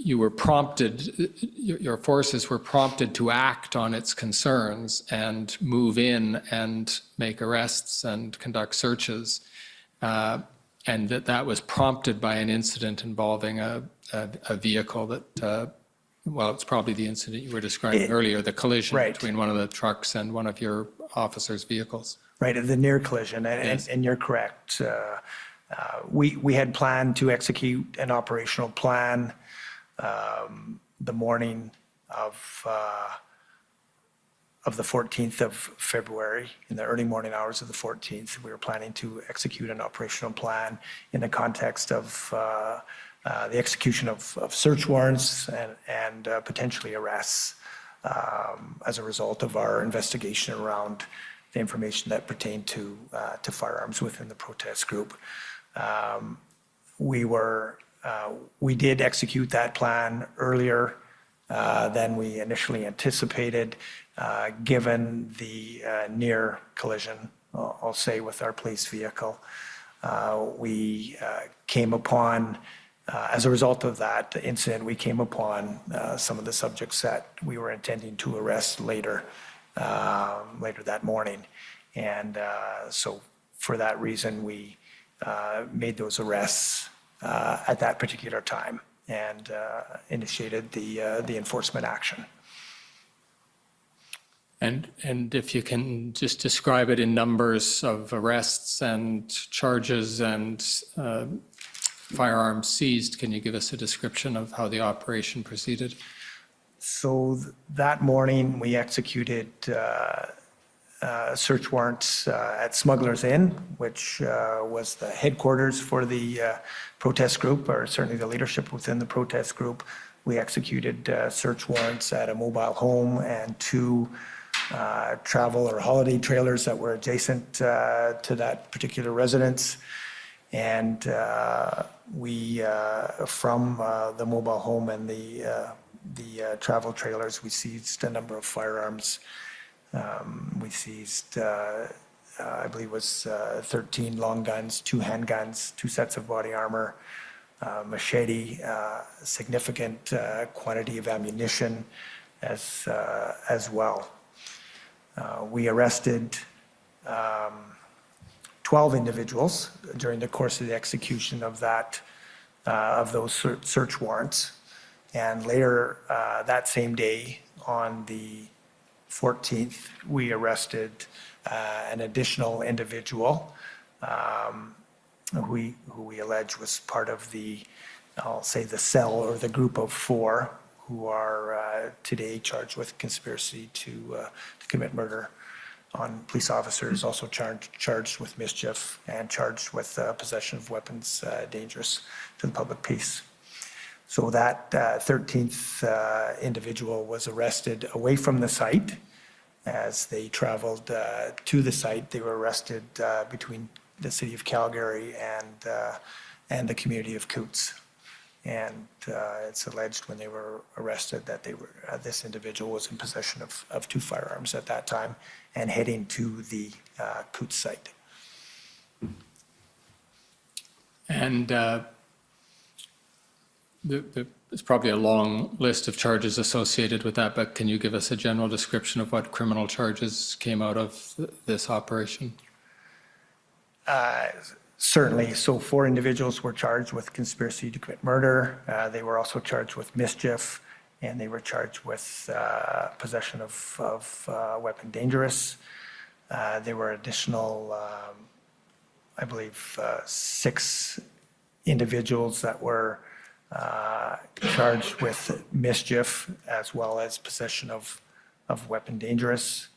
you were prompted, your forces were prompted to act on its concerns and move in and make arrests and conduct searches, and that was prompted by an incident involving a vehicle that, well, it's probably the incident you were describing earlier, the collision between one of the trucks and one of your officers' vehicles. Right, the near collision, and you're correct. We had planned to execute an operational plan the morning of the 14th of February. In the early morning hours of the 14th, we were planning to execute an operational plan in the context of the execution of search warrants and potentially arrests as a result of our investigation around the information that pertained to firearms within the protest group. We did execute that plan earlier than we initially anticipated, given the near collision, I'll say, with our police vehicle. We came upon, as a result of that incident, we came upon some of the subjects that we were intending to arrest later that morning. And so for that reason, we made those arrests at that particular time and initiated the enforcement action. And if you can just describe it in numbers of arrests and charges and firearms seized, can you give us a description of how the operation proceeded? So that morning, we executed search warrants at Smuggler's Inn, which was the headquarters for the protest group, or certainly the leadership within the protest group. We executed search warrants at a mobile home and 2 travel or holiday trailers that were adjacent to that particular residence. And we, from the mobile home and the travel trailers, we seized a number of firearms. We seized, I believe it was 13 long guns, 2 handguns, 2 sets of body armor, machete, significant quantity of ammunition as well. We arrested 12 individuals during the course of the execution of those search warrants. And later that same day, on the 14th, we arrested an additional individual who we allege was part of the, I'll say, the cell or the group of 4 who are today charged with conspiracy to commit murder on police officers, also charged with mischief and charged with possession of weapons dangerous to the public peace. So that 13th individual was arrested away from the site. As they traveled to the site, they were arrested between the city of Calgary and the community of Coots. And it's alleged when they were arrested that this individual was in possession of 2 firearms at that time and heading to the Coots site. And there's probably a long list of charges associated with that, but can you give us a general description of what criminal charges came out of this operation? Certainly. So 4 individuals were charged with conspiracy to commit murder. They were also charged with mischief, and they were charged with possession of weapon dangerous. There were additional, I believe, 6 individuals that were charged with mischief as well as possession of weapon dangerous.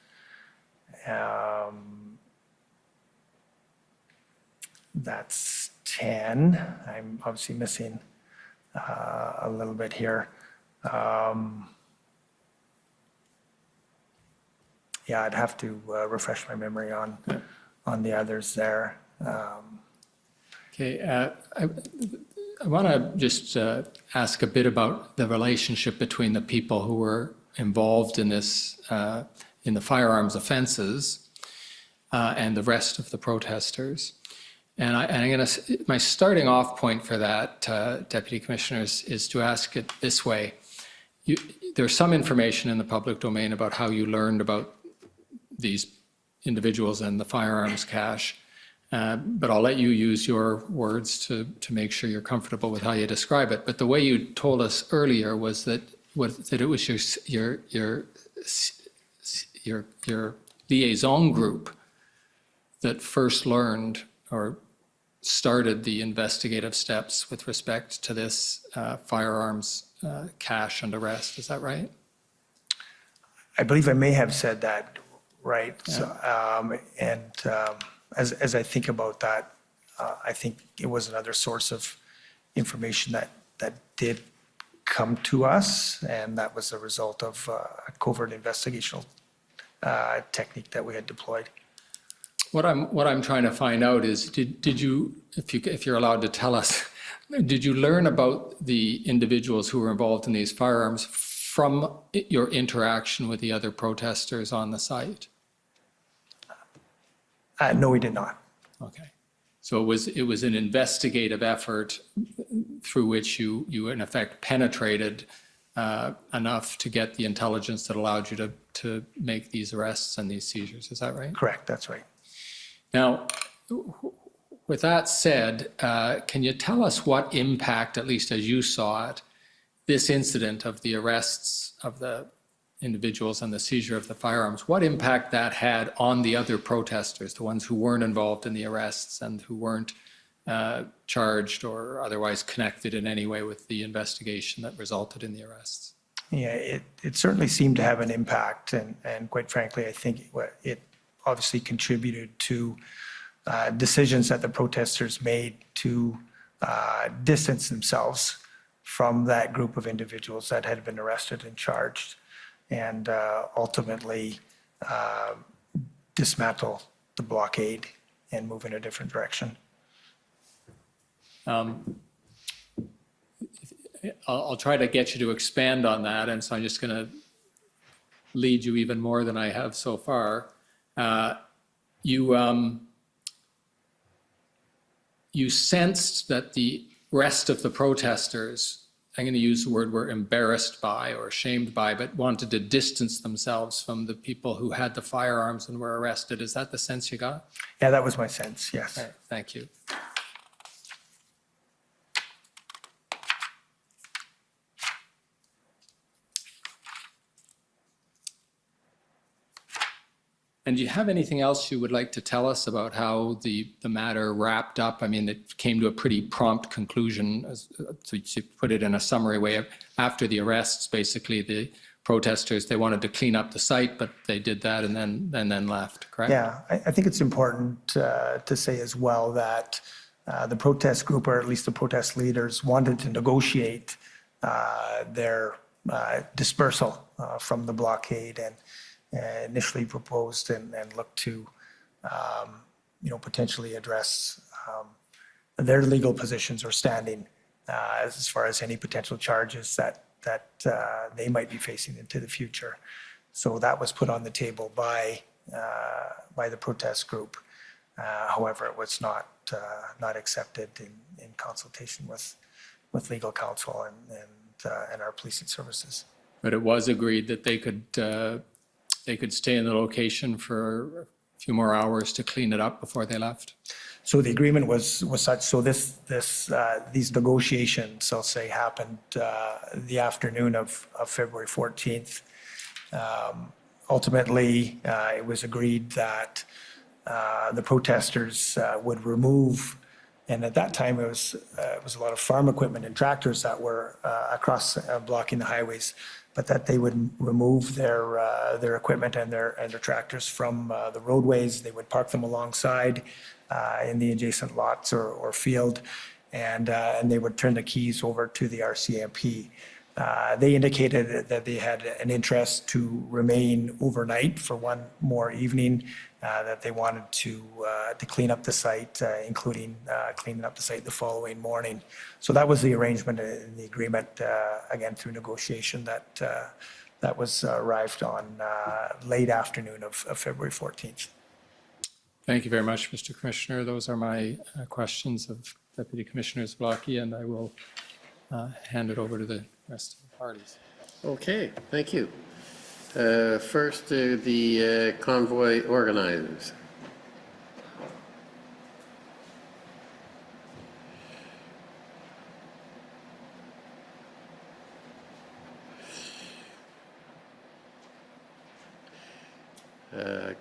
That's 10. I'm obviously missing a little bit here. Yeah, I'd have to refresh my memory on the others there. Okay, I want to just ask a bit about the relationship between the people who were involved in this, in the firearms offenses, and the rest of the protesters. And I'm going to, my starting off point for that, Deputy Commissioners, is to ask it this way. There's some information in the public domain about how you learned about these individuals and the firearms cache. But I'll let you use your words to make sure you're comfortable with how you describe it. But the way you told us earlier was that it was your liaison group that first learned or started the investigative steps with respect to this firearms cache and arrest. Is that right? I believe I may have said that, right? Yeah. So, as I think about that, I think it was another source of information that did come to us, and that was a result of a covert investigational technique that we had deployed. What I'm trying to find out is, did you, if you're allowed to tell us, did you learn about the individuals who were involved in these firearms from your interaction with the other protesters on the site? No, we did not. Okay. So it was an investigative effort through which you in effect penetrated enough to get the intelligence that allowed you to make these arrests and these seizures. Is that right? Correct, that's right. Now, with that said, can you tell us what impact, at least as you saw it, this incident of the arrests of the individuals and the seizure of the firearms, what impact that had on the other protesters, the ones who weren't involved in the arrests and who weren't charged or otherwise connected in any way with the investigation that resulted in the arrests? Yeah, it certainly seemed to have an impact, and quite frankly, I think it obviously contributed to decisions that the protesters made to distance themselves from that group of individuals that had been arrested and charged, and ultimately dismantle the blockade and move in a different direction. I'll try to get you to expand on that, and so I'm just going to lead you even more than I have so far. You sensed that the rest of the protesters, I'm going to use the word, were embarrassed by or ashamed by, but wanted to distance themselves from the people who had the firearms and were arrested. Is that the sense you got? Yeah, that was my sense, yes. Okay, thank you. And do you have anything else you would like to tell us about how the matter wrapped up? I mean, it came to a pretty prompt conclusion, to put it in a summary way. After the arrests, basically, the protesters, they wanted to clean up the site, but they did that and then left, correct? Yeah, I think it's important to say as well that the protest group, or at least the protest leaders, wanted to negotiate their dispersal from the blockade, and initially proposed and looked to, potentially address their legal positions or standing as far as any potential charges that they might be facing into the future. So that was put on the table by the protest group. However, it was not accepted in consultation with legal counsel and our policing services. But it was agreed that they could stay in the location for a few more hours to clean it up before they left? So the agreement was such, so these negotiations, I'll say, happened the afternoon of February 14th. Ultimately, it was agreed that the protesters would remove, and at that time it was a lot of farm equipment and tractors that were across blocking the highways, but that they would remove their equipment and their tractors from the roadways. They would park them alongside in the adjacent lots or field, and they would turn the keys over to the RCMP. They indicated that they had an interest to remain overnight for one more evening, that they wanted to clean up the site, including cleaning up the site the following morning. So that was the arrangement in the agreement, again, through negotiation that was arrived on late afternoon of February 14th. Thank you very much, Mr. Commissioner. Those are my questions of Deputy Commissioners Blocky, and I will hand it over to the rest of the parties. Okay, thank you. First, the convoy organizers.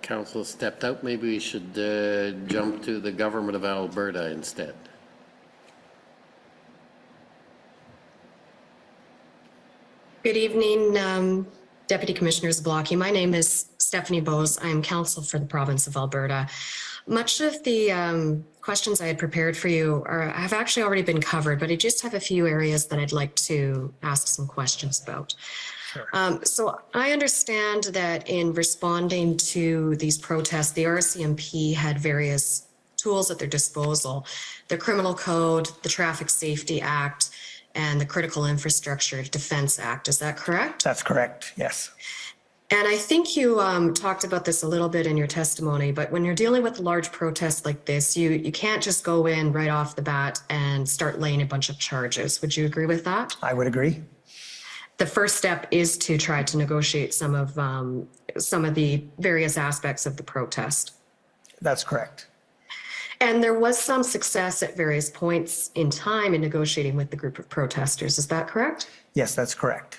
Council stepped out. Maybe we should jump to the government of Alberta instead. Good evening, Deputy Commissioners Blocky. My name is Stephanie Bose. I am counsel for the province of Alberta. Much of the questions I had prepared for you have actually already been covered, but I just have a few areas that I'd like to ask some questions about. So I understand that in responding to these protests, the RCMP had various tools at their disposal: the Criminal Code, the Traffic Safety Act, and the Critical Infrastructure Defense Act. Is that correct? That's correct, yes. And I think you talked about this a little bit in your testimony, but when you're dealing with large protests like this, you can't just go in right off the bat and start laying a bunch of charges. Would you agree with that? I would agree. The first step is to try to negotiate some of the various aspects of the protest. That's correct. And there was some success at various points in time in negotiating with the group of protesters. Is that correct? Yes, that's correct.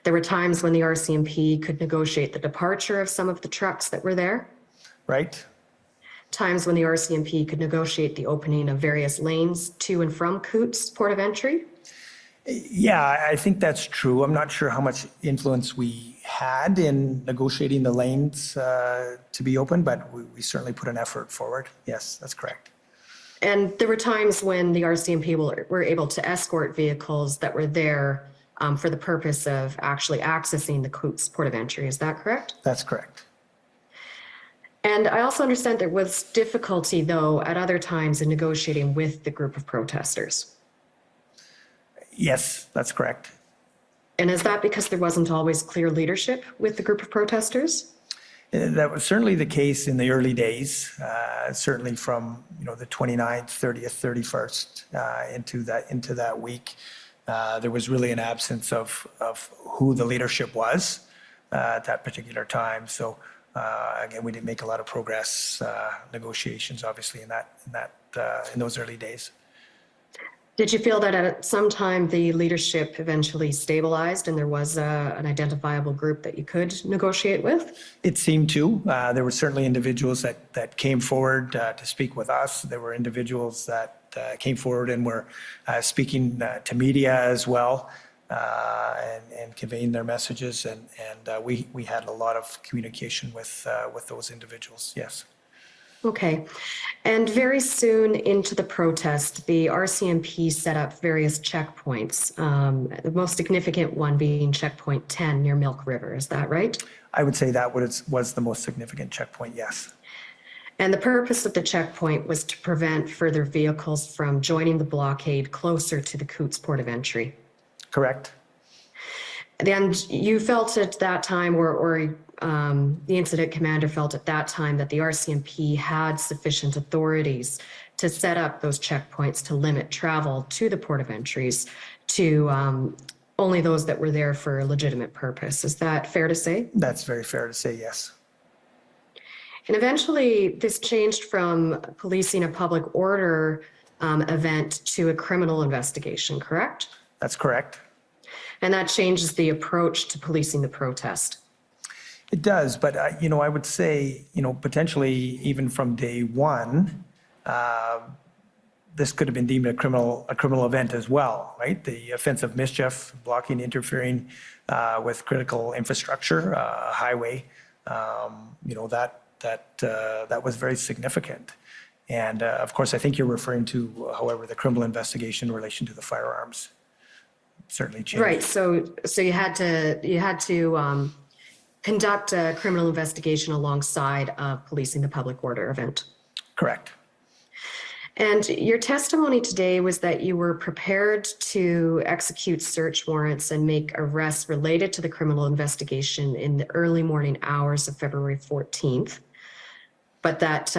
There were times when the RCMP could negotiate the departure of some of the trucks that were there. Right? Times when the RCMP could negotiate the opening of various lanes to and from Coots Port of Entry. Yeah, I think that's true. I'm not sure how much influence we had in negotiating the lanes to be open, but we certainly put an effort forward. Yes, that's correct. And there were times when the RCMP were able to escort vehicles that were there for the purpose of actually accessing the Coots Port of Entry. Is that correct? That's correct. And I also understand there was difficulty, though, at other times in negotiating with the group of protesters. Yes, that's correct. And is that because there wasn't always clear leadership with the group of protesters? That was certainly the case in the early days, certainly from the 29th, 30th, 31st into that week. There was really an absence of who the leadership was at that particular time. So again, we didn't make a lot of progress negotiations, obviously, in those early days. Did you feel that at some time the leadership eventually stabilized and there was an identifiable group that you could negotiate with? It seemed to. There were certainly individuals that came forward to speak with us. There were individuals that came forward and were speaking to media as well and conveying their messages. And we had a lot of communication with those individuals, yes. Okay. And very soon into the protest, the RCMP set up various checkpoints, the most significant one being checkpoint 10 near Milk River. Is that right? I would say that was the most significant checkpoint, yes. And the purpose of the checkpoint was to prevent further vehicles from joining the blockade closer to the Coots Port of Entry. Correct. And you felt at that time, or the incident commander felt at that time, that the RCMP had sufficient authorities to set up those checkpoints to limit travel to the Port of Entries to only those that were there for a legitimate purpose. Is that fair to say? That's very fair to say, yes. And eventually, this changed from policing a public order event to a criminal investigation, correct? That's correct. And that changes the approach to policing the protest. It does, but I would say, potentially even from day one, this could have been deemed a criminal event as well, right? The offense of mischief, blocking, interfering with critical infrastructure, a highway, that was very significant. And of course, I think you're referring to, however, the criminal investigation in relation to the firearms certainly changed. Right. So you had to conduct a criminal investigation alongside of policing the public order event. Correct. And your testimony today was that you were prepared to execute search warrants and make arrests related to the criminal investigation in the early morning hours of February 14th, but that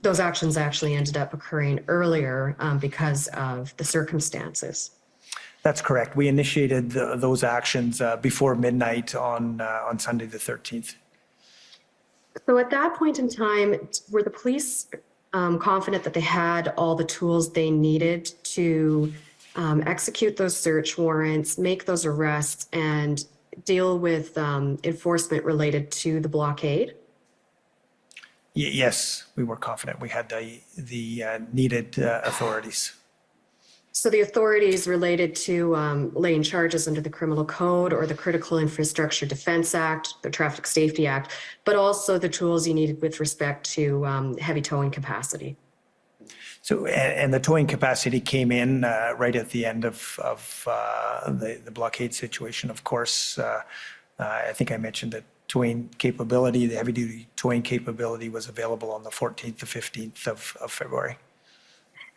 those actions actually ended up occurring earlier because of the circumstances. That's correct. We initiated those actions before midnight on Sunday the 13th. So at that point in time, were the police confident that they had all the tools they needed to execute those search warrants, make those arrests, and deal with enforcement related to the blockade? Yes, we were confident we had the needed authorities. So the authorities related to laying charges under the Criminal Code or the Critical Infrastructure Defense Act, the Traffic Safety Act, but also the tools you needed with respect to heavy towing capacity. So, and the towing capacity came in right at the end of the blockade situation. Of course, I think I mentioned that towing capability, the heavy-duty towing capability was available on the 14th to 15th of February.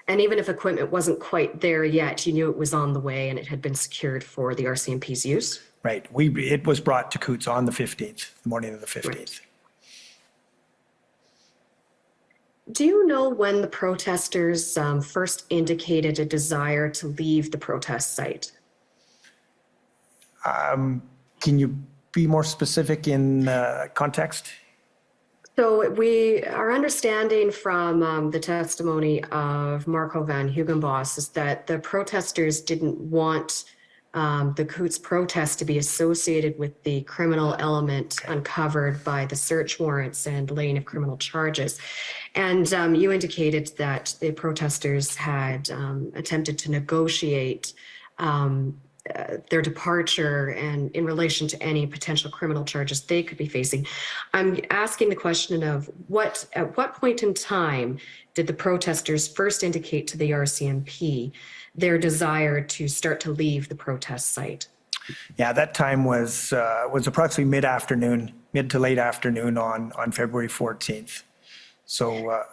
And even if equipment wasn't quite there yet, you knew it was on the way and it had been secured for the RCMP's use? Right. It was brought to Coots on the 15th, the morning of the 15th. Right. Do you know when the protesters first indicated a desire to leave the protest site? Can you be more specific in context? So our understanding from the testimony of Marco van Hugenbos is that the protesters didn't want the Coots protest to be associated with the criminal element uncovered by the search warrants and laying of criminal charges. And you indicated that the protesters had attempted to negotiate their departure and in relation to any potential criminal charges they could be facing. I'm asking the question of at what point in time did the protesters first indicate to the RCMP their desire to start to leave the protest site? Yeah, that time was approximately mid-afternoon, mid to late afternoon on February 14th. So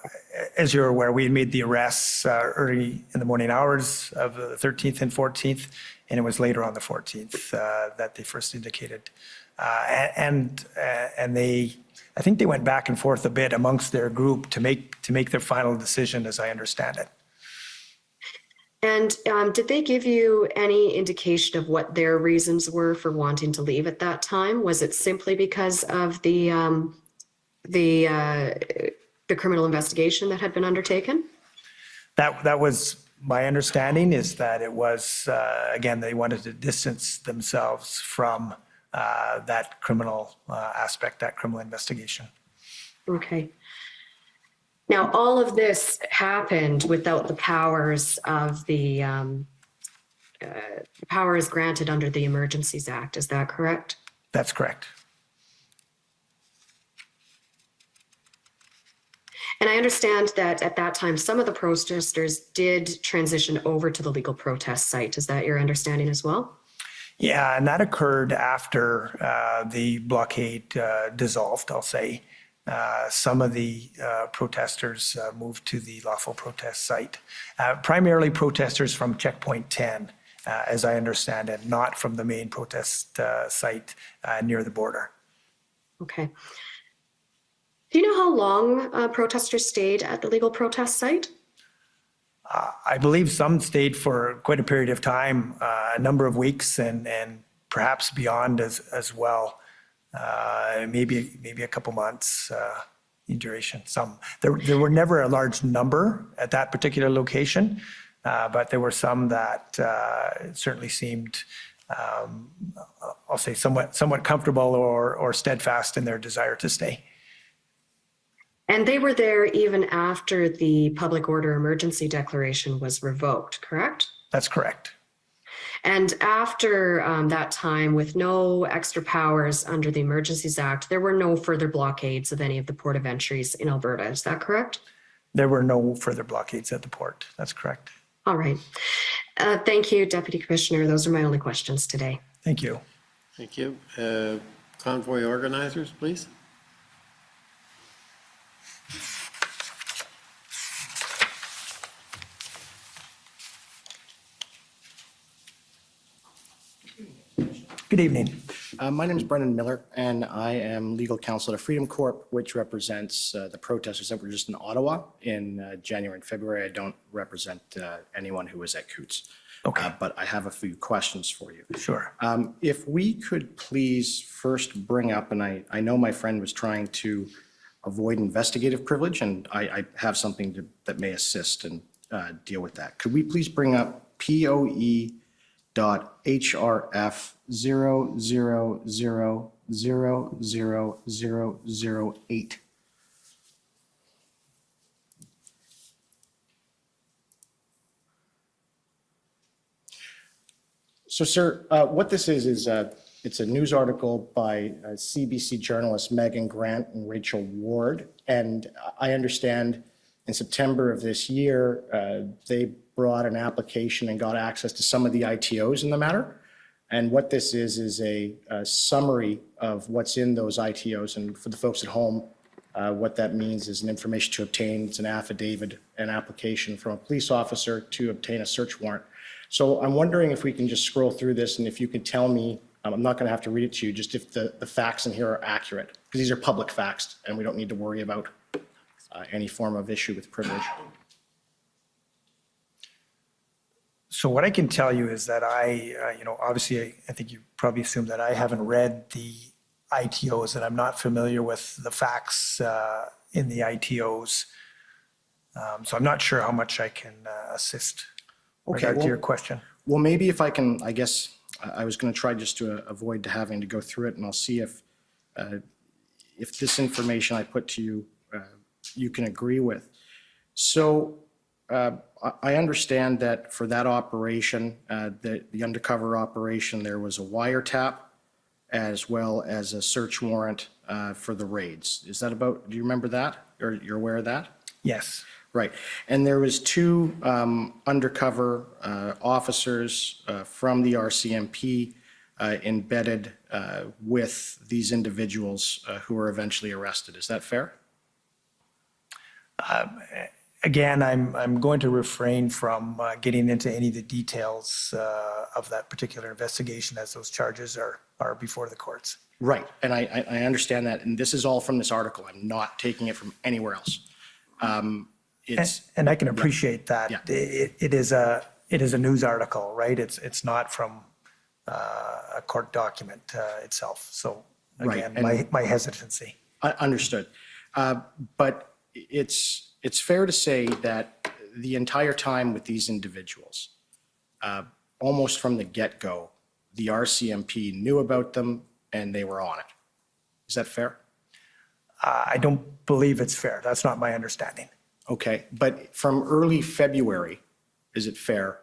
as you're aware, we had made the arrests early in the morning hours of the 13th and 14th, and it was later on the 14th that they first indicated. And they, I think they went back and forth a bit amongst their group to make their final decision, as I understand it. And did they give you any indication of what their reasons were for wanting to leave at that time? Was it simply because of the criminal investigation that had been undertaken? That was my understanding, is that it was, again, they wanted to distance themselves from that criminal aspect, that criminal investigation. Okay. Now, all of this happened without the powers of the powers granted under the Emergencies Act. Is that correct? That's correct. And I understand that at that time, some of the protesters did transition over to the legal protest site. Is that your understanding as well? Yeah, and that occurred after the blockade dissolved, I'll say. Some of the protesters moved to the lawful protest site, primarily protesters from Checkpoint 10, as I understand it, not from the main protest site near the border. Okay. Do you know how long protesters stayed at the legal protest site? I believe some stayed for quite a period of time, a number of weeks, and perhaps beyond as well. Maybe a couple months in duration. There were never a large number at that particular location, but there were some that certainly seemed, I'll say, somewhat comfortable or steadfast in their desire to stay. And they were there even after the public order emergency declaration was revoked, correct? That's correct. And after that time, with no extra powers under the Emergencies Act, there were no further blockades of any of the port of entries in Alberta. Is that correct? There were no further blockades at the port. That's correct. All right. Thank you, Deputy Commissioner. Those are my only questions today. Thank you. Thank you. Convoy organizers, please. Good evening. My name is Brendan Miller, and I am legal counsel at Freedom Corp, which represents the protesters that were just in Ottawa in January and February. I don't represent anyone who was at Coots. Okay. But I have a few questions for you. Sure. If we could please first bring up, and I know my friend was trying to avoid investigative privilege, and I have something that may assist and deal with that. Could we please bring up POE.HRF 0000008? So, sir, what this is it's a news article by CBC journalists Megan Grant and Rachel Ward. And I understand in September of this year, they brought an application and got access to some of the ITOs in the matter. And what this is a summary of what's in those ITOs. And for the folks at home, what that means is an information to obtain. It's an affidavit, an application from a police officer to obtain a search warrant. So I'm wondering if we can just scroll through this and if you could tell me, I'm not going to have to read it to you, just if the facts in here are accurate, because these are public facts and we don't need to worry about any form of issue with privilege. So what I can tell you is that obviously I think you probably assume that I haven't read the ITOs and I'm not familiar with the facts in the ITOs. So I'm not sure how much I can assist with regard to your question. Well, maybe if I can, I guess I was going to try just to avoid having to go through it, and I'll see if this information I put to you, you can agree with. So I understand that for that operation, the undercover operation, there was a wiretap as well as a search warrant for the raids. Is that about, do you remember that? Or you're aware of that? Yes. Right. And there was two undercover officers from the RCMP embedded with these individuals who were eventually arrested. Is that fair? Again, I'm going to refrain from getting into any of the details of that particular investigation as those charges are before the courts. Right. And I understand that. And this is all from this article. I'm not taking it from anywhere else. And I can appreciate that. Yeah. It is a news article, right? It's not from a court document itself. So again, right. my hesitancy. Understood. But it's fair to say that the entire time with these individuals, almost from the get-go, the RCMP knew about them and they were on it. Is that fair? I don't believe it's fair. That's not my understanding. Okay, but from early February, is it fair,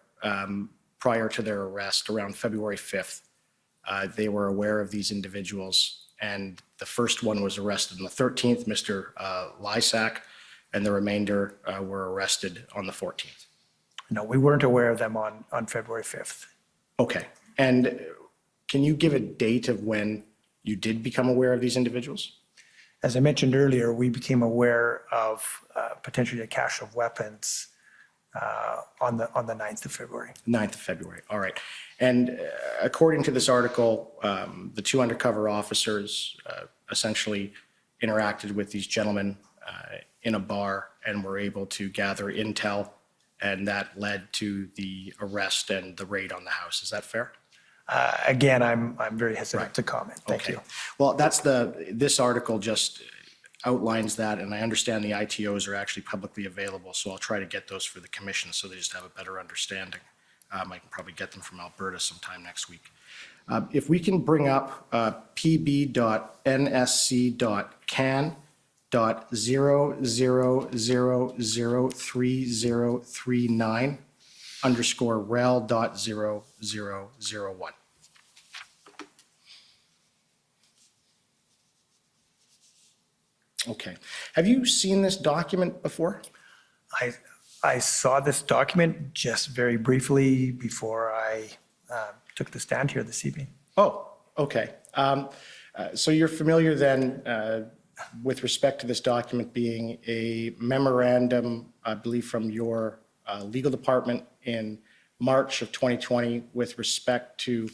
prior to their arrest, around February 5th, they were aware of these individuals, and the first one was arrested on the 13th, Mr. Lysak, and the remainder were arrested on the 14th? No, we weren't aware of them on February 5th. Okay, and can you give a date of when you did become aware of these individuals? As I mentioned earlier, we became aware of potentially a cache of weapons on the 9th of February. 9th of February, all right. And according to this article, the two undercover officers essentially interacted with these gentlemen in a bar and were able to gather intel, and that led to the arrest and the raid on the house. Is that fair? Again, I'm very hesitant to comment. Thank you. Well, this article just outlines that, and I understand the ITOs are actually publicly available, so I'll try to get those for the commission so they just have a better understanding. I can probably get them from Alberta sometime next week. If we can bring up pb.nsc.can.0003039 _rel.0001. Okay. Have you seen this document before? I saw this document just very briefly before I took the stand here this evening. Oh, okay. So you're familiar then with respect to this document being a memorandum, I believe, from your legal department in March of 2020 with respect to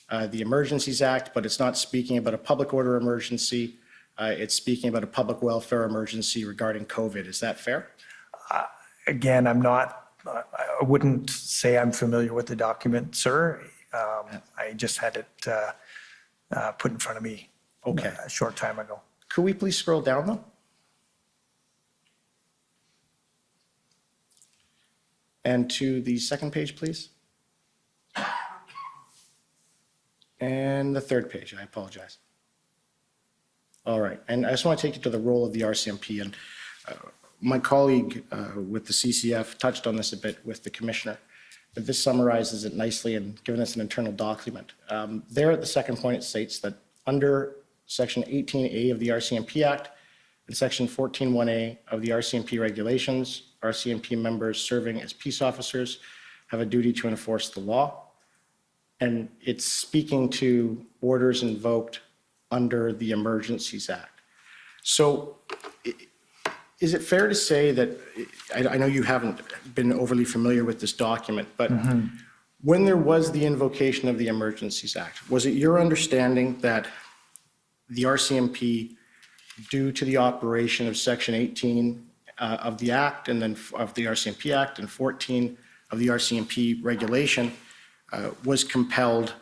the Emergencies Act, but it's not speaking about a public order emergency. It's speaking about a public welfare emergency regarding COVID. Is that fair? Again, I wouldn't say I'm familiar with the document, sir. I just had it put in front of me a short time ago. Could we please scroll down though? And to the second page, please. And the third page, I apologize. All right, and I just want to take you to the role of the RCMP, and my colleague with the CCF touched on this a bit with the commissioner. but this summarizes it nicely and given us an internal document. There at the second point, it states that under Section 18A of the RCMP Act and Section 14(1)A of the RCMP regulations, RCMP members serving as peace officers have a duty to enforce the law. And it's speaking to orders invoked under the Emergencies Act. So is it fair to say that, I know you haven't been overly familiar with this document, but when there was the invocation of the Emergencies Act, was it your understanding that the RCMP, due to the operation of Section 18 of the Act and then of the RCMP Act and 14 of the RCMP regulation, was compelled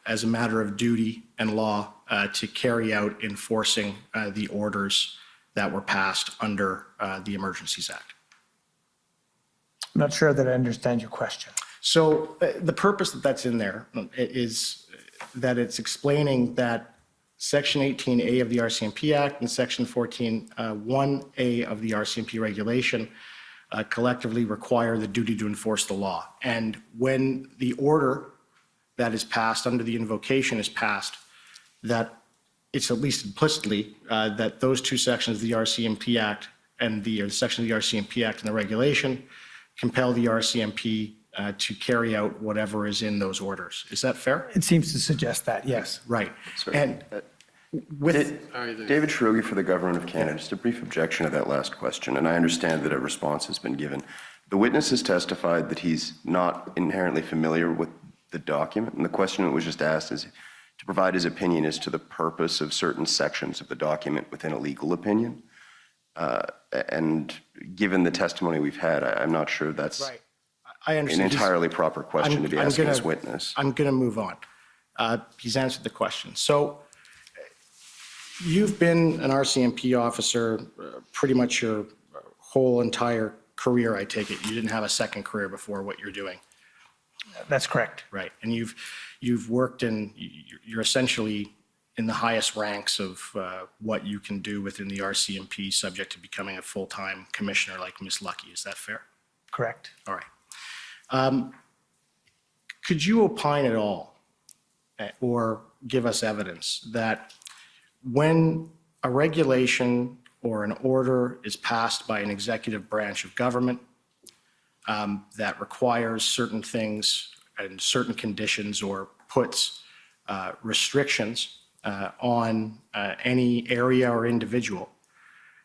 as a matter of duty and law to carry out enforcing the orders that were passed under the Emergencies Act? I'm not sure that I understand your question. So the purpose that that's in there is that it's explaining that Section 18A of the RCMP Act and Section 14(1)A of the RCMP regulation collectively require the duty to enforce the law. And when the order that is passed under the invocation is passed, that it's at least implicitly that those two sections of the RCMP Act and the section of the RCMP Act and the regulation compel the RCMP to carry out whatever is in those orders. Is that fair? It seems to suggest that, yes. Right. Sorry. And with David Shiroghi for the Government of Canada. Just a brief objection to that last question, and I understand that a response has been given. The witness has testified that he's not inherently familiar with the document, and the question that was just asked is to provide his opinion as to the purpose of certain sections of the document within a legal opinion. And given the testimony we've had, I'm not sure that's right. I understand. An entirely proper question to be asking this witness. I'm going to move on. He's answered the question. So you've been an RCMP officer pretty much your whole entire career, I take it. You didn't have a second career before what you're doing. That's correct. Right. And you've worked in, you're essentially in the highest ranks of what you can do within the RCMP, subject to becoming a full-time commissioner like Ms. Lucky. Is that fair? Correct. All right. Could you opine at all or give us evidence that when a regulation or an order is passed by an executive branch of government that requires certain things and certain conditions or puts restrictions on any area or individual,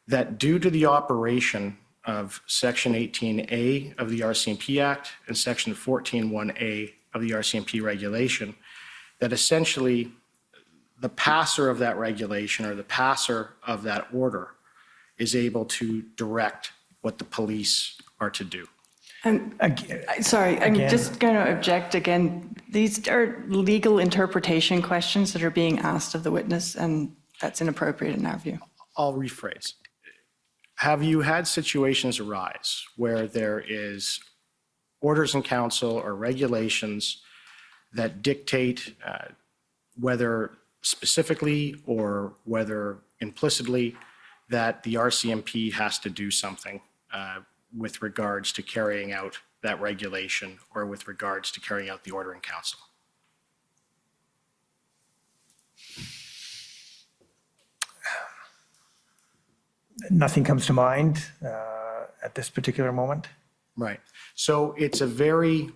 that due to the operation of Section 18A of the RCMP Act and Section 14(1)A of the RCMP regulation, that essentially the passer of that regulation or the passer of that order is able to direct what the police are to do? Sorry, I'm just going to object again. These are legal interpretation questions that are being asked of the witness, and that's inappropriate in our view. I'll rephrase. Have you had situations arise where there is orders in council or regulations that dictate whether specifically or whether implicitly that the RCMP has to do something with regards to carrying out that regulation or with regards to carrying out the order in council? Nothing comes to mind at this particular moment. Right. So it's a very,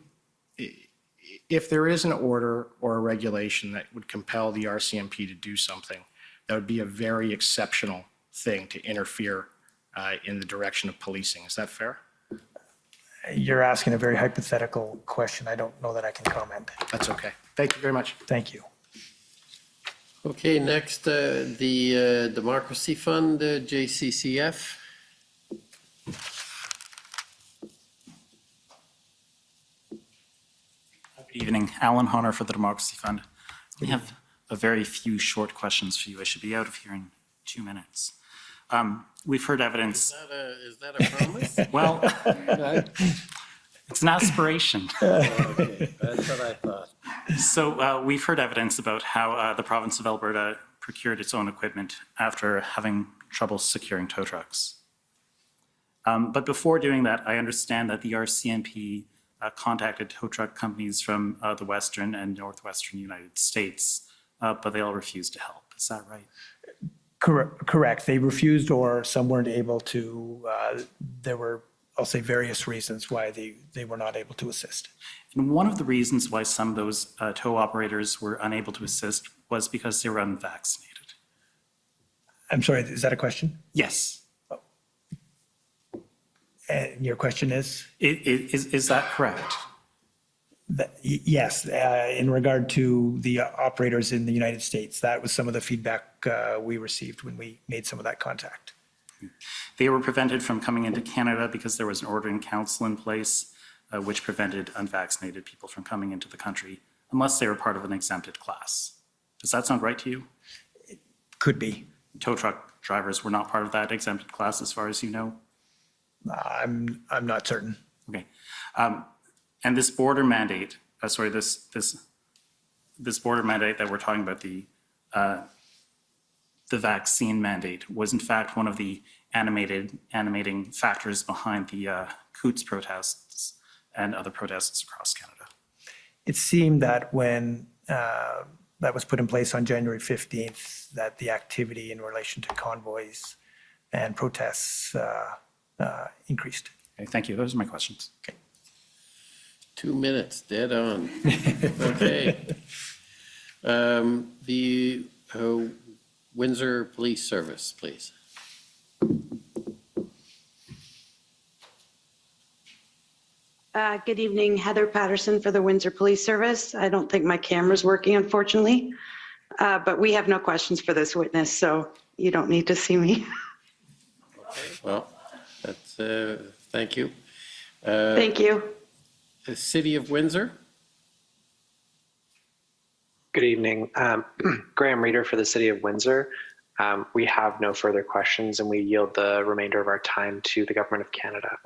if there is an order or a regulation that would compel the RCMP to do something, that would be a very exceptional thing to interfere in the direction of policing. Is that fair? You're asking a very hypothetical question. I don't know that I can comment. That's okay. Thank you very much. Thank you. Okay, next, the Democracy Fund, JCCF. Good evening. Alan Honor for the Democracy Fund. We have a very few short questions for you. I should be out of here in 2 minutes. We've heard evidence. Is that a promise? Well, it's an aspiration. Okay, that's what I thought. So we've heard evidence about how the province of Alberta procured its own equipment after having trouble securing tow trucks. But before doing that, I understand that the RCMP contacted tow truck companies from the Western and Northwestern United States, but they all refused to help. Is that right? Correct. They refused, or some weren't able to. There were, I'll say, various reasons why they were not able to assist. And one of the reasons why some of those tow operators were unable to assist was because they were unvaccinated. I'm sorry, is that a question? Yes. And your question is? Is that correct? Yes, in regard to the operators in the United States, that was some of the feedback we received when we made some of that contact. They were prevented from coming into Canada because there was an order in council in place which prevented unvaccinated people from coming into the country unless they were part of an exempted class. Does that sound right to you? It could be. Tow truck drivers were not part of that exempted class as far as you know? I'm not certain. Okay. And this border mandate, this border mandate that we're talking about, the vaccine mandate, was in fact one of the animating factors behind the Coots protests and other protests across Canada. It seemed that when that was put in place on January 15th, that the activity in relation to convoys and protests increased. Okay, thank you. Those are my questions. Okay. 2 minutes, dead on. Okay. The Windsor Police Service, please. Good evening, Heather Patterson for the Windsor Police Service. I don't think my camera's working, unfortunately, but we have no questions for this witness, so you don't need to see me. Okay, well, that's, thank you. Thank you. The City of Windsor. Good evening. Graham Reeder for the City of Windsor. We have no further questions and we yield the remainder of our time to the Government of Canada.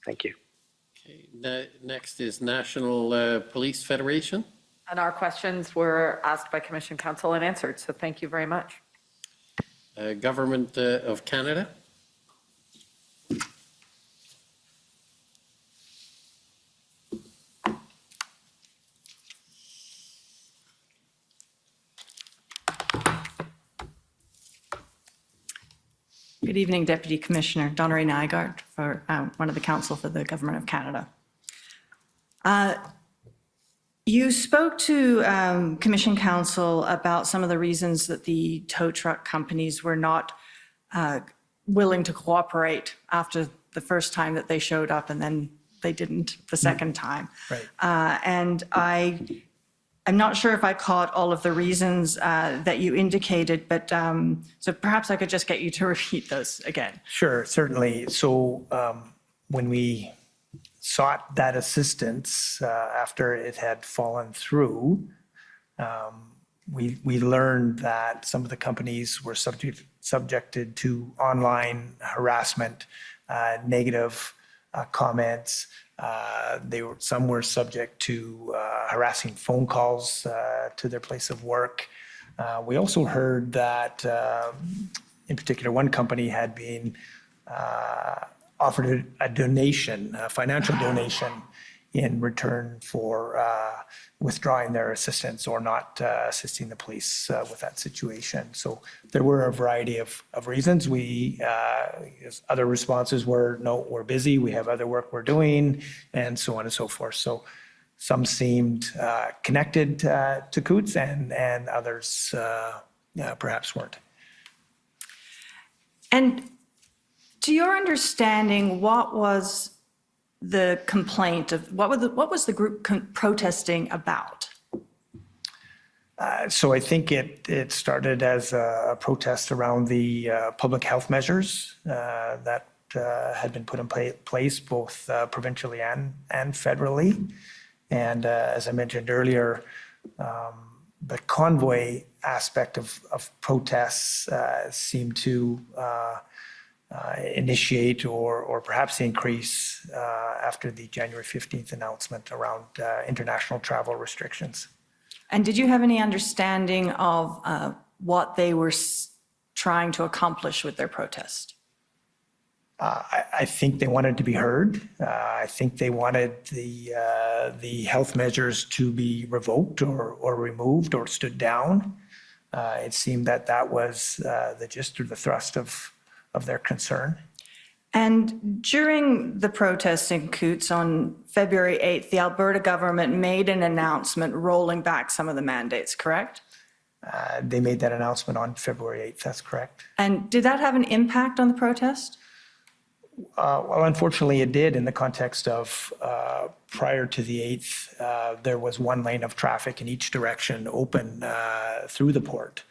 Thank you. Okay, next is National Police Federation. And our questions were asked by Commission Council and answered, so thank you very much. Government of Canada. Good evening, Deputy Commissioner. Donnery Nygaard, for one of the counsel for the Government of Canada. You spoke to Commission Council about some of the reasons that the tow truck companies were not willing to cooperate after the first time that they showed up, and then they didn't the second time. Right. And I'm not sure if I caught all of the reasons that you indicated, but so perhaps I could just get you to repeat those again. Sure, certainly. So when we sought that assistance after it had fallen through, we learned that some of the companies were subjected to online harassment, negative comments. Some were subject to harassing phone calls to their place of work. We also heard that, in particular, one company had been offered a donation, a financial donation, in return for withdrawing their assistance or not assisting the police with that situation. So there were a variety of reasons. Other responses were, no, we're busy, we have other work we're doing, and so on and so forth. So some seemed connected to Coots and others perhaps weren't. And to your understanding, what was the complaint of, what was the group protesting about? So I think it started as a protest around the public health measures that had been put in place both provincially and federally. And as I mentioned earlier, the convoy aspect of protests seemed to initiate or perhaps increase after the January 15th announcement around international travel restrictions. And did you have any understanding of what they were trying to accomplish with their protest? I think they wanted to be heard. I think they wanted the health measures to be revoked or removed or stood down. It seemed that was the gist or the thrust of their concern. And during the protests in Coots on February 8th, the Alberta government made an announcement rolling back some of the mandates, correct? They made that announcement on February 8th, that's correct. And did that have an impact on the protest? Well, unfortunately, it did in the context of prior to the 8th, there was one lane of traffic in each direction open through the port.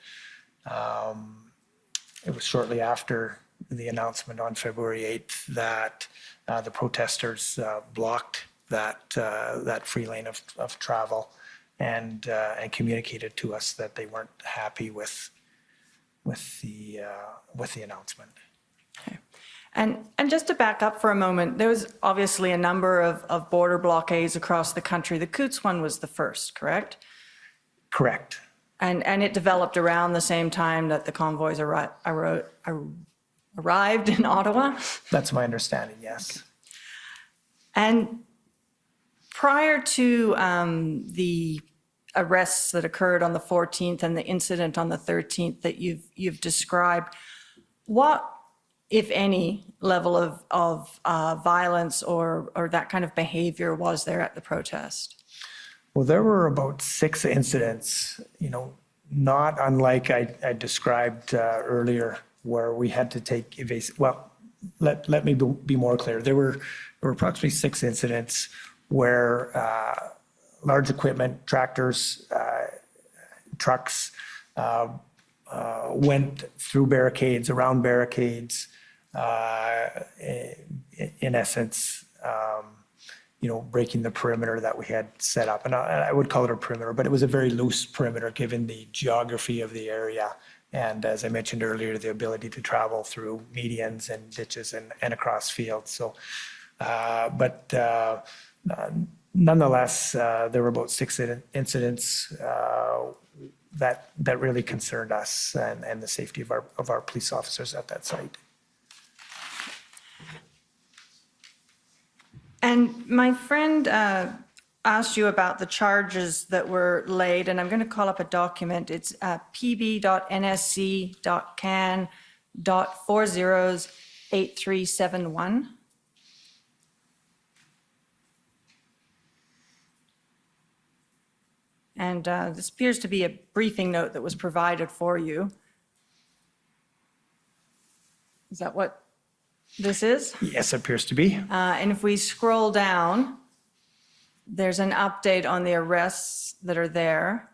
It was shortly after the announcement on February 8th that the protesters blocked that free lane of travel and communicated to us that they weren't happy with the announcement. And just to back up for a moment, there was obviously a number of border blockades across the country. The Coots one was the first, correct? Correct. And it developed around the same time that the convoys arrived in Ottawa? That's my understanding, yes. And prior to the arrests that occurred on the 14th and the incident on the 13th that you've described, what, if any, level of violence or that kind of behavior was there at the protest? Well, there were about 6 incidents, not unlike I described earlier, where we had to take evasive. Well, let me be more clear. There were approximately 6 incidents where large equipment, tractors, trucks went through barricades, around barricades, in essence, breaking the perimeter that we had set up. And I would call it a perimeter, but it was a very loose perimeter given the geography of the area. And as I mentioned earlier, the ability to travel through medians and ditches and across fields. So, nonetheless, there were about 6 incidents that really concerned us and the safety of our police officers at that site. And my friend asked you about the charges that were laid, and I'm going to call up a document. It's pb.nsc.can.408371. And this appears to be a briefing note that was provided for you. Is that what this is? Yes, it appears to be. And if we scroll down, there's an update on the arrests that are there.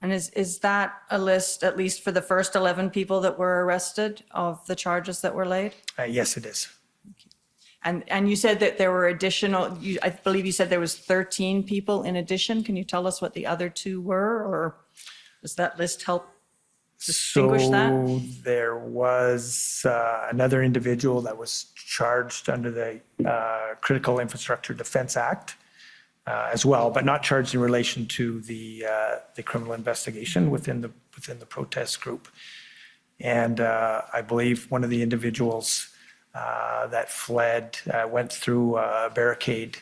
And is that a list, at least for the first 11 people that were arrested, of the charges that were laid? Yes, it is. And you said that there were additional, I believe you said there was 13 people in addition. Can you tell us what the other 2 were, or does that list help distinguish that? So there was another individual that was charged under the Critical Infrastructure Defense Act as well, but not charged in relation to the criminal investigation within the protest group. And I believe one of the individuals that fled went through a barricade.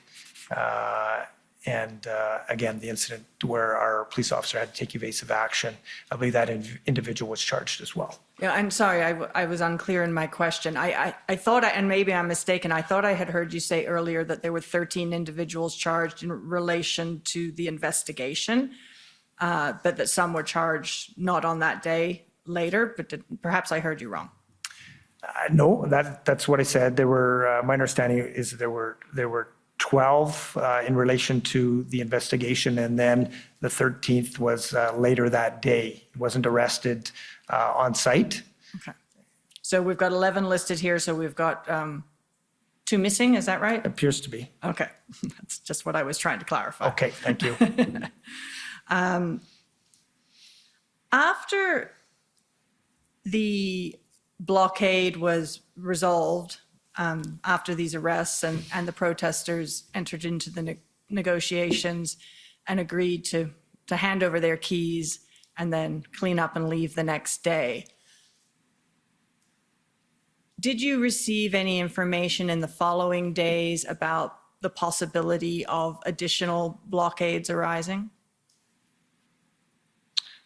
And again, the incident where our police officer had to take evasive action, I believe that individual was charged as well. Yeah, I'm sorry, I was unclear in my question. I thought, and maybe I'm mistaken, I thought I had heard you say earlier that there were 13 individuals charged in relation to the investigation, but that some were charged not on that day, later, but perhaps I heard you wrong. No, that's what I said. There were, my understanding is there were 12 in relation to the investigation, and then the 13th was later that day. He wasn't arrested on site. Okay. So we've got 11 listed here, so we've got 2 missing, is that right? Appears to be. Okay, that's just what I was trying to clarify. Okay, thank you. After the blockade was resolved, after these arrests and the protesters entered into the negotiations and agreed to hand over their keys and then clean up and leave the next day, Did you receive any information in the following days about the possibility of additional blockades arising?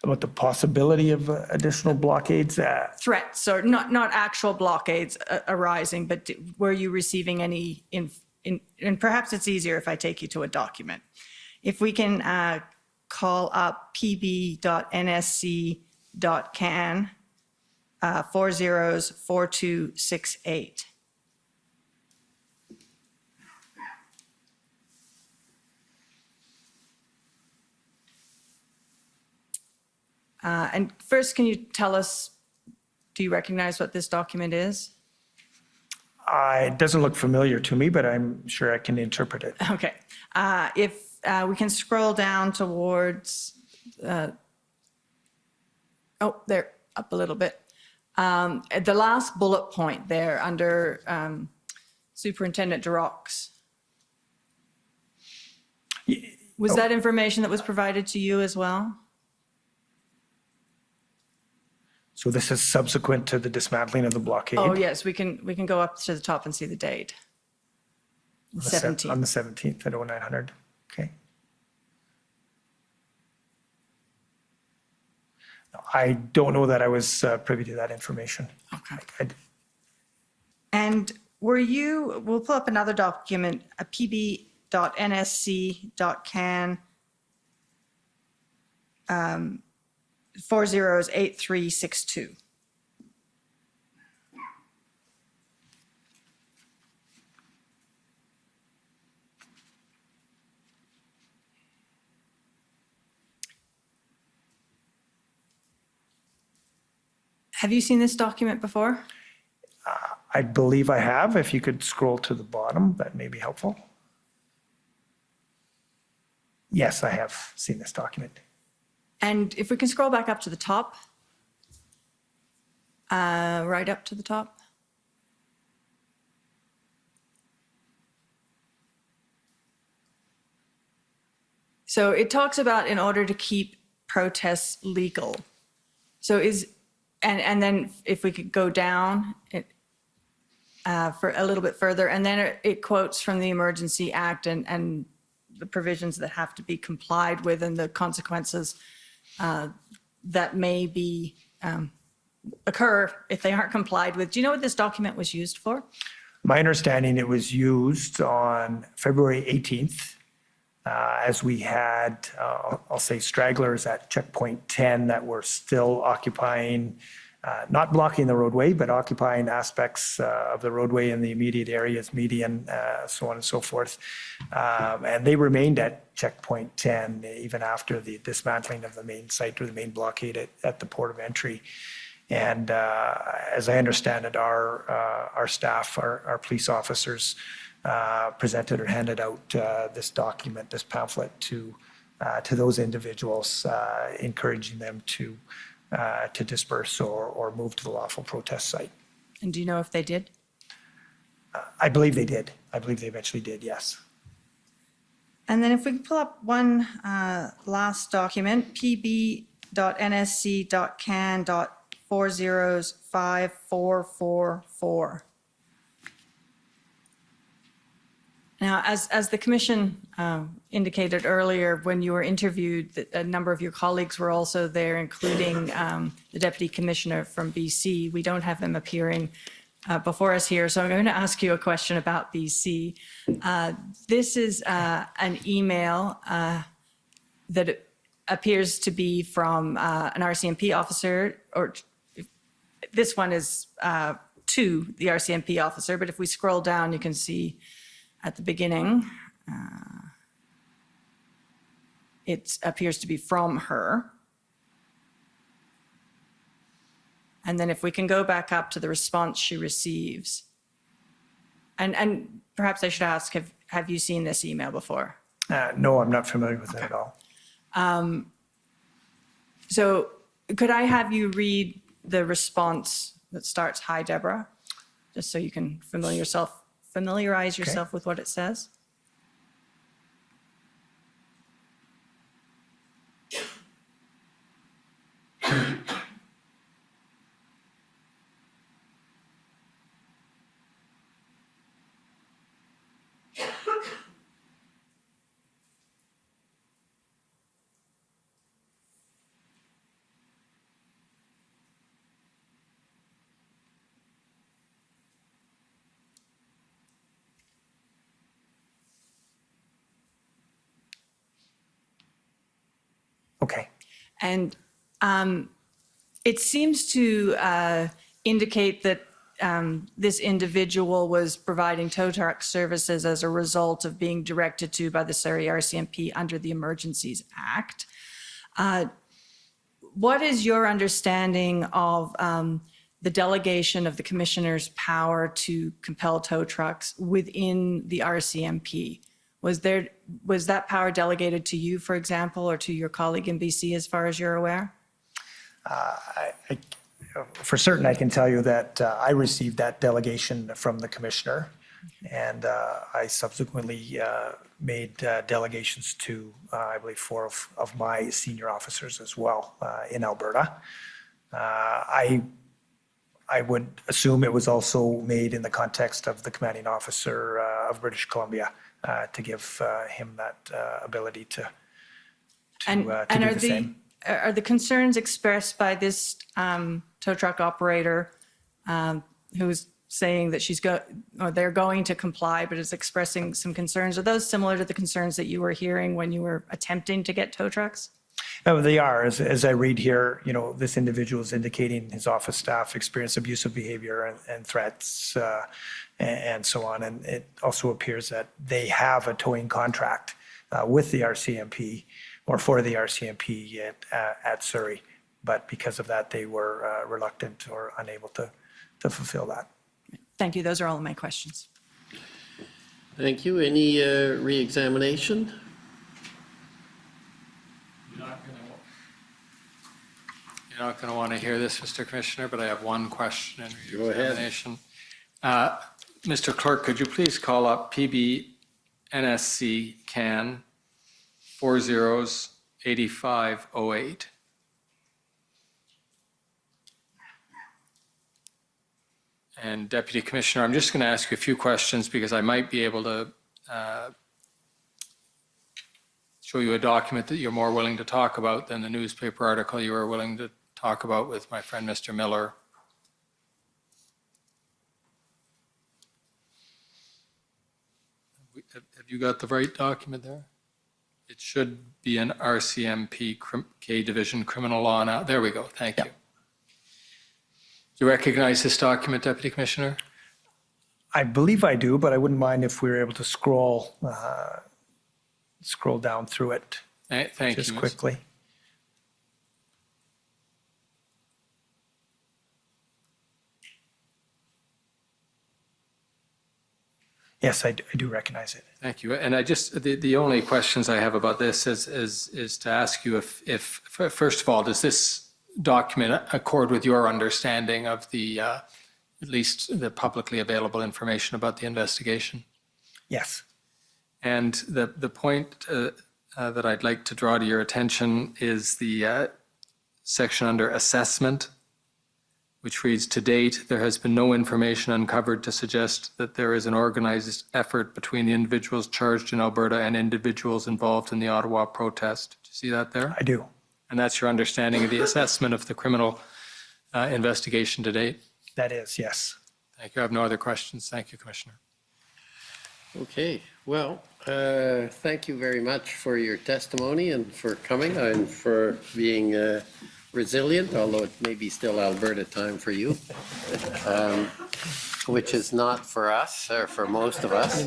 About the possibility of additional blockades? Threats, or not actual blockades arising, but were you receiving any, and perhaps it's easier if I take you to a document. If we can call up pb.nsc.can 404268. And first, can you tell us, do you recognize what this document is? It doesn't look familiar to me, but I'm sure I can interpret it. Okay. If we can scroll down towards, oh, there, up a little bit. At the last bullet point there under Superintendent Durox. Was that information that was provided to you as well? So this is subsequent to the dismantling of the blockade? Oh, yes, we can go up to the top and see the date. The 17th. On the 17th at 0900, okay. I don't know that I was privy to that information. Okay. And were you, we'll pull up another document, a pb.nsc.can 408362. Have you seen this document before? I believe I have. If you could scroll to the bottom, that may be helpful. Yes, I have seen this document. And if we can scroll back up to the top, right up to the top. So it talks about in order to keep protests legal. So and then if we could go down for a little bit further, and then it quotes from the Emergency Act and the provisions that have to be complied with and the consequences that may be occur if they aren't complied with. Do you know what this document was used for? My understanding, it was used on February 18th as we had, I'll say, stragglers at checkpoint 10 that were still occupying, not blocking the roadway, but occupying aspects of the roadway in the immediate areas, median, so on and so forth. And they remained at checkpoint 10 even after the dismantling of the main site or the main blockade at the port of entry. And as I understand it, our staff, our police officers presented or handed out this document, this pamphlet to those individuals, encouraging them to disperse or move to the lawful protest site. And do you know if they did? I believe they did. I believe they eventually did, yes. And then if we can pull up one last document, pb.nsc.can.405444. Now, as the commission indicated earlier, when you were interviewed, a number of your colleagues were also there, including the Deputy Commissioner from BC. We don't have them appearing before us here, so I'm going to ask you a question about BC. This is an email that appears to be from an RCMP officer, or this one is to the RCMP officer, but if we scroll down, you can see at the beginning, it appears to be from her. And then if we can go back up to the response she receives. And perhaps I should ask, have you seen this email before? No, I'm not familiar with it at all. So could I have you read the response that starts, "Hi, Deborah," just so you can familiarize yourself with what it says? Okay. And it seems to indicate that this individual was providing tow truck services as a result of being directed to by the Surrey RCMP under the Emergencies Act. What is your understanding of the delegation of the commissioner's power to compel tow trucks within the RCMP? Was that power delegated to you, for example, or to your colleague in BC, as far as you're aware? For certain, I can tell you that I received that delegation from the commissioner, and I subsequently made delegations to, I believe, 4 of my senior officers as well in Alberta. I would assume it was also made in the context of the commanding officer of British Columbia to give him that ability to do the same. Are the concerns expressed by this tow truck operator who's saying that they're going to comply, but is expressing some concerns, are those similar to the concerns that you were hearing when you were attempting to get tow trucks? No, they are. As I read here, this individual is indicating his office staff experience abusive behavior and threats and so on. And it also appears that they have a towing contract with the RCMP or for the RCMP at Surrey. But because of that, they were reluctant or unable to fulfill that. Thank you. Those are all of my questions. Thank you. Any re-examination? You're not going to want to hear this, Mr. Commissioner, but I have one question in Go ahead. re-examination. Mr. Clerk, could you please call up PB NSC CAN 408508? And Deputy Commissioner, I'm just going to ask you a few questions because I might be able to show you a document that you're more willing to talk about than the newspaper article you were willing to talk about with my friend Mr. Miller. Have you got the right document there? It should be an RCMP K Division Criminal Law now. There we go. Thank you. Do you recognize this document, Deputy Commissioner? I believe I do, but I wouldn't mind if we were able to scroll down through it Thank just you, quickly. Yes, I do recognize it. Thank you. And I just, the only questions I have about this is to ask you if first of all, does this document accord with your understanding of the, at least the publicly available information about the investigation? Yes. And the point that I'd like to draw to your attention is the section under assessment, which reads, to date, there has been no information uncovered to suggest that there is an organized effort between the individuals charged in Alberta and individuals involved in the Ottawa protest. Do you see that there? I do. And that's your understanding of the assessment of the criminal investigation to date? That is, yes. Thank you. I have no other questions. Thank you, Commissioner. Okay, well, thank you very much for your testimony and for coming and for being resilient, although it may be still Alberta time for you, which is not for us or for most of us.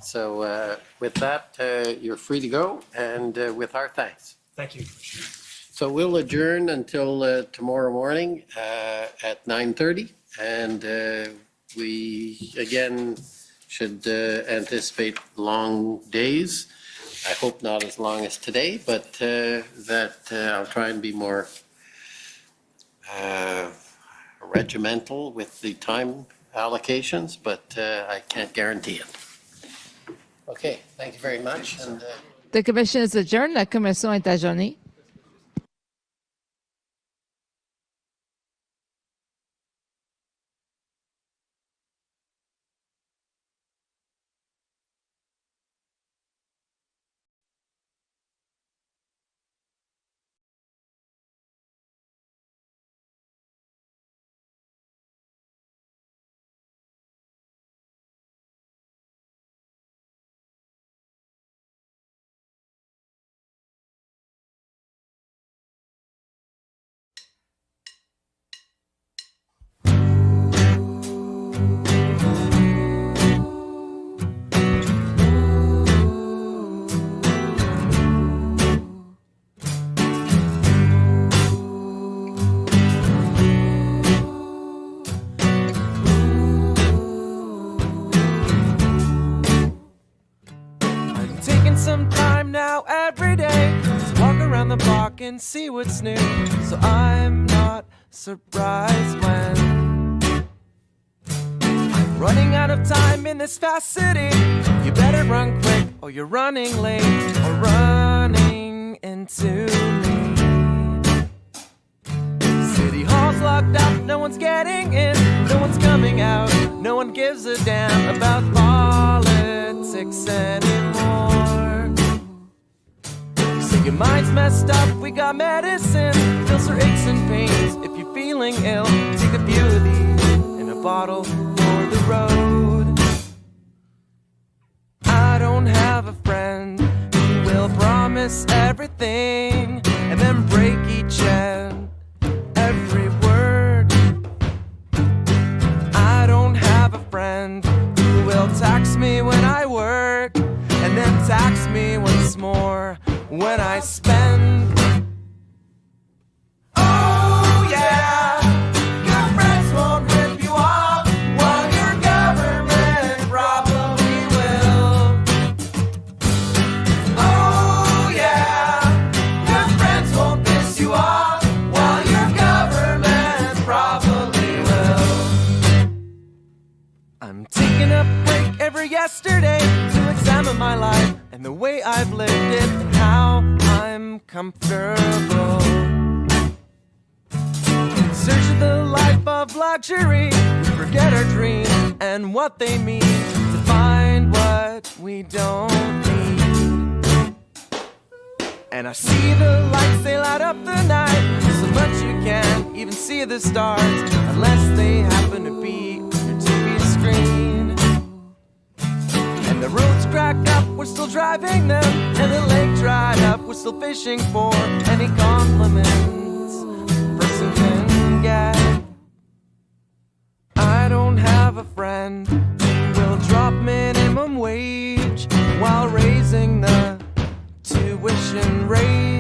So with that, you're free to go, and with our thanks. Thank you. So we'll adjourn until tomorrow morning at 9:30, and we again should anticipate long days. I hope not as long as today, but that I'll try and be more regimental with the time allocations, but I can't guarantee it. Okay, thank you very much. And, The commission is adjourned. La commission est adjournée. now every day. Just walk around the block and see what's new. So I'm not surprised when I'm running out of time in this fast city. You better run quick or you're running late or running into me. City Hall's locked up, no one's getting in, no one's coming out, no one gives a damn about politics anymore. So your mind's messed up, we got medicine, pills for aches and pains. If you're feeling ill, take a few of these in a bottle for the road. I don't have a friend who will promise everything and then break each and every word. I don't have a friend who will tax me when I work and then tax me once more when I spend. Oh yeah, your friends won't rip you off while your government probably will. Oh yeah, your friends won't piss you off while your government probably will. I'm taking a break every yesterday to examine my life and the way I've lived it and how I'm comfortable. In search of the life of luxury, we forget our dreams and what they mean to find what we don't need. And I see the lights, they light up the night so much you can't even see the stars unless they happen to be on your TV screen. And the roads crack up, we're still driving them, and the lake dried up, we're still fishing for any compliments a person can get. I don't have a friend who will drop minimum wage while raising the tuition rate.